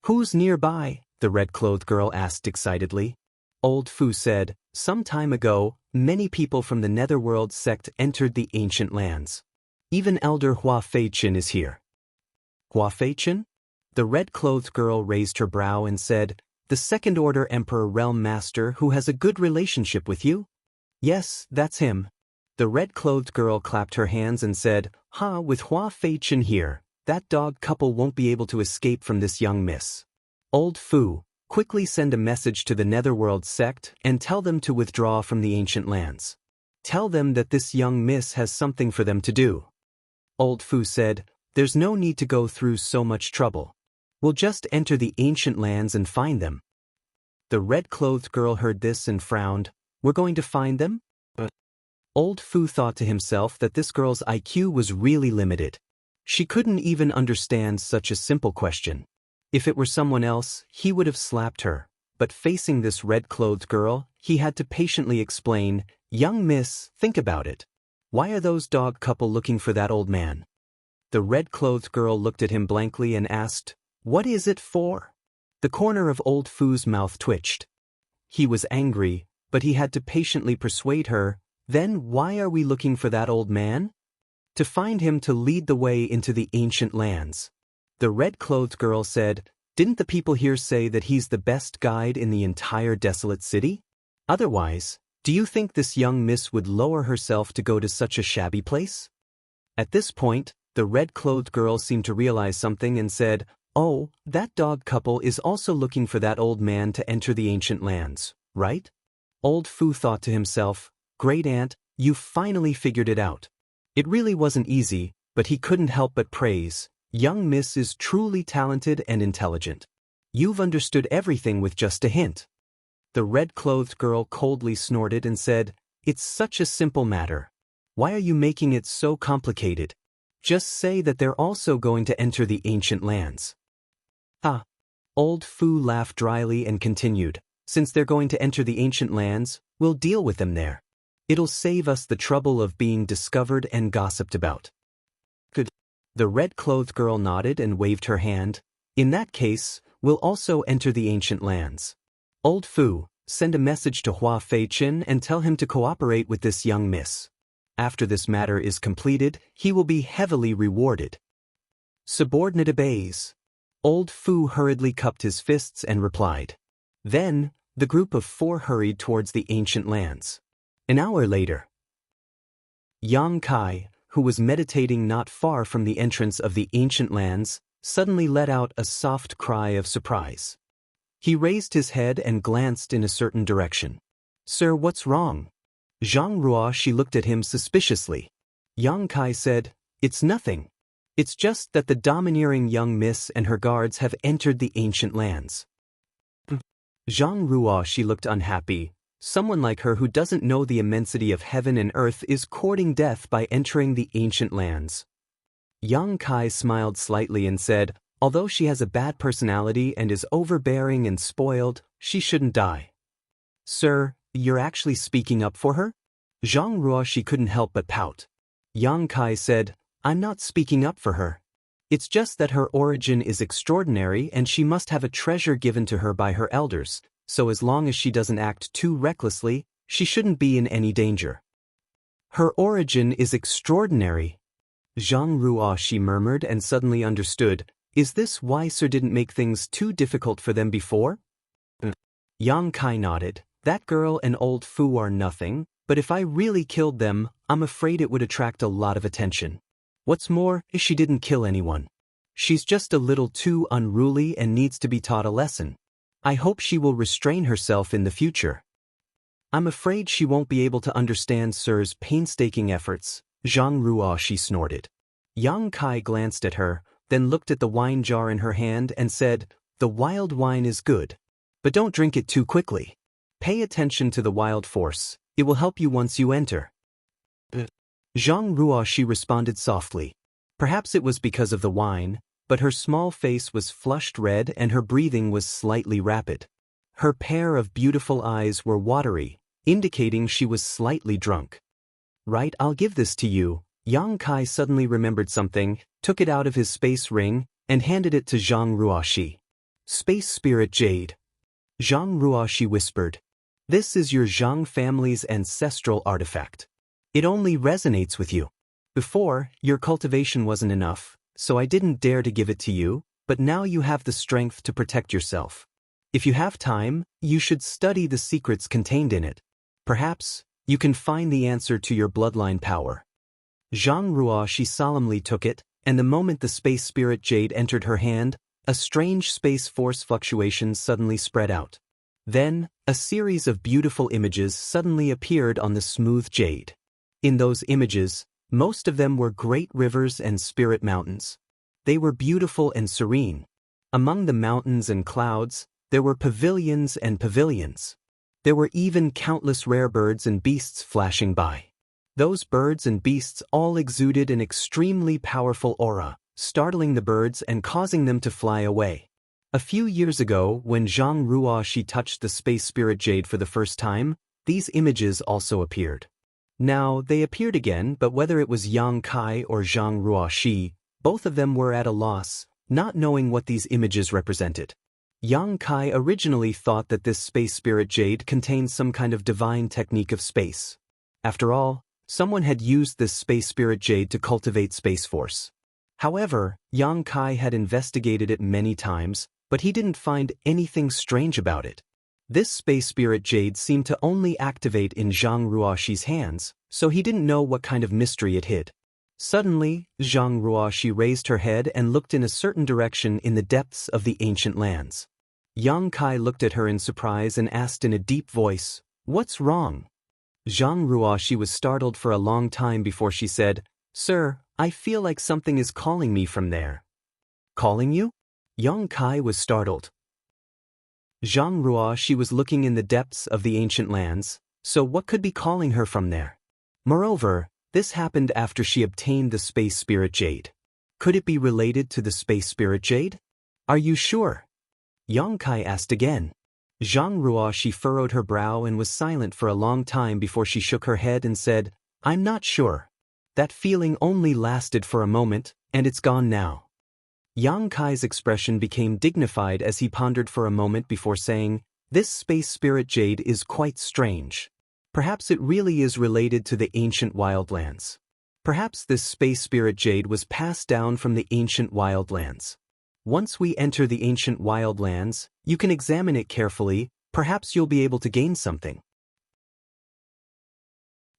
Who's nearby? The red-clothed girl asked excitedly. Old Fu said, Some time ago, many people from the Netherworld sect entered the ancient lands. Even Elder Hua Feichen is here. Hua Feichen? The red-clothed girl raised her brow and said, The Second Order Emperor Realm Master who has a good relationship with you? Yes, that's him. The red-clothed girl clapped her hands and said, with Hua Feichen here, that dog couple won't be able to escape from this young miss. Old Fu, quickly send a message to the Netherworld sect and tell them to withdraw from the ancient lands. Tell them that this young miss has something for them to do. Old Fu said, There's no need to go through so much trouble. We'll just enter the ancient lands and find them. The red-clothed girl heard this and frowned. We're going to find them? Old Fu thought to himself that this girl's IQ was really limited. She couldn't even understand such a simple question. If it were someone else, he would have slapped her, but facing this red-clothed girl, he had to patiently explain, Young miss, think about it. Why are those dog couple looking for that old man? The red-clothed girl looked at him blankly and asked, "What is it for?" The corner of old Fu's mouth twitched. He was angry, but he had to patiently persuade her. "Then why are we looking for that old man?" "To find him to lead the way into the ancient lands." The red-clothed girl said, "Didn't the people here say that he's the best guide in the entire desolate city? Otherwise, do you think this young miss would lower herself to go to such a shabby place?" At this point, the red-clothed girl seemed to realize something and said, "Oh, that dog couple is also looking for that old man to enter the ancient lands, right?" Old Fu thought to himself, "Great aunt, you finally figured it out." It really wasn't easy, but he couldn't help but praise, "Young miss is truly talented and intelligent. You've understood everything with just a hint." The red-clothed girl coldly snorted and said, "It's such a simple matter. Why are you making it so complicated? Just say that they're also going to enter the ancient lands." "Ah." Old Fu laughed dryly and continued, "Since they're going to enter the ancient lands, we'll deal with them there. It'll save us the trouble of being discovered and gossiped about." "Good." The red-clothed girl nodded and waved her hand. "In that case, we'll also enter the ancient lands. Old Fu, send a message to Hua Fei-chin and tell him to cooperate with this young miss. After this matter is completed, he will be heavily rewarded." Subordinate obeys. Old Fu hurriedly cupped his fists and replied. Then, the group of 4 hurried towards the ancient lands. An hour later, Xianxia, who was meditating not far from the entrance of the ancient lands, suddenly let out a soft cry of surprise. He raised his head and glanced in a certain direction. "Sir, what's wrong?" Zhang Ruoshi looked at him suspiciously. Xianxia said, "It's nothing. It's just that the domineering young miss and her guards have entered the ancient lands." Zhang Ruoshi looked unhappy. Someone like her who doesn't know the immensity of heaven and earth is courting death by entering the ancient lands. Xianxia smiled slightly and said, "Although she has a bad personality and is overbearing and spoiled, she shouldn't die." "Sir, you're actually speaking up for her?" Zhang Ruoshi couldn't help but pout. Xianxia said, "I'm not speaking up for her. It's just that her origin is extraordinary and she must have a treasure given to her by her elders, so as long as she doesn't act too recklessly, she shouldn't be in any danger." "Her origin is extraordinary," Zhang Ruoshi murmured and suddenly understood. "Is this why Sir didn't make things too difficult for them before?" Xianxia nodded. "That girl and old Fu are nothing, but if I really killed them, I'm afraid it would attract a lot of attention. What's more, she didn't kill anyone. She's just a little too unruly and needs to be taught a lesson. I hope she will restrain herself in the future." "I'm afraid she won't be able to understand Sir's painstaking efforts," Zhang Ruoshi snorted. Xianxia glanced at her, then looked at the wine jar in her hand and said, "The wild wine is good. But don't drink it too quickly. Pay attention to the wild force. It will help you once you enter." Zhang Ruoshi responded softly. Perhaps it was because of the wine, but her small face was flushed red and her breathing was slightly rapid. Her pair of beautiful eyes were watery, indicating she was slightly drunk. "Right, I'll give this to you." Xianxia suddenly remembered something, took it out of his space ring, and handed it to Zhang Ruoshi. "Space Spirit Jade." Zhang Ruoshi whispered, "This is your Zhang family's ancestral artifact. It only resonates with you. Before, your cultivation wasn't enough, so I didn't dare to give it to you, but now you have the strength to protect yourself. If you have time, you should study the secrets contained in it. Perhaps, you can find the answer to your bloodline power." Zhang Ruoshi solemnly took it, and the moment the space spirit jade entered her hand, a strange space force fluctuations suddenly spread out. Then, a series of beautiful images suddenly appeared on the smooth jade. In those images, most of them were great rivers and spirit mountains. They were beautiful and serene. Among the mountains and clouds, there were pavilions and pavilions. There were even countless rare birds and beasts flashing by. Those birds and beasts all exuded an extremely powerful aura, startling the birds and causing them to fly away. A few years ago, when Zhang Ruoshi touched the space spirit jade for the first time, these images also appeared. Now, they appeared again, but whether it was Xianxia or Zhang Ruoshi, Both of them were at a loss, not knowing what these images represented. Yang Kai originally thought that this space spirit jade contained some kind of divine technique of space. After all, someone had used this space spirit jade to cultivate space force. However, Yang Kai had investigated it many times, but he didn't find anything strange about it. This space spirit jade seemed to only activate in Zhang Ruoxi's hands, so he didn't know what kind of mystery it hid. Suddenly, Zhang Ruoxi raised her head and looked in a certain direction in the depths of the ancient lands. Yang Kai looked at her in surprise and asked in a deep voice, "What's wrong?" Zhang Ruoxi was startled for a long time before she said, "Sir, I feel like something is calling me from there." "Calling you?" Yang Kai was startled. Zhang Ruoxi was looking in the depths of the ancient lands, so what could be calling her from there? Moreover, this happened after she obtained the space spirit jade. Could it be related to the space spirit jade? "Are you sure?" Yang Kai asked again. Zhang Ruoxi furrowed her brow and was silent for a long time before she shook her head and said, "I'm not sure. That feeling only lasted for a moment, and it's gone now." Yang Kai's expression became dignified as he pondered for a moment before saying, "This space spirit jade is quite strange. Perhaps it really is related to the ancient wildlands. Perhaps this space spirit jade was passed down from the ancient wildlands. Once we enter the ancient wildlands, you can examine it carefully, perhaps you'll be able to gain something."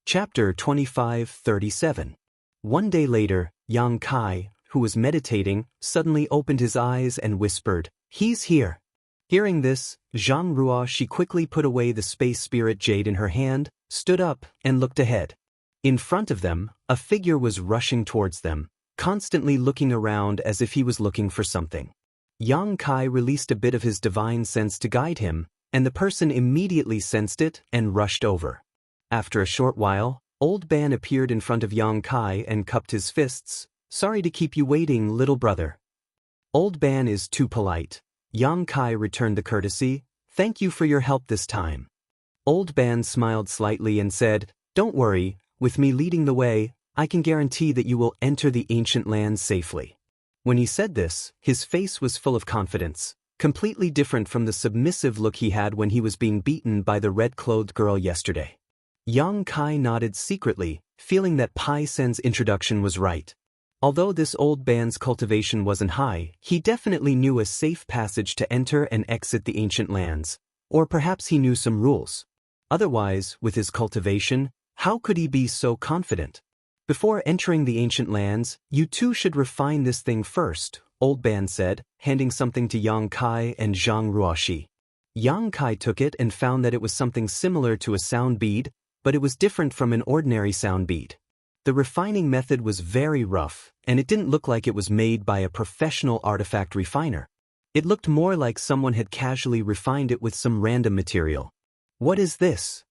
Chapter 25:37. One day later, Yang Kai, who was meditating, suddenly opened his eyes and whispered, "He's here." Hearing this, Zhang Ruoxi quickly put away the space spirit jade in her hand, stood up, and looked ahead. In front of them, a figure was rushing towards them, constantly looking around as if he was looking for something. Yang Kai released a bit of his divine sense to guide him, and the person immediately sensed it and rushed over. After a short while, Old Ban appeared in front of Yang Kai and cupped his fists. "Sorry to keep you waiting, little brother." Old Ban is too polite. Yang Kai returned the courtesy, "Thank you for your help this time." Old Ban smiled slightly and said, "Don't worry, with me leading the way, I can guarantee that you will enter the ancient lands safely." When he said this, his face was full of confidence, completely different from the submissive look he had when he was being beaten by the red-clothed girl yesterday. Yang Kai nodded secretly, feeling that Pai Sen's introduction was right. Although this old band's cultivation wasn't high, he definitely knew a safe passage to enter and exit the ancient lands, or perhaps he knew some rules. Otherwise, with his cultivation, how could he be so confident? "Before entering the ancient lands, you two should refine this thing first," Old Ban said, handing something to Yang Kai and Zhang Ruoxi. Yang Kai took it and found that it was something similar to a sound bead, but it was different from an ordinary sound bead. The refining method was very rough, and it didn't look like it was made by a professional artifact refiner. It looked more like someone had casually refined it with some random material. "What is this?"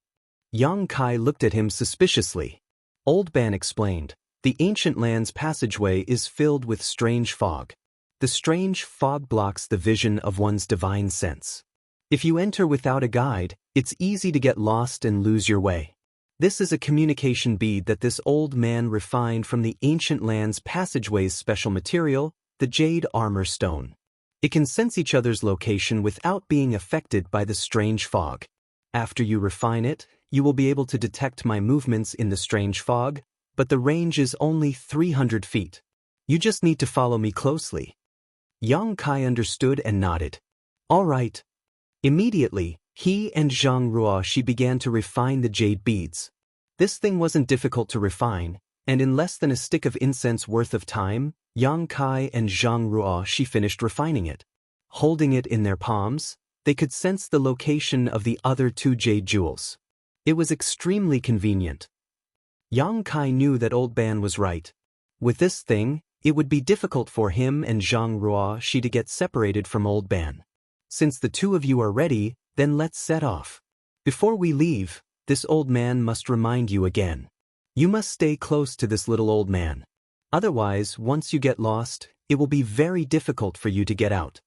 Yang Kai looked at him suspiciously. Old Ban explained, "The ancient land's passageway is filled with strange fog. The strange fog blocks the vision of one's divine sense. If you enter without a guide, it's easy to get lost and lose your way. This is a communication bead that this old man refined from the ancient land's passageway's special material, the jade armor stone. It can sense each other's location without being affected by the strange fog. After you refine it, you will be able to detect my movements in the strange fog, but the range is only 300 feet. You just need to follow me closely." Yang Kai understood and nodded. "All right." Immediately, he and Zhang Ruoxi began to refine the jade beads. This thing wasn't difficult to refine, and in less than a stick of incense worth of time, Yang Kai and Zhang Ruoxi finished refining it. Holding it in their palms, they could sense the location of the other two jade jewels. It was extremely convenient. Yang Kai knew that Old Ban was right. With this thing, it would be difficult for him and Zhang Ruoxi to get separated from Old Ban. "Since the two of you are ready, then let's set off. Before we leave, this old man must remind you again. You must stay close to this little old man. Otherwise, once you get lost, it will be very difficult for you to get out."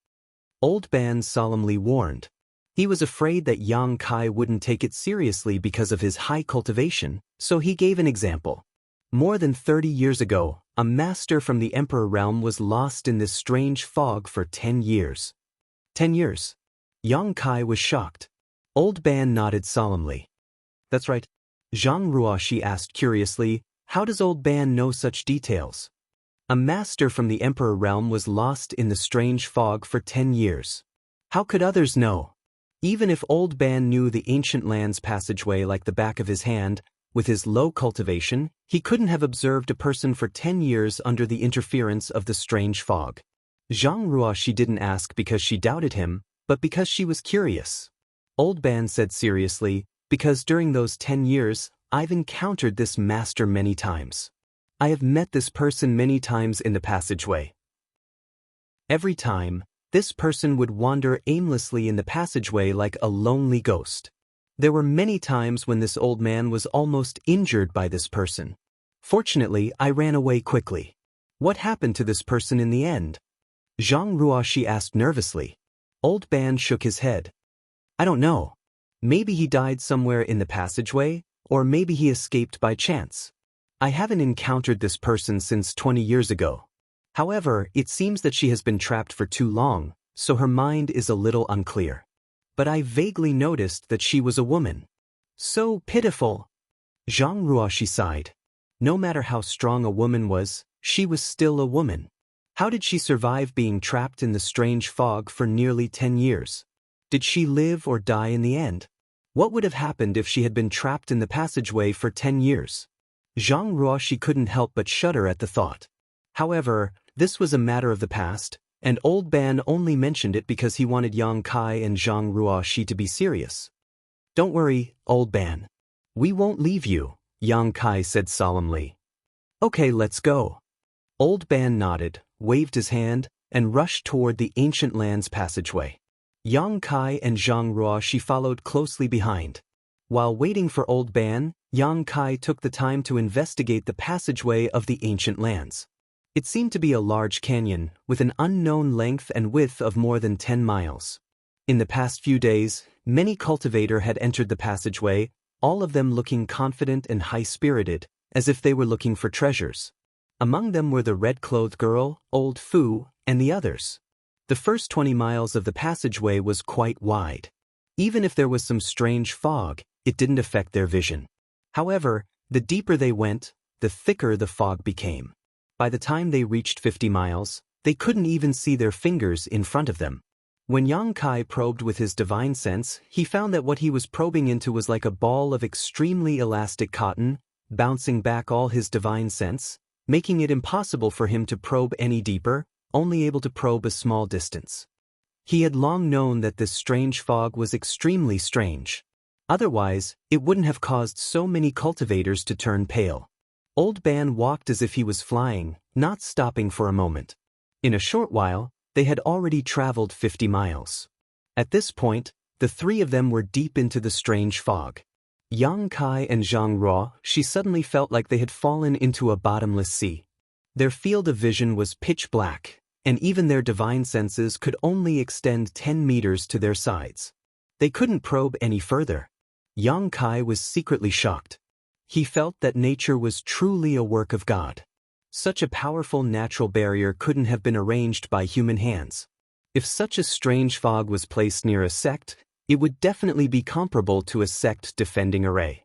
Old Ban solemnly warned. He was afraid that Yang Kai wouldn't take it seriously because of his high cultivation, so he gave an example. More than 30 years ago, a master from the Emperor realm was lost in this strange fog for 10 years. 10 years? Yang Kai was shocked. Old Ban nodded solemnly. That's right. Zhang Ruoxi asked curiously, how does Old Ban know such details? A master from the Emperor realm was lost in the strange fog for 10 years. How could others know? Even if Old Ban knew the ancient land's passageway like the back of his hand, with his low cultivation, he couldn't have observed a person for 10 years under the interference of the strange fog. Zhang Ruoxi didn't ask because she doubted him, but because she was curious. Old Ban said seriously, because during those 10 years, I've encountered this master many times. I have met this person many times in the passageway. Every time, this person would wander aimlessly in the passageway like a lonely ghost. There were many times when this old man was almost injured by this person. Fortunately, I ran away quickly. What happened to this person in the end? Zhang Ruoxi asked nervously. Old Ban shook his head. I don't know. Maybe he died somewhere in the passageway, or maybe he escaped by chance. I haven't encountered this person since 20 years ago. However, it seems that she has been trapped for too long, so her mind is a little unclear. But I vaguely noticed that she was a woman. So pitiful. Zhang Ruoxi sighed. No matter how strong a woman was, she was still a woman. How did she survive being trapped in the strange fog for nearly 10 years? Did she live or die in the end? What would have happened if she had been trapped in the passageway for 10 years? Zhang Ruoxi couldn't help but shudder at the thought. However, this was a matter of the past, and Old Ban only mentioned it because he wanted Yang Kai and Zhang Ruoxi to be serious. Don't worry, Old Ban. We won't leave you, Yang Kai said solemnly. Okay, let's go. Old Ban nodded, waved his hand, and rushed toward the ancient land's passageway. Yang Kai and Zhang Ruoxi followed closely behind. While waiting for Old Ban, Yang Kai took the time to investigate the passageway of the ancient lands. It seemed to be a large canyon, with an unknown length and width of more than 10 miles. In the past few days, many cultivators had entered the passageway, all of them looking confident and high-spirited, as if they were looking for treasures. Among them were the red-clothed girl, Old Fu, and the others. The first 20 miles of the passageway was quite wide. Even if there was some strange fog, it didn't affect their vision. However, the deeper they went, the thicker the fog became. By the time they reached 50 miles, they couldn't even see their fingers in front of them. When Yang Kai probed with his divine sense, he found that what he was probing into was like a ball of extremely elastic cotton, bouncing back all his divine sense, making it impossible for him to probe any deeper, only able to probe a small distance. He had long known that this strange fog was extremely strange. Otherwise, it wouldn't have caused so many cultivators to turn pale. Old Ban walked as if he was flying, not stopping for a moment. In a short while, they had already traveled 50 miles. At this point, the three of them were deep into the strange fog. Yang Kai and Zhang Ruoxi suddenly felt like they had fallen into a bottomless sea. Their field of vision was pitch black, and even their divine senses could only extend 10 meters to their sides. They couldn't probe any further. Yang Kai was secretly shocked. He felt that nature was truly a work of God. Such a powerful natural barrier couldn't have been arranged by human hands. If such a strange fog was placed near a sect, it would definitely be comparable to a sect defending array.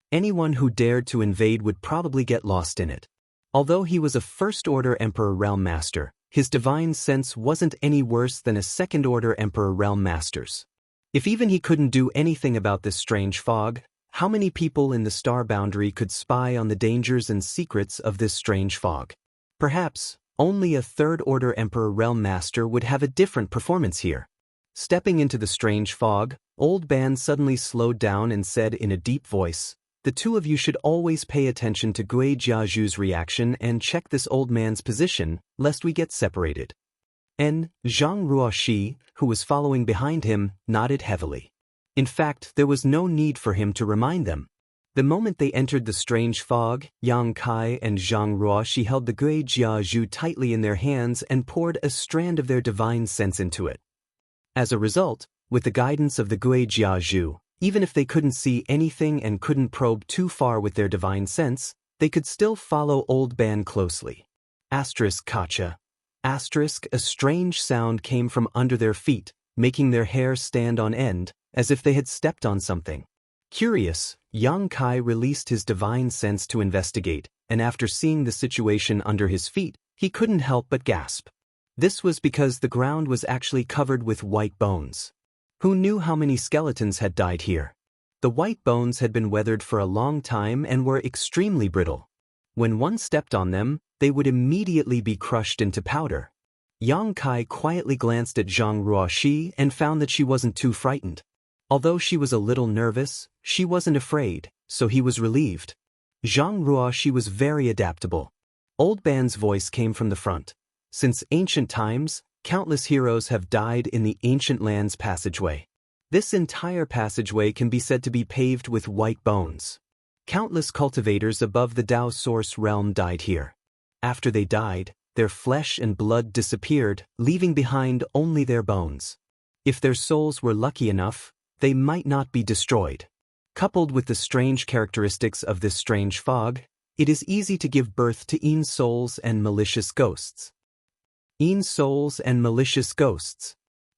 Anyone who dared to invade would probably get lost in it. Although he was a first-order Emperor Realm Master, his divine sense wasn't any worse than a second-order Emperor Realm Master's. If even he couldn't do anything about this strange fog, how many people in the star boundary could spy on the dangers and secrets of this strange fog? Perhaps, only a third-order Emperor Realm Master would have a different performance here. Stepping into the strange fog, Old Ban suddenly slowed down and said in a deep voice, "The two of you should always pay attention to Gui Jiaju's reaction and check this old man's position, lest we get separated." And Zhang Ruoxi, who was following behind him, nodded heavily. In fact, there was no need for him to remind them. The moment they entered the strange fog, Yang Kai and Zhang Ruoxi held the Gui Jiaju tightly in their hands and poured a strand of their divine sense into it. As a result, with the guidance of the Gui Jiaju, even if they couldn't see anything and couldn't probe too far with their divine sense, they could still follow Old Ban closely. Kacha. A strange sound came from under their feet, making their hair stand on end, as if they had stepped on something. Curious, Yang Kai released his divine sense to investigate, and after seeing the situation under his feet, he couldn't help but gasp. This was because the ground was actually covered with white bones. Who knew how many skeletons had died here? The white bones had been weathered for a long time and were extremely brittle. When one stepped on them, they would immediately be crushed into powder. Yang Kai quietly glanced at Zhang Ruoxi and found that she wasn't too frightened. Although she was a little nervous, she wasn't afraid, so he was relieved. Zhang Ruoxi was very adaptable. Old Ban's voice came from the front. Since ancient times, countless heroes have died in the ancient land's passageway. This entire passageway can be said to be paved with white bones. Countless cultivators above the Dao source realm died here. After they died, their flesh and blood disappeared, leaving behind only their bones. If their souls were lucky enough, they might not be destroyed. Coupled with the strange characteristics of this strange fog, it is easy to give birth to Yin souls and malicious ghosts. Yin souls and malicious ghosts.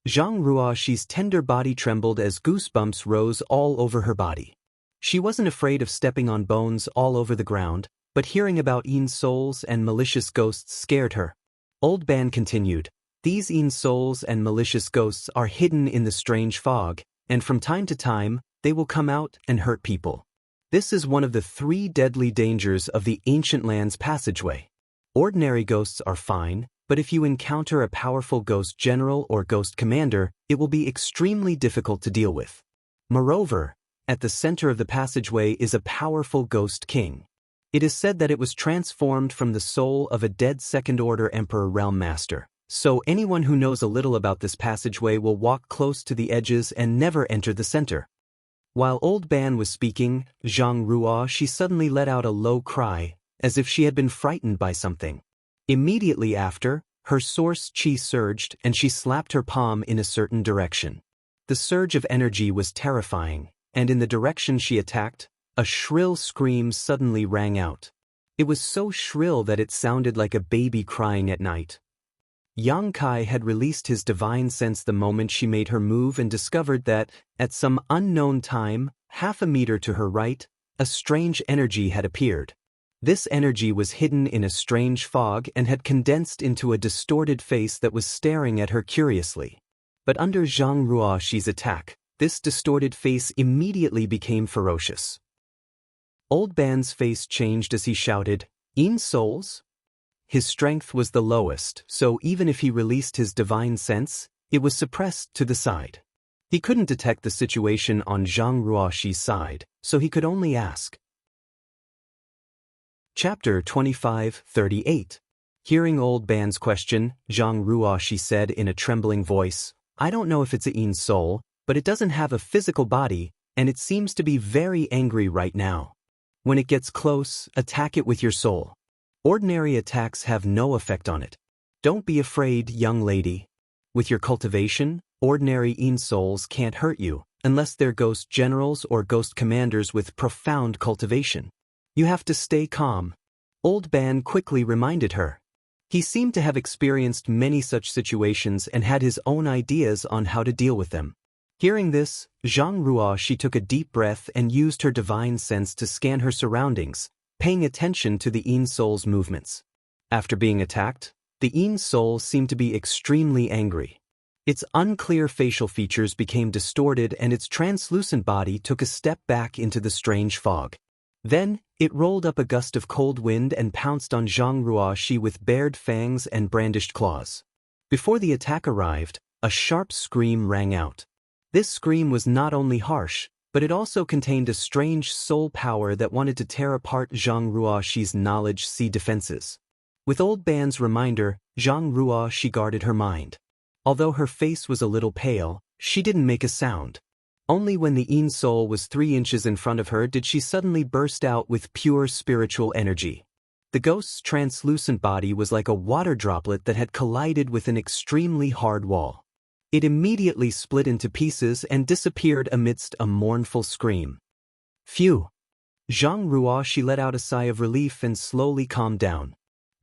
Zhang Ruoxi's tender body trembled as goosebumps rose all over her body. She wasn't afraid of stepping on bones all over the ground, but hearing about Yin souls and malicious ghosts scared her. Old Ban continued, "These Yin souls and malicious ghosts are hidden in the strange fog, and from time to time, they will come out and hurt people. This is one of the 3 deadly dangers of the ancient land's passageway. Ordinary ghosts are fine, but if you encounter a powerful ghost general or ghost commander, it will be extremely difficult to deal with. Moreover, at the center of the passageway is a powerful ghost king. It is said that it was transformed from the soul of a dead second-order emperor realm master, so anyone who knows a little about this passageway will walk close to the edges and never enter the center." While Old Ban was speaking, Zhang Ruoxi suddenly let out a low cry, as if she had been frightened by something. Immediately after, her source chi surged and she slapped her palm in a certain direction. The surge of energy was terrifying, and in the direction she attacked, a shrill scream suddenly rang out. It was so shrill that it sounded like a baby crying at night. Yang Kai had released his divine sense the moment she made her move and discovered that, at some unknown time, half a meter to her right, a strange energy had appeared. This energy was hidden in a strange fog and had condensed into a distorted face that was staring at her curiously. But under Zhang Ruoxi's attack, this distorted face immediately became ferocious. Old Ban's face changed as he shouted, "Yin souls?" His strength was the lowest, so even if he released his divine sense, it was suppressed to the side. He couldn't detect the situation on Zhang Ruoxi's side, so he could only ask. Chapter 25:38. Hearing Old Ban's question, Zhang Ruoxi said in a trembling voice, "I don't know if it's a Yin soul, but it doesn't have a physical body, and it seems to be very angry right now. When it gets close, attack it with your soul. Ordinary attacks have no effect on it. Don't be afraid, young lady. With your cultivation, ordinary Yin souls can't hurt you, unless they're ghost generals or ghost commanders with profound cultivation. You have to stay calm." Old Ban quickly reminded her. He seemed to have experienced many such situations and had his own ideas on how to deal with them. Hearing this, Zhang Ruoxi took a deep breath and used her divine sense to scan her surroundings, paying attention to the Yin soul's movements. After being attacked, the Yin soul seemed to be extremely angry. Its unclear facial features became distorted and its translucent body took a step back into the strange fog. Then, it rolled up a gust of cold wind and pounced on Zhang Ruoxi with bared fangs and brandished claws. Before the attack arrived, a sharp scream rang out. This scream was not only harsh, but it also contained a strange soul power that wanted to tear apart Zhang Ruoxi's knowledge sea defenses. With Old Ban's reminder, Zhang Ruoxi guarded her mind. Although her face was a little pale, she didn't make a sound. Only when the Yin soul was 3 inches in front of her did she suddenly burst out with pure spiritual energy. The ghost's translucent body was like a water droplet that had collided with an extremely hard wall. It immediately split into pieces and disappeared amidst a mournful scream. "Phew!" Zhang Ruoxi let out a sigh of relief and slowly calmed down.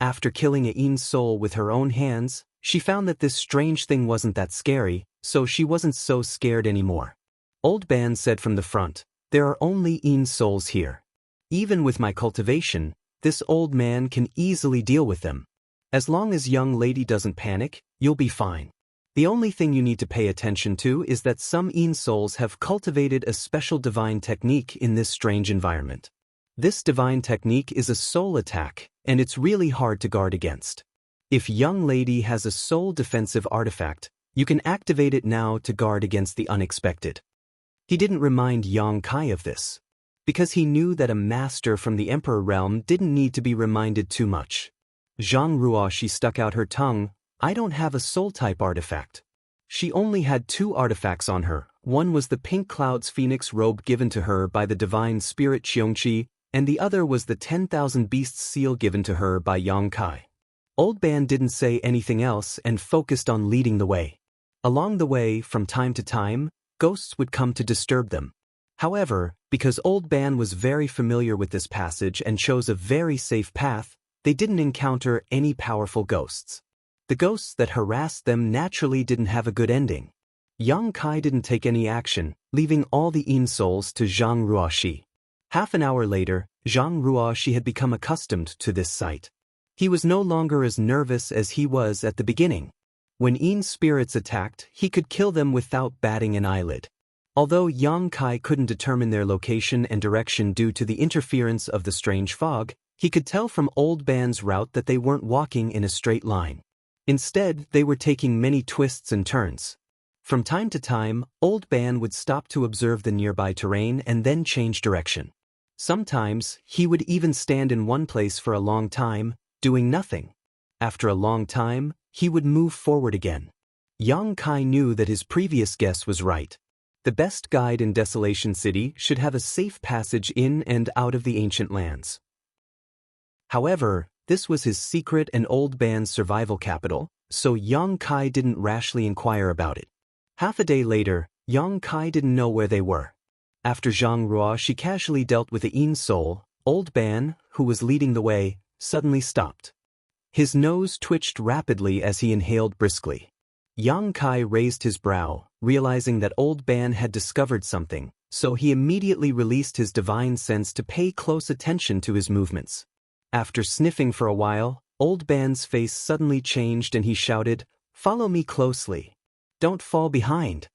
After killing a Yin soul with her own hands, she found that this strange thing wasn't that scary, so she wasn't so scared anymore. Old Ban said from the front, "There are only Yin souls here. Even with my cultivation, this old man can easily deal with them. As long as young lady doesn't panic, you'll be fine. The only thing you need to pay attention to is that some Yin souls have cultivated a special divine technique in this strange environment. This divine technique is a soul attack, and it's really hard to guard against. If young lady has a soul defensive artifact, you can activate it now to guard against the unexpected." He didn't remind Yang Kai of this, because he knew that a master from the Emperor realm didn't need to be reminded too much. Zhang Ruoxi stuck out her tongue. "I don't have a soul-type artifact." She only had 2 artifacts on her. One was the Pink Cloud's Phoenix robe given to her by the divine spirit Xianxia, and the other was the 10,000 Beasts seal given to her by Yang Kai. Old Ban didn't say anything else and focused on leading the way. Along the way, from time to time, ghosts would come to disturb them. However, because Old Ban was very familiar with this passage and chose a very safe path, they didn't encounter any powerful ghosts. The ghosts that harassed them naturally didn't have a good ending. Yang Kai didn't take any action, leaving all the Yin souls to Zhang Ruoxi. Half an hour later, Zhang Ruoxi had become accustomed to this sight. He was no longer as nervous as he was at the beginning. When Yin spirits attacked, he could kill them without batting an eyelid. Although Yang Kai couldn't determine their location and direction due to the interference of the strange fog, he could tell from Old Ban's route that they weren't walking in a straight line. Instead, they were taking many twists and turns. From time to time, Old Ban would stop to observe the nearby terrain and then change direction. Sometimes, he would even stand in one place for a long time, doing nothing. After a long time, he would move forward again. Yang Kai knew that his previous guess was right. The best guide in Desolation City should have a safe passage in and out of the ancient lands. However, this was his secret and Old Ban's survival capital, so Yang Kai didn't rashly inquire about it. Half a day later, Yang Kai didn't know where they were. After Zhang Ruoxi casually dealt with the Yin soul, Old Ban, who was leading the way, suddenly stopped. His nose twitched rapidly as he inhaled briskly. Yang Kai raised his brow, realizing that Old Ban had discovered something, so he immediately released his divine sense to pay close attention to his movements. After sniffing for a while, Old Ban's face suddenly changed and he shouted, "Follow me closely. Don't fall behind."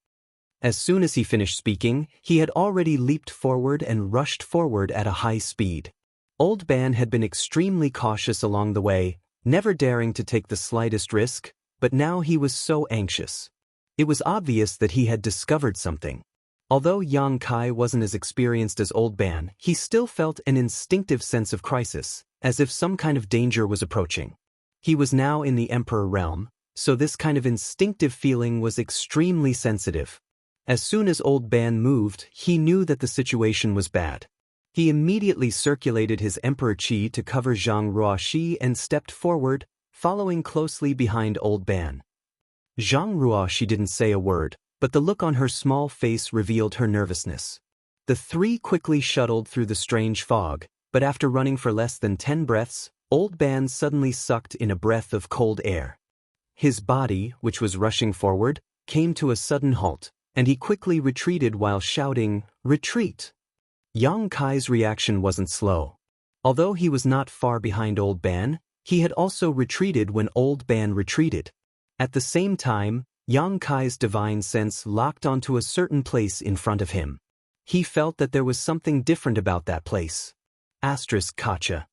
As soon as he finished speaking, he had already leaped forward and rushed forward at a high speed. Old Ban had been extremely cautious along the way, never daring to take the slightest risk, but now he was so anxious. It was obvious that he had discovered something. Although Yang Kai wasn't as experienced as Old Ban, he still felt an instinctive sense of crisis, as if some kind of danger was approaching. He was now in the Emperor realm, so this kind of instinctive feeling was extremely sensitive. As soon as Old Ban moved, he knew that the situation was bad. He immediately circulated his Emperor Qi to cover Zhang Ruoxi and stepped forward, following closely behind Old Ban. Zhang Ruoxi didn't say a word, but the look on her small face revealed her nervousness. The 3 quickly shuttled through the strange fog, but after running for less than 10 breaths, Old Ban suddenly sucked in a breath of cold air. His body, which was rushing forward, came to a sudden halt, and he quickly retreated while shouting, "Retreat!" Yang Kai's reaction wasn't slow. Although he was not far behind Old Ban, he had also retreated when Old Ban retreated. At the same time, Yang Kai's divine sense locked onto a certain place in front of him. He felt that there was something different about that place. Kacha.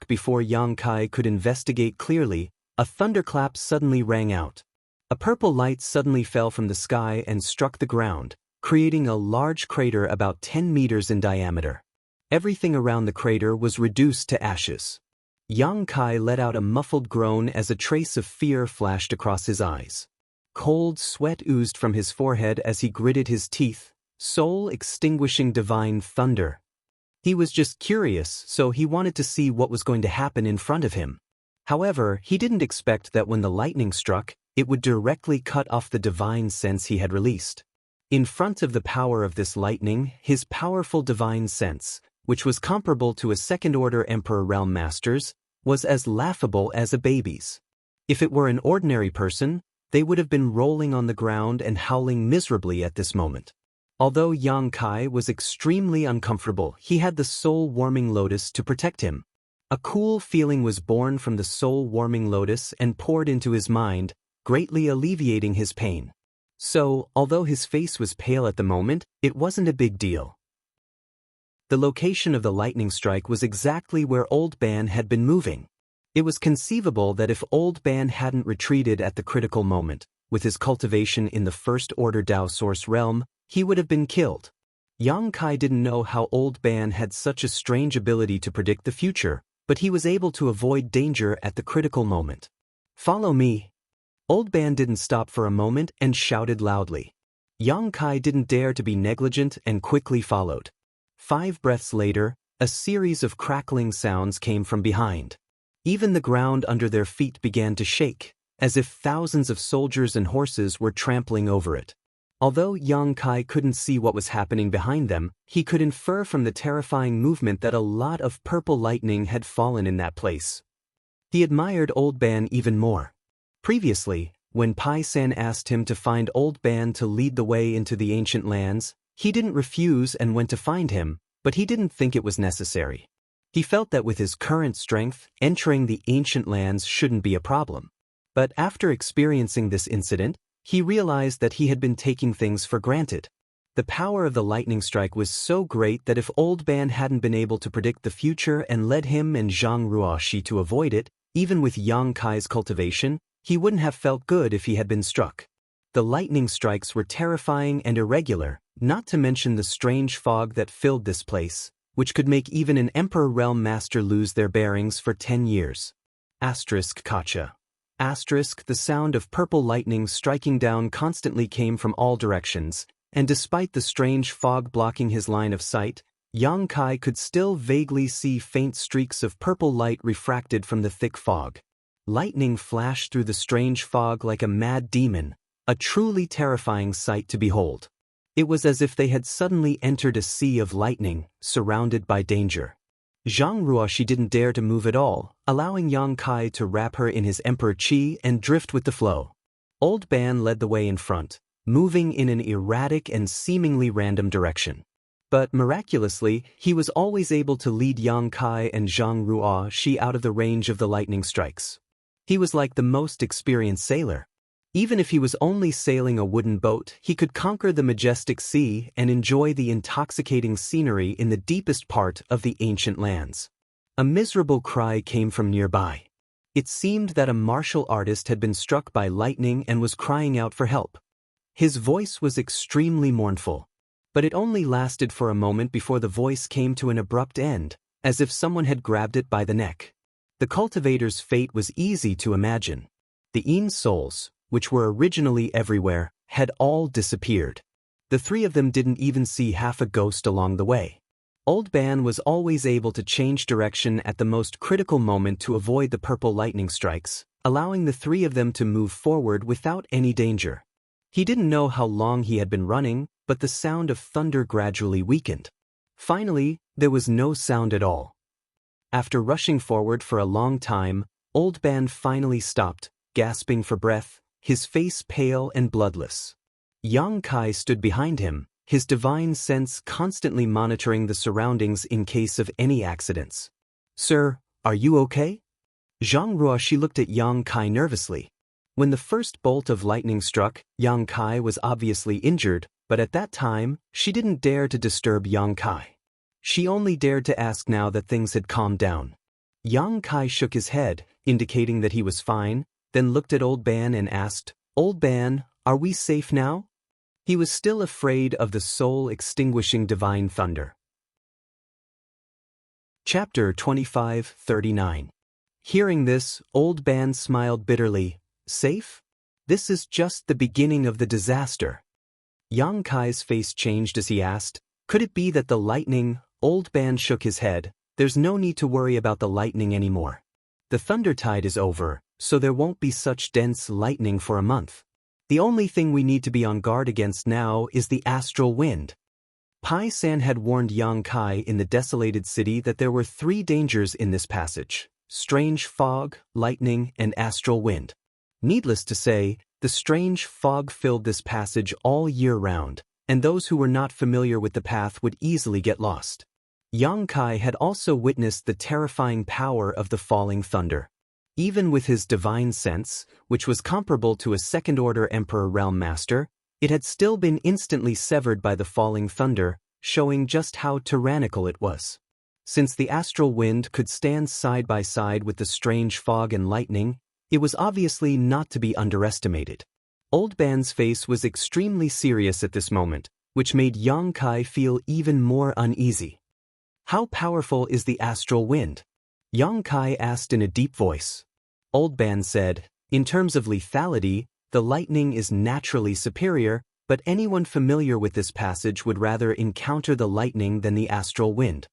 Before Yang Kai could investigate clearly, a thunderclap suddenly rang out. A purple light suddenly fell from the sky and struck the ground, creating a large crater about 10 meters in diameter. Everything around the crater was reduced to ashes. Yang Kai let out a muffled groan as a trace of fear flashed across his eyes. Cold sweat oozed from his forehead as he gritted his teeth, soul-extinguishing divine thunder. He was just curious, so he wanted to see what was going to happen in front of him. However, he didn't expect that when the lightning struck, it would directly cut off the divine sense he had released. In front of the power of this lightning, his powerful divine sense, which was comparable to a second-order Emperor Realm Master's, was as laughable as a baby's. If it were an ordinary person, they would have been rolling on the ground and howling miserably at this moment. Although Yang Kai was extremely uncomfortable, he had the soul-warming lotus to protect him. A cool feeling was born from the soul-warming lotus and poured into his mind, greatly alleviating his pain. So, although his face was pale at the moment, it wasn't a big deal. The location of the lightning strike was exactly where Old Ban had been moving. It was conceivable that if Old Ban hadn't retreated at the critical moment, with his cultivation in the first-order Dao Source realm, he would have been killed. Yang Kai didn't know how Old Ban had such a strange ability to predict the future, but he was able to avoid danger at the critical moment. "Follow me." Old Ban didn't stop for a moment and shouted loudly. Yang Kai didn't dare to be negligent and quickly followed. 5 breaths later, a series of crackling sounds came from behind. Even the ground under their feet began to shake, as if thousands of soldiers and horses were trampling over it. Although Yang Kai couldn't see what was happening behind them, he could infer from the terrifying movement that a lot of purple lightning had fallen in that place. He admired Old Ban even more. Previously, when Pai San asked him to find Old Ban to lead the way into the ancient lands, he didn't refuse and went to find him, but he didn't think it was necessary. He felt that with his current strength, entering the ancient lands shouldn't be a problem. But after experiencing this incident, he realized that he had been taking things for granted. The power of the lightning strike was so great that if Old Ban hadn't been able to predict the future and led him and Zhang Ruoxi to avoid it, even with Yang Kai's cultivation, he wouldn't have felt good if he had been struck. The lightning strikes were terrifying and irregular, not to mention the strange fog that filled this place, which could make even an Emperor Realm Master lose their bearings for 10 years. Kacha. The sound of purple lightning striking down constantly came from all directions, and despite the strange fog blocking his line of sight, Yang Kai could still vaguely see faint streaks of purple light refracted from the thick fog. Lightning flashed through the strange fog like a mad demon, a truly terrifying sight to behold. It was as if they had suddenly entered a sea of lightning, surrounded by danger. Zhang Ruoxi didn't dare to move at all, allowing Yang Kai to wrap her in his Emperor Qi and drift with the flow. Old Ban led the way in front, moving in an erratic and seemingly random direction. But miraculously, he was always able to lead Yang Kai and Zhang Ruoxi out of the range of the lightning strikes. He was like the most experienced sailor. Even if he was only sailing a wooden boat, he could conquer the majestic sea and enjoy the intoxicating scenery in the deepest part of the ancient lands. A miserable cry came from nearby. It seemed that a martial artist had been struck by lightning and was crying out for help. His voice was extremely mournful, but it only lasted for a moment before the voice came to an abrupt end, as if someone had grabbed it by the neck. The cultivator's fate was easy to imagine. The Yin souls, which were originally everywhere, had all disappeared. The 3 of them didn't even see half a ghost along the way. Old Ban was always able to change direction at the most critical moment to avoid the purple lightning strikes, allowing the 3 of them to move forward without any danger. He didn't know how long he had been running, but the sound of thunder gradually weakened. Finally, there was no sound at all. After rushing forward for a long time, Old Ban finally stopped, gasping for breath, his face pale and bloodless. Yang Kai stood behind him, his divine sense constantly monitoring the surroundings in case of any accidents. "Sir, are you okay?" Zhang Ruoxi looked at Yang Kai nervously. When the first bolt of lightning struck, Yang Kai was obviously injured, but at that time, she didn't dare to disturb Yang Kai. She only dared to ask now that things had calmed down. Yang Kai shook his head, indicating that he was fine, then looked at Old Ban and asked, "Old Ban, are we safe now?" He was still afraid of the soul-extinguishing divine thunder. Chapter 25:39. Hearing this, Old Ban smiled bitterly. "Safe? This is just the beginning of the disaster." Yang Kai's face changed as he asked, "Could it be that the lightning?" Old Ban shook his head. "There's no need to worry about the lightning anymore. The thunder tide is over, so there won't be such dense lightning for a month. The only thing we need to be on guard against now is the astral wind." Pai San had warned Yang Kai in the desolated city that there were 3 dangers in this passage: strange fog, lightning, and astral wind. Needless to say, the strange fog filled this passage all year round, and those who were not familiar with the path would easily get lost. Yang Kai had also witnessed the terrifying power of the falling thunder. Even with his divine sense, which was comparable to a second-order Emperor Realm Master, it had still been instantly severed by the falling thunder, showing just how tyrannical it was. Since the astral wind could stand side by side with the strange fog and lightning, it was obviously not to be underestimated. Old Ban's face was extremely serious at this moment, which made Yang Kai feel even more uneasy. "How powerful is the astral wind?" Yang Kai asked in a deep voice. Old Ban said, "In terms of lethality, the lightning is naturally superior, but anyone familiar with this passage would rather encounter the lightning than the astral wind."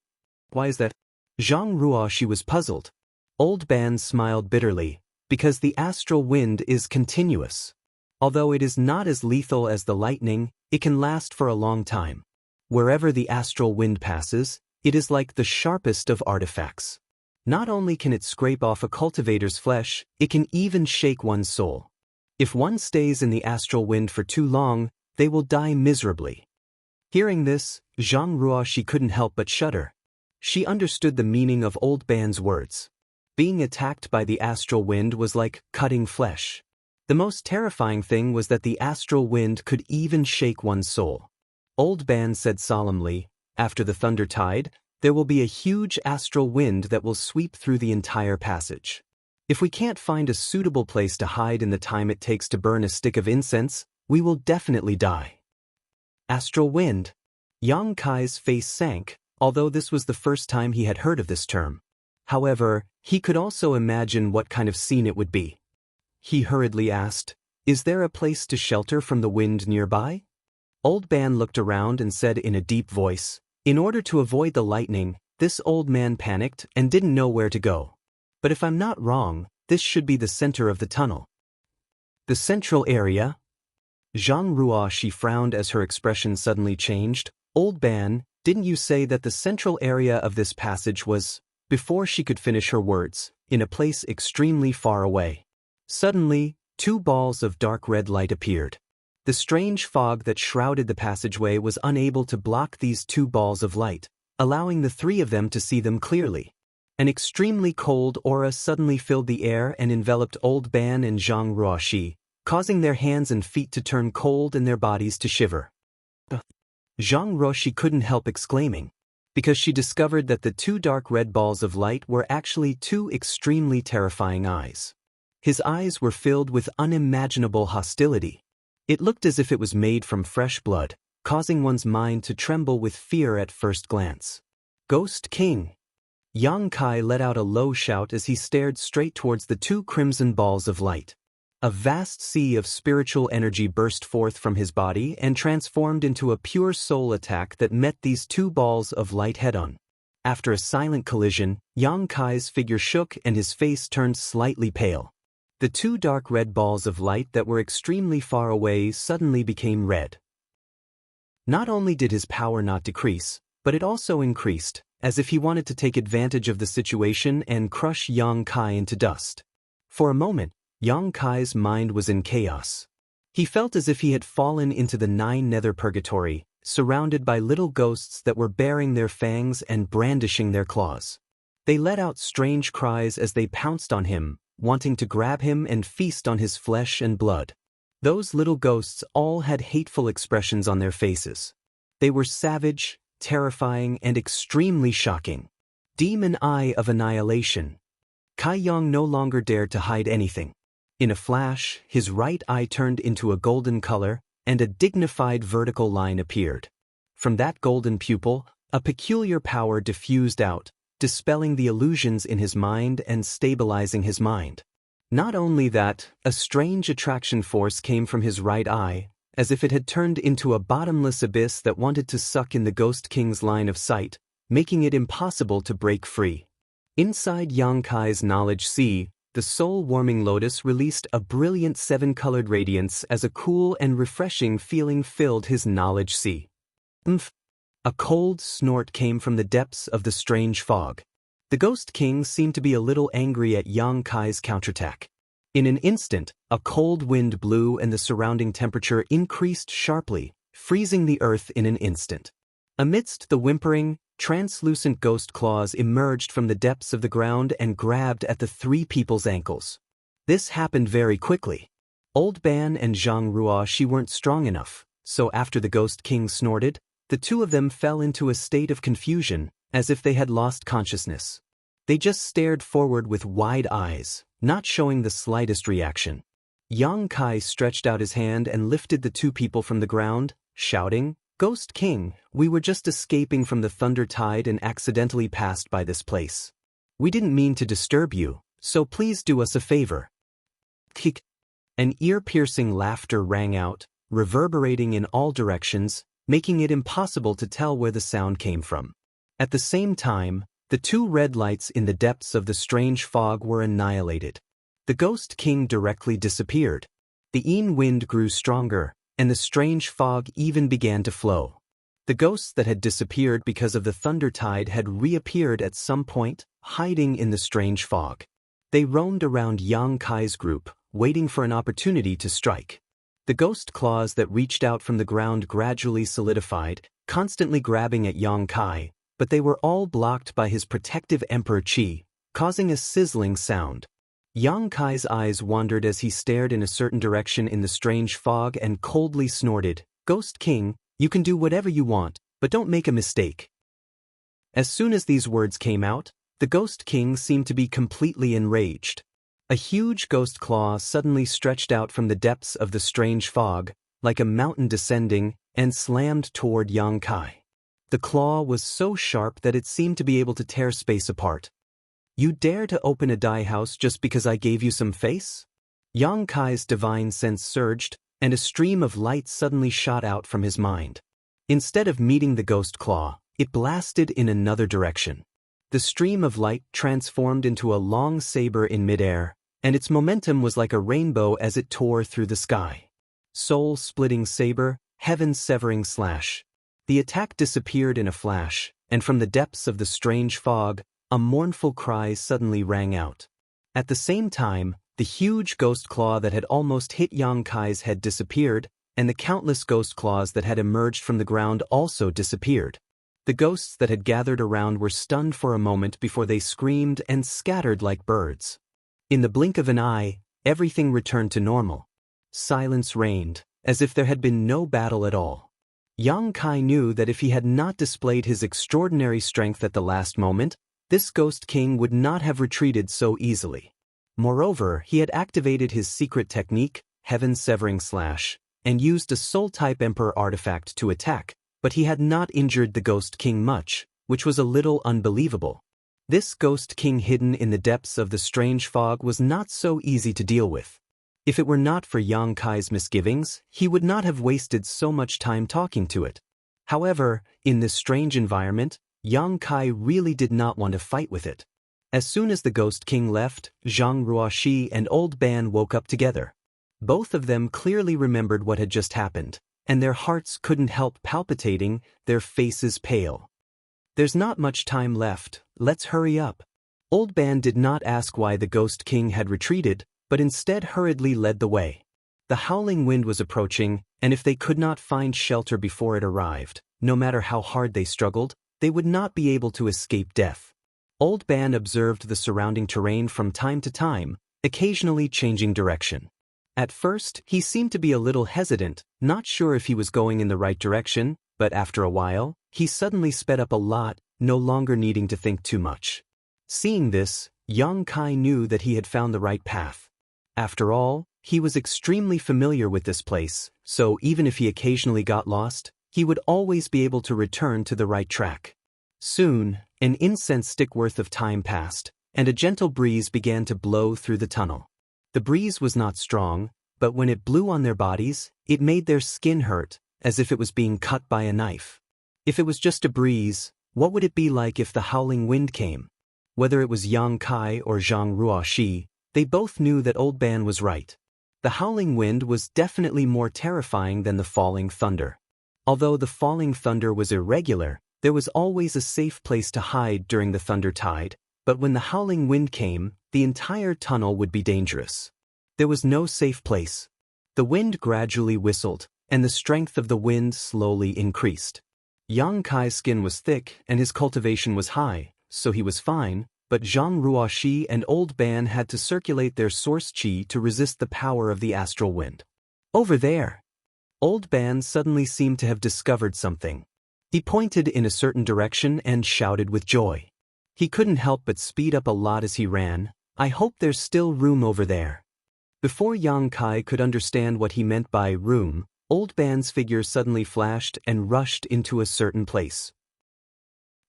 "Why is that?" Zhang Ruoshi was puzzled. Old Ban smiled bitterly, "Because the astral wind is continuous. Although it is not as lethal as the lightning, it can last for a long time. Wherever the astral wind passes, it is like the sharpest of artifacts. Not only can it scrape off a cultivator's flesh, it can even shake one's soul. If one stays in the astral wind for too long, they will die miserably." Hearing this, Zhang Ruoshi couldn't help but shudder. She understood the meaning of Old Ban's words. Being attacked by the astral wind was like cutting flesh. The most terrifying thing was that the astral wind could even shake one's soul. Old Ban said solemnly, "After the thunder tide, there will be a huge astral wind that will sweep through the entire passage. If we can't find a suitable place to hide in the time it takes to burn a stick of incense, we will definitely die." Astral wind. Yang Kai's face sank, although this was the first time he had heard of this term. However, he could also imagine what kind of scene it would be. He hurriedly asked, "Is there a place to shelter from the wind nearby?" Old Ban looked around and said in a deep voice, "In order to avoid the lightning, this old man panicked and didn't know where to go. But if I'm not wrong, this should be the center of the tunnel." "The central area?" Zhang Ruoshi frowned as her expression suddenly changed. "Old Ban, didn't you say that the central area of this passage was—" Before she could finish her words, in a place extremely far away. Suddenly, 2 balls of dark red light appeared. The strange fog that shrouded the passageway was unable to block these 2 balls of light, allowing the 3 of them to see them clearly. An extremely cold aura suddenly filled the air and enveloped Old Ban and Zhang Ruoshi, causing their hands and feet to turn cold and their bodies to shiver. Zhang Ruoshi couldn't help exclaiming, because she discovered that the 2 dark red balls of light were actually 2 extremely terrifying eyes. His eyes were filled with unimaginable hostility. It looked as if it was made from fresh blood, causing one's mind to tremble with fear at first glance. "Ghost King!" Yang Kai let out a low shout as he stared straight towards the 2 crimson balls of light. A vast sea of spiritual energy burst forth from his body and transformed into a pure soul attack that met these 2 balls of light head-on. After a silent collision, Yang Kai's figure shook and his face turned slightly pale. The 2 dark red balls of light that were extremely far away suddenly became red. Not only did his power not decrease, but it also increased, as if he wanted to take advantage of the situation and crush Yang Kai into dust. For a moment, Yang Kai's mind was in chaos. He felt as if he had fallen into the 9 nether purgatory, surrounded by little ghosts that were baring their fangs and brandishing their claws. They let out strange cries as they pounced on him, wanting to grab him and feast on his flesh and blood. Those little ghosts all had hateful expressions on their faces. They were savage, terrifying, and extremely shocking. Demon Eye of Annihilation. Kai Yang no longer dared to hide anything. In a flash, his right eye turned into a golden color, and a dignified vertical line appeared. From that golden pupil, a peculiar power diffused out, dispelling the illusions in his mind and stabilizing his mind. Not only that, a strange attraction force came from his right eye, as if it had turned into a bottomless abyss that wanted to suck in the Ghost King's line of sight, making it impossible to break free. Inside Yang Kai's knowledge sea, the soul-warming lotus released a brilliant 7-colored radiance as a cool and refreshing feeling filled his knowledge sea. A A cold snort came from the depths of the strange fog. The Ghost King seemed to be a little angry at Yang Kai's counterattack. In an instant, a cold wind blew and the surrounding temperature increased sharply, freezing the earth in an instant. Amidst the whimpering, translucent ghost claws emerged from the depths of the ground and grabbed at the three people's ankles. This happened very quickly. Old Ban and Zhang Ruoxi weren't strong enough, so after the Ghost King snorted, the two of them fell into a state of confusion, as if they had lost consciousness. They just stared forward with wide eyes, not showing the slightest reaction. Yang Kai stretched out his hand and lifted the two people from the ground, shouting, "Ghost King, we were just escaping from the thunder tide and accidentally passed by this place. We didn't mean to disturb you, so please do us a favor." Kik. An ear-piercing laughter rang out, reverberating in all directions, making it impossible to tell where the sound came from. At the same time, the two red lights in the depths of the strange fog were annihilated. The Ghost King directly disappeared. The Yin wind grew stronger, and the strange fog even began to flow. The ghosts that had disappeared because of the thunder tide had reappeared at some point, hiding in the strange fog. They roamed around Yang Kai's group, waiting for an opportunity to strike. The ghost claws that reached out from the ground gradually solidified, constantly grabbing at Yang Kai, but they were all blocked by his protective Emperor Qi, causing a sizzling sound. Yang Kai's eyes wandered as he stared in a certain direction in the strange fog and coldly snorted, "Ghost King, you can do whatever you want, but don't make a mistake." As soon as these words came out, the Ghost King seemed to be completely enraged. A huge ghost claw suddenly stretched out from the depths of the strange fog, like a mountain descending, and slammed toward Yang Kai. The claw was so sharp that it seemed to be able to tear space apart. "You dare to open a dye house just because I gave you some face?" Yang Kai's divine sense surged, and a stream of light suddenly shot out from his mind. Instead of meeting the ghost claw, it blasted in another direction. The stream of light transformed into a long saber in midair, and its momentum was like a rainbow as it tore through the sky. Soul-splitting saber, heaven-severing slash. The attack disappeared in a flash, and from the depths of the strange fog, a mournful cry suddenly rang out. At the same time, the huge ghost claw that had almost hit Yang Kai's head disappeared, and the countless ghost claws that had emerged from the ground also disappeared. The ghosts that had gathered around were stunned for a moment before they screamed and scattered like birds. In the blink of an eye, everything returned to normal. Silence reigned, as if there had been no battle at all. Yang Kai knew that if he had not displayed his extraordinary strength at the last moment, this Ghost King would not have retreated so easily. Moreover, he had activated his secret technique, Heaven-Severing Slash, and used a Soul-type Emperor artifact to attack, but he had not injured the Ghost King much, which was a little unbelievable. This Ghost King hidden in the depths of the strange fog was not so easy to deal with. If it were not for Yang Kai's misgivings, he would not have wasted so much time talking to it. However, in this strange environment, Yang Kai really did not want to fight with it. As soon as the Ghost King left, Zhang Ruoxi and Old Ban woke up together. Both of them clearly remembered what had just happened, and their hearts couldn't help palpitating, their faces pale. "There's not much time left, let's hurry up." Old Ban did not ask why the Ghost King had retreated, but instead hurriedly led the way. The howling wind was approaching, and if they could not find shelter before it arrived, no matter how hard they struggled, they would not be able to escape death. Old Ban observed the surrounding terrain from time to time, occasionally changing direction. At first, he seemed to be a little hesitant, not sure if he was going in the right direction, but after a while, he suddenly sped up a lot, no longer needing to think too much. Seeing this, Yang Kai knew that he had found the right path. After all, he was extremely familiar with this place, so even if he occasionally got lost, he would always be able to return to the right track. Soon, an incense stick worth of time passed, and a gentle breeze began to blow through the tunnel. The breeze was not strong, but when it blew on their bodies, it made their skin hurt, as if it was being cut by a knife. If it was just a breeze, what would it be like if the howling wind came? Whether it was Yang Kai or Zhang Ruoxi, they both knew that Old Ban was right. The howling wind was definitely more terrifying than the falling thunder. Although the falling thunder was irregular, there was always a safe place to hide during the thunder tide, but when the howling wind came, the entire tunnel would be dangerous. There was no safe place. The wind gradually whistled, and the strength of the wind slowly increased. Yang Kai's skin was thick and his cultivation was high, so he was fine, but Zhang Ruoxi and Old Ban had to circulate their source qi to resist the power of the astral wind. Over there! Old Ban suddenly seemed to have discovered something. He pointed in a certain direction and shouted with joy. He couldn't help but speed up a lot as he ran. I hope there's still room over there. Before Yang Kai could understand what he meant by room, Old Ban's figure suddenly flashed and rushed into a certain place.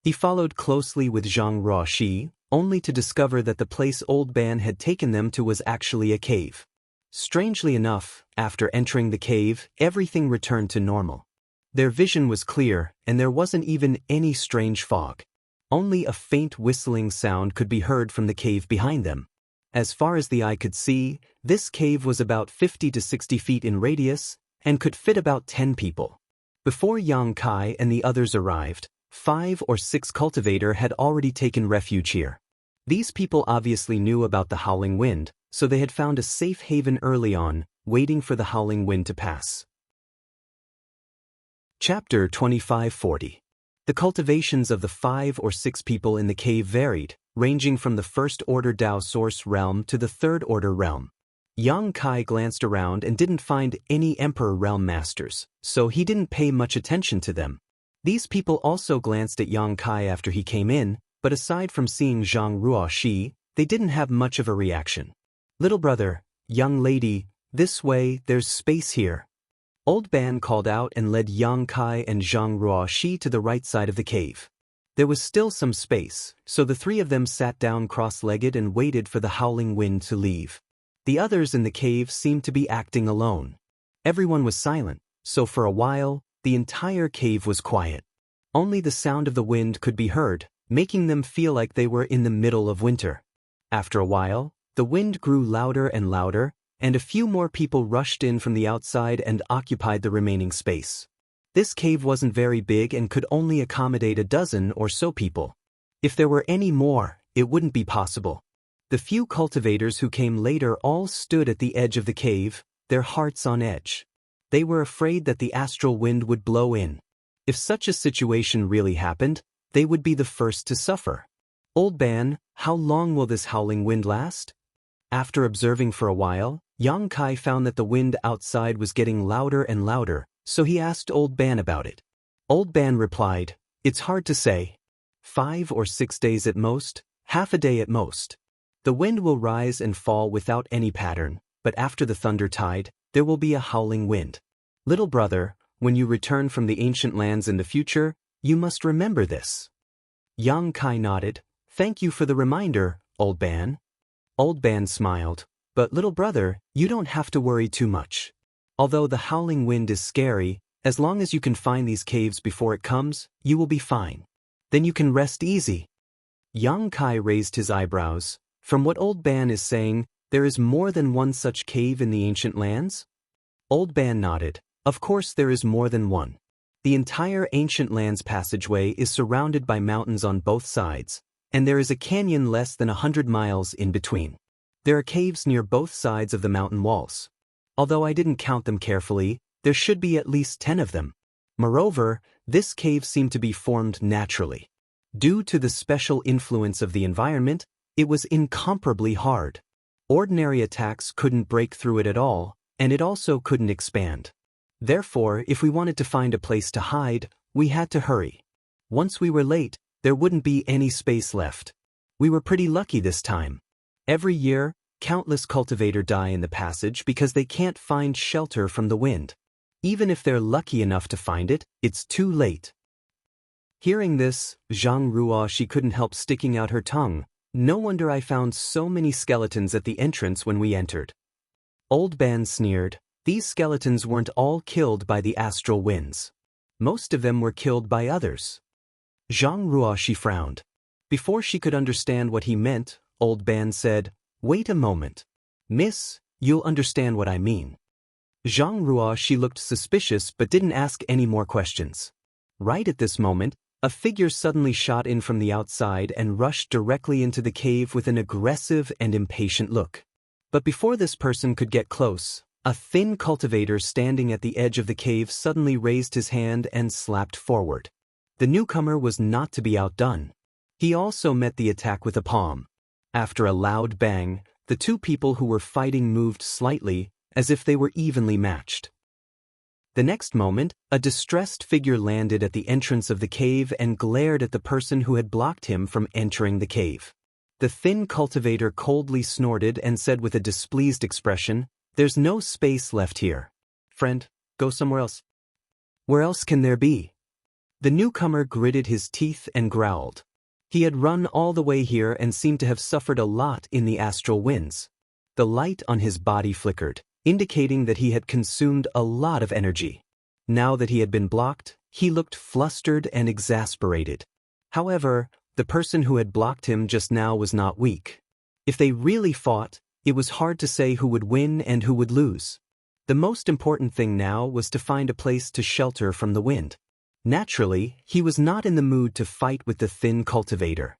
He followed closely with Zhang Ruoxi, only to discover that the place Old Ban had taken them to was actually a cave. Strangely enough, after entering the cave, everything returned to normal. Their vision was clear, and there wasn't even any strange fog. Only a faint whistling sound could be heard from the cave behind them. As far as the eye could see, this cave was about 50 to 60 feet in radius, and could fit about 10 people. Before Yang Kai and the others arrived, 5 or 6 cultivators had already taken refuge here. These people obviously knew about the howling wind, so they had found a safe haven early on, waiting for the howling wind to pass. Chapter 2540. The cultivations of the 5 or 6 people in the cave varied, ranging from the first-order Dao source realm to the third-order realm. Yang Kai glanced around and didn't find any Emperor Realm Masters, so he didn't pay much attention to them. These people also glanced at Yang Kai after he came in, but aside from seeing Zhang Ruoxi, they didn't have much of a reaction. Little brother, young lady, this way, there's space here. Old Ban called out and led Yang Kai and Zhang Ruoxi to the right side of the cave. There was still some space, so the 3 of them sat down cross-legged and waited for the howling wind to leave. The others in the cave seemed to be acting alone. Everyone was silent, so for a while, the entire cave was quiet. Only the sound of the wind could be heard, making them feel like they were in the middle of winter. After a while, the wind grew louder and louder, and a few more people rushed in from the outside and occupied the remaining space. This cave wasn't very big and could only accommodate a dozen or so people. If there were any more, it wouldn't be possible. The few cultivators who came later all stood at the edge of the cave, their hearts on edge. They were afraid that the astral wind would blow in. If such a situation really happened, they would be the first to suffer. Old Ban, how long will this howling wind last? After observing for a while, Yang Kai found that the wind outside was getting louder and louder, so he asked Old Ban about it. Old Ban replied, "It's hard to say. 5 or 6 days at most, half a day at most. The wind will rise and fall without any pattern, but after the thunder tide, there will be a howling wind. Little brother, when you return from the ancient lands in the future, you must remember this." Yang Kai nodded. "Thank you for the reminder, Old Ban." Old Ban smiled. "But little brother, you don't have to worry too much. Although the howling wind is scary, as long as you can find these caves before it comes, you will be fine. Then you can rest easy." Yang Kai raised his eyebrows. "From what Old Ban is saying, there is more than one such cave in the ancient lands?" Old Ban nodded. "Of course there is more than one. The entire ancient lands passageway is surrounded by mountains on both sides, and there is a canyon less than 100 miles in between. There are caves near both sides of the mountain walls. Although I didn't count them carefully, there should be at least 10 of them. Moreover, this cave seemed to be formed naturally. Due to the special influence of the environment, it was incomparably hard. Ordinary attacks couldn't break through it at all, and it also couldn't expand. Therefore, if we wanted to find a place to hide, we had to hurry. Once we were late, there wouldn't be any space left. We were pretty lucky this time. Every year, countless cultivators die in the passage because they can't find shelter from the wind. Even if they're lucky enough to find it, it's too late." Hearing this, Zhang Ruoxi couldn't help sticking out her tongue. "No wonder I found so many skeletons at the entrance when we entered." Old Ban sneered. "These skeletons weren't all killed by the astral winds. Most of them were killed by others." Zhang Ruoxi frowned. Before she could understand what he meant, Old Ban said, "Wait a moment. Miss, you'll understand what I mean." Xianxia looked suspicious but didn't ask any more questions. Right at this moment, a figure suddenly shot in from the outside and rushed directly into the cave with an aggressive and impatient look. But before this person could get close, a thin cultivator standing at the edge of the cave suddenly raised his hand and slapped forward. The newcomer was not to be outdone. He also met the attack with a palm. After a loud bang, the two people who were fighting moved slightly, as if they were evenly matched. The next moment, a distressed figure landed at the entrance of the cave and glared at the person who had blocked him from entering the cave. The thin cultivator coldly snorted and said with a displeased expression, "There's no space left here. Friend, go somewhere else." "Where else can there be?" The newcomer gritted his teeth and growled. He had run all the way here and seemed to have suffered a lot in the astral winds. The light on his body flickered, indicating that he had consumed a lot of energy. Now that he had been blocked, he looked flustered and exasperated. However, the person who had blocked him just now was not weak. If they really fought, it was hard to say who would win and who would lose. The most important thing now was to find a place to shelter from the wind. Naturally, he was not in the mood to fight with the thin cultivator.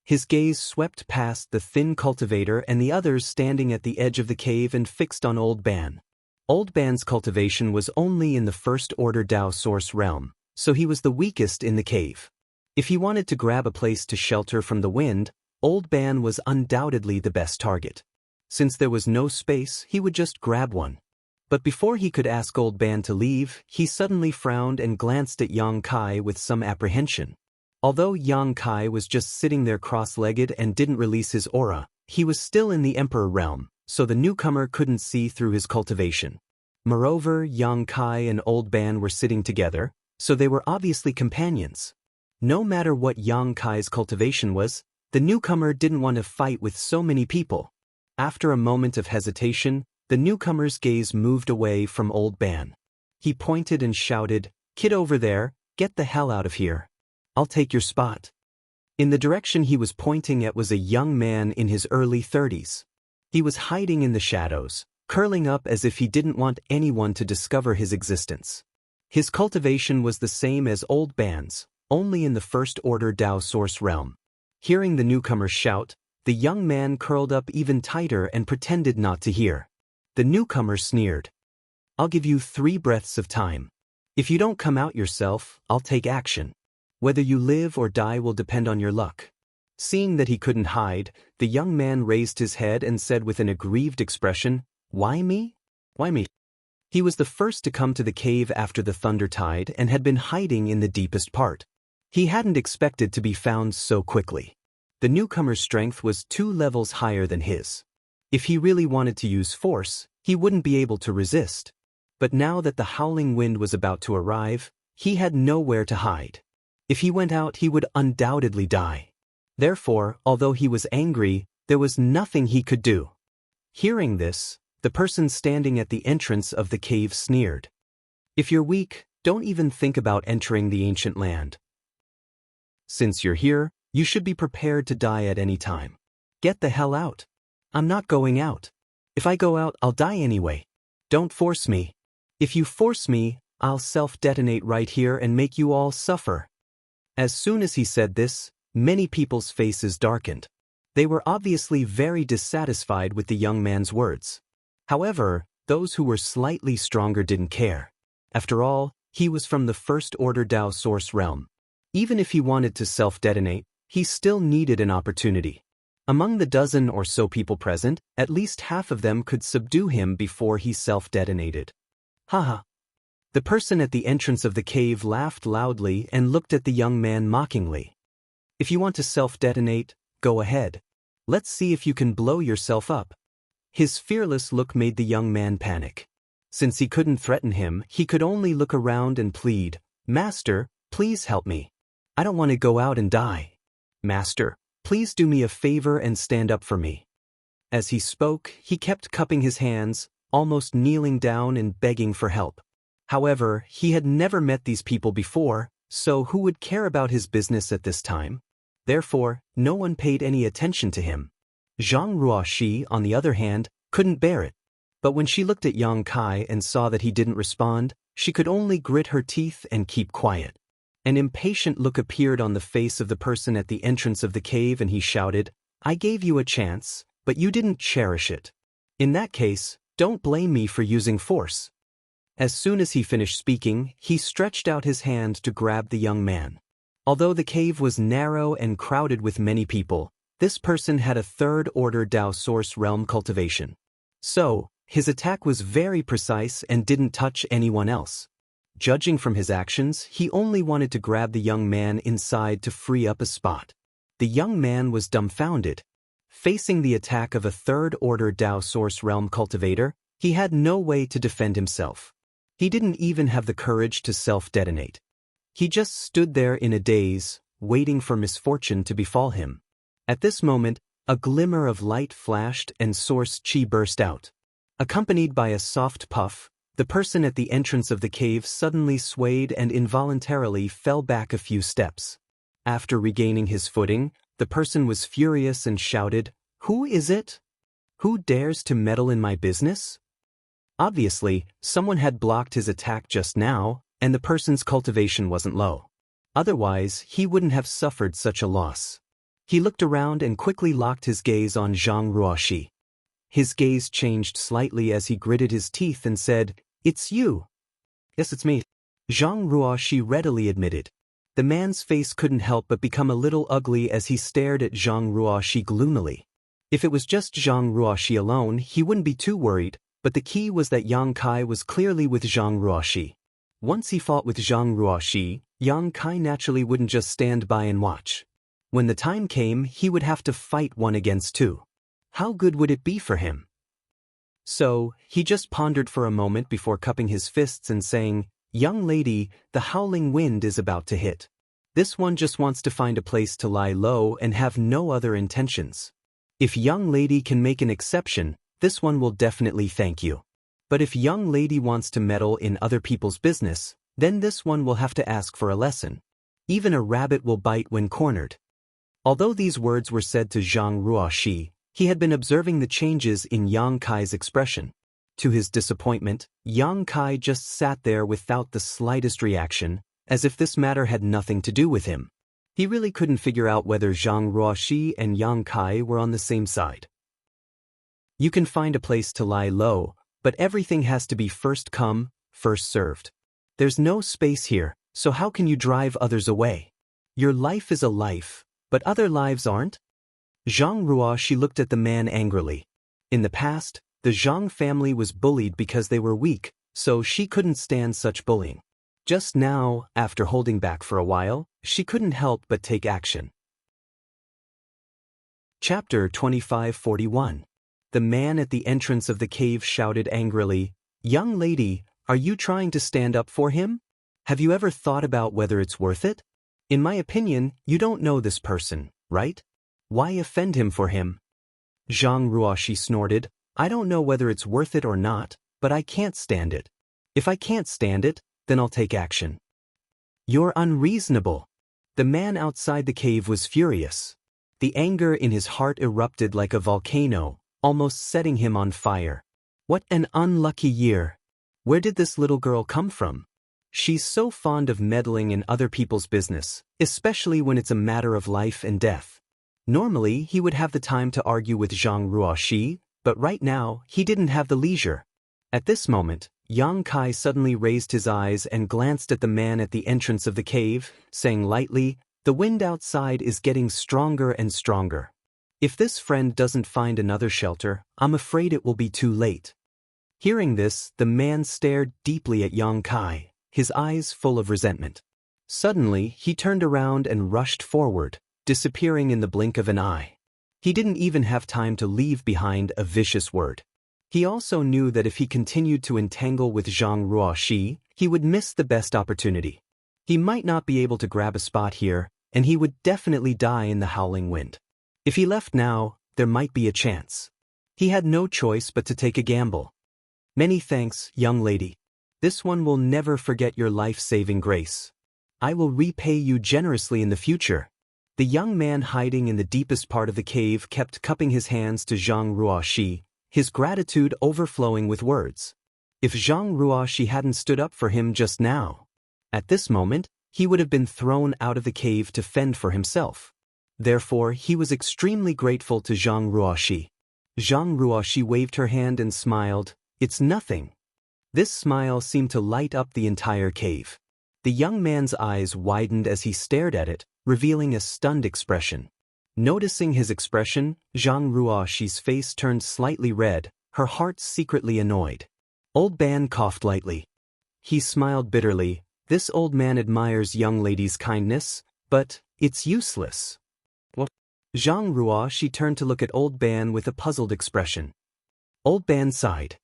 His gaze swept past the thin cultivator and the others standing at the edge of the cave and fixed on Old Ban. Old Ban's cultivation was only in the first order Dao source realm, so he was the weakest in the cave. If he wanted to grab a place to shelter from the wind, Old Ban was undoubtedly the best target. Since there was no space, he would just grab one. But before he could ask Old Ban to leave, he suddenly frowned and glanced at Xianxia with some apprehension. Although Xianxia was just sitting there cross-legged and didn't release his aura, he was still in the Emperor realm, so the newcomer couldn't see through his cultivation. Moreover, Xianxia and Old Ban were sitting together, so they were obviously companions. No matter what Xianxia's cultivation was, the newcomer didn't want to fight with so many people. After a moment of hesitation, the newcomer's gaze moved away from Old Ban. He pointed and shouted, "Kid over there, get the hell out of here. I'll take your spot." In the direction he was pointing at was a young man in his early 30s. He was hiding in the shadows, curling up as if he didn't want anyone to discover his existence. His cultivation was the same as Old Ban's, only in the first order Dao source realm. Hearing the newcomer shout, the young man curled up even tighter and pretended not to hear. The newcomer sneered. "I'll give you 3 breaths of time. If you don't come out yourself, I'll take action. Whether you live or die will depend on your luck." Seeing that he couldn't hide, the young man raised his head and said with an aggrieved expression, "Why me? Why me?" He was the first to come to the cave after the thunder tide and had been hiding in the deepest part. He hadn't expected to be found so quickly. The newcomer's strength was 2 levels higher than his. If he really wanted to use force, he wouldn't be able to resist. But now that the howling wind was about to arrive, he had nowhere to hide. If he went out, he would undoubtedly die. Therefore, although he was angry, there was nothing he could do. Hearing this, the person standing at the entrance of the cave sneered. "If you're weak, don't even think about entering the ancient land. Since you're here, you should be prepared to die at any time. Get the hell out." "I'm not going out. If I go out, I'll die anyway. Don't force me. If you force me, I'll self-detonate right here and make you all suffer." As soon as he said this, many people's faces darkened. They were obviously very dissatisfied with the young man's words. However, those who were slightly stronger didn't care. After all, he was from the first order Dao source realm. Even if he wanted to self-detonate, he still needed an opportunity. Among the dozen or so people present, at least half of them could subdue him before he self-detonated. Haha. The person at the entrance of the cave laughed loudly and looked at the young man mockingly. "If you want to self-detonate, go ahead. Let's see if you can blow yourself up." His fearless look made the young man panic. Since he couldn't threaten him, he could only look around and plead, "Master, please help me. I don't want to go out and die. Master, please do me a favor and stand up for me." As he spoke, he kept cupping his hands, almost kneeling down and begging for help. However, he had never met these people before, so who would care about his business at this time? Therefore, no one paid any attention to him. Xianxia, on the other hand, couldn't bear it. But when she looked at Yang Kai and saw that he didn't respond, she could only grit her teeth and keep quiet. An impatient look appeared on the face of the person at the entrance of the cave and he shouted, "I gave you a chance, but you didn't cherish it. In that case, don't blame me for using force." As soon as he finished speaking, he stretched out his hand to grab the young man. Although the cave was narrow and crowded with many people, this person had a third-order Dao Source Realm cultivation. So, his attack was very precise and didn't touch anyone else. Judging from his actions, he only wanted to grab the young man inside to free up a spot. The young man was dumbfounded. Facing the attack of a third-order Dao Source Realm cultivator, he had no way to defend himself. He didn't even have the courage to self-detonate. He just stood there in a daze, waiting for misfortune to befall him. At this moment, a glimmer of light flashed and Source Chi burst out. Accompanied by a soft puff, the person at the entrance of the cave suddenly swayed and involuntarily fell back a few steps. After regaining his footing, the person was furious and shouted, "Who is it? Who dares to meddle in my business?" Obviously, someone had blocked his attack just now, and the person's cultivation wasn't low. Otherwise, he wouldn't have suffered such a loss. He looked around and quickly locked his gaze on Zhang Ruoxi. His gaze changed slightly as he gritted his teeth and said, "It's you." "Yes, it's me," Zhang Ruoxi readily admitted. The man's face couldn't help but become a little ugly as he stared at Zhang Ruoxi gloomily. If it was just Zhang Ruoxi alone, he wouldn't be too worried, but the key was that Yang Kai was clearly with Zhang Ruoxi. Once he fought with Zhang Ruoxi, Yang Kai naturally wouldn't just stand by and watch. When the time came, he would have to fight one against two. How good would it be for him? So, he just pondered for a moment before cupping his fists and saying, "Young lady, the howling wind is about to hit. This one just wants to find a place to lie low and have no other intentions. If young lady can make an exception, this one will definitely thank you. But if young lady wants to meddle in other people's business, then this one will have to ask for a lesson. Even a rabbit will bite when cornered." Although these words were said to Zhang Ruoxi, he had been observing the changes in Yang Kai's expression. To his disappointment, Yang Kai just sat there without the slightest reaction, as if this matter had nothing to do with him. He really couldn't figure out whether Zhang Ruoxi and Yang Kai were on the same side. You can find a place to lie low, but everything has to be first come, first served. There's no space here, so how can you drive others away? Your life is a life, but other lives aren't? Zhang Ruoxi looked at the man angrily. In the past, the Zhang family was bullied because they were weak, so she couldn't stand such bullying. Just now, after holding back for a while, she couldn't help but take action. Chapter 2541. The man at the entrance of the cave shouted angrily, "Young lady, are you trying to stand up for him? Have you ever thought about whether it's worth it? In my opinion, you don't know this person, right? Why offend him for him?" Zhang Ruoxi snorted, "I don't know whether it's worth it or not, but I can't stand it. If I can't stand it, then I'll take action." "You're unreasonable." The man outside the cave was furious. The anger in his heart erupted like a volcano, almost setting him on fire. What an unlucky year. Where did this little girl come from? She's so fond of meddling in other people's business, especially when it's a matter of life and death. Normally, he would have the time to argue with Zhang Ruoxi, but right now, he didn't have the leisure. At this moment, Yang Kai suddenly raised his eyes and glanced at the man at the entrance of the cave, saying lightly, "The wind outside is getting stronger and stronger. If this friend doesn't find another shelter, I'm afraid it will be too late." Hearing this, the man stared deeply at Yang Kai, his eyes full of resentment. Suddenly, he turned around and rushed forward, disappearing in the blink of an eye. He didn't even have time to leave behind a vicious word. He also knew that if he continued to entangle with Zhang Ruoxi, he would miss the best opportunity. He might not be able to grab a spot here, and he would definitely die in the howling wind. If he left now, there might be a chance. He had no choice but to take a gamble. "Many thanks, young lady. This one will never forget your life-saving grace. I will repay you generously in the future." The young man hiding in the deepest part of the cave kept cupping his hands to Zhang Ruoxi, his gratitude overflowing with words. If Zhang Ruoxi hadn't stood up for him just now, at this moment, he would have been thrown out of the cave to fend for himself. Therefore, he was extremely grateful to Zhang Ruoxi. Zhang Ruoxi waved her hand and smiled. "It's nothing." This smile seemed to light up the entire cave. The young man's eyes widened as he stared at it, revealing a stunned expression. Noticing his expression, Zhang Ruoxi's face turned slightly red, her heart secretly annoyed. Old Ban coughed lightly. He smiled bitterly. This old man admires young ladies' kindness, but it's useless. What? Zhang Ruoxi turned to look at Old Ban with a puzzled expression. Old Ban sighed.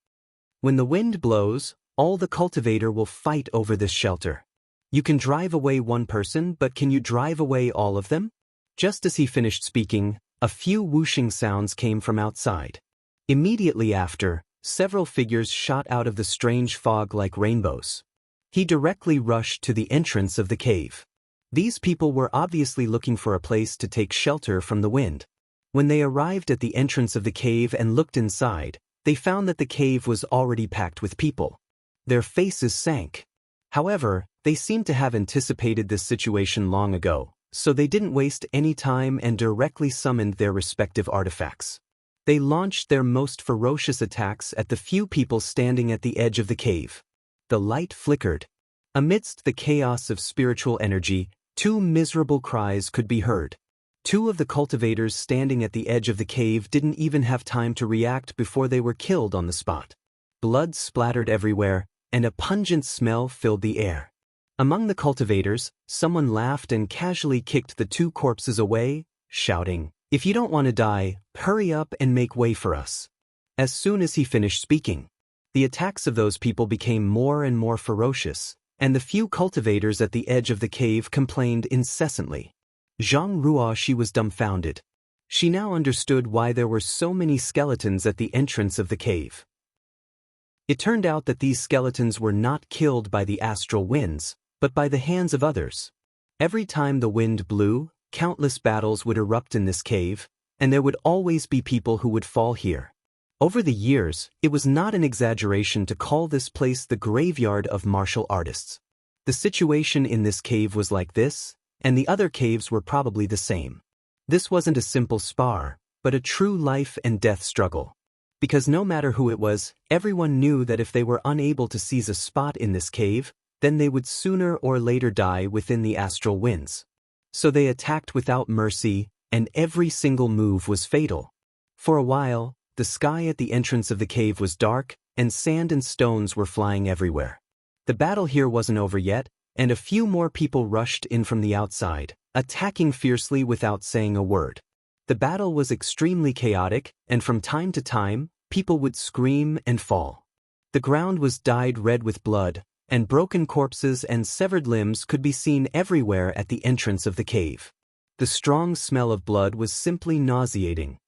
When the wind blows, all the cultivator will fight over this shelter. You can drive away one person, but can you drive away all of them? Just as he finished speaking, a few whooshing sounds came from outside. Immediately after, several figures shot out of the strange fog like rainbows. He directly rushed to the entrance of the cave. These people were obviously looking for a place to take shelter from the wind. When they arrived at the entrance of the cave and looked inside, they found that the cave was already packed with people. Their faces sank. However, they seemed to have anticipated this situation long ago, so they didn't waste any time and directly summoned their respective artifacts. They launched their most ferocious attacks at the few people standing at the edge of the cave. The light flickered. Amidst the chaos of spiritual energy, two miserable cries could be heard. Two of the cultivators standing at the edge of the cave didn't even have time to react before they were killed on the spot. Blood splattered everywhere, and a pungent smell filled the air. Among the cultivators, someone laughed and casually kicked the two corpses away, shouting, "If you don't want to die, hurry up and make way for us." As soon as he finished speaking, the attacks of those people became more and more ferocious, and the few cultivators at the edge of the cave complained incessantly. Zhang Ruoxi was dumbfounded. She now understood why there were so many skeletons at the entrance of the cave. It turned out that these skeletons were not killed by the astral winds, but by the hands of others. Every time the wind blew, countless battles would erupt in this cave, and there would always be people who would fall here. Over the years, it was not an exaggeration to call this place the graveyard of martial artists. The situation in this cave was like this, and the other caves were probably the same. This wasn't a simple spar, but a true life and death struggle. Because no matter who it was, everyone knew that if they were unable to seize a spot in this cave, then they would sooner or later die within the astral winds. So they attacked without mercy, and every single move was fatal. For a while, the sky at the entrance of the cave was dark, and sand and stones were flying everywhere. The battle here wasn't over yet, and a few more people rushed in from the outside, attacking fiercely without saying a word. The battle was extremely chaotic, and from time to time, people would scream and fall. The ground was dyed red with blood, and broken corpses and severed limbs could be seen everywhere at the entrance of the cave. The strong smell of blood was simply nauseating.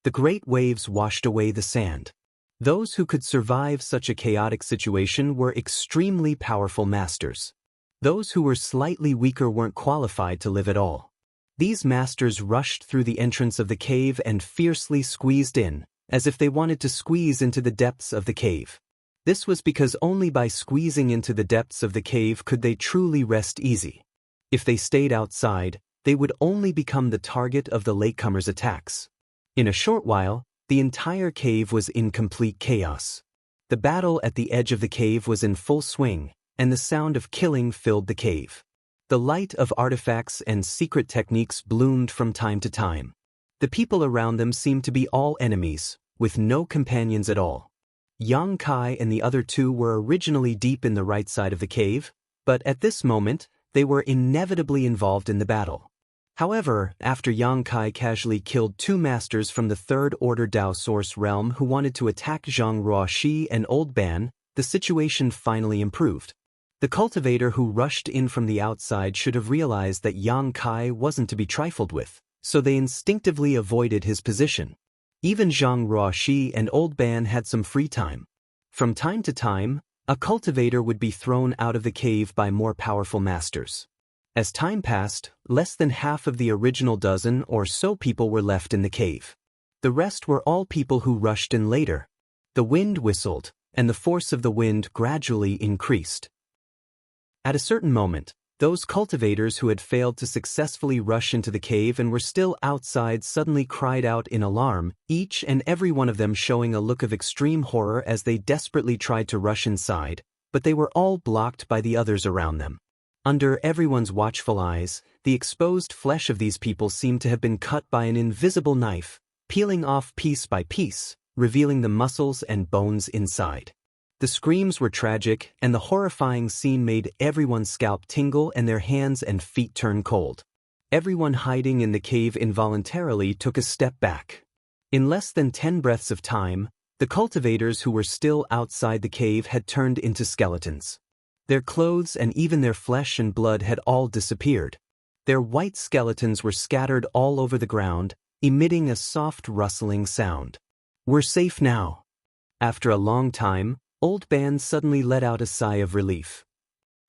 The great waves washed away the sand. Those who could survive such a chaotic situation were extremely powerful masters. Those who were slightly weaker weren't qualified to live at all. These masters rushed through the entrance of the cave and fiercely squeezed in, as if they wanted to squeeze into the depths of the cave. This was because only by squeezing into the depths of the cave could they truly rest easy. If they stayed outside, they would only become the target of the latecomers' attacks. In a short while, the entire cave was in complete chaos. The battle at the edge of the cave was in full swing, and the sound of killing filled the cave. The light of artifacts and secret techniques bloomed from time to time. The people around them seemed to be all enemies, with no companions at all. Yang Kai and the other two were originally deep in the right side of the cave, but at this moment, they were inevitably involved in the battle. However, after Yang Kai casually killed two masters from the Third Order Dao Source realm who wanted to attack Zhang Ruoxi and Old Ban, the situation finally improved. The cultivator who rushed in from the outside should have realized that Yang Kai wasn't to be trifled with, so they instinctively avoided his position. Even Zhang Ruoxi and Old Ban had some free time. From time to time, a cultivator would be thrown out of the cave by more powerful masters. As time passed, less than half of the original dozen or so people were left in the cave. The rest were all people who rushed in later. The wind whistled, and the force of the wind gradually increased. At a certain moment, those cultivators who had failed to successfully rush into the cave and were still outside suddenly cried out in alarm, each and every one of them showing a look of extreme horror as they desperately tried to rush inside, but they were all blocked by the others around them. Under everyone's watchful eyes, the exposed flesh of these people seemed to have been cut by an invisible knife, peeling off piece by piece, revealing the muscles and bones inside. The screams were tragic, and the horrifying scene made everyone's scalp tingle and their hands and feet turn cold. Everyone hiding in the cave involuntarily took a step back. In less than 10 breaths of time, the cultivators who were still outside the cave had turned into skeletons. Their clothes and even their flesh and blood had all disappeared. Their white skeletons were scattered all over the ground, emitting a soft rustling sound. "We're safe now." After a long time, Old Ban suddenly let out a sigh of relief.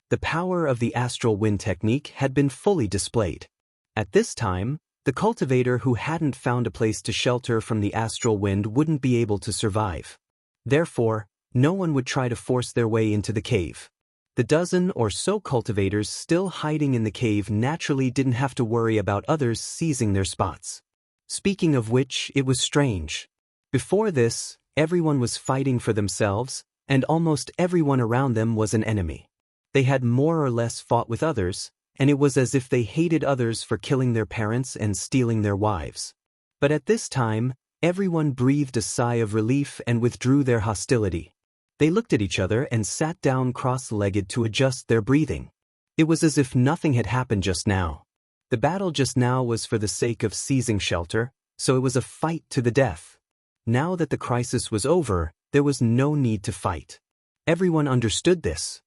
The power of the astral wind technique had been fully displayed. At this time, the cultivator who hadn't found a place to shelter from the astral wind wouldn't be able to survive. Therefore, no one would try to force their way into the cave. The dozen or so cultivators still hiding in the cave naturally didn't have to worry about others seizing their spots. Speaking of which, it was strange. Before this, everyone was fighting for themselves, and almost everyone around them was an enemy. They had more or less fought with others, and it was as if they hated others for killing their parents and stealing their wives. But at this time, everyone breathed a sigh of relief and withdrew their hostility. They looked at each other and sat down cross-legged to adjust their breathing. It was as if nothing had happened just now. The battle just now was for the sake of seizing shelter, so it was a fight to the death. Now that the crisis was over, there was no need to fight. Everyone understood this.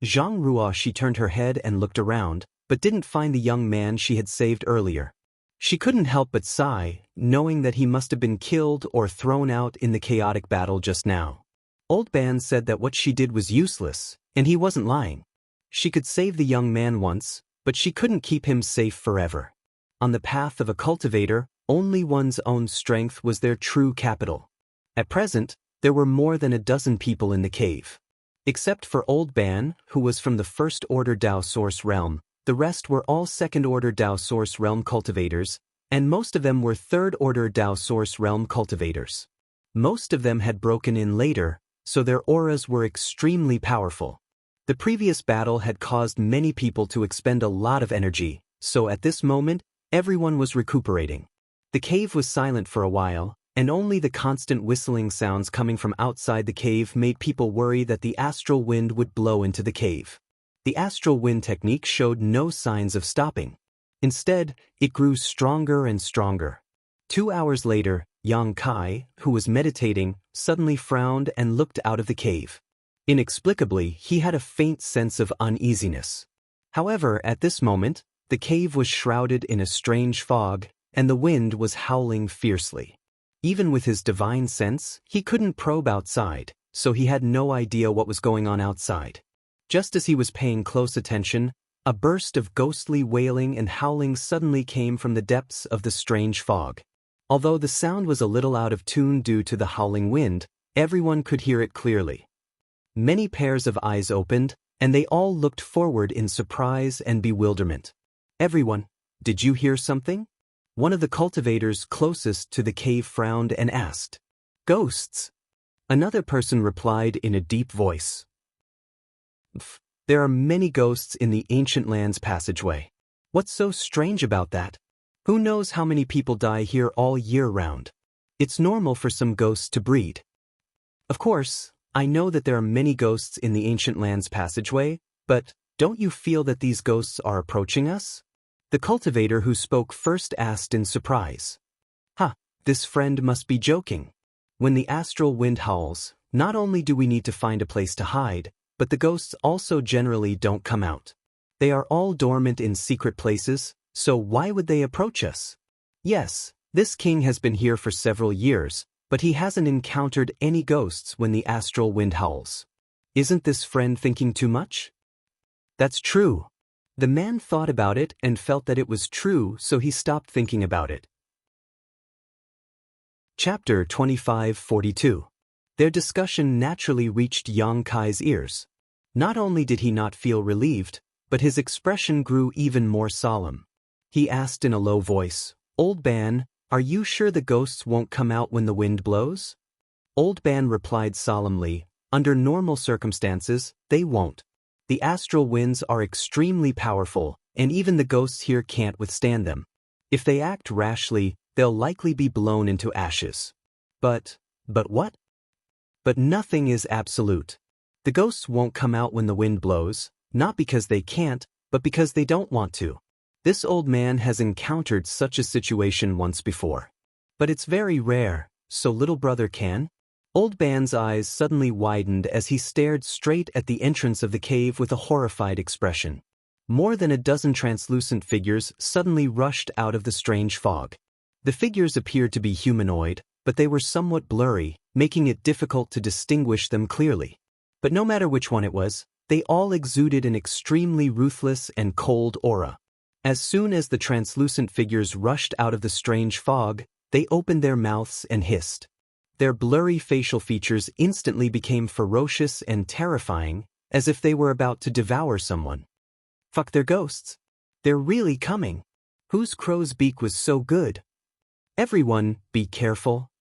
Zhang Ruo, she turned her head and looked around, but didn't find the young man she had saved earlier. She couldn't help but sigh, knowing that he must have been killed or thrown out in the chaotic battle just now. Old Ban said that what she did was useless, and he wasn't lying. She could save the young man once, but she couldn't keep him safe forever. On the path of a cultivator, only one's own strength was their true capital. At present, there were more than a dozen people in the cave. Except for Old Ban, who was from the First Order Dao Source Realm, the rest were all Second Order Dao Source Realm cultivators, and most of them were Third Order Dao Source Realm cultivators. Most of them had broken in later, so their auras were extremely powerful. The previous battle had caused many people to expend a lot of energy, so at this moment, everyone was recuperating. The cave was silent for a while, and only the constant whistling sounds coming from outside the cave made people worry that the astral wind would blow into the cave. The astral wind technique showed no signs of stopping. Instead, it grew stronger and stronger. 2 hours later, Yang Kai, who was meditating, suddenly frowned and looked out of the cave. Inexplicably, he had a faint sense of uneasiness. However, at this moment, the cave was shrouded in a strange fog, and the wind was howling fiercely. Even with his divine sense, he couldn't probe outside, so he had no idea what was going on outside. Just as he was paying close attention, a burst of ghostly wailing and howling suddenly came from the depths of the strange fog. Although the sound was a little out of tune due to the howling wind, everyone could hear it clearly. Many pairs of eyes opened, and they all looked forward in surprise and bewilderment. "Everyone, did you hear something?" One of the cultivators closest to the cave frowned and asked. "Ghosts." Another person replied in a deep voice. "There are many ghosts in the ancient lands passageway. What's so strange about that? Who knows how many people die here all year round? It's normal for some ghosts to breed." "Of course, I know that there are many ghosts in the ancient lands passageway, but don't you feel that these ghosts are approaching us?" The cultivator who spoke first asked in surprise. This friend must be joking. When the astral wind howls, not only do we need to find a place to hide, but the ghosts also generally don't come out. They are all dormant in secret places, so why would they approach us? Yes, this king has been here for several years, but he hasn't encountered any ghosts when the astral wind howls. Isn't this friend thinking too much? That's true. The man thought about it and felt that it was true, so he stopped thinking about it. Chapter 2542. Their discussion naturally reached Yang Kai's ears. Not only did he not feel relieved, but his expression grew even more solemn. He asked in a low voice, "Old Ban, are you sure the ghosts won't come out when the wind blows?" Old Ban replied solemnly, "Under normal circumstances, they won't. The astral winds are extremely powerful, and even the ghosts here can't withstand them. If they act rashly, they'll likely be blown into ashes." But what? But nothing is absolute. The ghosts won't come out when the wind blows, not because they can't, but because they don't want to. This old man has encountered such a situation once before. But it's very rare, so little brother can? Old Ban's eyes suddenly widened as he stared straight at the entrance of the cave with a horrified expression. More than a dozen translucent figures suddenly rushed out of the strange fog. The figures appeared to be humanoid, but they were somewhat blurry, making it difficult to distinguish them clearly. But no matter which one it was, they all exuded an extremely ruthless and cold aura. As soon as the translucent figures rushed out of the strange fog, they opened their mouths and hissed. Their blurry facial features instantly became ferocious and terrifying, as if they were about to devour someone. Fuck, they're ghosts. They're really coming. Whose crow's beak was so good? Everyone, be careful.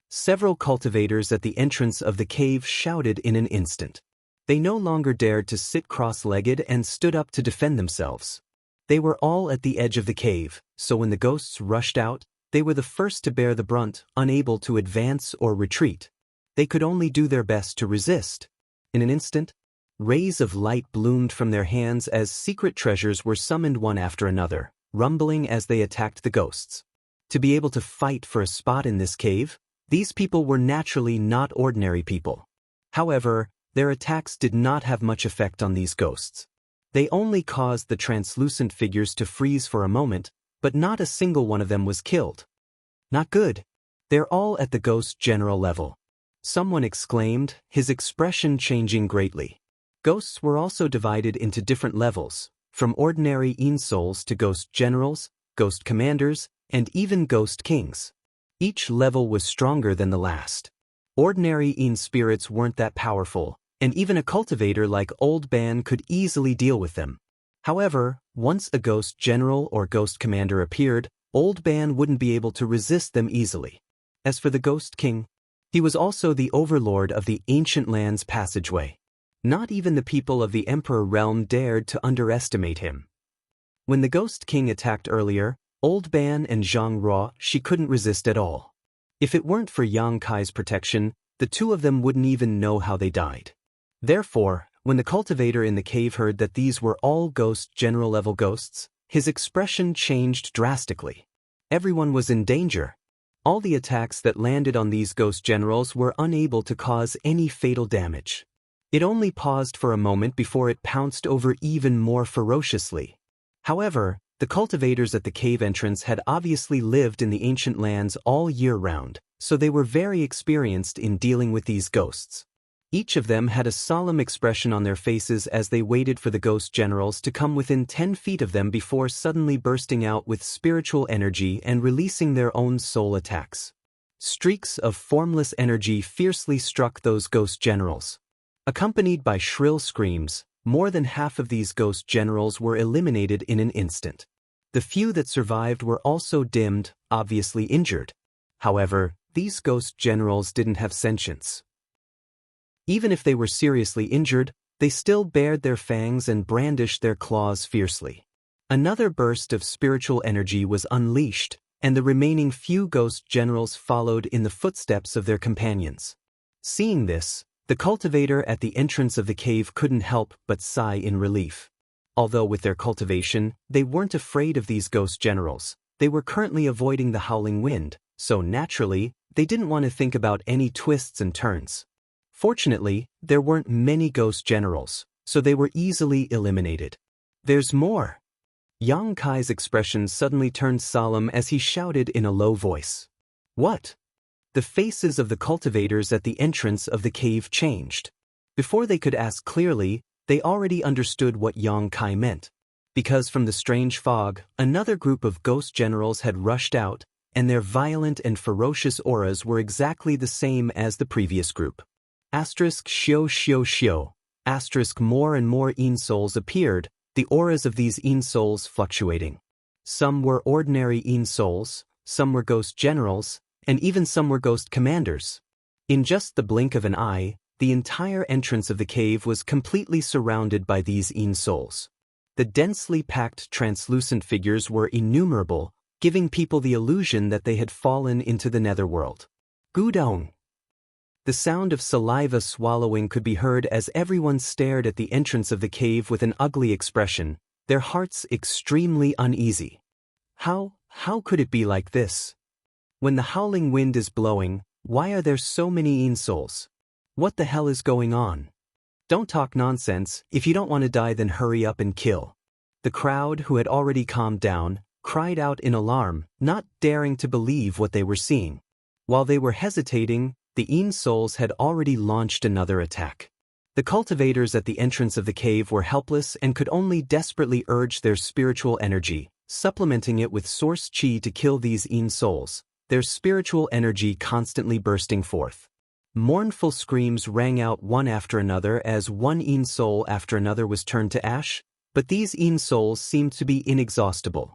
Several cultivators at the entrance of the cave shouted in an instant. They no longer dared to sit cross-legged and stood up to defend themselves. They were all at the edge of the cave, so when the ghosts rushed out, they were the first to bear the brunt, unable to advance or retreat. They could only do their best to resist. In an instant, rays of light bloomed from their hands as secret treasures were summoned one after another, rumbling as they attacked the ghosts. To be able to fight for a spot in this cave, these people were naturally not ordinary people. However, their attacks did not have much effect on these ghosts. They only caused the translucent figures to freeze for a moment, but not a single one of them was killed. Not good. They're all at the ghost general level. Someone exclaimed, his expression changing greatly. Ghosts were also divided into different levels, from ordinary souls to ghost generals, ghost commanders, and even ghost kings. Each level was stronger than the last. Ordinary spirits weren't that powerful, and even a cultivator like Old Ban could easily deal with them. However, once a ghost general or ghost commander appeared, Old Ban wouldn't be able to resist them easily. As for the Ghost King, he was also the overlord of the ancient land's passageway. Not even the people of the Emperor realm dared to underestimate him. When the Ghost King attacked earlier, Old Ban and Zhang Ruo, she couldn't resist at all. If it weren't for Yang Kai's protection, the two of them wouldn't even know how they died. Therefore, when the cultivator in the cave heard that these were all ghost general level ghosts, his expression changed drastically. Everyone was in danger. All the attacks that landed on these ghost generals were unable to cause any fatal damage. It only paused for a moment before it pounced over even more ferociously. However, the cultivators at the cave entrance had obviously lived in the ancient lands all year round, so they were very experienced in dealing with these ghosts. Each of them had a solemn expression on their faces as they waited for the ghost generals to come within 10 feet of them before suddenly bursting out with spiritual energy and releasing their own soul attacks. Streaks of formless energy fiercely struck those ghost generals. Accompanied by shrill screams, more than half of these ghost generals were eliminated in an instant. The few that survived were also dimmed, obviously injured. However, these ghost generals didn't have sentience. Even if they were seriously injured, they still bared their fangs and brandished their claws fiercely. Another burst of spiritual energy was unleashed, and the remaining few ghost generals followed in the footsteps of their companions. Seeing this, the cultivator at the entrance of the cave couldn't help but sigh in relief. Although with their cultivation, they weren't afraid of these ghost generals, they were currently avoiding the howling wind, so naturally, they didn't want to think about any twists and turns. Fortunately, there weren't many ghost generals, so they were easily eliminated. There's more. Yang Kai's expression suddenly turned solemn as he shouted in a low voice. What? The faces of the cultivators at the entrance of the cave changed. Before they could ask clearly, they already understood what Yang Kai meant. Because from the strange fog, another group of ghost generals had rushed out, and their violent and ferocious auras were exactly the same as the previous group. Asterisk xiao xiao xiao. Asterisk more and more Yin souls appeared, the auras of these Yin souls fluctuating. Some were ordinary Yin souls, some were ghost generals, and even some were ghost commanders. In just the blink of an eye, the entire entrance of the cave was completely surrounded by these Yin souls. The densely packed translucent figures were innumerable, giving people the illusion that they had fallen into the netherworld. Gudong. The sound of saliva swallowing could be heard as everyone stared at the entrance of the cave with an ugly expression, their hearts extremely uneasy. How could it be like this? When the howling wind is blowing, why are there so many Yin souls? What the hell is going on? Don't talk nonsense. If you don't want to die, then hurry up and kill. The crowd, who had already calmed down, cried out in alarm, not daring to believe what they were seeing. While they were hesitating, the Yin souls had already launched another attack. The cultivators at the entrance of the cave were helpless and could only desperately urge their spiritual energy, supplementing it with source chi to kill these Yin souls, their spiritual energy constantly bursting forth. Mournful screams rang out one after another as one Yin soul after another was turned to ash, but these Yin souls seemed to be inexhaustible.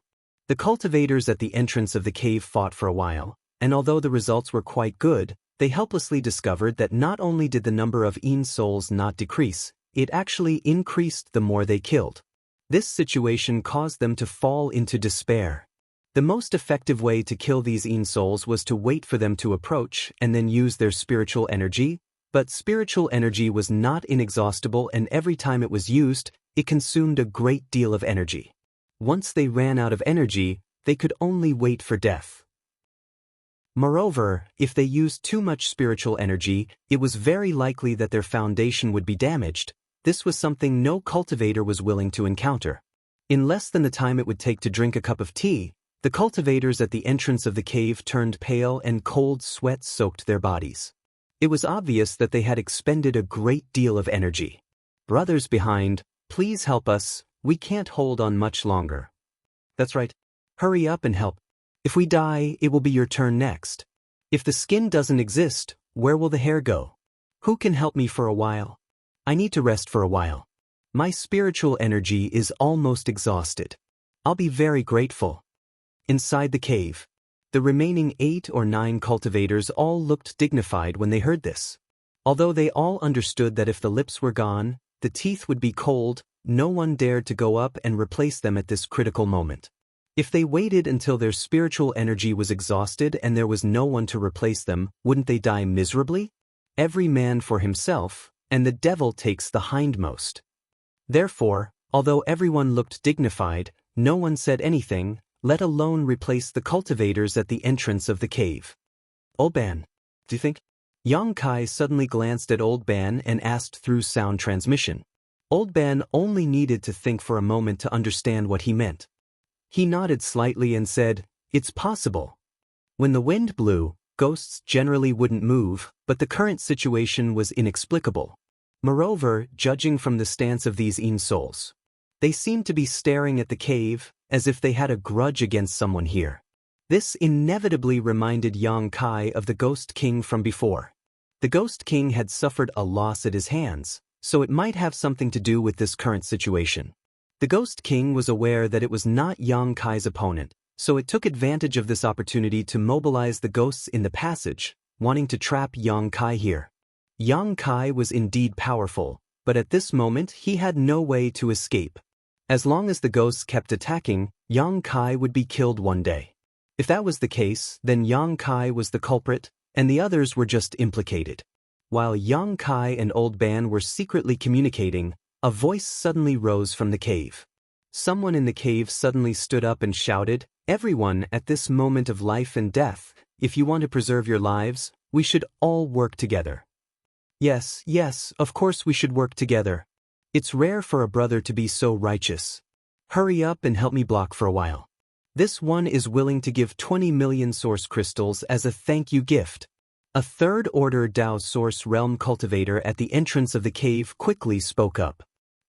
The cultivators at the entrance of the cave fought for a while, and although the results were quite good, they helplessly discovered that not only did the number of Yin souls not decrease, it actually increased the more they killed. This situation caused them to fall into despair. The most effective way to kill these Yin souls was to wait for them to approach and then use their spiritual energy, but spiritual energy was not inexhaustible, and every time it was used, it consumed a great deal of energy. Once they ran out of energy, they could only wait for death. Moreover, if they used too much spiritual energy, it was very likely that their foundation would be damaged. This was something no cultivator was willing to encounter. In less than the time it would take to drink a cup of tea, the cultivators at the entrance of the cave turned pale and cold sweat soaked their bodies. It was obvious that they had expended a great deal of energy. Brothers behind, please help us, we can't hold on much longer. That's right. Hurry up and help. If we die, it will be your turn next. If the skin doesn't exist, where will the hair go? Who can help me for a while? I need to rest for a while. My spiritual energy is almost exhausted. I'll be very grateful. Inside the cave, the remaining 8 or 9 cultivators all looked dignified when they heard this. Although they all understood that if the lips were gone, the teeth would be cold, no one dared to go up and replace them at this critical moment. If they waited until their spiritual energy was exhausted and there was no one to replace them, wouldn't they die miserably? Every man for himself, and the devil takes the hindmost. Therefore, although everyone looked dignified, no one said anything, let alone replace the cultivators at the entrance of the cave. Old Ban, do you think? Yang Kai suddenly glanced at Old Ban and asked through sound transmission. Old Ban only needed to think for a moment to understand what he meant. He nodded slightly and said, "It's possible. When the wind blew, ghosts generally wouldn't move, but the current situation was inexplicable. Moreover, judging from the stance of these Yin souls, they seemed to be staring at the cave, as if they had a grudge against someone here. This inevitably reminded Yang Kai of the Ghost King from before. The Ghost King had suffered a loss at his hands, so it might have something to do with this current situation. The Ghost King was aware that it was not Yang Kai's opponent, so it took advantage of this opportunity to mobilize the ghosts in the passage, wanting to trap Yang Kai here. Yang Kai was indeed powerful, but at this moment he had no way to escape. As long as the ghosts kept attacking, Yang Kai would be killed one day. If that was the case, then Yang Kai was the culprit, and the others were just implicated. While Yang Kai and Old Ban were secretly communicating, a voice suddenly rose from the cave. Someone in the cave suddenly stood up and shouted, "Everyone, at this moment of life and death, if you want to preserve your lives, we should all work together." Yes, of course we should work together. It's rare for a brother to be so righteous. Hurry up and help me block for a while. This one is willing to give 20 million source crystals as a thank you gift. A third-order Dao Source Realm cultivator at the entrance of the cave quickly spoke up.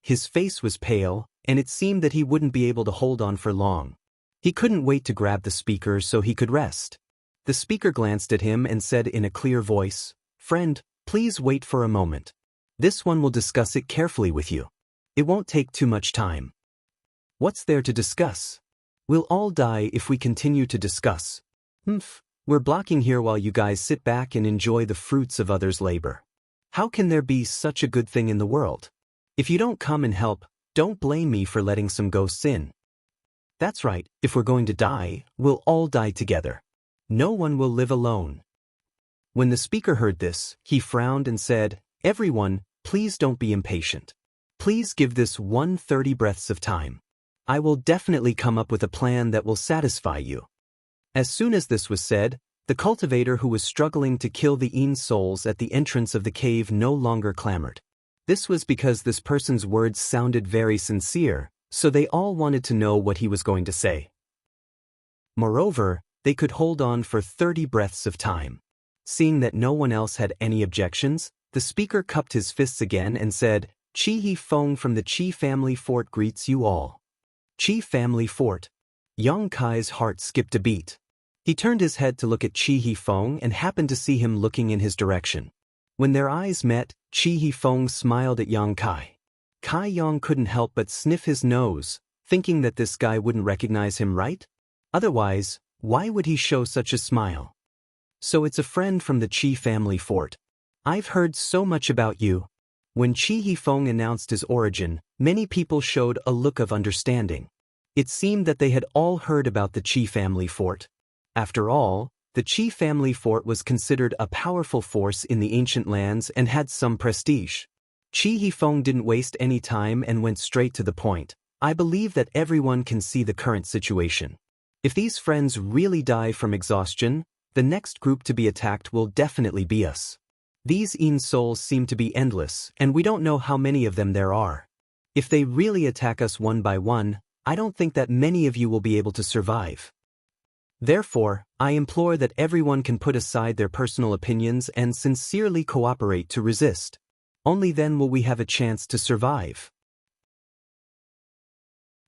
His face was pale, and it seemed that he wouldn't be able to hold on for long. He couldn't wait to grab the speaker so he could rest. The speaker glanced at him and said in a clear voice, "Friend, please wait for a moment. This one will discuss it carefully with you. It won't take too much time." "What's there to discuss? We'll all die if we continue to discuss. We're blocking here while you guys sit back and enjoy the fruits of others' labor. How can there be such a good thing in the world? If you don't come and help, don't blame me for letting some ghosts in. That's right, if we're going to die, we'll all die together. No one will live alone." When the speaker heard this, he frowned and said, "Everyone, please don't be impatient. Please give this 130 breaths of time. I will definitely come up with a plan that will satisfy you." As soon as this was said, the cultivator who was struggling to kill the Een souls at the entrance of the cave no longer clamored. This was because this person's words sounded very sincere, so they all wanted to know what he was going to say. Moreover, they could hold on for 30 breaths of time. Seeing that no one else had any objections, the speaker cupped his fists again and said, "Chi He Feng from the Chi family fort greets you all." Chi family fort. Yang Kai's heart skipped a beat. He turned his head to look at Chi He Feng and happened to see him looking in his direction. When their eyes met, Chi He Feng smiled at Yang Kai. Kai Yang couldn't help but sniff his nose, thinking that this guy wouldn't recognize him, right? Otherwise, why would he show such a smile? "So it's a friend from the Chi family fort. I've heard so much about you." When Chi He Feng announced his origin, many people showed a look of understanding. It seemed that they had all heard about the Chi family fort. After all, the Chi family fort was considered a powerful force in the ancient lands and had some prestige. Chi He Feng didn't waste any time and went straight to the point. "I believe that everyone can see the current situation. If these friends really die from exhaustion, the next group to be attacked will definitely be us. These Een souls seem to be endless, and we don't know how many of them there are. If they really attack us one by one, I don't think that many of you will be able to survive. Therefore, I implore that everyone can put aside their personal opinions and sincerely cooperate to resist. Only then will we have a chance to survive."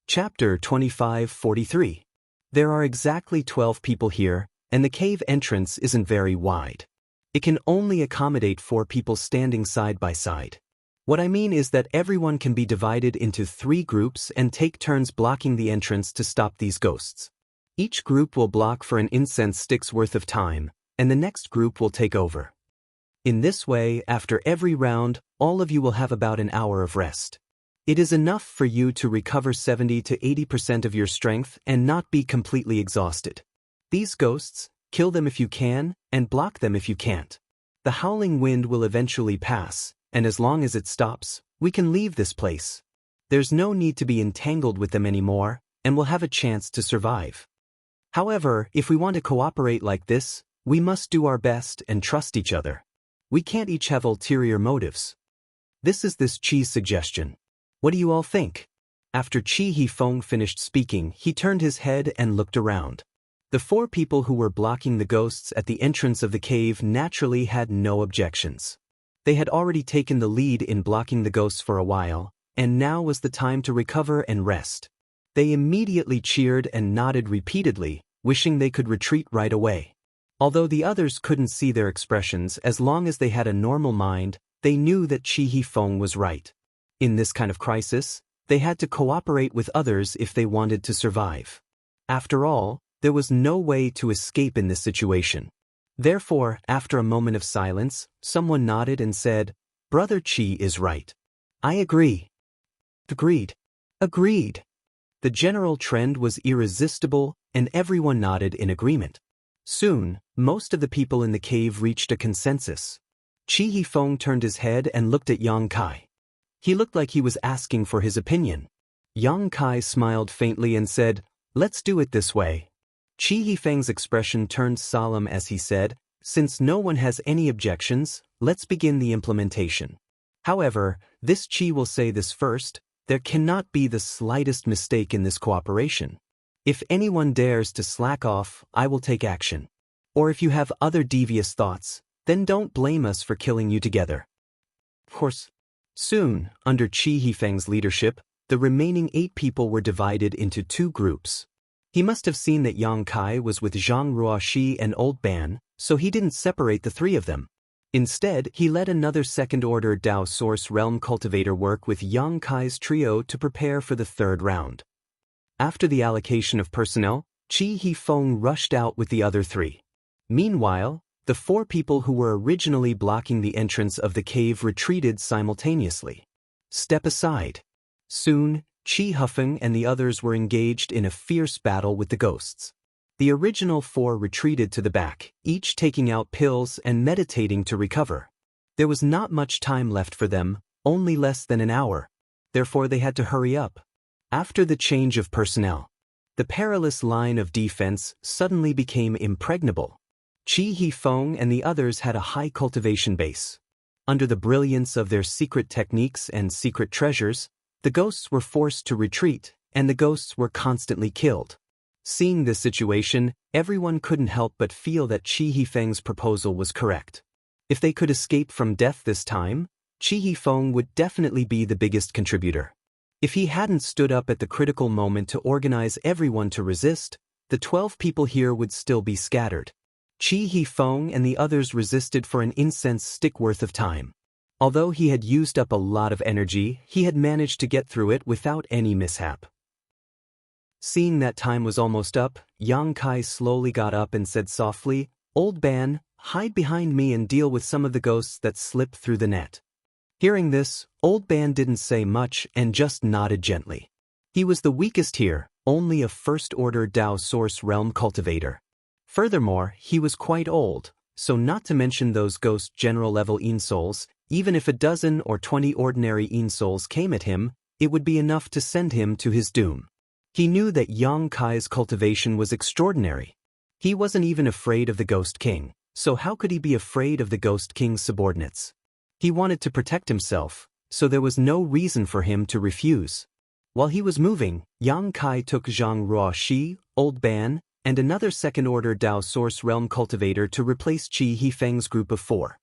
Chapter 25:43. There are exactly 12 people here, and the cave entrance isn't very wide. It can only accommodate 4 people standing side by side. What I mean is that everyone can be divided into 3 groups and take turns blocking the entrance to stop these ghosts. Each group will block for an incense stick's worth of time, and the next group will take over. In this way, after every round, all of you will have about an hour of rest. It is enough for you to recover 70 to 80% of your strength and not be completely exhausted. These ghosts, kill them if you can, and block them if you can't. The howling wind will eventually pass, and as long as it stops, we can leave this place. There's no need to be entangled with them anymore, and we'll have a chance to survive. However, if we want to cooperate like this, we must do our best and trust each other. We can't each have ulterior motives. This is this Chi's suggestion. What do you all think? After Chi He Feng finished speaking, he turned his head and looked around. The 4 people who were blocking the ghosts at the entrance of the cave naturally had no objections. They had already taken the lead in blocking the ghosts for a while, and now was the time to recover and rest. They immediately cheered and nodded repeatedly, wishing they could retreat right away. Although the others couldn't see their expressions, as long as they had a normal mind, they knew that Chi He Feng was right. In this kind of crisis, they had to cooperate with others if they wanted to survive. After all, there was no way to escape in this situation. Therefore, after a moment of silence, someone nodded and said, "Brother Chi is right. I agree." Agreed. Agreed. The general trend was irresistible, and everyone nodded in agreement. Soon, most of the people in the cave reached a consensus. Chi He Feng turned his head and looked at Yang Kai. He looked like he was asking for his opinion. Yang Kai smiled faintly and said, "Let's do it this way." Chi He Feng's expression turned solemn as he said, "Since no one has any objections, let's begin the implementation. However, this Chi will say this first, there cannot be the slightest mistake in this cooperation. If anyone dares to slack off, I will take action. Or if you have other devious thoughts, then don't blame us for killing you together." Of course. Soon, under Chi He Feng's leadership, the remaining 8 people were divided into 2 groups. He must have seen that Yang Kai was with Zhang Ruoxi and Old Ban, so he didn't separate the three of them. Instead, he let another second-order Dao Source Realm cultivator work with Yang Kai's trio to prepare for the third round. After the allocation of personnel, Qi Hifeng rushed out with the other three. Meanwhile, the four people who were originally blocking the entrance of the cave retreated simultaneously. Step aside. Soon, Qi Hifeng and the others were engaged in a fierce battle with the ghosts. The original four retreated to the back, each taking out pills and meditating to recover. There was not much time left for them, only less than an hour. Therefore they had to hurry up. After the change of personnel, the perilous line of defense suddenly became impregnable. Qi Hifeng and the others had a high cultivation base. Under the brilliance of their secret techniques and secret treasures, the ghosts were forced to retreat, and the ghosts were constantly killed. Seeing this situation, everyone couldn't help but feel that Qi Hifeng's proposal was correct. If they could escape from death this time, Qi Hifeng would definitely be the biggest contributor. If he hadn't stood up at the critical moment to organize everyone to resist, the 12 people here would still be scattered. Qi Hifeng and the others resisted for an incense stick worth of time. Although he had used up a lot of energy, he had managed to get through it without any mishap. Seeing that time was almost up, Yang Kai slowly got up and said softly, "Old Ban, hide behind me and deal with some of the ghosts that slip through the net." Hearing this, Old Ban didn't say much and just nodded gently. He was the weakest here, only a first-order Dao Source Realm cultivator. Furthermore, he was quite old, so not to mention those ghost general-level Yin souls, even if a dozen or 20 ordinary Yin souls came at him, it would be enough to send him to his doom. He knew that Yang Kai's cultivation was extraordinary. He wasn't even afraid of the Ghost King, so how could he be afraid of the Ghost King's subordinates? He wanted to protect himself, so there was no reason for him to refuse. While he was moving, Yang Kai took Zhang Ruoxi, Old Ban, and another second-order Dao Source Realm cultivator to replace Qi Hifeng's group of four.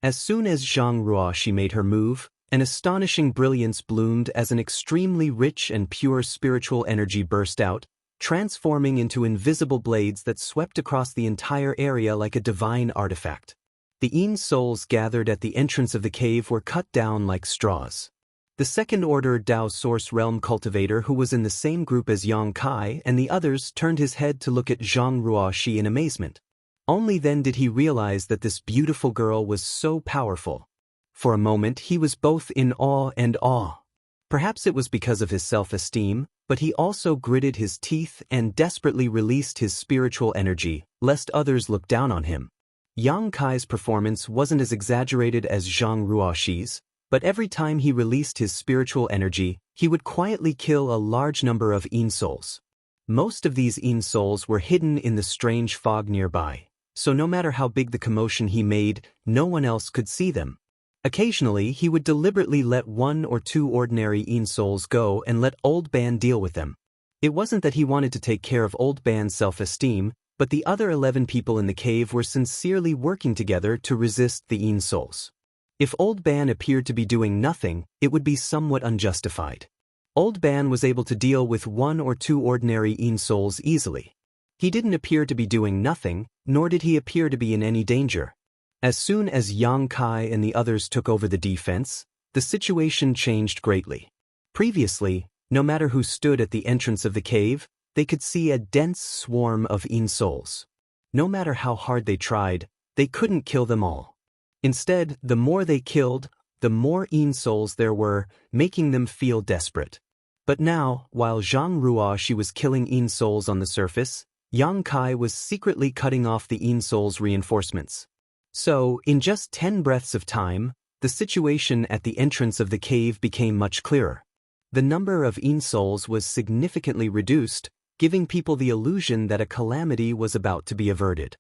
As soon as Zhang Ruoxi made her move, an astonishing brilliance bloomed as an extremely rich and pure spiritual energy burst out, transforming into invisible blades that swept across the entire area like a divine artifact. The Yin souls gathered at the entrance of the cave were cut down like straws. The second-order Dao Source Realm cultivator who was in the same group as Yang Kai and the others turned his head to look at Zhang Ruoxi in amazement. Only then did he realize that this beautiful girl was so powerful. For a moment he was both in awe and awe. Perhaps it was because of his self-esteem, but he also gritted his teeth and desperately released his spiritual energy, lest others look down on him. Yang Kai's performance wasn't as exaggerated as Zhang Ruoxi's, but every time he released his spiritual energy, he would quietly kill a large number of Yin souls. Most of these Yin souls were hidden in the strange fog nearby, so no matter how big the commotion he made, no one else could see them. Occasionally, he would deliberately let 1 or 2 ordinary Yin souls go and let Old Ban deal with them. It wasn't that he wanted to take care of Old Ban's self-esteem, but the other 11 people in the cave were sincerely working together to resist the Yin souls. If Old Ban appeared to be doing nothing, it would be somewhat unjustified. Old Ban was able to deal with 1 or 2 ordinary Yin souls easily. He didn't appear to be doing nothing, nor did he appear to be in any danger. As soon as Yang Kai and the others took over the defense, the situation changed greatly. Previously, no matter who stood at the entrance of the cave, they could see a dense swarm of Yin souls. No matter how hard they tried, they couldn't kill them all. Instead, the more they killed, the more Yin souls there were, making them feel desperate. But now, while Zhang Ruoxi was killing Yin souls on the surface, Yang Kai was secretly cutting off the Yin souls' reinforcements. So, in just 10 breaths of time, the situation at the entrance of the cave became much clearer. The number of Yin souls was significantly reduced, giving people the illusion that a calamity was about to be averted.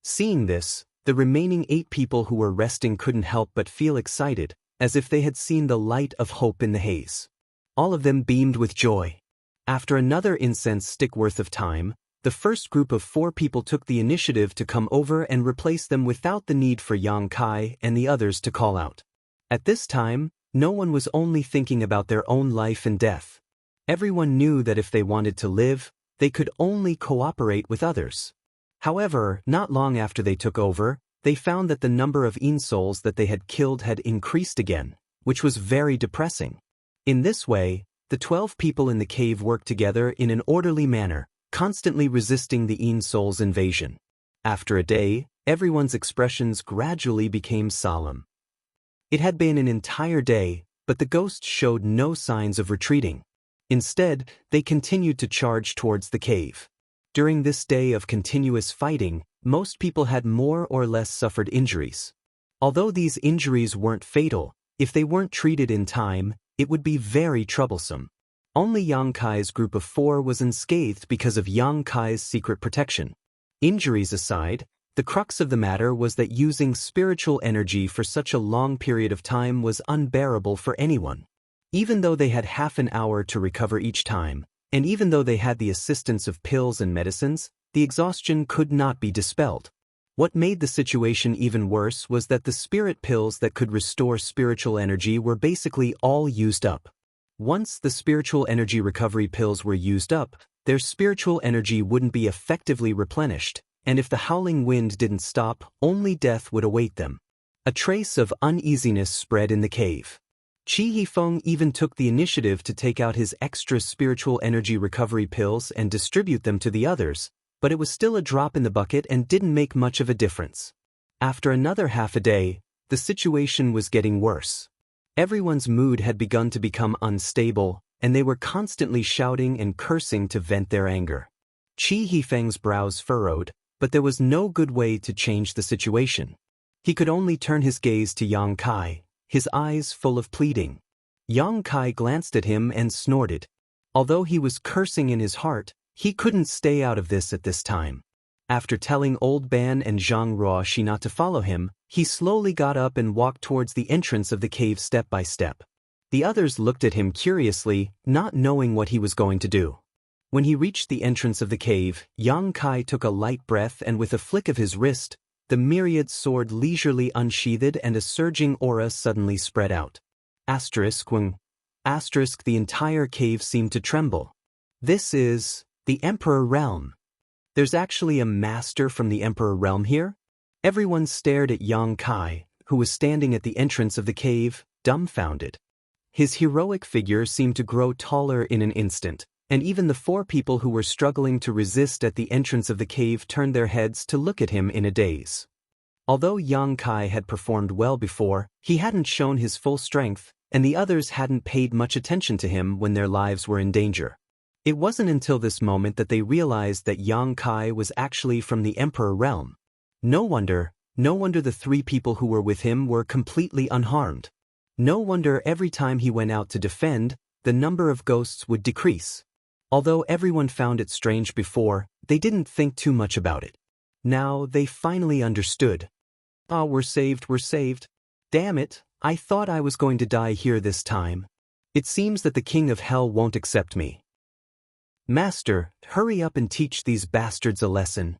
Seeing this, the remaining 8 people who were resting couldn't help but feel excited, as if they had seen the light of hope in the haze. All of them beamed with joy. After another incense stick worth of time, the first group of 4 people took the initiative to come over and replace them without the need for Yang Kai and the others to call out. At this time, no one was only thinking about their own life and death. Everyone knew that if they wanted to live, They could only cooperate with others. However, not long after they took over, they found that the number of souls that they had killed had increased again, which was very depressing. In this way, the 12 people in the cave worked together in an orderly manner, constantly resisting the soul's invasion. After a day, everyone's expressions gradually became solemn. It had been an entire day, but the ghosts showed no signs of retreating. Instead, they continued to charge towards the cave. During this day of continuous fighting, most people had more or less suffered injuries. Although these injuries weren't fatal, if they weren't treated in time, it would be very troublesome. Only Yang Kai's group of 4 was unscathed because of Yang Kai's secret protection. Injuries aside, the crux of the matter was that using spiritual energy for such a long period of time was unbearable for anyone. Even though they had half an hour to recover each time, and even though they had the assistance of pills and medicines, the exhaustion could not be dispelled. What made the situation even worse was that the spirit pills that could restore spiritual energy were basically all used up. Once the spiritual energy recovery pills were used up, their spiritual energy wouldn't be effectively replenished, and if the howling wind didn't stop, only death would await them. A trace of uneasiness spread in the cave. Qi Yifeng even took the initiative to take out his extra spiritual energy recovery pills and distribute them to the others, but it was still a drop in the bucket and didn't make much of a difference. After another half a day, the situation was getting worse. Everyone's mood had begun to become unstable, and they were constantly shouting and cursing to vent their anger. Qi Yifeng's brows furrowed, but there was no good way to change the situation. He could only turn his gaze to Yang Kai, his eyes full of pleading. Yang Kai glanced at him and snorted. Although he was cursing in his heart, he couldn't stay out of this at this time. After telling Old Ban and Zhang Ruoxi not to follow him, he slowly got up and walked towards the entrance of the cave step by step. The others looked at him curiously, not knowing what he was going to do. When he reached the entrance of the cave, Yang Kai took a light breath and with a flick of his wrist, the myriad sword leisurely unsheathed and a surging aura suddenly spread out. When the entire cave seemed to tremble. This is the Emperor Realm. There's actually a master from the Emperor Realm here? Everyone stared at Yang Kai, who was standing at the entrance of the cave, dumbfounded. His heroic figure seemed to grow taller in an instant, and even the 4 people who were struggling to resist at the entrance of the cave turned their heads to look at him in a daze. Although Yang Kai had performed well before, he hadn't shown his full strength, and the others hadn't paid much attention to him when their lives were in danger. It wasn't until this moment that they realized that Yang Kai was actually from the Emperor Realm. No wonder the 3 people who were with him were completely unharmed. No wonder every time he went out to defend, the number of ghosts would decrease. Although everyone found it strange before, they didn't think too much about it. Now they finally understood. We're saved. Damn it, I thought I was going to die here this time. It seems that the King of Hell won't accept me. Master, hurry up and teach these bastards a lesson.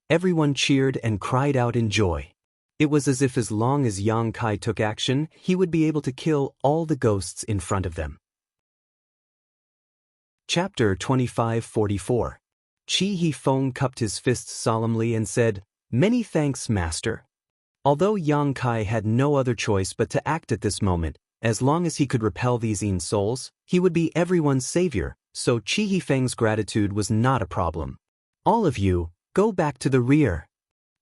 Everyone cheered and cried out in joy. It was as if as long as Yang Kai took action, he would be able to kill all the ghosts in front of them. Chapter 2544. Qi Yifeng cupped his fists solemnly and said, "Many thanks, Master." Although Yang Kai had no other choice but to act at this moment, as long as he could repel these souls, he would be everyone's savior, so Qi Yifeng's gratitude was not a problem. "All of you, go back to the rear,"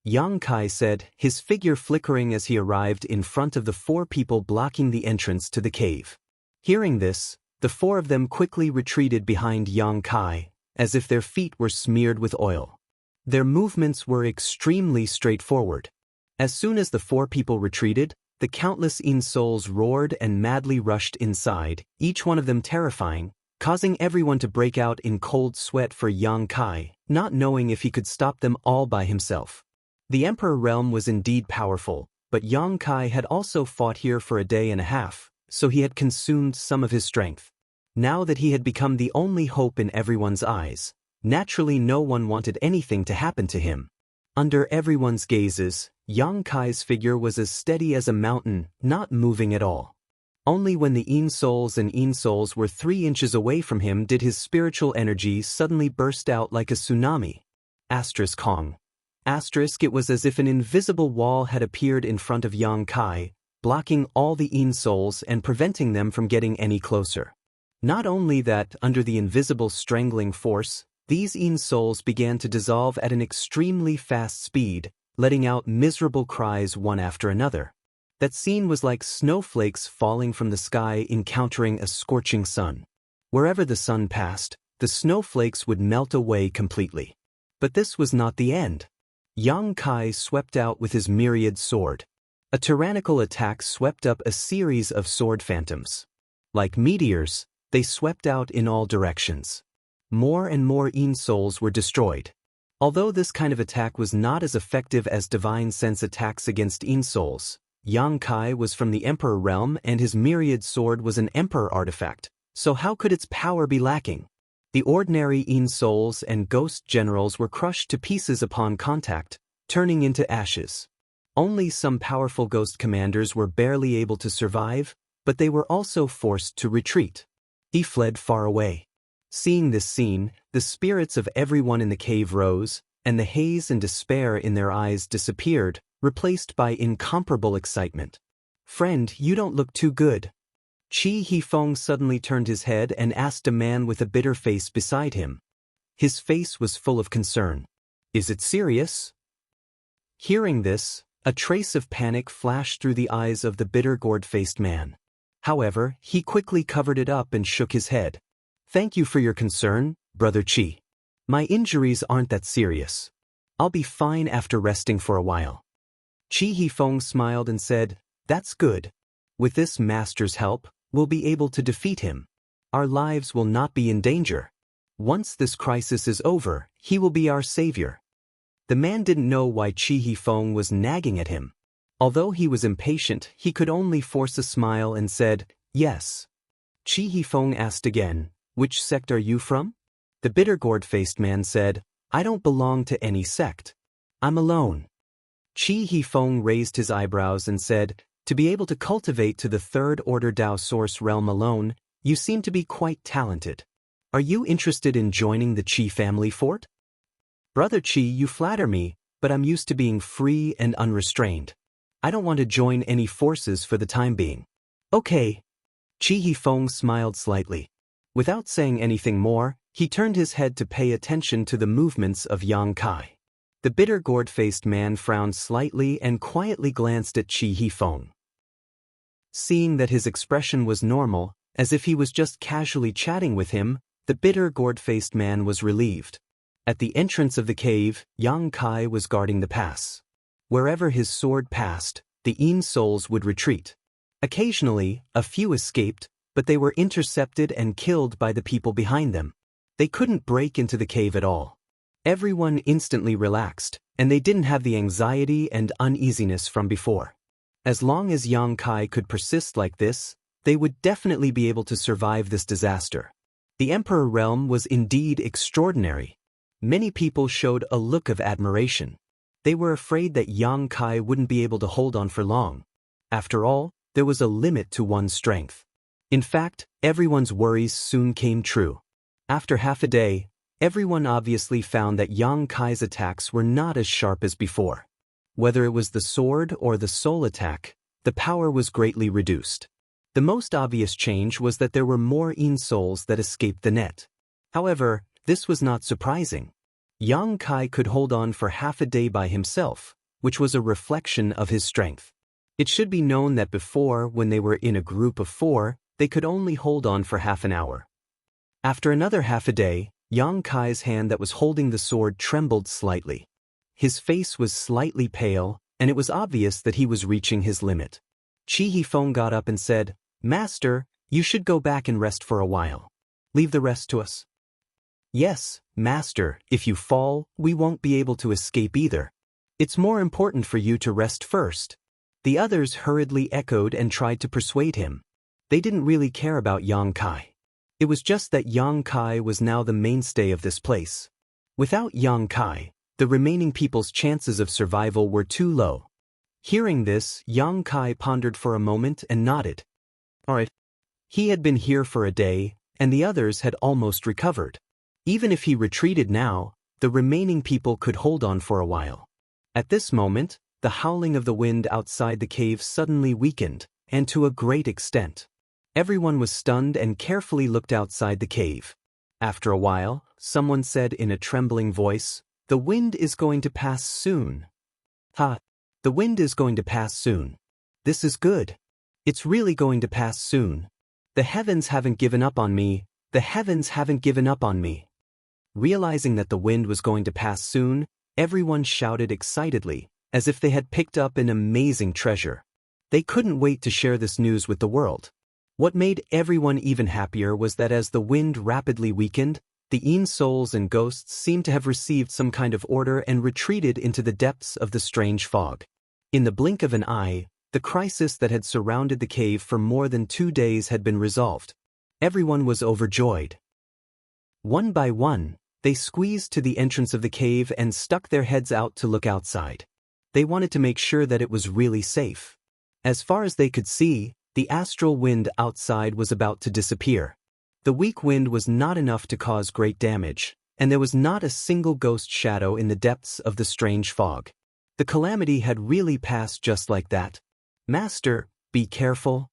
Yang Kai said, his figure flickering as he arrived in front of the 4 people blocking the entrance to the cave. Hearing this, the 4 of them quickly retreated behind Yang Kai, as if their feet were smeared with oil. Their movements were extremely straightforward. As soon as the 4 people retreated, the countless souls roared and madly rushed inside, each one of them terrifying, causing everyone to break out in cold sweat for Yang Kai, not knowing if he could stop them all by himself. The Emperor Realm was indeed powerful, but Yang Kai had also fought here for a day and a half, so he had consumed some of his strength. Now that he had become the only hope in everyone's eyes, naturally no one wanted anything to happen to him. Under everyone's gazes, Yang Kai's figure was as steady as a mountain, not moving at all. Only when the Yin Souls were 3 inches away from him did his spiritual energy suddenly burst out like a tsunami. Kong. It was as if an invisible wall had appeared in front of Yang Kai, blocking all the Yin Souls and preventing them from getting any closer. Not only that, under the invisible strangling force, these Yin Souls began to dissolve at an extremely fast speed, letting out miserable cries one after another. That scene was like snowflakes falling from the sky encountering a scorching sun. Wherever the sun passed, the snowflakes would melt away completely. But this was not the end. Yang Kai swept out with his myriad sword. A tyrannical attack swept up a series of sword phantoms. Like meteors, they swept out in all directions. More and more Yin Souls were destroyed. Although this kind of attack was not as effective as divine sense attacks against Yin Souls, Yang Kai was from the Emperor realm and his myriad sword was an Emperor artifact, so how could its power be lacking? The ordinary Yin Souls and Ghost Generals were crushed to pieces upon contact, turning into ashes. Only some powerful Ghost Commanders were barely able to survive, but they were also forced to retreat. He fled far away. Seeing this scene, the spirits of everyone in the cave rose, and the haze and despair in their eyes disappeared, replaced by incomparable excitement. "Friend, you don't look too good." Qi Hifeng suddenly turned his head and asked a man with a bitter face beside him. His face was full of concern. "Is it serious?" Hearing this, a trace of panic flashed through the eyes of the bitter gourd-faced man. However, he quickly covered it up and shook his head. "Thank you for your concern, Brother Qi. My injuries aren't that serious. I'll be fine after resting for a while." Qi Hifeng smiled and said, "That's good. With this master's help, we'll be able to defeat him. Our lives will not be in danger. Once this crisis is over, he will be our savior." The man didn't know why Qi Hifeng was nagging at him. Although he was impatient, he could only force a smile and said, "Yes." Qi Hifeng asked again, "Which sect are you from?" The bitter gourd-faced man said, "I don't belong to any sect. I'm alone." Qi Hifeng raised his eyebrows and said, "To be able to cultivate to the third order Dao Source realm alone, you seem to be quite talented. Are you interested in joining the Qi family fort?" "Brother Qi, you flatter me, but I'm used to being free and unrestrained. I don't want to join any forces for the time being." "Okay." Qi Hifeng smiled slightly. Without saying anything more, he turned his head to pay attention to the movements of Yang Kai. The bitter gourd-faced man frowned slightly and quietly glanced at Qi Hifeng. Seeing that his expression was normal, as if he was just casually chatting with him, the bitter gourd-faced man was relieved. At the entrance of the cave, Yang Kai was guarding the pass. Wherever his sword passed, the Yin Souls would retreat. Occasionally, a few escaped, but they were intercepted and killed by the people behind them. They couldn't break into the cave at all. Everyone instantly relaxed, and they didn't have the anxiety and uneasiness from before. As long as Yang Kai could persist like this, they would definitely be able to survive this disaster. The Emperor realm was indeed extraordinary. Many people showed a look of admiration. They were afraid that Yang Kai wouldn't be able to hold on for long. After all, there was a limit to one's strength. In fact, everyone's worries soon came true. After half a day, everyone obviously found that Yang Kai's attacks were not as sharp as before. Whether it was the sword or the soul attack, the power was greatly reduced. The most obvious change was that there were more Yin Souls that escaped the net. However, this was not surprising. Yang Kai could hold on for half a day by himself, which was a reflection of his strength. It should be known that before, when they were in a group of 4, they could only hold on for half an hour. After another half a day, Yang Kai's hand that was holding the sword trembled slightly. His face was slightly pale, and it was obvious that he was reaching his limit. Qi Hifeng got up and said, "Master, you should go back and rest for a while. Leave the rest to us." "Yes, Master, if you fall, we won't be able to escape either. It's more important for you to rest first." The others hurriedly echoed and tried to persuade him. They didn't really care about Yang Kai. It was just that Yang Kai was now the mainstay of this place. Without Yang Kai, the remaining people's chances of survival were too low. Hearing this, Yang Kai pondered for a moment and nodded. Alright. He had been here for a day, and the others had almost recovered. Even if he retreated now, the remaining people could hold on for a while. At this moment, the howling of the wind outside the cave suddenly weakened, and to a great extent. Everyone was stunned and carefully looked outside the cave. After a while, someone said in a trembling voice, "The wind is going to pass soon." Ha! The wind is going to pass soon. This is good. It's really going to pass soon. The heavens haven't given up on me. The heavens haven't given up on me. Realizing that the wind was going to pass soon, everyone shouted excitedly, as if they had picked up an amazing treasure. They couldn't wait to share this news with the world. What made everyone even happier was that as the wind rapidly weakened, the Yin souls and ghosts seemed to have received some kind of order and retreated into the depths of the strange fog. In the blink of an eye, the crisis that had surrounded the cave for more than 2 days had been resolved. Everyone was overjoyed. One by one, they squeezed to the entrance of the cave and stuck their heads out to look outside. They wanted to make sure that it was really safe. As far as they could see, the astral wind outside was about to disappear. The weak wind was not enough to cause great damage, and there was not a single ghost shadow in the depths of the strange fog. The calamity had really passed just like that. "Master, be careful,"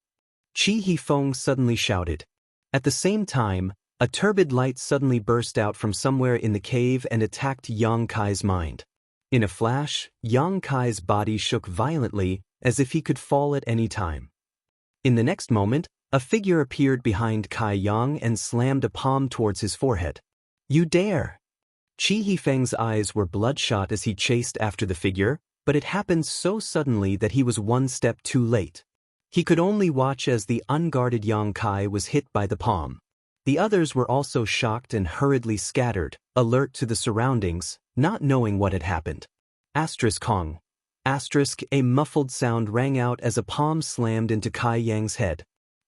Qi Hifeng suddenly shouted. At the same time, a turbid light suddenly burst out from somewhere in the cave and attacked Yang Kai's mind. In a flash, Yang Kai's body shook violently, as if he could fall at any time. In the next moment, a figure appeared behind Kai Yang and slammed a palm towards his forehead. "You dare!" Qi Hifeng's eyes were bloodshot as he chased after the figure, but it happened so suddenly that he was one step too late. He could only watch as the unguarded Yang Kai was hit by the palm. The others were also shocked and hurriedly scattered, alert to the surroundings, not knowing what had happened. Kong. A muffled sound rang out as a palm slammed into Kai Yang's head.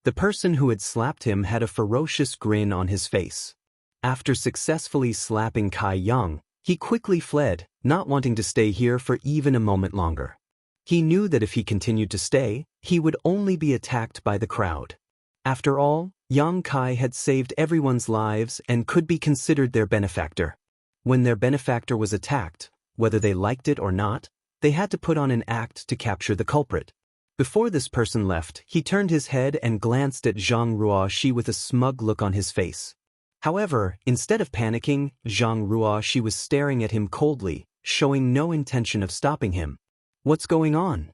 The person who had slapped him had a ferocious grin on his face. After successfully slapping Kai Yang, he quickly fled, not wanting to stay here for even a moment longer. He knew that if he continued to stay, he would only be attacked by the crowd. After all, Yang Kai had saved everyone's lives and could be considered their benefactor. When their benefactor was attacked, whether they liked it or not, they had to put on an act to capture the culprit. Before this person left, he turned his head and glanced at Zhang Ruoxi with a smug look on his face. However, instead of panicking, Zhang Ruoxi was staring at him coldly, showing no intention of stopping him. "What's going on?"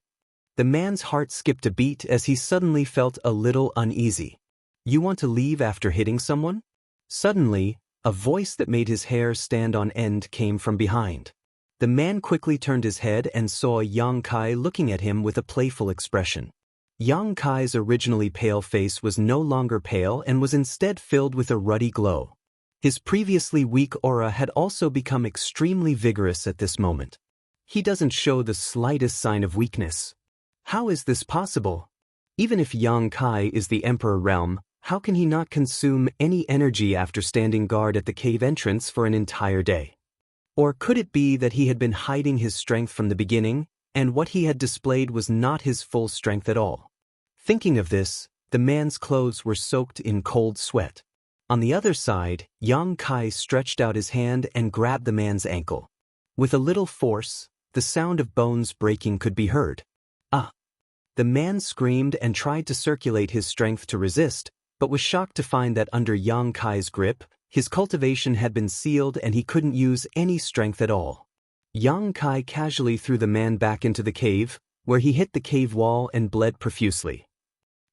The man's heart skipped a beat as he suddenly felt a little uneasy. "You want to leave after hitting someone?" Suddenly, a voice that made his hair stand on end came from behind. The man quickly turned his head and saw Yang Kai looking at him with a playful expression. Yang Kai's originally pale face was no longer pale and was instead filled with a ruddy glow. His previously weak aura had also become extremely vigorous at this moment. He doesn't show the slightest sign of weakness. How is this possible? Even if Yang Kai is the Emperor realm, how can he not consume any energy after standing guard at the cave entrance for an entire day? Or could it be that he had been hiding his strength from the beginning, and what he had displayed was not his full strength at all? Thinking of this, the man's clothes were soaked in cold sweat. On the other side, Yang Kai stretched out his hand and grabbed the man's ankle. With a little force, the sound of bones breaking could be heard. "Ah!" The man screamed and tried to circulate his strength to resist, but was shocked to find that under Yang Kai's grip, his cultivation had been sealed and he couldn't use any strength at all. Yang Kai casually threw the man back into the cave, where he hit the cave wall and bled profusely.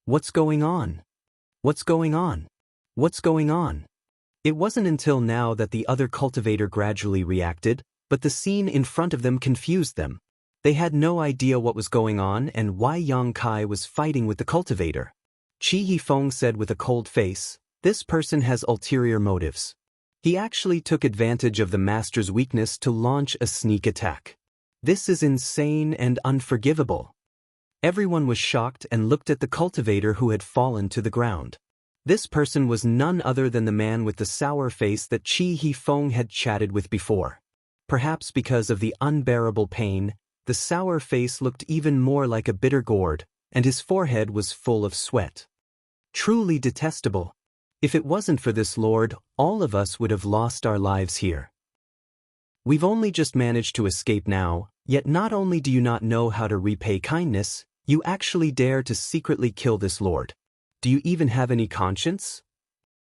"What's going on? What's going on? What's going on?" It wasn't until now that the other cultivator gradually reacted, but the scene in front of them confused them. They had no idea what was going on and why Yang Kai was fighting with the cultivator. Qi Hifeng said with a cold face, "This person has ulterior motives." He actually took advantage of the master's weakness to launch a sneak attack. This is insane and unforgivable. Everyone was shocked and looked at the cultivator who had fallen to the ground. This person was none other than the man with the sour face that Qi Hifeng had chatted with before. Perhaps because of the unbearable pain, the sour face looked even more like a bitter gourd, and his forehead was full of sweat. Truly detestable. If it wasn't for this lord, all of us would have lost our lives here. We've only just managed to escape now, yet not only do you not know how to repay kindness, you actually dare to secretly kill this lord. Do you even have any conscience?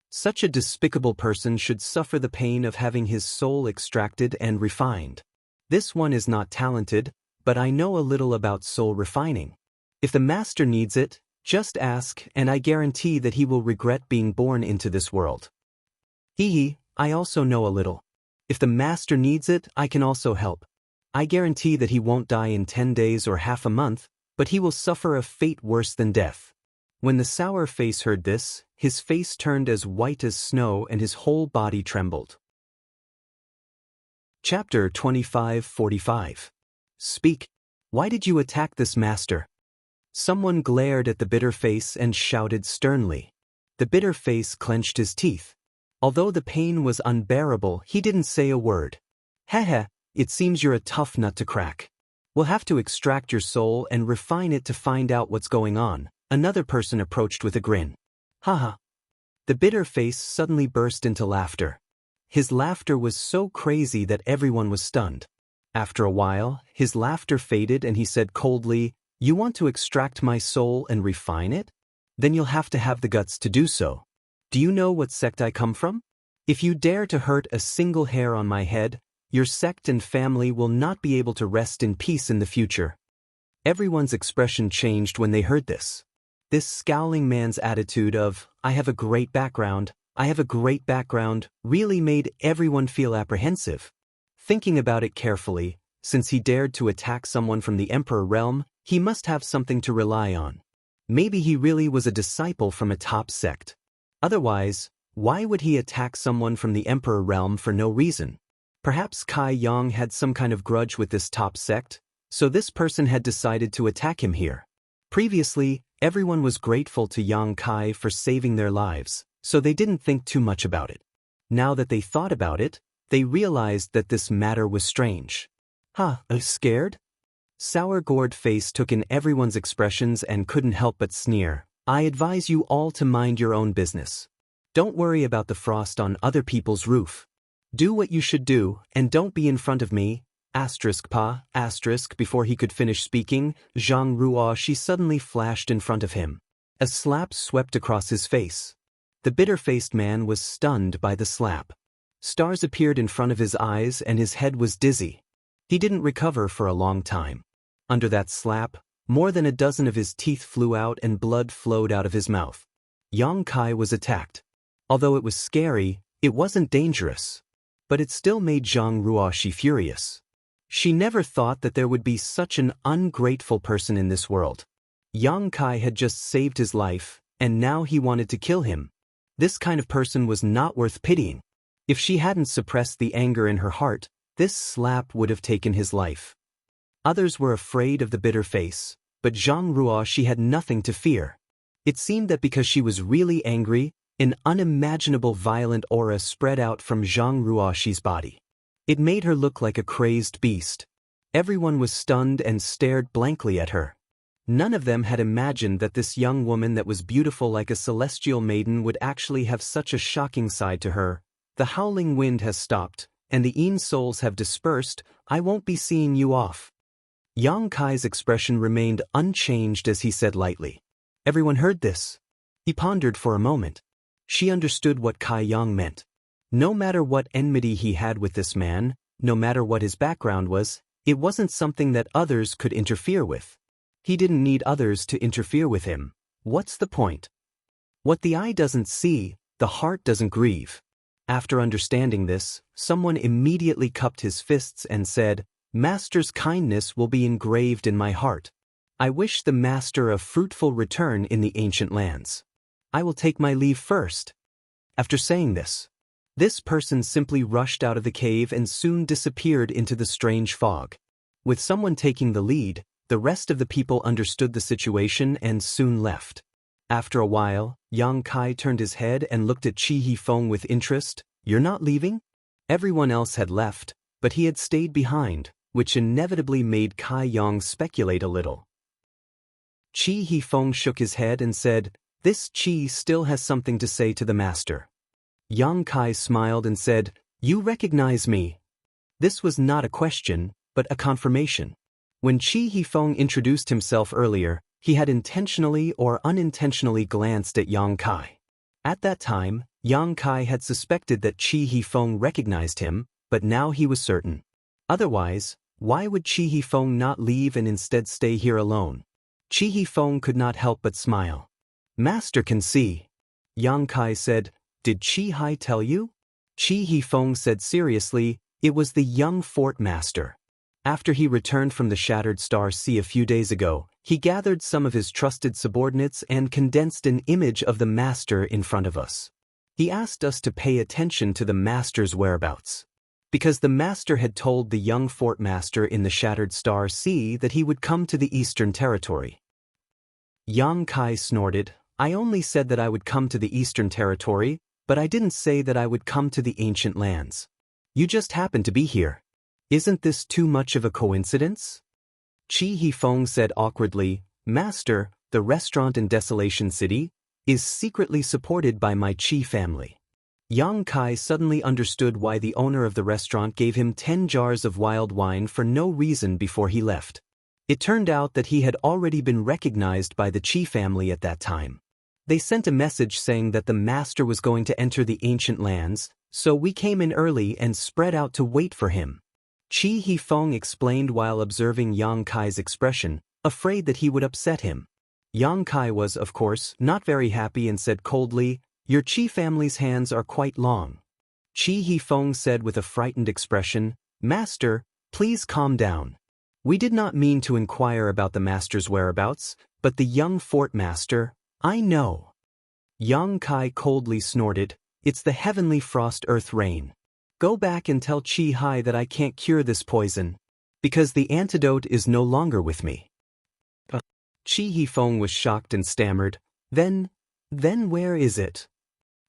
Such a despicable person should suffer the pain of having his soul extracted and refined. This one is not talented, but I know a little about soul refining. If the master needs it, just ask, and I guarantee that he will regret being born into this world. I also know a little. If the master needs it, I can also help. I guarantee that he won't die in 10 days or half a month, but he will suffer a fate worse than death. When the sour face heard this, his face turned as white as snow and his whole body trembled. Chapter 25:45. Speak. Why did you attack this master? Someone glared at the bitter face and shouted sternly. The bitter face clenched his teeth. Although the pain was unbearable, he didn't say a word. Heh, it seems you're a tough nut to crack. We'll have to extract your soul and refine it to find out what's going on. Another person approached with a grin. Haha. The bitter face suddenly burst into laughter. His laughter was so crazy that everyone was stunned. After a while, his laughter faded and he said coldly, "You want to extract my soul and refine it? Then you'll have to have the guts to do so. Do you know what sect I come from? If you dare to hurt a single hair on my head, your sect and family will not be able to rest in peace in the future." Everyone's expression changed when they heard this. This scowling man's attitude of, I have a great background, really made everyone feel apprehensive. Thinking about it carefully, since he dared to attack someone from the Emperor realm, he must have something to rely on. Maybe he really was a disciple from a top sect. Otherwise, why would he attack someone from the Emperor realm for no reason? Perhaps Kai Yang had some kind of grudge with this top sect, so this person had decided to attack him here. Previously, everyone was grateful to Yang Kai for saving their lives, so they didn't think too much about it. Now that they thought about it, they realized that this matter was strange. Scared? Sour-gourd face took in everyone's expressions and couldn't help but sneer. I advise you all to mind your own business. Don't worry about the frost on other people's roof. Do what you should do, and don't be in front of me. Before he could finish speaking, Zhang Ruoshi suddenly flashed in front of him. A slap swept across his face. The bitter-faced man was stunned by the slap. Stars appeared in front of his eyes and his head was dizzy. He didn't recover for a long time. Under that slap, more than a dozen of his teeth flew out and blood flowed out of his mouth. Yang Kai was attacked. Although it was scary, it wasn't dangerous. But it still made Zhang Ruoshi furious. She never thought that there would be such an ungrateful person in this world. Yang Kai had just saved his life, and now he wanted to kill him. This kind of person was not worth pitying. If she hadn't suppressed the anger in her heart, this slap would have taken his life. Others were afraid of the bitter face, but Zhang Ruoshi had nothing to fear. It seemed that because she was really angry, an unimaginable violent aura spread out from Zhang Ruoshi's body. It made her look like a crazed beast. Everyone was stunned and stared blankly at her. None of them had imagined that this young woman that was beautiful like a celestial maiden would actually have such a shocking side to her. The howling wind has stopped, and the Yin souls have dispersed. I won't be seeing you off. Yang Kai's expression remained unchanged as he said lightly. Everyone heard this. He pondered for a moment. She understood what Kai Yang meant. No matter what enmity he had with this man, no matter what his background was, it wasn't something that others could interfere with. He didn't need others to interfere with him. What's the point? What the eye doesn't see, the heart doesn't grieve. After understanding this, someone immediately cupped his fists and said, Master's kindness will be engraved in my heart. I wish the master a fruitful return in the ancient lands. I will take my leave first. After saying this person simply rushed out of the cave and soon disappeared into the strange fog. With someone taking the lead, the rest of the people understood the situation and soon left. After a while, Yang Kai turned his head and looked at Qi Hifeng with interest. You're not leaving? Everyone else had left, but he had stayed behind, which inevitably made Kai Yang speculate a little. Qi Hifeng shook his head and said, This Qi still has something to say to the master. Yang Kai smiled and said, "You recognize me." This was not a question, but a confirmation. When Qi Hifeng introduced himself earlier, he had intentionally or unintentionally glanced at Yang Kai. At that time, Yang Kai had suspected that Qi Hifeng recognized him, but now he was certain. Otherwise, why would Qi Hifeng not leave and instead stay here alone? Qi Hifeng could not help but smile. "Master can see." Yang Kai said, "Did Qi Hai tell you?" Qi Hifeng said seriously, "It was the young fort master. After he returned from the Shattered Star Sea a few days ago, he gathered some of his trusted subordinates and condensed an image of the master in front of us. He asked us to pay attention to the master's whereabouts. Because the master had told the young fort master in the Shattered Star Sea that he would come to the Eastern Territory." Yang Kai snorted, "I only said that I would come to the Eastern Territory, but I didn't say that I would come to the ancient lands. You just happen to be here. Isn't this too much of a coincidence?" Qi Hifeng said awkwardly, "Master, the restaurant in Desolation City is secretly supported by my Qi family." Yang Kai suddenly understood why the owner of the restaurant gave him 10 jars of wild wine for no reason before he left. It turned out that he had already been recognized by the Qi family at that time. They sent a message saying that the master was going to enter the ancient lands, so we came in early and spread out to wait for him. Qi Hifeng explained while observing Yang Kai's expression, afraid that he would upset him. Yang Kai was, of course, not very happy and said coldly, "Your Qi family's hands are quite long." Qi Hifeng said with a frightened expression, "Master, please calm down. We did not mean to inquire about the master's whereabouts, but the young fort master, I know." Yang Kai coldly snorted, "It's the heavenly frost earth rain. Go back and tell Qi Hai that I can't cure this poison, because the antidote is no longer with me." Qi Hifeng was shocked and stammered, Then where is it?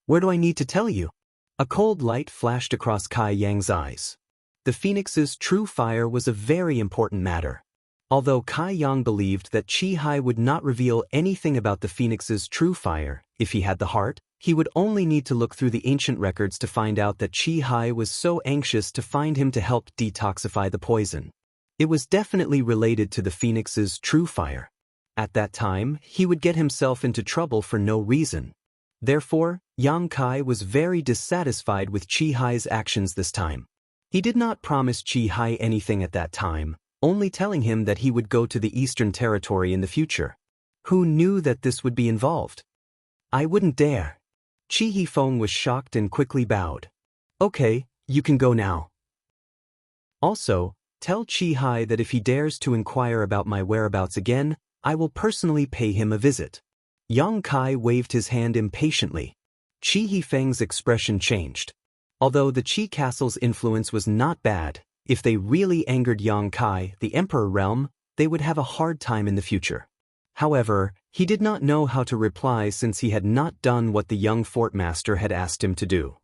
Where do I need to tell you?" A cold light flashed across Kai Yang's eyes. The phoenix's true fire was a very important matter. Although Kai Yang believed that Qi Hai would not reveal anything about the phoenix's true fire, if he had the heart, he would only need to look through the ancient records to find out that Qi Hai was so anxious to find him to help detoxify the poison. It was definitely related to the phoenix's true fire. At that time, he would get himself into trouble for no reason. Therefore, Yang Kai was very dissatisfied with Qi Hai's actions this time. He did not promise Qi Hai anything at that time, only telling him that he would go to the Eastern Territory in the future. Who knew that this would be involved? "I wouldn't dare." Qi Hifeng was shocked and quickly bowed. "Okay, you can go now. Also, tell Qi Hai that if he dares to inquire about my whereabouts again, I will personally pay him a visit." Yang Kai waved his hand impatiently. Qi Hifeng's expression changed. Although the Qi castle's influence was not bad, if they really angered Yang Kai, the Emperor realm, they would have a hard time in the future. However, he did not know how to reply since he had not done what the young fort master had asked him to do.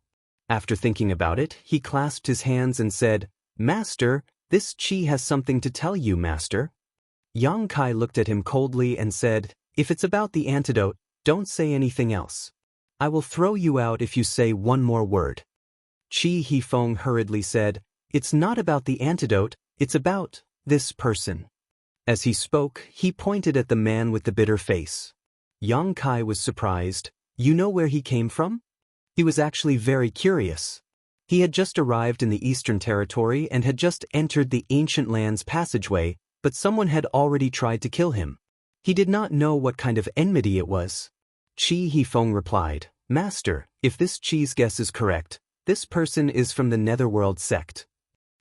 After thinking about it, he clasped his hands and said, "Master, this Qi has something to tell you, Master." Yang Kai looked at him coldly and said, "If it's about the antidote, don't say anything else. I will throw you out if you say one more word." Qi Hifeng hurriedly said, "It's not about the antidote, it's about this person." As he spoke, he pointed at the man with the bitter face. Yang Kai was surprised. "You know where he came from?" He was actually very curious. He had just arrived in the Eastern Territory and had just entered the Ancient Lands passageway, but someone had already tried to kill him. He did not know what kind of enmity it was. Qi Hifeng replied, "Master, if this Qi's guess is correct, this person is from the Netherworld sect."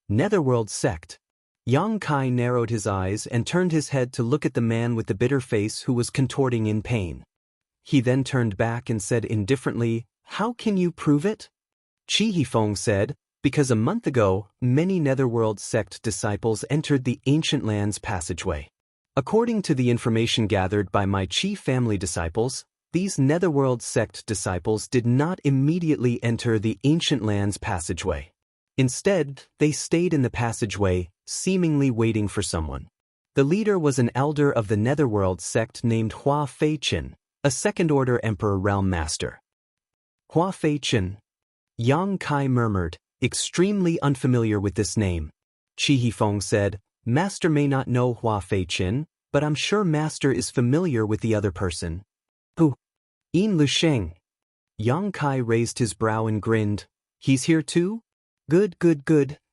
Netherworld sect? Yang Kai narrowed his eyes and turned his head to look at the man with the bitter face who was contorting in pain. He then turned back and said indifferently, "How can you prove it?" Qi Hifeng said, "Because a month ago, many Netherworld sect disciples entered the Ancient Lands passageway. According to the information gathered by my Qi family disciples, these Netherworld sect disciples did not immediately enter the Ancient Lands passageway. Instead, they stayed in the passageway, seemingly waiting for someone. The leader was an elder of the Netherworld sect named Hua Feiqin. a second-order Emperor Realm Master. Hua Fei Chen. Yang Kai murmured, extremely unfamiliar with this name. Qi Hifeng said, Master may not know Hua Fei Chen, but I'm sure Master is familiar with the other person. Who? Yin Lusheng. Yang Kai raised his brow and grinned. He's here too? Good.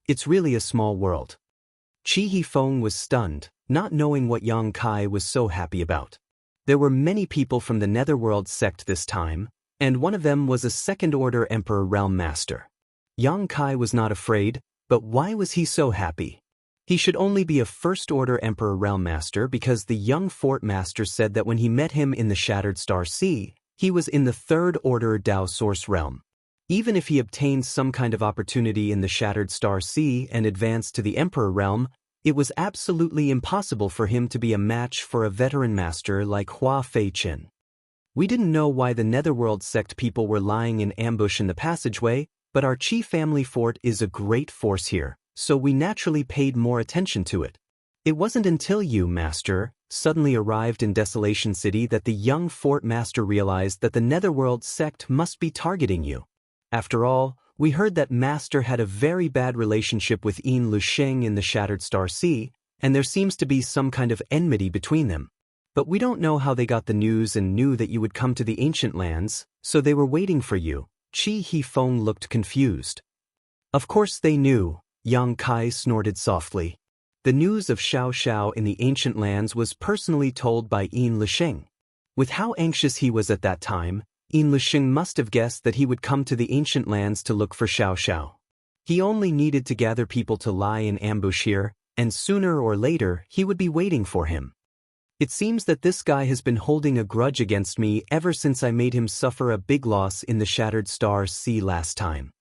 It's really a small world. Qi Hifeng was stunned, not knowing what Yang Kai was so happy about. There were many people from the Netherworld sect this time, and one of them was a second-order Emperor Realm Master. Yang Kai was not afraid, but why was he so happy? He should only be a first-order Emperor Realm Master because the young Fort Master said that when he met him in the Shattered Star Sea, he was in the third-order Dao Source Realm. Even if he obtained some kind of opportunity in the Shattered Star Sea and advanced to the Emperor Realm, it was absolutely impossible for him to be a match for a veteran master like Hua Fei Chen. We didn't know why the Netherworld sect people were lying in ambush in the passageway, but our Qi family fort is a great force here, so we naturally paid more attention to it. It wasn't until you, Master, suddenly arrived in Desolation City that the young Fort Master realized that the Netherworld sect must be targeting you. After all, we heard that Master had a very bad relationship with Yin Lusheng in the Shattered Star Sea, and there seems to be some kind of enmity between them. But we don't know how they got the news and knew that you would come to the Ancient Lands, so they were waiting for you. Qi Hifeng looked confused. Of course they knew, Yang Kai snorted softly. The news of Xiao in the Ancient Lands was personally told by Yin Lusheng. With how anxious he was at that time, Yin Lusheng must have guessed that he would come to the Ancient Lands to look for Xiao. He only needed to gather people to lie in ambush here, and sooner or later he would be waiting for him. It seems that this guy has been holding a grudge against me ever since I made him suffer a big loss in the Shattered Star Sea last time.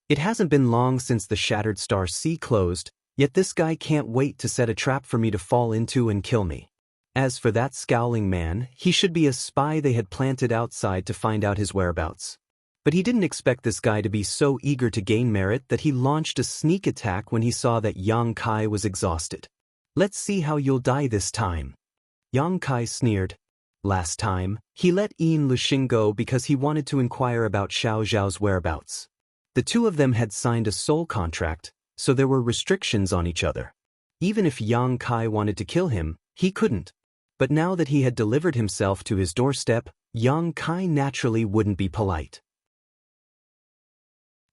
It hasn't been long since the Shattered Star Sea closed, yet this guy can't wait to set a trap for me to fall into and kill me. As for that scowling man, he should be a spy they had planted outside to find out his whereabouts. But he didn't expect this guy to be so eager to gain merit that he launched a sneak attack when he saw that Yang Kai was exhausted. Let's see how you'll die this time. Yang Kai sneered. Last time, he let Yin Lusheng go because he wanted to inquire about Xiao Zhao's whereabouts. The two of them had signed a soul contract, so there were restrictions on each other. Even if Yang Kai wanted to kill him, he couldn't. But now that he had delivered himself to his doorstep, Yang Kai naturally wouldn't be polite.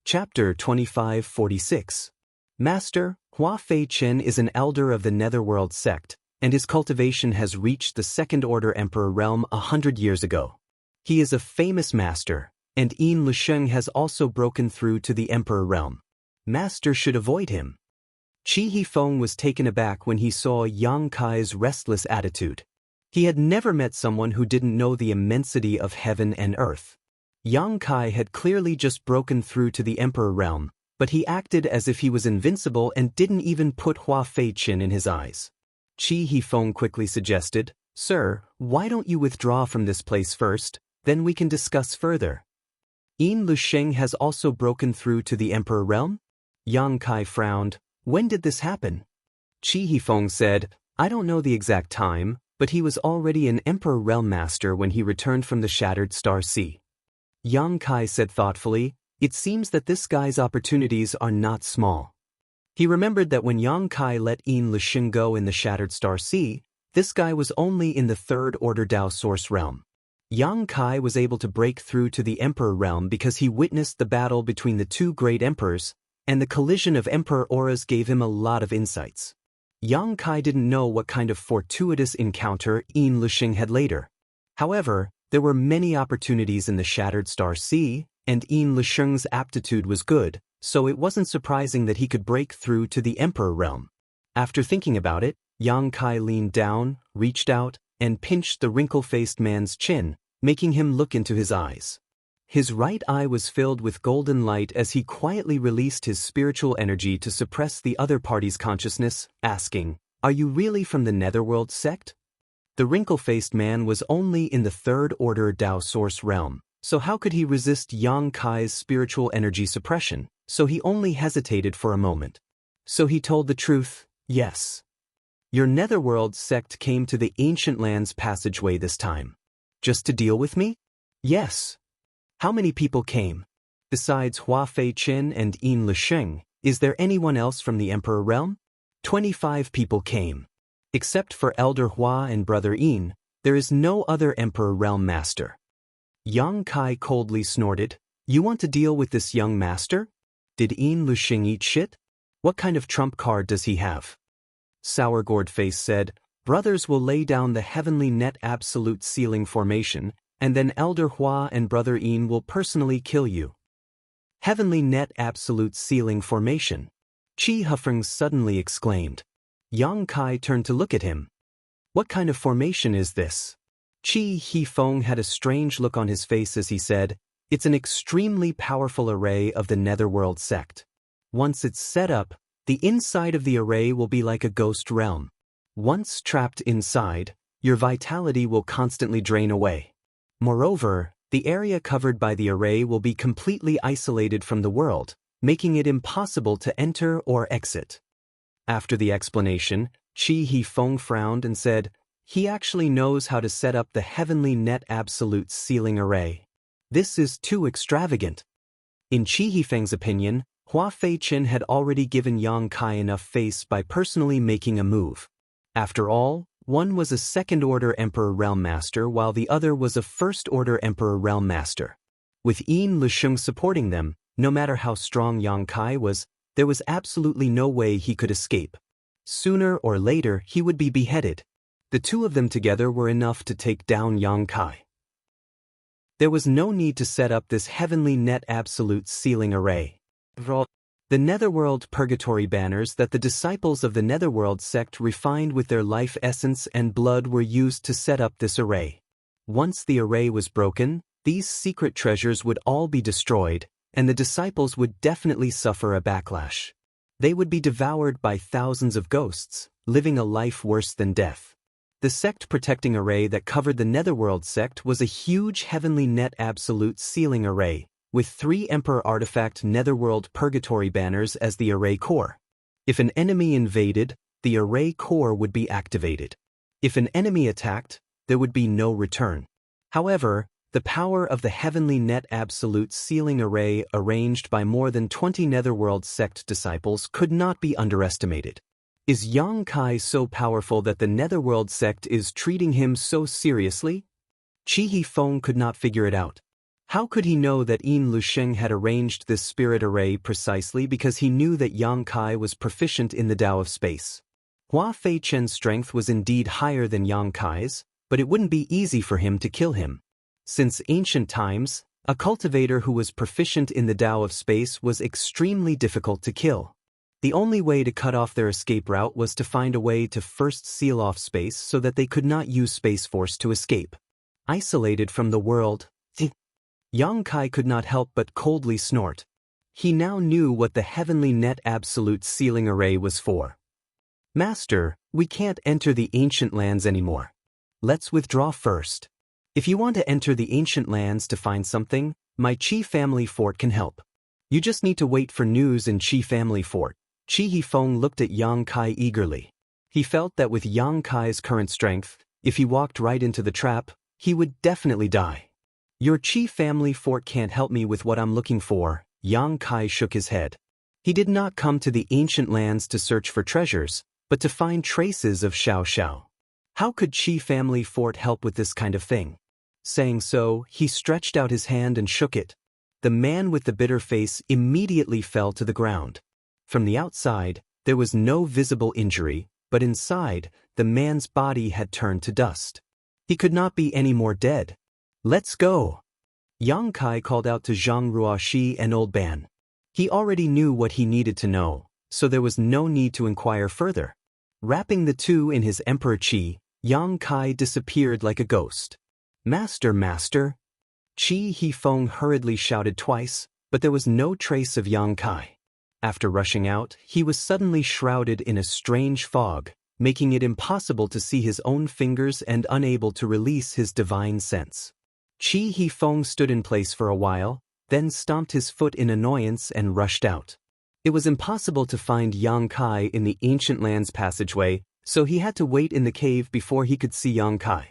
Chapter 2546. Master, Hua Fei Chen is an elder of the Netherworld sect, and his cultivation has reached the second-order Emperor realm 100 years ago. He is a famous master, and Yin Lusheng has also broken through to the Emperor realm. Master should avoid him. Qi Hifeng was taken aback when he saw Yang Kai's restless attitude. He had never met someone who didn't know the immensity of heaven and earth. Yang Kai had clearly just broken through to the Emperor realm, but he acted as if he was invincible and didn't even put Hua Fei Chen in his eyes. Qi Hifeng quickly suggested, Sir, why don't you withdraw from this place first, then we can discuss further. Yin Lusheng has also broken through to the Emperor realm? Yang Kai frowned. When did this happen? Qi Hifeng said, I don't know the exact time, but he was already an Emperor Realm Master when he returned from the Shattered Star Sea. Yang Kai said thoughtfully, it seems that this guy's opportunities are not small. He remembered that when Yang Kai let Yin Lusheng go in the Shattered Star Sea, this guy was only in the Third Order Dao Source Realm. Yang Kai was able to break through to the Emperor Realm because he witnessed the battle between the two great emperors, and the collision of Emperor auras gave him a lot of insights. Yang Kai didn't know what kind of fortuitous encounter Yin Lusheng had later. However, there were many opportunities in the Shattered Star Sea, and Yin Lusheng's aptitude was good, so it wasn't surprising that he could break through to the Emperor realm. After thinking about it, Yang Kai leaned down, reached out, and pinched the wrinkle-faced man's chin, making him look into his eyes. His right eye was filled with golden light as he quietly released his spiritual energy to suppress the other party's consciousness, asking, Are you really from the Netherworld sect? The wrinkle-faced man was only in the Third Order Dao Source realm, so how could he resist Yang Kai's spiritual energy suppression? So he only hesitated for a moment. So he told the truth, yes. Your Netherworld sect came to the Ancient Lands passageway this time. Just to deal with me? Yes. How many people came? Besides Hua Fei-chin and Yin Lisheng, is there anyone else from the Emperor realm? 25 people came. Except for Elder Hua and Brother Yin, there is no other Emperor realm master. Yang Kai coldly snorted, You want to deal with this young master? Did Yin Lisheng eat shit? What kind of trump card does he have? Sour Gourd Face said, Brothers will lay down the heavenly net absolute sealing formation, and then Elder Hua and Brother Yin will personally kill you. Heavenly net absolute sealing formation. Chi Hufeng suddenly exclaimed. Yang Kai turned to look at him. What kind of formation is this? Chi Hifeng had a strange look on his face as he said, It's an extremely powerful array of the Netherworld sect. Once it's set up, the inside of the array will be like a ghost realm. Once trapped inside, your vitality will constantly drain away. Moreover, the area covered by the array will be completely isolated from the world, making it impossible to enter or exit. After the explanation, Chi Hifeng frowned and said, He actually knows how to set up the heavenly net absolute sealing array. This is too extravagant. In Chi Hifeng's opinion, Hua Fei-chin had already given Yang Kai enough face by personally making a move. After all, one was a second-order Emperor Realm Master while the other was a first-order Emperor Realm Master. With Yin Lisheng supporting them, no matter how strong Yang Kai was, there was absolutely no way he could escape. Sooner or later, he would be beheaded. The two of them together were enough to take down Yang Kai. There was no need to set up this heavenly net absolute sealing array. The Netherworld Purgatory banners that the disciples of the Netherworld sect refined with their life essence and blood were used to set up this array. Once the array was broken, these secret treasures would all be destroyed, and the disciples would definitely suffer a backlash. They would be devoured by thousands of ghosts, living a life worse than death. The sect-protecting array that covered the Netherworld sect was a huge heavenly net absolute sealing array, with 3 Emperor Artifact Netherworld Purgatory banners as the array core. If an enemy invaded, the array core would be activated. If an enemy attacked, there would be no return. However, the power of the heavenly net absolute sealing array arranged by more than 20 Netherworld sect disciples could not be underestimated. Is Yang Kai so powerful that the Netherworld sect is treating him so seriously? Chi Hifeng could not figure it out. How could he know that Yin Lisheng had arranged this spirit array precisely because he knew that Yang Kai was proficient in the Tao of space? Hua Fei-chen's strength was indeed higher than Yang Kai's, but it wouldn't be easy for him to kill him. Since ancient times, a cultivator who was proficient in the Tao of space was extremely difficult to kill. The only way to cut off their escape route was to find a way to first seal off space so that they could not use Space Force to escape. Isolated from the world, Yang Kai could not help but coldly snort. He now knew what the heavenly net absolute sealing array was for. Master, we can't enter the ancient lands anymore. Let's withdraw first. If you want to enter the ancient lands to find something, my Chi family fort can help. You just need to wait for news in Chi family fort. Chi Hifeng looked at Yang Kai eagerly. He felt that with Yang Kai's current strength, if he walked right into the trap, he would definitely die. Your Chi family fort can't help me with what I'm looking for. Yang Kai shook his head. He did not come to the ancient lands to search for treasures, but to find traces of Xiao. How could Chi family fort help with this kind of thing? Saying so, he stretched out his hand and shook it. The man with the bitter face immediately fell to the ground. From the outside, there was no visible injury, but inside, the man's body had turned to dust. He could not be any more dead. Let's go! Yang Kai called out to Zhang Ruoxi and Old Ban. He already knew what he needed to know, so there was no need to inquire further. Wrapping the two in his Emperor Qi, Yang Kai disappeared like a ghost. Master! Chi Hifeng hurriedly shouted twice, but there was no trace of Yang Kai. After rushing out, he was suddenly shrouded in a strange fog, making it impossible to see his own fingers and unable to release his divine sense. Chi Hifeng stood in place for a while, then stomped his foot in annoyance and rushed out. It was impossible to find Yang Kai in the ancient lands passageway, so he had to wait in the cave before he could see Yang Kai.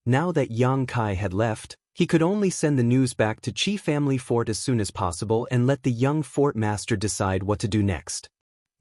Now that Yang Kai had left, he could only send the news back to Qi family fort as soon as possible and let the young fort master decide what to do next.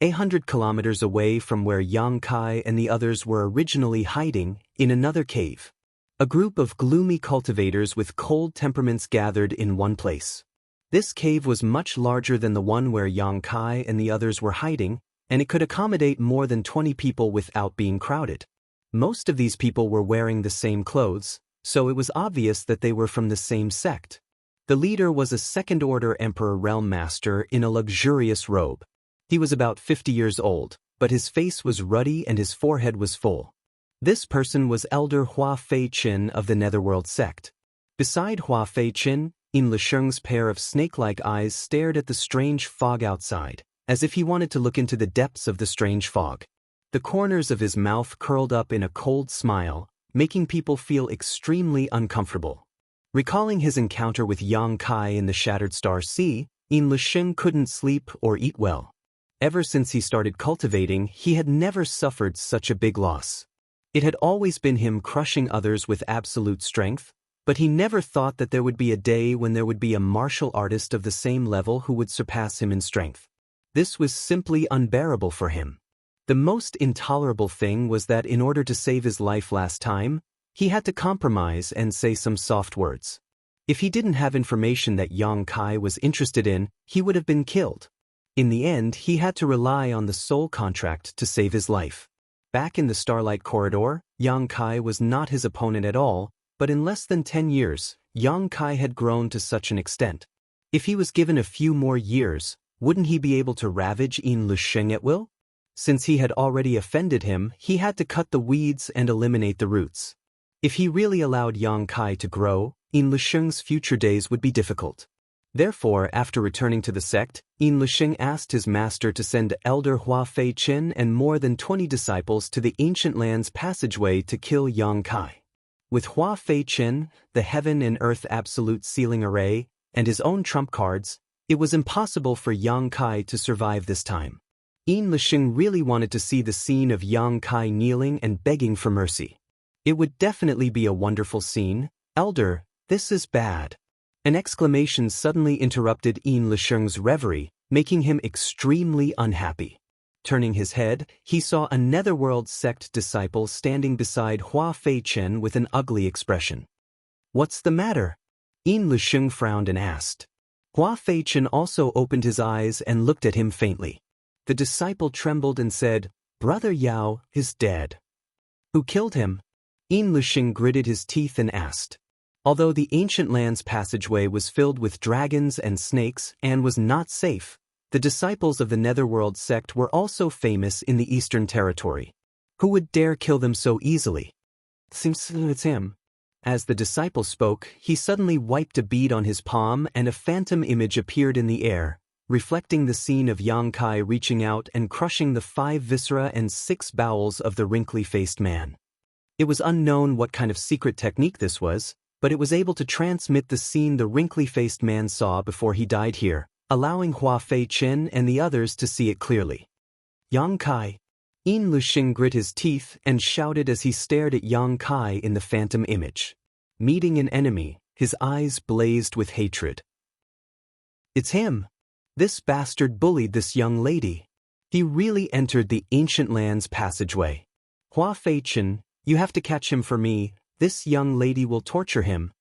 800 kilometers away from where Yang Kai and the others were originally hiding, in another cave, a group of gloomy cultivators with cold temperaments gathered in one place. This cave was much larger than the one where Yang Kai and the others were hiding, and it could accommodate more than 20 people without being crowded. Most of these people were wearing the same clothes, so it was obvious that they were from the same sect. The leader was a second-order emperor realm master in a luxurious robe. He was about 50 years old, but his face was ruddy and his forehead was full. This person was Elder Hua Fei Qin of the Netherworld sect. Beside Hua Fei Qin, Yin Lisheng's pair of snake-like eyes stared at the strange fog outside, as if he wanted to look into the depths of the strange fog. The corners of his mouth curled up in a cold smile, making people feel extremely uncomfortable. Recalling his encounter with Yang Kai in the Shattered Star Sea, Yin Lisheng couldn't sleep or eat well. Ever since he started cultivating, he had never suffered such a big loss. It had always been him crushing others with absolute strength, but he never thought that there would be a day when there would be a martial artist of the same level who would surpass him in strength. This was simply unbearable for him. The most intolerable thing was that in order to save his life last time, he had to compromise and say some soft words. If he didn't have information that Yang Kai was interested in, he would have been killed. In the end, he had to rely on the soul contract to save his life. Back in the Starlight Corridor, Yang Kai was not his opponent at all, but in less than 10 years, Yang Kai had grown to such an extent. If he was given a few more years, wouldn't he be able to ravage Yin Lisheng at will? Since he had already offended him, he had to cut the weeds and eliminate the roots. If he really allowed Yang Kai to grow, Yin Lisheng's future days would be difficult. Therefore, after returning to the sect, Yin Lisheng asked his master to send Elder Hua Fei Qin and more than 20 disciples to the Ancient Lands passageway to kill Yang Kai. With Hua Fei Qin, the Heaven and Earth Absolute Sealing Array, and his own trump cards, it was impossible for Yang Kai to survive this time. Yin Lisheng really wanted to see the scene of Yang Kai kneeling and begging for mercy. It would definitely be a wonderful scene. Elder, this is bad. An exclamation suddenly interrupted Yin Lisheng's reverie, making him extremely unhappy. Turning his head, he saw a Netherworld sect disciple standing beside Hua Fei Qin with an ugly expression. What's the matter? Yin Lisheng frowned and asked. Hua Fei Qin also opened his eyes and looked at him faintly. The disciple trembled and said, Brother Yao is dead. Who killed him? Yin Lisheng gritted his teeth and asked. Although the Ancient Lands passageway was filled with dragons and snakes and was not safe, the disciples of the Netherworld sect were also famous in the Eastern Territory. Who would dare kill them so easily? Seems it's him. As the disciple spoke, he suddenly wiped a bead on his palm and a phantom image appeared in the air, reflecting the scene of Yang Kai reaching out and crushing the 5 viscera and 6 bowels of the wrinkly-faced man. It was unknown what kind of secret technique this was, but it was able to transmit the scene the wrinkly-faced man saw before he died here, allowing Hua Fei Qin and the others to see it clearly. Yang Kai. Yin Lisheng grit his teeth and shouted as he stared at Yang Kai in the phantom image. Meeting an enemy, his eyes blazed with hatred. It's him. This bastard bullied this young lady. He really entered the Ancient Lands passageway. Hua Fei Qin, you have to catch him for me. This young lady will torture him.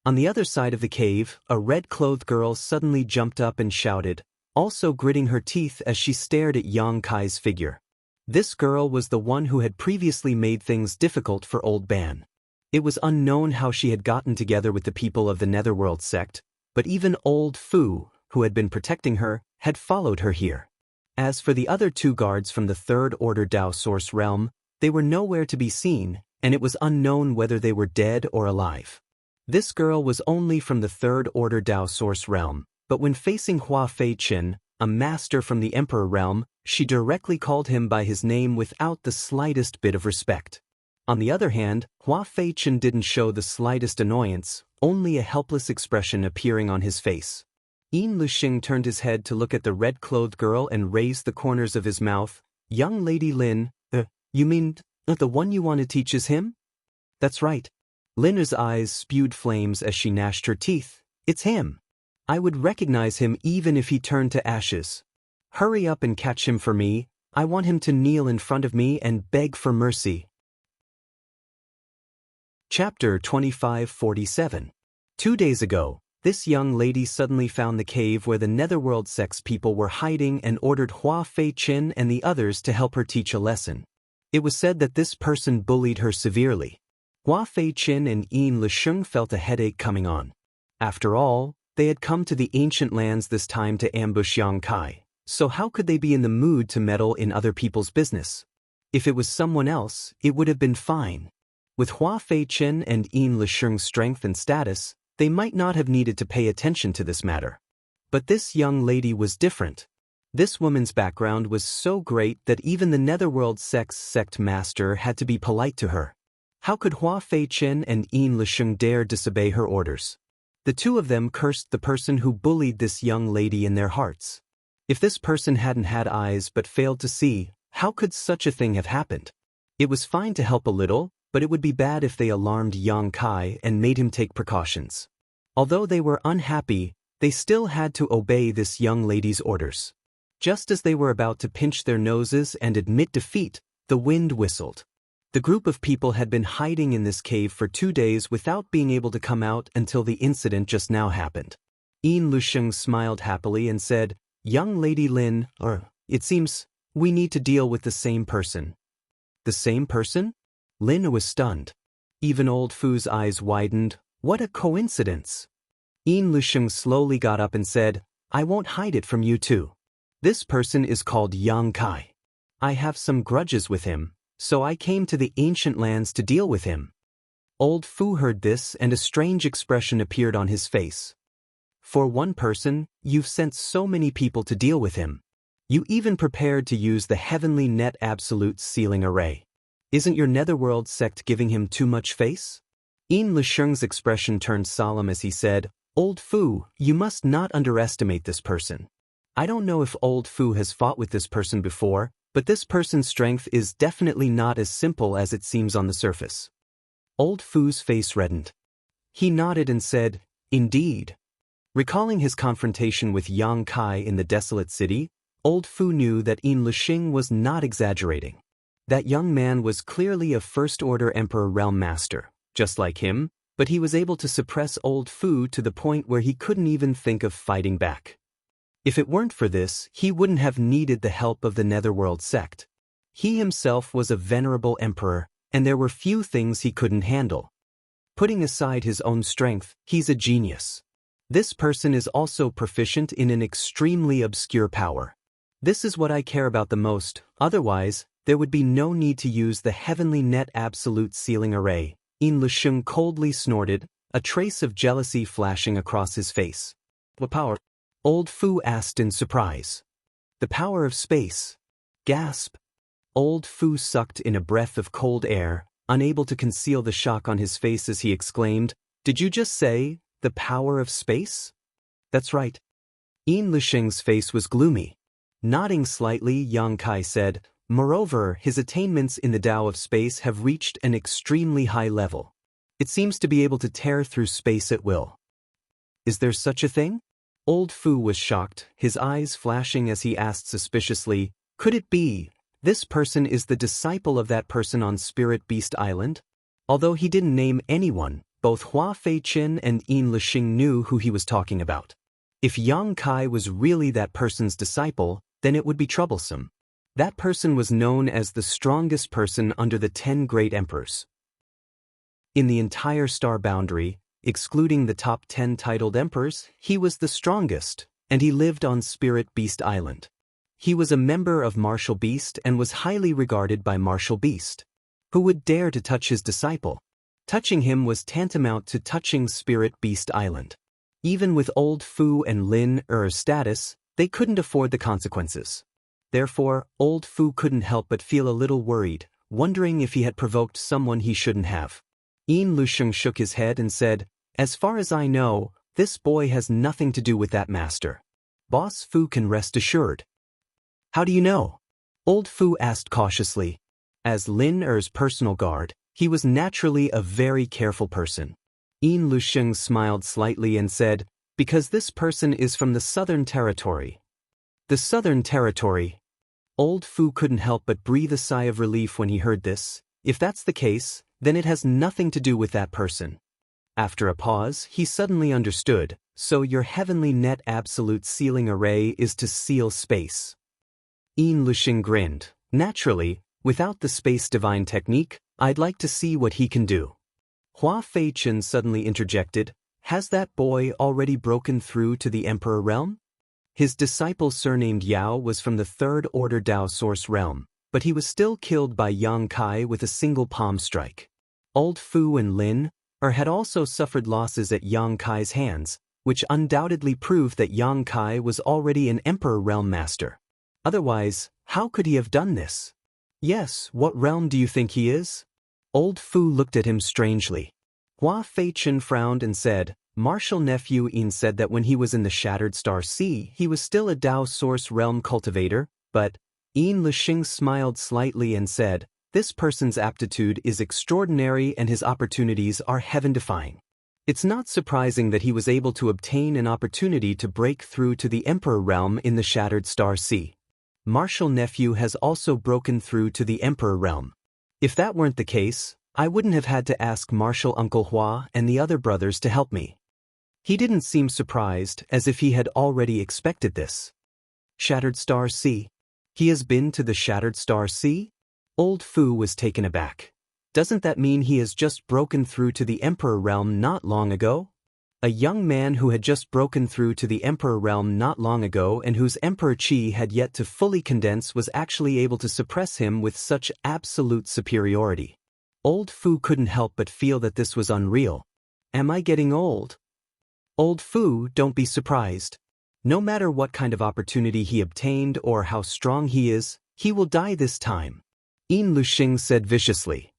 On the other side of the cave, a red-clothed girl suddenly jumped up and shouted, also gritting her teeth as she stared at Yang Kai's figure. This girl was the one who had previously made things difficult for Old Ban. It was unknown how she had gotten together with the people of the Netherworld sect, but even Old Fu, who had been protecting her, had followed her here. As for the other 2 guards from the Third Order Dao Source realm, they were nowhere to be seen, and it was unknown whether they were dead or alive. This girl was only from the Third Order Dao Source realm, but when facing Hua Fei Qin, a master from the Emperor realm, she directly called him by his name without the slightest bit of respect. On the other hand, Hua Fei Qin didn't show the slightest annoyance, only a helpless expression appearing on his face. Yin Lisheng turned his head to look at the red-clothed girl and raised the corners of his mouth. Young Lady Lin, you mean, the one you want to teach is him? That's right. Lin Er's eyes spewed flames as she gnashed her teeth. It's him. I would recognize him even if he turned to ashes. Hurry up and catch him for me. I want him to kneel in front of me and beg for mercy. Chapter 2547. 2 days ago, this young lady suddenly found the cave where the Netherworld sects people were hiding and ordered Hua Fei Qin and the others to help her teach a lesson. It was said that this person bullied her severely. Hua Fei Qin and Yin Lisheng felt a headache coming on. After all, they had come to the ancient lands this time to ambush Yang Kai, so how could they be in the mood to meddle in other people's business? If it was someone else, it would have been fine. With Hua Fei Qin and Yin Lisheng's strength and status, they might not have needed to pay attention to this matter. But this young lady was different. This woman's background was so great that even the Netherworld sect's sect master had to be polite to her. How could Hua Fei Qin and Yin Lisheng dare disobey her orders? The two of them cursed the person who bullied this young lady in their hearts. If this person hadn't had eyes but failed to see, how could such a thing have happened? It was fine to help a little, but it would be bad if they alarmed Yang Kai and made him take precautions. Although they were unhappy, they still had to obey this young lady's orders. Just as they were about to pinch their noses and admit defeat, the wind whistled. The group of people had been hiding in this cave for 2 days without being able to come out until the incident just now happened. Yin Lisheng smiled happily and said, "Young Lady Lin, it seems we need to deal with the same person." The same person? Lin was stunned. Even old Fu's eyes widened. What a coincidence! Yin Lisheng slowly got up and said, "I won't hide it from you too. This person is called Yang Kai. I have some grudges with him, so I came to the ancient lands to deal with him." Old Fu heard this and a strange expression appeared on his face. "For one person, you've sent so many people to deal with him. You even prepared to use the heavenly net absolute sealing array. Isn't your Netherworld sect giving him too much face?" Yin Lisheng's expression turned solemn as he said, "Old Fu, you must not underestimate this person. I don't know if Old Fu has fought with this person before, but this person's strength is definitely not as simple as it seems on the surface." Old Fu's face reddened. He nodded and said, "Indeed." Recalling his confrontation with Yang Kai in the desolate city, Old Fu knew that Yin Lisheng was not exaggerating. That young man was clearly a First-Order Emperor Realm Master, just like him, but he was able to suppress Old Fu to the point where he couldn't even think of fighting back. If it weren't for this, he wouldn't have needed the help of the Netherworld sect. He himself was a venerable emperor, and there were few things he couldn't handle. Putting aside his own strength, he's a genius. This person is also proficient in an extremely obscure power. This is what I care about the most, otherwise, there would be no need to use the heavenly net absolute sealing array. Yin Lisheng coldly snorted, a trace of jealousy flashing across his face. "What power?" Old Fu asked in surprise. "The power of space." Gasp! Old Fu sucked in a breath of cold air, unable to conceal the shock on his face as he exclaimed, "Did you just say, the power of space?" "That's right." Yin Lisheng's face was gloomy. Nodding slightly, Yang Kai said, "Moreover, his attainments in the Tao of space have reached an extremely high level. It seems to be able to tear through space at will." "Is there such a thing?" Old Fu was shocked, his eyes flashing as he asked suspiciously, "Could it be, this person is the disciple of that person on Spirit Beast Island?" Although he didn't name anyone, both Hua Fei Qin and Yin Lisheng knew who he was talking about. If Yang Kai was really that person's disciple, then it would be troublesome. That person was known as the strongest person under the 10 great emperors. In the entire star boundary, excluding the top 10 titled emperors, he was the strongest, and he lived on Spirit Beast Island. He was a member of Martial Beast and was highly regarded by Martial Beast. Who would dare to touch his disciple? Touching him was tantamount to touching Spirit Beast Island. Even with Old Fu and Lin Er's status, they couldn't afford the consequences. Therefore, Old Fu couldn't help but feel a little worried, wondering if he had provoked someone he shouldn't have. Yin Lisheng shook his head and said, "As far as I know, this boy has nothing to do with that master. Boss Fu can rest assured." "How do you know?" Old Fu asked cautiously. As Lin Er's personal guard, He was naturally a very careful person. Yin Lusheng smiled slightly and said, "Because this person is from the Southern Territory." The Southern Territory. Old Fu couldn't help but breathe a sigh of relief when he heard this. If that's the case, then it has nothing to do with that person. After a pause, he suddenly understood. So your heavenly net absolute sealing array is to seal space. Yin Lusheng grinned. Naturally, without the space divine technique, I'd like to see what he can do. Hua Feichen suddenly interjected, "Has that boy already broken through to the Emperor realm?" His disciple surnamed Yao was from the Third Order Dao Source realm, but he was still killed by Yang Kai with a single palm strike. Old Fu and Lin had also suffered losses at Yang Kai's hands, which undoubtedly proved that Yang Kai was already an Emperor realm master. Otherwise, how could he have done this? Yes, what realm do you think he is? Old Fu looked at him strangely. Hua Feichen frowned and said, "Martial nephew Yin said that when he was in the Shattered Star Sea, he was still a Dao Source realm cultivator, but..." Yin Lusheng smiled slightly and said, "This person's aptitude is extraordinary and his opportunities are heaven-defying. It's not surprising that he was able to obtain an opportunity to break through to the Emperor realm in the Shattered Star Sea. Martial nephew has also broken through to the Emperor realm. If that weren't the case, I wouldn't have had to ask Martial Uncle Hua and the other brothers to help me." He didn't seem surprised, as if he had already expected this. Shattered Star Sea? He has been to the Shattered Star Sea? Old Fu was taken aback. Doesn't that mean he has just broken through to the Emperor realm not long ago? A young man who had just broken through to the Emperor realm not long ago and whose Emperor Qi had yet to fully condense was actually able to suppress him with such absolute superiority. Old Fu couldn't help but feel that this was unreal. Am I getting old? Old Fu, don't be surprised. No matter what kind of opportunity he obtained or how strong he is, he will die this time. Yin Lusheng said viciously.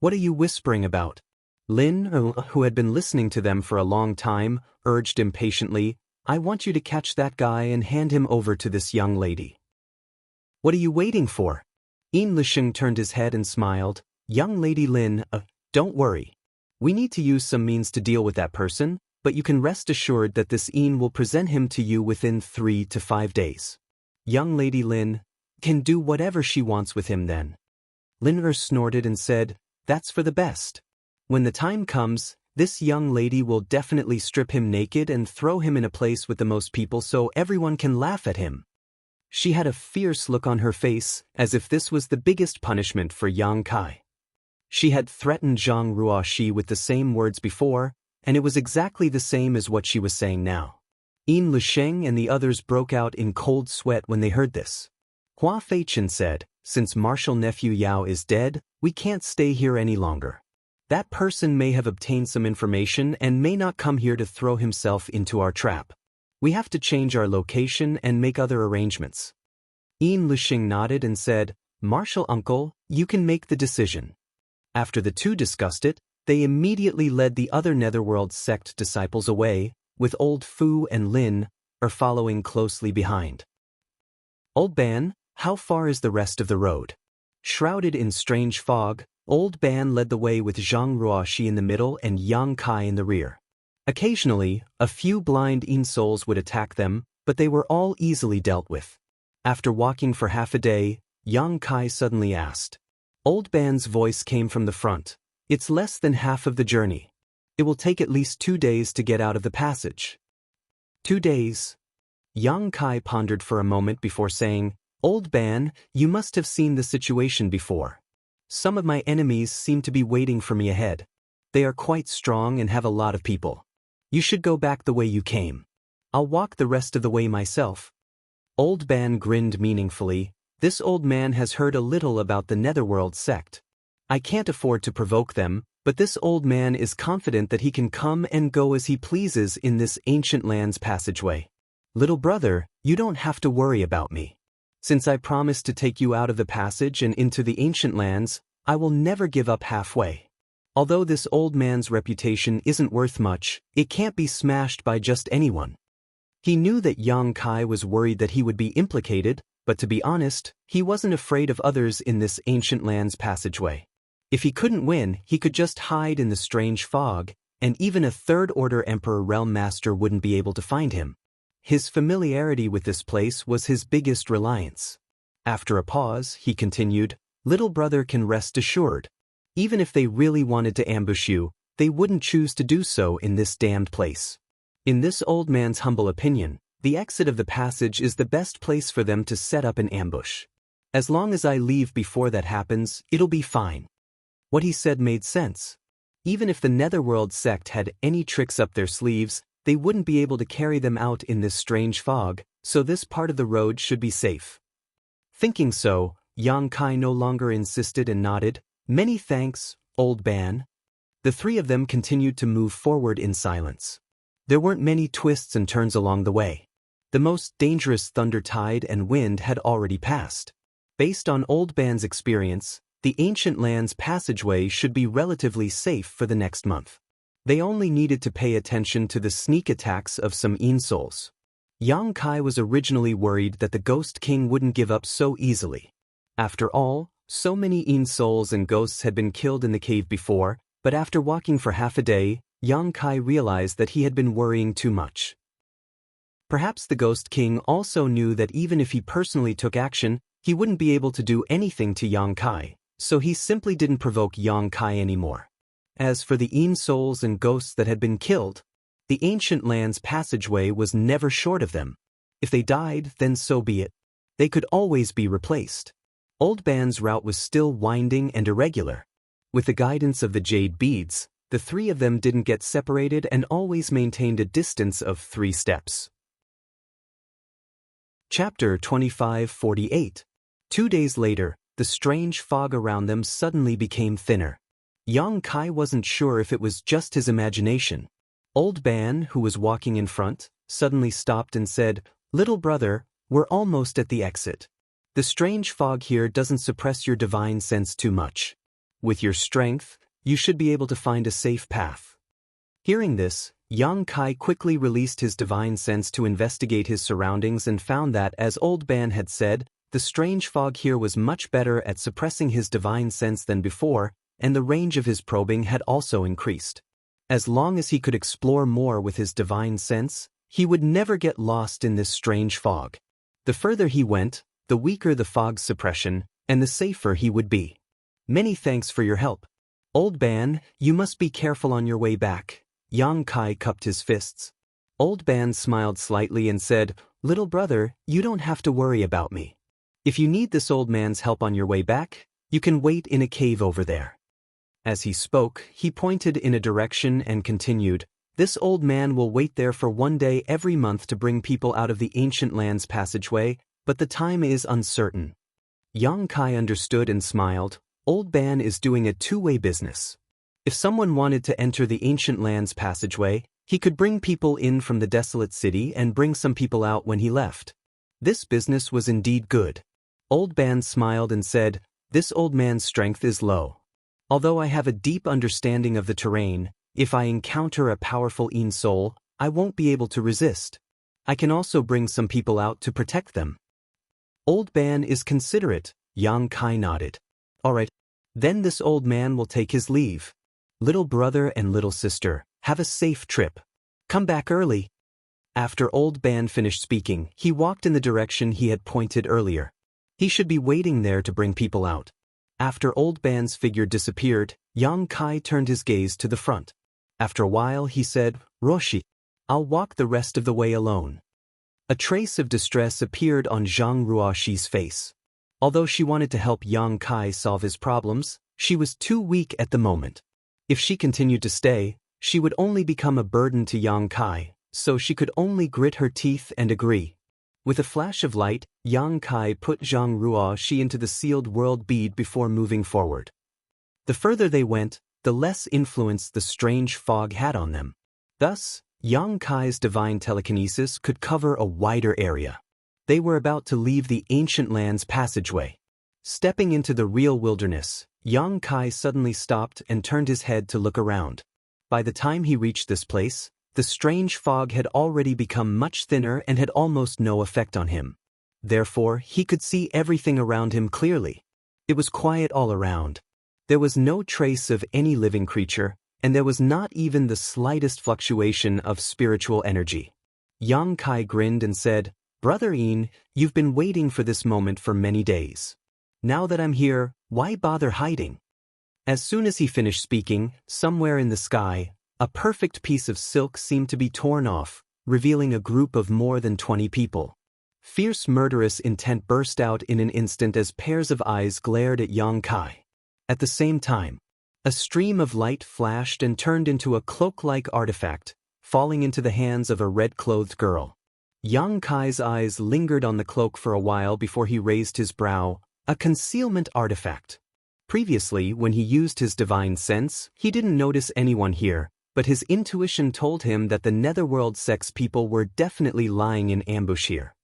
What are you whispering about? Lin, who had been listening to them for a long time, urged impatiently, I want you to catch that guy and hand him over to this young lady. What are you waiting for? Yin Lusheng turned his head and smiled. Young lady Lin, don't worry. We need to use some means to deal with that person, but you can rest assured that this Yin will present him to you within 3 to 5 days. Young lady Lin can do whatever she wants with him then. Lin snorted and said, That's for the best. When the time comes, this young lady will definitely strip him naked and throw him in a place with the most people so everyone can laugh at him. She had a fierce look on her face, as if this was the biggest punishment for Yang Kai. She had threatened Zhang Ruoxi with the same words before, and it was exactly the same as what she was saying now. Yin Lusheng and the others broke out in cold sweat when they heard this. Hua Feichen said, Since martial nephew Yao is dead, we can't stay here any longer. That person may have obtained some information and may not come here to throw himself into our trap. We have to change our location and make other arrangements. Yin Lusheng nodded and said, Martial uncle, you can make the decision. After the two discussed it, they immediately led the other Netherworld sect disciples away, with Old Fu and Lin following closely behind. Old Ban, how far is the rest of the road? Shrouded in strange fog, Old Ban led the way with Zhang Ruoxi in the middle and Yang Kai in the rear. Occasionally, a few blind Yin souls would attack them, but they were all easily dealt with. After walking for half a day, Yang Kai suddenly asked. Old Ban's voice came from the front. It's less than half of the journey. It will take at least 2 days to get out of the passage. 2 days? Yang Kai pondered for a moment before saying, Old Ban, you must have seen the situation before. Some of my enemies seem to be waiting for me ahead. They are quite strong and have a lot of people. You should go back the way you came. I'll walk the rest of the way myself. Old Ban grinned meaningfully. This old man has heard a little about the Netherworld sect. I can't afford to provoke them, but this old man is confident that he can come and go as he pleases in this ancient land's passageway. Little brother, you don't have to worry about me. Since I promised to take you out of the passage and into the ancient lands, I will never give up halfway. Although this old man's reputation isn't worth much, it can't be smashed by just anyone. He knew that Yang Kai was worried that he would be implicated, but to be honest, he wasn't afraid of others in this ancient land's passageway. If he couldn't win, he could just hide in the strange fog, and even a third-order Emperor Realm Master wouldn't be able to find him. His familiarity with this place was his biggest reliance. After a pause, he continued, "Little brother can rest assured. Even if they really wanted to ambush you, they wouldn't choose to do so in this damned place. In this old man's humble opinion, the exit of the passage is the best place for them to set up an ambush. As long as I leave before that happens, it'll be fine." What he said made sense. Even if the Netherworld sect had any tricks up their sleeves, they wouldn't be able to carry them out in this strange fog, so this part of the road should be safe. Thinking so, Xianxia no longer insisted and nodded, "Many thanks, old man." The three of them continued to move forward in silence. There weren't many twists and turns along the way. The most dangerous thunder tide and wind had already passed. Based on Old Ban's experience, the Ancient Land's passageway should be relatively safe for the next month. They only needed to pay attention to the sneak attacks of some Souls. Xianxia was originally worried that the Ghost King wouldn't give up so easily. After all, so many Souls and ghosts had been killed in the cave before, but after walking for half a day, Xianxia realized that he had been worrying too much. Perhaps the Ghost King also knew that even if he personally took action, he wouldn't be able to do anything to Xianxia, so he simply didn't provoke Xianxia anymore. As for the Souls and ghosts that had been killed, the Ancient Land's passageway was never short of them. If they died, then so be it. They could always be replaced. Old Ban's route was still winding and irregular. With the guidance of the jade beads, the three of them didn't get separated and always maintained a distance of 3 steps. Chapter 2548. 2 days later, the strange fog around them suddenly became thinner. Xianxia wasn't sure if it was just his imagination. Old Ban, who was walking in front, suddenly stopped and said, "Little brother, we're almost at the exit. The strange fog here doesn't suppress your divine sense too much. With your strength, you should be able to find a safe path." Hearing this, Xianxia quickly released his divine sense to investigate his surroundings and found that, as Old Ban had said, the strange fog here was much better at suppressing his divine sense than before, and the range of his probing had also increased. As long as he could explore more with his divine sense, he would never get lost in this strange fog. The further he went, the weaker the fog's suppression, and the safer he would be. "Many thanks for your help. Old Ban, you must be careful on your way back." Xianxia cupped his fists. Old Ban smiled slightly and said, "Little brother, you don't have to worry about me. If you need this old man's help on your way back, you can wait in a cave over there." As he spoke, he pointed in a direction and continued, "This old man will wait there for 1 day every month to bring people out of the Ancient Land's passageway, but the time is uncertain." Xianxia understood and smiled. Old Ban is doing a two-way business. If someone wanted to enter the Ancient Land's passageway, he could bring people in from the desolate city and bring some people out when he left. This business was indeed good. Old Ban smiled and said, "This old man's strength is low. Although I have a deep understanding of the terrain, if I encounter a powerful Soul, I won't be able to resist. I can also bring some people out to protect them." Old Ban is considerate, Xianxia nodded. "All right. Then this old man will take his leave. Little brother and little sister, have a safe trip. Come back early." After Old Ban finished speaking, he walked in the direction he had pointed earlier. He should be waiting there to bring people out. After Old Ban's figure disappeared, Xianxia turned his gaze to the front. After a while he said, "Roshi, I'll walk the rest of the way alone." A trace of distress appeared on Zhang Ruoxi's face. Although she wanted to help Xianxia solve his problems, she was too weak at the moment. If she continued to stay, she would only become a burden to Xianxia, so she could only grit her teeth and agree. With a flash of light, Xianxia put Zhang Ruoxi into the sealed world bead before moving forward. The further they went, the less influence the strange fog had on them. Thus, Xianxia's divine telekinesis could cover a wider area. They were about to leave the Ancient Land's passageway. Stepping into the real wilderness, Xianxia suddenly stopped and turned his head to look around. By the time he reached this place, the strange fog had already become much thinner and had almost no effect on him. Therefore, he could see everything around him clearly. It was quiet all around. There was no trace of any living creature, and there was not even the slightest fluctuation of spiritual energy. Yang Kai grinned and said, "Brother Yin, you've been waiting for this moment for many days. Now that I'm here, why bother hiding?" As soon as he finished speaking, somewhere in the sky, a perfect piece of silk seemed to be torn off, revealing a group of more than 20 people. Fierce murderous intent burst out in an instant as pairs of eyes glared at Yang Kai. At the same time, a stream of light flashed and turned into a cloak-like artifact, falling into the hands of a red-clothed girl. Yang Kai's eyes lingered on the cloak for a while before he raised his brow. A concealment artifact. Previously, when he used his divine sense, he didn't notice anyone here, but his intuition told him that the Netherworld sects people were definitely lying in ambush here.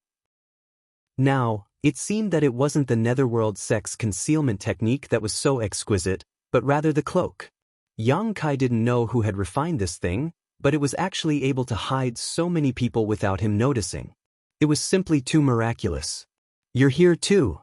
Now, it seemed that it wasn't the Netherworld sect's concealment technique that was so exquisite, but rather the cloak. Yang Kai didn't know who had refined this thing, but it was actually able to hide so many people without him noticing. It was simply too miraculous. "You're here too."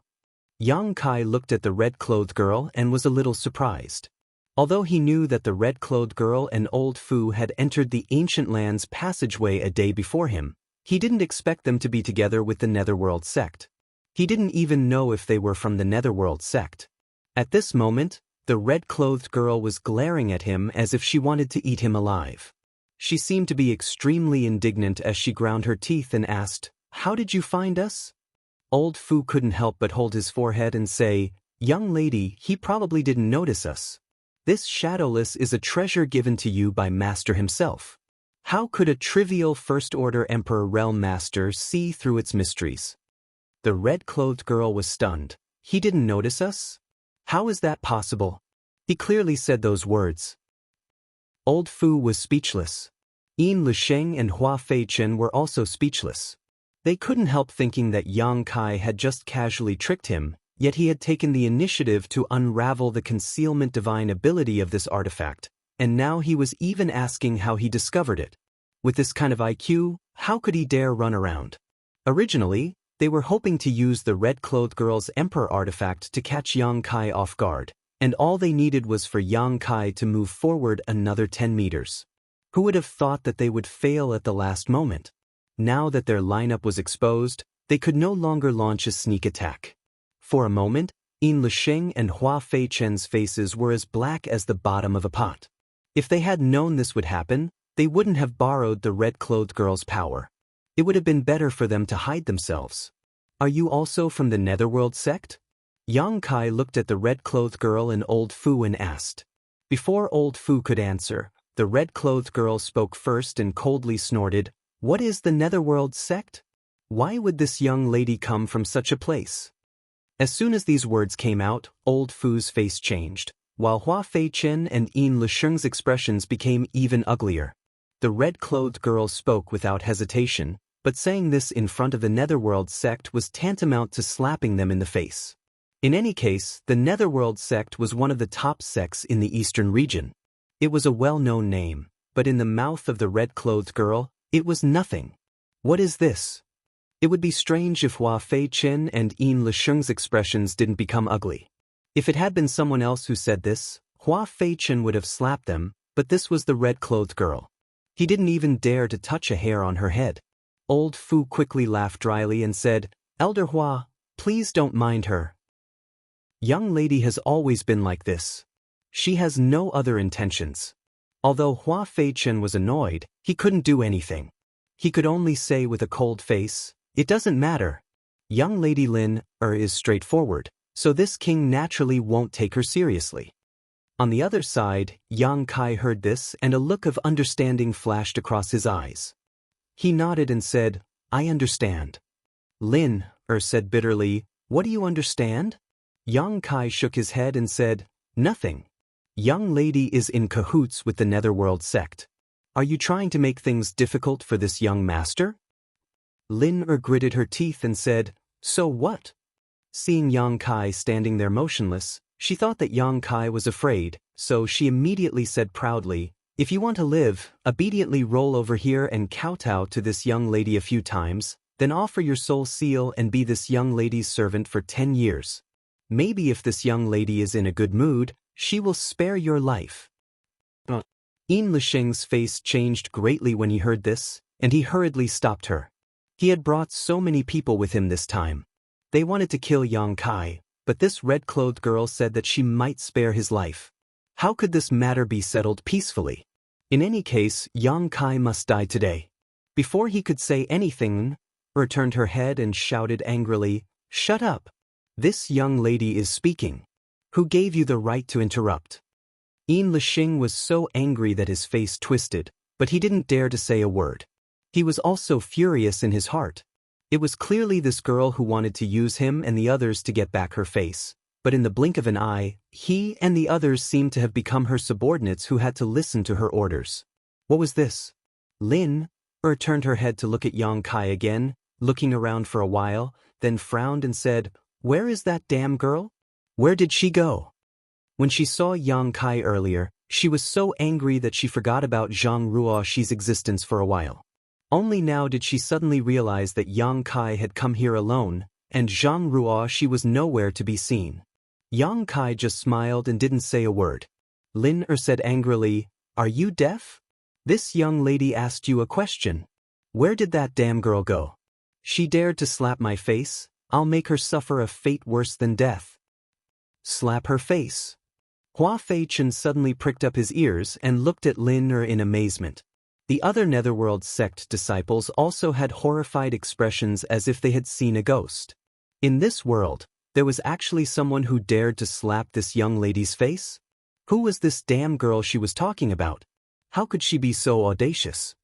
Yang Kai looked at the red-clothed girl and was a little surprised. Although he knew that the red-clothed girl and old Fu had entered the ancient land's passageway a day before him, he didn't expect them to be together with the Netherworld sect. He didn't even know if they were from the Netherworld sect. At this moment, the red-clothed girl was glaring at him as if she wanted to eat him alive. She seemed to be extremely indignant as she ground her teeth and asked, "How did you find us?" Old Fu couldn't help but hold his forehead and say, "Young lady, he probably didn't notice us. This shadowless is a treasure given to you by Master himself. How could a trivial First-Order Emperor Realm Master see through its mysteries?" The red-clothed girl was stunned. "He didn't notice us? How is that possible? He clearly said those words." Old Fu was speechless. Yin Lisheng and Hua Feichen were also speechless. They couldn't help thinking that Yang Kai had just casually tricked him, yet he had taken the initiative to unravel the concealment divine ability of this artifact, and now he was even asking how he discovered it. With this kind of IQ, how could he dare run around? Originally, they were hoping to use the red-clothed girl's Emperor artifact to catch Yang Kai off guard, and all they needed was for Yang Kai to move forward another 10 meters. Who would have thought that they would fail at the last moment? Now that their lineup was exposed, they could no longer launch a sneak attack. For a moment, Yin Lisheng and Hua Feichen's faces were as black as the bottom of a pot. If they had known this would happen, they wouldn't have borrowed the red-clothed girl's power. It would have been better for them to hide themselves. "Are you also from the Netherworld sect?" Yang Kai looked at the red-clothed girl and old Fu and asked. Before old Fu could answer, the red-clothed girl spoke first and coldly snorted, "What is the Netherworld sect? Why would this young lady come from such a place?" As soon as these words came out, old Fu's face changed, while Hua Feichen and Yin Lisheng's expressions became even uglier. The red-clothed girl spoke without hesitation, but saying this in front of the Netherworld sect was tantamount to slapping them in the face. In any case, the Netherworld sect was one of the top sects in the eastern region. It was a well-known name, but in the mouth of the red-clothed girl, it was nothing. What is this? It would be strange if Hua Feichen and Yin Lisheng's expressions didn't become ugly. If it had been someone else who said this, Hua Feichen would have slapped them, but this was the red-clothed girl. He didn't even dare to touch a hair on her head. Old Fu quickly laughed dryly and said, "Elder Hua, please don't mind her. Young lady has always been like this. She has no other intentions." Although Hua Feichen was annoyed, he couldn't do anything. He could only say with a cold face, "It doesn't matter. Young Lady Lin is straightforward, so this king naturally won't take her seriously." On the other side, Yang Kai heard this and a look of understanding flashed across his eyes. He nodded and said, "I understand." Lin said bitterly, "What do you understand?" Yang Kai shook his head and said, "Nothing. Young lady is in cahoots with the Netherworld sect. Are you trying to make things difficult for this young master?" Lin gritted her teeth and said, "So what?" Seeing Yang Kai standing there motionless, she thought that Yang Kai was afraid, so she immediately said proudly, "If you want to live, obediently roll over here and kowtow to this young lady a few times, then offer your soul seal and be this young lady's servant for 10 years. Maybe if this young lady is in a good mood, she will spare your life. Yin Lisheng's face changed greatly when he heard this, and he hurriedly stopped her. He had brought so many people with him this time. They wanted to kill Yang Kai, but this red-clothed girl said that she might spare his life. How could this matter be settled peacefully? In any case, Yang Kai must die today. Before he could say anything, turned her head and shouted angrily, "Shut up! This young lady is speaking. Who gave you the right to interrupt?" Yin Lisheng was so angry that his face twisted, but he didn't dare to say a word. He was also furious in his heart. It was clearly this girl who wanted to use him and the others to get back her face, but in the blink of an eye, he and the others seemed to have become her subordinates who had to listen to her orders. What was this? Lin turned her head to look at Yang Kai again, looking around for a while, then frowned and said, "Where is that damn girl? Where did she go?" When she saw Yang Kai earlier, she was so angry that she forgot about Zhang Ruoxi's existence for a while. Only now did she suddenly realize that Yang Kai had come here alone, and Zhang Ruoxi was nowhere to be seen. Yang Kai just smiled and didn't say a word. Lin said angrily, "Are you deaf? This young lady asked you a question. Where did that damn girl go? She dared to slap my face. I'll make her suffer a fate worse than death." Slap her face? Hua Fei-chen suddenly pricked up his ears and looked at Lin in amazement. The other Netherworld sect disciples also had horrified expressions as if they had seen a ghost. In this world, there was actually someone who dared to slap this young lady's face? Who was this damn girl she was talking about? How could she be so audacious?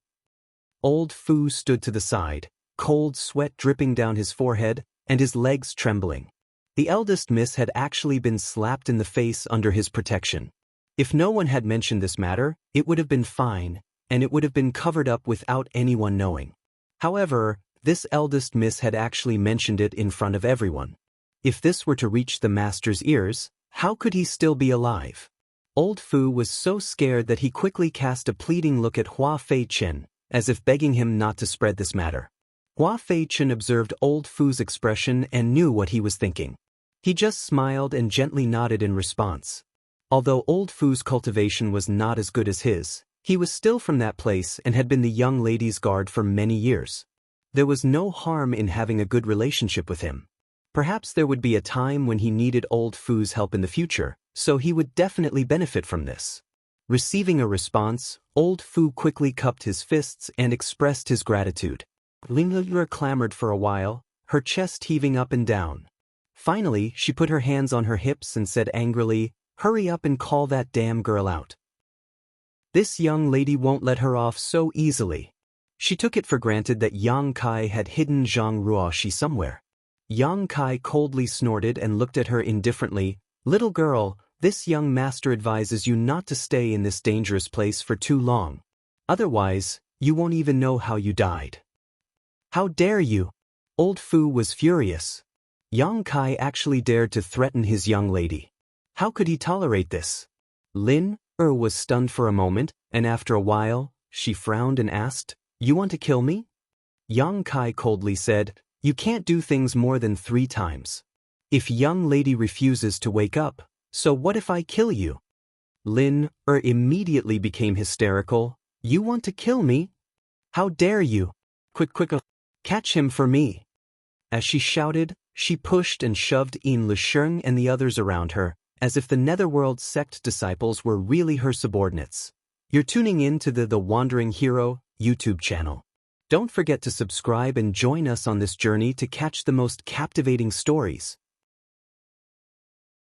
Old Fu stood to the side, cold sweat dripping down his forehead and his legs trembling. The eldest miss had actually been slapped in the face under his protection. If no one had mentioned this matter, it would have been fine, and it would have been covered up without anyone knowing. However, this eldest miss had actually mentioned it in front of everyone. If this were to reach the master's ears, how could he still be alive? Old Fu was so scared that he quickly cast a pleading look at Hua Fei-chen, as if begging him not to spread this matter. Hua Fei-chen observed Old Fu's expression and knew what he was thinking. He just smiled and gently nodded in response. Although Old Fu's cultivation was not as good as his, he was still from that place and had been the young lady's guard for many years. There was no harm in having a good relationship with him. Perhaps there would be a time when he needed Old Fu's help in the future, so he would definitely benefit from this. Receiving a response, Old Fu quickly cupped his fists and expressed his gratitude. Lin clamored for a while, her chest heaving up and down. Finally, she put her hands on her hips and said angrily, "Hurry up and call that damn girl out. This young lady won't let her off so easily." She took it for granted that Yang Kai had hidden Zhang Ruoxi somewhere. Yang Kai coldly snorted and looked at her indifferently. "Little girl, this young master advises you not to stay in this dangerous place for too long. Otherwise, you won't even know how you died." "How dare you?" Old Fu was furious. Yang Kai actually dared to threaten his young lady. How could he tolerate this? Lin was stunned for a moment, and after a while, she frowned and asked, "You want to kill me?" Yang Kai coldly said, "You can't do things more than 3 times. If young lady refuses to wake up, so what if I kill you?" Lin immediately became hysterical. "You want to kill me? How dare you? Quick, catch him for me." As she shouted, she pushed and shoved Yin Lisheng and the others around her, as if the Netherworld sect disciples were really her subordinates. You're tuning in to the Wandering Hero YouTube channel. Don't forget to subscribe and join us on this journey to catch the most captivating stories.